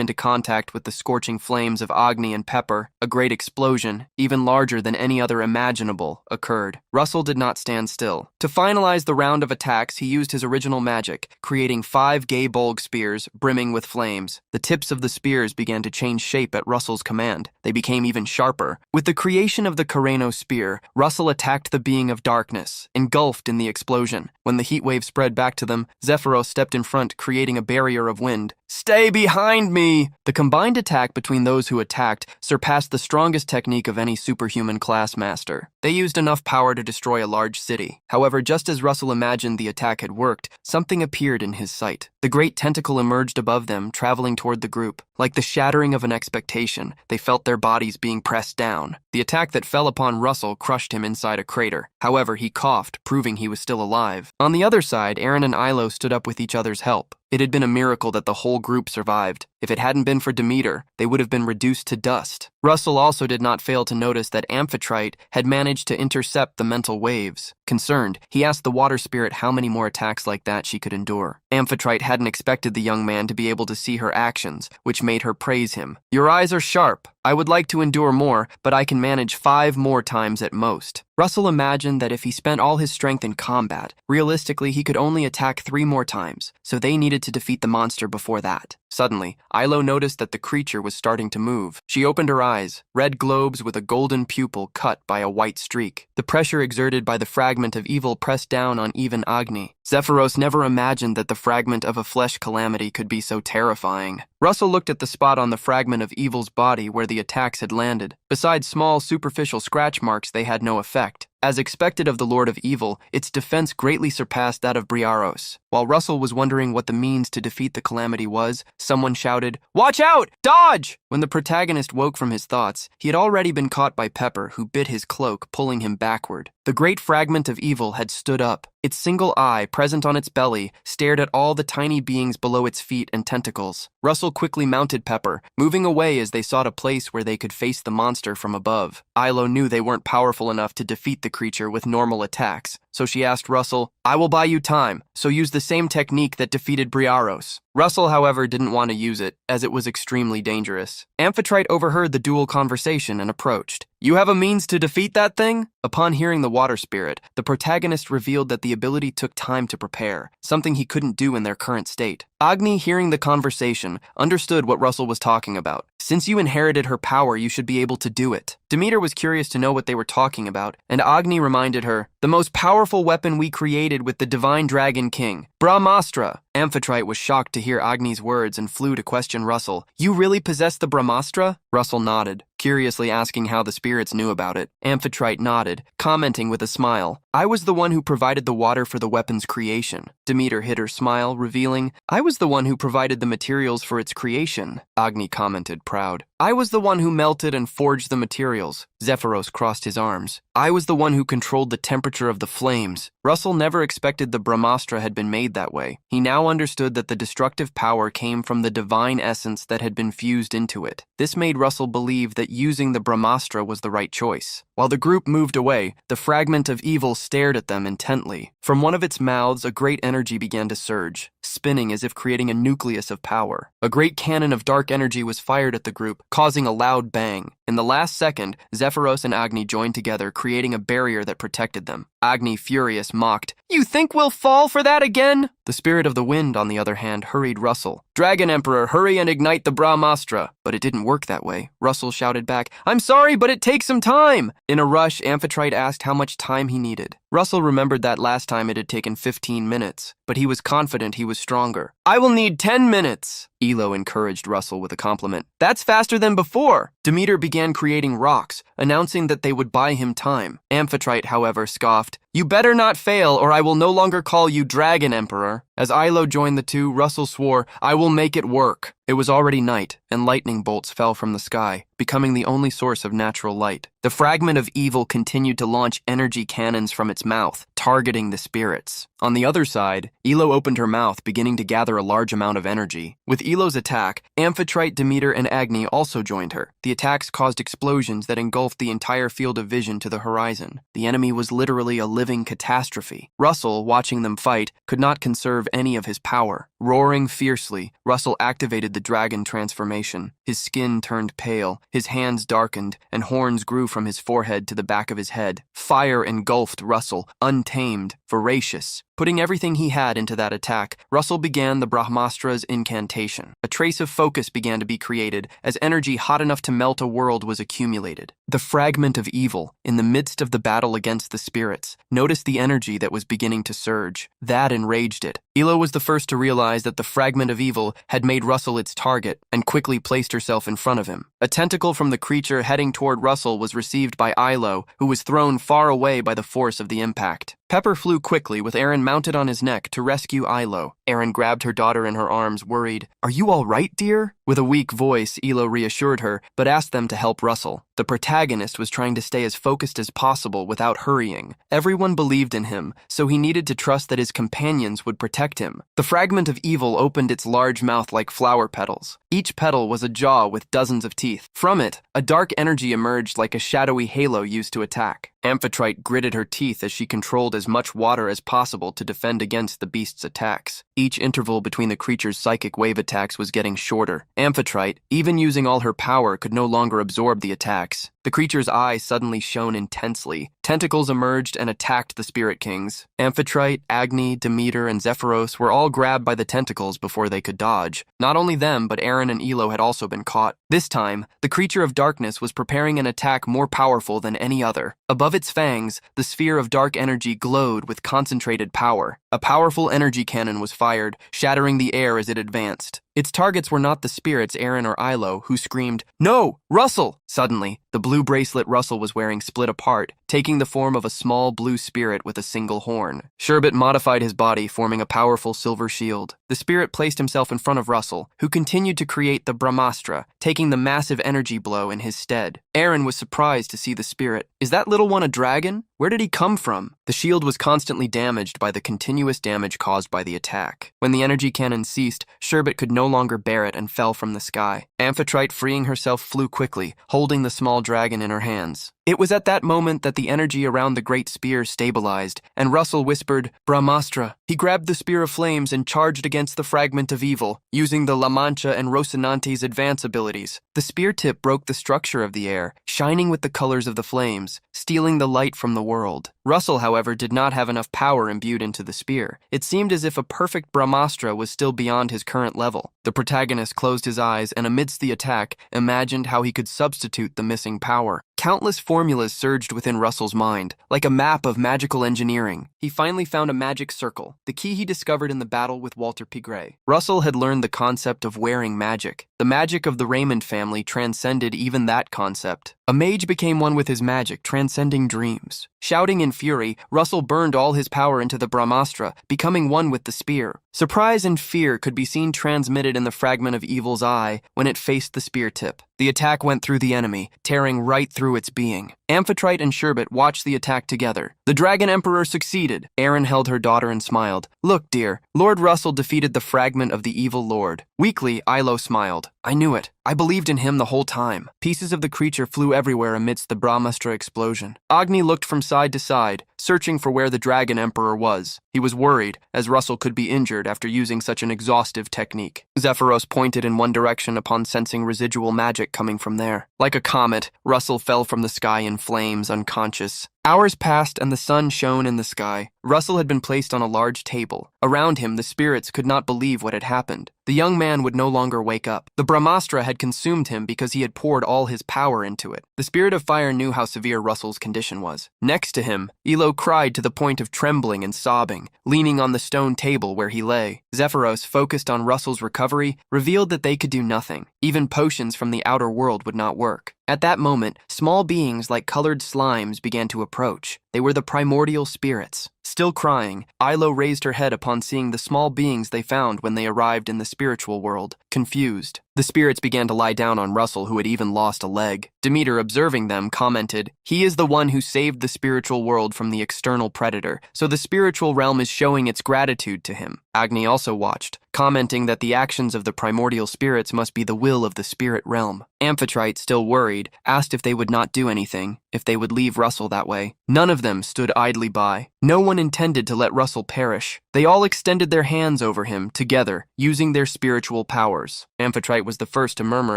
into contact with the scorching flames of Agni and Pepper, a great explosion, even larger than any other imaginable, occurred. Russell did not stand still. To finalize the round of attacks, he used his original magic, creating 5 Gaebolg spears brimming with flames. The tips of the spears began to change shape at Russell's command. They became even sharper. With the creation of the Carreno spear, Russell attacked the being of darkness, engulfed in the explosion. When the heat wave spread back to them, Zephyros stepped in front, creating a barrier of wind. "Stay behind me!" The combined attack between those who attacked surpassed the strongest technique of any superhuman class master. They used enough power to destroy a large city. However, just as Russell imagined the attack had worked, something appeared in his sight. The great tentacle emerged above them, traveling toward the group. Like the shattering of an expectation, they felt their bodies being pressed down. The attack that fell upon Russell crushed him inside a crater. However, he coughed, proving he was still alive. On the other side, Aaron and Ilo stood up with each other's help. It had been a miracle that the whole group survived. If it hadn't been for Demeter, they would have been reduced to dust. Russell also did not fail to notice that Amphitrite had managed to intercept the mental waves. Concerned, he asked the water spirit how many more attacks like that she could endure. Amphitrite hadn't expected the young man to be able to see her actions, which made her praise him. "Your eyes are sharp. I would like to endure more, but I can manage 5 more times at most." Russell imagined that if he spent all his strength in combat, realistically he could only attack 3 more times, so they needed to defeat the monster before that. Suddenly, Ilo noticed that the creature was starting to move. She opened her eyes, red globes with a golden pupil cut by a white streak. The pressure exerted by the fragment of evil pressed down on even Agni. Zephyros never imagined that the fragment of a flesh calamity could be so terrifying. Russell looked at the spot on the fragment of evil's body where the attacks had landed. Besides small superficial scratch marks, they had no effect. As expected of the Lord of Evil, its defense greatly surpassed that of Briaros. While Russell was wondering what the means to defeat the calamity was, someone shouted, "Watch out! Dodge!" When the protagonist woke from his thoughts, he had already been caught by Pepper, who bit his cloak, pulling him backward. The great fragment of evil had stood up. Its single eye, present on its belly, stared at all the tiny beings below its feet and tentacles. Russell quickly mounted Pepper, moving away as they sought a place where they could face the monster from above. Ilo knew they weren't powerful enough to defeat the creature with normal attacks, so she asked Russell, "I will buy you time, so use the same technique that defeated Briaros." Russell, however, didn't want to use it, as it was extremely dangerous. Amphitrite overheard the duel conversation and approached. "You have a means to defeat that thing?" Upon hearing the water spirit, the protagonist revealed that the ability took time to prepare, something he couldn't do in their current state. Agni, hearing the conversation, understood what Russell was talking about. "Since you inherited her power, you should be able to do it." Demeter was curious to know what they were talking about, and Agni reminded her, "The most powerful weapon we created with the divine dragon king, Brahmastra." Amphitrite was shocked to hear Agni's words and flew to question Russell. "You really possess the Brahmastra?" Russell nodded, curiously asking how the spirits knew about it. Amphitrite nodded, commenting with a smile, "I was the one who provided the water for the weapon's creation." Demeter hid her smile, revealing, "I was the one who provided the materials for its creation." Agni commented, proud, "I was the one who melted and forged the materials." Zephyros crossed his arms. "I was the one who controlled the temperature of the flames." Russell never expected the Brahmastra had been made that way. He now understood that the destructive power came from the divine essence that had been fused into it. This made Russell believe that using the Brahmastra was the right choice. While the group moved away, the fragment of evil stared at them intently. From one of its mouths, a great energy began to surge, spinning as if creating a nucleus of power. A great cannon of dark energy was fired at the group, causing a loud bang. In the last second, Zephyros and Agni joined together, creating a barrier that protected them. Agni, furious, mocked, "You think we'll fall for that again?" The spirit of the wind, on the other hand, hurried Russell. "Dragon Emperor, hurry and ignite the Brahmastra." But it didn't work that way. Russell shouted back, "I'm sorry, but it takes some time." In a rush, Amphitrite asked how much time he needed. Russell remembered that last time it had taken 15 minutes, but he was confident he was stronger. "I will need 10 minutes. Elo encouraged Russell with a compliment. "That's faster than before." Demeter began creating rocks, announcing that they would buy him time. Amphitrite, however, scoffed, "You better not fail, or I will no longer call you Dragon Emperor." As Ilo joined the two, Russell swore, "I will make it work." It was already night, and lightning bolts fell from the sky, becoming the only source of natural light. The fragment of evil continued to launch energy cannons from its mouth, targeting the spirits. On the other side, Elo opened her mouth, beginning to gather a large amount of energy. With Elo's attack, Amphitrite, Demeter, and Agni also joined her. The attacks caused explosions that engulfed the entire field of vision to the horizon. The enemy was literally a living catastrophe. Russell, watching them fight, could not conserve any of his power. Roaring fiercely, Russell activated the dragon transformation. His skin turned pale, his hands darkened, and horns grew from his forehead to the back of his head. Fire engulfed Russell, untamed, voracious. Putting everything he had into that attack, Russell began the Brahmastra's incantation. A trace of focus began to be created as energy hot enough to melt a world was accumulated. The fragment of evil, in the midst of the battle against the spirits, noticed the energy that was beginning to surge. That enraged it. Elo was the first to realize that the fragment of evil had made Russell its target and quickly placed herself in front of him. A tentacle from the creature heading toward Russell was received by Ilo, who was thrown far away by the force of the impact. Pepper flew quickly with Aaron mounted on his neck to rescue Ilo. Aaron grabbed her daughter in her arms, worried. "Are you all right, dear?" With a weak voice, Elo reassured her, but asked them to help Russell. The protagonist was trying to stay as focused as possible without hurrying. Everyone believed in him, so he needed to trust that his companions would protect him. The fragment of evil opened its large mouth like flower petals. Each petal was a jaw with dozens of teeth. From it, a dark energy emerged like a shadowy halo used to attack. Amphitrite gritted her teeth as she controlled as much water as possible to defend against the beast's attacks. Each interval between the creature's psychic wave attacks was getting shorter. Amphitrite, even using all her power, could no longer absorb the attacks. The creature's eyes suddenly shone intensely. Tentacles emerged and attacked the Spirit Kings. Amphitrite, Agni, Demeter, and Zephyros were all grabbed by the tentacles before they could dodge. Not only them, but Aaron and Elo had also been caught. This time, the creature of darkness was preparing an attack more powerful than any other. Above its fangs, the sphere of dark energy glowed with concentrated power. A powerful energy cannon was fired, shattering the air as it advanced. Its targets were not the spirits, Aaron or Ilo, who screamed, "No! Russell!" Suddenly, the blue bracelet Russell was wearing split apart, taking the form of a small blue spirit with a single horn. Hubert modified his body, forming a powerful silver shield. The spirit placed himself in front of Russell, who continued to create the Brahmastra, taking the massive energy blow in his stead. Aaron was surprised to see the spirit. "Is that little one a dragon? Where did he come from?" The shield was constantly damaged by the continuous damage caused by the attack. When the energy cannon ceased, Hubert could no longer bear it and fell from the sky. Amphitrite, freeing herself, flew quickly, holding the small dragon in her hands. It was at that moment that the energy around the great spear stabilized, and Russell whispered, "Brahmastra." He grabbed the spear of flames and charged against the fragment of evil, using the La Mancha and Rocinante's advance abilities. The spear tip broke the structure of the air, shining with the colors of the flames, stealing the light from the world. Russell, however, did not have enough power imbued into the spear. It seemed as if a perfect Brahmastra was still beyond his current level. The protagonist closed his eyes and, amidst the attack, imagined how he could substitute the missing power. Countless formulas surged within Russell's mind, like a map of magical engineering. He finally found a magic circle, the key he discovered in the battle with Walter Pigray. Russell had learned the concept of wearing magic. The magic of the Raymond family transcended even that concept. A mage became one with his magic, transcending dreams. Shouting in fury, Russell burned all his power into the Brahmastra, becoming one with the spear. Surprise and fear could be seen transmitted in the fragment of Evil's eye when it faced the spear tip. The attack went through the enemy, tearing right through its being. Amphitrite and Hubert watched the attack together. The Dragon Emperor succeeded. Erin held her daughter and smiled. Look, dear, Lord Russell defeated the fragment of the evil lord. Weakly, Ilo smiled. I knew it. I believed in him the whole time. Pieces of the creature flew everywhere amidst the Brahmastra explosion. Agni looked from side to side, searching for where the Dragon Emperor was. He was worried, as Russell could be injured after using such an exhaustive technique. Zephyros pointed in one direction upon sensing residual magic coming from there. Like a comet, Russell fell from the sky in flames, unconscious. Hours passed and the sun shone in the sky. Russell had been placed on a large table. Around him, the spirits could not believe what had happened. The young man would no longer wake up. The Brahmastra had consumed him because he had poured all his power into it. The spirit of fire knew how severe Russell's condition was. Next to him, Elo cried to the point of trembling and sobbing, leaning on the stone table where he lay. Zephyros, focused on Russell's recovery, revealed that they could do nothing. Even potions from the outer world would not work. At that moment, small beings like colored slimes began to approach. They were the primordial spirits. Still crying, Ilo raised her head upon seeing the small beings they found when they arrived in the spiritual world, confused. The spirits began to lie down on Russell, who had even lost a leg. Demeter, observing them, commented, "He is the one who saved the spiritual world from the external predator, so the spiritual realm is showing its gratitude to him." Agni also watched, commenting that the actions of the primordial spirits must be the will of the spirit realm. Amphitrite, still worried, asked if they would not do anything, if they would leave Russell that way. None of them stood idly by. No one intended to let Russell perish. They all extended their hands over him, together, using their spiritual powers. Amphitrite was the first to murmur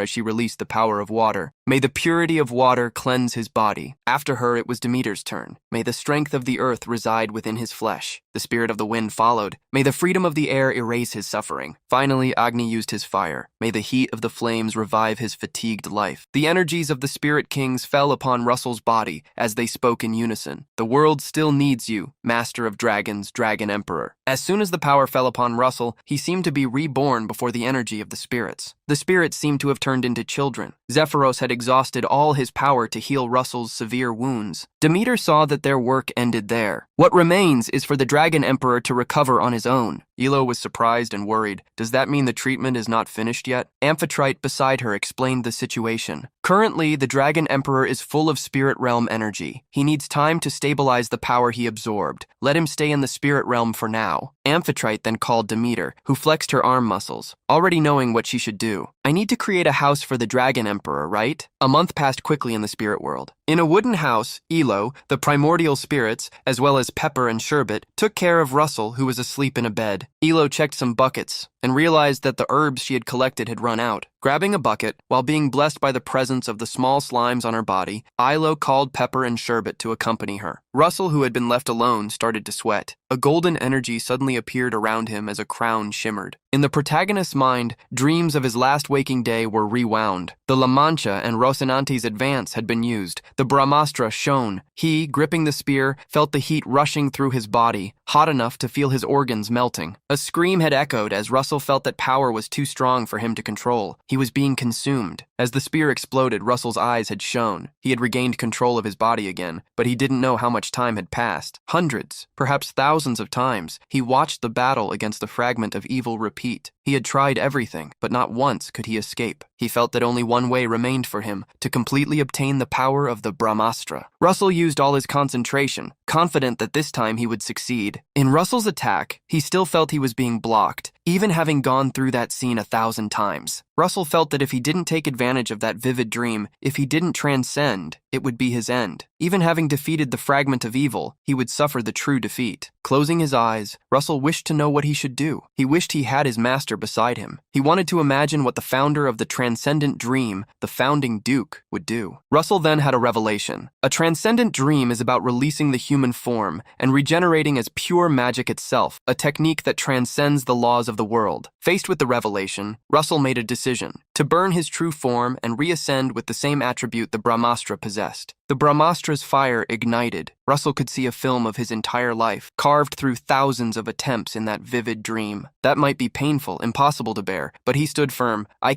as she released the power of water. May the purity of water cleanse his body. After her, it was Demeter's turn. May the strength of the earth reside within his flesh. The spirit of the wind followed. May the freedom of the air erase his suffering. Finally, Agni used his fire. May the heat of the flames revive his fatigued life. The energies of the spirit kings fell upon Russell's body as they spoke in unison. The world still needs you, Master of Dragons, Dragon Emperor. As soon as the power fell upon Russell, he seemed to be reborn before the energy of the spirits. The spirits seemed to have turned into children. Zephyros had exhausted all his power to heal Russell's severe wounds. Demeter saw that their work ended there. What remains is for the Dragon Emperor to recover on his own. Elo was surprised and worried. Does that mean the treatment is not finished yet? Amphitrite beside her explained the situation. Currently, the Dragon Emperor is full of spirit realm energy. He needs time to stabilize the power he absorbed. Let him stay in the spirit realm for now. Amphitrite then called Demeter, who flexed her arm muscles, already knowing what she should do. I need to create a house for the Dragon Emperor, right? A month passed quickly in the spirit world. In a wooden house, Elo, the primordial spirits, as well as Pepper and Sherbet, took care of Russell, who was asleep in a bed. Elo checked some buckets and realized that the herbs she had collected had run out. Grabbing a bucket, while being blessed by the presence of the small slimes on her body, Ilo called Pepper and Sherbet to accompany her. Russell, who had been left alone, started to sweat. A golden energy suddenly appeared around him as a crown shimmered. In the protagonist's mind, dreams of his last waking day were rewound. The La Mancha and Rocinante's advance had been used. The Brahmastra shone. He, gripping the spear, felt the heat rushing through his body, hot enough to feel his organs melting. A scream had echoed as Russell felt that power was too strong for him to control. He was being consumed. As the spear exploded, Russell's eyes had shone. He had regained control of his body again, but he didn't know how much time had passed. Hundreds, perhaps thousands of times, he watched the battle against the fragment of evil repeat. He had tried everything, but not once could he escape. He felt that only one way remained for him, to completely obtain the power of the Brahmastra. Russell used all his concentration, confident that this time he would succeed. In Russell's attack, he still felt he was being blocked, even having gone through that scene 1,000 times. Russell felt that if he didn't take advantage of that vivid dream, if he didn't transcend, it would be his end. Even having defeated the fragment of evil, he would suffer the true defeat. Closing his eyes, Russell wished to know what he should do. He wished he had his master beside him. He wanted to imagine what the founder of the transcendent dream, the founding duke, would do. Russell then had a revelation. A transcendent dream is about releasing the human form and regenerating as pure magic itself, a technique that transcends the laws of the world. Faced with the revelation, Russell made a decision to burn his true form and reascend with the same attribute the Brahmastra possessed. The Brahmastra's fire ignited. Russell could see a film of his entire life, carved through thousands of attempts in that vivid dream. That might be painful, impossible to bear, but he stood firm. I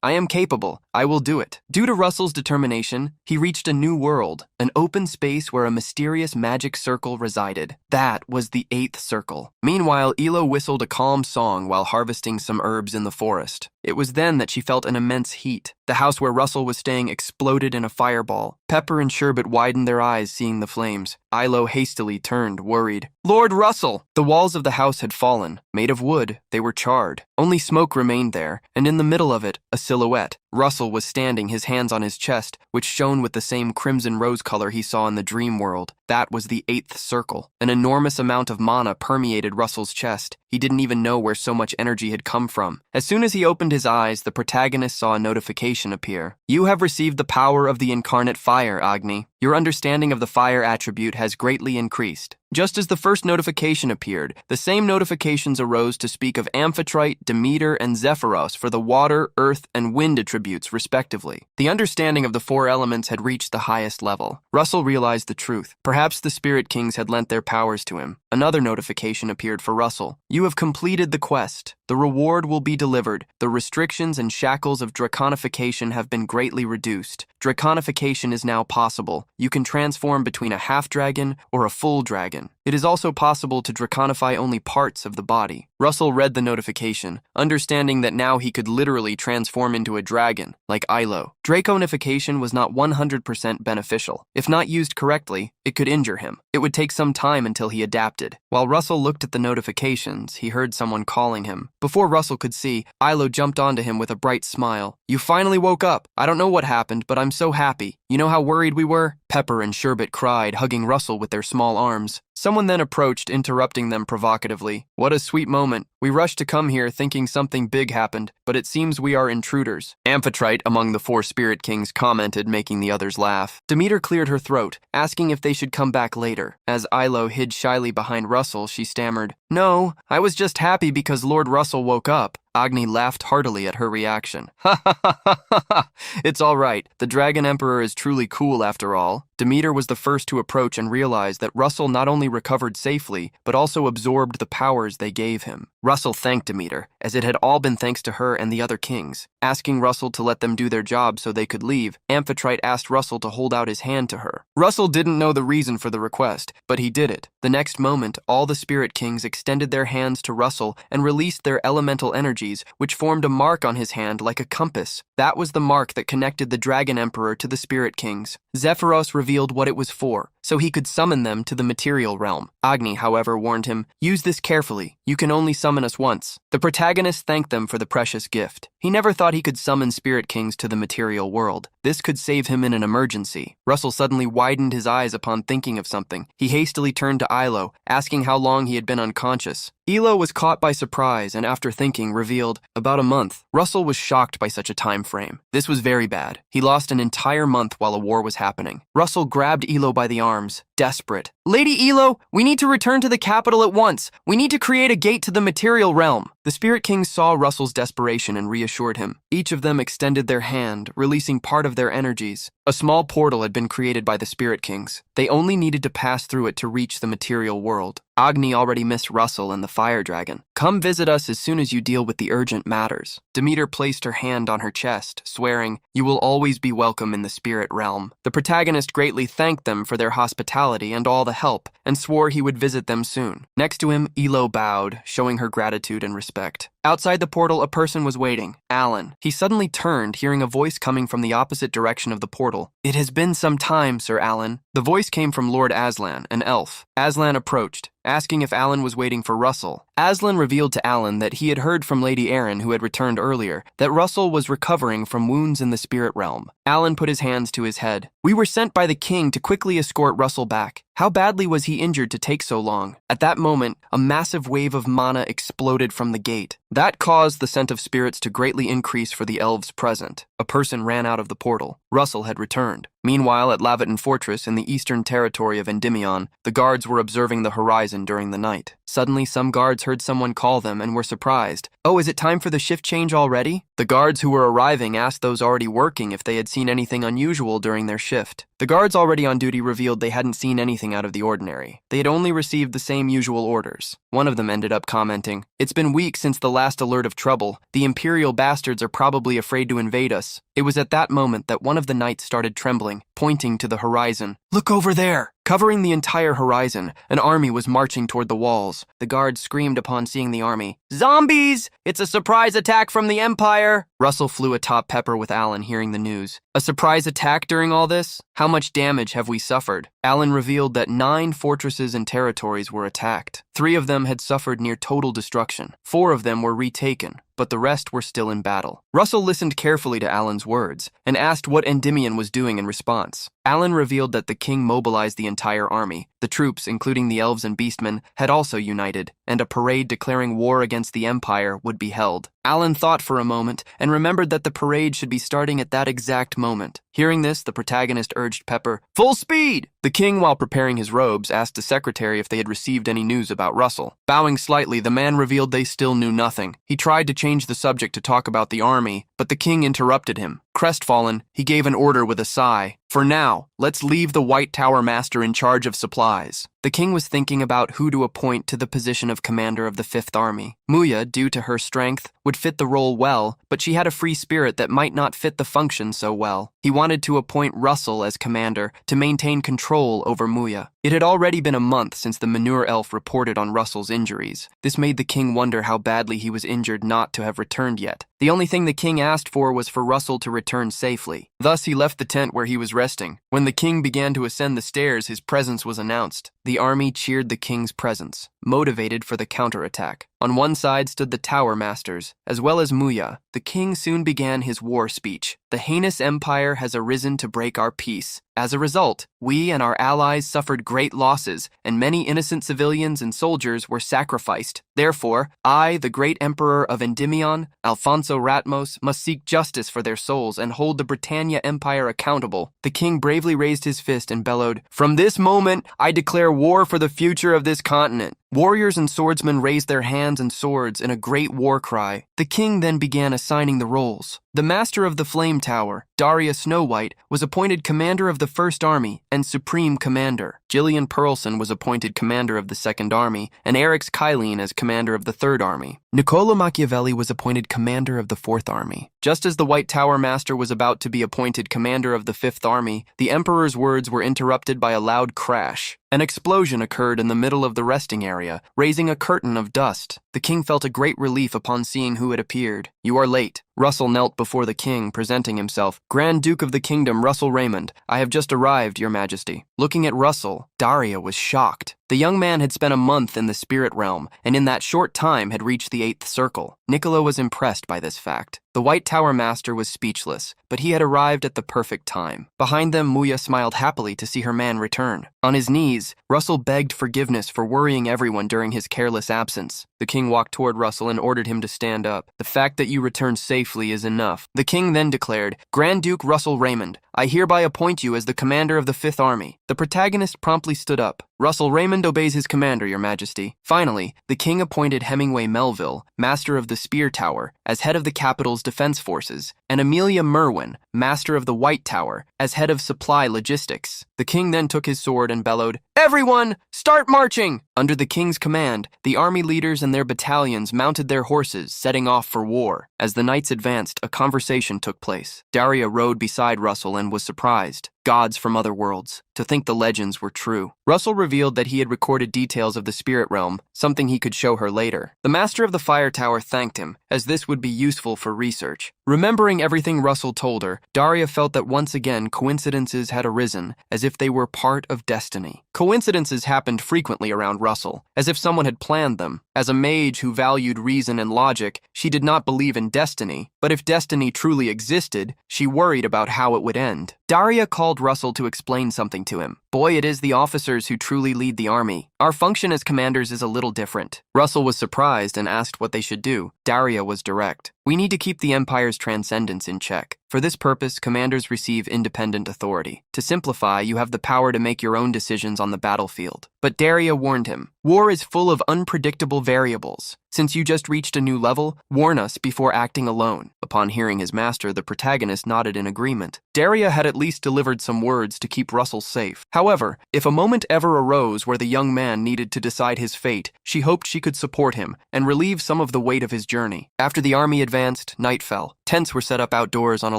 am capable, I will do it. Due to Russell's determination, he reached a new world, an open space where a mysterious magic circle resided. That was the 8th circle. Meanwhile, Elo whistled a calm song while harvesting some herbs in the forest. It was then that she felt an immense heat. The house where Russell was staying exploded in a fireball. Pepper and Sherbet widened their eyes seeing the flames. Ilo hastily turned, worried. Lord Russell! The walls of the house had fallen. Made of wood, they were charred. Only smoke remained there, and in the middle of it, a silhouette. Russell was standing, his hands on his chest, which shone with the same crimson rose color he saw in the dream world. That was the 8th circle. An enormous amount of mana permeated Russell's chest. He didn't even know where so much energy had come from. As soon as he opened his eyes, the protagonist saw a notification appear. You have received the power of the incarnate fire, Agni. Your understanding of the fire attribute has greatly increased. Just as the first notification appeared, the same notifications arose to speak of Amphitrite, Demeter, and Zephyros for the water, earth, and wind attributes, respectively. The understanding of the 4 elements had reached the highest level. Russell realized the truth. Perhaps the Spirit Kings had lent their powers to him. Another notification appeared for Russell. You have completed the quest. The reward will be delivered. The restrictions and shackles of Dragonification have been greatly reduced. Dragonification is now possible. You can transform between a half-dragon or a full dragon. It is also possible to draconify only parts of the body. Russell read the notification, understanding that now he could literally transform into a dragon, like Ilo. Draconification was not 100% beneficial. If not used correctly, it could injure him. It would take some time until he adapted. While Russell looked at the notifications, he heard someone calling him. Before Russell could see, Ilo jumped onto him with a bright smile. You finally woke up. I don't know what happened, but I'm so happy. You know how worried we were? Pepper and Sherbet cried, hugging Russell with their small arms. Someone then approached, interrupting them provocatively. What a sweet moment. We rushed to come here thinking something big happened, but it seems we are intruders. Amphitrite, among the 4 Spirit Kings, commented, making the others laugh. Demeter cleared her throat, asking if they should come back later. As Ilo hid shyly behind Russell, she stammered, No, I was just happy because Lord Russell woke up. Agni laughed heartily at her reaction. Ha ha ha ha ha! It's all right. The Dragon Emperor is truly cool after all. Demeter was the first to approach and realize that Russell not only recovered safely, but also absorbed the powers they gave him. Russell thanked Demeter, as it had all been thanks to her and the other kings. Asking Russell to let them do their job so they could leave, Amphitrite asked Russell to hold out his hand to her. Russell didn't know the reason for the request, but he did it. The next moment, all the Spirit Kings extended their hands to Russell and released their elemental energies, which formed a mark on his hand like a compass. That was the mark that connected the Dragon Emperor to the Spirit Kings. Zephyros revealed what it was for, so he could summon them to the material realm. Agni, however, warned him, Use this carefully. You can only summon us once. The protagonist thanked them for the precious gift. He never thought he could summon Spirit Kings to the material world. This could save him in an emergency. Russell suddenly widened his eyes upon thinking of something. He hastily turned to Ilo, asking how long he had been unconscious. Ilo was caught by surprise and after thinking revealed, about a month. Russell was shocked by such a time frame. This was very bad. He lost an entire month while a war was happening. Russell grabbed Ilo by the arms, desperate. Lady Ilo, we need to return to the capital at once. We need to create a gate to the material realm. The Spirit Kings saw Russell's desperation and reassured him. Each of them extended their hand, releasing part of their energies. A small portal had been created by the Spirit Kings. They only needed to pass through it to reach the material world. Agni already missed Russell and the fire dragon. Come visit us as soon as you deal with the urgent matters. Demeter placed her hand on her chest, swearing, You will always be welcome in the spirit realm. The protagonist greatly thanked them for their hospitality and all the help, and swore he would visit them soon. Next to him, Ilo bowed, showing her gratitude and respect. Outside the portal, a person was waiting, Alan. He suddenly turned, hearing a voice coming from the opposite direction of the portal. It has been some time, Sir Alan. The voice came from Lord Aslan, an elf. Aslan approached, asking if Alan was waiting for Russell. Aslan revealed to Alan that he had heard from Lady Erin, who had returned earlier, that Russell was recovering from wounds in the spirit realm. Alan put his hands to his head. We were sent by the king to quickly escort Russell back. How badly was he injured to take so long? At that moment, a massive wave of mana exploded from the gate. That caused the scent of spirits to greatly increase for the elves present. A person ran out of the portal. Russell had returned. Meanwhile, at Laviton Fortress in the eastern territory of Endymion, the guards were observing the horizon during the night. Suddenly, some guards heard someone call them and were surprised. "Oh, is it time for the shift change already?" The guards who were arriving asked those already working if they had seen anything unusual during their shift. The guards already on duty revealed they hadn't seen anything out of the ordinary. They had only received the same usual orders. One of them ended up commenting, "It's been weeks since the last alert of trouble. The Imperial bastards are probably afraid to invade us." It was at that moment that one of the knights started trembling, pointing to the horizon. "Look over there!" Covering the entire horizon, an army was marching toward the walls. The guards screamed upon seeing the army. "Zombies! It's a surprise attack from the Empire!" Russell flew atop Pepper with Alan hearing the news. "A surprise attack during all this? How much damage have we suffered?" Alan revealed that 9 fortresses and territories were attacked. 3 of them had suffered near total destruction. 4 of them were retaken, but the rest were still in battle. Russell listened carefully to Alan's words and asked what Endymion was doing in response. Alan revealed that the king mobilized the entire army. The troops, including the elves and beastmen, had also united, and a parade declaring war against the Empire would be held. Alan thought for a moment and remembered that the parade should be starting at that exact moment. Hearing this, the protagonist urged Pepper, "Full speed!" The king, while preparing his robes, asked the secretary if they had received any news about Russell. Bowing slightly, the man revealed they still knew nothing. He tried to change the subject to talk about the army, but the king interrupted him. Crestfallen, he gave an order with a sigh. "For now, let's leave the White Tower Master in charge of supplies." The king was thinking about who to appoint to the position of commander of the 5th Army. Muya, due to her strength, would fit the role well, but she had a free spirit that might not fit the function so well. He wanted to appoint Russell as commander to maintain control over Muya. It had already been a month since the manure elf reported on Russell's injuries. This made the king wonder how badly he was injured not to have returned yet. The only thing the king asked for was for Russell to return safely. Thus, he left the tent where he was resting. When the king began to ascend the stairs, his presence was announced. The army cheered the king's presence, motivated for the counterattack. On one side stood the Tower Masters, as well as Muya. The king soon began his war speech. "The heinous empire has arisen to break our peace. As a result, we and our allies suffered great losses, and many innocent civilians and soldiers were sacrificed. Therefore, I, the great emperor of Endymion, Alfonso Ratmos, must seek justice for their souls and hold the Britannia Empire accountable." The king bravely raised his fist and bellowed, "From this moment, I declare war for the future of this continent." Warriors and swordsmen raised their hands and swords in a great war cry. The king then began assigning the roles. The master of the Flame Tower, Daria Snow White, was appointed commander of the 1st Army and supreme commander. Gillian Pearlson was appointed commander of the 2nd Army, and Erix Kylene as commander of the 3rd Army. Niccolo Machiavelli was appointed commander of the 4th Army. Just as the White Tower Master was about to be appointed commander of the 5th Army, the Emperor's words were interrupted by a loud crash. An explosion occurred in the middle of the resting area, raising a curtain of dust. The king felt a great relief upon seeing who had appeared. "You are late." Russell knelt before the king, presenting himself. "Grand Duke of the Kingdom, Russell Raymond. I have just arrived, your majesty." Looking at Russell, Daria was shocked. The young man had spent a month in the spirit realm, and in that short time had reached the 8th circle. Niccolo was impressed by this fact. The White Tower Master was speechless, but he had arrived at the perfect time. Behind them, Muya smiled happily to see her man return. On his knees, Russell begged forgiveness for worrying everyone during his careless absence. The king walked toward Russell and ordered him to stand up. "The fact that you returned safely is enough." The king then declared, "Grand Duke Russell Raymond, I hereby appoint you as the commander of the 5th Army." The protagonist promptly stood up. "Russell Raymond obeys his commander, your majesty." Finally, the king appointed Hemingway Melville, master of the Spear Tower, as head of the capital's defense forces, and Amelia Merwin, master of the White Tower, as head of supply logistics. The king then took his sword and bellowed, "Everyone, start marching!" Under the king's command, the army leaders and their battalions mounted their horses, setting off for war. As the knights advanced, a conversation took place. Daria rode beside Russell and was surprised. Gods from other worlds. To think the legends were true. Russell revealed that he had recorded details of the spirit realm, something he could show her later. The master of the fire tower thanked him, as this would be useful for research. Remembering everything Russell told her, Daria felt that once again coincidences had arisen, as if they were part of destiny. Coincidences happened frequently around Russell, as if someone had planned them. As a mage who valued reason and logic, she did not believe in destiny, but if destiny truly existed, she worried about how it would end. Daria called Russell to explain something to him. Boy, it is the officers who truly lead the army. Our function as commanders is a little different. Russell was surprised and asked what they should do. Daria was direct. We need to keep the Empire's transcendence in check. For this purpose, commanders receive independent authority. To simplify, you have the power to make your own decisions on the battlefield. But Daria warned him, war is full of unpredictable variables. Since you just reached a new level, warn us before acting alone. Upon hearing his master, the protagonist nodded in agreement. Daria had at least delivered some words to keep Russell safe. However, if a moment ever arose where the young man needed to decide his fate, she hoped she could support him and relieve some of the weight of his journey. After the army advanced, night fell. Tents were set up outdoors on a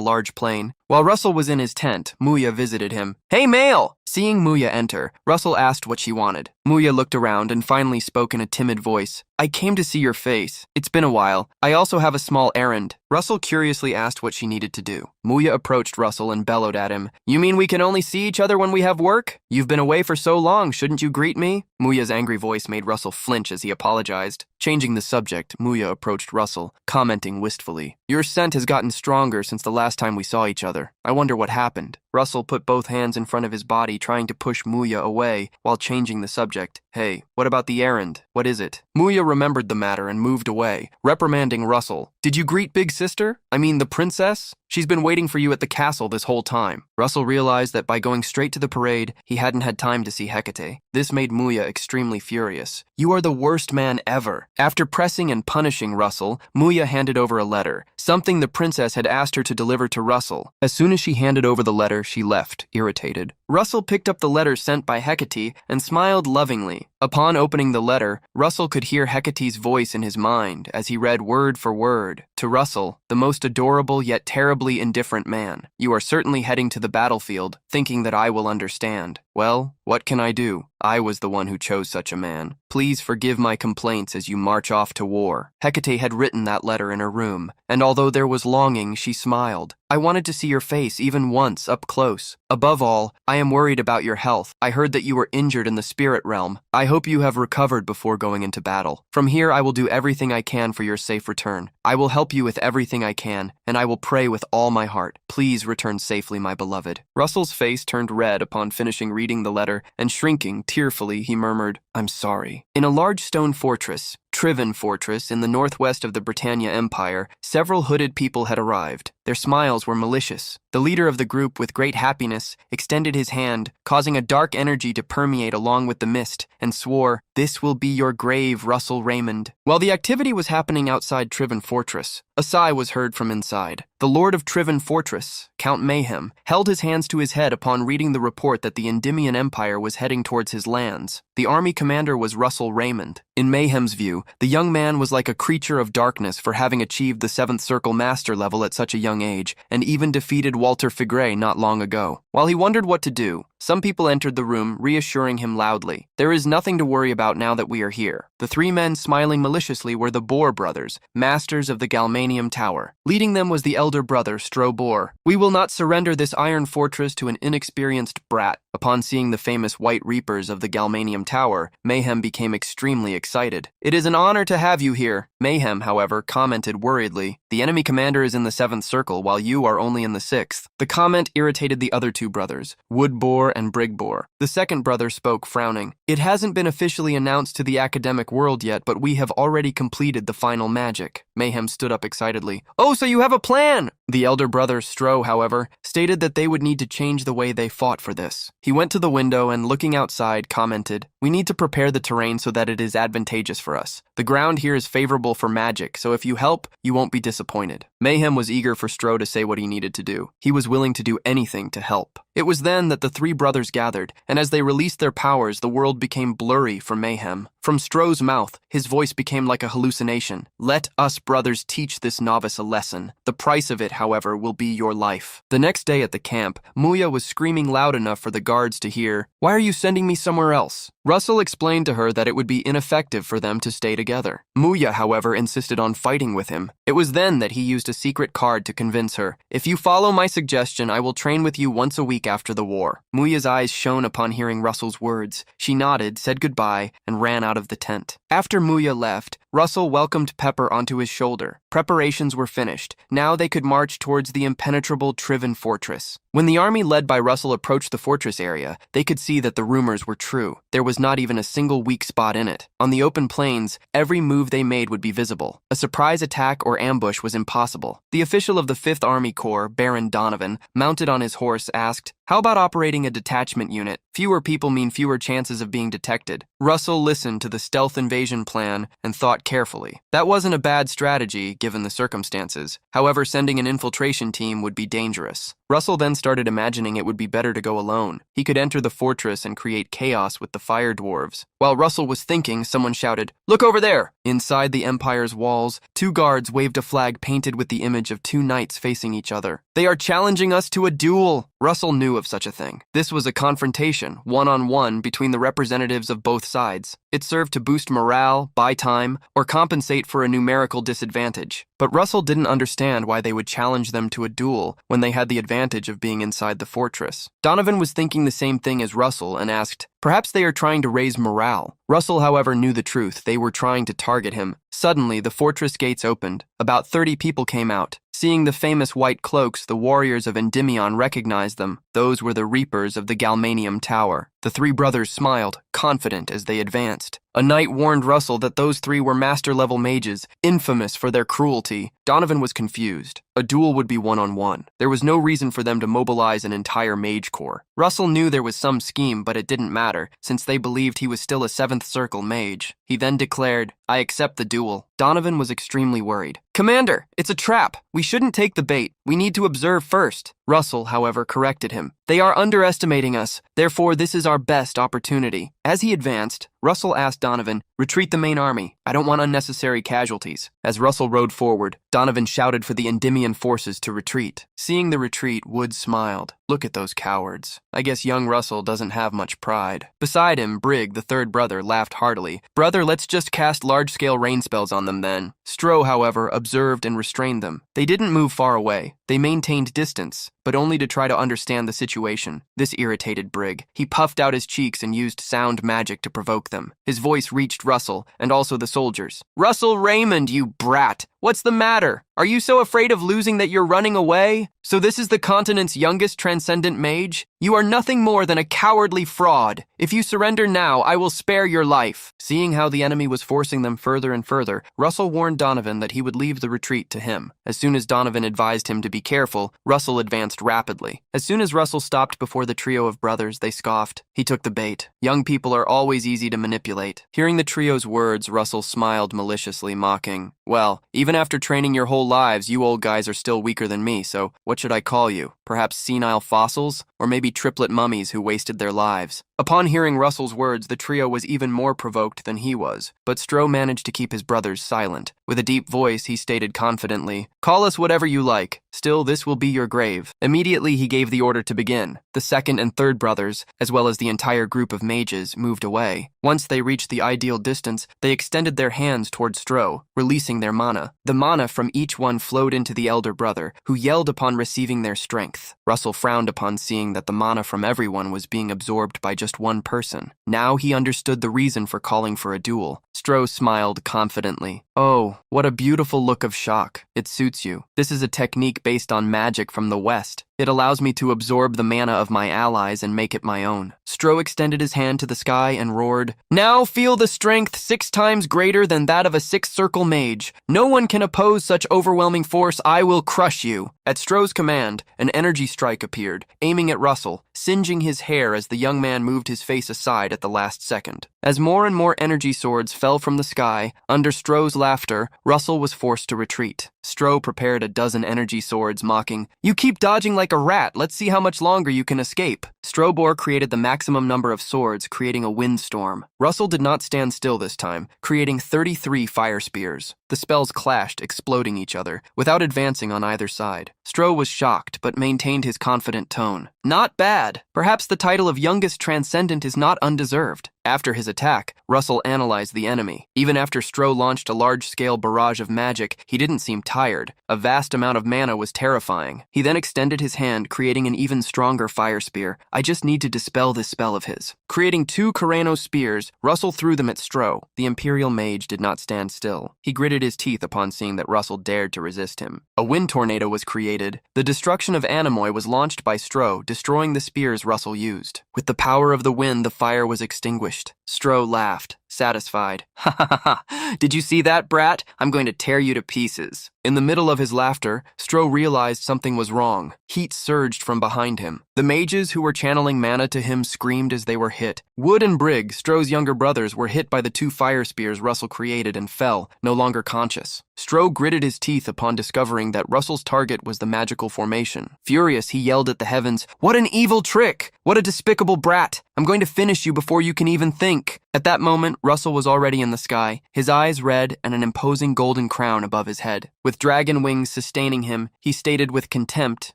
large plain. While Russell was in his tent, Muya visited him. "Hey, male!" Seeing Muya enter, Russell asked what she wanted. Muya looked around and finally spoke in a timid voice. "I came to see your face. It's been a while. I also have a small errand." Russell curiously asked what she needed to do. Muya approached Russell and bellowed at him. "You mean we can only see each other when we have work? You've been away for so long, shouldn't you greet me?" Muya's angry voice made Russell flinch as he apologized. Changing the subject, Muya approached Russell, commenting wistfully, "Your scent has gotten stronger since the last time we saw each other. I wonder what happened." Russell put both hands in front of his body, trying to push Muya away while changing the subject. "Hey, what about the errand? What is it?" Muya remembered the matter and moved away, reprimanding Russell. "Did you greet Big Sister? I mean the princess? She's been waiting for you at the castle this whole time." Russell realized that by going straight to the parade, he hadn't had time to see Hecate. This made Muya extremely furious. "You are the worst man ever." After pressing and punishing Russell, Muya handed over a letter, something the princess had asked her to deliver to Russell. As soon as she handed over the letter, she left, irritated. Russell picked up the letter sent by Hecate and smiled lovingly. Upon opening the letter, Russell could hear Hecate's voice in his mind as he read word for word. To Russell, the most adorable yet terribly indifferent man, "You are certainly heading to the battlefield, thinking that I will understand. Well, what can I do? I was the one who chose such a man. Please forgive my complaints as you march off to war." Hecate had written that letter in her room, and although there was longing, she smiled. "I wanted to see your face even once, up close. Above all, I am worried about your health. I heard that you were injured in the spirit realm. I hope you have recovered before going into battle. From here, I will do everything I can for your safe return. I will help you with everything I can, and I will pray with all my heart. Please return safely, my beloved." Russell's face turned red upon finishing reading the letter, and shrinking tearfully, he murmured, "I'm sorry." In a large stone fortress, Trivan Fortress, in the northwest of the Britannia Empire, several hooded people had arrived. Their smiles were malicious. The leader of the group, with great happiness, extended his hand, causing a dark energy to permeate along with the mist, and swore, "This will be your grave, Russell Raymond." While the activity was happening outside Trivan Fortress, a sigh was heard from inside. The Lord of Trivan Fortress, Count Mayhem, held his hands to his head upon reading the report that the Endymion Empire was heading towards his lands. The army commander was Russell Raymond. In Mayhem's view, the young man was like a creature of darkness for having achieved the 7th Circle Master level at such a young age, and even defeated Walter Figray not long ago. While he wondered what to do, some people entered the room, reassuring him loudly, "There is nothing to worry about now that we are here." The three men smiling maliciously were the Boar brothers, masters of the Galmanium Tower. Leading them was the elder brother, Stro Boar. "We will not surrender this iron fortress to an inexperienced brat." Upon seeing the famous White Reapers of the Galmanium Tower, Mayhem became extremely excited. "It is an honor to have you here." Mayhem, however, commented worriedly, "The enemy commander is in the 7th Circle, while you are only in the 6th. The comment irritated the other two brothers, Wood Boar and Brig Boar. The second brother spoke, frowning. "It hasn't been officially announced to the academic world yet, but we have already completed the final magic." Mayhem stood up excitedly. "Oh, so you have a plan!" The elder brother, Stro, however, stated that they would need to change the way they fought for this. He went to the window and, looking outside, commented, "We need to prepare the terrain so that it is advantageous for us. The ground here is favorable for magic, so if you help, you won't be disappointed." Mayhem was eager for Stro to say what he needed to do. He was willing to do anything to help. It was then that the three brothers gathered, and as they released their powers, the world became blurry for Mayhem. From Stro's mouth, his voice became like a hallucination. "Let us brothers teach this novice a lesson. The price of it, however, will be your life." The next day at the camp, Muya was screaming loud enough for the guards to hear, "Why are you sending me somewhere else?" Russell explained to her that it would be ineffective for them to stay together. Muya, however, insisted on fighting with him. It was then that he used a secret card to convince her, "If you follow my suggestion, I will train with you once a week after the war." Muya's eyes shone upon hearing Russell's words. She nodded, said goodbye, and ran out of the tent. After Muya left, Russell welcomed Pepper onto his shoulder. Preparations were finished. Now they could march towards the impenetrable Trivan fortress. When the army led by Russell approached the fortress area, they could see that the rumors were true. There was not even a single weak spot in it. On the open plains, every move they made would be visible. A surprise attack or ambush was impossible. The official of the 5th Army Corps, Baron Donovan, mounted on his horse, asked, "How about operating a detachment unit? Fewer people mean fewer chances of being detected." Russell listened to the stealth invasion plan and thought carefully. That wasn't a bad strategy, given the circumstances. However, sending an infiltration team would be dangerous. Russell then started imagining it would be better to go alone. He could enter the fortress and create chaos with the fire dwarves. While Russell was thinking, someone shouted, "Look over there!" Inside the Empire's walls, 2 guards waved a flag painted with the image of 2 knights facing each other. "They are challenging us to a duel!" Russell knew of such a thing. This was a confrontation, one-on-one, between the representatives of both sides. It served to boost morale, buy time, or compensate for a numerical disadvantage. But Russell didn't understand why they would challenge them to a duel when they had the advantage of being inside the fortress. Donovan was thinking the same thing as Russell and asked, "Perhaps they are trying to raise morale." Russell, however, knew the truth. They were trying to target him. Suddenly, the fortress gates opened. About 30 people came out. Seeing the famous white cloaks, the warriors of Endymion recognized them. Those were the reapers of the Galmanium Tower. The 3 brothers smiled, confident as they advanced. A knight warned Russell that those 3 were master-level mages, infamous for their cruelty. Donovan was confused. A duel would be one-on-one. There was no reason for them to mobilize an entire mage corps. Russell knew there was some scheme, but it didn't matter, since they believed he was still a 7th Circle mage. He then declared, "I accept the duel." Donovan was extremely worried. "Commander, it's a trap. We shouldn't take the bait. We need to observe first." Russell, however, corrected him. "They are underestimating us. Therefore, this is our best opportunity." As he advanced, Russell asked Donovan, "Retreat the main army. I don't want unnecessary casualties." As Russell rode forward, Donovan shouted for the Endymion forces to retreat. Seeing the retreat, Wood smiled. "Look at those cowards. I guess young Russell doesn't have much pride." Beside him, Brig, the 3rd brother, laughed heartily. "Brother, let's just cast large-scale rain spells on them then." Stroh, however, observed and restrained them. They didn't move far away. They maintained distance, but only to try to understand the situation. This irritated Brig. He puffed out his cheeks and used sound magic to provoke them. His voice reached Russell, and also the soldiers. "Russell Raymond, you brat! What's the matter? Are you so afraid of losing that you're running away? So this is the continent's youngest transcendent mage? You are nothing more than a cowardly fraud. If you surrender now, I will spare your life." Seeing how the enemy was forcing them further and further, Russell warned Donovan that he would leave the retreat to him. As soon as Donovan advised him to be careful, Russell advanced rapidly. As soon as Russell stopped before the trio of brothers, they scoffed. He took the bait. Young people are always easy to manipulate. Hearing the trio's words, Russell smiled maliciously, mocking, "Well, even after training your whole lives, you old guys are still weaker than me, so what should I call you? Perhaps senile fossils? Or maybe triplet mummies who wasted their lives?" Upon hearing Russell's words, the trio was even more provoked than he was, but Stroh managed to keep his brothers silent. With a deep voice, he stated confidently, "Call us whatever you like. Still, this will be your grave." Immediately, he gave the order to begin. The 2nd and 3rd brothers, as well as the entire group of mages, moved away. Once they reached the ideal distance, they extended their hands toward Stroh, releasing their mana. The mana from each one flowed into the elder brother, who yelled upon receiving their strength. Russell frowned upon seeing that the mana from everyone was being absorbed by just one person. Now he understood the reason for calling for a duel. Stroh smiled confidently. "Oh, what a beautiful look of shock. It suits you. This is a technique based on magic from the West. It allows me to absorb the mana of my allies and make it my own." Stroh extended his hand to the sky and roared, "Now feel the strength 6 times greater than that of a 6th Circle mage. No one can oppose such overwhelming force. I will crush you." At Stroh's command, an energy strike appeared, aiming at Russell, singeing his hair as the young man moved his face aside at the last second. As more and more energy swords fell from the sky, under Stroh's laughter, Russell was forced to retreat. Stroh prepared a dozen energy swords, mocking, "You keep dodging like a rat. Let's see how much longer you can escape." Strohbor created the maximum number of swords, creating a windstorm. Russell did not stand still this time, creating 33 fire spears. The spells clashed, exploding each other, without advancing on either side. Stroh was shocked, but maintained his confident tone. "Not bad. Perhaps the title of youngest transcendent is not undeserved. After his attack, Russell analyzed the enemy. Even after Stro launched a large-scale barrage of magic, he didn't seem tired. A vast amount of mana was terrifying. He then extended his hand, creating an even stronger fire spear. I just need to dispel this spell of his. Creating 2 Carano spears, Russell threw them at Stro. The Imperial Mage did not stand still. He gritted his teeth upon seeing that Russell dared to resist him. A wind tornado was created. The destruction of Anemoy was launched by Stro, destroying the spears Russell used. With the power of the wind, the fire was extinguished. Stro laughed, satisfied. Ha ha ha ha! Did you see that, brat? I'm going to tear you to pieces. In the middle of his laughter, Stro realized something was wrong. Heat surged from behind him. The mages who were channeling mana to him screamed as they were hit. Wood and Brig, Stro's younger brothers, were hit by the 2 fire spears Russell created and fell, no longer conscious. Stro gritted his teeth upon discovering that Russell's target was the magical formation. Furious, he yelled at the heavens, "What an evil trick! What a despicable brat! I'm going to finish you before you can even think!" At that moment, Russell was already in the sky, his eyes red and an imposing golden crown above his head. With dragon wings sustaining him, he stated with contempt,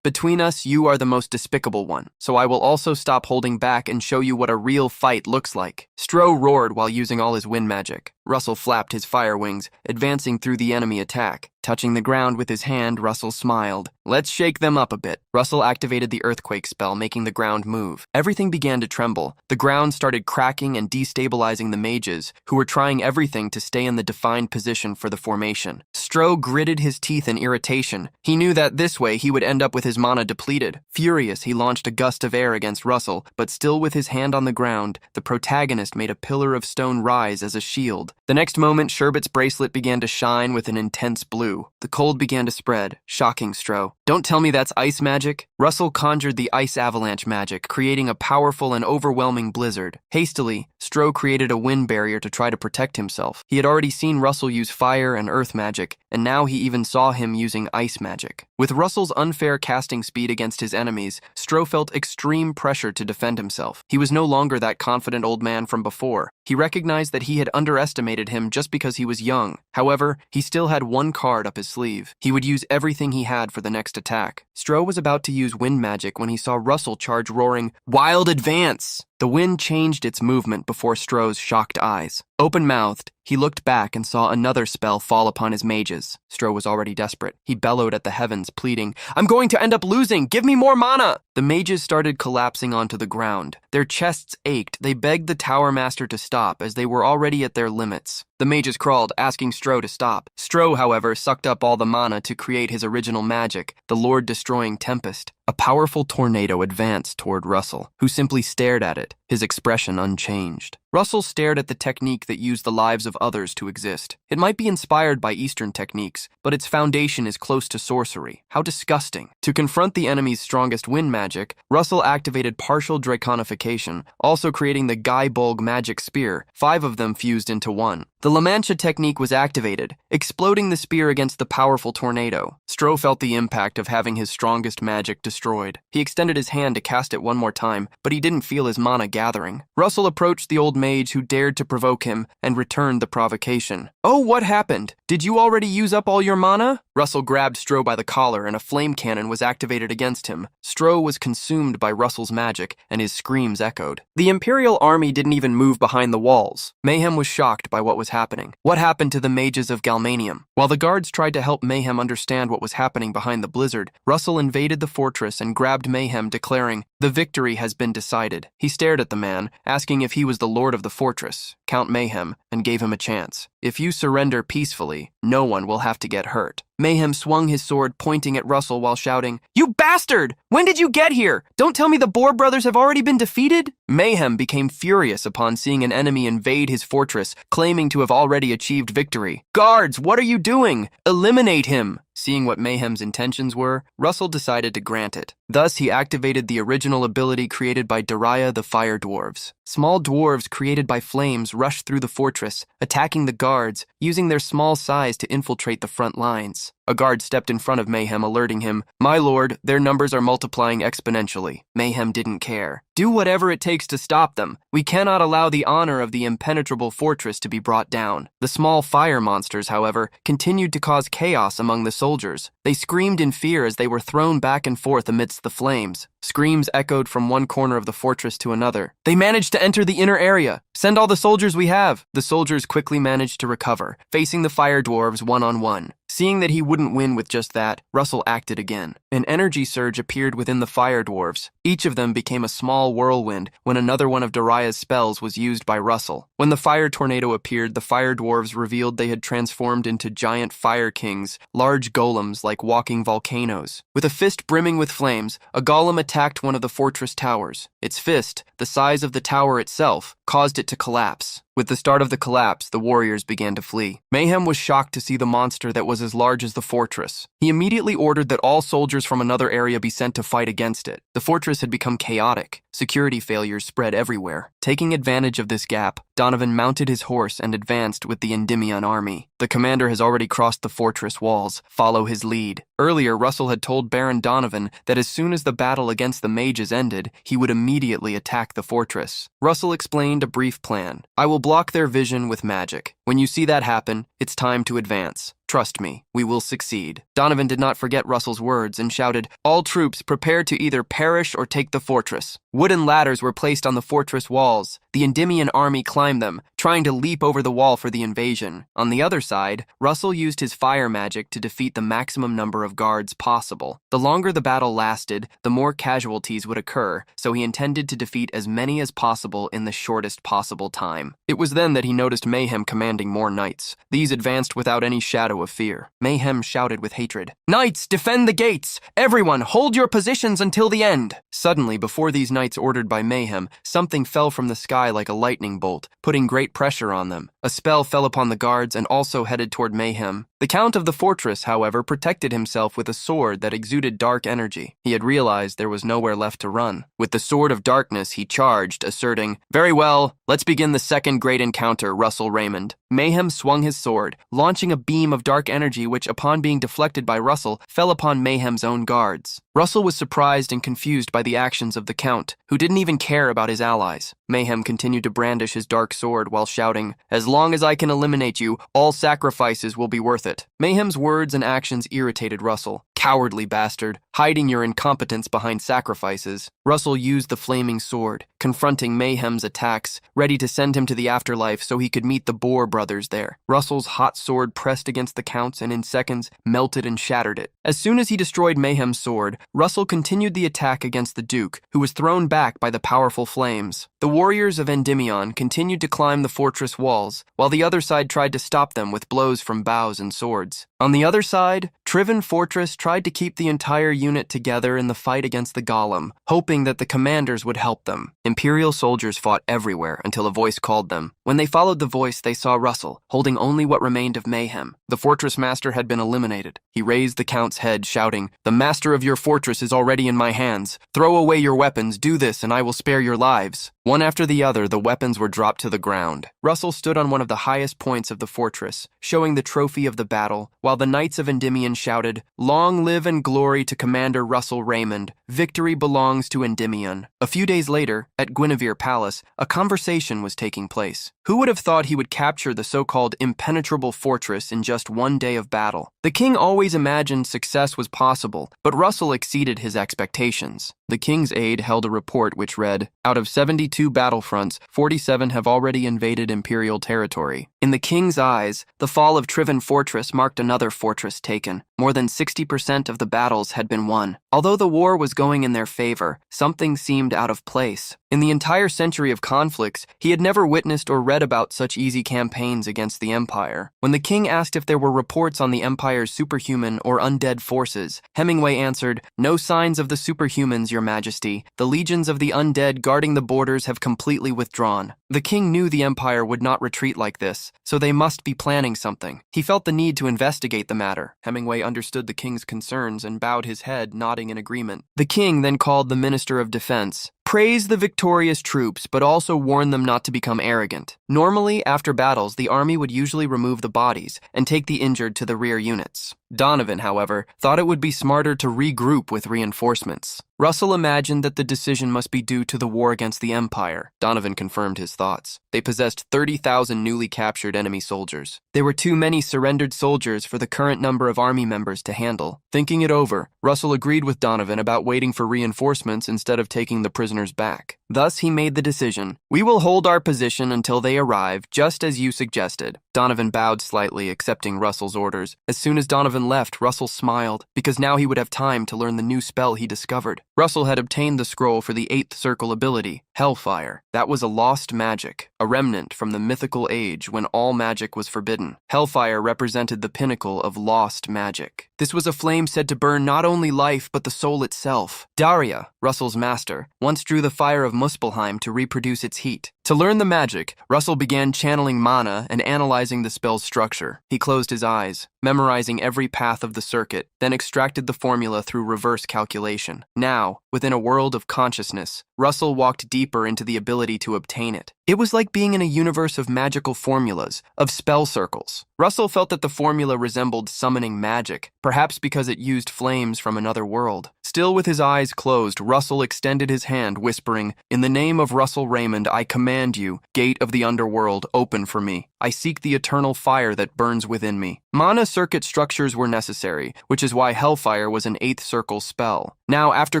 "Between us, you are the most despicable one, so I will also stop holding back and show you what a real fight looks like." Stro roared while using all his wind magic. Russell flapped his fire wings, advancing through the enemy attack. Touching the ground with his hand, Russell smiled. "Let's shake them up a bit." Russell activated the earthquake spell, making the ground move. Everything began to tremble. The ground started cracking and destabilizing the mages, who were trying everything to stay in the defined position for the formation. Stro gritted his teeth in irritation. He knew that this way he would end up with his mana depleted. Furious, he launched a gust of air against Russell, but still with his hand on the ground, the protagonist made a pillar of stone rise as a shield. The next moment, Sherbet's bracelet began to shine with an intense blue. The cold began to spread, shocking Stro. "Don't tell me that's ice magic?" Russell conjured the ice avalanche magic, creating a powerful and overwhelming blizzard. Hastily, Stro created a wind barrier to try to protect himself. He had already seen Russell use fire and earth magic, and now he even saw him using ice magic. With Russell's unfair casting speed against his enemies, Stro felt extreme pressure to defend himself. He was no longer that confident old man from before. He recognized that he had underestimated him just because he was young. However, he still had one card up his sleeve. He would use everything he had for the next attack. Stro was about to use wind magic when he saw Russell charge, roaring, "Wild advance!" The wind changed its movement before Stro's shocked eyes. Open-mouthed, he looked back and saw another spell fall upon his mages. Stro was already desperate. He bellowed at the heavens, pleading, "I'm going to end up losing! Give me more mana!" The mages started collapsing onto the ground. Their chests ached. They begged the Tower Master to stop, as they were already at their limits. The mages crawled, asking Stro to stop. Stro, however, sucked up all the mana to create his original magic, the Lord-destroying Tempest. A powerful tornado advanced toward Russell, who simply stared at it, his expression unchanged. Russell stared at the technique that used the lives of others to exist. It might be inspired by Eastern techniques, but its foundation is close to sorcery. How disgusting. To confront the enemy's strongest wind magic, Russell activated partial Dragonification, also creating the Guy Bulg magic spear, 5 of them fused into one. The La Mancha technique was activated, exploding the spear against the powerful tornado. Stro felt the impact of having his strongest magic destroyed. He extended his hand to cast it one more time, but he didn't feel his mana gathering. Russell approached the old mage who dared to provoke him and returned the provocation. "Oh, what happened? Did you already use up all your mana?" Russell grabbed Stro by the collar and a flame cannon was activated against him. Stro was consumed by Russell's magic and his screams echoed. The Imperial army didn't even move behind the walls. Mayhem was shocked by what was happening. What happened to the mages of Galmanium? While the guards tried to help Mayhem understand what was happening behind the blizzard, Russell invaded the fortress and grabbed Mayhem, declaring, "The victory has been decided." He stared at the man, asking if he was the lord of the fortress, Count Mayhem, and gave him a chance. "If you surrender peacefully, no one will have to get hurt." Mayhem swung his sword, pointing at Russell while shouting, "You bastard! When did you get here? Don't tell me the Boar brothers have already been defeated?" Mayhem became furious upon seeing an enemy invade his fortress, claiming to have already achieved victory. "Guards, what are you doing? Eliminate him!" Seeing what Mayhem's intentions were, Russell decided to grant it. Thus, he activated the original ability created by Daria the Fire Dwarves. Small dwarves created by flames rushed through the fortress, attacking the guards, using their small size to infiltrate the front lines. A guard stepped in front of Mayhem, alerting him, "My lord, their numbers are multiplying exponentially." Mayhem didn't care. "Do whatever it takes to stop them. We cannot allow the honor of the impenetrable fortress to be brought down." The small fire monsters, however, continued to cause chaos among the soldiers. They screamed in fear as they were thrown back and forth amidst the flames. Screams echoed from one corner of the fortress to another. They managed to enter the inner area. Send all the soldiers we have. The soldiers quickly managed to recover, facing the fire dwarves one-on-one. Seeing that he wouldn't win with just that, Russell acted again. An energy surge appeared within the fire dwarves. Each of them became a small whirlwind when another one of Daria's spells was used by Russell. When the fire tornado appeared, the fire dwarves revealed they had transformed into giant fire kings, large golems like walking volcanoes. With a fist brimming with flames, a golem attacked one of the fortress towers. Its fist, the size of the tower itself, caused it to collapse. With the start of the collapse, the warriors began to flee. Mayhem was shocked to see the monster that was as large as the fortress. He immediately ordered that all soldiers from another area be sent to fight against it. The fortress had become chaotic. Security failures spread everywhere. Taking advantage of this gap, Donovan mounted his horse and advanced with the Endymion army. The commander has already crossed the fortress walls. Follow his lead. Earlier, Russell had told Baron Donovan that as soon as the battle against the mages ended, he would immediately attack the fortress. Russell explained a brief plan. I will block their vision with magic. When you see that happen, it's time to advance. Trust me, we will succeed. Donovan did not forget Russell's words and shouted, all troops prepare to either perish or take the fortress. Wooden ladders were placed on the fortress walls. The Endymion army climbed them, trying to leap over the wall for the invasion. On the other side, Russell used his fire magic to defeat the maximum number of guards possible. The longer the battle lasted, the more casualties would occur, so he intended to defeat as many as possible in the shortest possible time. It was then that he noticed Mayhem commanding more knights. These advanced without any shadow of fear. Mayhem shouted with hatred, Knights, defend the gates! Everyone, hold your positions until the end! Suddenly, before these knights ordered by Mayhem, something fell from the sky like a lightning bolt, putting great pressure on them. A spell fell upon the guards and also headed toward Mayhem. The Count of the fortress, however, protected himself with a sword that exuded dark energy. He had realized there was nowhere left to run. With the sword of darkness, he charged, asserting, Very well, let's begin the second great encounter, Russell Raymond. Mayhem swung his sword, launching a beam of dark energy which, upon being deflected by Russell, fell upon Mayhem's own guards. Russell was surprised and confused by the actions of the Count, who didn't even care about his allies. Mayhem continued to brandish his dark sword while shouting, As long as I can eliminate you, all sacrifices will be worth it. Mayhem's words and actions irritated Russell. Cowardly bastard, hiding your incompetence behind sacrifices. Russell used the flaming sword, confronting Mayhem's attacks, ready to send him to the afterlife so he could meet the Boar brothers there. Russell's hot sword pressed against the Count's and in seconds melted and shattered it. As soon as he destroyed Mayhem's sword, Russell continued the attack against the Duke, who was thrown back by the powerful flames. The warriors of Endymion continued to climb the fortress walls, while the other side tried to stop them with blows from bows and swords. On the other side, Trivan Fortress tried to keep the entire unit together in the fight against the golem, hoping that the commanders would help them. Imperial soldiers fought everywhere until a voice called them. When they followed the voice, they saw Russell, holding only what remained of Mayhem. The fortress master had been eliminated. He raised the Count's head, shouting, The master of your fortress is already in my hands. Throw away your weapons, do this, and I will spare your lives. One after the other, the weapons were dropped to the ground. Russell stood on one of the highest points of the fortress, showing the trophy of the battle, while the knights of Endymion shouted, Long live and glory to Commander Russell Raymond. Victory belongs to Endymion. A few days later, at Guinevere Palace, a conversation was taking place. Who would have thought he would capture the so-called impenetrable fortress in just one day of battle? The king always imagined success was possible, but Russell exceeded his expectations. The king's aide held a report which read, Out of 72 battlefronts, 47 have already invaded imperial territory. In the king's eyes, the fall of Trivan Fortress marked another fortress taken. More than 60% of the battles had been won. Although the war was going in their favor, something seemed out of place. In the entire century of conflicts, he had never witnessed or read about such easy campaigns against the Empire. When the king asked if there were reports on the Empire's superhuman or undead forces, Hemingway answered, No signs of the superhumans, Your Majesty. The legions of the undead guarding the borders have completely withdrawn. The king knew the Empire would not retreat like this, so they must be planning something. He felt the need to investigate the matter. Hemingway understood the king's concerns and bowed his head, nodding in agreement. The king then called the Minister of Defense. Praise the victorious troops, but also warn them not to become arrogant. Normally, after battles, the army would usually remove the bodies and take the injured to the rear units. Donovan, however, thought it would be smarter to regroup with reinforcements. Russell imagined that the decision must be due to the war against the Empire. Donovan confirmed his thoughts. They possessed 30,000 newly captured enemy soldiers. There were too many surrendered soldiers for the current number of army members to handle. Thinking it over, Russell agreed with Donovan about waiting for reinforcements instead of taking the prisoners back. Thus, he made the decision. We will hold our position until they arrive, just as you suggested. Donovan bowed slightly, accepting Russell's orders. As soon as Donovan left, Russell smiled, because now he would have time to learn the new spell he discovered. Russell had obtained the scroll for the 8th circle ability, Hellfire. That was a lost magic, a remnant from the mythical age when all magic was forbidden. Hellfire represented the pinnacle of lost magic. This was a flame said to burn not only life but the soul itself. Daria, Russell's master, once drew the fire of Muspelheim to reproduce its heat. To learn the magic, Russell began channeling mana and analyzing the spell's structure. He closed his eyes, memorizing every path of the circuit, then extracted the formula through reverse calculation. Now, within a world of consciousness, Russell walked deeper into the ability to obtain it. It was like being in a universe of magical formulas, of spell circles. Russell felt that the formula resembled summoning magic, perhaps because it used flames from another world. Still with his eyes closed, Russell extended his hand, whispering, "In the name of Russell Raymond, I command you, gate of the underworld, open for me. I seek the eternal fire that burns within me." Mana circuit structures were necessary, which is why Hellfire was an 8th circle spell. Now, after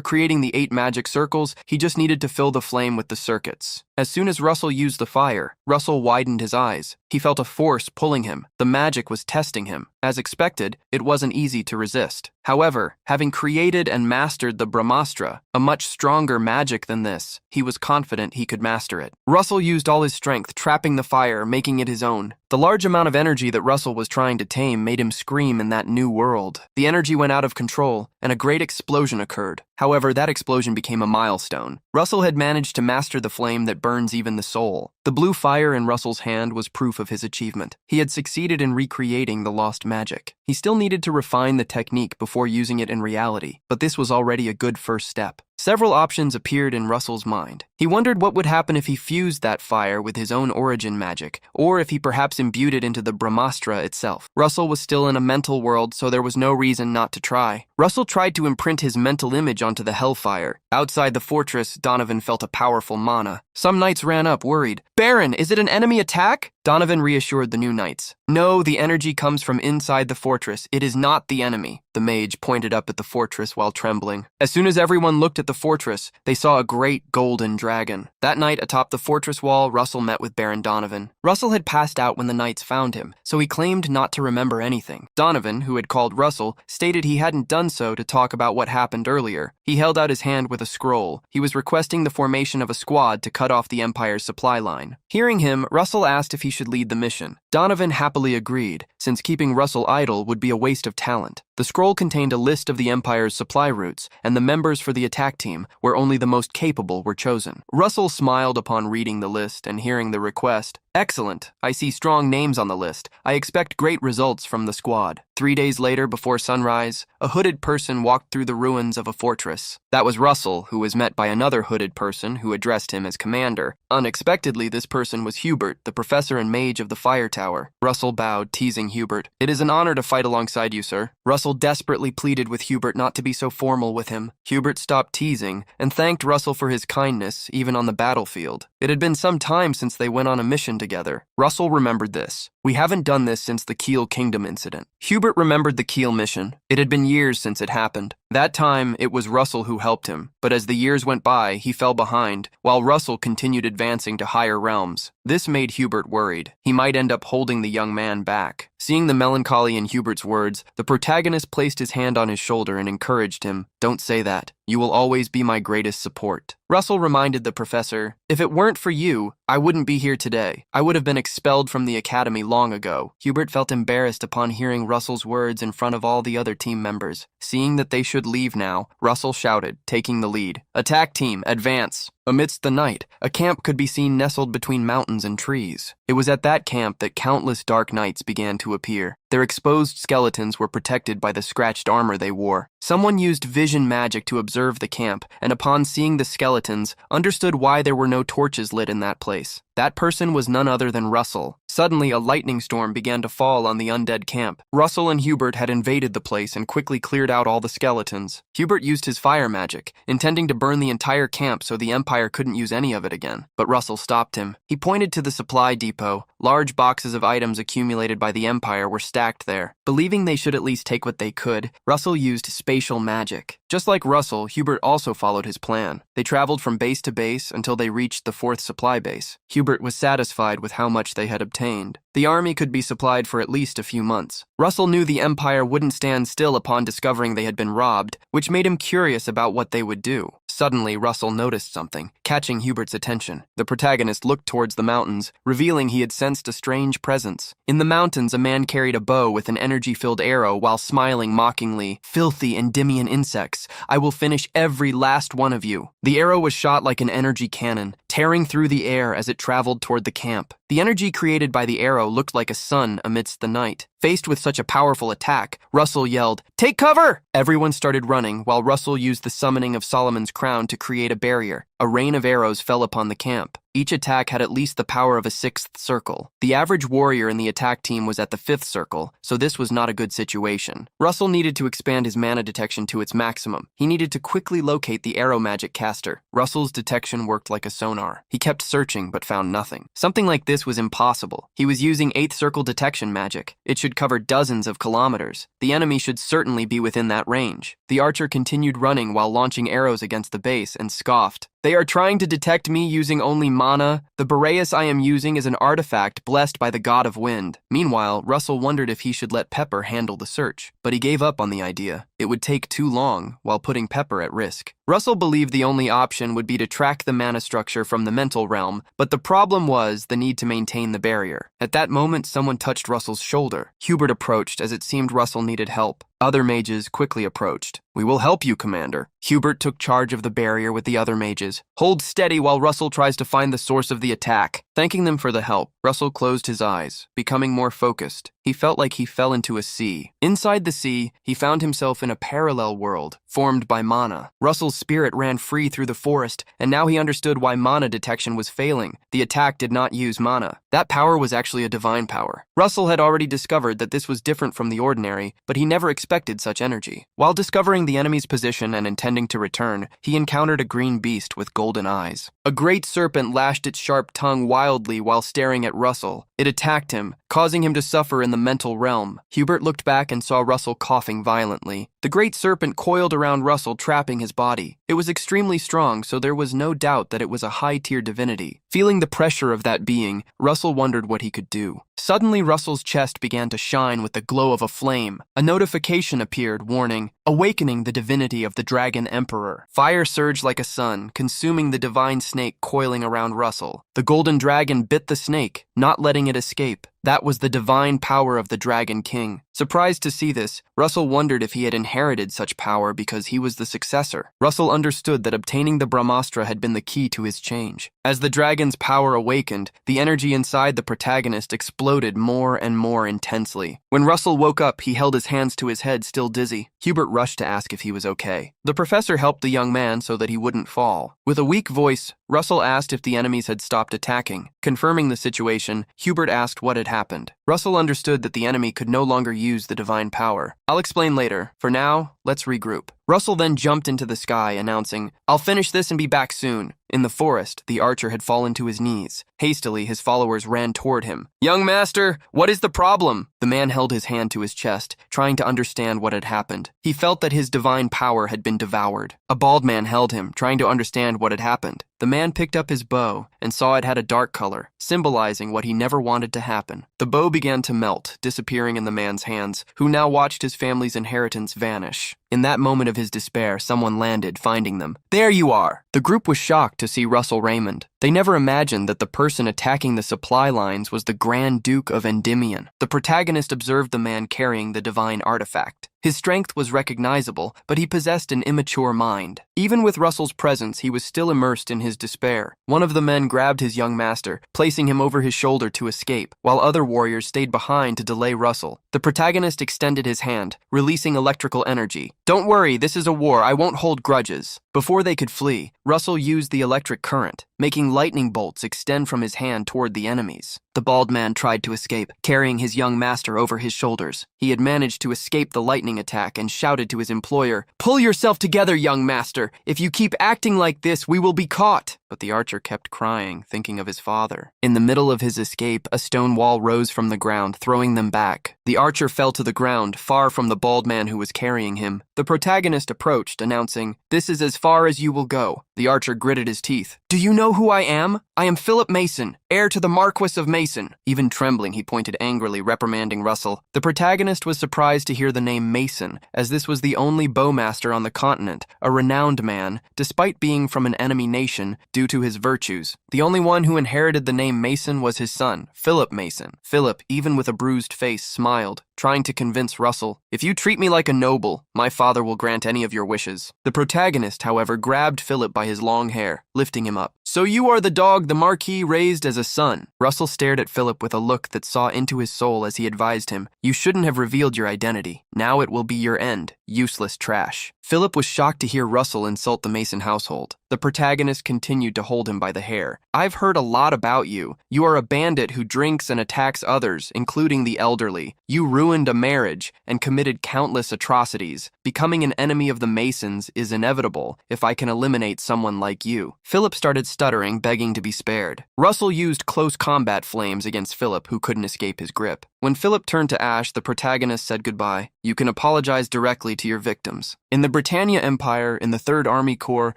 creating the 8 magic circles, he just needed to fill the flame with the circuits. As soon as Russell used the fire, Russell widened his eyes. He felt a force pulling him. The magic was testing him. As expected, it wasn't easy to resist. However, having created and mastered the Brahmastra, a much stronger magic than this, he was confident he could master it. Russell used all his strength, trapping the fire, making it his own. The large amount of energy that Russell was trying to tame made him scream in that new world. The energy went out of control, and a great explosion occurred. However, that explosion became a milestone. Russell had managed to master the flame that burns even the soul. The blue fire in Russell's hand was proof of his achievement. He had succeeded in recreating the lost magic. He still needed to refine the technique before using it in reality, but this was already a good first step. Several options appeared in Russell's mind. He wondered what would happen if he fused that fire with his own origin magic, or if he perhaps imbued it into the Brahmastra itself. Russell was still in a mental world, so there was no reason not to try. Russell tried to imprint his mental image onto the Hellfire. Outside the fortress, Donovan felt a powerful mana. Some knights ran up, worried. "Baron, is it an enemy attack?" Donovan reassured the new knights. "No, the energy comes from inside the fortress. It is not the enemy." The mage pointed up at the fortress while trembling. As soon as everyone looked at the fortress, they saw a great golden dragon. That night, atop the fortress wall, Russell met with Baron Donovan. Russell had passed out when the knights found him, so he claimed not to remember anything. Donovan, who had called Russell, stated he hadn't done so to talk about what happened earlier. He held out his hand with a scroll. He was requesting the formation of a squad to cut off the Empire's supply line. Hearing him, Russell asked if he should lead the mission. Donovan happily agreed, since keeping Russell idle would be a waste of talent. The scroll contained a list of the Empire's supply routes and the members for the attack team, where only the most capable were chosen. Russell smiled upon reading the list and hearing the request. "Excellent. I see strong names on the list. I expect great results from the squad." 3 days later, before sunrise, a hooded person walked through the ruins of a fortress. That was Russell, who was met by another hooded person who addressed him as commander. Unexpectedly, this person was Hubert, the professor and mage of the fire tower. Russell bowed, teasing Hubert. "It is an honor to fight alongside you, sir." Russell desperately pleaded with Hubert not to be so formal with him. Hubert stopped teasing and thanked Russell for his kindness, even on the battlefield. It had been some time since they went on a mission together. Russell remembered this. "We haven't done this since the Kiel Kingdom incident." Hubert remembered the Kiel mission. It had been years since it happened. That time, it was Russell who helped him, but as the years went by, he fell behind, while Russell continued advancing to higher realms. This made Hubert worried. He might end up holding the young man back. Seeing the melancholy in Hubert's words, the protagonist placed his hand on his shoulder and encouraged him. "Don't say that. You will always be my greatest support." Russell reminded the professor, "If it weren't for you, I wouldn't be here today. I would have been expelled from the academy long ago." Hubert felt embarrassed upon hearing Russell's words in front of all the other team members. Seeing that they should leave now, Russell shouted, taking the lead. "Attack team, advance!" Amidst the night, a camp could be seen nestled between mountains and trees. It was at that camp that countless dark knights began to appear. Their exposed skeletons were protected by the scratched armor they wore. Someone used vision magic to observe the camp, and upon seeing the skeletons, understood why there were no torches lit in that place. That person was none other than Russell. Suddenly, a lightning storm began to fall on the undead camp. Russell and Hubert had invaded the place and quickly cleared out all the skeletons. Hubert used his fire magic, intending to burn the entire camp so the Empire couldn't use any of it again. But Russell stopped him. He pointed to the supply depot. Large boxes of items accumulated by the Empire were stacked there. Believing they should at least take what they could, Russell used spatial magic. Just like Russell, Hubert also followed his plan. They traveled from base to base until they reached the 4th supply base. Hubert was satisfied with how much they had obtained. The army could be supplied for at least a few months. Russell knew the Empire wouldn't stand still upon discovering they had been robbed, which made him curious about what they would do. Suddenly, Russell noticed something, catching Hubert's attention. The protagonist looked towards the mountains, revealing he had sensed a strange presence. In the mountains, a man carried a bow with an energy-filled arrow while smiling mockingly. "Filthy Endymion insects, I will finish every last one of you." The arrow was shot like an energy cannon, tearing through the air as it traveled toward the camp. The energy created by the arrow looked like a sun amidst the night. Faced with such a powerful attack, Russell yelled, "Take cover!" Everyone started running, while Russell used the summoning of Solomon's crown to create a barrier. A rain of arrows fell upon the camp. Each attack had at least the power of a 6th circle. The average warrior in the attack team was at the 5th circle, so this was not a good situation. Russell needed to expand his mana detection to its maximum. He needed to quickly locate the arrow magic caster. Russell's detection worked like a sonar. He kept searching but found nothing. Something like this was impossible. He was using 8th circle detection magic. It should cover dozens of kilometers. The enemy should certainly be within that range. The archer continued running while launching arrows against the base and scoffed. "They are trying to detect me using only mana. The Boreas I am using is an artifact blessed by the god of wind." Meanwhile, Russell wondered if he should let Pepper handle the search, but he gave up on the idea. It would take too long, while putting Pepper at risk. Russell believed the only option would be to track the mana structure from the mental realm, but the problem was the need to maintain the barrier. At that moment, someone touched Russell's shoulder. Hubert approached, as it seemed Russell needed help. Other mages quickly approached. "We will help you, Commander." Hubert took charge of the barrier with the other mages. "Hold steady while Russell tries to find the source of the attack." Thanking them for the help, Russell closed his eyes, becoming more focused. He felt like he fell into a sea. Inside the sea, he found himself in a parallel world, formed by mana. Russell's spirit ran free through the forest, and now he understood why mana detection was failing. The attack did not use mana. That power was actually a divine power. Russell had already discovered that this was different from the ordinary, but he never expected such energy. While discovering the enemy's position and intending to return, he encountered a green beast with golden eyes. A great serpent lashed its sharp tongue wildly while staring at Russell. It attacked him, causing him to suffer in the mental realm. Hubert looked back and saw Russell coughing violently. The great serpent coiled around Russell, trapping his body. It was extremely strong, so there was no doubt that it was a high-tier divinity. Feeling the pressure of that being, Russell wondered what he could do. Suddenly, Russell's chest began to shine with the glow of a flame. A notification appeared, warning, "Awakening the divinity of the Dragon Emperor." Fire surged like a sun, consuming the divine snake coiling around Russell. The golden dragon bit the snake, not letting it escape. That was the divine power of the Dragon King. Surprised to see this, Russell wondered if he had inherited such power because he was the successor. Russell understood that obtaining the Brahmastra had been the key to his change. As the dragon's power awakened, the energy inside the protagonist exploded more and more intensely. When Russell woke up, he held his hands to his head, still dizzy. Hubert rushed to ask if he was okay. The professor helped the young man so that he wouldn't fall. With a weak voice, Russell asked if the enemies had stopped attacking. Confirming the situation, Hubert asked what had happened. Russell understood that the enemy could no longer use the divine power. "I'll explain later. For now, let's regroup." Russell then jumped into the sky, announcing, "I'll finish this and be back soon." In the forest, the archer had fallen to his knees. Hastily, his followers ran toward him. "Young master, what is the problem?" The man held his hand to his chest, trying to understand what had happened. He felt that his divine power had been devoured. A bald man held him, trying to understand what had happened. The man picked up his bow and saw it had a dark color, symbolizing what he never wanted to happen. The bow began to melt, disappearing in the man's hands, who now watched his family's inheritance vanish. In that moment of his despair, someone landed, finding them. "There you are!" The group was shocked to see Russell Raymond. They never imagined that the person attacking the supply lines was the Grand Duke of Endymion. The protagonist observed the man carrying the divine artifact. His strength was recognizable, but he possessed an immature mind. Even with Russell's presence, he was still immersed in his despair. One of the men grabbed his young master, placing him over his shoulder to escape, while other warriors stayed behind to delay Russell. The protagonist extended his hand, releasing electrical energy. "Don't worry, this is a war. I won't hold grudges." Before they could flee, Russell used the electric current, making lightning bolts extend from his hand toward the enemies. The bald man tried to escape, carrying his young master over his shoulders. He had managed to escape the lightning attack and shouted to his employer, "Pull yourself together, young master. If you keep acting like this, we will be caught." But the archer kept crying, thinking of his father. In the middle of his escape, a stone wall rose from the ground, throwing them back. The archer fell to the ground, far from the bald man who was carrying him. The protagonist approached, announcing, "This is as far as you will go." The archer gritted his teeth. "Do you know who I am? I am Philip Mason, heir to the Marquis of Mason." Even trembling, he pointed angrily, reprimanding Russell. The protagonist was surprised to hear the name Mason, as this was the only bowmaster on the continent, a renowned man, despite being from an enemy nation, due to his virtues. The only one who inherited the name Mason was his son, Philip Mason. Philip, even with a bruised face, smiled, trying to convince Russell, "If you treat me like a noble, my father will grant any of your wishes." The protagonist, however, grabbed Philip by his long hair, lifting him up. "So you are the dog the Marquis raised as a son." Russell stared at Philip with a look that saw into his soul as he advised him, "You shouldn't have revealed your identity. Now it will be your end, useless trash." Philip was shocked to hear Russell insult the Mason household. The protagonist continued to hold him by the hair. "I've heard a lot about you. You are a bandit who drinks and attacks others, including the elderly. You ruined a marriage and committed countless atrocities. Becoming an enemy of the Masons is inevitable if I can eliminate someone like you." Philip started stuttering, begging to be spared. Russell used close combat flames against Philip, who couldn't escape his grip. When Philip turned to ash, the protagonist said goodbye. "You can apologize directly to your victims." In the Britannia Empire, in the 3rd Army Corps,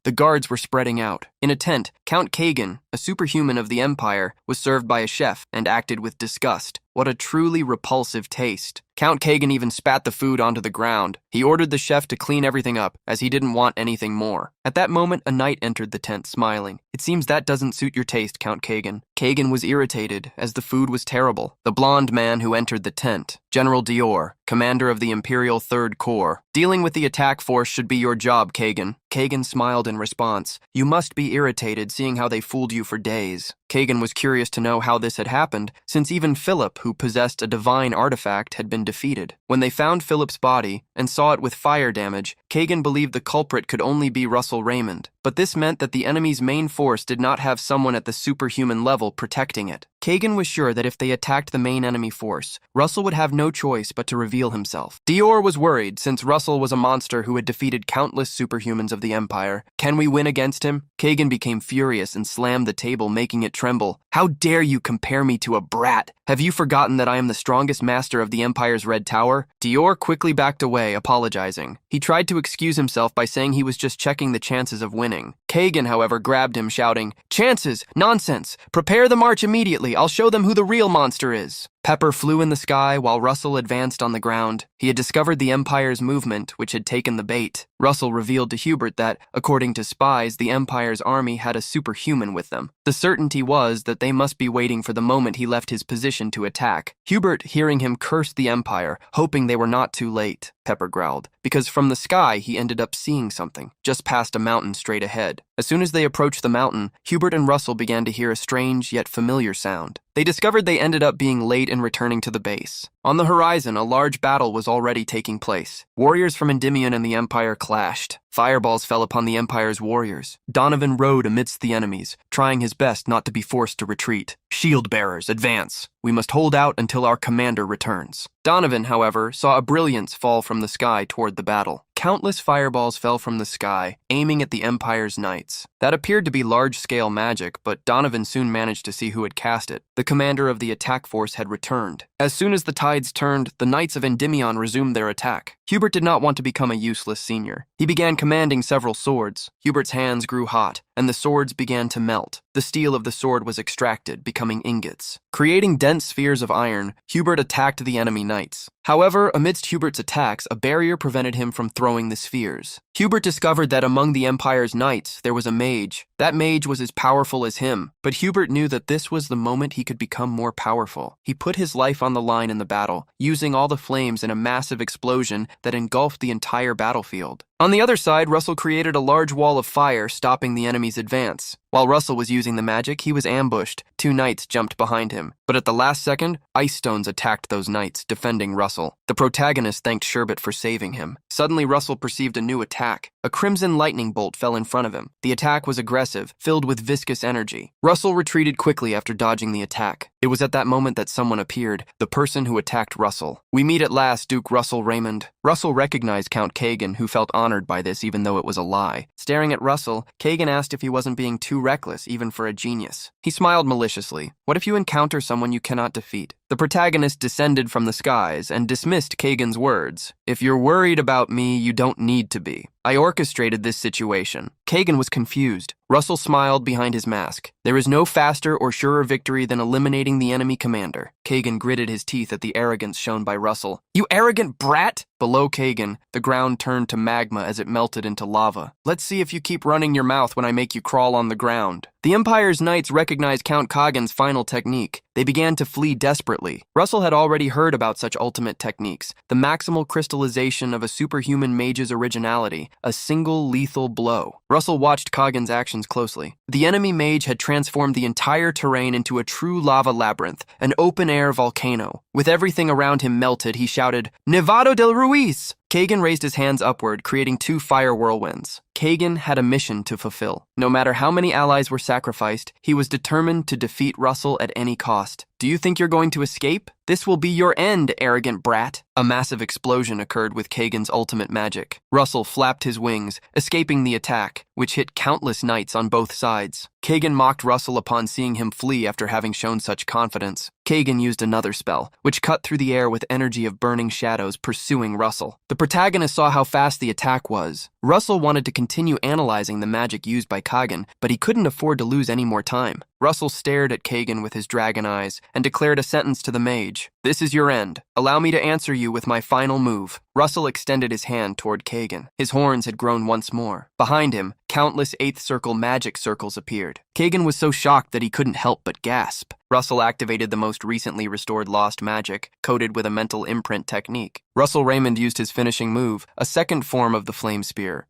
the guards were spreading out. In a tent, Count Kagan, a superhuman of the Empire, was served by a chef and acted with disgust. What a truly repulsive taste. Count Kagan even spat the food onto the ground. He ordered the chef to clean everything up, as he didn't want anything more. At that moment, a knight entered the tent, smiling. "It seems that doesn't suit your taste, Count Kagan." Kagan was irritated, as the food was terrible. The blonde man who entered the tent, General Dior, commander of the Imperial 3rd Corps. "Dealing with the attack force should be your job, Kagan." Kagan smiled in response. "You must be irritated seeing how they fooled you for days." Kagan was curious to know how this had happened, since even Philip, who possessed a divine artifact, had been defeated. When they found Philip's body and saw it with fire damage, Kagan believed the culprit could only be Russell Raymond. But this meant that the enemy's main force did not have someone at the superhuman level protecting it. Kagan was sure that if they attacked the main enemy force, Russell would have no choice but to reveal himself. Dior was worried, since Russell was a monster who had defeated countless superhumans of the Empire. "Can we win against him?" Kagan became furious and slammed the table, making it tremble. "How dare you compare me to a brat? Have you forgotten that I am the strongest master of the Empire's Red Tower?" Dior quickly backed away, apologizing. He tried to excuse himself by saying he was just checking the chances of winning. Kagan, however, grabbed him, shouting, "Chances? Nonsense! Prepare the march immediately. I'll show them who the real monster is." Pepper flew in the sky while Russell advanced on the ground. He had discovered the Empire's movement, which had taken the bait. Russell revealed to Hubert that, according to spies, the Empire's army had a superhuman with them. The certainty was that they must be waiting for the moment he left his position to attack. Hubert, hearing him, cursed the Empire, hoping they were not too late. Pepper growled, because from the sky he ended up seeing something, just past a mountain straight ahead. As soon as they approached the mountain, Hubert and Russell began to hear a strange yet familiar sound. They discovered they ended up being late in returning to the base. On the horizon, a large battle was already taking place. Warriors from Endymion and the Empire clashed. Fireballs fell upon the Empire's warriors. Donovan rode amidst the enemies, trying his best not to be forced to retreat. "Shield bearers, advance. We must hold out until our commander returns." Donovan, however, saw a brilliance fall from the sky toward the battle. Countless fireballs fell from the sky, aiming at the Empire's knights. That appeared to be large-scale magic, but Donovan soon managed to see who had cast it. The commander of the attack force had returned. As soon as the tides turned, the knights of Endymion resumed their attack. Hubert did not want to become a useless senior. He began commanding several swords. Hubert's hands grew hot. and the swords began to melt. The steel of the sword was extracted, becoming ingots. Creating dense spheres of iron, Hubert attacked the enemy knights. However, amidst Hubert's attacks, a barrier prevented him from throwing the spheres. Hubert discovered that among the Empire's knights, there was a mage. That mage was as powerful as him, but Hubert knew that this was the moment he could become more powerful. He put his life on the line in the battle, using all the flames in a massive explosion that engulfed the entire battlefield. On the other side, Russell created a large wall of fire, stopping the enemy's advance. While Russell was using the magic, he was ambushed. 2 knights jumped behind him, but at the last second, ice stones attacked those knights, defending Russell. The protagonist thanked Hubert for saving him. Suddenly, Russell perceived a new attack. A crimson lightning bolt fell in front of him. The attack was aggressive, filled with viscous energy. Russell retreated quickly after dodging the attack. It was at that moment that someone appeared, the person who attacked Russell. "We meet at last, Duke Russell Raymond." Russell recognized Count Kagan, who felt honored by this even though it was a lie. Staring at Russell, Kagan asked if he wasn't being too reckless, even for a genius. He smiled maliciously. "What if you encounter someone you cannot defeat?" The protagonist descended from the skies and dismissed Kagan's words. "If you're worried about me, you don't need to be. I orchestrated this situation." Kagan was confused. Russell smiled behind his mask. "There is no faster or surer victory than eliminating the enemy commander." Kagan gritted his teeth at the arrogance shown by Russell. "You arrogant brat!" Below Kagan, the ground turned to magma as it melted into lava. "Let's see if you keep running your mouth when I make you crawl on the ground." The Empire's knights recognized Count Kagan's final technique. They began to flee desperately. Russell had already heard about such ultimate techniques, the maximal crystallization of a superhuman mage's originality, a single lethal blow. Russell watched Kagan's actions closely. The enemy mage had transformed the entire terrain into a true lava labyrinth, an open-air volcano. With everything around him melted, he shouted, "Nevado del Ruiz!" Kagan raised his hands upward, creating 2 fire whirlwinds. Kagan had a mission to fulfill. No matter how many allies were sacrificed, he was determined to defeat Russell at any cost. "Do you think you're going to escape? This will be your end, arrogant brat." A massive explosion occurred with Kagan's ultimate magic. Russell flapped his wings, escaping the attack, which hit countless knights on both sides. Kagan mocked Russell upon seeing him flee after having shown such confidence. Kagan used another spell, which cut through the air with energy of burning shadows pursuing Russell. The protagonist saw how fast the attack was. Russell wanted to continue analyzing the magic used by Kagan, but he couldn't afford to lose any more time. Russell stared at Kagan with his dragon eyes and declared a sentence to the mage. "This is your end. Allow me to answer you with my final move." Russell extended his hand toward Kagan. His horns had grown once more. Behind him, countless 8th circle magic circles appeared. Kagan was so shocked that he couldn't help but gasp. Russell activated the most recently restored lost magic, coded with a mental imprint technique. Russell Raymond used his finishing move, a second form of the flame spear.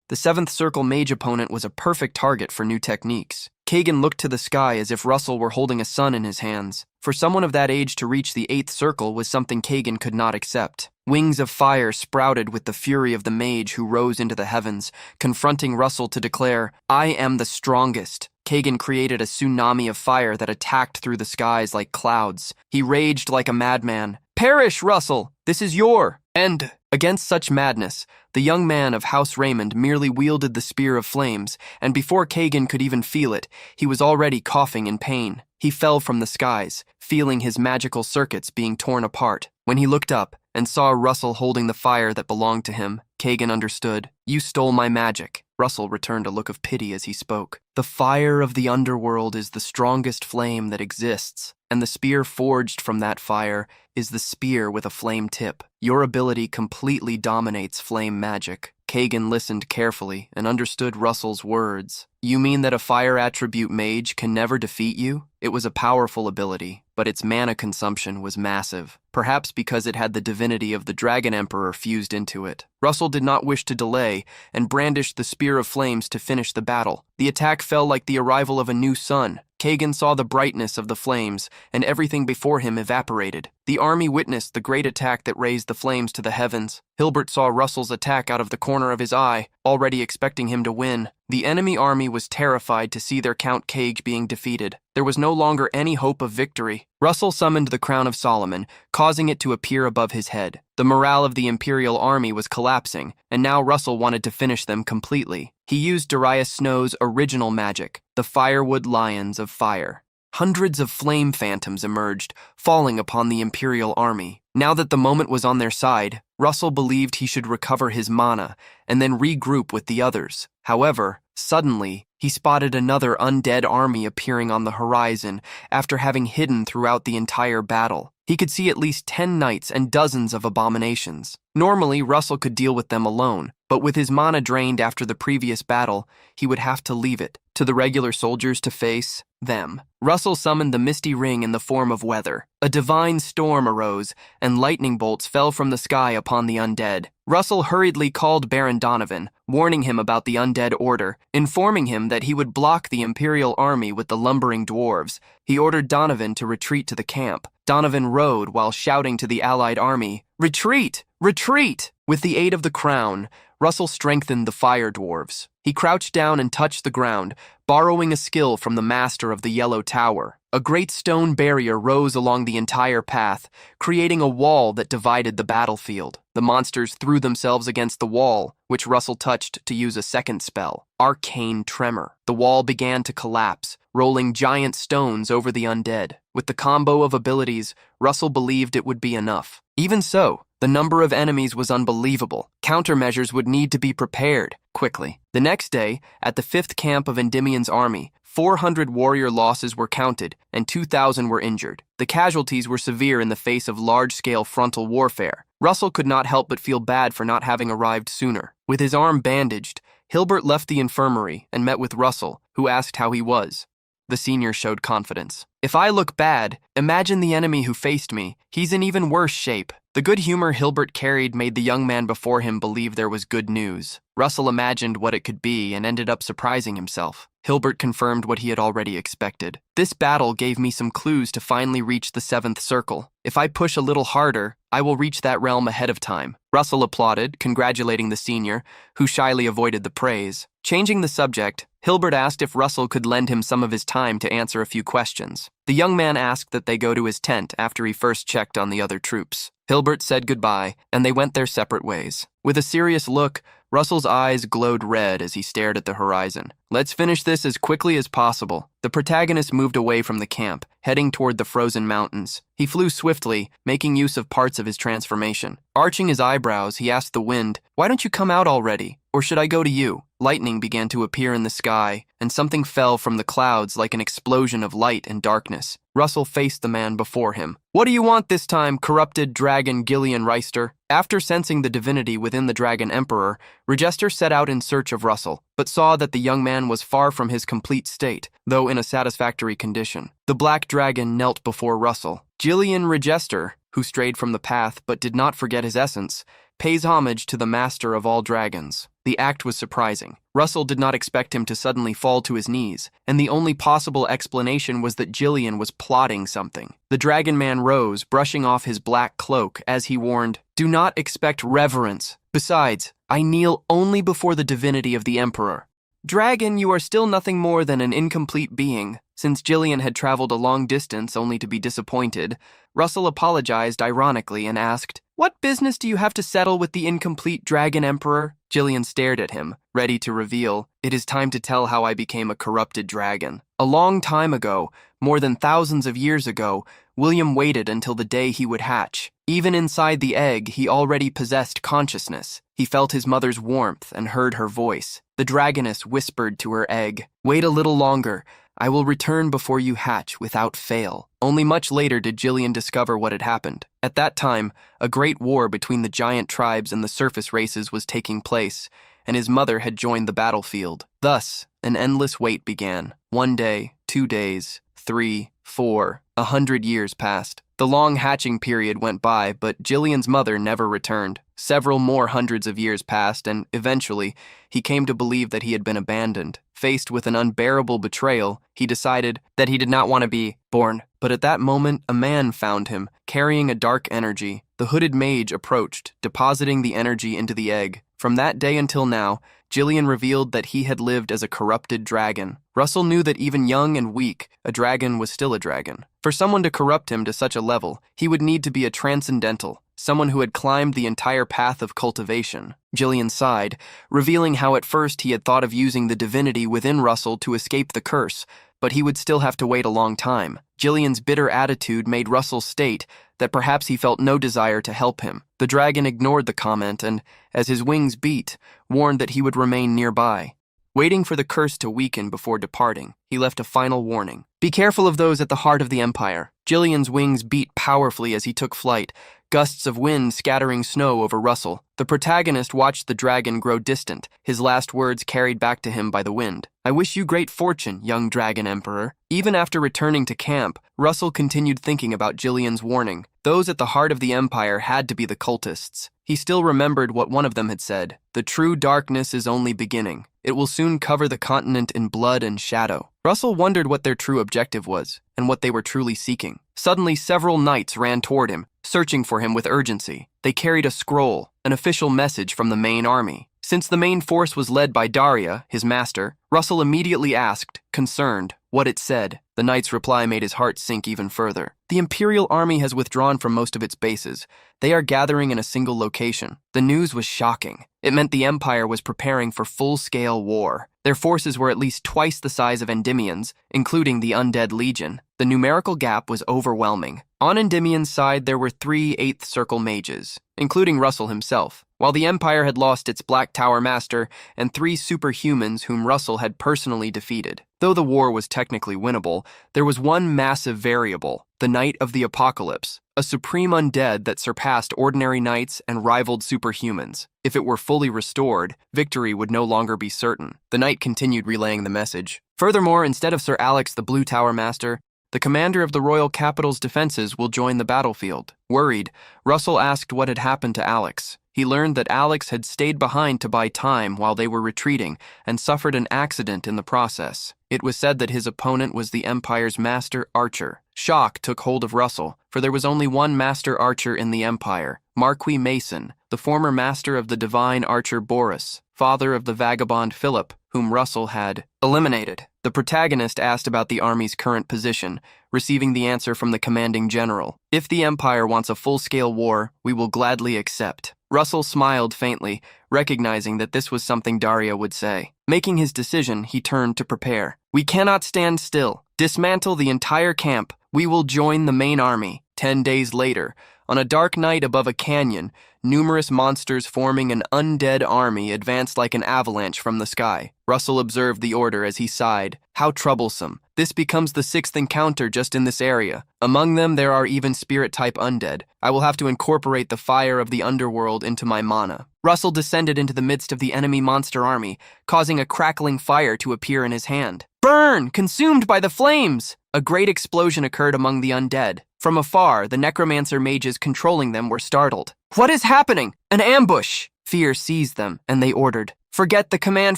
The 7th circle mage opponent was a perfect target for new techniques. Kagan looked to the sky as if Russell were holding a sun in his hands. For someone of that age to reach the 8th circle was something Kagan could not accept. Wings of fire sprouted with the fury of the mage who rose into the heavens, confronting Russell to declare, "I am the strongest." Kagan created a tsunami of fire that attacked through the skies like clouds. He raged like a madman. "Perish, Russell! This is your end!" Against such madness, the young man of House Raymond merely wielded the spear of flames, and before Kagan could even feel it, he was already coughing in pain. He fell from the skies, feeling his magical circuits being torn apart. When he looked up and saw Russell holding the fire that belonged to him, Kagan understood. "You stole my magic." Russell returned a look of pity as he spoke. "The fire of the underworld is the strongest flame that exists, and the spear forged from that fire is the spear with a flame tip. Your ability completely dominates flame magic." Kagan listened carefully and understood Russell's words. "You mean that a fire attribute mage can never defeat you?" It was a powerful ability, but its mana consumption was massive, perhaps because it had the divinity of the Dragon Emperor fused into it. Russell did not wish to delay and brandished the spear of flames to finish the battle. The attack fell like the arrival of a new sun. Kagan saw the brightness of the flames, and everything before him evaporated. The army witnessed the great attack that raised the flames to the heavens. Hubert saw Russell's attack out of the corner of his eye, already expecting him to win. The enemy army was terrified to see their Count Cage being defeated. There was no longer any hope of victory. Russell summoned the Crown of Solomon, causing it to appear above his head. The morale of the Imperial army was collapsing, and now Russell wanted to finish them completely. He used Darius Snow's original magic, the Firewood Lions of Fire. Hundreds of flame phantoms emerged, falling upon the Imperial army. Now that the moment was on their side, Russell believed he should recover his mana and then regroup with the others. However, Suddenly, he spotted another undead army appearing on the horizon after having hidden throughout the entire battle. He could see at least 10 knights and dozens of abominations. Normally, Russell could deal with them alone, but with his mana drained after the previous battle, he would have to leave it to the regular soldiers to face them. Russell summoned the misty ring in the form of weather. A divine storm arose, and lightning bolts fell from the sky upon the undead. Russell hurriedly called Baron Donovan, warning him about the undead order, informing him that he would block the Imperial army with the lumbering dwarves. He ordered Donovan to retreat to the camp. Donovan rode while shouting to the allied army, "Retreat! Retreat!" With the aid of the crown, Russell strengthened the fire dwarves. He crouched down and touched the ground, borrowing a skill from the master of the Yellow Tower. A great stone barrier rose along the entire path, creating a wall that divided the battlefield. The monsters threw themselves against the wall, which Russell touched to use a second spell, Arcane Tremor. The wall began to collapse, rolling giant stones over the undead. With the combo of abilities, Russell believed it would be enough. Even so, the number of enemies was unbelievable. Countermeasures would need to be prepared quickly. The next day, at the 5th camp of Endymion's army, 400 warrior losses were counted, and 2,000 were injured. The casualties were severe in the face of large-scale frontal warfare. Russell could not help but feel bad for not having arrived sooner. With his arm bandaged, Hubert left the infirmary and met with Russell, who asked how he was. The senior showed confidence. "If I look bad, imagine the enemy who faced me. He's in even worse shape." The good humor Hubert carried made the young man before him believe there was good news. Russell imagined what it could be and ended up surprising himself. Hubert confirmed what he had already expected. "This battle gave me some clues to finally reach the 7th circle. If I push a little harder, I will reach that realm ahead of time." Russell applauded, congratulating the senior, who shyly avoided the praise. Changing the subject, Hubert asked if Russell could lend him some of his time to answer a few questions. The young man asked that they go to his tent after he first checked on the other troops. Hubert said goodbye, and they went their separate ways. With a serious look, Russell's eyes glowed red as he stared at the horizon. "Let's finish this as quickly as possible." The protagonist moved away from the camp, heading toward the frozen mountains. He flew swiftly, making use of parts of his transformation. Arching his eyebrows, he asked the wind, "Why don't you come out already? Or should I go to you?" Lightning began to appear in the sky, and something fell from the clouds like an explosion of light and darkness. Russell faced the man before him. "What do you want this time, corrupted dragon Gillian Reister?" After sensing the divinity within the Dragon Emperor, Regester set out in search of Russell, but saw that the young man was far from his complete state, though in a satisfactory condition. The black dragon knelt before Russell. Gillian Regester, who strayed from the path but did not forget his essence, pays homage to the master of all dragons. The act was surprising. Russell did not expect him to suddenly fall to his knees, and the only possible explanation was that Gillian was plotting something. The dragon man rose, brushing off his black cloak as he warned, "Do not expect reverence. Besides, I kneel only before the divinity of the Emperor." "Dragon, you are still nothing more than an incomplete being." Since Gillian had traveled a long distance only to be disappointed, Russell apologized ironically and asked, "What business do you have to settle with the incomplete Dragon Emperor?" Gillian stared at him, ready to reveal, "It is time to tell how I became a corrupted dragon. A long time ago, more than thousands of years ago, William waited until the day he would hatch. Even inside the egg, he already possessed consciousness. He felt his mother's warmth and heard her voice. The dragoness whispered to her egg, 'Wait a little longer. I will return before you hatch without fail.' Only much later did Gillian discover what had happened. At that time, a great war between the giant tribes and the surface races was taking place, and his mother had joined the battlefield. Thus, an endless wait began. 1 day, 2 days, 3, 4, 100 years passed. The long hatching period went by, but Gillian's mother never returned. Several more hundreds of years passed, and eventually, he came to believe that he had been abandoned. Faced with an unbearable betrayal, he decided that he did not want to be born. But at that moment, a man found him, carrying a dark energy. The hooded mage approached, depositing the energy into the egg. From that day until now, Gillian revealed that he had lived as a corrupted dragon. Russell knew that even young and weak, a dragon was still a dragon. For someone to corrupt him to such a level, he would need to be a transcendental, someone who had climbed the entire path of cultivation. Gillian sighed, revealing how at first he had thought of using the divinity within Russell to escape the curse, but he would still have to wait a long time. Gillian's bitter attitude made Russell state that perhaps he felt no desire to help him. The dragon ignored the comment and, as his wings beat, warned that he would remain nearby. Waiting for the curse to weaken before departing, he left a final warning. Be careful of those at the heart of the Empire. Jillian's wings beat powerfully as he took flight, gusts of wind scattering snow over Russell. The protagonist watched the dragon grow distant, his last words carried back to him by the wind. I wish you great fortune, young dragon emperor. Even after returning to camp, Russell continued thinking about Jillian's warning. Those at the heart of the Empire had to be the cultists. He still remembered what one of them had said. The true darkness is only beginning. It will soon cover the continent in blood and shadow. Russell wondered what their true objective was, and what they were truly seeking. Suddenly, several knights ran toward him, searching for him with urgency. They carried a scroll, an official message from the main army. Since the main force was led by Daria, his master, Russell immediately asked, concerned, what it said. The knight's reply made his heart sink even further. The Imperial army has withdrawn from most of its bases. They are gathering in a single location. The news was shocking. It meant the Empire was preparing for full-scale war. Their forces were at least twice the size of Endymion's, including the Undead Legion. The numerical gap was overwhelming. On Endymion's side, there were 3 8th Circle mages, including Russell himself, while the Empire had lost its Black Tower Master and 3 superhumans whom Russell had personally defeated. Though the war was technically winnable, there was one massive variable, the Knight of the Apocalypse, a supreme undead that surpassed ordinary knights and rivaled superhumans. If it were fully restored, victory would no longer be certain. The knight continued relaying the message. Furthermore, instead of Sir Alex the Blue Tower Master, the commander of the royal capital's defenses will join the battlefield. Worried, Russell asked what had happened to Alex. He learned that Alex had stayed behind to buy time while they were retreating and suffered an accident in the process. It was said that his opponent was the Empire's master archer. Shock took hold of Russell, for there was only one master archer in the Empire, Marquis Mason, the former master of the divine archer Boris, father of the vagabond Philip, whom Russell had eliminated. The protagonist asked about the army's current position, receiving the answer from the commanding general. If the Empire wants a full-scale war, we will gladly accept. Russell smiled faintly, recognizing that this was something Daria would say. Making his decision, he turned to prepare. We cannot stand still. Dismantle the entire camp. We will join the main army. 10 days later, on a dark night above a canyon, numerous monsters forming an undead army advanced like an avalanche from the sky. Russell observed the order as he sighed. How troublesome. This becomes the 6th encounter just in this area. Among them, there are even spirit-type undead. I will have to incorporate the fire of the underworld into my mana. Russell descended into the midst of the enemy monster army, causing a crackling fire to appear in his hand. Burn! Consumed by the flames! A great explosion occurred among the undead. From afar, the necromancer mages controlling them were startled. What is happening? An ambush! Fear seized them, and they ordered, forget the command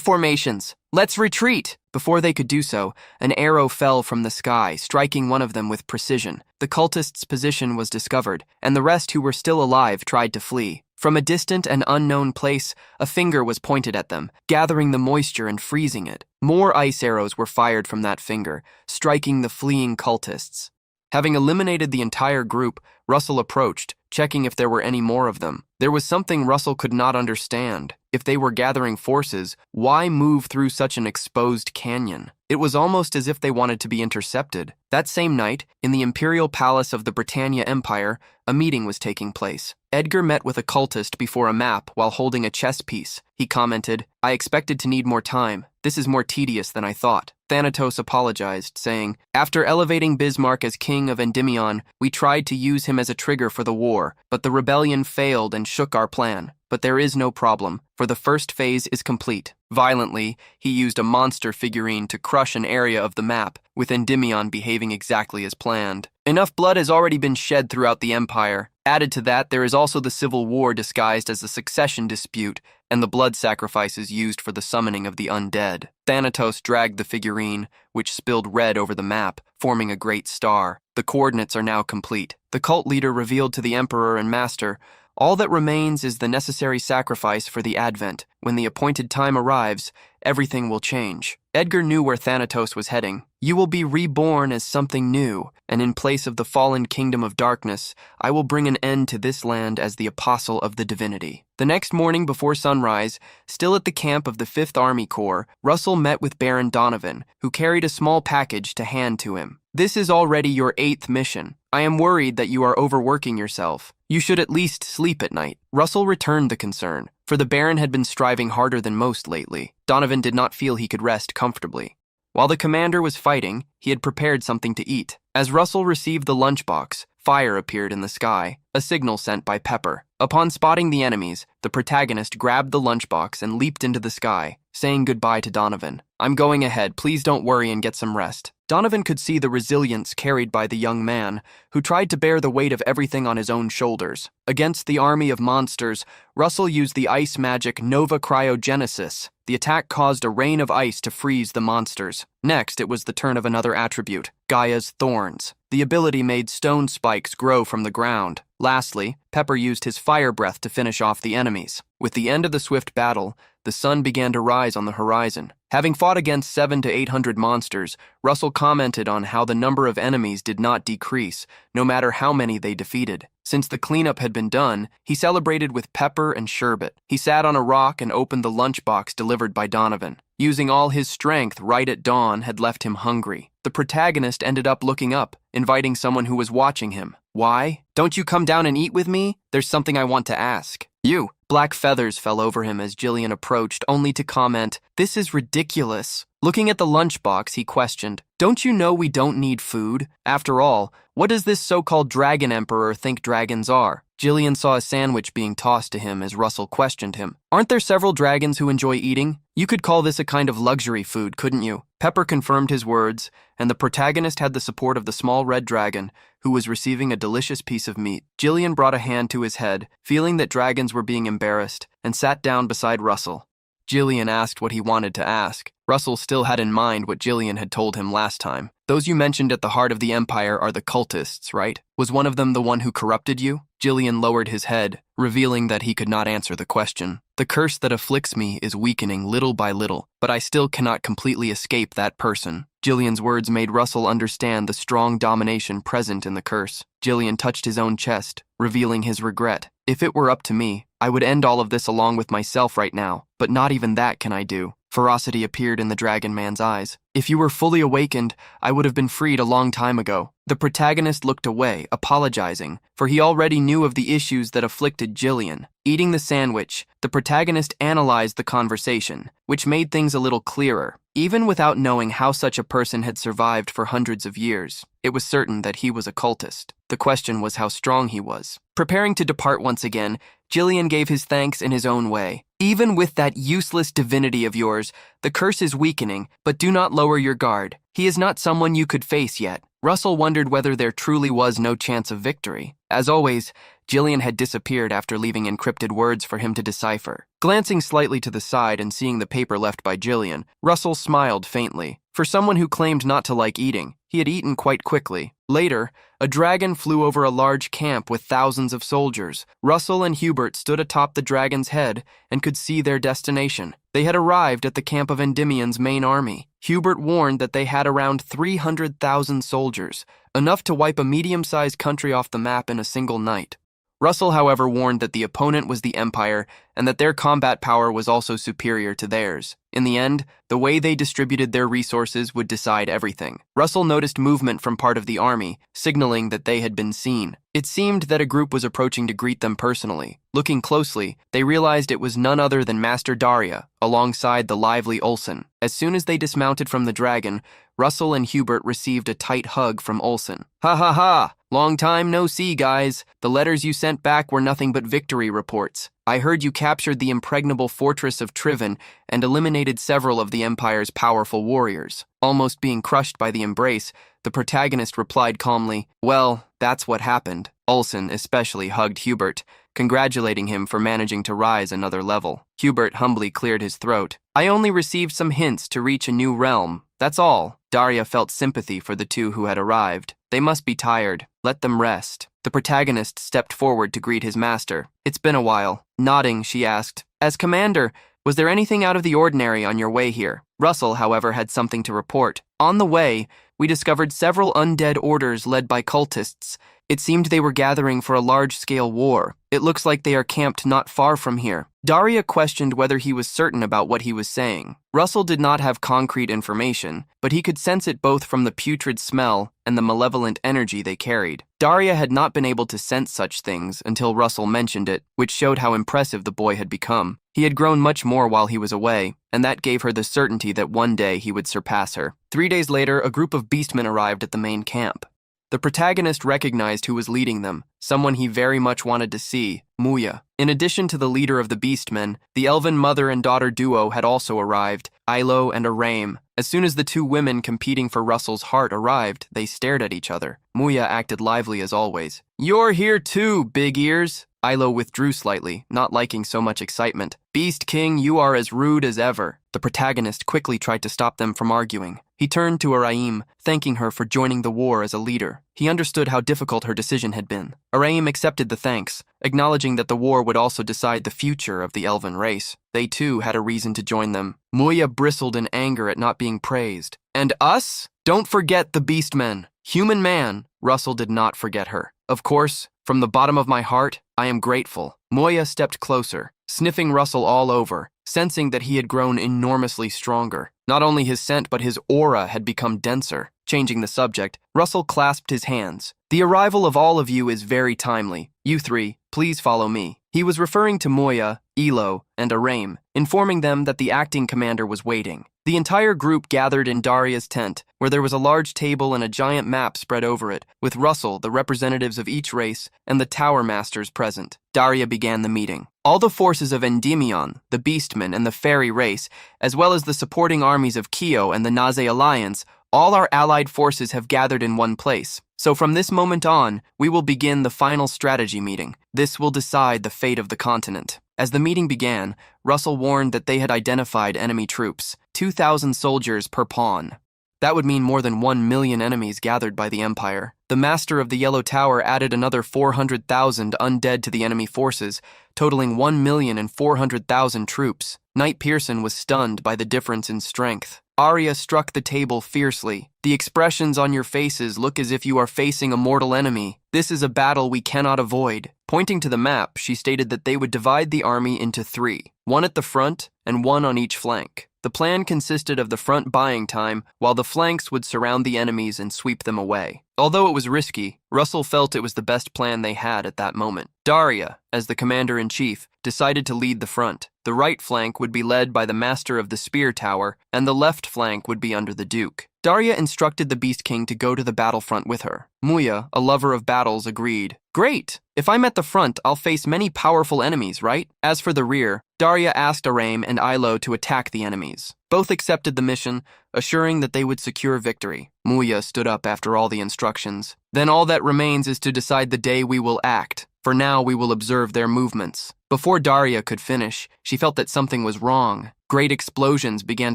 formations. Let's retreat! Before they could do so, an arrow fell from the sky, striking one of them with precision. The cultist's position was discovered, and the rest who were still alive tried to flee. From a distant and unknown place, a finger was pointed at them, gathering the moisture and freezing it. More ice arrows were fired from that finger, striking the fleeing cultists. Having eliminated the entire group, Russell approached, checking if there were any more of them. There was something Russell could not understand. If they were gathering forces, why move through such an exposed canyon? It was almost as if they wanted to be intercepted. That same night, in the Imperial Palace of the Britannia Empire, a meeting was taking place. Edgar met with a cultist before a map while holding a chess piece. He commented, I expected to need more time. This is more tedious than I thought. Thanatos apologized, saying, after elevating Bismarck as king of Endymion, we tried to use him as a trigger for the war, but the rebellion failed and shook our plan. But there is no problem, for the first phase is complete. Violently, he used a monster figurine to crush an area of the map, with Endymion behaving exactly as planned. Enough blood has already been shed throughout the Empire. Added to that, there is also the civil war disguised as a succession dispute, and the blood sacrifices used for the summoning of the undead. Thanatos dragged the figurine, which spilled red over the map, forming a great star. The coordinates are now complete. The cult leader revealed to the Emperor and Master, all that remains is the necessary sacrifice for the Advent. When the appointed time arrives, everything will change. Edgar knew where Thanatos was heading. You will be reborn as something new, and in place of the fallen kingdom of darkness, I will bring an end to this land as the apostle of the divinity. The next morning before sunrise, still at the camp of the 5th Army Corps, Russell met with Baron Donovan, who carried a small package to hand to him. This is already your 8th mission. I am worried that you are overworking yourself. You should at least sleep at night. Russell returned the concern. for the Baron had been striving harder than most lately. Donovan did not feel he could rest comfortably. While the commander was fighting, he had prepared something to eat. As Russell received the lunchbox, fire appeared in the sky, a signal sent by Pepper. Upon spotting the enemies, the protagonist grabbed the lunchbox and leaped into the sky, saying goodbye to Donovan. "I'm going ahead, please don't worry and get some rest." Donovan could see the resilience carried by the young man, who tried to bear the weight of everything on his own shoulders. Against the army of monsters, Russell used the ice magic Nova Cryogenesis. The attack caused a rain of ice to freeze the monsters. Next, it was the turn of another attribute, Gaia's Thorns. The ability made stone spikes grow from the ground. Lastly, Pepper used his fire breath to finish off the enemies. With the end of the swift battle, the sun began to rise on the horizon. Having fought against 700 to 800 monsters, Russell commented on how the number of enemies did not decrease, no matter how many they defeated. Since the cleanup had been done, he celebrated with Pepper and sherbet. He sat on a rock and opened the lunchbox delivered by Donovan. Using all his strength right at dawn had left him hungry. The protagonist ended up looking up, inviting someone who was watching him. "Why? Don't you come down and eat with me? There's something I want to ask." "You." Black feathers fell over him as Jillian approached, only to comment, "This is ridiculous." Looking at the lunchbox, he questioned, "Don't you know we don't need food? After all, what does this so-called dragon emperor think dragons are?" Jillian saw a sandwich being tossed to him as Russell questioned him. "Aren't there several dragons who enjoy eating? You could call this a kind of luxury food, couldn't you?" Pepper confirmed his words, and the protagonist had the support of the small red dragon, who was receiving a delicious piece of meat. Jillian brought a hand to his head, feeling that dragons were being embarrassed, and sat down beside Russell. Jillian asked what he wanted to ask. Russell still had in mind what Jillian had told him last time. "Those you mentioned at the heart of the Empire are the cultists, right? Was one of them the one who corrupted you?" Jillian lowered his head, revealing that he could not answer the question. "The curse that afflicts me is weakening little by little, but I still cannot completely escape that person." Jillian's words made Russell understand the strong domination present in the curse. Jillian touched his own chest, revealing his regret. "If it were up to me, I would end all of this along with myself right now, but not even that can I do." Ferocity appeared in the dragon man's eyes. "If you were fully awakened, I would have been freed a long time ago." The protagonist looked away, apologizing, for he already knew of the issues that afflicted Jillian. Eating the sandwich, the protagonist analyzed the conversation, which made things a little clearer. Even without knowing how such a person had survived for hundreds of years, it was certain that he was a cultist. The question was how strong he was. Preparing to depart once again, Jillian gave his thanks in his own way. "Even with that useless divinity of yours, the curse is weakening, but do not lower your guard. He is not someone you could face yet." Russell wondered whether there truly was no chance of victory. As always, Jillian had disappeared after leaving encrypted words for him to decipher. Glancing slightly to the side and seeing the paper left by Jillian, Russell smiled faintly. For someone who claimed not to like eating, he had eaten quite quickly. Later, a dragon flew over a large camp with thousands of soldiers. Russell and Hubert stood atop the dragon's head and could see their destination. They had arrived at the camp of Endymion's main army. Hubert warned that they had around 300,000 soldiers, enough to wipe a medium-sized country off the map in a single night. Russell, however, warned that the opponent was the Empire and that their combat power was also superior to theirs. In the end, the way they distributed their resources would decide everything. Russell noticed movement from part of the army, signaling that they had been seen. It seemed that a group was approaching to greet them personally. Looking closely, they realized it was none other than Master Daria, alongside the lively Olsen. As soon as they dismounted from the dragon, Russell and Hubert received a tight hug from Olsen. "Ha ha ha! Long time no see, guys. The letters you sent back were nothing but victory reports. I heard you captured the impregnable fortress of Triven and eliminated several of the Empire's powerful warriors." Almost being crushed by the embrace, the protagonist replied calmly, "Well, that's what happened." Olsen especially hugged Hubert, congratulating him for managing to rise another level. Hubert humbly cleared his throat. "I only received some hints to reach a new realm, that's all." Daria felt sympathy for the two who had arrived. They must be tired. Let them rest. The protagonist stepped forward to greet his master. "It's been a while." Nodding, she asked, "As commander, was there anything out of the ordinary on your way here?" Russell, however, had something to report. "On the way, we discovered several undead orders led by cultists It seemed they were gathering for a large-scale war. It looks like they are camped not far from here. Daria questioned whether he was certain about what he was saying. Russell did not have concrete information, but he could sense it both from the putrid smell and the malevolent energy they carried. Daria had not been able to sense such things until Russell mentioned it, which showed how impressive the boy had become. He had grown much more while he was away, and that gave her the certainty that one day he would surpass her. 3 days later, a group of beastmen arrived at the main camp. The protagonist recognized who was leading them, someone he very much wanted to see, Muya. In addition to the leader of the beastmen, the Elven mother and daughter duo had also arrived, Ilo and Araim. As soon as the two women competing for Russell's heart arrived, they stared at each other. Muya acted lively as always. "You're here too, big ears." Ilo withdrew slightly, not liking so much excitement. "Beast King, you are as rude as ever." The protagonist quickly tried to stop them from arguing. He turned to Araim, thanking her for joining the war as a leader. He understood how difficult her decision had been. Araim accepted the thanks, acknowledging that the war would also decide the future of the Elven race. They too had a reason to join them. Muya bristled in anger at not being praised. "And us? Don't forget the beastmen. Human man." Russell did not forget her. "Of course, from the bottom of my heart, I am grateful." Muya stepped closer, sniffing Russell all over, sensing that he had grown enormously stronger. Not only his scent but his aura had become denser. Changing the subject, Russell clasped his hands. "The arrival of all of you is very timely. You three, please follow me." He was referring to Muya, Ilo, and Araim, informing them that the acting commander was waiting. The entire group gathered in Daria's tent, where there was a large table and a giant map spread over it, with Russell, the representatives of each race, and the tower masters present. Daria began the meeting. All the forces of Endymion, the Beastmen, and the Fairy race, as well as the supporting armies of Kyo and the Naze Alliance, all our allied forces have gathered in one place. So from this moment on, we will begin the final strategy meeting. This will decide the fate of the continent. As the meeting began, Russell warned that they had identified enemy troops, 2,000 soldiers per pawn. That would mean more than 1 million enemies gathered by the Empire. The Master of the Yellow Tower added another 400,000 undead to the enemy forces, totaling 1,400,000 troops. Knight Pearson was stunned by the difference in strength. Arya struck the table fiercely. "The expressions on your faces look as if you are facing a mortal enemy. This is a battle we cannot avoid." Pointing to the map, she stated that they would divide the army into 3, one at the front and one on each flank. The plan consisted of the front buying time, while the flanks would surround the enemies and sweep them away. Although it was risky, Russell felt it was the best plan they had at that moment. Daria, as the commander-in-chief, decided to lead the front. The right flank would be led by the Master of the Spear Tower, and the left flank would be under the Duke. Daria instructed the Beast King to go to the battlefront with her. Muya, a lover of battles, agreed. "Great! If I'm at the front, I'll face many powerful enemies, right?" As for the rear, Daria asked Araim and Ilo to attack the enemies. Both accepted the mission, assuring that they would secure victory. Muya stood up after all the instructions. "Then all that remains is to decide the day we will act. For now, we will observe their movements." Before Daria could finish, she felt that something was wrong. Great explosions began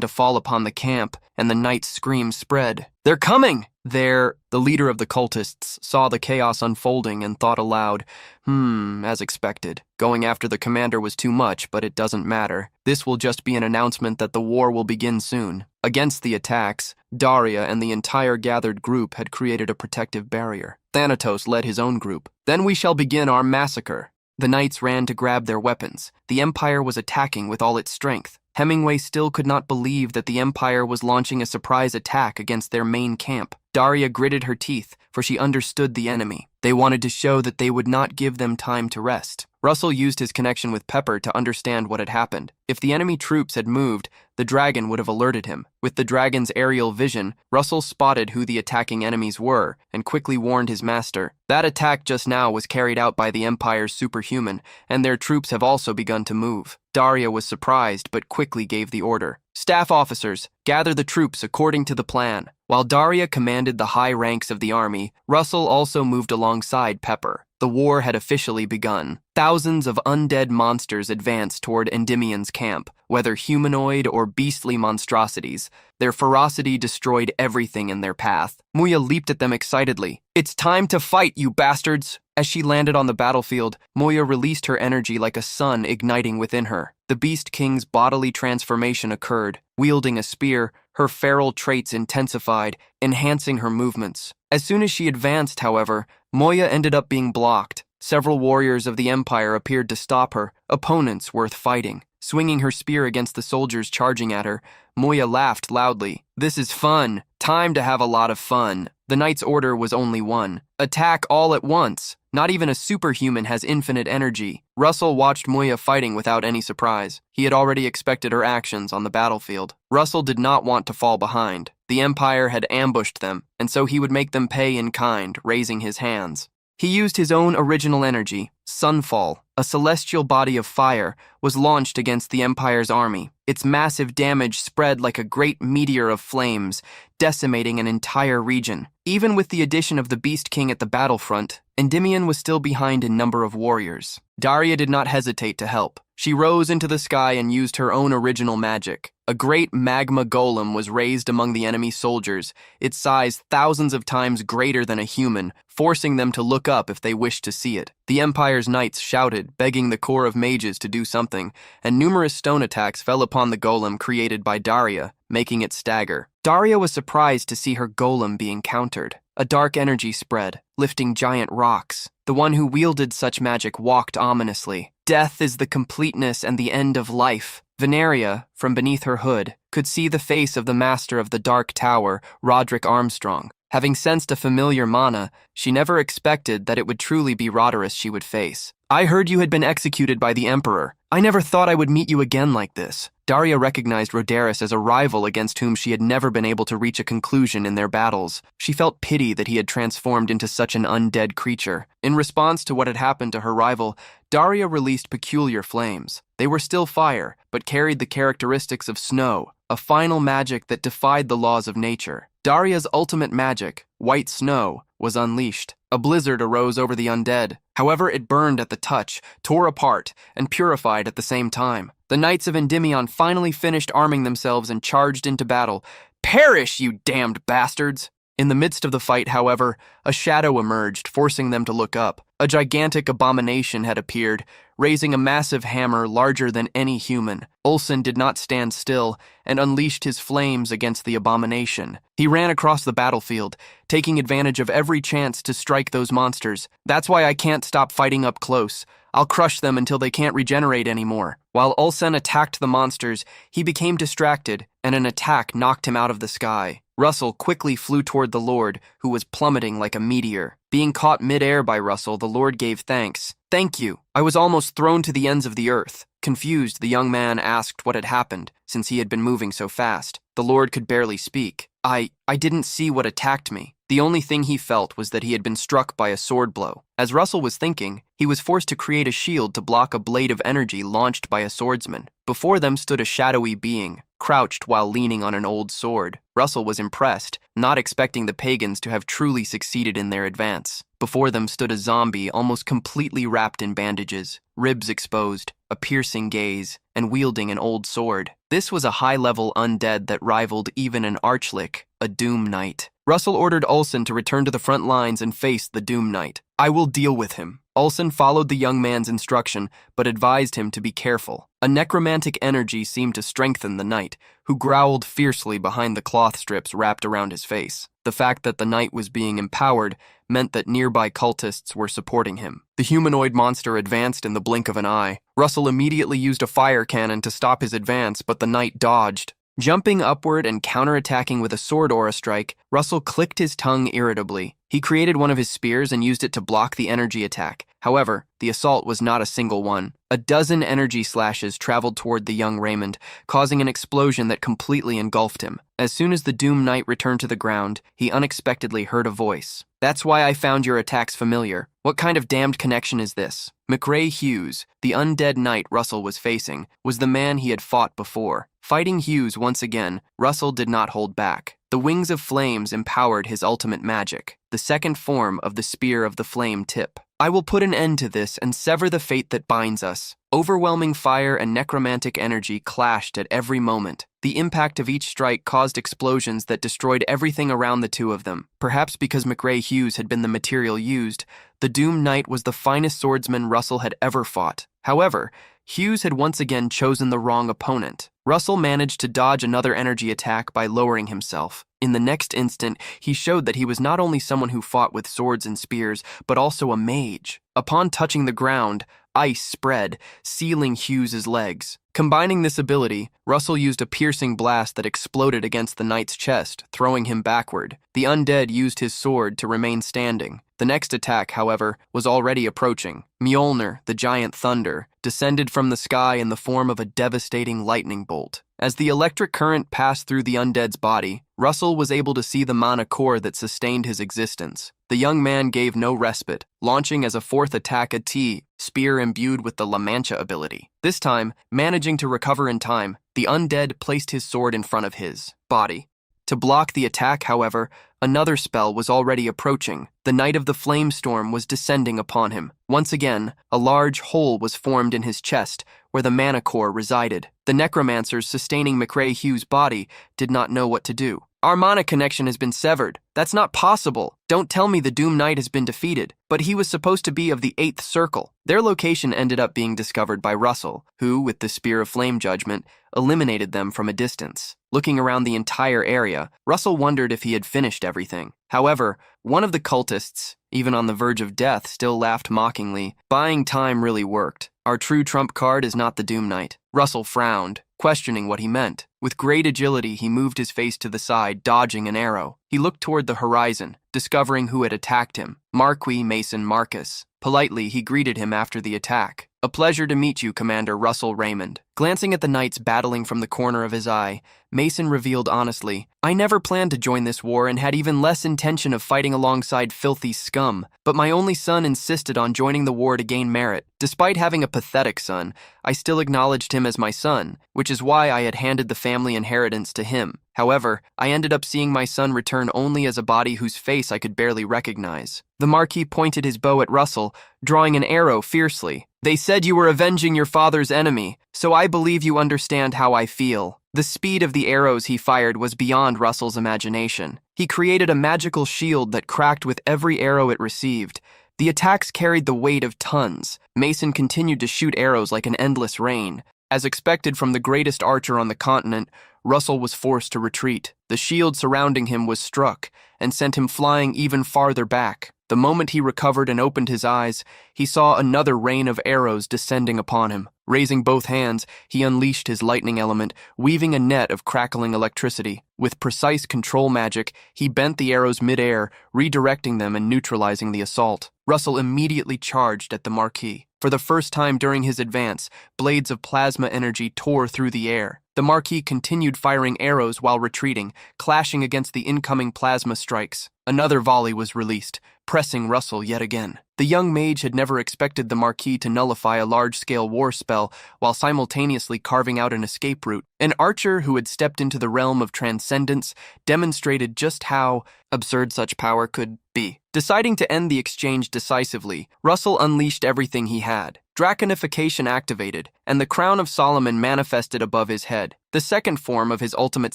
to fall upon the camp, and the night's screams spread. "They're coming!" The leader of the cultists saw the chaos unfolding and thought aloud, as expected. Going after the commander was too much, but it doesn't matter. This will just be an announcement that the war will begin soon. Against the attacks, Daria and the entire gathered group had created a protective barrier. Thanatos led his own group. "Then we shall begin our massacre." The knights ran to grab their weapons. The Empire was attacking with all its strength. Hemingway still could not believe that the Empire was launching a surprise attack against their main camp. Daria gritted her teeth, for she understood the enemy. They wanted to show that they would not give them time to rest. Russell used his connection with Pepper to understand what had happened. If the enemy troops had moved, the dragon would have alerted him. With the dragon's aerial vision, Russell spotted who the attacking enemies were and quickly warned his master. That attack just now was carried out by the Empire's superhuman, and their troops have also begun to move. Daria was surprised but quickly gave the order. "Staff officers, gather the troops according to the plan." While Daria commanded the high ranks of the army, Russell also moved alongside Pepper. The war had officially begun. Thousands of undead monsters advanced toward Endymion's camp, whether humanoid or beastly monstrosities. Their ferocity destroyed everything in their path. Muya leaped at them excitedly. "It's time to fight, you bastards!" As she landed on the battlefield, Muya released her energy like a sun igniting within her. The Beast King's bodily transformation occurred. Wielding a spear, her feral traits intensified, enhancing her movements. As soon as she advanced, however, Moya ended up being blocked. Several warriors of the Empire appeared to stop her, opponents worth fighting. Swinging her spear against the soldiers charging at her, Moya laughed loudly. "This is fun. Time to have a lot of fun." The knight's order was only one: attack all at once. Not even a superhuman has infinite energy. Russell watched Moya fighting without any surprise. He had already expected her actions on the battlefield. Russell did not want to fall behind. The Empire had ambushed them, and so he would make them pay in kind, raising his hands. He used his own original energy. Sunfall, a celestial body of fire, was launched against the Empire's army. Its massive damage spread like a great meteor of flames, decimating an entire region. Even with the addition of the Beast King at the battlefront, Endymion was still behind in number of warriors. Daria did not hesitate to help. She rose into the sky and used her own original magic. A great magma golem was raised among the enemy soldiers, its size thousands of times greater than a human, forcing them to look up if they wished to see it. The Empire's knights shouted, begging the corps of mages to do something, and numerous stone attacks fell upon the golem created by Daria, making it stagger. Daria was surprised to see her golem being countered. A dark energy spread, lifting giant rocks. The one who wielded such magic walked ominously. Death is the completeness and the end of life. Veneria, from beneath her hood, could see the face of the master of the Dark Tower, Roderick Armstrong. Having sensed a familiar mana, she never expected that it would truly be Roderus she would face. "I heard you had been executed by the Emperor. I never thought I would meet you again like this." Daria recognized Roderus as a rival against whom she had never been able to reach a conclusion in their battles. She felt pity that he had transformed into such an undead creature. In response to what had happened to her rival, Daria released peculiar flames. They were still fire, but carried the characteristics of snow, a final magic that defied the laws of nature. Daria's ultimate magic, white snow, was unleashed. A blizzard arose over the undead. However, it burned at the touch, tore apart, and purified at the same time. The knights of Endymion finally finished arming themselves and charged into battle. "Perish, you damned bastards!" In the midst of the fight, however, a shadow emerged, forcing them to look up. A gigantic abomination had appeared, raising a massive hammer larger than any human. Olsen did not stand still and unleashed his flames against the abomination. He ran across the battlefield, taking advantage of every chance to strike those monsters. "That's why I can't stop fighting up close. I'll crush them until they can't regenerate anymore." While Olsen attacked the monsters, he became distracted, and an attack knocked him out of the sky. Russell quickly flew toward the Lord, who was plummeting like a meteor. Being caught mid-air by Russell, the Lord gave thanks. "Thank you. I was almost thrown to the ends of the earth." Confused, the young man asked what had happened, since he had been moving so fast. The Lord could barely speak. I didn't see what attacked me." The only thing he felt was that he had been struck by a sword blow. As Russell was thinking, he was forced to create a shield to block a blade of energy launched by a swordsman. Before them stood a shadowy being, crouched while leaning on an old sword. Russell was impressed, not expecting the pagans to have truly succeeded in their advance. Before them stood a zombie almost completely wrapped in bandages, ribs exposed, a piercing gaze, and wielding an old sword. This was a high-level undead that rivaled even an archlich, a Doom Knight. Russell ordered Olsen to return to the front lines and face the Doom Knight. "I will deal with him." Olsen followed the young man's instruction, but advised him to be careful. A necromantic energy seemed to strengthen the knight, who growled fiercely behind the cloth strips wrapped around his face. The fact that the knight was being empowered meant that nearby cultists were supporting him. The humanoid monster advanced in the blink of an eye. Russell immediately used a fire cannon to stop his advance, but the knight dodged. Jumping upward and counterattacking with a sword aura strike, Russell clicked his tongue irritably. He created one of his spears and used it to block the energy attack. However, the assault was not a single one. A dozen energy slashes traveled toward the young Raymond, causing an explosion that completely engulfed him. As soon as the Doom Knight returned to the ground, he unexpectedly heard a voice. "That's why I found your attacks familiar. What kind of damned connection is this?" McRae Hughes, the undead knight Russell was facing, was the man he had fought before. Fighting Hughes once again, Russell did not hold back. The Wings of Flames empowered his ultimate magic, the second form of the Spear of the Flame tip. "I will put an end to this and sever the fate that binds us." Overwhelming fire and necromantic energy clashed at every moment. The impact of each strike caused explosions that destroyed everything around the two of them. Perhaps because McRae Hughes had been the material used, the Doom Knight was the finest swordsman Russell had ever fought. However, Hughes had once again chosen the wrong opponent. Russell managed to dodge another energy attack by lowering himself. In the next instant, he showed that he was not only someone who fought with swords and spears, but also a mage. Upon touching the ground, ice spread, sealing Hughes's legs. Combining this ability, Russell used a piercing blast that exploded against the knight's chest, throwing him backward. The undead used his sword to remain standing. The next attack, however, was already approaching. Mjolnir, the giant thunder, descended from the sky in the form of a devastating lightning bolt. As the electric current passed through the undead's body, Russell was able to see the mana core that sustained his existence. The young man gave no respite, launching as a fourth attack a spear imbued with the La Mancha ability. This time, managing to recover in time, the undead placed his sword in front of his body. To block the attack, however, another spell was already approaching. The Knight of the Flamestorm was descending upon him. Once again, a large hole was formed in his chest, where the mana core resided. The necromancers sustaining McRae Hughes' body did not know what to do. Our mana connection has been severed. That's not possible. Don't tell me the Doom Knight has been defeated. But he was supposed to be of the 8th circle. Their location ended up being discovered by Russell, who, with the Spear of Flame Judgment, eliminated them from a distance. Looking around the entire area, Russell wondered if he had finished everything. However, one of the cultists, even on the verge of death, still laughed mockingly. Buying time really worked. Our true trump card is not the Doom Knight. Russell frowned, questioning what he meant. With great agility, he moved his face to the side, dodging an arrow. He looked toward the horizon, discovering who had attacked him. Marquis Mason Marcus. Politely, he greeted him after the attack. "A pleasure to meet you, Commander Russell Raymond." Glancing at the knights battling from the corner of his eye, Mason revealed honestly, "I never planned to join this war and had even less intention of fighting alongside filthy scum, but my only son insisted on joining the war to gain merit. Despite having a pathetic son, I still acknowledged him as my son, which is why I had handed the family inheritance to him. However, I ended up seeing my son return only as a body whose face I could barely recognize." The Marquis pointed his bow at Russell, drawing an arrow fiercely. "They said you were avenging your father's enemy, so I believe you understand how I feel." The speed of the arrows he fired was beyond Russell's imagination. He created a magical shield that cracked with every arrow it received. The attacks carried the weight of tons. Mason continued to shoot arrows like an endless rain. As expected from the greatest archer on the continent, Russell was forced to retreat. The shield surrounding him was struck and sent him flying even farther back. The moment he recovered and opened his eyes, he saw another rain of arrows descending upon him. Raising both hands, he unleashed his lightning element, weaving a net of crackling electricity. With precise control magic, he bent the arrows mid-air, redirecting them and neutralizing the assault. Russell immediately charged at the Marquis. For the first time during his advance, blades of plasma energy tore through the air. The Marquis continued firing arrows while retreating, clashing against the incoming plasma strikes. Another volley was released, pressing Russell yet again. The young mage had never expected the Marquis to nullify a large-scale war spell while simultaneously carving out an escape route. An archer who had stepped into the realm of transcendence demonstrated just how absurd such power could be. Deciding to end the exchange decisively, Russell unleashed everything he had. Dragonification activated, and the Crown of Solomon manifested above his head. The second form of his ultimate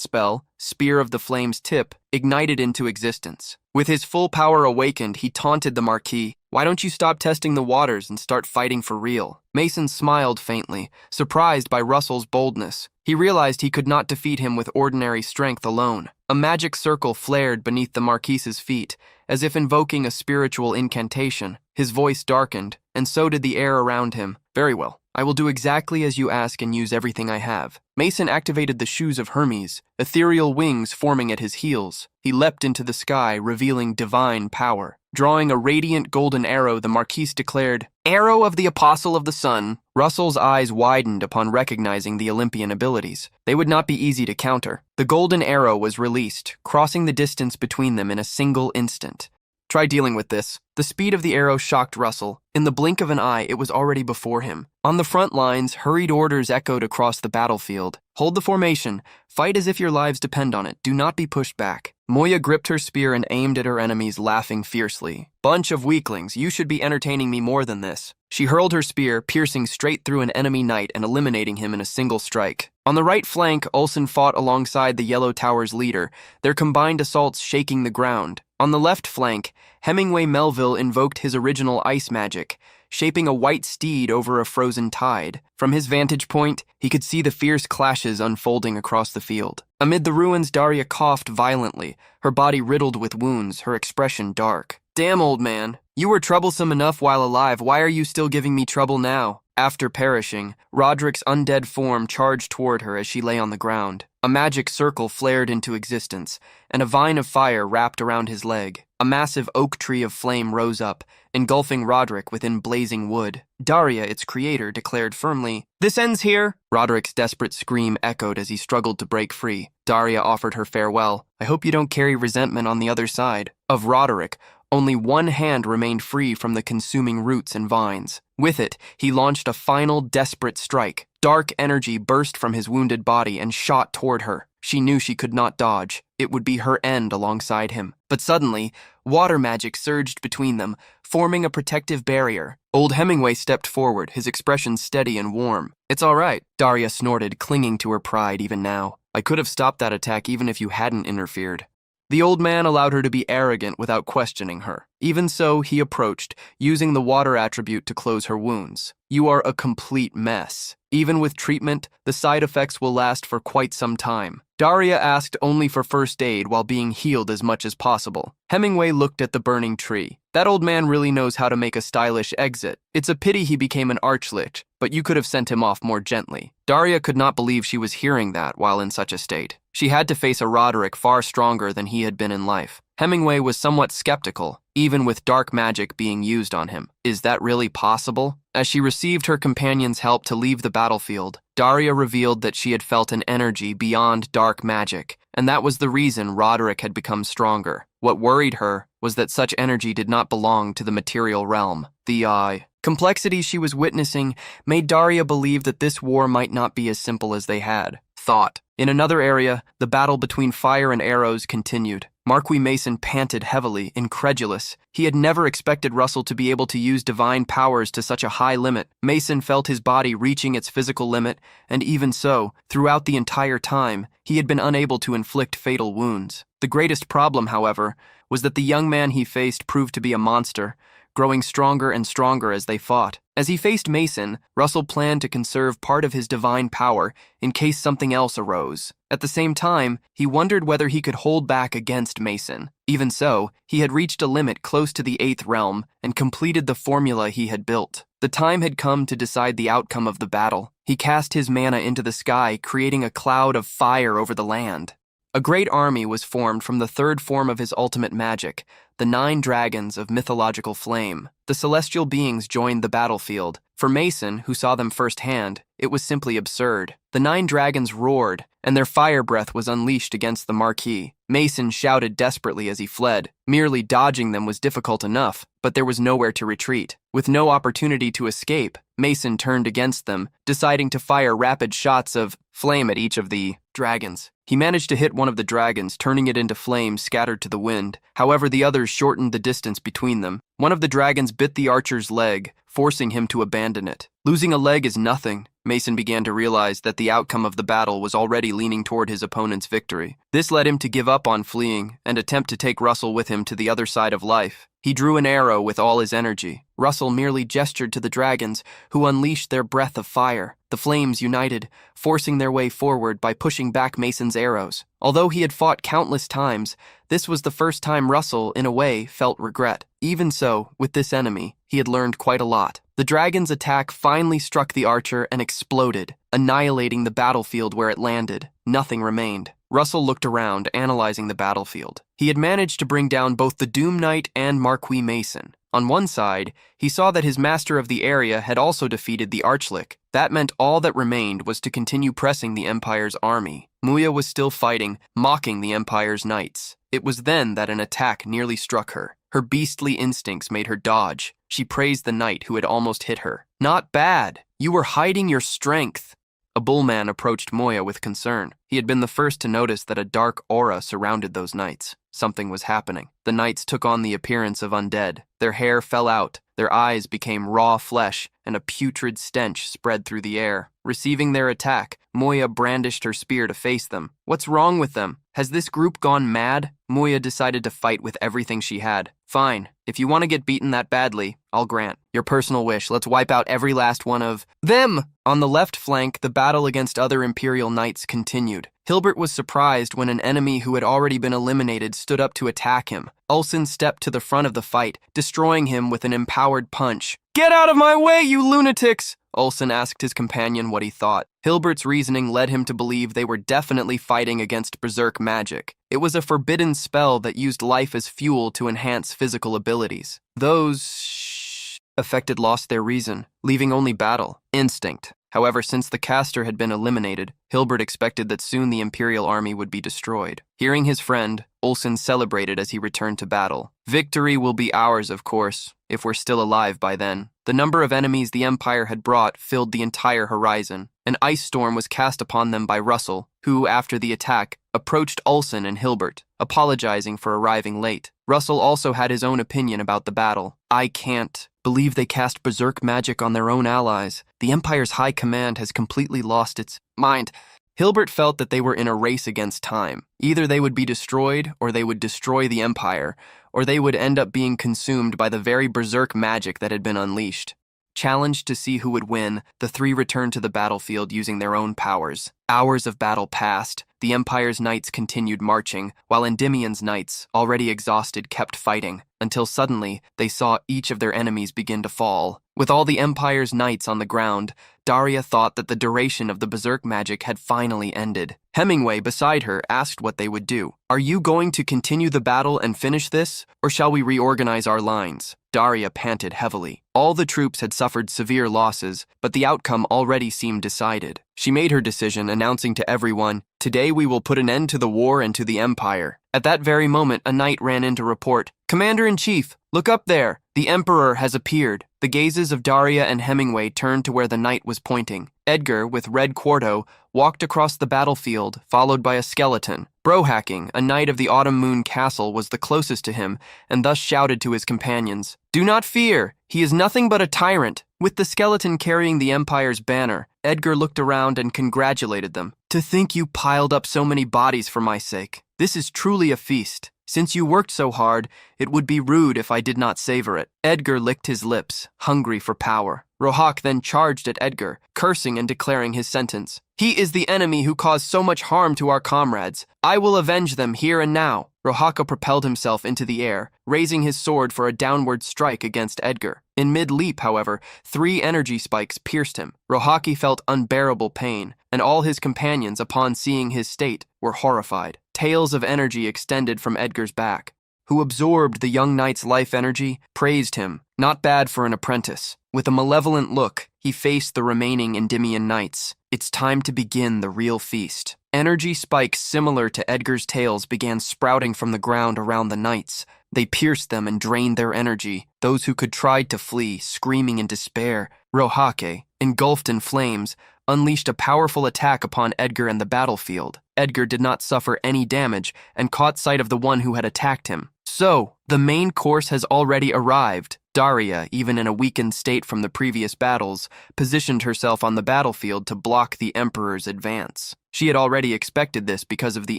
spell, Spear of the Flame's Tip, ignited into existence. With his full power awakened, he taunted the Marquis. "Why don't you stop testing the waters and start fighting for real?" Mason smiled faintly, surprised by Russell's boldness. He realized he could not defeat him with ordinary strength alone. A magic circle flared beneath the Marquis's feet, as if invoking a spiritual incantation. His voice darkened, and so did the air around him. "Very well. I will do exactly as you ask and use everything I have." Mason activated the Shoes of Hermes, ethereal wings forming at his heels. He leapt into the sky, revealing divine power. Drawing a radiant golden arrow, the Marquis declared, "Arrow of the Apostle of the Sun." Russell's eyes widened upon recognizing the Olympian abilities. They would not be easy to counter. The golden arrow was released, crossing the distance between them in a single instant. "Try dealing with this." The speed of the arrow shocked Russell. In the blink of an eye, it was already before him. On the front lines, hurried orders echoed across the battlefield. "Hold the formation. Fight as if your lives depend on it. Do not be pushed back." Moya gripped her spear and aimed at her enemies, laughing fiercely. Bunch of weaklings, you should be entertaining me more than this. She hurled her spear, piercing straight through an enemy knight and eliminating him in a single strike. On the right flank, Olsen fought alongside the Yellow Tower's leader, their combined assaults shaking the ground. On the left flank, Hemingway Melville invoked his original ice magic, shaping a white steed over a frozen tide. From his vantage point, he could see the fierce clashes unfolding across the field. Amid the ruins, Daria coughed violently, her body riddled with wounds, her expression dark. Damn, old man. You were troublesome enough while alive. Why are you still giving me trouble now? After perishing, Roderick's undead form charged toward her as she lay on the ground. A magic circle flared into existence, and a vine of fire wrapped around his leg. A massive oak tree of flame rose up, engulfing Roderick within blazing wood. Daria, its creator, declared firmly, "This ends here." Roderick's desperate scream echoed as he struggled to break free. Daria offered her farewell. "I hope you don't carry resentment on the other side." Of Roderick, only one hand remained free from the consuming roots and vines. With it, he launched a final desperate strike. Dark energy burst from his wounded body and shot toward her. She knew she could not dodge. It would be her end alongside him. But suddenly, water magic surged between them, forming a protective barrier. Old Hemingway stepped forward, his expression steady and warm. "It's all right," Daria snorted, clinging to her pride even now. "I could have stopped that attack even if you hadn't interfered." The old man allowed her to be arrogant without questioning her. Even so, he approached, using the water attribute to close her wounds. "You are a complete mess. Even with treatment, the side effects will last for quite some time." Daria asked only for first aid while being healed as much as possible. Hemingway looked at the burning tree. "That old man really knows how to make a stylish exit. It's a pity he became an archlich, but you could have sent him off more gently." Daria could not believe she was hearing that while in such a state. She had to face a Roderick far stronger than he had been in life. Hemingway was somewhat skeptical, even with dark magic being used on him. Is that really possible? As she received her companion's help to leave the battlefield, Daria revealed that she had felt an energy beyond dark magic, and that was the reason Roderick had become stronger. What worried her was that such energy did not belong to the material realm. The complexity she was witnessing made Daria believe that this war might not be as simple as they had thought. In another area, the battle between fire and arrows continued. Marquis Mason panted heavily, incredulous. He had never expected Russell to be able to use divine powers to such a high limit. Mason felt his body reaching its physical limit, and even so, throughout the entire time, he had been unable to inflict fatal wounds. The greatest problem, however, was that the young man he faced proved to be a monster, growing stronger and stronger as they fought. As he faced Mason, Russell planned to conserve part of his divine power in case something else arose. At the same time, he wondered whether he could hold back against Mason. Even so, he had reached a limit close to the 8th realm and completed the formula he had built. The time had come to decide the outcome of the battle. He cast his mana into the sky, creating a cloud of fire over the land. A great army was formed from the third form of his ultimate magic, the 9 dragons of mythological flame. The celestial beings joined the battlefield. For Mason, who saw them firsthand, it was simply absurd. The 9 dragons roared, and their fire breath was unleashed against the Marquis. Mason shouted desperately as he fled. Merely dodging them was difficult enough, but there was nowhere to retreat. With no opportunity to escape, Mason turned against them, deciding to fire rapid shots of flame at each of the dragons. He managed to hit one of the dragons, turning it into flames scattered to the wind. However, the others shortened the distance between them. One of the dragons bit the archer's leg, forcing him to abandon it. Losing a leg is nothing. Mason began to realize that the outcome of the battle was already leaning toward his opponent's victory. This led him to give up on fleeing and attempt to take Russell with him to the other side of life. He drew an arrow with all his energy. Russell merely gestured to the dragons, who unleashed their breath of fire. The flames united, forcing their way forward by pushing back Mason's arrows. Although he had fought countless times, this was the first time Russell, in a way, felt regret. Even so, with this enemy, he had learned quite a lot. The dragon's attack finally struck the archer and exploded, annihilating the battlefield where it landed. Nothing remained. Russell looked around, analyzing the battlefield. He had managed to bring down both the Doom Knight and Marquis Mason. On one side, he saw that his master of the area had also defeated the Archlich. That meant all that remained was to continue pressing the Empire's army. Muya was still fighting, mocking the Empire's knights. It was then that an attack nearly struck her. Her beastly instincts made her dodge. She praised the knight who had almost hit her. "Not bad. You were hiding your strength." A bullman approached Moya with concern. He had been the first to notice that a dark aura surrounded those knights. something was happening. The knights took on the appearance of undead. Their hair fell out, their eyes became raw flesh, and a putrid stench spread through the air. Receiving their attack, Moya brandished her spear to face them. What's wrong with them? Has this group gone mad? Moya decided to fight with everything she had. Fine, if you want to get beaten that badly, I'll grant. Your personal wish, let's wipe out every last one of them! On the left flank, the battle against other Imperial Knights continued. Hubert was surprised when an enemy who had already been eliminated stood up to attack him. Ulson stepped to the front of the fight, destroying him with an empowered punch. Get out of my way, you lunatics! Ulson asked his companion what he thought. Hilbert's reasoning led him to believe they were definitely fighting against berserk magic. It was a forbidden spell that used life as fuel to enhance physical abilities. Those affected lost their reason, leaving only battle instinct. However, since the caster had been eliminated, Hubert expected that soon the Imperial army would be destroyed. Hearing his friend, Ulson celebrated as he returned to battle. Victory will be ours, of course, if we're still alive by then. The number of enemies the Empire had brought filled the entire horizon. An ice storm was cast upon them by Russell, who, after the attack, approached Ulson and Hubert, apologizing for arriving late. Russell also had his own opinion about the battle. I can't believe they cast berserk magic on their own allies. The Empire's high command has completely lost its mind. Hubert felt that they were in a race against time. Either they would be destroyed, or they would destroy the Empire, or they would end up being consumed by the very berserk magic that had been unleashed. Challenged to see who would win, the three returned to the battlefield using their own powers. Hours of battle passed. The Empire's knights continued marching, while Endymion's knights, already exhausted, kept fighting, until suddenly they saw each of their enemies begin to fall. With all the Empire's knights on the ground, Daria thought that the duration of the berserk magic had finally ended. Hemingway, beside her, asked what they would do. Are you going to continue the battle and finish this, or shall we reorganize our lines? Daria panted heavily. All the troops had suffered severe losses, but the outcome already seemed decided. She made her decision, announcing to everyone, "Today we will put an end to the war and to the Empire." At that very moment, a knight ran in to report, "Commander-in-Chief, look up there! The Emperor has appeared." The gazes of Daria and Hemingway turned to where the knight was pointing. Edgar, with red quarto, walked across the battlefield, followed by a skeleton. Brohacking, a knight of the Autumn Moon Castle, was the closest to him, and thus shouted to his companions, "Do not fear! He is nothing but a tyrant." With the skeleton carrying the Empire's banner, Edgar looked around and congratulated them. "To think you piled up so many bodies for my sake. This is truly a feast. Since you worked so hard, it would be rude if I did not savor it." Edgar licked his lips, hungry for power. Rohak then charged at Edgar, cursing and declaring his sentence. "He is the enemy who caused so much harm to our comrades. I will avenge them here and now." Rohaka propelled himself into the air, raising his sword for a downward strike against Edgar. In mid-leap, however, 3 energy spikes pierced him. Rohaki felt unbearable pain, and all his companions, upon seeing his state, were horrified. Tails of energy extended from Edgar's back. Who absorbed the young knight's life energy, praised him. Not bad for an apprentice. With a malevolent look, he faced the remaining Endymion knights. It's time to begin the real feast. Energy spikes similar to Edgar's tails began sprouting from the ground around the knights. They pierced them and drained their energy. Those who could tried to flee, screaming in despair. Rohake, engulfed in flames, unleashed a powerful attack upon Edgar and the battlefield. Edgar did not suffer any damage and caught sight of the one who had attacked him. So, the main course has already arrived. Daria, even in a weakened state from the previous battles, positioned herself on the battlefield to block the Emperor's advance. She had already expected this because of the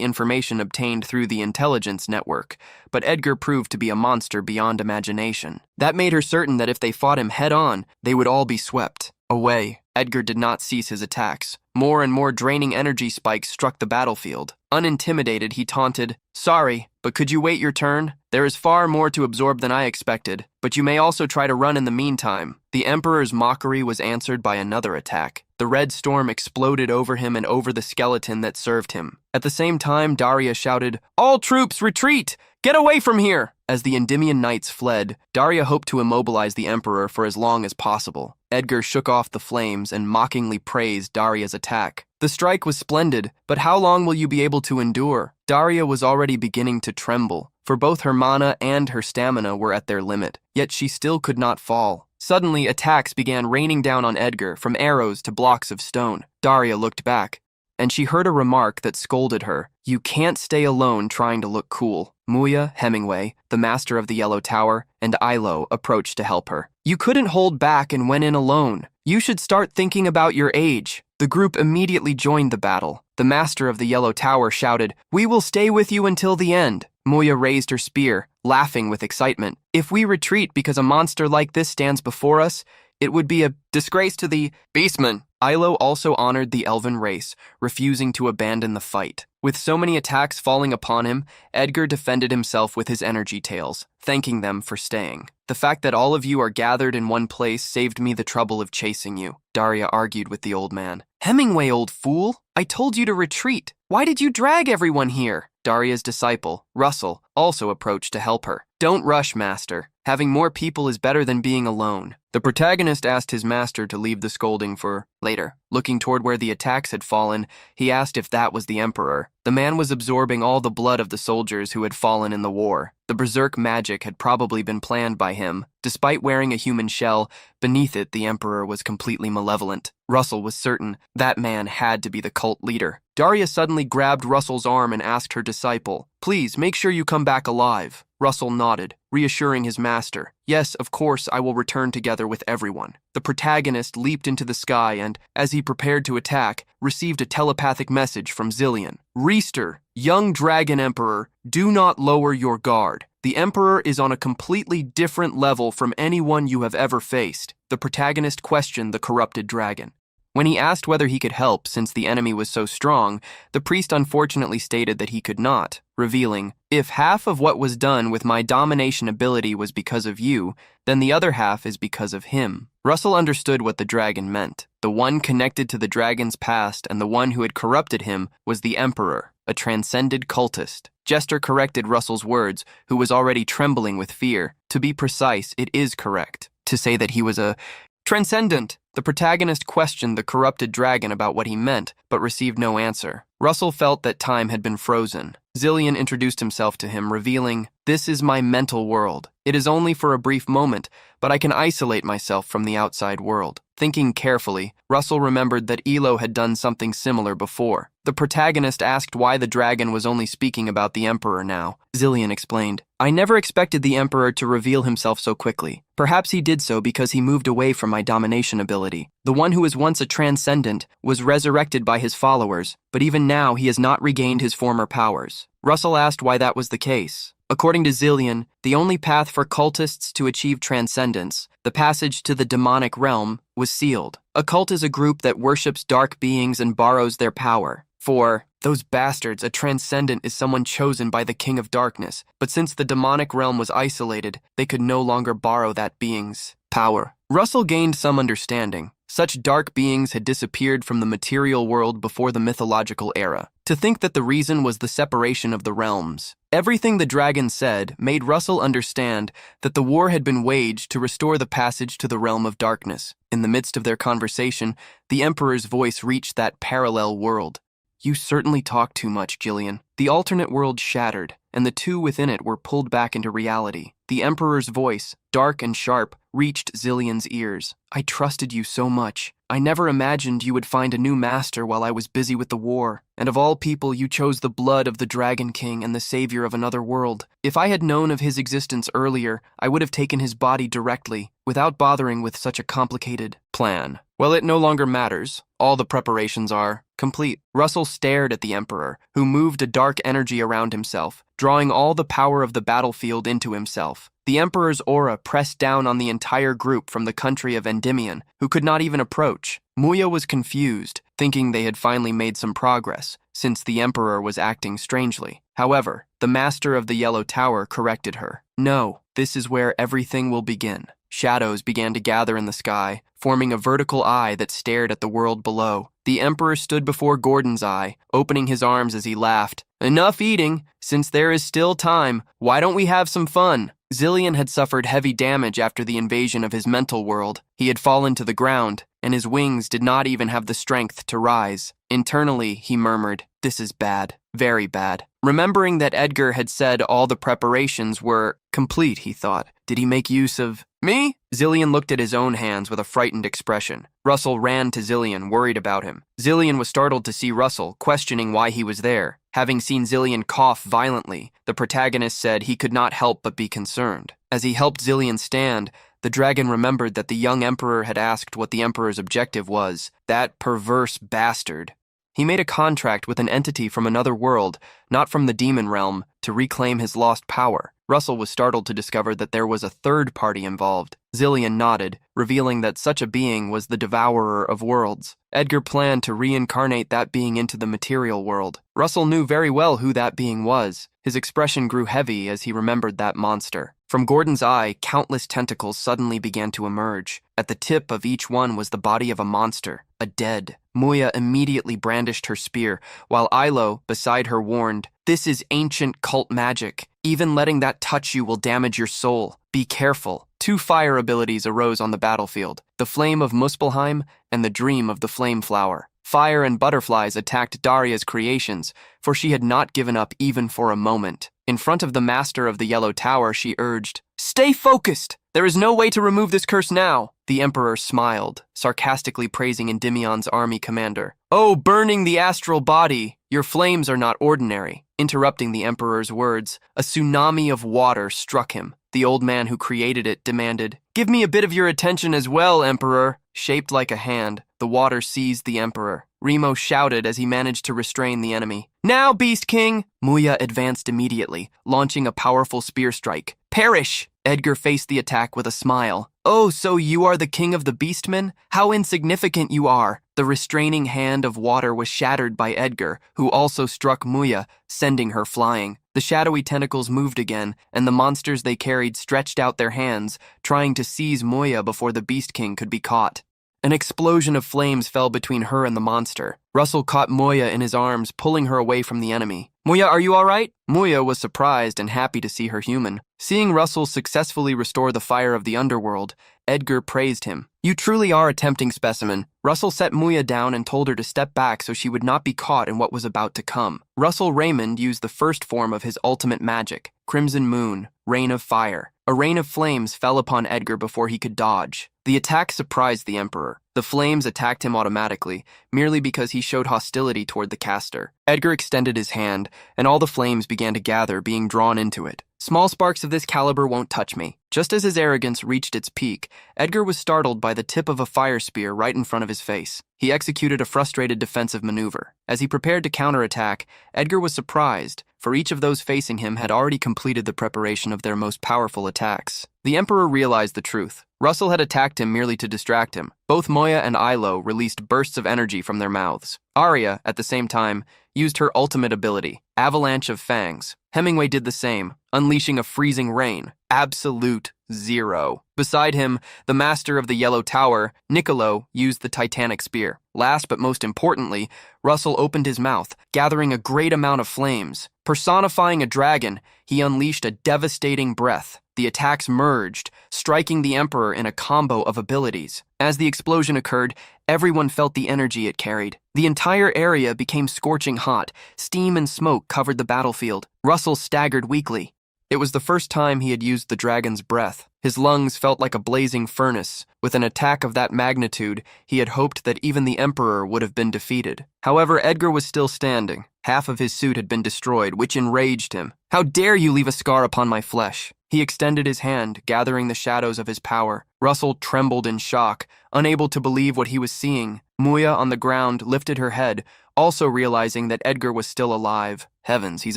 information obtained through the intelligence network, but Edgar proved to be a monster beyond imagination. That made her certain that if they fought him head-on, they would all be swept away. Edgar did not cease his attacks. More and more draining energy spikes struck the battlefield. Unintimidated, he taunted, "Sorry, but could you wait your turn? There is far more to absorb than I expected, but you may also try to run in the meantime." The Emperor's mockery was answered by another attack. The red storm exploded over him and over the skeleton that served him. At the same time, Daria shouted, "All troops, retreat! Get away from here!" As the Endymion knights fled, Daria hoped to immobilize the Emperor for as long as possible. Edgar shook off the flames and mockingly praised Daria's attack. "The strike was splendid, but how long will you be able to endure?" Daria was already beginning to tremble, for both her mana and her stamina were at their limit, yet she still could not fall. Suddenly, attacks began raining down on Edgar, from arrows to blocks of stone. Daria looked back. and she heard a remark that scolded her. You can't stay alone trying to look cool. Muya, Hemingway, the master of the Yellow Tower, and Ilo approached to help her. You couldn't hold back and went in alone. You should start thinking about your age. The group immediately joined the battle. The master of the Yellow Tower shouted, We will stay with you until the end. Muya raised her spear, laughing with excitement. If we retreat because a monster like this stands before us, it would be a disgrace to the beastmen. Ilo also honored the Elven race, refusing to abandon the fight. With so many attacks falling upon him, Edgar defended himself with his energy tails, thanking them for staying. The fact that all of you are gathered in one place saved me the trouble of chasing you, Daria argued with the old man. Hemingway, old fool! I told you to retreat. Why did you drag everyone here? Daria's disciple, Russell, also approached to help her. Don't rush, master. Having more people is better than being alone. The protagonist asked his master to leave the scolding for later. Looking toward where the attacks had fallen, he asked if that was the emperor. The man was absorbing all the blood of the soldiers who had fallen in the war. The berserk magic had probably been planned by him. Despite wearing a human shell, beneath it the emperor was completely malevolent. Russell was certain that man had to be the cult leader. Daria suddenly grabbed Russell's arm and asked her disciple, Please, make sure you come back alive. Russell nodded, reassuring his master. Yes, of course, I will return together with everyone. The protagonist leaped into the sky and, as he prepared to attack, received a telepathic message from Zillion. Reister, young dragon emperor, do not lower your guard. The emperor is on a completely different level from anyone you have ever faced. The protagonist questioned the corrupted dragon. When he asked whether he could help since the enemy was so strong, the priest unfortunately stated that he could not, revealing, If half of what was done with my domination ability was because of you, then the other half is because of him. Russell understood what the dragon meant. The one connected to the dragon's past and the one who had corrupted him was the emperor, a transcended cultist. Jester corrected Russell's words, who was already trembling with fear. To be precise, it is correct to say that he was a transcendent. The protagonist questioned the corrupted dragon about what he meant, but received no answer. Russell felt that time had been frozen. Zillion introduced himself to him, revealing, This is my mental world. It is only for a brief moment, but I can isolate myself from the outside world. Thinking carefully, Russell remembered that Ilo had done something similar before. The protagonist asked why the dragon was only speaking about the Emperor now. Zillion explained, I never expected the Emperor to reveal himself so quickly. Perhaps he did so because he moved away from my domination ability. The one who was once a transcendent was resurrected by his followers, but even now he has not regained his former powers. Russell asked why that was the case. According to Zillion, the only path for cultists to achieve transcendence, the passage to the demonic realm, was sealed. A cult is a group that worships dark beings and borrows their power. For those bastards, a transcendent is someone chosen by the King of Darkness, but since the demonic realm was isolated, they could no longer borrow that being's power. Russell gained some understanding. Such dark beings had disappeared from the material world before the mythological era. To think that the reason was the separation of the realms. Everything the dragon said made Russell understand that the war had been waged to restore the passage to the realm of darkness. In the midst of their conversation, the Emperor's voice reached that parallel world. You certainly talk too much, Gillian. The alternate world shattered, and the two within it were pulled back into reality. The Emperor's voice, dark and sharp, reached Zillion's ears. I trusted you so much. I never imagined you would find a new master while I was busy with the war. And of all people, you chose the blood of the Dragon King and the savior of another world. If I had known of his existence earlier, I would have taken his body directly, without bothering with such a complicated plan. Well, it no longer matters. All the preparations are complete. Russell stared at the Emperor, who moved a dark energy around himself, drawing all the power of the battlefield into himself. The Emperor's aura pressed down on the entire group from the country of Endymion, who could not even approach. Muya was confused, thinking they had finally made some progress, since the Emperor was acting strangely. However, the Master of the Yellow Tower corrected her. No, this is where everything will begin. Shadows began to gather in the sky, forming a vertical eye that stared at the world below. The Emperor stood before Gordon's eye, opening his arms as he laughed. Enough eating. Since there is still time, why don't we have some fun? Zillion had suffered heavy damage after the invasion of his mental world. He had fallen to the ground, and his wings did not even have the strength to rise. Internally, he murmured, This is bad, very bad. Remembering that Edgar had said all the preparations were complete, he thought. Did he make use of me? Zillion looked at his own hands with a frightened expression. Russell ran to Zillion, worried about him. Zillion was startled to see Russell, questioning why he was there. Having seen Zillion cough violently, the protagonist said he could not help but be concerned. As he helped Zillion stand, the dragon remembered that the young emperor had asked what the emperor's objective was. That perverse bastard. He made a contract with an entity from another world, not from the demon realm, to reclaim his lost power. Russell was startled to discover that there was a third party involved. Zillion nodded, revealing that such a being was the devourer of worlds. Edgar planned to reincarnate that being into the material world. Russell knew very well who that being was. His expression grew heavy as he remembered that monster. From Gordon's eye, countless tentacles suddenly began to emerge. At the tip of each one was the body of a monster, a dead. Muya immediately brandished her spear, while Ilo, beside her, warned, "This is ancient cult magic. Even letting that touch you will damage your soul. Be careful." Two fire abilities arose on the battlefield, the Flame of Muspelheim and the Dream of the Flame Flower. Fire and butterflies attacked Daria's creations, for she had not given up even for a moment. In front of the master of the Yellow Tower, she urged, "Stay focused! There is no way to remove this curse now." The Emperor smiled, sarcastically praising Endymion's army commander. "Oh, burning the astral body, your flames are not ordinary." Interrupting the Emperor's words, a tsunami of water struck him. The old man who created it demanded, "Give me a bit of your attention as well, Emperor." Shaped like a hand, the water seized the Emperor. Remo shouted as he managed to restrain the enemy. "Now, Beast King!" Muya advanced immediately, launching a powerful spear strike. "Perish!" Edgar faced the attack with a smile. "Oh, so you are the king of the beastmen? How insignificant you are!" The restraining hand of water was shattered by Edgar, who also struck Muya, sending her flying. The shadowy tentacles moved again, and the monsters they carried stretched out their hands, trying to seize Muya before the Beast King could be caught. An explosion of flames fell between her and the monster. Russell caught Muya in his arms, pulling her away from the enemy. "Muya, are you all right?" Muya was surprised and happy to see her human. Seeing Russell successfully restore the fire of the underworld, Edgar praised him. "You truly are a tempting specimen." Russell set Muya down and told her to step back so she would not be caught in what was about to come. Russell Raymond used the first form of his ultimate magic, Crimson Moon, Rain of Fire. A rain of flames fell upon Edgar before he could dodge. The attack surprised the Emperor. The flames attacked him automatically, merely because he showed hostility toward the caster. Edgar extended his hand, and all the flames began to gather, being drawn into it. "Small sparks of this caliber won't touch me." Just as his arrogance reached its peak, Edgar was startled by the tip of a fire spear right in front of his face. He executed a frustrated defensive maneuver. As he prepared to counterattack, Edgar was surprised, for each of those facing him had already completed the preparation of their most powerful attacks. The Emperor realized the truth. Russell had attacked him merely to distract him. Both Muya and Ilo released bursts of energy from their mouths. Arya, at the same time, used her ultimate ability, Avalanche of Fangs. Hemingway did the same, unleashing a freezing rain. Absolute zero. Beside him, the master of the Yellow Tower, Niccolo, used the Titanic Spear. Last but most importantly, Russell opened his mouth, gathering a great amount of flames. Personifying a dragon, he unleashed a devastating breath. The attacks merged, striking the Emperor in a combo of abilities. As the explosion occurred, everyone felt the energy it carried. The entire area became scorching hot. Steam and smoke covered the battlefield. Russell staggered weakly. It was the first time he had used the dragon's breath. His lungs felt like a blazing furnace. With an attack of that magnitude, he had hoped that even the Emperor would have been defeated. However, Edgar was still standing. Half of his suit had been destroyed, which enraged him. "How dare you leave a scar upon my flesh?" He extended his hand, gathering the shadows of his power. Russell trembled in shock, unable to believe what he was seeing. Muya, on the ground, lifted her head, also realizing that Edgar was still alive. Heavens, he's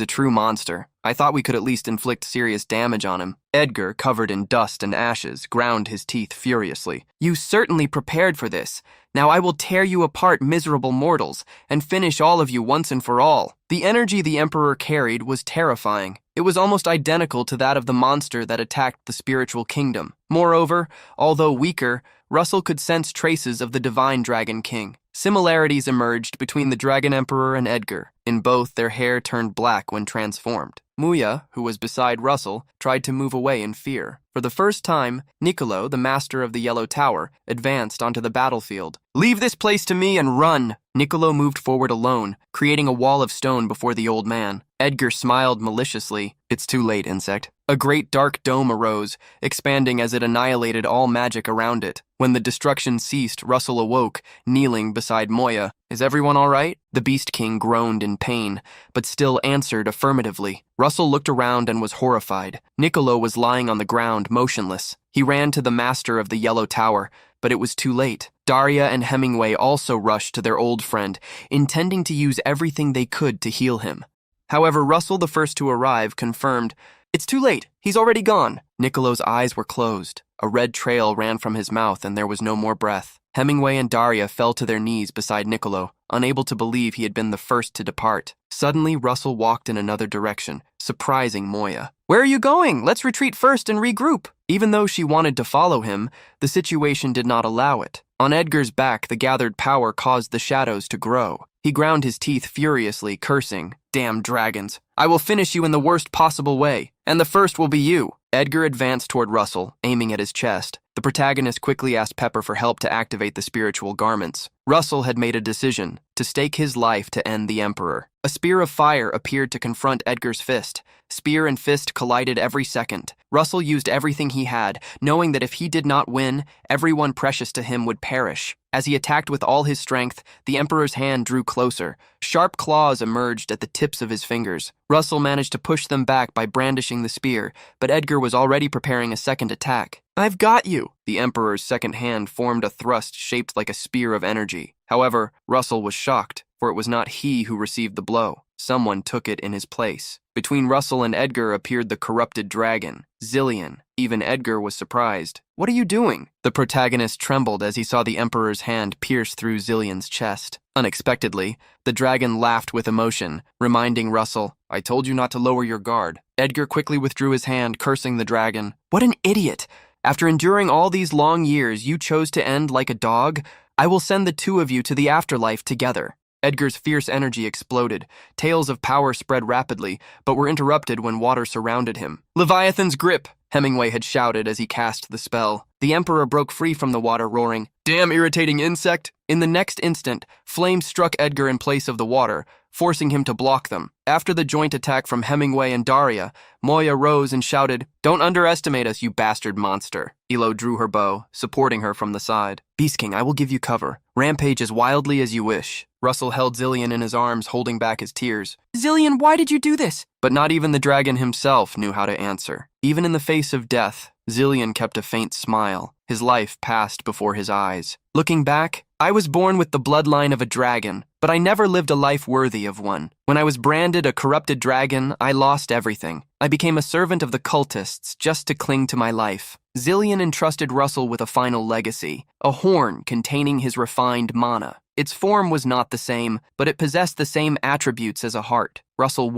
a true monster. I thought we could at least inflict serious damage on him. Edgar, covered in dust and ashes, ground his teeth furiously. "You certainly prepared for this. Now I will tear you apart, miserable mortals, and finish all of you once and for all." The energy the Emperor carried was terrifying. It was almost identical to that of the monster that attacked the spiritual kingdom. Moreover, although weaker, Russell could sense traces of the divine Dragon King. Similarities emerged between the Dragon Emperor and Edgar. In both, their hair turned black when transformed. Muya, who was beside Russell, tried to move away in fear. For the first time, Niccolo, the master of the Yellow Tower, advanced onto the battlefield. "Leave this place to me and run!" Niccolo moved forward alone, creating a wall of stone before the old man. Edgar smiled maliciously. "It's too late, insect." A great dark dome arose, expanding as it annihilated all magic around it. When the destruction ceased, Russell awoke, kneeling beside Moya. "Is everyone all right?" The Beast King groaned in pain, but still answered affirmatively. Russell looked around and was horrified. Niccolo was lying on the ground, motionless. He ran to the master of the Yellow Tower, but it was too late. Daria and Hemingway also rushed to their old friend, intending to use everything they could to heal him. However, Russell, the first to arrive, confirmed, "It's too late. He's already gone." Niccolo's eyes were closed. A red trail ran from his mouth and there was no more breath. Hemingway and Daria fell to their knees beside Niccolo, unable to believe he had been the first to depart. Suddenly, Russell walked in another direction, surprising Moya. "Where are you going? Let's retreat first and regroup." Even though she wanted to follow him, the situation did not allow it. On Edgar's back, the gathered power caused the shadows to grow. He ground his teeth furiously, cursing, "Damn dragons. I will finish you in the worst possible way, and the first will be you." Edgar advanced toward Russell, aiming at his chest. The protagonist quickly asked Pepper for help to activate the spiritual garments. Russell had made a decision to stake his life to end the Emperor. A spear of fire appeared to confront Edgar's fist. Spear and fist collided every second. Russell used everything he had, knowing that if he did not win, everyone precious to him would perish. As he attacked with all his strength, the Emperor's hand drew closer. Sharp claws emerged at the tips of his fingers. Russell managed to push them back by brandishing the spear, but Edgar was already preparing a second attack. "I've got you!" The Emperor's second hand formed a thrust shaped like a spear of energy. However, Russell was shocked, for it was not he who received the blow. Someone took it in his place. Between Russell and Edgar appeared the corrupted dragon, Zillion. Even Edgar was surprised. "What are you doing?" The protagonist trembled as he saw the Emperor's hand pierce through Zillion's chest. Unexpectedly, the dragon laughed with emotion, reminding Russell, "I told you not to lower your guard." Edgar quickly withdrew his hand, cursing the dragon. "What an idiot! After enduring all these long years, you chose to end like a dog? I will send the two of you to the afterlife together." Edgar's fierce energy exploded. Tales of power spread rapidly, but were interrupted when water surrounded him. "Leviathan's grip!" Hemingway had shouted as he cast the spell. The Emperor broke free from the water, roaring, "Damn irritating insect!" In the next instant, flames struck Edgar in place of the water, forcing him to block them. After the joint attack from Hemingway and Daria, Moya rose and shouted, "Don't underestimate us, you bastard monster." Elo drew her bow, supporting her from the side. "Beast King, I will give you cover. Rampage as wildly as you wish." Russell held Zillion in his arms, holding back his tears. "Zillion, why did you do this?" But not even the dragon himself knew how to answer. Even in the face of death, Zillion kept a faint smile. His life passed before his eyes. Looking back, "I was born with the bloodline of a dragon, but I never lived a life worthy of one. When I was branded a corrupted dragon, I lost everything. I became a servant of the cultists just to cling to my life." Zillion entrusted Russell with a final legacy, a horn containing his refined mana. Its form was not the same, but it possessed the same attributes as a heart. Russell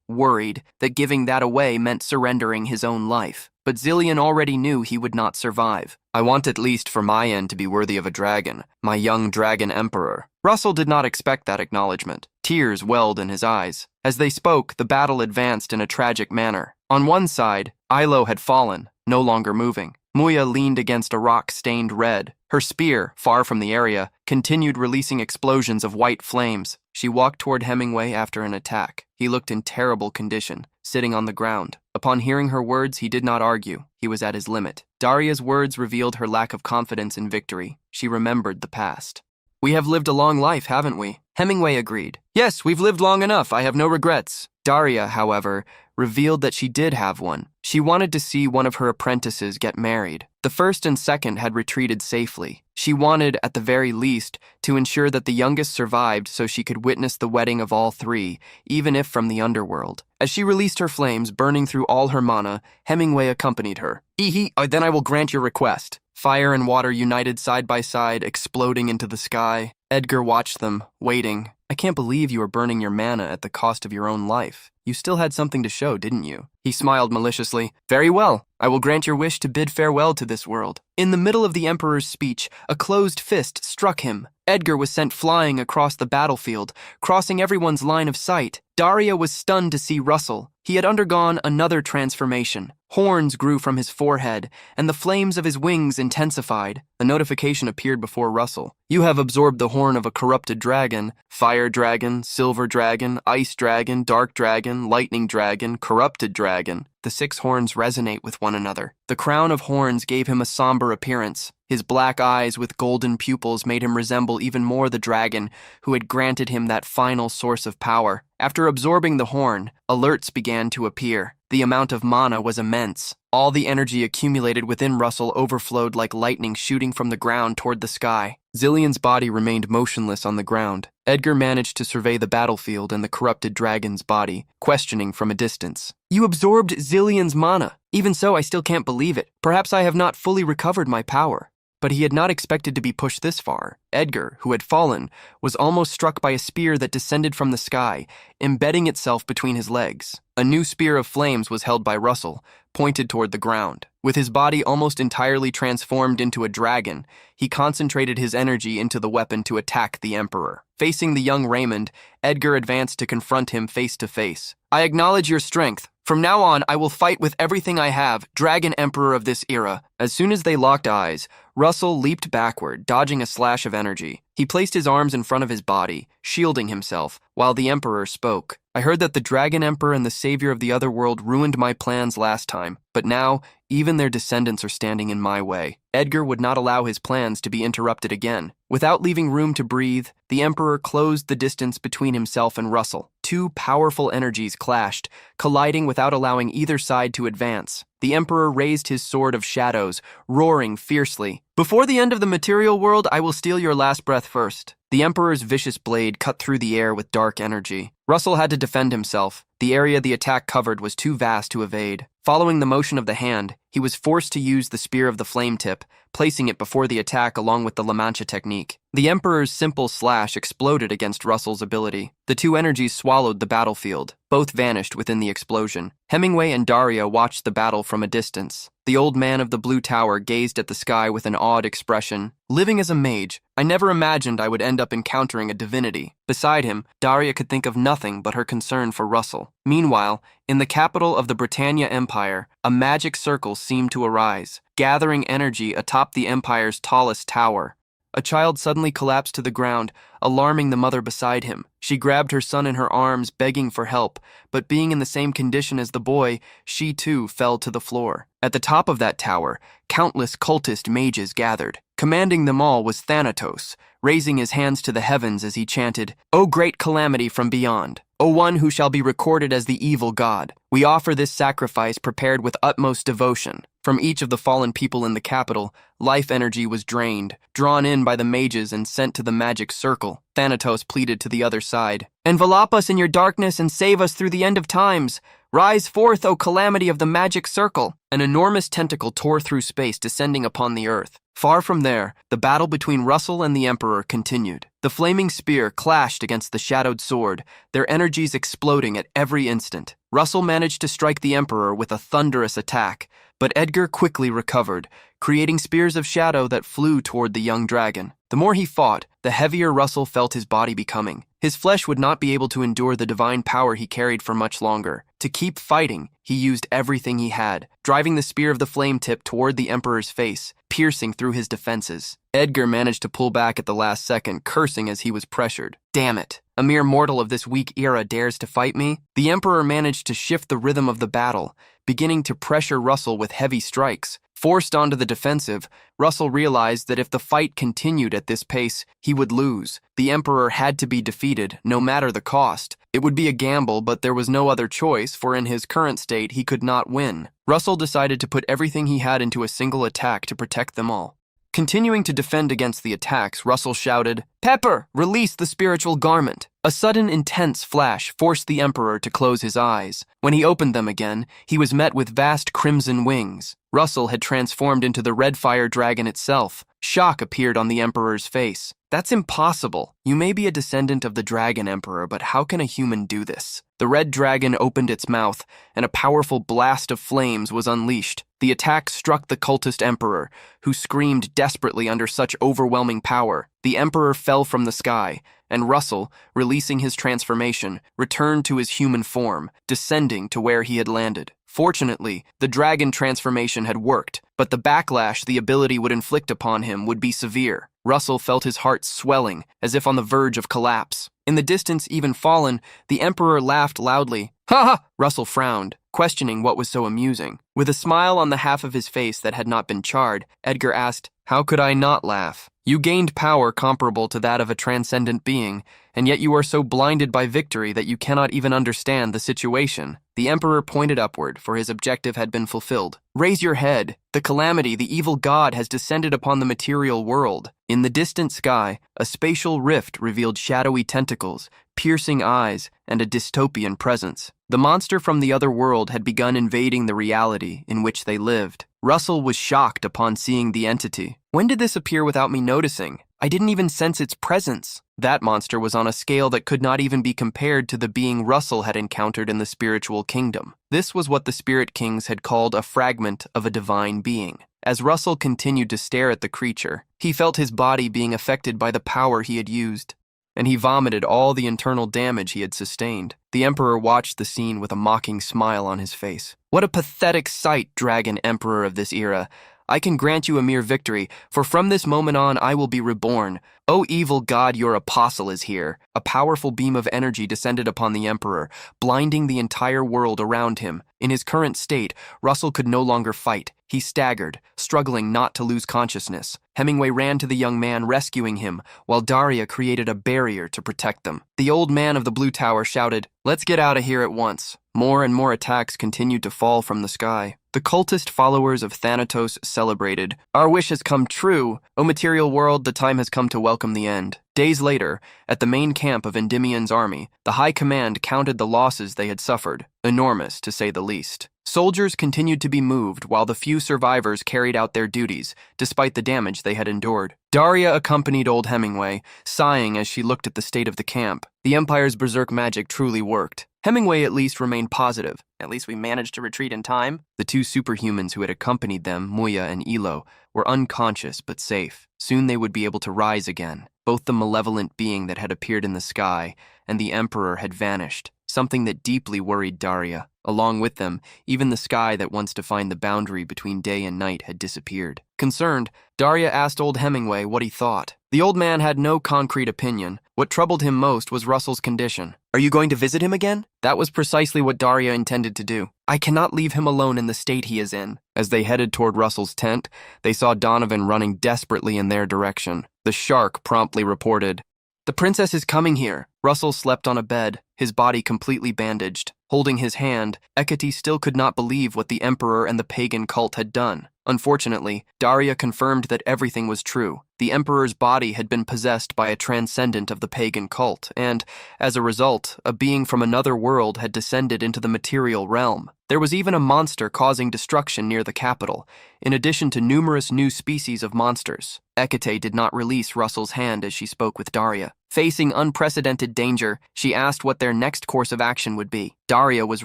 worried, that giving that away meant surrendering his own life. But Zillion already knew he would not survive. "I want at least for my end to be worthy of a dragon, my young dragon emperor." Russell did not expect that acknowledgement. Tears welled in his eyes. As they spoke, the battle advanced in a tragic manner. On one side, Ilo had fallen, no longer moving. Moya leaned against a rock stained red. Her spear, far from the area, continued releasing explosions of white flames. She walked toward Hemingway after an attack. He looked in terrible condition, sitting on the ground. Upon hearing her words, he did not argue. He was at his limit. Daria's words revealed her lack of confidence in victory. She remembered the past. "We have lived a long life, haven't we?" Hemingway agreed. "Yes, we've lived long enough. I have no regrets." Daria, however, revealed that she did have one. She wanted to see one of her apprentices get married. The first and second had retreated safely. She wanted, at the very least, to ensure that the youngest survived so she could witness the wedding of all three, even if from the underworld. As she released her flames, burning through all her mana, Hemingway accompanied her. Then I will grant your request." Fire and water united side by side, exploding into the sky. Edgar watched them, waiting. "I can't believe you are burning your mana at the cost of your own life. You still had something to show, didn't you?" He smiled maliciously. "Very well. I will grant your wish to bid farewell to this world." In the middle of the Emperor's speech, a closed fist struck him. Edgar was sent flying across the battlefield, crossing everyone's line of sight. Daria was stunned to see Russell. He had undergone another transformation. Horns grew from his forehead, and the flames of his wings intensified. A notification appeared before Russell. You have absorbed the horn of a corrupted dragon. Fire dragon, silver dragon, ice dragon, dark dragon, lightning dragon, corrupted dragon. The 6 horns resonate with one another. The crown of horns gave him a somber appearance. His black eyes with golden pupils made him resemble even more the dragon who had granted him that final source of power. After absorbing the horn, alerts began to appear. The amount of mana was immense. All the energy accumulated within Russell overflowed like lightning shooting from the ground toward the sky. Zillion's body remained motionless on the ground. Edgar managed to survey the battlefield and the corrupted dragon's body, questioning from a distance. You absorbed Zillion's mana. Even so, I still can't believe it. Perhaps I have not fully recovered my power. But he had not expected to be pushed this far. Edgar, who had fallen, was almost struck by a spear that descended from the sky, embedding itself between his legs. A new spear of flames was held by Russell, pointed toward the ground. With his body almost entirely transformed into a dragon, he concentrated his energy into the weapon to attack the Emperor. Facing the young Raymond, Edgar advanced to confront him face to face. I acknowledge your strength. From now on, I will fight with everything I have, Dragon Emperor of this era. As soon as they locked eyes, Russell leaped backward, dodging a slash of energy. He placed his arms in front of his body, shielding himself, while the Emperor spoke. I heard that the Dragon Emperor and the savior of the other world ruined my plans last time, but now, even their descendants are standing in my way. Edgar would not allow his plans to be interrupted again. Without leaving room to breathe, the Emperor closed the distance between himself and Russell. 2 powerful energies clashed, colliding without allowing either side to advance. The Emperor raised his sword of shadows, roaring fiercely. Before the end of the material world, I will steal your last breath first. The Emperor's vicious blade cut through the air with dark energy. Russell had to defend himself. The area the attack covered was too vast to evade. Following the motion of the hand, he was forced to use the Spear of the Flame Tip, placing it before the attack along with the La Mancha technique. The Emperor's simple slash exploded against Russell's ability. The 2 energies swallowed the battlefield. Both vanished within the explosion. Hemingway and Daria watched the battle from a distance. The old man of the blue tower gazed at the sky with an awed expression. Living as a mage, I never imagined I would end up encountering a divinity. Beside him, Daria could think of nothing but her concern for Russell. Meanwhile, in the capital of the Britannia Empire, a magic circle seemed to arise, gathering energy atop the empire's tallest tower. A child suddenly collapsed to the ground, alarming the mother beside him. She grabbed her son in her arms, begging for help, but being in the same condition as the boy, she too fell to the floor. At the top of that tower, countless cultist mages gathered. Commanding them all was Thanatos, raising his hands to the heavens as he chanted, O great calamity from beyond, O one who shall be recorded as the evil god, we offer this sacrifice prepared with utmost devotion. From each of the fallen people in the capital, life energy was drained, drawn in by the mages and sent to the magic circle. Thanatos pleaded to the other side, Envelop us in your darkness and save us through the end of times. Rise forth, O calamity of the magic circle! An enormous tentacle tore through space, descending upon the earth. Far from there, the battle between Russell and the Emperor continued. The flaming spear clashed against the shadowed sword, their energies exploding at every instant. Russell managed to strike the Emperor with a thunderous attack, but Edgar quickly recovered, creating spears of shadow that flew toward the young dragon. The more he fought, the heavier Russell felt his body becoming. His flesh would not be able to endure the divine power he carried for much longer. To keep fighting, he used everything he had, driving the spear of the flame tip toward the Emperor's face, piercing through his defenses. Edgar managed to pull back at the last second, cursing as he was pressured. Damn it! A mere mortal of this weak era dares to fight me? The Emperor managed to shift the rhythm of the battle, beginning to pressure Russell with heavy strikes. Forced onto the defensive, Russell realized that if the fight continued at this pace, he would lose. The Emperor had to be defeated, no matter the cost. It would be a gamble, but there was no other choice, for in his current state, he could not win. Russell decided to put everything he had into a single attack to protect them all. Continuing to defend against the attacks, Russell shouted, Pepper, release the spiritual garment. A sudden, intense flash forced the Emperor to close his eyes. When he opened them again, he was met with vast crimson wings. Russell had transformed into the red fire dragon itself. Shock appeared on the Emperor's face. That's impossible. You may be a descendant of the Dragon Emperor, but how can a human do this? The red dragon opened its mouth, and a powerful blast of flames was unleashed. The attack struck the cultist emperor, who screamed desperately under such overwhelming power. The emperor fell from the sky, and Russell, releasing his transformation, returned to his human form, descending to where he had landed. Fortunately, the dragon transformation had worked, but the backlash the ability would inflict upon him would be severe. Russell felt his heart swelling, as if on the verge of collapse. In the distance, even fallen, the emperor laughed loudly. Ha ha! Russell frowned, questioning what was so amusing. With a smile on the half of his face that had not been charred, Edgar asked, "How could I not laugh? You gained power comparable to that of a transcendent being, and yet you are so blinded by victory that you cannot even understand the situation." The emperor pointed upward, for his objective had been fulfilled. "Raise your head. The calamity, the evil god, has descended upon the material world." In the distant sky, a spatial rift revealed shadowy tentacles, piercing eyes, and a dystopian presence. The monster from the other world had begun invading the reality in which they lived. Russell was shocked upon seeing the entity. "When did this appear without me noticing? I didn't even sense its presence." That monster was on a scale that could not even be compared to the being Russell had encountered in the spiritual kingdom. This was what the Spirit Kings had called a fragment of a divine being. As Russell continued to stare at the creature, he felt his body being affected by the power he had used, and he vomited all the internal damage he had sustained. The Emperor watched the scene with a mocking smile on his face. "What a pathetic sight, Dragon Emperor of this era. I can grant you a mere victory, for from this moment on I will be reborn. O evil god, your apostle is here." A powerful beam of energy descended upon the Emperor, blinding the entire world around him. In his current state, Russell could no longer fight. He staggered, struggling not to lose consciousness. Hemingway ran to the young man, rescuing him, while Daria created a barrier to protect them. The old man of the blue tower shouted, "Let's get out of here at once." More and more attacks continued to fall from the sky. The cultist followers of Thanatos celebrated. "Our wish has come true. O material world, the time has come to welcome the end." Days later, at the main camp of Endymion's army, the High Command counted the losses they had suffered. Enormous, to say the least. Soldiers continued to be moved while the few survivors carried out their duties, despite the damage they had endured. Daria accompanied old Hemingway, sighing as she looked at the state of the camp. The Empire's berserk magic truly worked. Hemingway at least remained positive. "At least we managed to retreat in time." The two superhumans who had accompanied them, Muya and Elo, were unconscious but safe. Soon they would be able to rise again. Both the malevolent being that had appeared in the sky and the Emperor had vanished, something that deeply worried Daria. Along with them, even the sky that once defined the boundary between day and night had disappeared. Concerned, Daria asked old Hemingway what he thought. The old man had no concrete opinion. What troubled him most was Russell's condition. "Are you going to visit him again?" That was precisely what Daria intended to do. "I cannot leave him alone in the state he is in." As they headed toward Russell's tent, they saw Donovan running desperately in their direction. The shark promptly reported, "The princess is coming here." Russell slept on a bed, his body completely bandaged. Holding his hand, Hecate still could not believe what the Emperor and the pagan cult had done. Unfortunately, Daria confirmed that everything was true. The Emperor's body had been possessed by a transcendent of the pagan cult, and, as a result, a being from another world had descended into the material realm. There was even a monster causing destruction near the capital, in addition to numerous new species of monsters. Hecate did not release Russell's hand as she spoke with Daria. Facing unprecedented danger, she asked what their next course of action would be. Daria was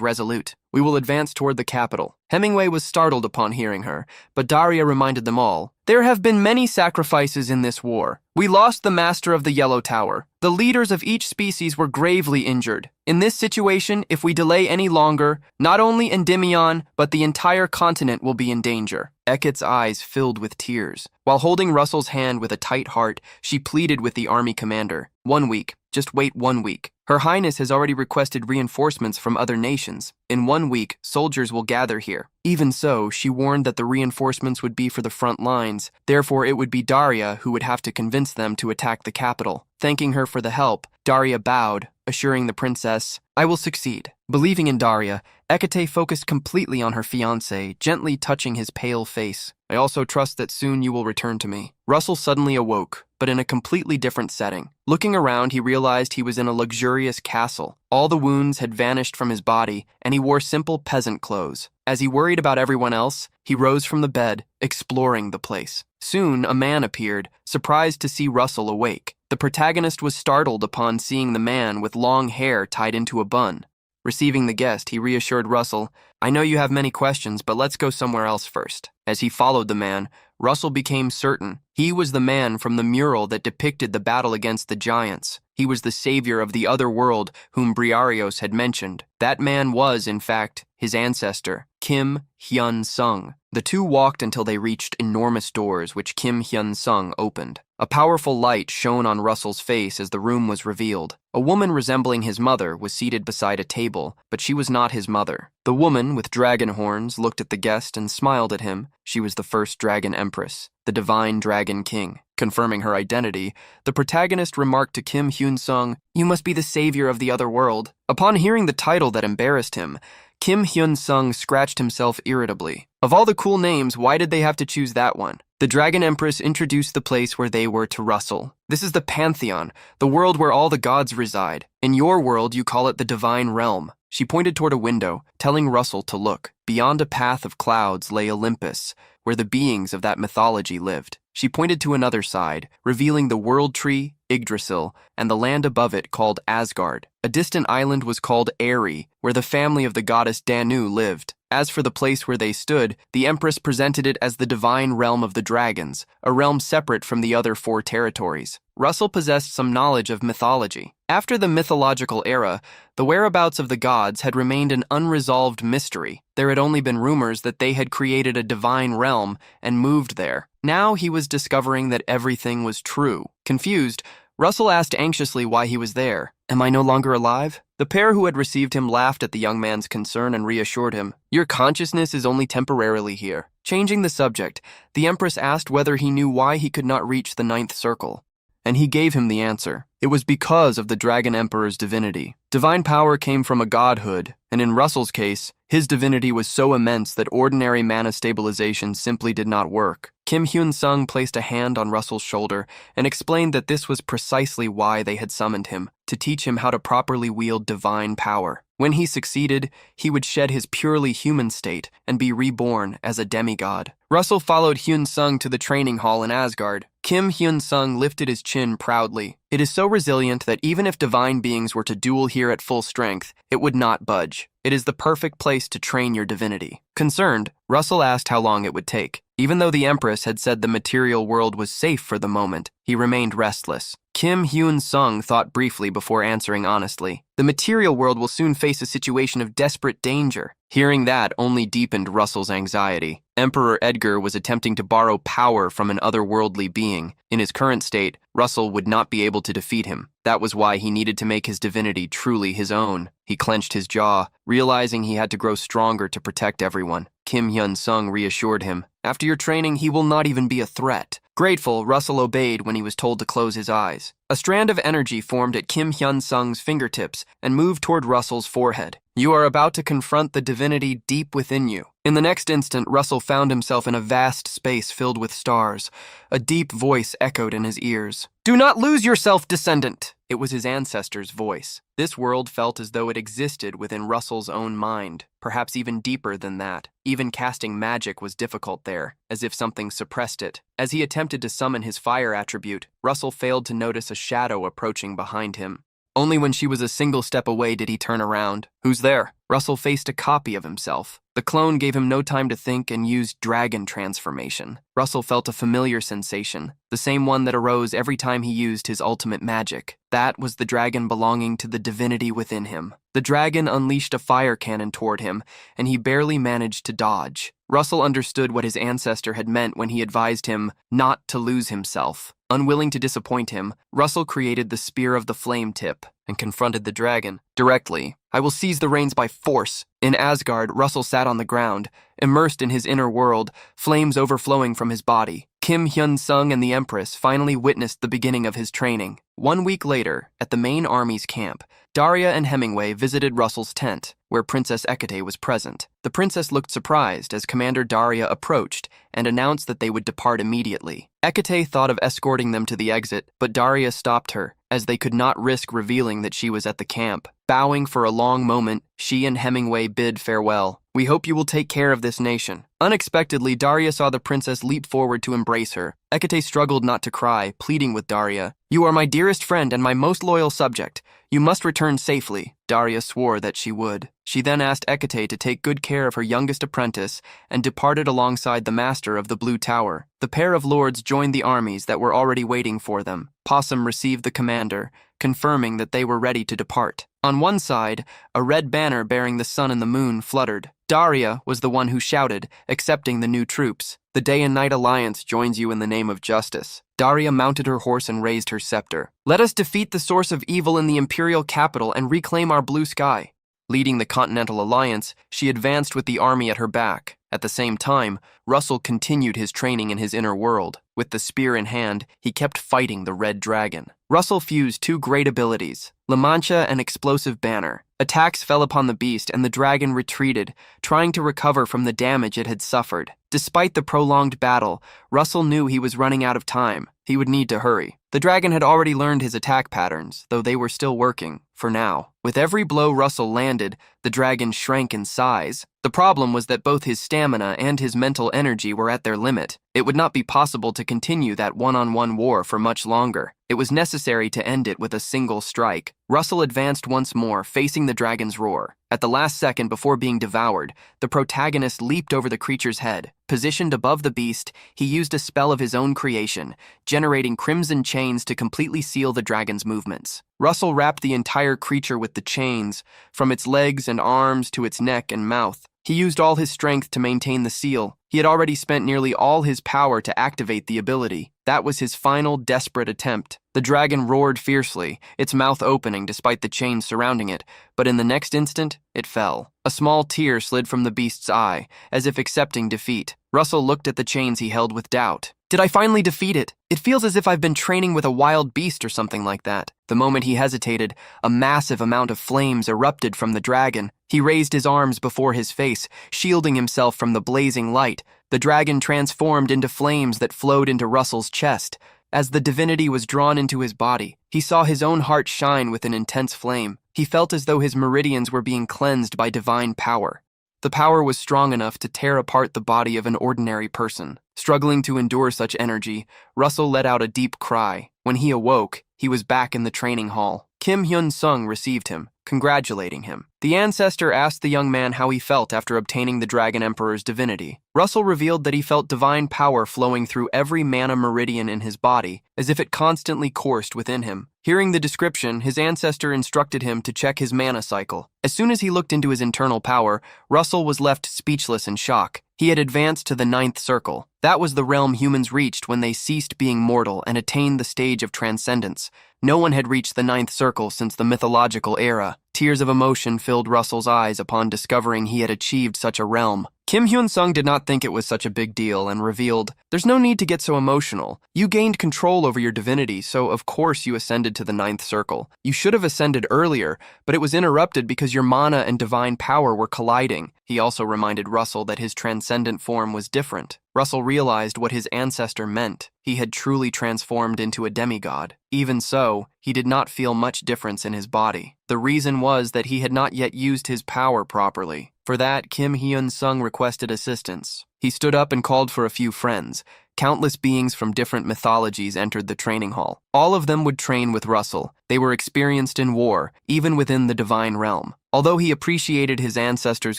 resolute. "We will advance toward the capital." Hemingway was startled upon hearing her, but Daria reminded them all, "There have been many sacrifices in this war. We lost the master of the Yellow Tower. The leaders of each species were gravely injured. In this situation, if we delay any longer, not only Endymion, but the entire continent will be in danger." Hecate's eyes filled with tears. While holding Russell's hand with a tight heart, she pleaded with the army commander. "1 week. Just wait 1 week. Her Highness has already requested reinforcements from other nations. In 1 week, soldiers will gather here." Even so, she warned that the reinforcements would be for the front lines. Therefore, it would be Daria who would have to convince them to attack the capital. Thanking her for the help, Daria bowed, assuring the princess, "I will succeed." Believing in Daria, Hecate focused completely on her fiancé, gently touching his pale face. I also trust that soon you will return to me. Russell suddenly awoke, but in a completely different setting. Looking around, he realized he was in a luxurious castle. All the wounds had vanished from his body, and he wore simple peasant clothes. As he worried about everyone else, he rose from the bed, exploring the place. Soon, a man appeared, surprised to see Russell awake. The protagonist was startled upon seeing the man with long hair tied into a bun. Receiving the guest, he reassured Russell, I know you have many questions, but let's go somewhere else first. As he followed the man, Russell became certain he was the man from the mural that depicted the battle against the giants. He was the savior of the other world whom Briarios had mentioned. That man was, in fact, his ancestor, Kim Hyun-sung. The two walked until they reached enormous doors which Kim Hyun-sung opened. A powerful light shone on Russell's face as the room was revealed. A woman resembling his mother was seated beside a table, but she was not his mother. The woman, with dragon horns, looked at the guest and smiled at him. She was the first dragon empress, the divine dragon king. Confirming her identity, the protagonist remarked to Kim Hyun-sung, You must be the savior of the other world. Upon hearing the title that embarrassed him, Kim Hyun-sung scratched himself irritably. Of all the cool names, why did they have to choose that one? The Dragon Empress introduced the place where they were to Russell. This is the Pantheon, the world where all the gods reside. In your world, you call it the Divine Realm. She pointed toward a window, telling Russell to look. Beyond a path of clouds lay Olympus, where the beings of that mythology lived. She pointed to another side, revealing the World Tree, Yggdrasil, and the land above it called Asgard. A distant island was called Eri, where the family of the goddess Danu lived. As for the place where they stood, the Empress presented it as the divine realm of the dragons, a realm separate from the other 4 territories. Russell possessed some knowledge of mythology. After the mythological era, the whereabouts of the gods had remained an unresolved mystery. There had only been rumors that they had created a divine realm and moved there. Now he was discovering that everything was true. Confused, Russell asked anxiously why he was there. Am I no longer alive? The pair who had received him laughed at the young man's concern and reassured him. Your consciousness is only temporarily here. Changing the subject, the Empress asked whether he knew why he could not reach the 9th circle. And he gave him the answer. It was because of the Dragon Emperor's divinity. Divine power came from a godhood, and in Russell's case, his divinity was so immense that ordinary mana stabilization simply did not work. Kim Hyun-sung placed a hand on Russell's shoulder and explained that this was precisely why they had summoned him, to teach him how to properly wield divine power. When he succeeded, he would shed his purely human state and be reborn as a demigod. Russell followed Hyun-sung to the training hall in Asgard. Kim Hyun-sung lifted his chin proudly. It is so resilient that even if divine beings were to duel here at full strength, it would not budge. It is the perfect place to train your divinity. Concerned, Russell asked how long it would take. Even though the Empress had said the material world was safe for the moment, he remained restless. Kim Hyun-sung thought briefly before answering honestly. The material world will soon face a situation of desperate danger. Hearing that only deepened Russell's anxiety. Emperor Edgar was attempting to borrow power from an otherworldly being. In his current state, Russell would not be able to defeat him. That was why he needed to make his divinity truly his own. He clenched his jaw, realizing he had to grow stronger to protect everyone. Kim Hyun-sung reassured him. After your training, he will not even be a threat. Grateful, Russell obeyed when he was told to close his eyes. A strand of energy formed at Kim Hyun-sung's fingertips and moved toward Russell's forehead. You are about to confront the divinity deep within you. In the next instant, Russell found himself in a vast space filled with stars. A deep voice echoed in his ears. Do not lose yourself, descendant! It was his ancestor's voice. This world felt as though it existed within Russell's own mind, perhaps even deeper than that. Even casting magic was difficult there, as if something suppressed it. As he attempted to summon his fire attribute, Russell failed to notice a shadow approaching behind him. Only when she was a single step away did he turn around. Who's there? Russell faced a copy of himself. The clone gave him no time to think and used dragon transformation. Russell felt a familiar sensation, the same one that arose every time he used his ultimate magic. That was the dragon belonging to the divinity within him. The dragon unleashed a fire cannon toward him, and he barely managed to dodge. Russell understood what his ancestor had meant when he advised him not to lose himself. Unwilling to disappoint him, Russell created the Spear of the Flame Tip and confronted the dragon directly. I will seize the reins by force. In Asgard, Russell sat on the ground, immersed in his inner world, flames overflowing from his body. Kim Hyun-sung and the Empress finally witnessed the beginning of his training. 1 week later, at the main army's camp, Daria and Hemingway visited Russell's tent. where Princess Hecate was present. The princess looked surprised as Commander Daria approached and announced that they would depart immediately. Hecate thought of escorting them to the exit, but Daria stopped her, as they could not risk revealing that she was at the camp. Bowing for a long moment, she and Hemingway bid farewell. "We hope you will take care of this nation." Unexpectedly, Daria saw the princess leap forward to embrace her. Hecate struggled not to cry, pleading with Daria. "You are my dearest friend and my most loyal subject. You must return safely." Daria swore that she would. She then asked Hecate to take good care of her youngest apprentice and departed alongside the master of the Blue Tower. The pair of lords joined the armies that were already waiting for them. Possum received the commander, confirming that they were ready to depart. On one side, a red banner bearing the sun and the moon fluttered. Daria was the one who shouted, accepting the new troops. "The Day and Night Alliance joins you in the name of justice." Daria mounted her horse and raised her scepter. "Let us defeat the source of evil in the imperial capital and reclaim our blue sky." Leading the Continental Alliance, she advanced with the army at her back. At the same time, Russell continued his training in his inner world. With the spear in hand, he kept fighting the Red Dragon. Russell fused two great abilities, La Mancha and Explosive Banner. Attacks fell upon the beast and the dragon retreated, trying to recover from the damage it had suffered. Despite the prolonged battle, Russell knew he was running out of time. He would need to hurry. The dragon had already learned his attack patterns, though they were still working, for now. With every blow Russell landed, the dragon shrank in size. The problem was that both his stamina and his mental energy were at their limit. It would not be possible to continue that one-on-one war for much longer. It was necessary to end it with a single strike. Russell advanced once more, facing the dragon's roar. At the last second before being devoured, the protagonist leaped over the creature's head. Positioned above the beast, he used a spell of his own creation, generating crimson chains to completely seal the dragon's movements. Russell wrapped the entire creature with the chains, from its legs and arms to its neck and mouth. He used all his strength to maintain the seal. He had already spent nearly all his power to activate the ability. That was his final, desperate attempt. The dragon roared fiercely, its mouth opening despite the chains surrounding it, but in the next instant, it fell. A small tear slid from the beast's eye, as if accepting defeat. Russell looked at the chains he held with doubt. "Did I finally defeat it? It feels as if I've been training with a wild beast or something like that." The moment he hesitated, a massive amount of flames erupted from the dragon. He raised his arms before his face, shielding himself from the blazing light. The dragon transformed into flames that flowed into Russell's chest. As the divinity was drawn into his body, he saw his own heart shine with an intense flame. He felt as though his meridians were being cleansed by divine power. The power was strong enough to tear apart the body of an ordinary person. Struggling to endure such energy, Russell let out a deep cry. When he awoke, he was back in the training hall. Kim Hyun-sung received him, congratulating him. The ancestor asked the young man how he felt after obtaining the Dragon Emperor's divinity. Russell revealed that he felt divine power flowing through every mana meridian in his body, as if it constantly coursed within him. Hearing the description, his ancestor instructed him to check his mana cycle. As soon as he looked into his internal power, Russell was left speechless in shock. He had advanced to the 9th circle. That was the realm humans reached when they ceased being mortal and attained the stage of transcendence. No one had reached the 9th circle since the mythological era. Tears of emotion filled Russell's eyes upon discovering he had achieved such a realm. Kim Hyun-sung did not think it was such a big deal and revealed, "There's no need to get so emotional. You gained control over your divinity, so of course you ascended to the 9th circle. You should have ascended earlier, but it was interrupted because your mana and divine power were colliding." He also reminded Russell that his transcendent form was different. Russell realized what his ancestor meant. He had truly transformed into a demigod. Even so, he did not feel much difference in his body. The reason was that he had not yet used his power properly. For that, Kim Hyun-sung requested assistance. He stood up and called for a few friends. Countless beings from different mythologies entered the training hall. All of them would train with Russell. They were experienced in war, even within the divine realm. Although he appreciated his ancestors'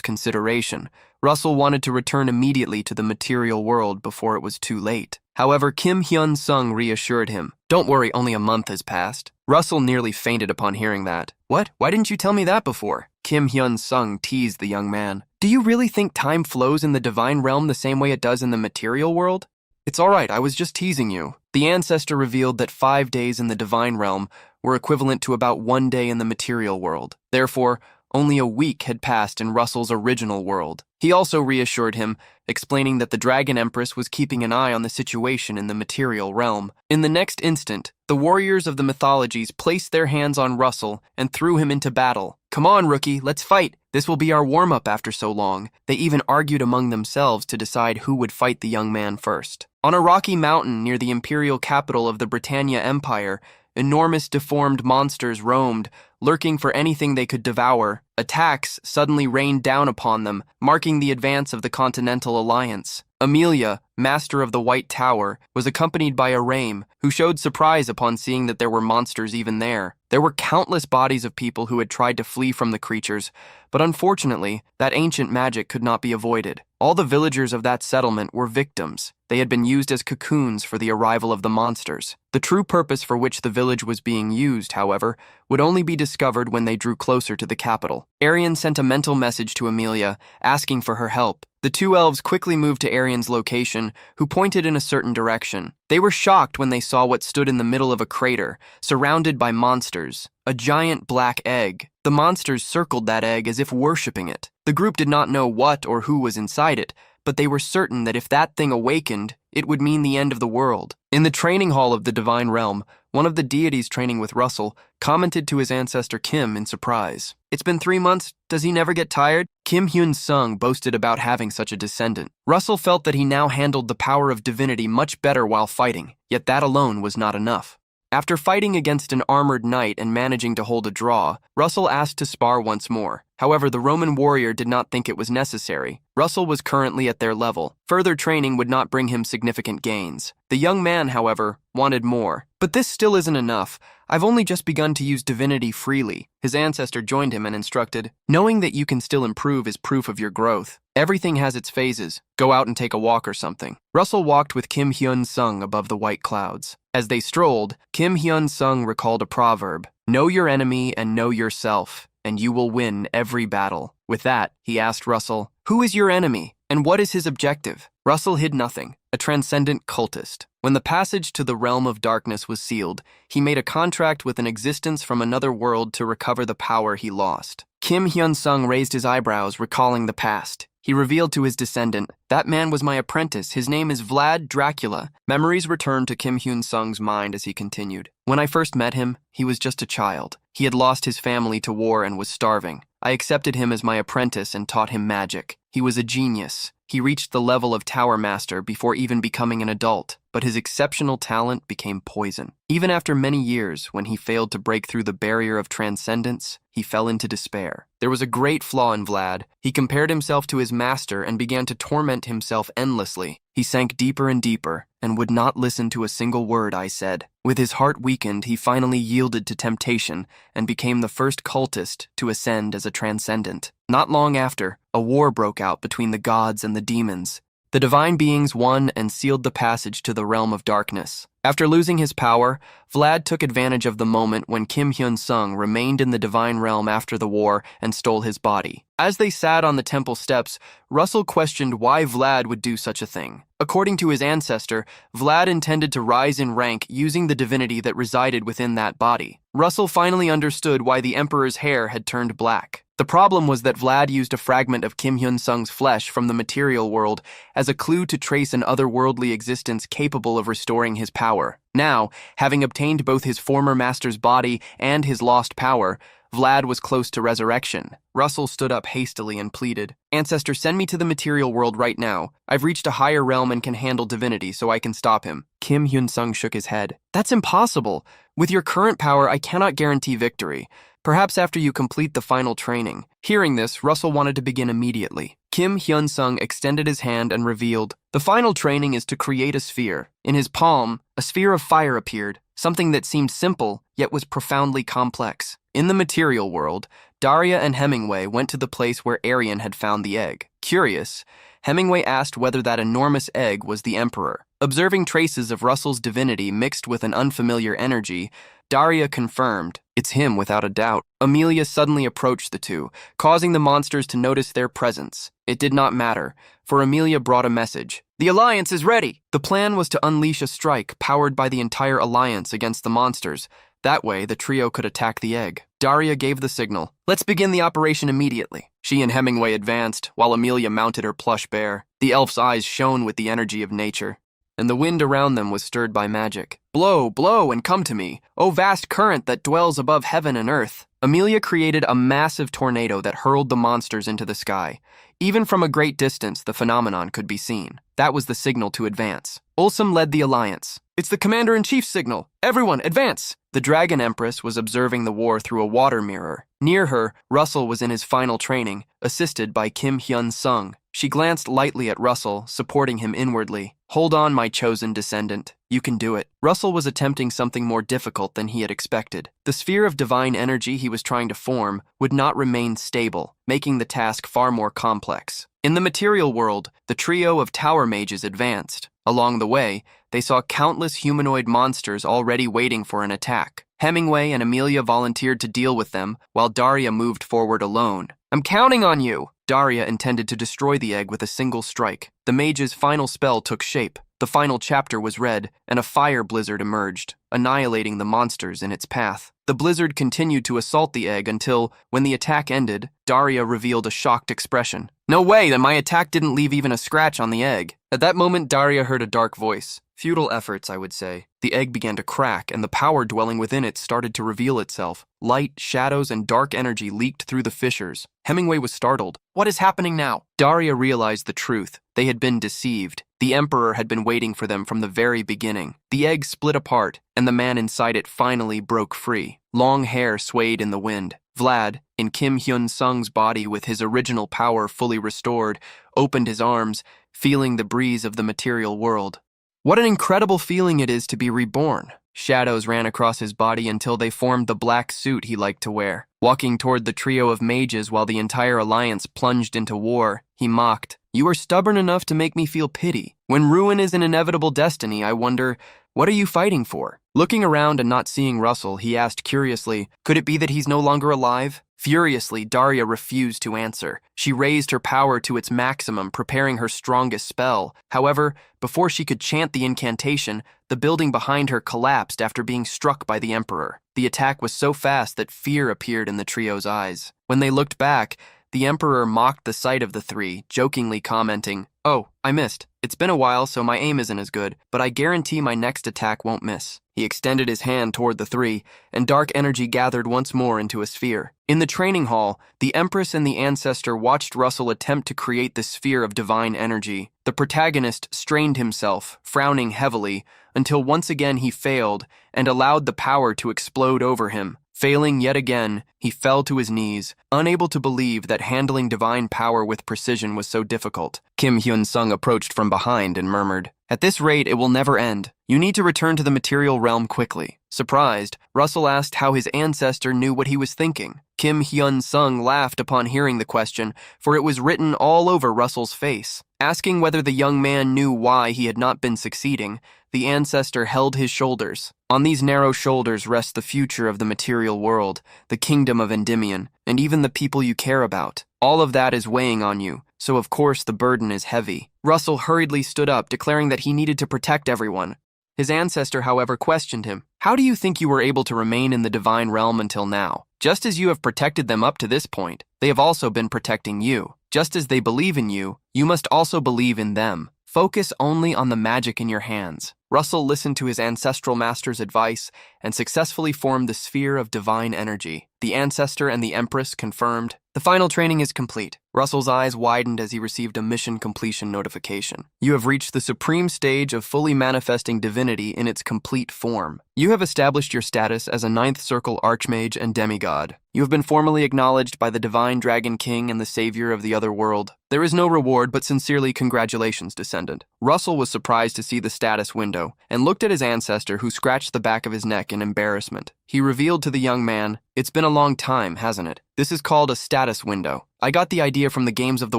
consideration, Russell wanted to return immediately to the material world before it was too late. However, Kim Hyun-sung reassured him. "Don't worry, only a month has passed." Russell nearly fainted upon hearing that. "What? Why didn't you tell me that before?" Kim Hyun-sung teased the young man. "Do you really think time flows in the divine realm the same way it does in the material world?" "It's all right, I was just teasing you." The ancestor revealed that 5 days in the divine realm were equivalent to about 1 day in the material world. Therefore, Only a week had passed in Russell's original world. He also reassured him, explaining that the Dragon Empress was keeping an eye on the situation in the material realm. In the next instant, the warriors of the mythologies placed their hands on Russell and threw him into battle. "Come on, rookie, let's fight. This will be our warm-up after so long." They even argued among themselves to decide who would fight the young man first. On a rocky mountain near the imperial capital of the Britannia Empire, enormous deformed monsters roamed, lurking for anything they could devour. Attacks suddenly rained down upon them, marking the advance of the Continental Alliance. Amelia, master of the White Tower, was accompanied by a Rame, who showed surprise upon seeing that there were monsters even there. There were countless bodies of people who had tried to flee from the creatures, but unfortunately, that ancient magic could not be avoided. All the villagers of that settlement were victims. They had been used as cocoons for the arrival of the monsters. The true purpose for which the village was being used, however, would only be discovered when they drew closer to the capital. Arian sent a mental message to Amelia, asking for her help. The two elves quickly moved to Arian's location, who pointed in a certain direction. They were shocked when they saw what stood in the middle of a crater, surrounded by monsters. A giant black egg. The monsters circled that egg as if worshipping it. The group did not know what or who was inside it, but they were certain that if that thing awakened, it would mean the end of the world. In the training hall of the Divine Realm, one of the deities training with Russell commented to his ancestor Kim in surprise. "It's been 3 months, does he never get tired?" Kim Hyun-sung boasted about having such a descendant. Russell felt that he now handled the power of divinity much better while fighting, yet that alone was not enough. After fighting against an armored knight and managing to hold a draw, Russell asked to spar once more. However, the Roman warrior did not think it was necessary. Russell was currently at their level. Further training would not bring him significant gains. The young man, however, wanted more. "But this still isn't enough. I've only just begun to use divinity freely." His ancestor joined him and instructed, "Knowing that you can still improve is proof of your growth. Everything has its phases. Go out and take a walk or something." Russell walked with Kim Hyun-sung above the white clouds. As they strolled, Kim Hyun-sung recalled a proverb, "Know your enemy and know yourself, and you will win every battle." With that, he asked Russell, "Who is your enemy, and what is his objective?" Russell hid nothing, a transcendent cultist. When the passage to the realm of darkness was sealed, he made a contract with an existence from another world to recover the power he lost. Kim Hyun-sung raised his eyebrows, recalling the past. He revealed to his descendant, "That man was my apprentice. His name is Vlad Dracula." Memories returned to Kim Hyun-sung's mind as he continued. "When I first met him, he was just a child. He had lost his family to war and was starving. I accepted him as my apprentice and taught him magic. He was a genius. He reached the level of Tower Master before even becoming an adult, but his exceptional talent became poison. Even after many years, when he failed to break through the barrier of transcendence, he fell into despair. There was a great flaw in Vlad. He compared himself to his master and began to torment himself endlessly. He sank deeper and deeper and would not listen to a single word I said. With his heart weakened, he finally yielded to temptation and became the first cultist to ascend as a transcendent. Not long after, a war broke out between the gods and the demons. The divine beings won and sealed the passage to the realm of darkness. After losing his power, Vlad took advantage of the moment when Kim Hyun-sung remained in the divine realm after the war and stole his body. As they sat on the temple steps, Russell questioned why Vlad would do such a thing. According to his ancestor, Vlad intended to rise in rank using the divinity that resided within that body. Russell finally understood why the emperor's hair had turned black. The problem was that Vlad used a fragment of Kim Hyun-sung's flesh from the material world as a clue to trace an otherworldly existence capable of restoring his power. Now, having obtained both his former master's body and his lost power, Vlad was close to resurrection. Russell stood up hastily and pleaded, "Ancestor, send me to the material world right now. I've reached a higher realm and can handle divinity, so I can stop him." Kim Hyun-sung shook his head. "That's impossible. With your current power, I cannot guarantee victory. Perhaps after you complete the final training." Hearing this, Russell wanted to begin immediately. Kim Hyun-sung extended his hand and revealed, "The final training is to create a sphere." In his palm, a sphere of fire appeared, something that seemed simple, yet was profoundly complex. In the material world, Daria and Hemingway went to the place where Arian had found the egg. Curious, Hemingway asked whether that enormous egg was the Emperor. Observing traces of Russell's divinity mixed with an unfamiliar energy, Daria confirmed, "It's him without a doubt." Amelia suddenly approached the two, causing the monsters to notice their presence. It did not matter, for Amelia brought a message. "The Alliance is ready!" The plan was to unleash a strike powered by the entire Alliance against the monsters. That way, the trio could attack the egg. Daria gave the signal. Let's begin the operation immediately. She and Hemingway advanced, while Amelia mounted her plush bear. The elf's eyes shone with the energy of nature, and the wind around them was stirred by magic. Blow, blow, and come to me, O vast current that dwells above heaven and earth. Amelia created a massive tornado that hurled the monsters into the sky. Even from a great distance, the phenomenon could be seen. That was the signal to advance. Ulsum led the alliance. It's the commander-in-chief's signal. Everyone, advance! The Dragon Empress was observing the war through a water mirror. Near her, Russell was in his final training, assisted by Kim Hyun-sung. She glanced lightly at Russell, supporting him inwardly. Hold on, my chosen descendant. You can do it. Russell was attempting something more difficult than he had expected. The sphere of divine energy he was trying to form would not remain stable, making the task far more complex. In the material world, the trio of tower mages advanced. Along the way, they saw countless humanoid monsters already waiting for an attack. Hemingway and Amelia volunteered to deal with them, while Daria moved forward alone. I'm counting on you! Daria intended to destroy the egg with a single strike. The mage's final spell took shape. The final chapter was read, and a fire blizzard emerged, annihilating the monsters in its path. The blizzard continued to assault the egg until, when the attack ended, Daria revealed a shocked expression. No way that my attack didn't leave even a scratch on the egg. At that moment, Daria heard a dark voice. Futile efforts, I would say. The egg began to crack, and the power dwelling within it started to reveal itself. Light, shadows, and dark energy leaked through the fissures. Hemingway was startled. What is happening now? Daria realized the truth. They had been deceived. The Emperor had been waiting for them from the very beginning. The egg split apart, and the man inside it finally broke free. Long hair swayed in the wind. Vlad, in Kim Hyun-sung's body with his original power fully restored, opened his arms, feeling the breeze of the material world. What an incredible feeling it is to be reborn. Shadows ran across his body until they formed the black suit he liked to wear. Walking toward the trio of mages while the entire alliance plunged into war, he mocked, You are stubborn enough to make me feel pity. When ruin is an inevitable destiny, I wonder, what are you fighting for? Looking around and not seeing Russell, he asked curiously, Could it be that he's no longer alive? Furiously, Daria refused to answer. She raised her power to its maximum, preparing her strongest spell. However, before she could chant the incantation, the building behind her collapsed after being struck by the Emperor. The attack was so fast that fear appeared in the trio's eyes. When they looked back, the Emperor mocked the sight of the three, jokingly commenting, Oh, I missed. It's been a while, so my aim isn't as good, but I guarantee my next attack won't miss. He extended his hand toward the three, and dark energy gathered once more into a sphere. In the training hall, the Empress and the Ancestor watched Russell attempt to create the sphere of divine energy. The protagonist strained himself, frowning heavily, until once again he failed and allowed the power to explode over him. Failing yet again, he fell to his knees, unable to believe that handling divine power with precision was so difficult. Kim Hyun-sung approached from behind and murmured, At this rate, it will never end. You need to return to the material realm quickly. Surprised, Russell asked how his ancestor knew what he was thinking. Kim Hyun-sung laughed upon hearing the question, for it was written all over Russell's face. Asking whether the young man knew why he had not been succeeding, the ancestor held his shoulders. On these narrow shoulders rests the future of the material world, the kingdom of Endymion, and even the people you care about. All of that is weighing on you, so of course the burden is heavy. Russell hurriedly stood up, declaring that he needed to protect everyone. His ancestor, however, questioned him. How do you think you were able to remain in the divine realm until now? Just as you have protected them up to this point, they have also been protecting you. Just as they believe in you, you must also believe in them. Focus only on the magic in your hands. Russell listened to his ancestral master's advice and successfully formed the sphere of divine energy. The ancestor and the empress confirmed, The final training is complete. Russell's eyes widened as he received a mission completion notification. You have reached the supreme stage of fully manifesting divinity in its complete form. You have established your status as a ninth circle archmage and demigod. You have been formally acknowledged by the divine dragon king and the savior of the other world. There is no reward, but sincerely congratulations, descendant. Russell was surprised to see the status window and looked at his ancestor, who scratched the back of his neck in embarrassment. He revealed to the young man, It's been a long time, hasn't it? This is called a status window. I got the idea from the games of the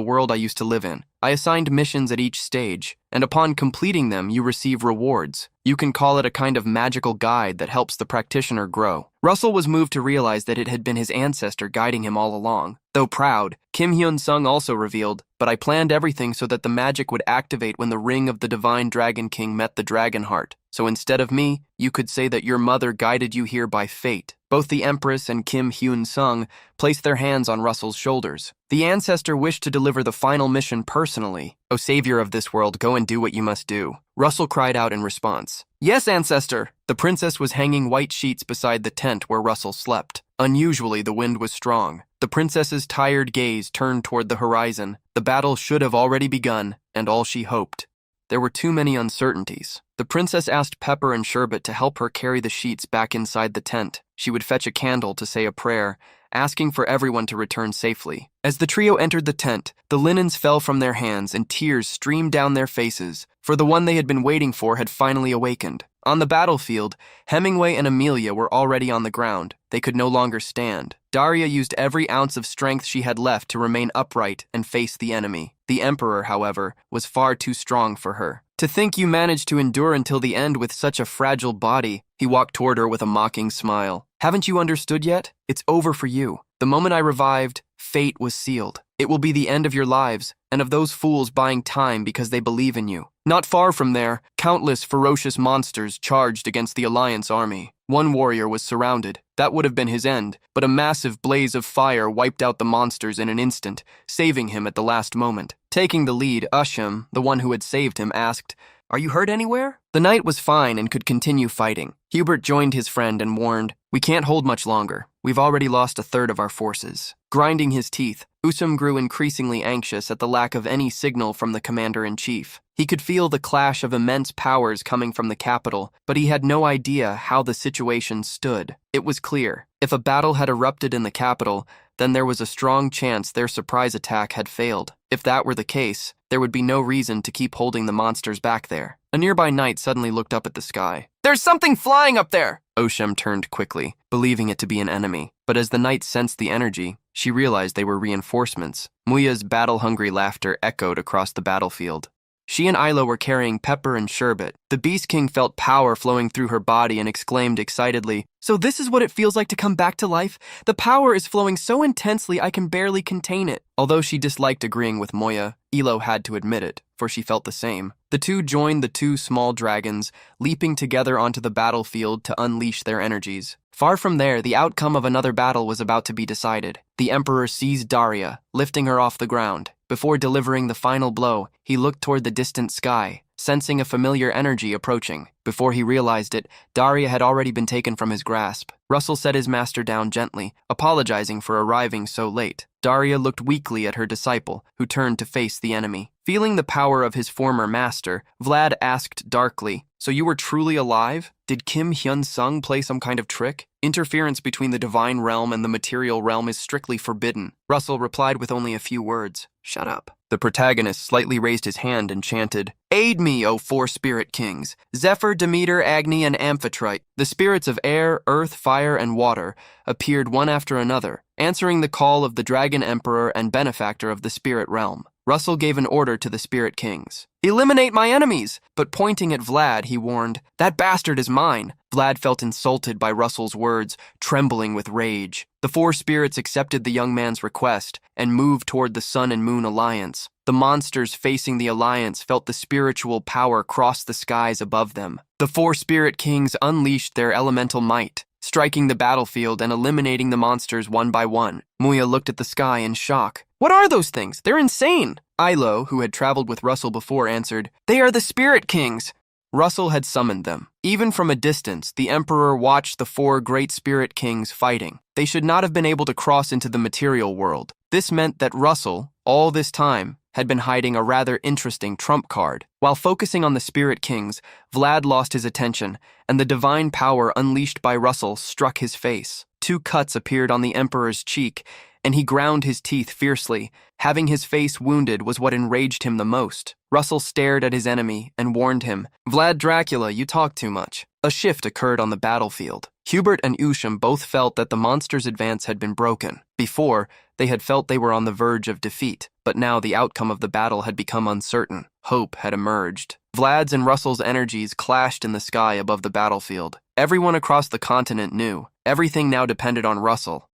world I used to live in. I assigned missions at each stage, and upon completing them, you receive rewards. You can call it a kind of magical guide that helps the practitioner grow. Russell was moved to realize that it had been his ancestor guiding him all along. Though proud, Kim Hyun-sung also revealed, but I planned everything so that the magic would activate when the ring of the divine Dragon King met the dragon heart. So instead of me, you could say that your mother guided you here by fate. Both the Empress and Kim Hyun-sung placed their hands on Russell's shoulders. The ancestor wished to deliver the final mission personally. O savior of this world, go and do what you must do. Russell cried out in response. Yes, ancestor! The princess was hanging white sheets beside the tent where Russell slept. Unusually, the wind was strong. The princess's tired gaze turned toward the horizon. The battle should have already begun, and all she hoped. There were too many uncertainties. The princess asked Pepper and Sherbet to help her carry the sheets back inside the tent. She would fetch a candle to say a prayer, asking for everyone to return safely. As the trio entered the tent, the linens fell from their hands and tears streamed down their faces, for the one they had been waiting for had finally awakened. On the battlefield, Hemingway and Amelia were already on the ground. They could no longer stand. Daria used every ounce of strength she had left to remain upright and face the enemy. The Emperor, however, was far too strong for her. To think you managed to endure until the end with such a fragile body. He walked toward her with a mocking smile. Haven't you understood yet? It's over for you. The moment I revived, fate was sealed. It will be the end of your lives, and of those fools buying time because they believe in you. Not far from there, countless ferocious monsters charged against the Alliance army. One warrior was surrounded. That would have been his end, but a massive blaze of fire wiped out the monsters in an instant, saving him at the last moment. Taking the lead, Usham, the one who had saved him, asked, "Are you hurt anywhere?" The knight was fine and could continue fighting. Hubert joined his friend and warned, "We can't hold much longer. We've already lost a third of our forces." Grinding his teeth, Usam grew increasingly anxious at the lack of any signal from the commander-in-chief. He could feel the clash of immense powers coming from the capital, but he had no idea how the situation stood. It was clear. If a battle had erupted in the capital, then there was a strong chance their surprise attack had failed. If that were the case, there would be no reason to keep holding the monsters back there. A nearby knight suddenly looked up at the sky. "There's something flying up there!" Oshem turned quickly, believing it to be an enemy. But as the knight sensed the energy, she realized they were reinforcements. Muya's battle-hungry laughter echoed across the battlefield. She and Ilo were carrying Pepper and Sherbet. The Beast King felt power flowing through her body and exclaimed excitedly, "So this is what it feels like to come back to life? The power is flowing so intensely I can barely contain it." Although she disliked agreeing with Moya, Ilo had to admit it, for she felt the same. The two joined the two small dragons, leaping together onto the battlefield to unleash their energies. Far from there, the outcome of another battle was about to be decided. The Emperor seized Daria, lifting her off the ground. Before delivering the final blow, he looked toward the distant sky, sensing a familiar energy approaching. Before he realized it, Daria had already been taken from his grasp. Russell set his master down gently, apologizing for arriving so late. Daria looked weakly at her disciple, who turned to face the enemy. Feeling the power of his former master, Vlad asked darkly, "So you were truly alive? Did Kim Hyun-sung play some kind of trick? Interference between the divine realm and the material realm is strictly forbidden." Russell replied with only a few words, "Shut up." The protagonist slightly raised his hand and chanted, "Aid me, O four spirit kings, Zephyr, Demeter, Agni, and Amphitrite." The spirits of air, earth, fire, and water appeared one after another, answering the call of the dragon emperor and benefactor of the spirit realm. Russell gave an order to the spirit kings. "Eliminate my enemies!" But pointing at Vlad, he warned, "That bastard is mine." Vlad felt insulted by Russell's words, trembling with rage. The four spirits accepted the young man's request and moved toward the Sun and Moon Alliance. The monsters facing the Alliance felt the spiritual power cross the skies above them. The four spirit kings unleashed their elemental might, striking the battlefield and eliminating the monsters one by one. Muya looked at the sky in shock. "What are those things? They're insane!" Ilo, who had traveled with Russell before, answered, "They are the Spirit Kings." Russell had summoned them. Even from a distance, the Emperor watched the four great Spirit Kings fighting. They should not have been able to cross into the material world. This meant that Russell, all this time, had been hiding a rather interesting trump card. While focusing on the Spirit Kings, Vlad lost his attention, and the divine power unleashed by Russell struck his face. 2 cuts appeared on the Emperor's cheek, and he ground his teeth fiercely. Having his face wounded was what enraged him the most. Russell stared at his enemy and warned him, "Vlad Dracula, you talk too much." A shift occurred on the battlefield. Hubert and Usham both felt that the monster's advance had been broken. Before, they had felt they were on the verge of defeat, but now the outcome of the battle had become uncertain. Hope had emerged. Vlad's and Russell's energies clashed in the sky above the battlefield. Everyone across the continent knew. Everything now depended on Russell.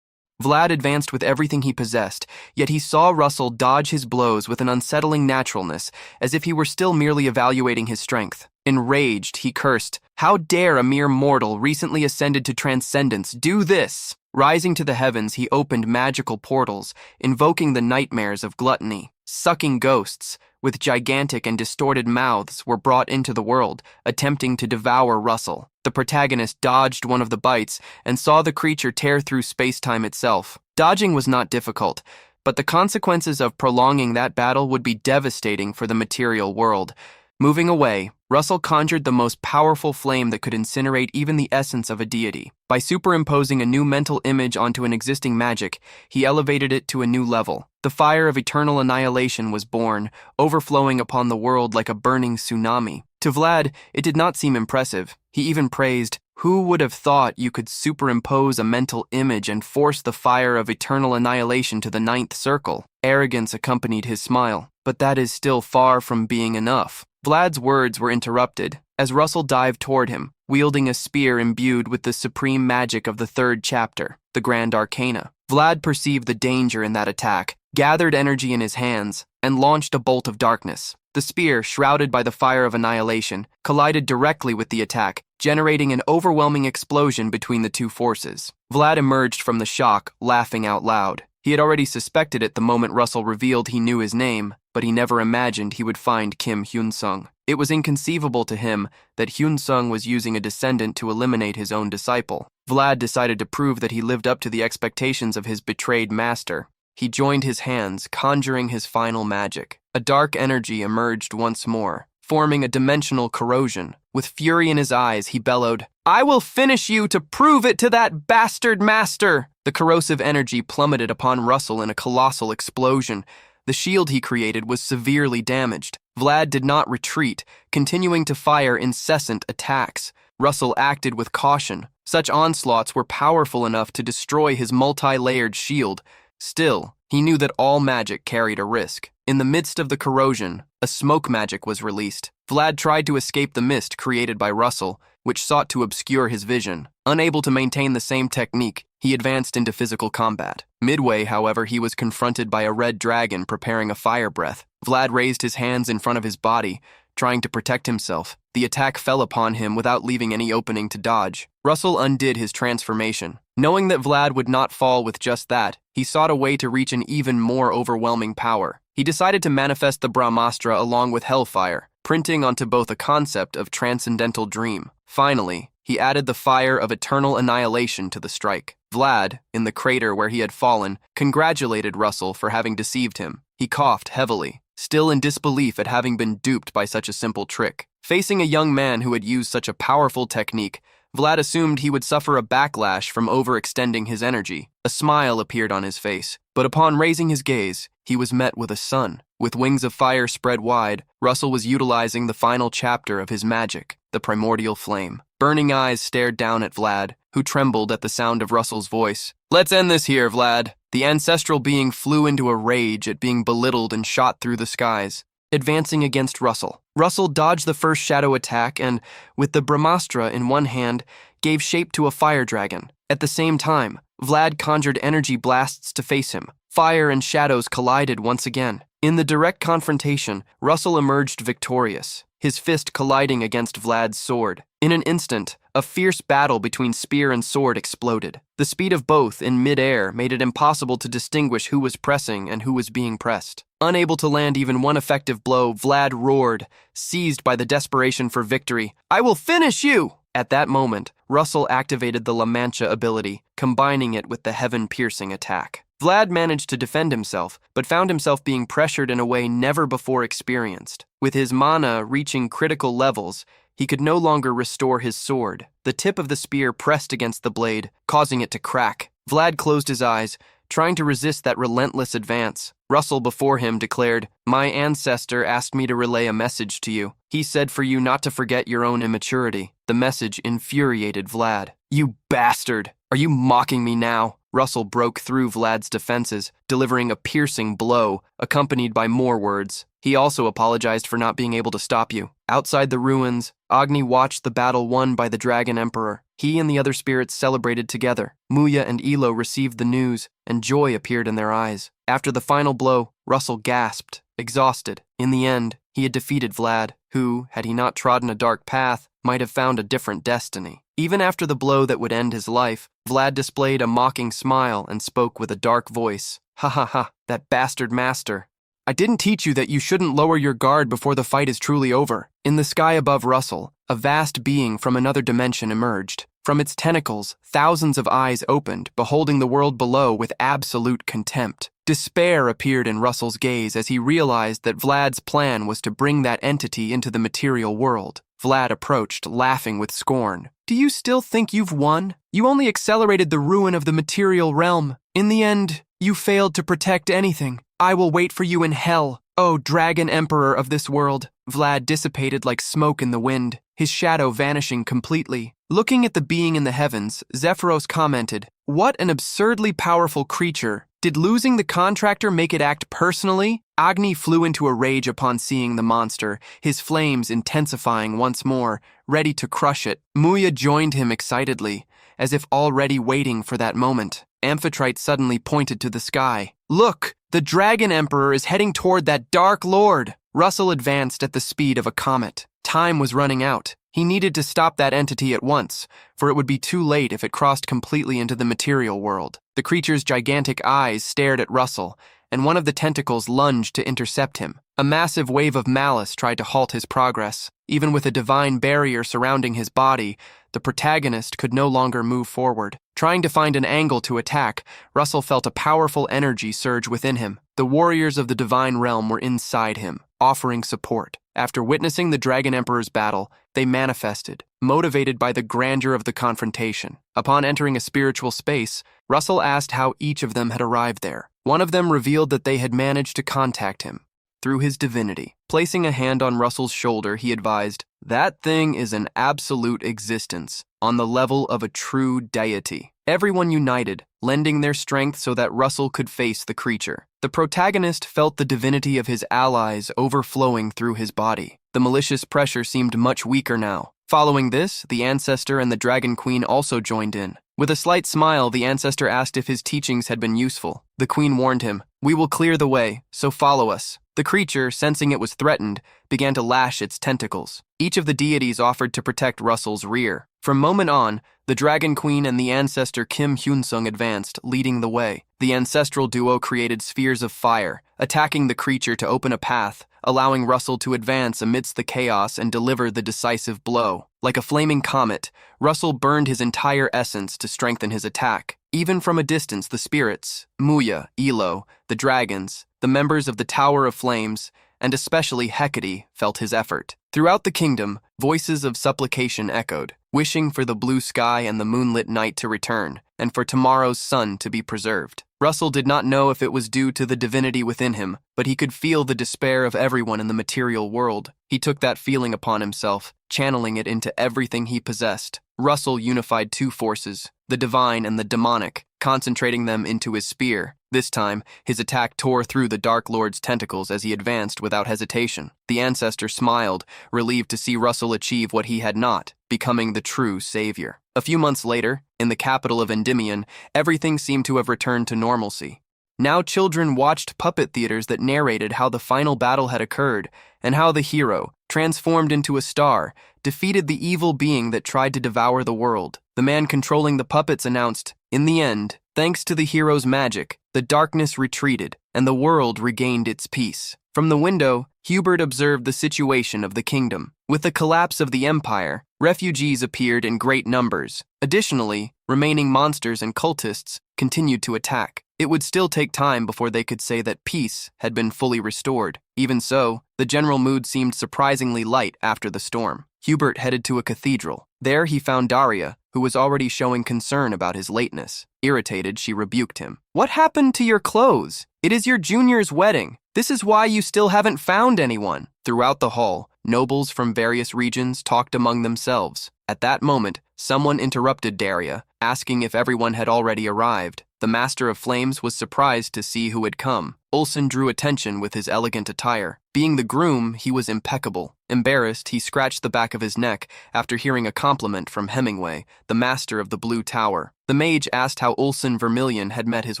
Vlad advanced with everything he possessed, yet he saw Russell dodge his blows with an unsettling naturalness, as if he were still merely evaluating his strength. Enraged, he cursed, "How dare a mere mortal recently ascended to transcendence do this?" Rising to the heavens, he opened magical portals, invoking the nightmares of gluttony. Sucking ghosts, with gigantic and distorted mouths, were brought into the world, attempting to devour Russell. The protagonist dodged one of the bites and saw the creature tear through space-time itself. Dodging was not difficult, but the consequences of prolonging that battle would be devastating for the material world. Moving away, Russell conjured the most powerful flame that could incinerate even the essence of a deity. By superimposing a new mental image onto an existing magic, he elevated it to a new level. The fire of eternal annihilation was born, overflowing upon the world like a burning tsunami. To Vlad, it did not seem impressive. He even praised, "Who would have thought you could superimpose a mental image and force the fire of eternal annihilation to the ninth circle?" Arrogance accompanied his smile. But that is still far from being enough. Vlad's words were interrupted as Russell dived toward him, wielding a spear imbued with the supreme magic of the third chapter, the Grand Arcana. Vlad perceived the danger in that attack, gathered energy in his hands, and launched a bolt of darkness. The spear, shrouded by the fire of annihilation, collided directly with the attack, generating an overwhelming explosion between the two forces. Vlad emerged from the shock, laughing out loud. He had already suspected it the moment Russell revealed he knew his name, but he never imagined he would find Kim Hyun-sung. It was inconceivable to him that Hyun-sung was using a descendant to eliminate his own disciple. Vlad decided to prove that he lived up to the expectations of his betrayed master. He joined his hands, conjuring his final magic. A dark energy emerged once more, forming a dimensional corrosion. With fury in his eyes, he bellowed, "I will finish you to prove it to that bastard master!" The corrosive energy plummeted upon Russell in a colossal explosion. The shield he created was severely damaged. Vlad did not retreat, continuing to fire incessant attacks. Russell acted with caution. Such onslaughts were powerful enough to destroy his multi-layered shield. Still, he knew that all magic carried a risk. In the midst of the corrosion, a smoke magic was released. Vlad tried to escape the mist created by Russell, which sought to obscure his vision. Unable to maintain the same technique, he advanced into physical combat. Midway, however, he was confronted by a red dragon preparing a fire breath. Vlad raised his hands in front of his body, trying to protect himself. The attack fell upon him without leaving any opening to dodge. Russell undid his transformation. Knowing that Vlad would not fall with just that, he sought a way to reach an even more overwhelming power. He decided to manifest the Brahmastra along with Hellfire, printing onto both a concept of transcendental dream. Finally, he added the fire of eternal annihilation to the strike. Vlad, in the crater where he had fallen, congratulated Russell for having deceived him. He coughed heavily, still in disbelief at having been duped by such a simple trick. Facing a young man who had used such a powerful technique, Vlad assumed he would suffer a backlash from overextending his energy. A smile appeared on his face, but upon raising his gaze, he was met with a sun. With wings of fire spread wide, Russell was utilizing the final chapter of his magic, the primordial flame. Burning eyes stared down at Vlad, who trembled at the sound of Russell's voice. "Let's end this here, Vlad." The ancestral being flew into a rage at being belittled and shot through the skies, advancing against Russell. Russell dodged the first shadow attack and, with the Brahmastra in one hand, gave shape to a fire dragon. At the same time, Vlad conjured energy blasts to face him. Fire and shadows collided once again. In the direct confrontation, Russell emerged victorious, his fist colliding against Vlad's sword. In an instant, a fierce battle between spear and sword exploded. The speed of both in mid-air made it impossible to distinguish who was pressing and who was being pressed. Unable to land even one effective blow, Vlad roared, seized by the desperation for victory. "I will finish you!" At that moment, Russell activated the La Mancha ability, combining it with the heaven-piercing attack. Vlad managed to defend himself, but found himself being pressured in a way never before experienced. With his mana reaching critical levels, he could no longer restore his sword. The tip of the spear pressed against the blade, causing it to crack. Vlad closed his eyes, trying to resist that relentless advance. Russell before him declared, "My ancestor asked me to relay a message to you. He said for you not to forget your own immaturity." The message infuriated Vlad. You bastard! Are you mocking me now? Russell broke through Vlad's defenses, delivering a piercing blow, accompanied by more words. He also apologized for not being able to stop you. Outside the ruins, Agni watched the battle won by the Dragon Emperor. He and the other spirits celebrated together. Muya and Elo received the news, and joy appeared in their eyes. After the final blow, Russell gasped, exhausted. In the end, he had defeated Vlad, who, had he not trodden a dark path, might have found a different destiny. Even after the blow that would end his life, Vlad displayed a mocking smile and spoke with a dark voice. Ha ha ha, that bastard master. I didn't teach you that you shouldn't lower your guard before the fight is truly over. In the sky above Russell, a vast being from another dimension emerged. From its tentacles, thousands of eyes opened, beholding the world below with absolute contempt. Despair appeared in Russell's gaze as he realized that Vlad's plan was to bring that entity into the material world. Vlad approached, laughing with scorn. Do you still think you've won? You only accelerated the ruin of the material realm. In the end, you failed to protect anything. I will wait for you in hell, O Dragon Emperor of this world. Vlad dissipated like smoke in the wind, his shadow vanishing completely. Looking at the being in the heavens, Zephyros commented, "What an absurdly powerful creature. Did losing the contractor make it act personally?" Agni flew into a rage upon seeing the monster, his flames intensifying once more, ready to crush it. Muya joined him excitedly, as if already waiting for that moment. Amphitrite suddenly pointed to the sky. Look, the Dragon Emperor is heading toward that Dark Lord. Russell advanced at the speed of a comet. Time was running out. He needed to stop that entity at once, for it would be too late if it crossed completely into the material world. The creature's gigantic eyes stared at Russell, and one of the tentacles lunged to intercept him. A massive wave of malice tried to halt his progress. Even with a divine barrier surrounding his body, the protagonist could no longer move forward. Trying to find an angle to attack, Russell felt a powerful energy surge within him. The warriors of the divine realm were inside him, offering support. After witnessing the Dragon Emperor's battle, they manifested, motivated by the grandeur of the confrontation. Upon entering a spiritual space, Russell asked how each of them had arrived there. One of them revealed that they had managed to contact him through his divinity. Placing a hand on Russell's shoulder, he advised, "That thing is an absolute existence, on the level of a true deity." Everyone united, lending their strength so that Russell could face the creature. The protagonist felt the divinity of his allies overflowing through his body. The malicious pressure seemed much weaker now. Following this, the ancestor and the Dragon Queen also joined in. With a slight smile, the ancestor asked if his teachings had been useful. The queen warned him, "We will clear the way, so follow us." The creature, sensing it was threatened, began to lash its tentacles. Each of the deities offered to protect Russell's rear. From moment on, the Dragon Queen and the ancestor Kim Hyunsung advanced, leading the way. The ancestral duo created spheres of fire, attacking the creature to open a path, allowing Russell to advance amidst the chaos and deliver the decisive blow. Like a flaming comet, Russell burned his entire essence to strengthen his attack. Even from a distance, the spirits, Muya, Elo, the dragons, the members of the Tower of Flames, and especially Hecate, felt his effort. Throughout the kingdom, voices of supplication echoed, wishing for the blue sky and the moonlit night to return, and for tomorrow's sun to be preserved. Russell did not know if it was due to the divinity within him, but he could feel the despair of everyone in the material world. He took that feeling upon himself, channeling it into everything he possessed. Russell unified two forces, the divine and the demonic, concentrating them into his spear. This time, his attack tore through the Dark Lord's tentacles as he advanced without hesitation. The ancestor smiled, relieved to see Russell achieve what he had not, becoming the true savior. A few months later, in the capital of Endymion, everything seemed to have returned to normalcy. Now children watched puppet theaters that narrated how the final battle had occurred, and how the hero, transformed into a star, defeated the evil being that tried to devour the world. The man controlling the puppets announced, "In the end, thanks to the hero's magic, the darkness retreated, and the world regained its peace." From the window, Hubert observed the situation of the kingdom. With the collapse of the empire, refugees appeared in great numbers. Additionally, remaining monsters and cultists continued to attack. It would still take time before they could say that peace had been fully restored. Even so, the general mood seemed surprisingly light after the storm. Hubert headed to a cathedral. There he found Daria, who was already showing concern about his lateness. Irritated, she rebuked him. "What happened to your clothes? It is your junior's wedding. This is why you still haven't found anyone." Throughout the hall, Nobles from various regions talked among themselves. At that moment, someone interrupted Daria, asking if everyone had already arrived. The Master of Flames was surprised to see who had come. Olsen drew attention with his elegant attire. Being the groom, he was impeccable. Embarrassed, he scratched the back of his neck after hearing a compliment from Hemingway, the master of the Blue Tower. The mage asked how Olsen Vermilion had met his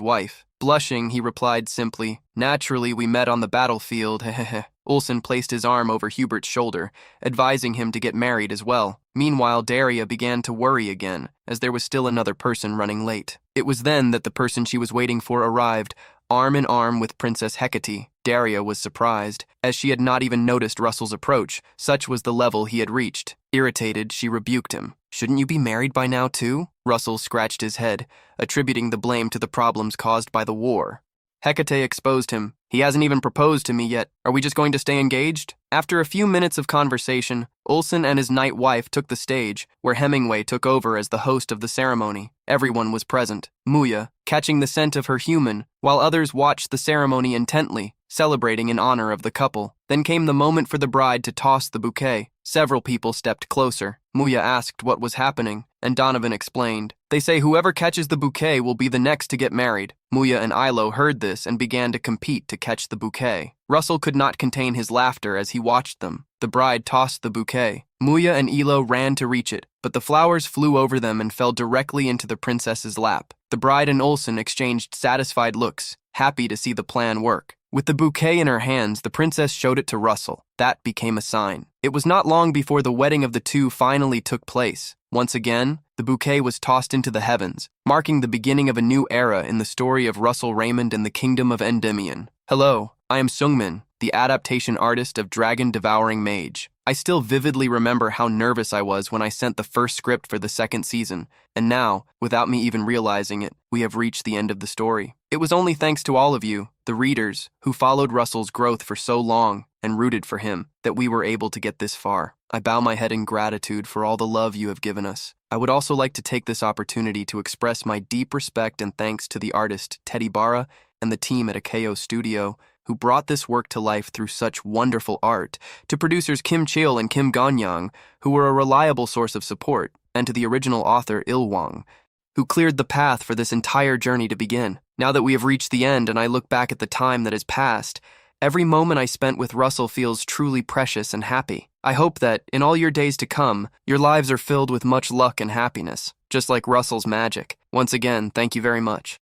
wife. Blushing, he replied simply, "Naturally, we met on the battlefield, hehehe." Olsen placed his arm over Hubert's shoulder, advising him to get married as well. Meanwhile, Daria began to worry again, as there was still another person running late. It was then that the person she was waiting for arrived, arm in arm with Princess Hecate. Daria was surprised, as she had not even noticed Russell's approach. Such was the level he had reached. Irritated, she rebuked him. "Shouldn't you be married by now, too?" Russell scratched his head, attributing the blame to the problems caused by the war. Hecate exposed him. "He hasn't even proposed to me yet. Are we just going to stay engaged?" After a few minutes of conversation, Olsen and his night wife took the stage, where Hemingway took over as the host of the ceremony. Everyone was present. Muya, catching the scent of her human, while others watched the ceremony intently, celebrating in honor of the couple. Then came the moment for the bride to toss the bouquet. Several people stepped closer. Muya asked what was happening, and Donovan explained. "They say whoever catches the bouquet will be the next to get married." Muya and Ilo heard this and began to compete to catch the bouquet. Russell could not contain his laughter as he watched them. The bride tossed the bouquet. Muya and Ilo ran to reach it, but the flowers flew over them and fell directly into the princess's lap. The bride and Olsen exchanged satisfied looks, happy to see the plan work. With the bouquet in her hands, the princess showed it to Russell. That became a sign. It was not long before the wedding of the two finally took place. Once again, the bouquet was tossed into the heavens, marking the beginning of a new era in the story of Russell Raymond and the Kingdom of Endymion. Hello, I am Sungmin, the adaptation artist of Dragon Devouring Mage. I still vividly remember how nervous I was when I sent the first script for the second season, and now, without me even realizing it, we have reached the end of the story. It was only thanks to all of you, the readers, who followed Russell's growth for so long and rooted for him, that we were able to get this far. I bow my head in gratitude for all the love you have given us. I would also like to take this opportunity to express my deep respect and thanks to the artist Teddy Barra and the team at Akeo Studio, who brought this work to life through such wonderful art, to producers Kim Cheol and Kim Gonyang, who were a reliable source of support, and to the original author Il Wang, who cleared the path for this entire journey to begin. Now that we have reached the end and I look back at the time that has passed, every moment I spent with Russell feels truly precious and happy. I hope that, in all your days to come, your lives are filled with much luck and happiness, just like Russell's magic. Once again, thank you very much.